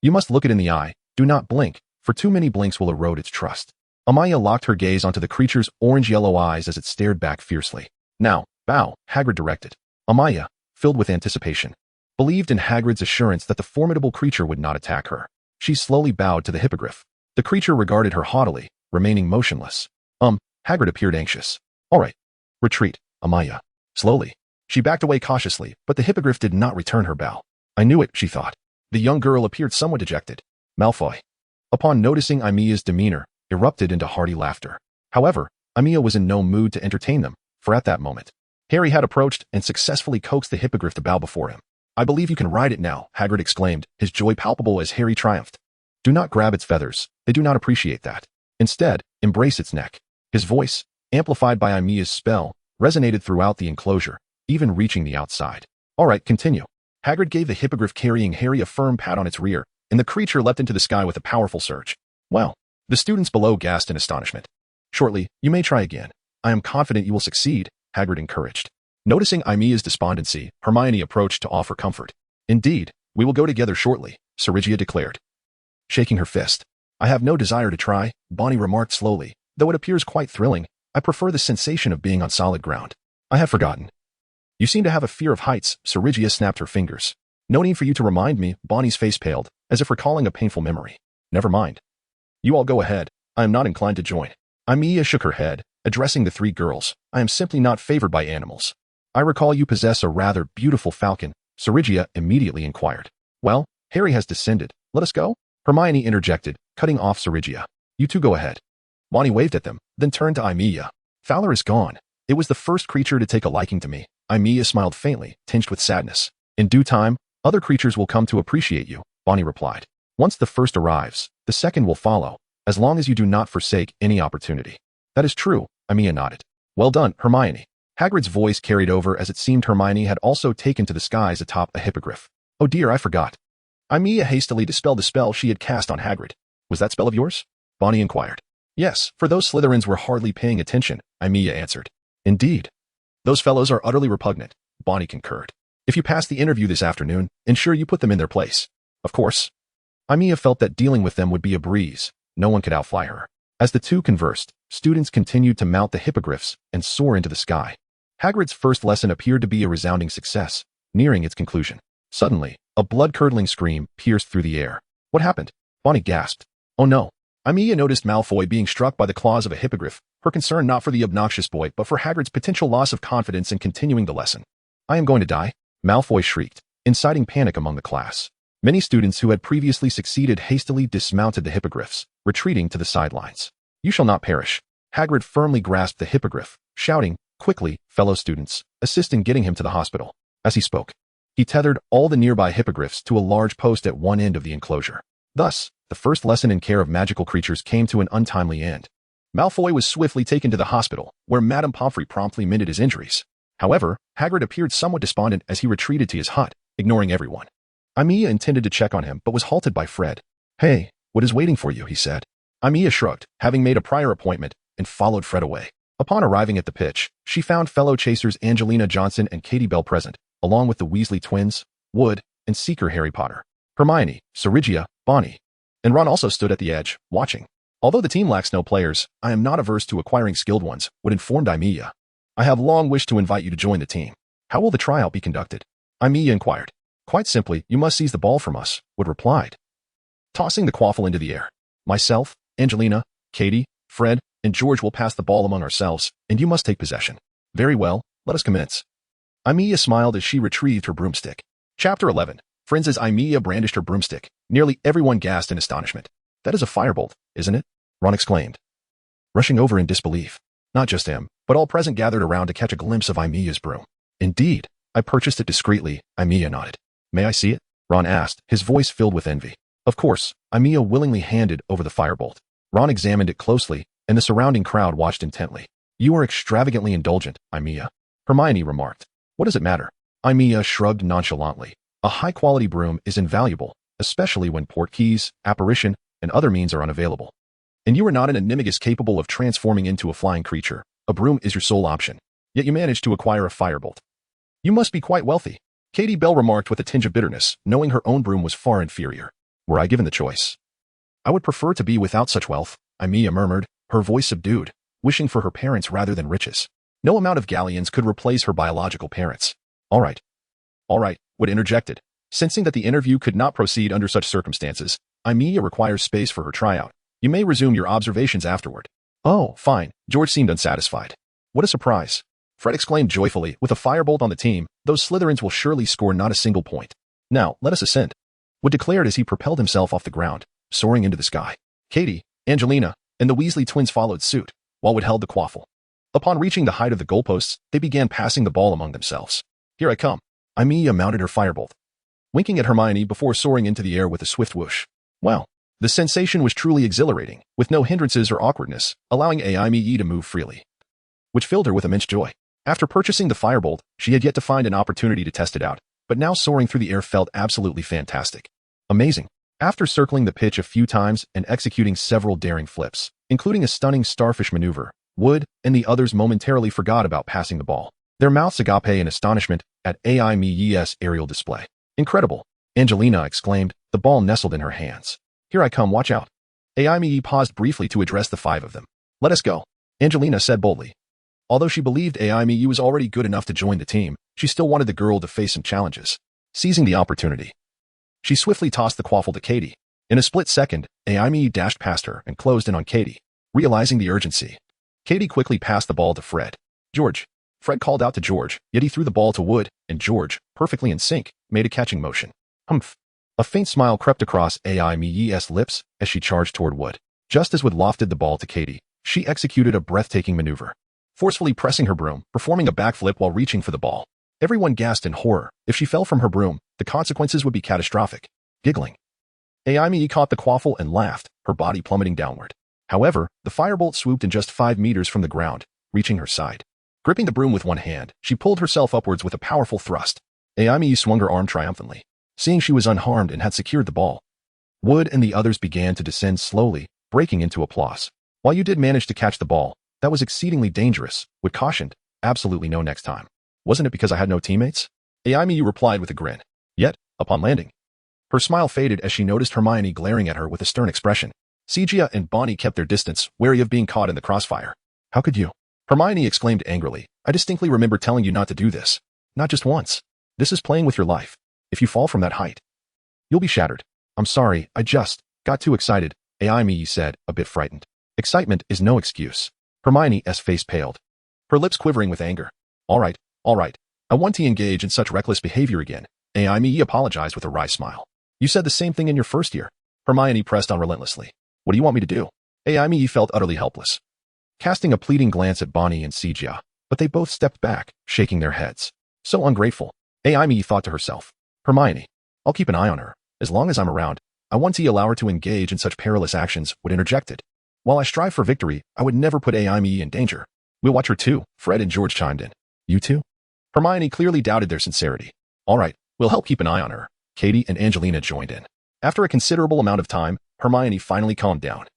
you must look it in the eye. Do not blink, for too many blinks will erode its trust. Aimiya locked her gaze onto the creature's orange-yellow eyes as it stared back fiercely. Now, bow, Hagrid directed. Aimiya, filled with anticipation, believed in Hagrid's assurance that the formidable creature would not attack her. She slowly bowed to the hippogriff. The creature regarded her haughtily, remaining motionless. Hagrid appeared anxious. All right. Retreat, Aimiya. Slowly. She backed away cautiously, but the hippogriff did not return her bow. I knew it, she thought. The young girl appeared somewhat dejected. Malfoy, upon noticing Aimiya's demeanor, erupted into hearty laughter. However, Aimiya was in no mood to entertain them, for at that moment, Harry had approached and successfully coaxed the hippogriff to bow before him. I believe you can ride it now, Hagrid exclaimed, his joy palpable as Harry triumphed. Do not grab its feathers. They do not appreciate that. Instead, embrace its neck. His voice, amplified by Aimiya's spell, resonated throughout the enclosure, even reaching the outside. All right, continue. Hagrid gave the hippogriff carrying Harry a firm pat on its rear, and the creature leapt into the sky with a powerful surge. Well, the students below gasped in astonishment. Shortly, you may try again. I am confident you will succeed, Hagrid encouraged. Noticing Aimiya's despondency, Hermione approached to offer comfort. Indeed, we will go together shortly, Sorceress declared, shaking her fist. I have no desire to try, Bonnie remarked slowly. Though it appears quite thrilling, I prefer the sensation of being on solid ground. I have forgotten. You seem to have a fear of heights, Sorceress snapped her fingers. No need for you to remind me, Bonnie's face paled, as if recalling a painful memory. Never mind. You all go ahead. I am not inclined to join. Aimiya shook her head, addressing the three girls. I am simply not favored by animals. I recall you possess a rather beautiful falcon, Sorceress immediately inquired. Well, Harry has descended. Let us go? Hermione interjected, cutting off Sorceress. You two go ahead. Bonnie waved at them, then turned to Aimiya. Fowler is gone. It was the first creature to take a liking to me. Aimiya smiled faintly, tinged with sadness. In due time, other creatures will come to appreciate you, Bonnie replied. Once the first arrives, the second will follow, as long as you do not forsake any opportunity. That is true, Aimiya nodded. Well done, Hermione. Hagrid's voice carried over as it seemed Hermione had also taken to the skies atop a hippogriff. Oh dear, I forgot. Aimiya hastily dispelled the spell she had cast on Hagrid. Was that spell of yours? Bonnie inquired. Yes, for those Slytherins were hardly paying attention, Aimiya answered. Indeed. Those fellows are utterly repugnant, Bonnie concurred. If you pass the interview this afternoon, ensure you put them in their place. Of course. Aimiya felt that dealing with them would be a breeze. No one could outfly her. As the two conversed, students continued to mount the hippogriffs and soar into the sky. Hagrid's first lesson appeared to be a resounding success, nearing its conclusion. Suddenly, a blood-curdling scream pierced through the air. What happened? Bonnie gasped. Oh no. Aimiya noticed Malfoy being struck by the claws of a hippogriff, her concern not for the obnoxious boy but for Hagrid's potential loss of confidence in continuing the lesson. I am going to die, Malfoy shrieked, inciting panic among the class. Many students who had previously succeeded hastily dismounted the hippogriffs, retreating to the sidelines. You shall not perish. Hagrid firmly grasped the hippogriff, shouting, Quickly, fellow students, assist in getting him to the hospital. As he spoke, he tethered all the nearby hippogriffs to a large post at one end of the enclosure. Thus, the first lesson in care of magical creatures came to an untimely end. Malfoy was swiftly taken to the hospital, where Madame Pomfrey promptly mended his injuries. However, Hagrid appeared somewhat despondent as he retreated to his hut, ignoring everyone. Aimiya intended to check on him but was halted by Fred. Hey, what is waiting for you, he said. Aimiya shrugged, having made a prior appointment, and followed Fred away. Upon arriving at the pitch, she found fellow chasers Angelina Johnson and Katie Bell present, along with the Weasley twins, Wood, and Seeker Harry Potter. Hermione, Sorceress, Bonnie, and Ron also stood at the edge, watching. Although the team lacks no players, I am not averse to acquiring skilled ones, Wood informed Aimiya. I have long wished to invite you to join the team. How will the tryout be conducted? Aimiya inquired. Quite simply, you must seize the ball from us, Wood replied, tossing the quaffle into the air. Myself, Angelina, Katie, Fred, and George will pass the ball among ourselves, and you must take possession. Very well, let us commence. Aimiya smiled as she retrieved her broomstick. Chapter 11. Friends. As Aimiya brandished her broomstick, nearly everyone gasped in astonishment. That is a firebolt, isn't it? Ron exclaimed, rushing over in disbelief. Not just him, but all present gathered around to catch a glimpse of Aimiya's broom. Indeed, I purchased it discreetly, Aimiya nodded. May I see it? Ron asked, his voice filled with envy. Of course, Aimiya willingly handed over the firebolt. Ron examined it closely, and the surrounding crowd watched intently. You are extravagantly indulgent, Aimiya, Hermione remarked. What does it matter? Aimiya shrugged nonchalantly. A high-quality broom is invaluable, especially when portkeys, apparition, and other means are unavailable. And you are not an animagus capable of transforming into a flying creature. A broom is your sole option. Yet you managed to acquire a firebolt. You must be quite wealthy, Katie Bell remarked with a tinge of bitterness, knowing her own broom was far inferior. Were I given the choice, I would prefer to be without such wealth, Aimiya murmured, her voice subdued, wishing for her parents rather than riches. No amount of galleons could replace her biological parents. All right, Wood interjected. Sensing that the interview could not proceed under such circumstances, Aimiya requires space for her tryout. You may resume your observations afterward. Oh, fine, George seemed unsatisfied. What a surprise. Fred exclaimed joyfully, with a firebolt on the team, those Slytherins will surely score not a single point. Now, let us ascend, Wood declared as he propelled himself off the ground, soaring into the sky. Katie, Angelina, and the Weasley twins followed suit, while Wood held the quaffle. Upon reaching the height of the goalposts, they began passing the ball among themselves. Here I come. Aimiya mounted her firebolt, winking at Hermione before soaring into the air with a swift whoosh. Well, the sensation was truly exhilarating, with no hindrances or awkwardness, allowing Aimiya to move freely, which filled her with immense joy. After purchasing the firebolt, she had yet to find an opportunity to test it out, but now soaring through the air felt absolutely fantastic. Amazing. After circling the pitch a few times and executing several daring flips, including a stunning starfish maneuver, Wood and the others momentarily forgot about passing the ball, their mouths agape in astonishment at Aimiya's aerial display. Incredible, Angelina exclaimed, the ball nestled in her hands. Here I come, watch out. Aimiya paused briefly to address the five of them. Let us go, Angelina said boldly. Although she believed Aimiya was already good enough to join the team, she still wanted the girl to face some challenges. Seizing the opportunity, she swiftly tossed the quaffle to Katie. In a split second, Aimiya dashed past her and closed in on Katie, realizing the urgency. Katie quickly passed the ball to Fred. George. Fred called out to George, yet he threw the ball to Wood, and George, perfectly in sync, made a catching motion. Humph. A faint smile crept across Aimiya's lips as she charged toward Wood. Just as Wood lofted the ball to Katie, she executed a breathtaking maneuver, forcefully pressing her broom, performing a backflip while reaching for the ball. Everyone gasped in horror. If she fell from her broom, the consequences would be catastrophic. Giggling, Aimiya caught the quaffle and laughed, her body plummeting downward. However, the firebolt swooped in just 5 meters from the ground, reaching her side. Gripping the broom with one hand, she pulled herself upwards with a powerful thrust. Aimiya swung her arm triumphantly, seeing she was unharmed and had secured the ball. Wood and the others began to descend slowly, breaking into applause. While you did manage to catch the ball, that was exceedingly dangerous, Wood cautioned. Absolutely no next time. Wasn't it because I had no teammates? Aimiya replied with a grin. Yet, upon landing, her smile faded as she noticed Hermione glaring at her with a stern expression. Sigia and Bonnie kept their distance, wary of being caught in the crossfire. How could you? Hermione exclaimed angrily. I distinctly remember telling you not to do this. Not just once. This is playing with your life. If you fall from that height, you'll be shattered. I'm sorry, I just got too excited, Aimiya said, a bit frightened. Excitement is no excuse. Hermione's face paled, her lips quivering with anger. All right. I won't engage in such reckless behavior again. Aimiya apologized with a wry smile. You said the same thing in your first year. Hermione pressed on relentlessly. What do you want me to do? Aimiya felt utterly helpless, casting a pleading glance at Bonnie and Sigia, but they both stepped back, shaking their heads. So ungrateful. Aimiya thought to herself. Hermione, I'll keep an eye on her. As long as I'm around, I won't allow her to engage in such perilous actions. Would interjected. While I strive for victory, I would never put Aimiya in danger. We'll watch her too, Fred and George chimed in. You too? Hermione clearly doubted their sincerity. All right, we'll help keep an eye on her. Katie and Angelina joined in. After a considerable amount of time, Hermione finally calmed down,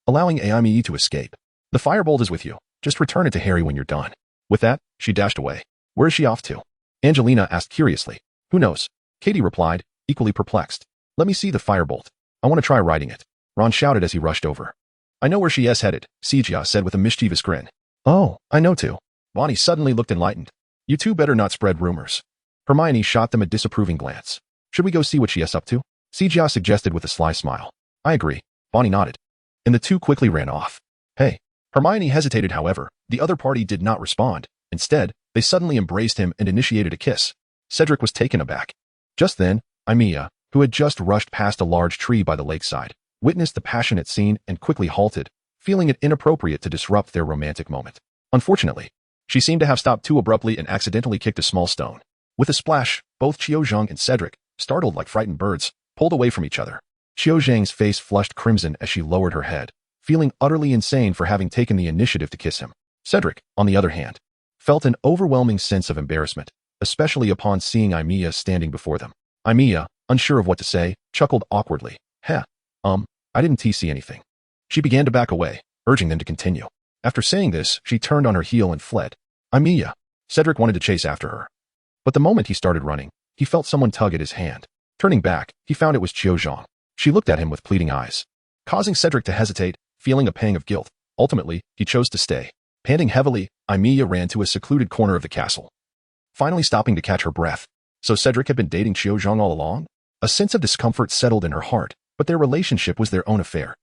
allowing Aimiya to escape. The firebolt is with you. Just return it to Harry when you're done. With that, she dashed away. Where is she off to? Angelina asked curiously. Who knows? Katie replied, equally perplexed. Let me see the firebolt. I want to try riding it. Ron shouted as he rushed over. I know where she is headed, Sigia said with a mischievous grin. Oh, I know too. Bonnie suddenly looked enlightened. You two better not spread rumors. Hermione shot them a disapproving glance. Should we go see what she is up to? Sigia suggested with a sly smile. I agree. Bonnie nodded. And the two quickly ran off. Hey. Hermione hesitated, however. The other party did not respond. Instead, they suddenly embraced him and initiated a kiss. Cedric was taken aback. Just then, Aimiya, who had just rushed past a large tree by the lakeside, witnessed the passionate scene and quickly halted, feeling it inappropriate to disrupt their romantic moment. Unfortunately, she seemed to have stopped too abruptly and accidentally kicked a small stone. With a splash, both Qiuzhang and Cedric, startled like frightened birds, pulled away from each other. Qiuzhang's face flushed crimson as she lowered her head, feeling utterly insane for having taken the initiative to kiss him. Cedric, on the other hand, felt an overwhelming sense of embarrassment, especially upon seeing Aimiya standing before them. Aimiya, unsure of what to say, chuckled awkwardly. I didn't see anything. She began to back away, urging them to continue. After saying this, she turned on her heel and fled. Aimiya. Cedric wanted to chase after her. But the moment he started running, he felt someone tug at his hand. Turning back, he found it was Qiuzhang. She looked at him with pleading eyes, causing Cedric to hesitate, feeling a pang of guilt. Ultimately, he chose to stay. Panting heavily, Aimiya ran to a secluded corner of the castle, finally stopping to catch her breath. So Cedric had been dating Qiuzhang all along? A sense of discomfort settled in her heart, but their relationship was their own affair.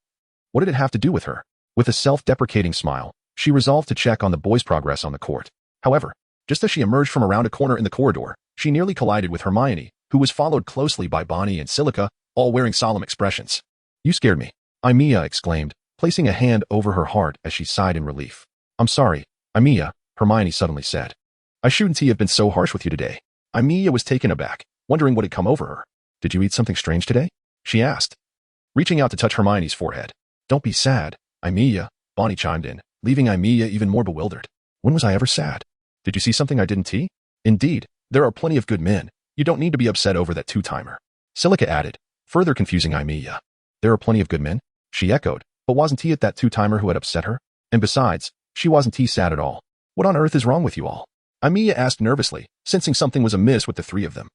What did it have to do with her? With a self-deprecating smile, she resolved to check on the boy's progress on the court. However, just as she emerged from around a corner in the corridor, she nearly collided with Hermione, who was followed closely by Bonnie and Silica, all wearing solemn expressions. You scared me, Aimiya exclaimed, placing a hand over her heart as she sighed in relief. I'm sorry, Aimiya, Hermione suddenly said. I shouldn't have been so harsh with you today. Aimiya was taken aback, wondering what had come over her. Did you eat something strange today? She asked, reaching out to touch Hermione's forehead. Don't be sad, Aimiya, Bonnie chimed in, leaving Aimiya even more bewildered. When was I ever sad? Did you see something I didn't see? Indeed, there are plenty of good men. You don't need to be upset over that two-timer. Silica added, further confusing Aimiya. There are plenty of good men? She echoed, but wasn't he at that two-timer who had upset her? And besides, she wasn't sad at all. What on earth is wrong with you all? Aimiya asked nervously, sensing something was amiss with the three of them.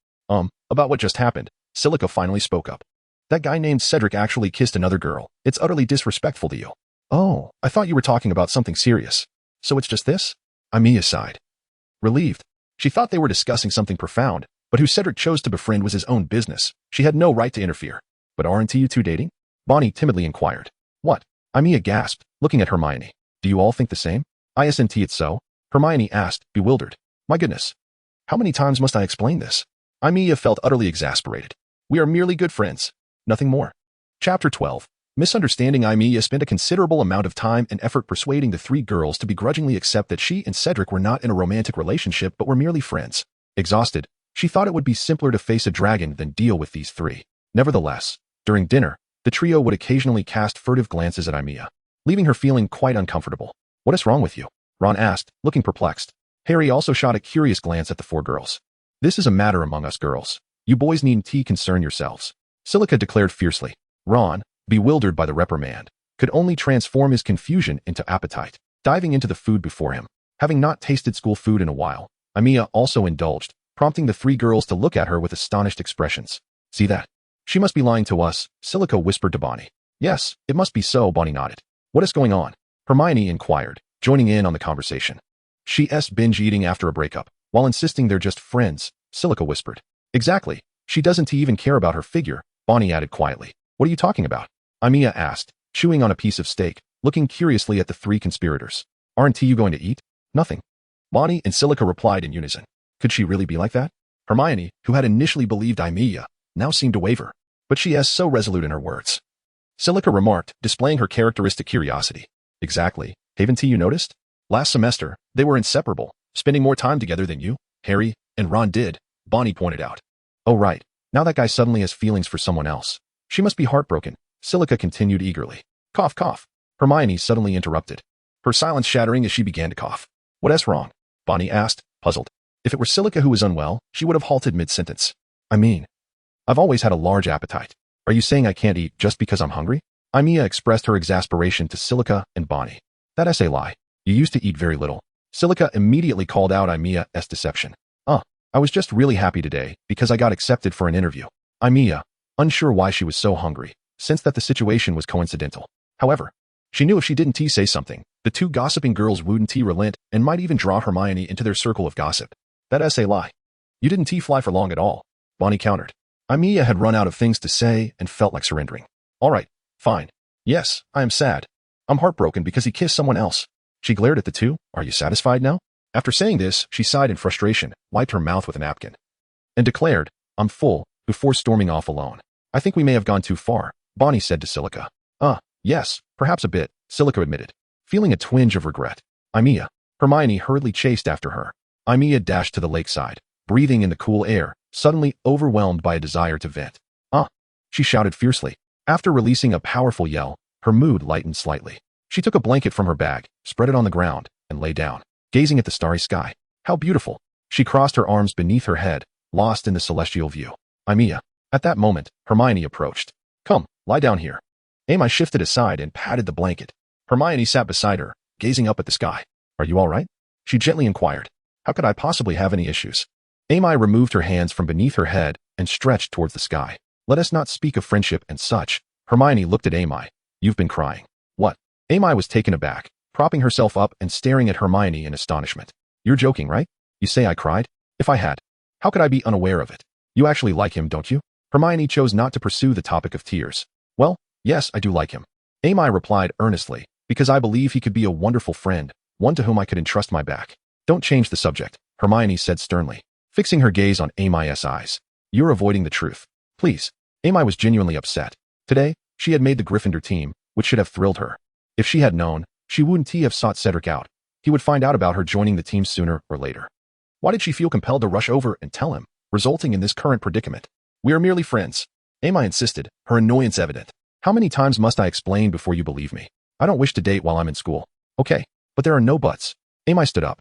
About what just happened, Silica finally spoke up. That guy named Cedric actually kissed another girl. It's utterly disrespectful to you. Oh, I thought you were talking about something serious. So it's just this? Aimiya sighed, relieved. She thought they were discussing something profound, but who Cedric chose to befriend was his own business. She had no right to interfere. But aren't you two dating? Bonnie timidly inquired. What? Aimiya gasped, looking at Hermione. Do you all think the same? Isn't it so? Hermione asked, bewildered. My goodness. How many times must I explain this? Aimiya felt utterly exasperated. We are merely good friends. Nothing more. Chapter 12. Misunderstanding. Aimiya spent a considerable amount of time and effort persuading the three girls to begrudgingly accept that she and Cedric were not in a romantic relationship but were merely friends. Exhausted, she thought it would be simpler to face a dragon than deal with these three. Nevertheless, during dinner, the trio would occasionally cast furtive glances at Aimiya, leaving her feeling quite uncomfortable. What is wrong with you? Ron asked, looking perplexed. Harry also shot a curious glance at the four girls. This is a matter among us girls. You boys needn't concern yourselves. Silica declared fiercely. Ron, bewildered by the reprimand, could only transform his confusion into appetite, diving into the food before him. Having not tasted school food in a while, Aimiya also indulged, prompting the three girls to look at her with astonished expressions. See that? She must be lying to us, Silica whispered to Bonnie. Yes, it must be so, Bonnie nodded. What is going on? Hermione inquired, joining in on the conversation. She's binge eating after a breakup, while insisting they're just friends, Silica whispered. Exactly. She doesn't even care about her figure, Bonnie added quietly. What are you talking about? Aimiya asked, chewing on a piece of steak, looking curiously at the three conspirators. Aren't you going to eat? Nothing. Bonnie and Silica replied in unison. Could she really be like that? Hermione, who had initially believed Aimiya, now seemed to waver, but she is so resolute in her words. Silica remarked, displaying her characteristic curiosity. Exactly. Haven't you noticed? Last semester, they were inseparable, spending more time together than you, Harry, and Ron did, Bonnie pointed out. Oh right, now that guy suddenly has feelings for someone else. She must be heartbroken, Silica continued eagerly. Cough, cough. Hermione suddenly interrupted, her silence shattering as she began to cough. What's wrong? Bonnie asked, puzzled. If it were Silica who was unwell, she would have halted mid-sentence. I mean, I've always had a large appetite. Are you saying I can't eat just because I'm hungry? Aimiya expressed her exasperation to Silica and Bonnie. That's a lie. You used to eat very little. Silica immediately called out Aimiya's deception. I was just really happy today because I got accepted for an interview. Aimiya, unsure why she was so hungry, sensed that the situation was coincidental. However, she knew if she didn't say something, the two gossiping girls wouldn't relent and might even draw Hermione into their circle of gossip. That's a lie. You didn't fly for long at all, Bonnie countered. Aimiya had run out of things to say and felt like surrendering. All right, fine. Yes, I am sad. I'm heartbroken because he kissed someone else. She glared at the two. Are you satisfied now? After saying this, she sighed in frustration, wiped her mouth with a napkin, and declared, I'm full, before storming off alone. I think we may have gone too far, Bonnie said to Silica. Yes, perhaps a bit, Silica admitted, feeling a twinge of regret. Aimiya. Hermione hurriedly chased after her. Aimiya dashed to the lakeside, breathing in the cool air, suddenly overwhelmed by a desire to vent. She shouted fiercely. After releasing a powerful yell, her mood lightened slightly. She took a blanket from her bag, spread it on the ground, and lay down, gazing at the starry sky. How beautiful! She crossed her arms beneath her head, lost in the celestial view. Aimiya. At that moment, Hermione approached. Come, lie down here. Aimiya shifted aside and patted the blanket. Hermione sat beside her, gazing up at the sky. Are you all right? She gently inquired. How could I possibly have any issues? Aimiya removed her hands from beneath her head and stretched towards the sky. Let us not speak of friendship and such. Hermione looked at Aimiya. You've been crying. What? Aimiya was taken aback, propping herself up and staring at Hermione in astonishment. You're joking, right? You say I cried? If I had, how could I be unaware of it? You actually like him, don't you? Hermione chose not to pursue the topic of tears. Well, yes, I do like him. Aimiya replied earnestly, because I believe he could be a wonderful friend, one to whom I could entrust my back. Don't change the subject, Hermione said sternly, fixing her gaze on Aimiya's eyes. You're avoiding the truth. Please. Aimiya was genuinely upset. Today, she had made the Gryffindor team, which should have thrilled her. If she had known, she wouldn't have sought Cedric out. He would find out about her joining the team sooner or later. Why did she feel compelled to rush over and tell him, resulting in this current predicament? We are merely friends. Aimiya insisted, her annoyance evident. How many times must I explain before you believe me? I don't wish to date while I'm in school. Okay, but there are no buts. Aimiya stood up.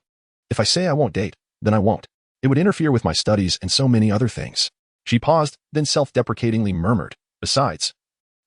If I say I won't date, then I won't. It would interfere with my studies and so many other things. She paused, then self-deprecatingly murmured, besides,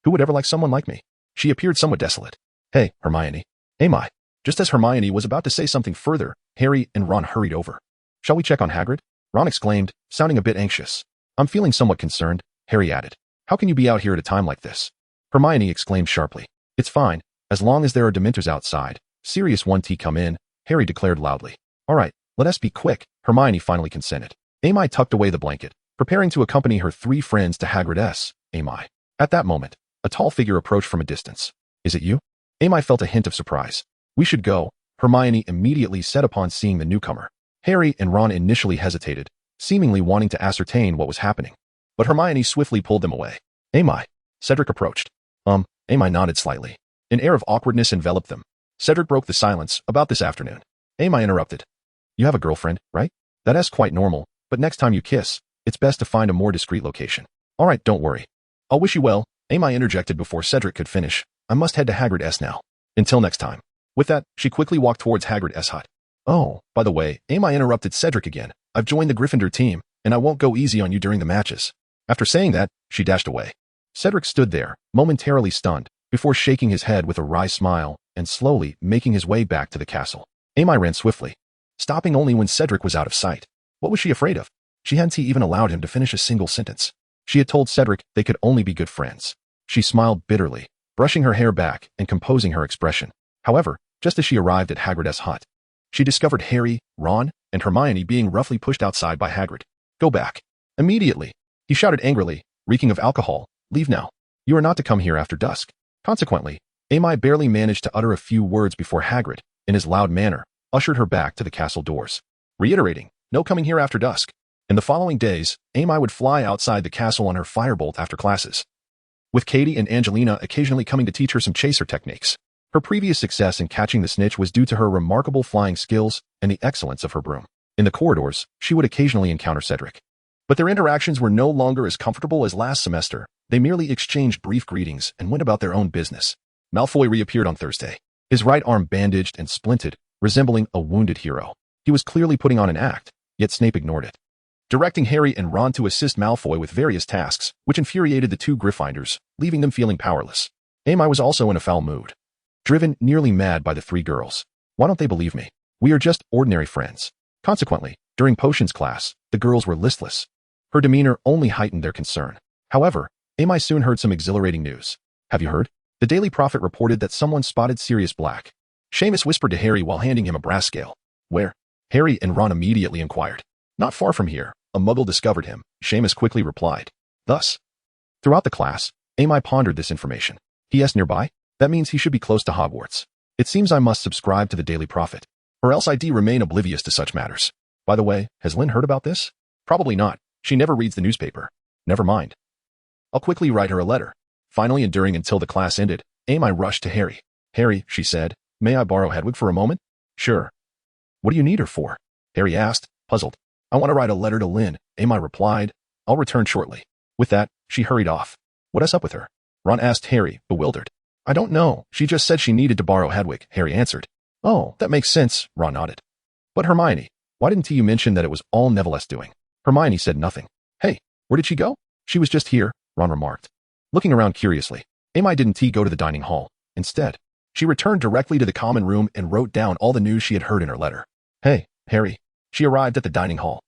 who would ever like someone like me? She appeared somewhat desolate. Hey, Hermione. Aimiya. Just as Hermione was about to say something further, Harry and Ron hurried over. Shall we check on Hagrid? Ron exclaimed, sounding a bit anxious. I'm feeling somewhat concerned, Harry added. How can you be out here at a time like this? Hermione exclaimed sharply. It's fine, as long as there are Dementors outside. Sirius 1T come in, Harry declared loudly. All right, let us be quick, Hermione finally consented. Aimiya tucked away the blanket, preparing to accompany her three friends to Hagrid's. Aimiya. At that moment, A tall figure approached from a distance. Is it you? Amy felt a hint of surprise. We should go, Hermione immediately set upon seeing the newcomer. Harry and Ron initially hesitated, seemingly wanting to ascertain what was happening. But Hermione swiftly pulled them away. Amy. Cedric approached. Amy nodded slightly. An air of awkwardness enveloped them. Cedric broke the silence about this afternoon. Amy interrupted. You have a girlfriend, right? That's quite normal, but next time you kiss, it's best to find a more discreet location. All right, don't worry. I'll wish you well, Amy interjected before Cedric could finish. I must head to Hagrid's now. Until next time. With that, she quickly walked towards Hagrid's hut. Oh, by the way, Amy interrupted Cedric again. I've joined the Gryffindor team, and I won't go easy on you during the matches. After saying that, she dashed away. Cedric stood there, momentarily stunned, before shaking his head with a wry smile and slowly making his way back to the castle. Amy ran swiftly, stopping only when Cedric was out of sight. What was she afraid of? She hadn't even allowed him to finish a single sentence. She had told Cedric they could only be good friends. She smiled bitterly, brushing her hair back and composing her expression. However, just as she arrived at Hagrid's hut, she discovered Harry, Ron, and Hermione being roughly pushed outside by Hagrid. Go back. Immediately. He shouted angrily, reeking of alcohol. Leave now. You are not to come here after dusk. Consequently, Amy barely managed to utter a few words before Hagrid, in his loud manner, ushered her back to the castle doors, reiterating, no coming here after dusk. In the following days, Amy would fly outside the castle on her firebolt after classes, with Katie and Angelina occasionally coming to teach her some chaser techniques. Her previous success in catching the snitch was due to her remarkable flying skills and the excellence of her broom. In the corridors, she would occasionally encounter Cedric. But their interactions were no longer as comfortable as last semester. They merely exchanged brief greetings and went about their own business. Malfoy reappeared on Thursday, his right arm bandaged and splinted, resembling a wounded hero. He was clearly putting on an act, yet Snape ignored it, directing Harry and Ron to assist Malfoy with various tasks, which infuriated the two Gryffindors, leaving them feeling powerless. Amy was also in a foul mood, driven nearly mad by the three girls. Why don't they believe me? We are just ordinary friends. Consequently, during potions class, the girls were listless. Her demeanor only heightened their concern. However, Amy soon heard some exhilarating news. Have you heard? The Daily Prophet reported that someone spotted Sirius Black. Seamus whispered to Harry while handing him a brass scale. Where? Harry and Ron immediately inquired. Not far from here. A muggle discovered him, Seamus quickly replied. Thus, throughout the class, Amy pondered this information. He nearby? That means he should be close to Hogwarts. It seems I must subscribe to the Daily Prophet, or else I'd remain oblivious to such matters. By the way, has Lynn heard about this? Probably not. She never reads the newspaper. Never mind. I'll quickly write her a letter. Finally enduring until the class ended, Amy rushed to Harry. Harry, she said, may I borrow Hedwig for a moment? Sure. What do you need her for? Harry asked, puzzled. I want to write a letter to Lynn, Amy replied. I'll return shortly. With that, she hurried off. What is up with her? Ron asked Harry, bewildered. I don't know. She just said she needed to borrow Hedwig, Harry answered. Oh, that makes sense, Ron nodded. But Hermione, why didn't you mention that it was all Neville's doing? Hermione said nothing. Hey, where did she go? She was just here, Ron remarked. Looking around curiously, Amy didn't go to the dining hall. Instead, she returned directly to the common room and wrote down all the news she had heard in her letter. Hey, Harry. She arrived at the dining hall,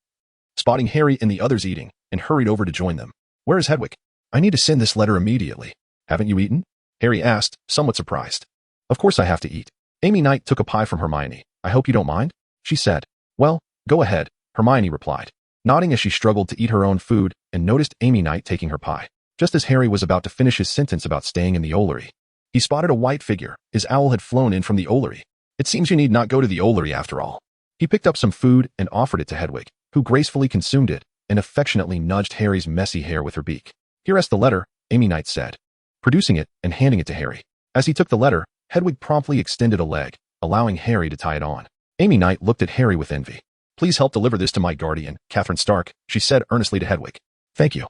spotting Harry and the others eating, and hurried over to join them. Where is Hedwig? I need to send this letter immediately. Haven't you eaten? Harry asked, somewhat surprised. Of course I have to eat. Amy Knight took a pie from Hermione. I hope you don't mind? She said. Well, go ahead, Hermione replied, nodding as she struggled to eat her own food and noticed Amy Knight taking her pie. Just as Harry was about to finish his sentence about staying in the Ollery, he spotted a white figure. His owl had flown in from the Ollery. It seems you need not go to the Ollery after all. He picked up some food and offered it to Hedwig, who gracefully consumed it and affectionately nudged Harry's messy hair with her beak. Here is the letter, Amy Knight said, producing it and handing it to Harry. As he took the letter, Hedwig promptly extended a leg, allowing Harry to tie it on. Amy Knight looked at Harry with envy. Please help deliver this to my guardian, Catherine Stark, she said earnestly to Hedwig. Thank you.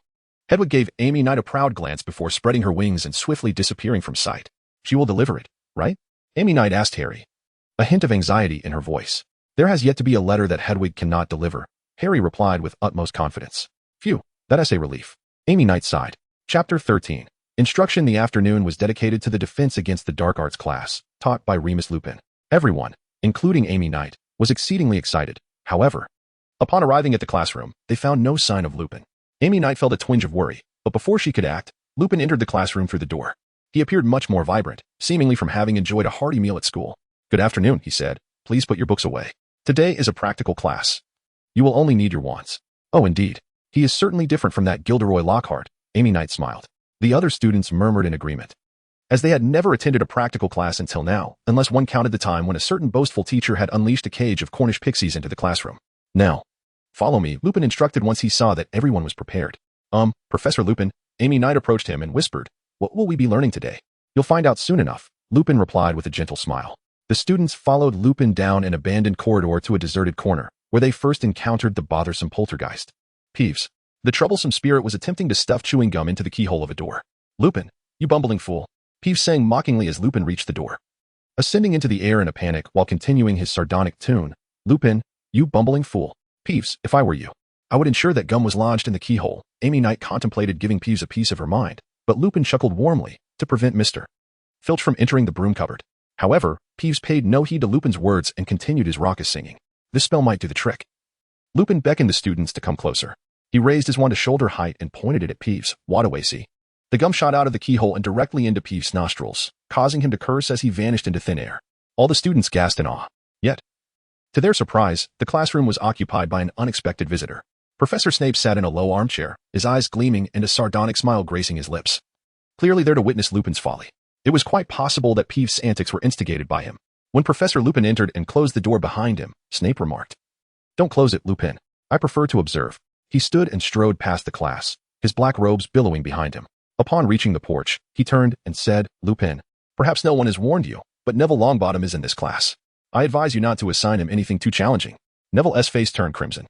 Hedwig gave Amy Knight a proud glance before spreading her wings and swiftly disappearing from sight. She will deliver it, right? Amy Knight asked Harry, a hint of anxiety in her voice. There has yet to be a letter that Hedwig cannot deliver, Harry replied with utmost confidence. Phew, that is a relief. Amy Knight sighed. Chapter 13. Instruction. The afternoon was dedicated to the defense against the dark arts class, taught by Remus Lupin. Everyone, including Amy Knight, was exceedingly excited. However, upon arriving at the classroom, they found no sign of Lupin. Amy Knight felt a twinge of worry, but before she could act, Lupin entered the classroom through the door. He appeared much more vibrant, seemingly from having enjoyed a hearty meal at school. Good afternoon, he said. Please put your books away. Today is a practical class. You will only need your wands. Oh, indeed. He is certainly different from that Gilderoy Lockhart, Amy Knight smiled. The other students murmured in agreement, as they had never attended a practical class until now, unless one counted the time when a certain boastful teacher had unleashed a cage of Cornish pixies into the classroom. Now, follow me, Lupin instructed once he saw that everyone was prepared. Professor Lupin, Amy Knight approached him and whispered, "What will we be learning today?" "You'll find out soon enough," Lupin replied with a gentle smile. The students followed Lupin down an abandoned corridor to a deserted corner, where they first encountered the bothersome poltergeist. Peeves. The troublesome spirit was attempting to stuff chewing gum into the keyhole of a door. "Lupin, you bumbling fool," Peeves sang mockingly as Lupin reached the door. Ascending into the air in a panic while continuing his sardonic tune, "Lupin, you bumbling fool. Peeves, if I were you, I would ensure that gum was lodged in the keyhole." Amy Knight contemplated giving Peeves a piece of her mind, but Lupin chuckled warmly to prevent Mr. Filch from entering the broom cupboard. However, Peeves paid no heed to Lupin's words and continued his raucous singing. This spell might do the trick. Lupin beckoned the students to come closer. He raised his wand to shoulder height and pointed it at Peeves. "What away, see?" The gum shot out of the keyhole and directly into Peeves' nostrils, causing him to curse as he vanished into thin air. All the students gasped in awe. Yet, to their surprise, the classroom was occupied by an unexpected visitor. Professor Snape sat in a low armchair, his eyes gleaming and a sardonic smile gracing his lips. Clearly there to witness Lupin's folly. It was quite possible that Peeves' antics were instigated by him. When Professor Lupin entered and closed the door behind him, Snape remarked, "Don't close it, Lupin. I prefer to observe." He stood and strode past the class, his black robes billowing behind him. Upon reaching the porch, he turned and said, "Lupin, perhaps no one has warned you, but Neville Longbottom is in this class. I advise you not to assign him anything too challenging." Neville's face turned crimson.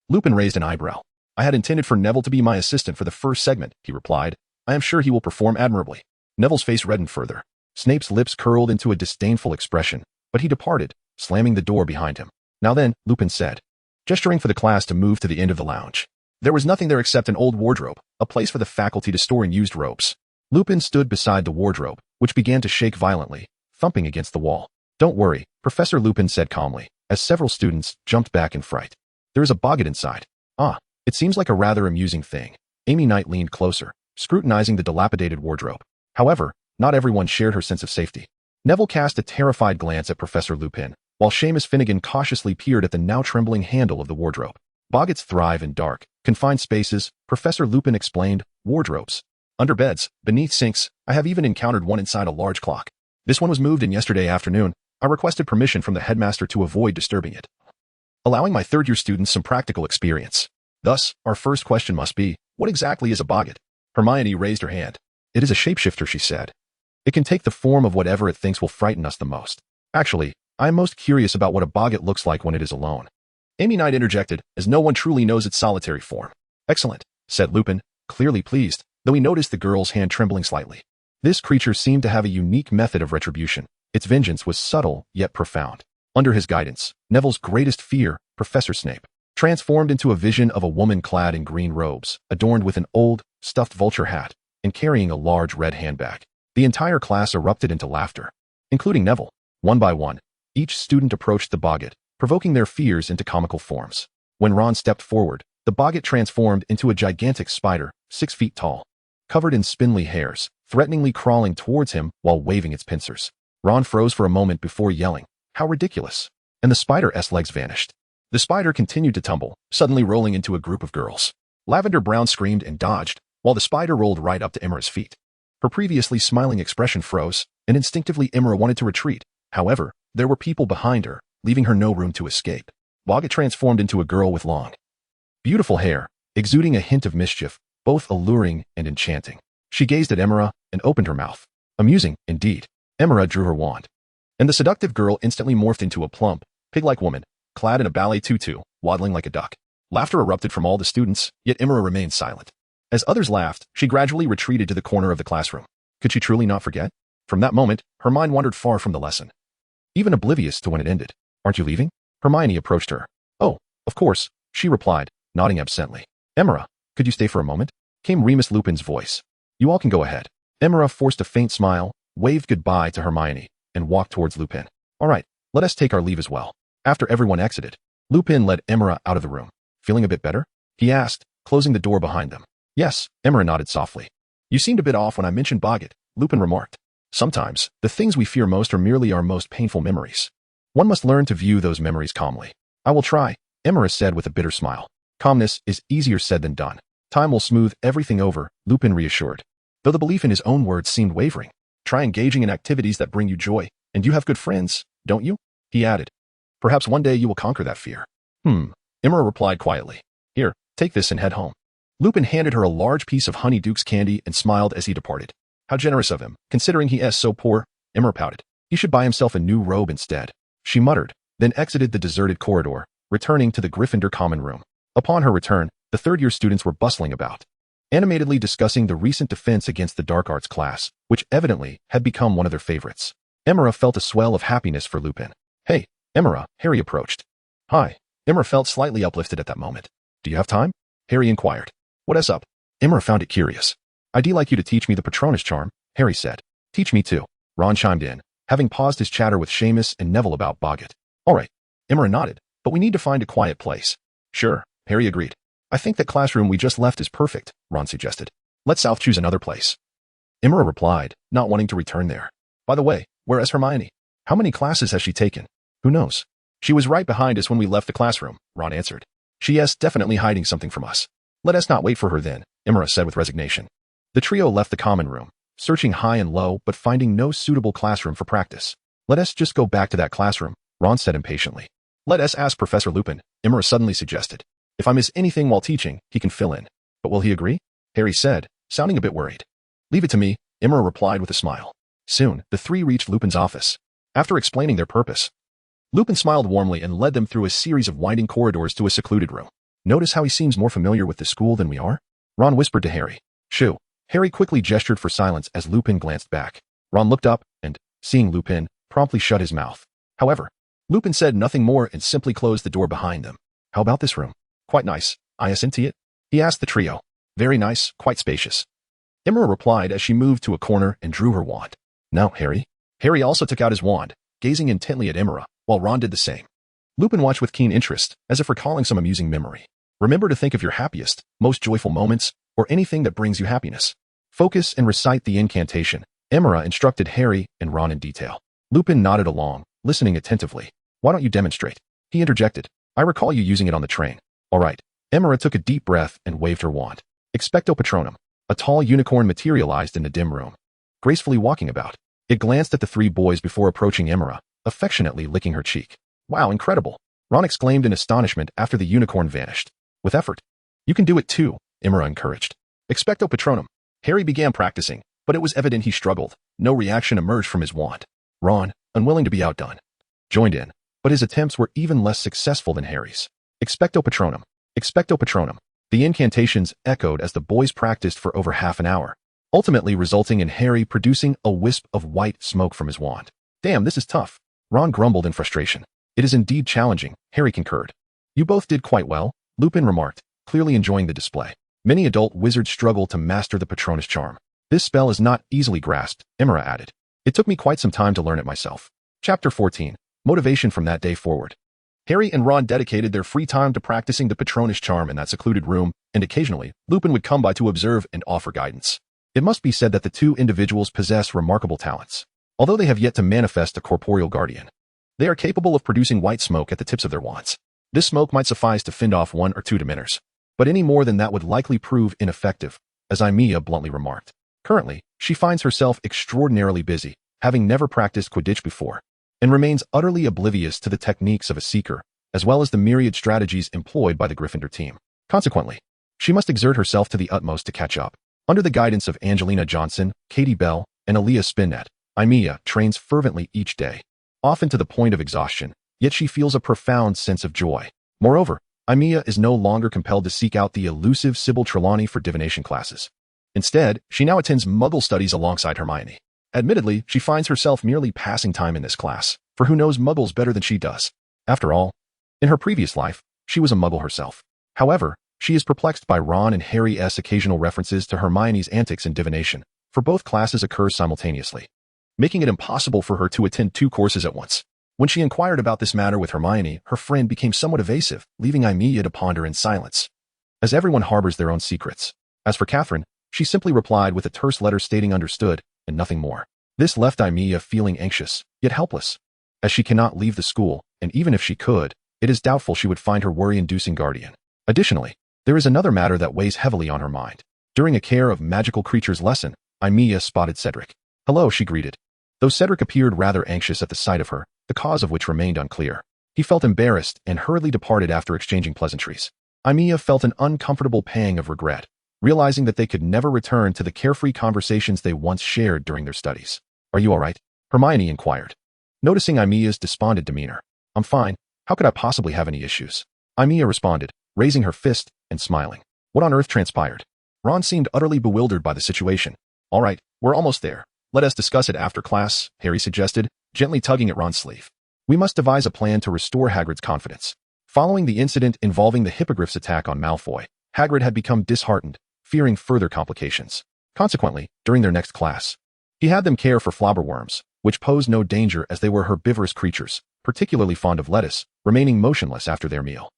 Lupin raised an eyebrow. "I had intended for Neville to be my assistant for the first segment," he replied. "I am sure he will perform admirably." Neville's face reddened further. Snape's lips curled into a disdainful expression, but he departed, slamming the door behind him. "Now then," Lupin said, gesturing for the class to move to the end of the lounge. There was nothing there except an old wardrobe, a place for the faculty to store unused robes. Lupin stood beside the wardrobe, which began to shake violently, thumping against the wall. "Don't worry," Professor Lupin said calmly, as several students jumped back in fright. "There is a boggart inside." "Ah, it seems like a rather amusing thing." Amy Knight leaned closer, scrutinizing the dilapidated wardrobe. However, not everyone shared her sense of safety. Neville cast a terrified glance at Professor Lupin, while Seamus Finnegan cautiously peered at the now trembling handle of the wardrobe. "Boggarts thrive in dark, confined spaces," Professor Lupin explained. "Wardrobes. Under beds, beneath sinks. I have even encountered one inside a large clock. This one was moved in yesterday afternoon. I requested permission from the headmaster to avoid disturbing it, allowing my third-year students some practical experience. Thus, our first question must be, what exactly is a boggart?" Hermione raised her hand. "It is a shapeshifter," she said. "It can take the form of whatever it thinks will frighten us the most. Actually, I am most curious about what a boggart looks like when it is alone." Amy Knight interjected, as no one truly knows its solitary form. "Excellent," said Lupin, clearly pleased, though he noticed the girl's hand trembling slightly. This creature seemed to have a unique method of retribution. Its vengeance was subtle, yet profound. Under his guidance, Neville's greatest fear, Professor Snape, transformed into a vision of a woman clad in green robes, adorned with an old, stuffed vulture hat, and carrying a large red handbag. The entire class erupted into laughter, including Neville. One by one, each student approached the boggart, provoking their fears into comical forms. When Ron stepped forward, the boggart transformed into a gigantic spider, 6 feet tall, covered in spindly hairs, threateningly crawling towards him while waving its pincers. Ron froze for a moment before yelling, "How ridiculous!" and the spider's legs vanished. The spider continued to tumble, suddenly rolling into a group of girls. Lavender Brown screamed and dodged, while the spider rolled right up to Emra's feet. Her previously smiling expression froze, and instinctively Emra wanted to retreat. However, there were people behind her, leaving her no room to escape. Boggart transformed into a girl with long, beautiful hair, exuding a hint of mischief, both alluring and enchanting. She gazed at Emra and opened her mouth. Amusing, indeed. Emra drew her wand, and the seductive girl instantly morphed into a plump, pig-like woman, clad in a ballet tutu, waddling like a duck. Laughter erupted from all the students, yet Emra remained silent. As others laughed, she gradually retreated to the corner of the classroom. Could she truly not forget? From that moment, her mind wandered far from the lesson, even oblivious to when it ended. "Aren't you leaving?" Hermione approached her. "Oh, of course," she replied, nodding absently. "Emra, could you stay for a moment?" came Remus Lupin's voice. "You all can go ahead." Emra forced a faint smile, waved goodbye to Hermione, and walked towards Lupin. "All right, let us take our leave as well." After everyone exited, Lupin led Emra out of the room. "Feeling a bit better?" he asked, closing the door behind them. "Yes," Emra nodded softly. "You seemed a bit off when I mentioned Boggart," Lupin remarked. "Sometimes, the things we fear most are merely our most painful memories. One must learn to view those memories calmly." "I will try," Emra said with a bitter smile. "Calmness is easier said than done. Time will smooth everything over," Lupin reassured. though the belief in his own words seemed wavering. Try engaging in activities that bring you joy, and you have good friends, don't you? He added. Perhaps one day you will conquer that fear. Imra replied quietly. Here, take this and head home. Lupin handed her a large piece of Honeyduke's candy and smiled as he departed. How generous of him, considering he is so poor, Imra pouted. He should buy himself a new robe instead. She muttered, then exited the deserted corridor, returning to the Gryffindor common room. Upon her return, the third-year students were bustling about, animatedly discussing the recent defense against the dark arts class, which evidently had become one of their favorites. Imra felt a swell of happiness for Lupin. Hey, Imra, Harry approached. Hi. Imra felt slightly uplifted at that moment. Do you have time? Harry inquired. What's up? Imra found it curious. I'd like you to teach me the Patronus charm, Harry said. Teach me too, Ron chimed in, having paused his chatter with Seamus and Neville about Boggett. All right. Imra nodded, but we need to find a quiet place. Sure, Harry agreed. I think that classroom we just left is perfect, Ron suggested. Let South choose another place. Imra replied, not wanting to return there. By the way, where is Hermione? How many classes has she taken? Who knows? She was right behind us when we left the classroom, Ron answered. She is definitely hiding something from us. Let us not wait for her then, Imra said with resignation. The trio left the common room, searching high and low but finding no suitable classroom for practice. Let us just go back to that classroom, Ron said impatiently. Let us ask Professor Lupin, Imra suddenly suggested. If I miss anything while teaching, he can fill in. But will he agree? Harry said, sounding a bit worried. Leave it to me, Imra replied with a smile. Soon, the three reached Lupin's office. After explaining their purpose, Lupin smiled warmly and led them through a series of winding corridors to a secluded room. Notice how he seems more familiar with the school than we are? Ron whispered to Harry. Shoo. Harry quickly gestured for silence as Lupin glanced back. Ron looked up and, seeing Lupin, promptly shut his mouth. However, Lupin said nothing more and simply closed the door behind them. How about this room? Quite nice, isn't it? He asked the trio. Very nice, quite spacious. Imra replied as she moved to a corner and drew her wand. Now, Harry. Harry also took out his wand, gazing intently at Imra, while Ron did the same. Lupin watched with keen interest, as if recalling some amusing memory. Remember to think of your happiest, most joyful moments, or anything that brings you happiness. Focus and recite the incantation, Imra instructed Harry and Ron in detail. Lupin nodded along, listening attentively. Why don't you demonstrate? He interjected. I recall you using it on the train. All right. Imra took a deep breath and waved her wand. Expecto Patronum. A tall unicorn materialized in the dim room, gracefully walking about. It glanced at the three boys before approaching Imra, affectionately licking her cheek. Wow, incredible! Ron exclaimed in astonishment after the unicorn vanished. With effort. You can do it too, Imra encouraged. Expecto Patronum. Harry began practicing, but it was evident he struggled. No reaction emerged from his wand. Ron, unwilling to be outdone, joined in, but his attempts were even less successful than Harry's. Expecto Patronum. Expecto Patronum. The incantations echoed as the boys practiced for over half an hour, ultimately resulting in Harry producing a wisp of white smoke from his wand. Damn, this is tough. Ron grumbled in frustration. It is indeed challenging, Harry concurred. You both did quite well, Lupin remarked, clearly enjoying the display. Many adult wizards struggle to master the Patronus charm. This spell is not easily grasped, Imra added. It took me quite some time to learn it myself. Chapter 14. Motivation from that day forward. Harry and Ron dedicated their free time to practicing the Patronus charm in that secluded room, and occasionally, Lupin would come by to observe and offer guidance. It must be said that the two individuals possess remarkable talents. Although they have yet to manifest a corporeal guardian, they are capable of producing white smoke at the tips of their wands. This smoke might suffice to fend off one or two dementors, but any more than that would likely prove ineffective, as Aimiya bluntly remarked. Currently, she finds herself extraordinarily busy, having never practiced Quidditch before, and remains utterly oblivious to the techniques of a seeker, as well as the myriad strategies employed by the Gryffindor team. Consequently, she must exert herself to the utmost to catch up. Under the guidance of Angelina Johnson, Katie Bell, and Aaliyah Spinnet, Aimiya trains fervently each day, often to the point of exhaustion, yet she feels a profound sense of joy. Moreover, Aimiya is no longer compelled to seek out the elusive Sybil Trelawney for divination classes. Instead, she now attends Muggle studies alongside Hermione. Admittedly, she finds herself merely passing time in this class, for who knows Muggles better than she does? After all, in her previous life, she was a Muggle herself. However, she is perplexed by Ron and Harry's occasional references to Hermione's antics in divination, for both classes occur simultaneously, making it impossible for her to attend two courses at once. When she inquired about this matter with Hermione, her friend became somewhat evasive, leaving Aimiya to ponder in silence, as everyone harbors their own secrets. As for Catherine, she simply replied with a terse letter stating understood, and nothing more. This left Aimiya feeling anxious, yet helpless, as she cannot leave the school, and even if she could, it is doubtful she would find her worry-inducing guardian. Additionally, there is another matter that weighs heavily on her mind. During a Care of Magical Creatures lesson, Aimiya spotted Cedric. "Hello," she greeted. Though Cedric appeared rather anxious at the sight of her, the cause of which remained unclear. He felt embarrassed and hurriedly departed after exchanging pleasantries. Aimiya felt an uncomfortable pang of regret, realizing that they could never return to the carefree conversations they once shared during their studies. "Are you all right?" Hermione inquired. Noticing Aimiya's despondent demeanor. "I'm fine. How could I possibly have any issues?" Aimiya responded, raising her fist and smiling. What on earth transpired? Ron seemed utterly bewildered by the situation. "All right, we're almost there. Let us discuss it after class," Harry suggested, gently tugging at Ron's sleeve. "We must devise a plan to restore Hagrid's confidence." Following the incident involving the hippogriff's attack on Malfoy, Hagrid had become disheartened, fearing further complications. Consequently, during their next class, he had them care for flobberworms, which posed no danger as they were herbivorous creatures, particularly fond of lettuce, remaining motionless after their meal.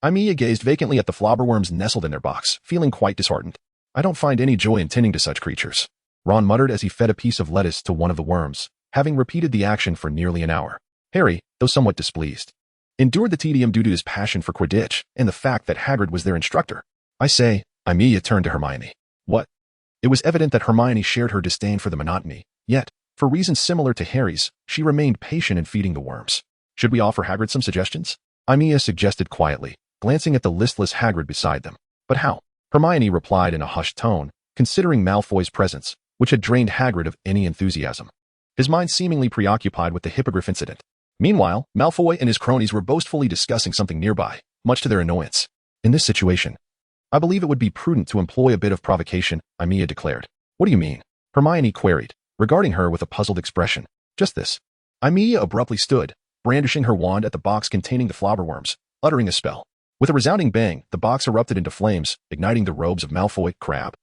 Aimiya gazed vacantly at the flobberworms nestled in their box, feeling quite disheartened. "I don't find any joy in tending to such creatures," Ron muttered as he fed a piece of lettuce to one of the worms, having repeated the action for nearly an hour. Harry, though somewhat displeased, endured the tedium due to his passion for Quidditch and the fact that Hagrid was their instructor. "I say," Aimiya turned to Hermione. "What?" It was evident that Hermione shared her disdain for the monotony, yet, for reasons similar to Harry's, she remained patient in feeding the worms. "Should we offer Hagrid some suggestions?" Aimiya suggested quietly, glancing at the listless Hagrid beside them. "But how?" Hermione replied in a hushed tone, considering Malfoy's presence, which had drained Hagrid of any enthusiasm. His mind seemingly preoccupied with the hippogriff incident. Meanwhile, Malfoy and his cronies were boastfully discussing something nearby, much to their annoyance. "In this situation, I believe it would be prudent to employ a bit of provocation," Aimiya declared. "What do you mean?" Hermione queried, regarding her with a puzzled expression. "Just this." Aimiya abruptly stood, brandishing her wand at the box containing the flobberworms, uttering a spell. With a resounding bang, the box erupted into flames, igniting the robes of Malfoy, Crabbe,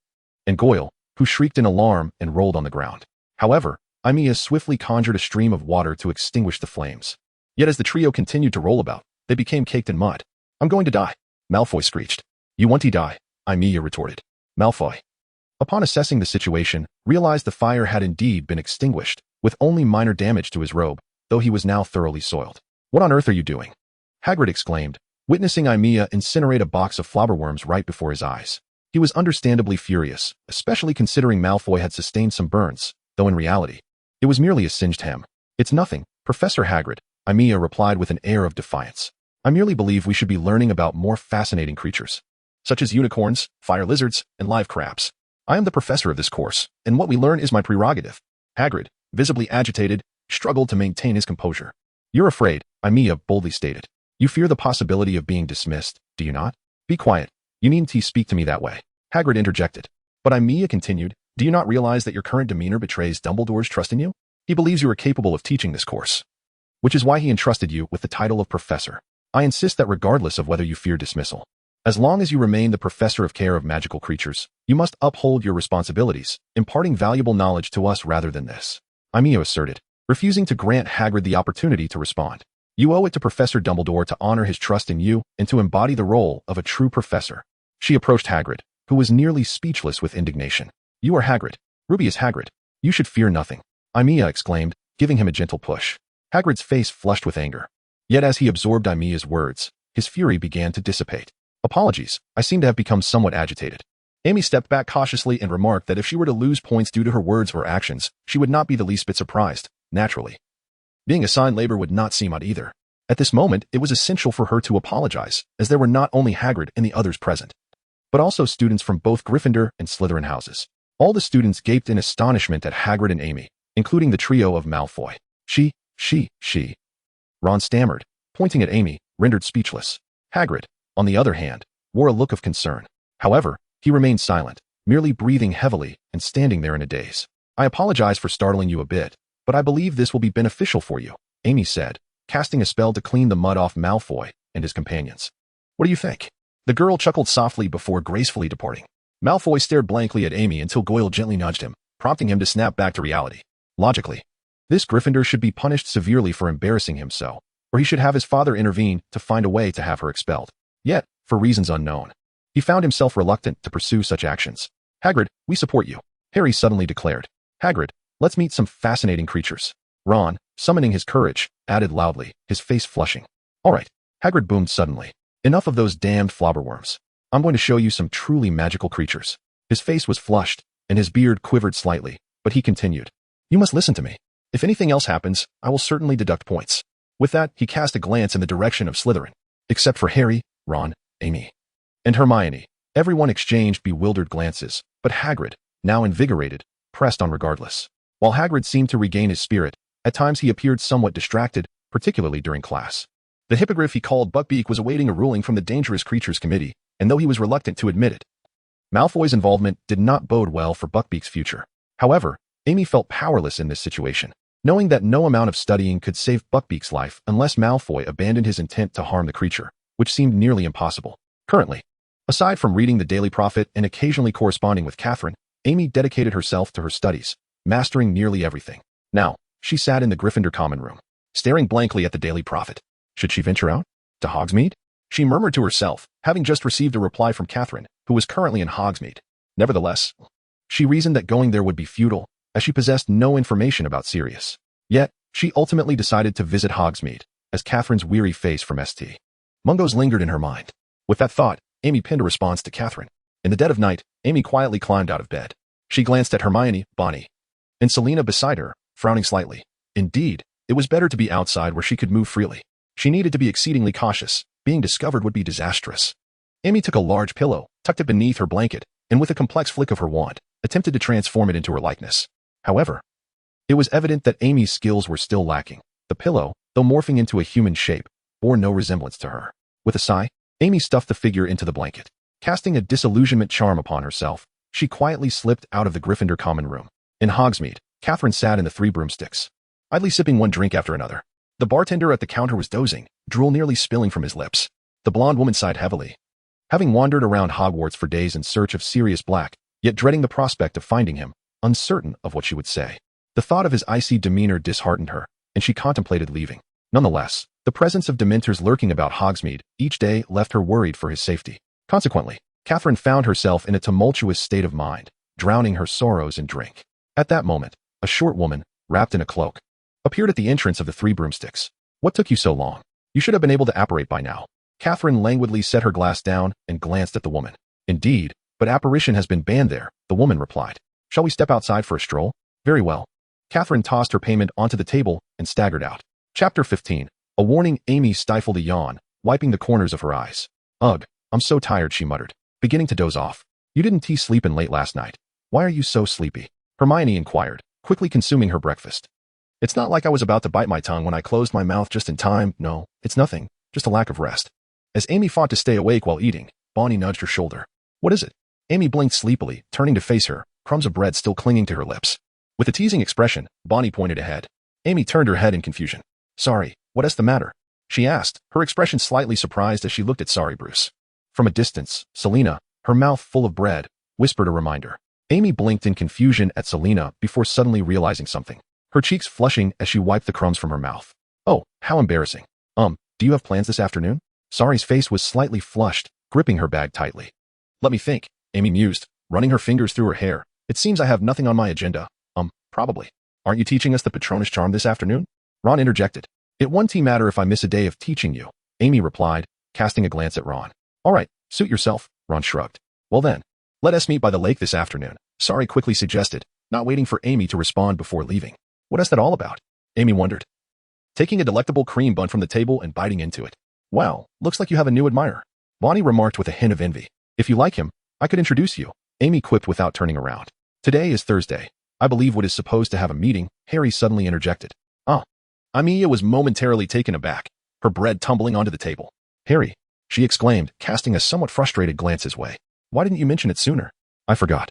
and Goyle, who shrieked in alarm and rolled on the ground. However, Aimiya swiftly conjured a stream of water to extinguish the flames. Yet as the trio continued to roll about, they became caked in mud. "I'm going to die," Malfoy screeched. "You want to die?" Aimiya retorted. Malfoy, upon assessing the situation, realized the fire had indeed been extinguished, with only minor damage to his robe, though he was now thoroughly soiled. "What on earth are you doing?" Hagrid exclaimed, witnessing Aimiya incinerate a box of flobberworms right before his eyes. He was understandably furious, especially considering Malfoy had sustained some burns, though in reality, it was merely a singed hem. "It's nothing, Professor Hagrid," Aimiya replied with an air of defiance. "I merely believe we should be learning about more fascinating creatures, such as unicorns, fire lizards, and live crabs. I am the professor of this course, and what we learn is my prerogative." Hagrid, visibly agitated, struggled to maintain his composure. "You're afraid," Aimiya boldly stated. "You fear the possibility of being dismissed, do you not?" "Be quiet. You needn't speak to me that way," Hagrid interjected. But Aimiya continued, "Do you not realize that your current demeanor betrays Dumbledore's trust in you? He believes you are capable of teaching this course, which is why he entrusted you with the title of professor. I insist that regardless of whether you fear dismissal, as long as you remain the professor of care of magical creatures, you must uphold your responsibilities, imparting valuable knowledge to us rather than this," Aimiya asserted, refusing to grant Hagrid the opportunity to respond. "You owe it to Professor Dumbledore to honor his trust in you and to embody the role of a true professor." She approached Hagrid, who was nearly speechless with indignation. "You are Hagrid. Ruby is Hagrid. You should fear nothing," Aimiya exclaimed, giving him a gentle push. Hagrid's face flushed with anger. Yet as he absorbed Aimiya's words, his fury began to dissipate. "Apologies, I seem to have become somewhat agitated." Amy stepped back cautiously and remarked that if she were to lose points due to her words or actions, she would not be the least bit surprised, naturally. Being assigned labor would not seem odd either. At this moment, it was essential for her to apologize, as there were not only Hagrid and the others present, but also students from both Gryffindor and Slytherin houses. All the students gaped in astonishment at Hagrid and Amy, including the trio of Malfoy. She, Ron stammered, pointing at Amy, rendered speechless. Hagrid, on the other hand, wore a look of concern. However, he remained silent, merely breathing heavily and standing there in a daze. "I apologize for startling you a bit, but I believe this will be beneficial for you," Amy said, casting a spell to clean the mud off Malfoy and his companions. "What do you think?" The girl chuckled softly before gracefully departing. Malfoy stared blankly at Amy until Goyle gently nudged him, prompting him to snap back to reality. Logically, this Gryffindor should be punished severely for embarrassing him so, or he should have his father intervene to find a way to have her expelled. Yet, for reasons unknown, he found himself reluctant to pursue such actions. "Hagrid, we support you," Harry suddenly declared. "Hagrid, let's meet some fascinating creatures." Ron, summoning his courage, added loudly, his face flushing. "All right," Hagrid boomed suddenly. "Enough of those damned flobberworms. I'm going to show you some truly magical creatures." His face was flushed, and his beard quivered slightly, but he continued. You must listen to me. If anything else happens, I will certainly deduct points. With that, he cast a glance in the direction of Slytherin. Except for Harry, Ron, Amy, and Hermione. Everyone exchanged bewildered glances, but Hagrid, now invigorated, pressed on regardless. While Hagrid seemed to regain his spirit, at times he appeared somewhat distracted, particularly during class. The hippogriff he called Buckbeak was awaiting a ruling from the Dangerous Creatures Committee, and though he was reluctant to admit it, Malfoy's involvement did not bode well for Buckbeak's future. However, Amy felt powerless in this situation, knowing that no amount of studying could save Buckbeak's life unless Malfoy abandoned his intent to harm the creature, which seemed nearly impossible. Currently, aside from reading the Daily Prophet and occasionally corresponding with Catherine, Amy dedicated herself to her studies, mastering nearly everything. Now, she sat in the Gryffindor common room, staring blankly at the Daily Prophet. Should she venture out? To Hogsmeade? She murmured to herself, having just received a reply from Catherine, who was currently in Hogsmeade. Nevertheless, she reasoned that going there would be futile, as she possessed no information about Sirius. Yet, she ultimately decided to visit Hogsmeade, as Catherine's weary face from St. Mungo's lingered in her mind. With that thought, Amy pinned a response to Catherine. In the dead of night, Amy quietly climbed out of bed. She glanced at Hermione, Bonnie, and Selena beside her, frowning slightly. Indeed, it was better to be outside where she could move freely. She needed to be exceedingly cautious. Being discovered would be disastrous. Amy took a large pillow, tucked it beneath her blanket, and with a complex flick of her wand, attempted to transform it into her likeness. However, it was evident that Amy's skills were still lacking. The pillow, though morphing into a human shape, bore no resemblance to her. With a sigh, Amy stuffed the figure into the blanket. Casting a disillusionment charm upon herself, she quietly slipped out of the Gryffindor common room. In Hogsmeade, Catherine sat in the Three Broomsticks, idly sipping one drink after another. The bartender at the counter was dozing, drool nearly spilling from his lips. The blonde woman sighed heavily. Having wandered around Hogwarts for days in search of Sirius Black, yet dreading the prospect of finding him, uncertain of what she would say, the thought of his icy demeanor disheartened her, and she contemplated leaving. Nonetheless, the presence of Dementors lurking about Hogsmeade each day left her worried for his safety. Consequently, Catherine found herself in a tumultuous state of mind, drowning her sorrows in drink. At that moment, a short woman, wrapped in a cloak, appeared at the entrance of the Three Broomsticks. What took you so long? You should have been able to apparate by now. Catherine languidly set her glass down and glanced at the woman. Indeed, but apparition has been banned there, the woman replied. Shall we step outside for a stroll? Very well. Catherine tossed her payment onto the table and staggered out. Chapter 15. A warning. Amy stifled a yawn, wiping the corners of her eyes. Ugh, I'm so tired, she muttered, beginning to doze off. You didn't sleep in late last night. Why are you so sleepy? Hermione inquired, quickly consuming her breakfast. It's not like I was about to bite my tongue when I closed my mouth just in time. No, it's nothing, just a lack of rest. As Amy fought to stay awake while eating, Bonnie nudged her shoulder. What is it? Amy blinked sleepily, turning to face her, crumbs of bread still clinging to her lips. With a teasing expression, Bonnie pointed ahead. Amy turned her head in confusion. Sorry, what is the matter? She asked, her expression slightly surprised as she looked at Sorry Bruce. From a distance, Selena, her mouth full of bread, whispered a reminder. Amy blinked in confusion at Selena before suddenly realizing something, her cheeks flushing as she wiped the crumbs from her mouth. Oh, how embarrassing. Do you have plans this afternoon? Sorry's face was slightly flushed, gripping her bag tightly. Let me think, Amy mused, running her fingers through her hair. It seems I have nothing on my agenda. Probably. Aren't you teaching us the Patronus charm this afternoon? Ron interjected. It won't matter if I miss a day of teaching you, Amy replied, casting a glance at Ron. All right, suit yourself, Ron shrugged. Well then, let us meet by the lake this afternoon, Sorry quickly suggested, not waiting for Amy to respond before leaving. What is that all about? Amy wondered, taking a delectable cream bun from the table and biting into it. Wow, looks like you have a new admirer, Bonnie remarked with a hint of envy. If you like him, I could introduce you, Amy quipped without turning around. Today is Thursday. I believe what is supposed to have a meeting, Harry suddenly interjected. Aimiya was momentarily taken aback, her bread tumbling onto the table. Harry, she exclaimed, casting a somewhat frustrated glance his way. Why didn't you mention it sooner? I forgot.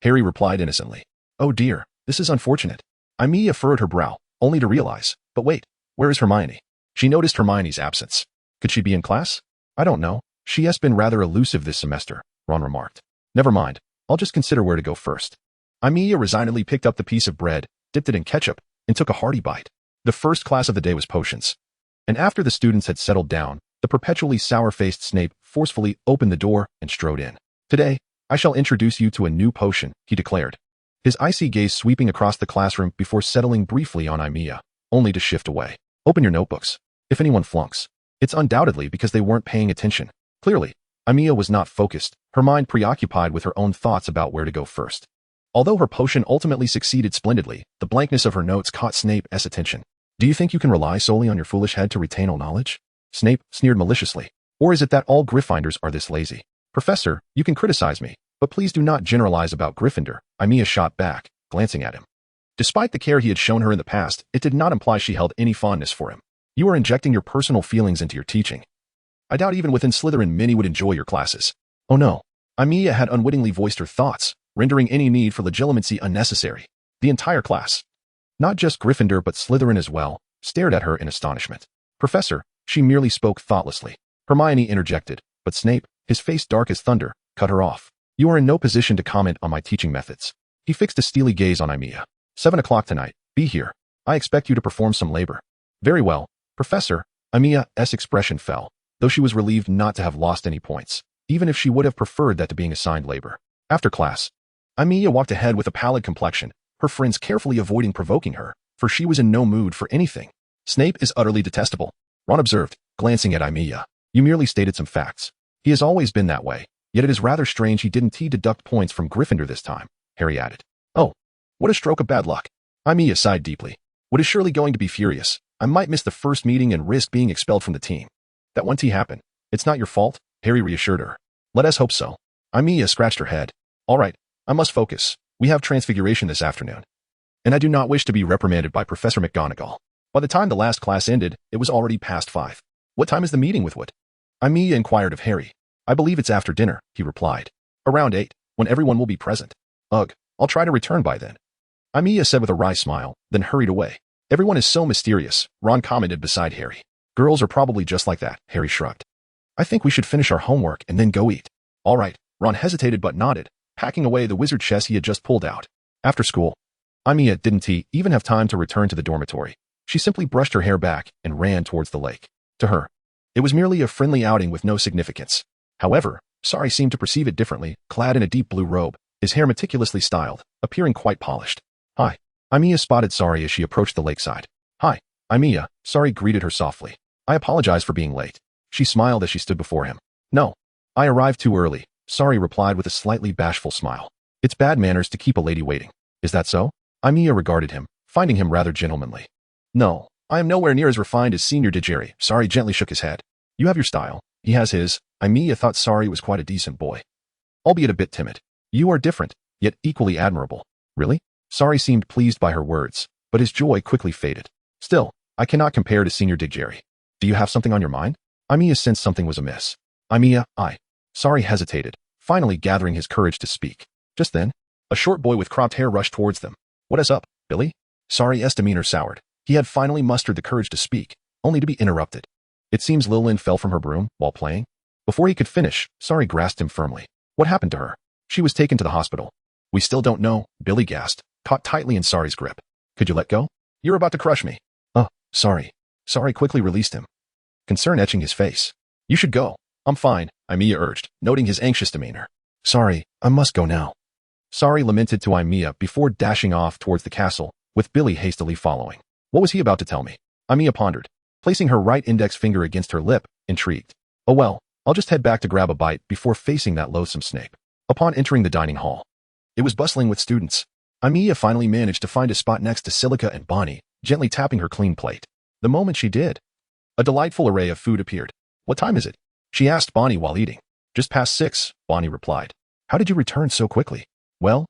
Harry replied innocently. Oh dear, this is unfortunate. Aimiya furrowed her brow, only to realize, but wait, where is Hermione? She noticed Hermione's absence. Could she be in class? I don't know. She has been rather elusive this semester, Ron remarked. Never mind, I'll just consider where to go first. Aimiya resignedly picked up the piece of bread, dipped it in ketchup, and took a hearty bite. The first class of the day was potions. And after the students had settled down, the perpetually sour-faced Snape forcefully opened the door and strode in. Today, I shall introduce you to a new potion, he declared, his icy gaze sweeping across the classroom before settling briefly on Aimiya, only to shift away. Open your notebooks. If anyone flunks, it's undoubtedly because they weren't paying attention. Clearly, Aimiya was not focused, her mind preoccupied with her own thoughts about where to go first. Although her potion ultimately succeeded splendidly, the blankness of her notes caught Snape's attention. Do you think you can rely solely on your foolish head to retain all knowledge? Snape sneered maliciously. Or is it that all Gryffindors are this lazy? Professor, you can criticize me, but please do not generalize about Gryffindor, Aimiya shot back, glancing at him. Despite the care he had shown her in the past, it did not imply she held any fondness for him. You are injecting your personal feelings into your teaching. I doubt even within Slytherin many would enjoy your classes. Oh no. Aimiya had unwittingly voiced her thoughts, rendering any need for legitimacy unnecessary. The entire class, not just Gryffindor but Slytherin as well, stared at her in astonishment. Professor, she merely spoke thoughtlessly. Hermione interjected, but Snape, his face dark as thunder, cut her off. You are in no position to comment on my teaching methods. He fixed a steely gaze on Aimiya. 7 o'clock tonight, be here. I expect you to perform some labor. Very well, Professor. Aimiya's expression fell, though she was relieved not to have lost any points, even if she would have preferred that to being assigned labor. After class, Aimiya walked ahead with a pallid complexion, her friends carefully avoiding provoking her, for she was in no mood for anything. Snape is utterly detestable, Ron observed, glancing at Aimiya. You merely stated some facts. He has always been that way, yet it is rather strange he didn't deduct points from Gryffindor this time, Harry added. Oh, what a stroke of bad luck. Aimiya sighed deeply. Wood is surely going to be furious. I might miss the first meeting and risk being expelled from the team. That won't happen. It's not your fault, Harry reassured her. Let us hope so. Aimiya scratched her head. All right, I must focus. We have Transfiguration this afternoon. And I do not wish to be reprimanded by Professor McGonagall. By the time the last class ended, it was already past 5. What time is the meeting with Wood? Aimiya inquired of Harry. I believe it's after dinner, he replied. Around 8, when everyone will be present. Ugh, I'll try to return by then. Aimiya said with a wry smile, then hurried away. Everyone is so mysterious, Ron commented beside Harry. Girls are probably just like that, Harry shrugged. I think we should finish our homework and then go eat. All right, Ron hesitated but nodded, packing away the wizard chess he had just pulled out. After school, Aimiya didn't even have time to return to the dormitory. She simply brushed her hair back and ran towards the lake. To her, it was merely a friendly outing with no significance. However, Sari seemed to perceive it differently, clad in a deep blue robe, his hair meticulously styled, appearing quite polished. Hi. Aimiya spotted Sari as she approached the lakeside. Hi, Aimiya, Sari greeted her softly. I apologize for being late. She smiled as she stood before him. No. I arrived too early, Sari replied with a slightly bashful smile. It's bad manners to keep a lady waiting. Is that so? Aimiya regarded him, finding him rather gentlemanly. No, I am nowhere near as refined as Senior Digeri. Sari gently shook his head. You have your style. He has his. Aimiya thought Sari was quite a decent boy, albeit a bit timid. You are different, yet equally admirable. Really? Sari seemed pleased by her words, but his joy quickly faded. Still, I cannot compare to Senior Digeri. Do you have something on your mind? Aimiya sensed something was amiss. Aimiya, Sari hesitated, finally gathering his courage to speak. Just then, a short boy with cropped hair rushed towards them. What is up, Billy? Sari's demeanor soured. He had finally mustered the courage to speak, only to be interrupted. It seems Lillian fell from her broom while playing. Before he could finish, Sari grasped him firmly. What happened to her? She was taken to the hospital. We still don't know, Billy gasped, caught tightly in Sari's grip. Could you let go? You're about to crush me. Oh, sorry. Sari quickly released him, concern etching his face. You should go. I'm fine, Aimiya urged, noting his anxious demeanor. Sorry, I must go now. Sari lamented to Aimiya before dashing off towards the castle, with Billy hastily following. What was he about to tell me? Aimiya pondered, placing her right index finger against her lip, intrigued. Oh well, I'll just head back to grab a bite before facing that loathsome Snape. Upon entering the dining hall, it was bustling with students. Aimiya finally managed to find a spot next to Silica and Bonnie, gently tapping her clean plate. The moment she did, a delightful array of food appeared. What time is it? She asked Bonnie while eating. Just past 6, Bonnie replied. How did you return so quickly? Well,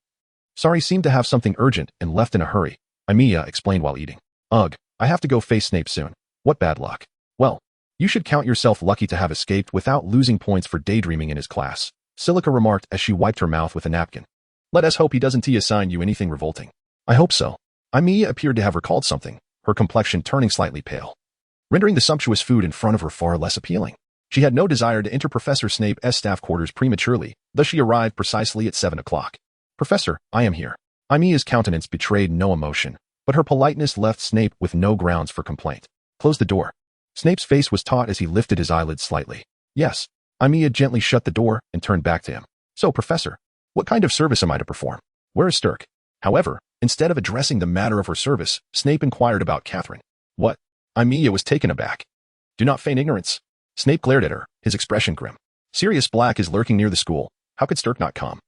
Sari seemed to have something urgent and left in a hurry, Aimiya explained while eating. Ugh, I have to go face Snape soon. What bad luck. Well, you should count yourself lucky to have escaped without losing points for daydreaming in his class, Silica remarked as she wiped her mouth with a napkin. Let us hope he doesn't assign you anything revolting. I hope so. Aimiya appeared to have recalled something, her complexion turning slightly pale, rendering the sumptuous food in front of her far less appealing. She had no desire to enter Professor Snape's staff quarters prematurely, thus she arrived precisely at 7 o'clock. Professor, I am here. Aimiya's countenance betrayed no emotion, but her politeness left Snape with no grounds for complaint. Close the door. Snape's face was taut as he lifted his eyelids slightly. Yes. Aimiya gently shut the door and turned back to him. So, Professor, what kind of service am I to perform? Where is Stirk? However, instead of addressing the matter of her service, Snape inquired about Catherine. What? Aimiya was taken aback. Do not feign ignorance. Snape glared at her, his expression grim. Sirius Black is lurking near the school. How could Stirk not come?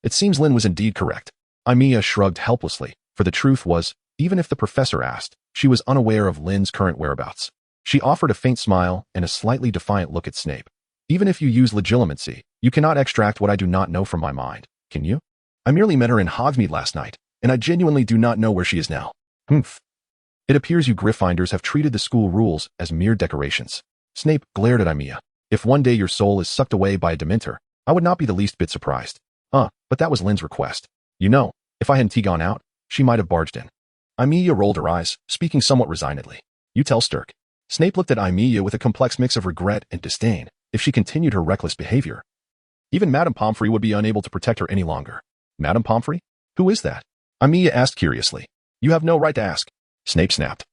It seems Lynn was indeed correct. Aimiya shrugged helplessly, for the truth was, even if the professor asked, she was unaware of Lynn's current whereabouts. She offered a faint smile and a slightly defiant look at Snape. Even if you use legilimency, you cannot extract what I do not know from my mind, can you? I merely met her in Hogsmeade last night, and I genuinely do not know where she is now. Humph. It appears you Gryffindors have treated the school rules as mere decorations. Snape glared at Aimiya. If one day your soul is sucked away by a Dementor, I would not be the least bit surprised. But that was Lynn's request. You know, if I hadn't gone out, she might have barged in. Aimiya rolled her eyes, speaking somewhat resignedly. You tell Stirk. Snape looked at Aimiya with a complex mix of regret and disdain. If she continued her reckless behavior, even Madame Pomfrey would be unable to protect her any longer. Madame Pomfrey? Who is that? Aimiya asked curiously. You have no right to ask. Snape snapped,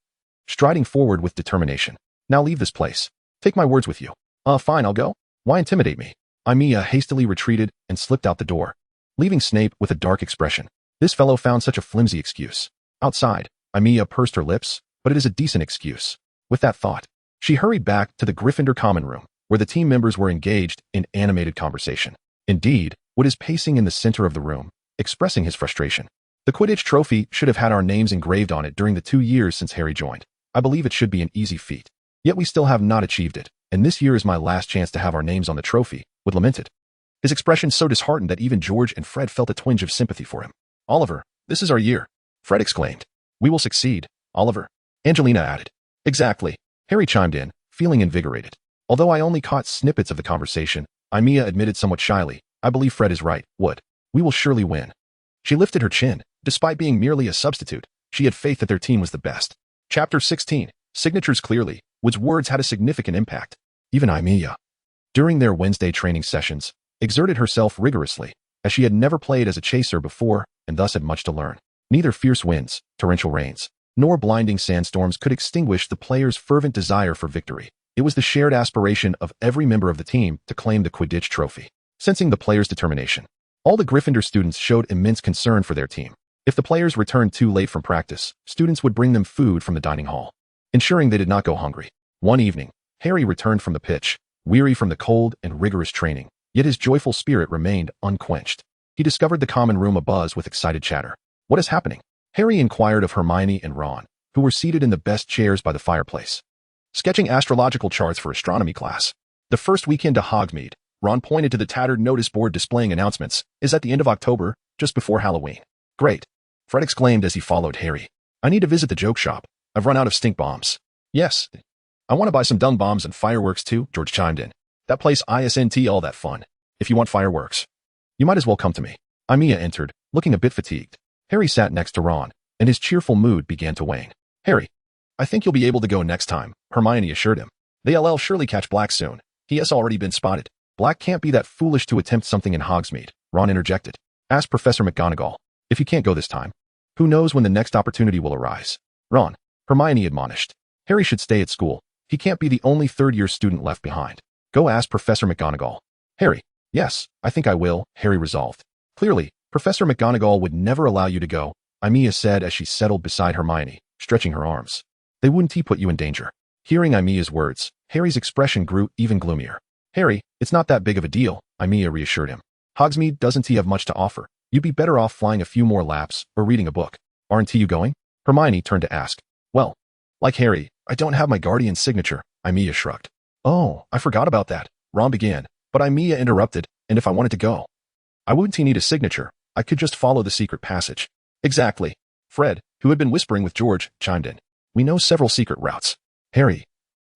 striding forward with determination. Now leave this place. Take my words with you. Fine, I'll go. Why intimidate me? Aimiya hastily retreated and slipped out the door, leaving Snape with a dark expression. This fellow found such a flimsy excuse. Outside, Aimiya pursed her lips, but it is a decent excuse. With that thought, she hurried back to the Gryffindor common room, where the team members were engaged in animated conversation. Indeed, Wood is pacing in the center of the room, expressing his frustration. The Quidditch trophy should have had our names engraved on it during the 2 years since Harry joined. I believe it should be an easy feat. Yet we still have not achieved it, and this year is my last chance to have our names on the trophy, Wood lamented. His expression so disheartened that even George and Fred felt a twinge of sympathy for him. Oliver, this is our year, Fred exclaimed. We will succeed, Oliver, Angelina added. Exactly, Harry chimed in, feeling invigorated. Although I only caught snippets of the conversation, Aimiya admitted somewhat shyly, I believe Fred is right, Wood. We will surely win. She lifted her chin. Despite being merely a substitute, she had faith that their team was the best. Chapter 16. Signatures clearly. Wood's words had a significant impact. Even Aimiya, during their Wednesday training sessions, exerted herself rigorously, as she had never played as a chaser before and thus had much to learn. Neither fierce winds, torrential rains, nor blinding sandstorms could extinguish the players' fervent desire for victory. It was the shared aspiration of every member of the team to claim the Quidditch trophy. Sensing the players' determination, all the Gryffindor students showed immense concern for their team. If the players returned too late from practice, students would bring them food from the dining hall, ensuring they did not go hungry. One evening, Harry returned from the pitch, weary from the cold and rigorous training, yet his joyful spirit remained unquenched. He discovered the common room abuzz with excited chatter. What is happening? Harry inquired of Hermione and Ron, who were seated in the best chairs by the fireplace, sketching astrological charts for astronomy class. The first weekend to Hogsmeade, Ron pointed to the tattered notice board displaying announcements, is at the end of October, just before Halloween. Great, Fred exclaimed as he followed Harry. I need to visit the joke shop. I've run out of stink bombs. Yes, I want to buy some dung bombs and fireworks too, George chimed in. That place isn't all that fun. If you want fireworks, you might as well come to me. Aimiya entered, looking a bit fatigued. Harry sat next to Ron, and his cheerful mood began to wane. Harry, I think you'll be able to go next time, Hermione assured him. They'll surely catch Black soon. He has already been spotted. Black can't be that foolish to attempt something in Hogsmeade, Ron interjected. Ask Professor McGonagall. If you can't go this time, who knows when the next opportunity will arise? Ron, Hermione admonished. Harry should stay at school. He can't be the only third-year student left behind. Go ask Professor McGonagall. Harry, yes, I think I will, Harry resolved. Clearly, Professor McGonagall would never allow you to go, Aimiya said as she settled beside Hermione, stretching her arms. They wouldn't put you in danger. Hearing Aimiya's words, Harry's expression grew even gloomier. Harry, it's not that big of a deal, Aimiya reassured him. Hogsmeade doesn't have much to offer. You'd be better off flying a few more laps or reading a book. Aren't you going? Hermione turned to ask. Well, like Harry, I don't have my guardian's signature, Aimiya shrugged. Oh, I forgot about that, Ron began, but Aimiya interrupted, and if I wanted to go, I wouldn't need a signature. I could just follow the secret passage. Exactly. Fred, who had been whispering with George, chimed in. We know several secret routes. Harry,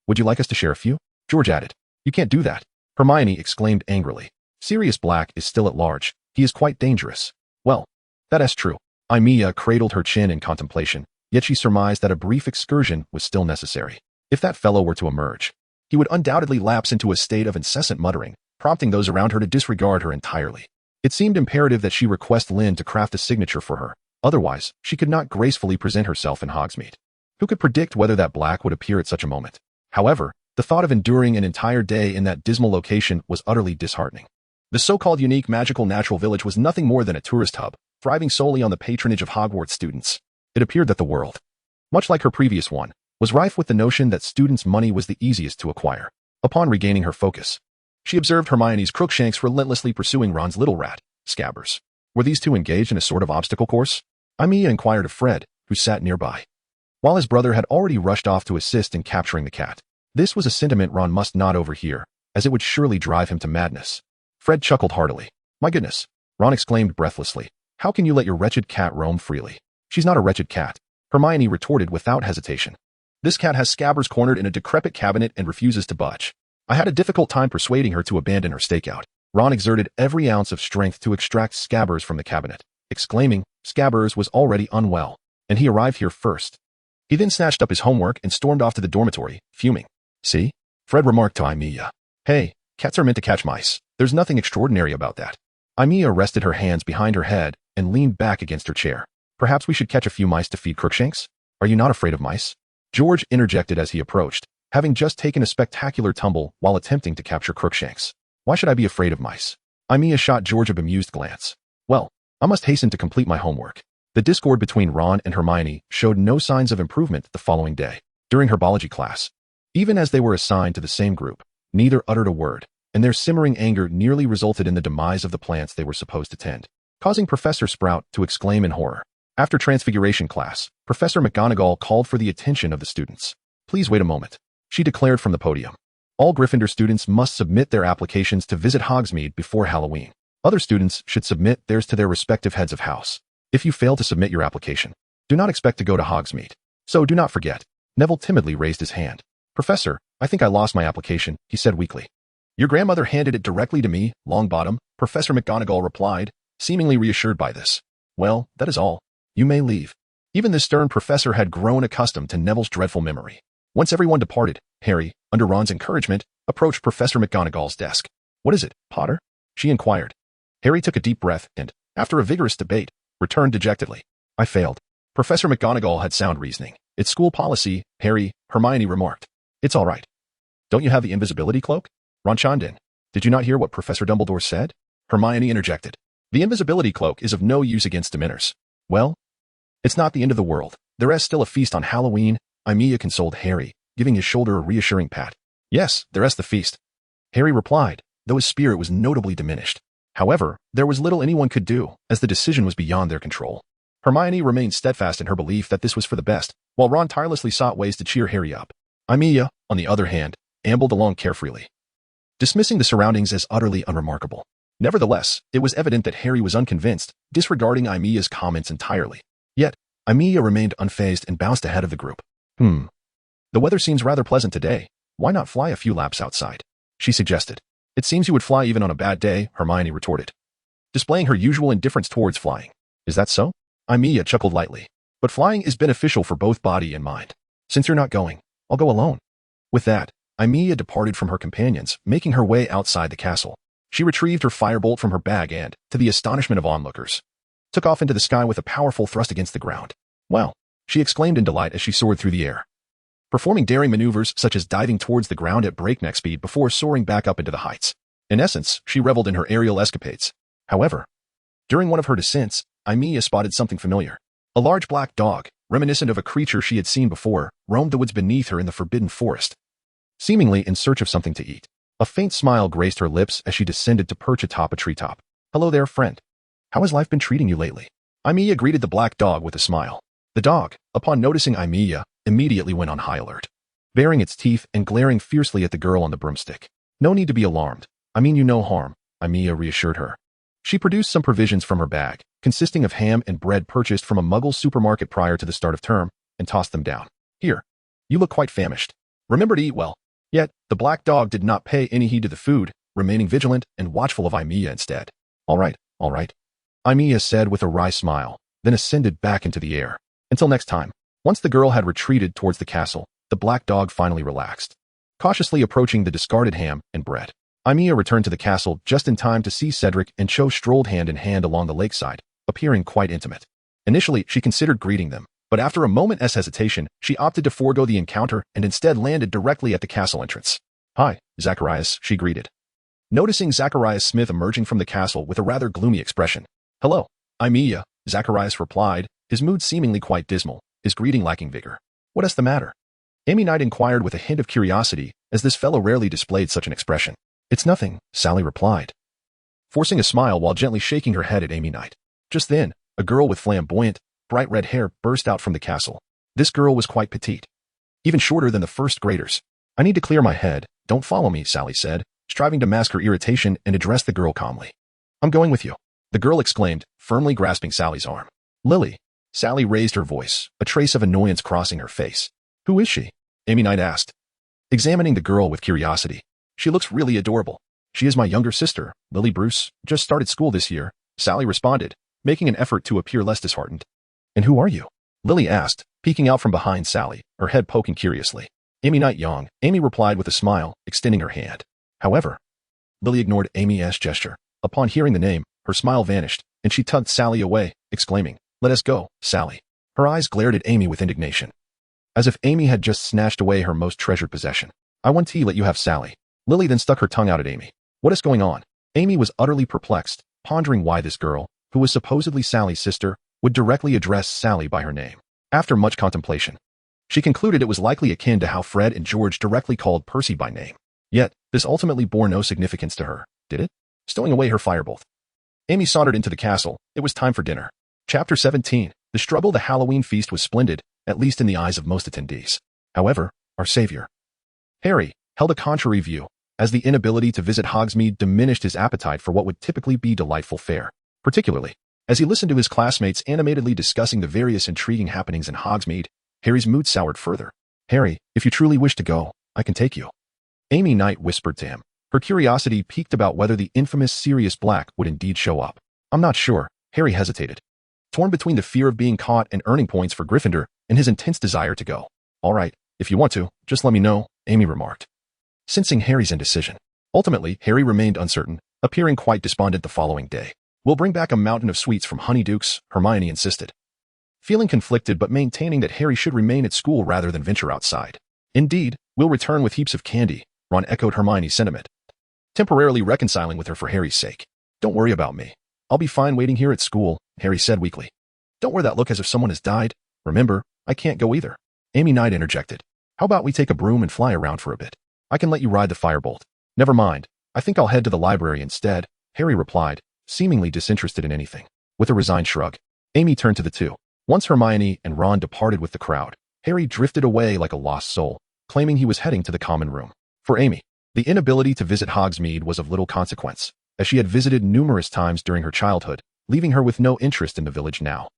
would you like us to share a few? George added. You can't do that, Hermione exclaimed angrily. Sirius Black is still at large. He is quite dangerous. Well, that is true. Aimiya cradled her chin in contemplation, yet she surmised that a brief excursion was still necessary. If that fellow were to emerge, he would undoubtedly lapse into a state of incessant muttering, prompting those around her to disregard her entirely. It seemed imperative that she request Lynn to craft a signature for her. Otherwise, she could not gracefully present herself in Hogsmeade. Who could predict whether that Black would appear at such a moment? However, the thought of enduring an entire day in that dismal location was utterly disheartening. The so-called unique magical natural village was nothing more than a tourist hub, thriving solely on the patronage of Hogwarts students. It appeared that the world, much like her previous one, was rife with the notion that students' money was the easiest to acquire. Upon regaining her focus, she observed Hermione's Crookshanks relentlessly pursuing Ron's little rat, Scabbers. Were these two engaged in a sort of obstacle course? Aimiya inquired of Fred, who sat nearby. While his brother had already rushed off to assist in capturing the cat. This was a sentiment Ron must not overhear, as it would surely drive him to madness. Fred chuckled heartily. My goodness, Ron exclaimed breathlessly. How can you let your wretched cat roam freely? She's not a wretched cat, Hermione retorted without hesitation. This cat has Scabbers cornered in a decrepit cabinet and refuses to budge. I had a difficult time persuading her to abandon her stakeout. Ron exerted every ounce of strength to extract Scabbers from the cabinet, exclaiming, Scabbers was already unwell, and he arrived here first. He then snatched up his homework and stormed off to the dormitory, fuming. See? Fred remarked to Aimiya. Hey, cats are meant to catch mice. There's nothing extraordinary about that. Aimiya rested her hands behind her head and leaned back against her chair. Perhaps we should catch a few mice to feed Crookshanks? Are you not afraid of mice? George interjected as he approached, having just taken a spectacular tumble while attempting to capture Crookshanks. Why should I be afraid of mice? Aimiya shot George a bemused glance. Well, I must hasten to complete my homework. The discord between Ron and Hermione showed no signs of improvement the following day. During herbology class, even as they were assigned to the same group, neither uttered a word, and their simmering anger nearly resulted in the demise of the plants they were supposed to tend, causing Professor Sprout to exclaim in horror. After Transfiguration class, Professor McGonagall called for the attention of the students. Please wait a moment, she declared from the podium. All Gryffindor students must submit their applications to visit Hogsmeade before Halloween. Other students should submit theirs to their respective heads of house. If you fail to submit your application, do not expect to go to Hogsmeade. So do not forget. Neville timidly raised his hand. Professor, I think I lost my application, he said weakly. Your grandmother handed it directly to me, Longbottom, Professor McGonagall replied, seemingly reassured by this. Well, that is all. You may leave. Even the stern professor had grown accustomed to Neville's dreadful memory. Once everyone departed, Harry, under Ron's encouragement, approached Professor McGonagall's desk. What is it, Potter? She inquired. Harry took a deep breath and, after a vigorous debate, returned dejectedly. I failed. Professor McGonagall had sound reasoning. It's school policy, Harry, Hermione remarked. It's all right. Don't you have the invisibility cloak? Ron chimed in. Did you not hear what Professor Dumbledore said? Hermione interjected. The invisibility cloak is of no use against Dementors. Well, it's not the end of the world. There is still a feast on Halloween, Aimiya consoled Harry, giving his shoulder a reassuring pat. Yes, there is the feast. Harry replied, though his spirit was notably diminished. However, there was little anyone could do, as the decision was beyond their control. Hermione remained steadfast in her belief that this was for the best, while Ron tirelessly sought ways to cheer Harry up. Aimiya, on the other hand, ambled along carefreely, dismissing the surroundings as utterly unremarkable. Nevertheless, it was evident that Harry was unconvinced, disregarding Aimiya's comments entirely. Yet, Aimiya remained unfazed and bounced ahead of the group. The weather seems rather pleasant today. Why not fly a few laps outside? She suggested. It seems you would fly even on a bad day, Hermione retorted, displaying her usual indifference towards flying. Is that so? Aimiya chuckled lightly. But flying is beneficial for both body and mind. Since you're not going, I'll go alone. With that, Aimiya departed from her companions, making her way outside the castle. She retrieved her firebolt from her bag and, to the astonishment of onlookers, took off into the sky with a powerful thrust against the ground. Wow! She exclaimed in delight as she soared through the air, performing daring maneuvers such as diving towards the ground at breakneck speed before soaring back up into the heights. In essence, she reveled in her aerial escapades. However, during one of her descents, Aimiya spotted something familiar. A large black dog, reminiscent of a creature she had seen before, roamed the woods beneath her in the forbidden forest, seemingly in search of something to eat. A faint smile graced her lips as she descended to perch atop a treetop. Hello there, friend. How has life been treating you lately? Aimiya greeted the black dog with a smile. The dog, upon noticing Aimiya, immediately went on high alert, baring its teeth and glaring fiercely at the girl on the broomstick. No need to be alarmed. I mean you no harm, Aimiya reassured her. She produced some provisions from her bag, consisting of ham and bread purchased from a Muggle supermarket prior to the start of term, and tossed them down. Here. You look quite famished. Remember to eat well. Yet, the black dog did not pay any heed to the food, remaining vigilant and watchful of Aimiya instead. All right, Aimiya said with a wry smile, then ascended back into the air. Until next time. Once the girl had retreated towards the castle, the black dog finally relaxed, cautiously approaching the discarded ham and bread. Aimiya returned to the castle just in time to see Cedric and Cho strolled hand in hand along the lakeside, appearing quite intimate. Initially, she considered greeting them, but after a moment's hesitation, she opted to forego the encounter and instead landed directly at the castle entrance. Hi, Zacharias, she greeted, noticing Zacharias Smith emerging from the castle with a rather gloomy expression. Hello, Aimiya, Zacharias replied, his mood seemingly quite dismal, his greeting lacking vigor. What is the matter? Amy Knight inquired with a hint of curiosity, as this fellow rarely displayed such an expression. It's nothing, Sally replied, forcing a smile while gently shaking her head at Amy Knight. Just then, a girl with flamboyant, bright red hair burst out from the castle. This girl was quite petite, even shorter than the first graders. I need to clear my head. Don't follow me, Sally said, striving to mask her irritation and address the girl calmly. I'm going with you, the girl exclaimed, firmly grasping Sally's arm. Lily. Sally raised her voice, a trace of annoyance crossing her face. Who is she? Amy Knight asked, examining the girl with curiosity. She looks really adorable. She is my younger sister, Lily Bruce, just started school this year, Sally responded, making an effort to appear less disheartened. And who are you? Lily asked, peeking out from behind Sally, her head poking curiously. Aimiya Yang, Amy replied with a smile, extending her hand. However, Lily ignored Amy's gesture. Upon hearing the name, her smile vanished, and she tugged Sally away, exclaiming, Let us go, Sally. Her eyes glared at Amy with indignation, as if Amy had just snatched away her most treasured possession. I want to let you have Sally. Lily then stuck her tongue out at Amy. What is going on? Amy was utterly perplexed, pondering why this girl, who was supposedly Sally's sister, would directly address Sally by her name. After much contemplation, she concluded it was likely akin to how Fred and George directly called Percy by name. Yet, this ultimately bore no significance to her, did it? Stowing away her firebolt, Amy sauntered into the castle. It was time for dinner. Chapter 17. The struggle. The Halloween feast was splendid, at least in the eyes of most attendees. However, our savior, Harry, held a contrary view, as the inability to visit Hogsmeade diminished his appetite for what would typically be delightful fare. Particularly, as he listened to his classmates animatedly discussing the various intriguing happenings in Hogsmeade, Harry's mood soured further. Harry, if you truly wish to go, I can take you, Amy Knight whispered to him. Her curiosity piqued about whether the infamous Sirius Black would indeed show up. I'm not sure, Harry hesitated, torn between the fear of being caught and earning points for Gryffindor and his intense desire to go. All right, if you want to, just let me know, Amy remarked, sensing Harry's indecision. Ultimately, Harry remained uncertain, appearing quite despondent the following day. We'll bring back a mountain of sweets from Honeydukes, Hermione insisted, feeling conflicted but maintaining that Harry should remain at school rather than venture outside. Indeed, we'll return with heaps of candy, Ron echoed Hermione's sentiment, temporarily reconciling with her for Harry's sake. Don't worry about me. I'll be fine waiting here at school, Harry said weakly. Don't wear that look as if someone has died. Remember, I can't go either, Amy Knight interjected. How about we take a broom and fly around for a bit? I can let you ride the firebolt. Never mind. I think I'll head to the library instead, Harry replied, seemingly disinterested in anything. With a resigned shrug, Amy turned to the two. Once Hermione and Ron departed with the crowd, Harry drifted away like a lost soul, claiming he was heading to the common room. For Amy, the inability to visit Hogsmeade was of little consequence, as she had visited numerous times during her childhood, leaving her with no interest in the village now.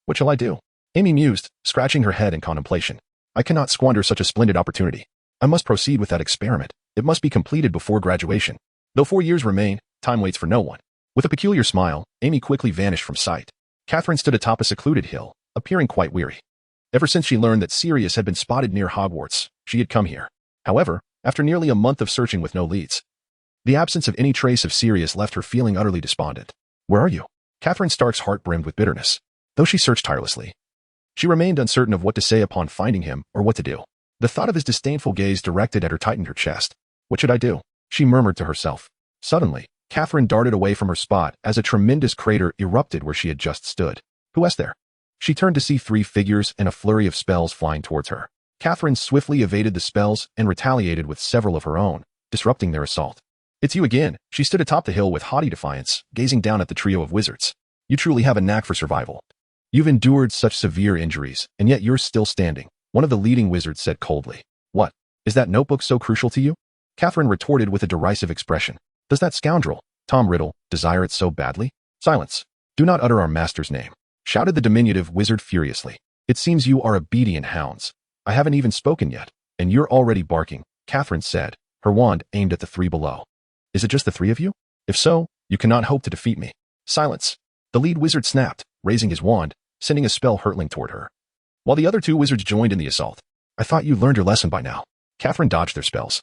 What shall I do? Amy mused, scratching her head in contemplation. I cannot squander such a splendid opportunity. I must proceed with that experiment. It must be completed before graduation. Though 4 years remain, time waits for no one. With a peculiar smile, Amy quickly vanished from sight. Catherine stood atop a secluded hill, appearing quite weary. Ever since she learned that Sirius had been spotted near Hogwarts, she had come here. However, after nearly a month of searching with no leads, the absence of any trace of Sirius left her feeling utterly despondent. Where are you? Catherine Stark's heart brimmed with bitterness. Though she searched tirelessly, she remained uncertain of what to say upon finding him or what to do. The thought of his disdainful gaze directed at her tightened her chest. What should I do? She murmured to herself. Suddenly, Catherine darted away from her spot as a tremendous crater erupted where she had just stood. Who was there? She turned to see 3 figures and a flurry of spells flying towards her. Catherine swiftly evaded the spells and retaliated with several of her own, disrupting their assault. It's you again. She stood atop the hill with haughty defiance, gazing down at the trio of wizards. You truly have a knack for survival. You've endured such severe injuries, and yet you're still standing, one of the leading wizards said coldly. What? Is that notebook so crucial to you? Catherine retorted with a derisive expression. Does that scoundrel, Tom Riddle, desire it so badly? Silence. Do not utter our master's name, shouted the diminutive wizard furiously. It seems you are obedient hounds. I haven't even spoken yet, and you're already barking, Catherine said, her wand aimed at the 3 below. Is it just the 3 of you? If so, you cannot hope to defeat me. Silence. The lead wizard snapped, raising his wand, sending a spell hurtling toward her, while the other 2 wizards joined in the assault. I thought you learned your lesson by now. Catherine dodged their spells,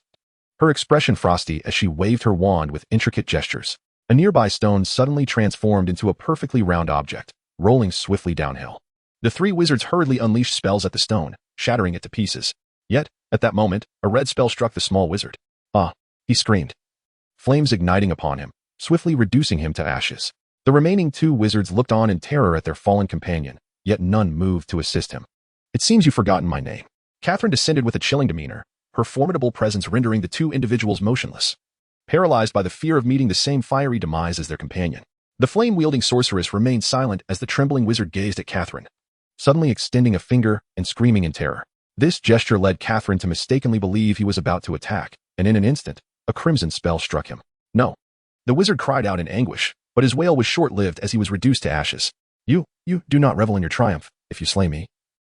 her expression frosty as she waved her wand with intricate gestures. A nearby stone suddenly transformed into a perfectly round object, rolling swiftly downhill. The 3 wizards hurriedly unleashed spells at the stone, shattering it to pieces. Yet, at that moment, a red spell struck the small wizard. Ah! He screamed, flames igniting upon him, swiftly reducing him to ashes. The remaining 2 wizards looked on in terror at their fallen companion, yet none moved to assist him. It seems you've forgotten my name. Catherine descended with a chilling demeanor, her formidable presence rendering the 2 individuals motionless, paralyzed by the fear of meeting the same fiery demise as their companion. The flame-wielding sorceress remained silent as the trembling wizard gazed at Catherine, suddenly extending a finger and screaming in terror. This gesture led Catherine to mistakenly believe he was about to attack, and in an instant, a crimson spell struck him. No. The wizard cried out in anguish, but his wail was short-lived as he was reduced to ashes. You do not revel in your triumph, if you slay me.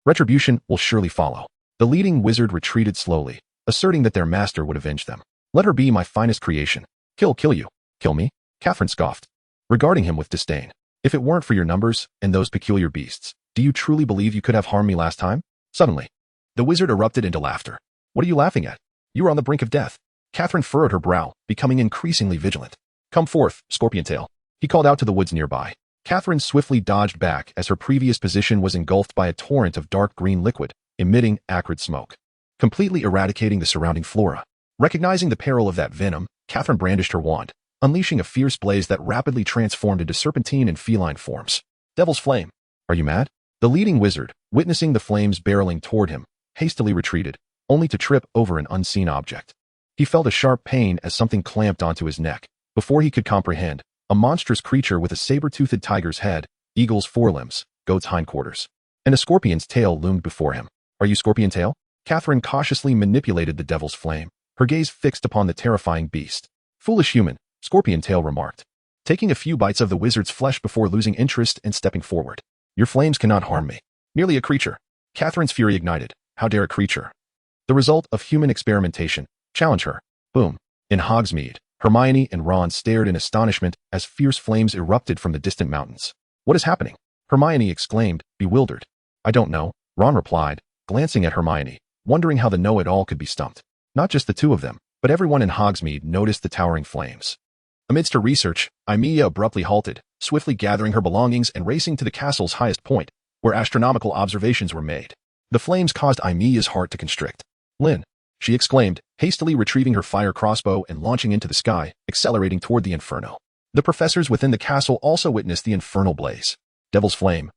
Retribution will surely follow. The leading wizard retreated slowly, asserting that their master would avenge them. Let her be my finest creation. Kill you. Kill me? Catherine scoffed, regarding him with disdain. If it weren't for your numbers and those peculiar beasts, do you truly believe you could have harmed me last time? Suddenly, the wizard erupted into laughter. What are you laughing at? You are on the brink of death. Catherine furrowed her brow, becoming increasingly vigilant. Come forth, Scorpion-tail. He called out to the woods nearby. Catherine swiftly dodged back as her previous position was engulfed by a torrent of dark green liquid, emitting acrid smoke, completely eradicating the surrounding flora. Recognizing the peril of that venom, Catherine brandished her wand, unleashing a fierce blaze that rapidly transformed into serpentine and feline forms. Devil's flame. Are you mad? The leading wizard, witnessing the flames barreling toward him, hastily retreated, only to trip over an unseen object. He felt a sharp pain as something clamped onto his neck. Before he could comprehend, a monstrous creature with a saber-toothed tiger's head, eagle's forelimbs, goat's hindquarters, and a scorpion's tail loomed before him. Are you Scorpion-tail? Catherine cautiously manipulated the devil's flame, her gaze fixed upon the terrifying beast. Foolish human, Scorpion-tail remarked, taking a few bites of the wizard's flesh before losing interest and stepping forward. Your flames cannot harm me. Merely a creature. Catherine's fury ignited. How dare a creature? The result of human experimentation. Challenge her. Boom. In Hogsmeade, Hermione and Ron stared in astonishment as fierce flames erupted from the distant mountains. What is happening? Hermione exclaimed, bewildered. I don't know, Ron replied, glancing at Hermione, wondering how the know-it-all could be stumped. Not just the two of them, but everyone in Hogsmeade noticed the towering flames. Amidst her research, Aimiya abruptly halted, swiftly gathering her belongings and racing to the castle's highest point, where astronomical observations were made. The flames caused Aimiya's heart to constrict. Lynn, she exclaimed, hastily retrieving her fire crossbow and launching into the sky, accelerating toward the inferno. The professors within the castle also witnessed the infernal blaze. Devil's flame.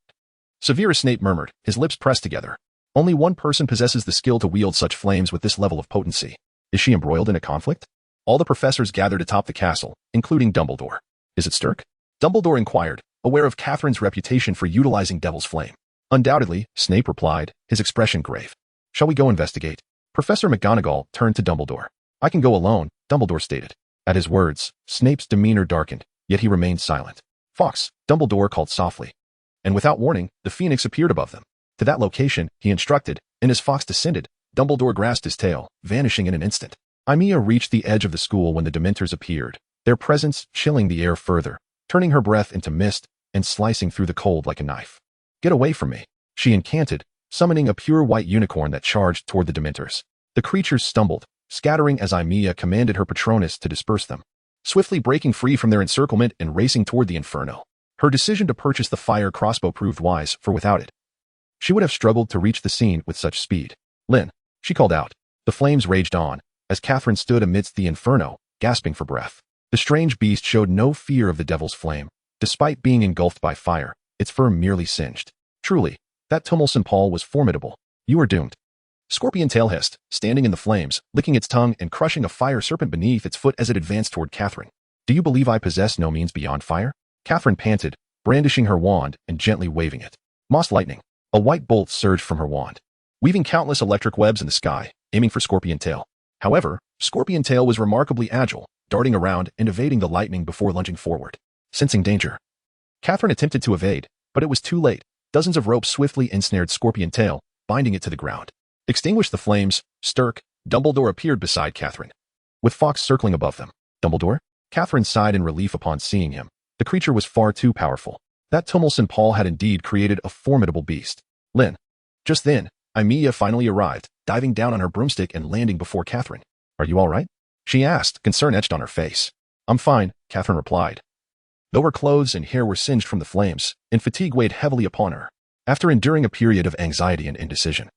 Severus Snape murmured, his lips pressed together. Only one person possesses the skill to wield such flames with this level of potency. Is she embroiled in a conflict? All the professors gathered atop the castle, including Dumbledore. Is it Stirk? Dumbledore inquired, aware of Catherine's reputation for utilizing Devil's Flame. Undoubtedly, Snape replied, his expression grave. Shall we go investigate? Professor McGonagall turned to Dumbledore. I can go alone, Dumbledore stated. At his words, Snape's demeanor darkened, yet he remained silent. Fawkes, Dumbledore called softly. And without warning, the phoenix appeared above them. To that location, he instructed, and as Fawkes descended, Dumbledore grasped his tail, vanishing in an instant. Aimiya reached the edge of the school when the Dementors appeared, their presence chilling the air further, turning her breath into mist and slicing through the cold like a knife. Get away from me, she incanted, summoning a pure white unicorn that charged toward the Dementors. The creatures stumbled, scattering as Aimiya commanded her Patronus to disperse them, swiftly breaking free from their encirclement and racing toward the inferno. Her decision to purchase the fire crossbow proved wise, for without it, she would have struggled to reach the scene with such speed. Lynn, she called out. The flames raged on, as Catherine stood amidst the inferno, gasping for breath. The strange beast showed no fear of the devil's flame. Despite being engulfed by fire, its fur merely singed. Truly, that Tumulcin Paul was formidable. You are doomed. Scorpion-tail hissed, standing in the flames, licking its tongue and crushing a fire serpent beneath its foot as it advanced toward Catherine. Do you believe I possess no means beyond fire? Catherine panted, brandishing her wand and gently waving it. Moss lightning. A white bolt surged from her wand, weaving countless electric webs in the sky, aiming for Scorpion-tail. However, Scorpion-tail was remarkably agile, darting around and evading the lightning before lunging forward. Sensing danger, Catherine attempted to evade, but it was too late. Dozens of ropes swiftly ensnared Scorpion-tail, binding it to the ground. Extinguish the flames, Stirk. Dumbledore appeared beside Catherine, with Fawkes circling above them. Dumbledore? Catherine sighed in relief upon seeing him. The creature was far too powerful. That Tumulcin Paul had indeed created a formidable beast. Lynn. Just then, Aimiya finally arrived, diving down on her broomstick and landing before Catherine. Are you all right? She asked, concern etched on her face. I'm fine, Catherine replied, though her clothes and hair were singed from the flames, and fatigue weighed heavily upon her. After enduring a period of anxiety and indecision,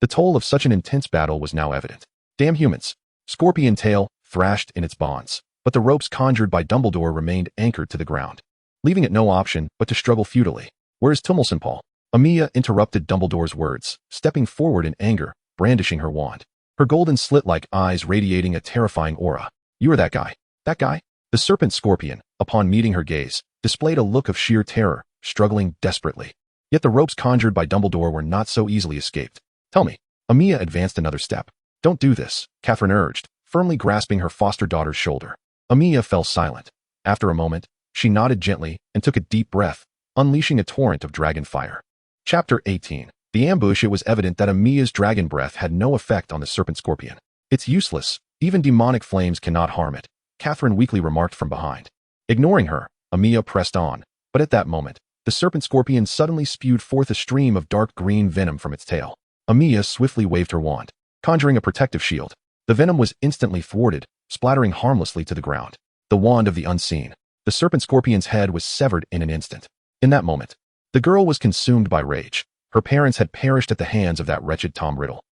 the toll of such an intense battle was now evident. Damn humans. Scorpion-tail thrashed in its bonds, but the ropes conjured by Dumbledore remained anchored to the ground, leaving it no option but to struggle futilely. Where is Tumulcin Paul? Aimiya interrupted Dumbledore's words, stepping forward in anger, brandishing her wand, her golden slit-like eyes radiating a terrifying aura. You are that guy. That guy? The serpent scorpion, upon meeting her gaze, displayed a look of sheer terror, struggling desperately. Yet the ropes conjured by Dumbledore were not so easily escaped. Tell me. Aimiya advanced another step. Don't do this, Catherine urged, firmly grasping her foster daughter's shoulder. Aimiya fell silent. After a moment, she nodded gently and took a deep breath, unleashing a torrent of dragon fire. Chapter 18. The ambush. It was evident that Aimiya's dragon breath had no effect on the serpent scorpion. It's useless. Even demonic flames cannot harm it, Catherine weakly remarked from behind. Ignoring her, Aimiya pressed on, but at that moment, the serpent scorpion suddenly spewed forth a stream of dark green venom from its tail. Aimiya swiftly waved her wand, conjuring a protective shield. The venom was instantly thwarted, splattering harmlessly to the ground. The wand of the unseen. The serpent scorpion's head was severed in an instant. In that moment, the girl was consumed by rage. Her parents had perished at the hands of that wretched Tom Riddle.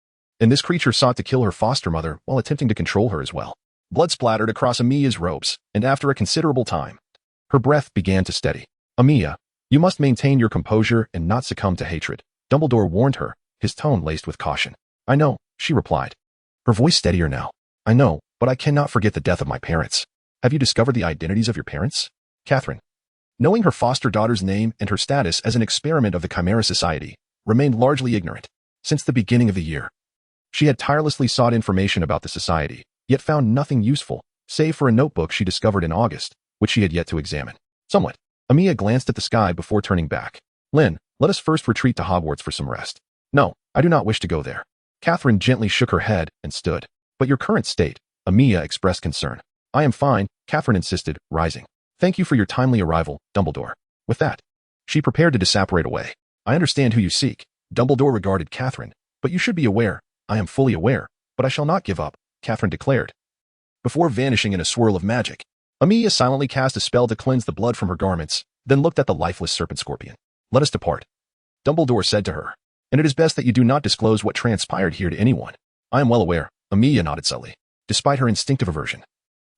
And this creature sought to kill her foster mother while attempting to control her as well. Blood splattered across Aimiya's robes, and after a considerable time, her breath began to steady. Aimiya, you must maintain your composure and not succumb to hatred, Dumbledore warned her, his tone laced with caution. I know, she replied. Her voice steadier now. I know, but I cannot forget the death of my parents. Have you discovered the identities of your parents? Catherine, knowing her foster daughter's name and her status as an experiment of the Chimera Society, remained largely ignorant. Since the beginning of the year, she had tirelessly sought information about the society, yet found nothing useful, save for a notebook she discovered in August, which she had yet to examine. Somewhat, Aimiya glanced at the sky before turning back. Lynn, let us first retreat to Hogwarts for some rest. No, I do not wish to go there. Catherine gently shook her head and stood. But your current state, Aimiya expressed concern. I am fine, Catherine insisted, rising. Thank you for your timely arrival, Dumbledore. With that, she prepared to disapparate away. I understand who you seek, Dumbledore regarded Catherine, but you should be aware. I am fully aware, but I shall not give up, Catherine declared. Before vanishing in a swirl of magic, Aimiya silently cast a spell to cleanse the blood from her garments, then looked at the lifeless serpent scorpion. Let us depart, Dumbledore said to her, and it is best that you do not disclose what transpired here to anyone. I am well aware, Aimiya nodded subtly, despite her instinctive aversion.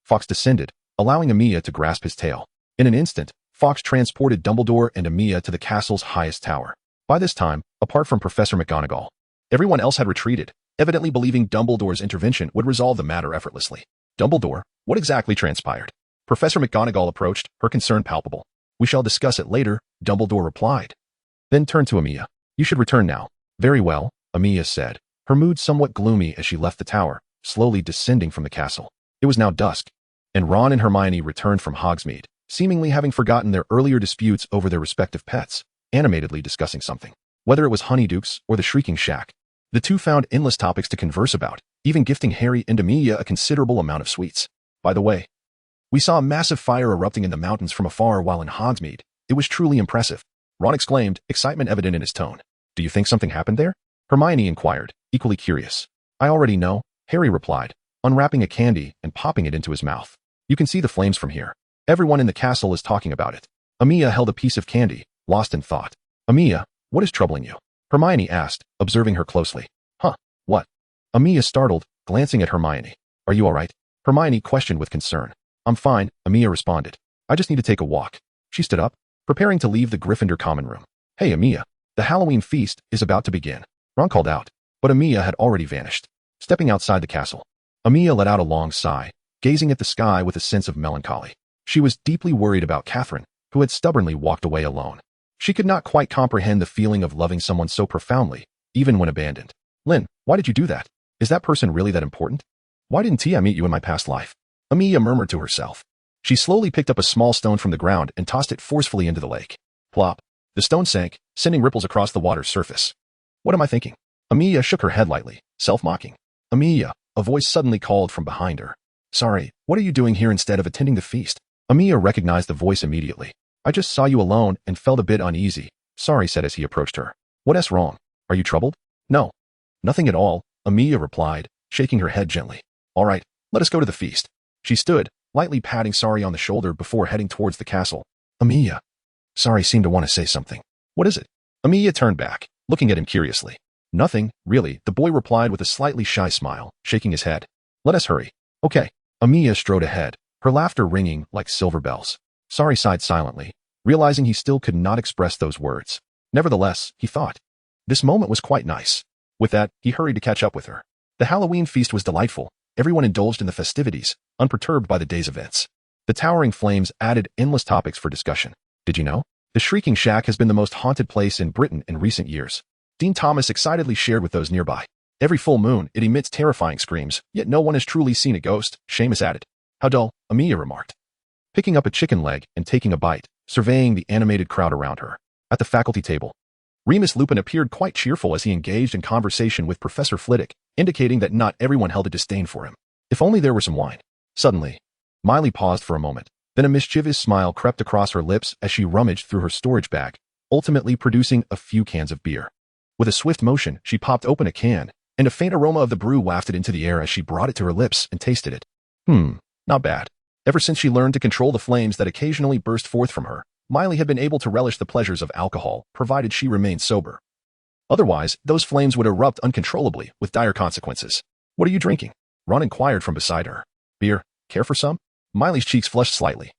Fawkes descended, allowing Aimiya to grasp his tail. In an instant, Fawkes transported Dumbledore and Aimiya to the castle's highest tower. By this time, apart from Professor McGonagall, everyone else had retreated, evidently believing Dumbledore's intervention would resolve the matter effortlessly. Dumbledore, what exactly transpired? Professor McGonagall approached, her concern palpable. We shall discuss it later, Dumbledore replied. Then turned to Aimiya. You should return now. Very well, Aimiya said, her mood somewhat gloomy as she left the tower, slowly descending from the castle. It was now dusk, and Ron and Hermione returned from Hogsmeade, seemingly having forgotten their earlier disputes over their respective pets, animatedly discussing something. Whether it was Honeydukes or the Shrieking Shack, the two found endless topics to converse about, even gifting Harry and Aimiya a considerable amount of sweets. By the way, we saw a massive fire erupting in the mountains from afar while in Hogsmeade. It was truly impressive, Ron exclaimed, excitement evident in his tone. Do you think something happened there? Hermione inquired, equally curious. I already know, Harry replied, unwrapping a candy and popping it into his mouth. You can see the flames from here. Everyone in the castle is talking about it. Aimiya held a piece of candy, lost in thought. Aimiya, what is troubling you? Hermione asked, observing her closely. Huh, what? Aimiya startled, glancing at Hermione. Are you all right? Hermione questioned with concern. I'm fine, Aimiya responded. I just need to take a walk. She stood up, preparing to leave the Gryffindor common room. Hey Aimiya, the Halloween feast is about to begin. Ron called out, but Aimiya had already vanished. Stepping outside the castle, Aimiya let out a long sigh, gazing at the sky with a sense of melancholy. She was deeply worried about Catherine, who had stubbornly walked away alone. She could not quite comprehend the feeling of loving someone so profoundly, even when abandoned. Lynn, why did you do that? Is that person really that important? Why didn't I meet you in my past life? Aimiya murmured to herself. She slowly picked up a small stone from the ground and tossed it forcefully into the lake. Plop. The stone sank, sending ripples across the water's surface. What am I thinking? Aimiya shook her head lightly, self-mocking. Aimiya, a voice suddenly called from behind her. Sorry, what are you doing here instead of attending the feast? Aimiya recognized the voice immediately. I just saw you alone and felt a bit uneasy, Sorry said as he approached her. What's wrong? Are you troubled? No. Nothing at all, Aimiya replied, shaking her head gently. All right, let us go to the feast. She stood, lightly patting Sorry on the shoulder before heading towards the castle. Aimiya. Sorry seemed to want to say something. What is it? Aimiya turned back, looking at him curiously. Nothing, really, the boy replied with a slightly shy smile, shaking his head. Let us hurry. Okay. Aimiya strode ahead, her laughter ringing like silver bells. Sorry sighed silently, realizing he still could not express those words. Nevertheless, he thought, this moment was quite nice. With that, he hurried to catch up with her. The Halloween feast was delightful. Everyone indulged in the festivities, unperturbed by the day's events. The towering flames added endless topics for discussion. Did you know? The Shrieking Shack has been the most haunted place in Britain in recent years. Dean Thomas excitedly shared with those nearby. Every full moon, it emits terrifying screams, yet no one has truly seen a ghost, Seamus added. How dull, Aimiya remarked. Picking up a chicken leg and taking a bite, surveying the animated crowd around her. At the faculty table, Remus Lupin appeared quite cheerful as he engaged in conversation with Professor Flitwick, indicating that not everyone held a disdain for him. If only there were some wine. Suddenly, Miley paused for a moment. Then a mischievous smile crept across her lips as she rummaged through her storage bag, ultimately producing a few cans of beer. With a swift motion, she popped open a can, and a faint aroma of the brew wafted into the air as she brought it to her lips and tasted it. Not bad. Ever since she learned to control the flames that occasionally burst forth from her, Miley had been able to relish the pleasures of alcohol, provided she remained sober. Otherwise, those flames would erupt uncontrollably, with dire consequences. What are you drinking? Ron inquired from beside her. Beer. Care for some? Miley's cheeks flushed slightly,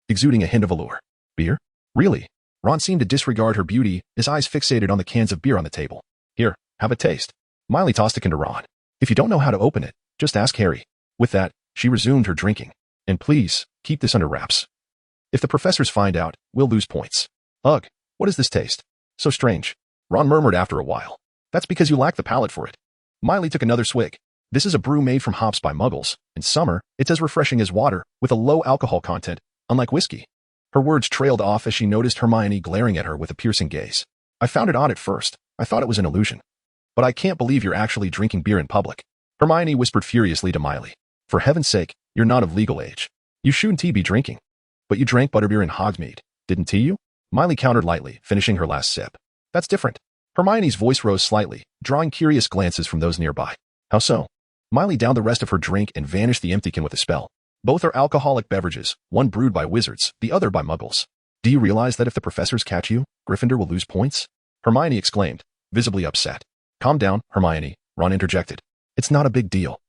exuding a hint of allure. Beer? Really? Ron seemed to disregard her beauty, his eyes fixated on the cans of beer on the table. Here, have a taste. Miley tossed a can to Ron. If you don't know how to open it, just ask Harry. With that, she resumed her drinking. And please, keep this under wraps. If the professors find out, we'll lose points. Ugh, what does this taste? So strange. Ron murmured after a while. That's because you lack the palate for it. Miley took another swig. This is a brew made from hops by Muggles. In summer, it's as refreshing as water, with a low alcohol content, unlike whiskey. Her words trailed off as she noticed Hermione glaring at her with a piercing gaze. I found it odd at first. I thought it was an illusion. But I can't believe you're actually drinking beer in public. Hermione whispered furiously to Miley. For heaven's sake, you're not of legal age. You shouldn't be drinking. But you drank butterbeer in Hogsmeade, didn't you? Miley countered lightly, finishing her last sip. That's different. Hermione's voice rose slightly, drawing curious glances from those nearby. How so? Miley downed the rest of her drink and vanished the empty can with a spell. Both are alcoholic beverages, one brewed by wizards, the other by Muggles. Do you realize that if the professors catch you, Gryffindor will lose points? Hermione exclaimed, visibly upset. Calm down, Hermione, Ron interjected. It's not a big deal.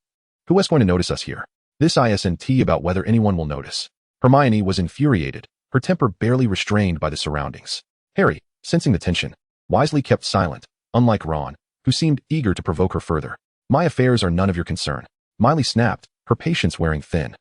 Who is going to notice us here? This isn't about whether anyone will notice. Hermione was infuriated, her temper barely restrained by the surroundings. Harry, sensing the tension, wisely kept silent, unlike Ron, who seemed eager to provoke her further. My affairs are none of your concern. Miley snapped, her patience wearing thin.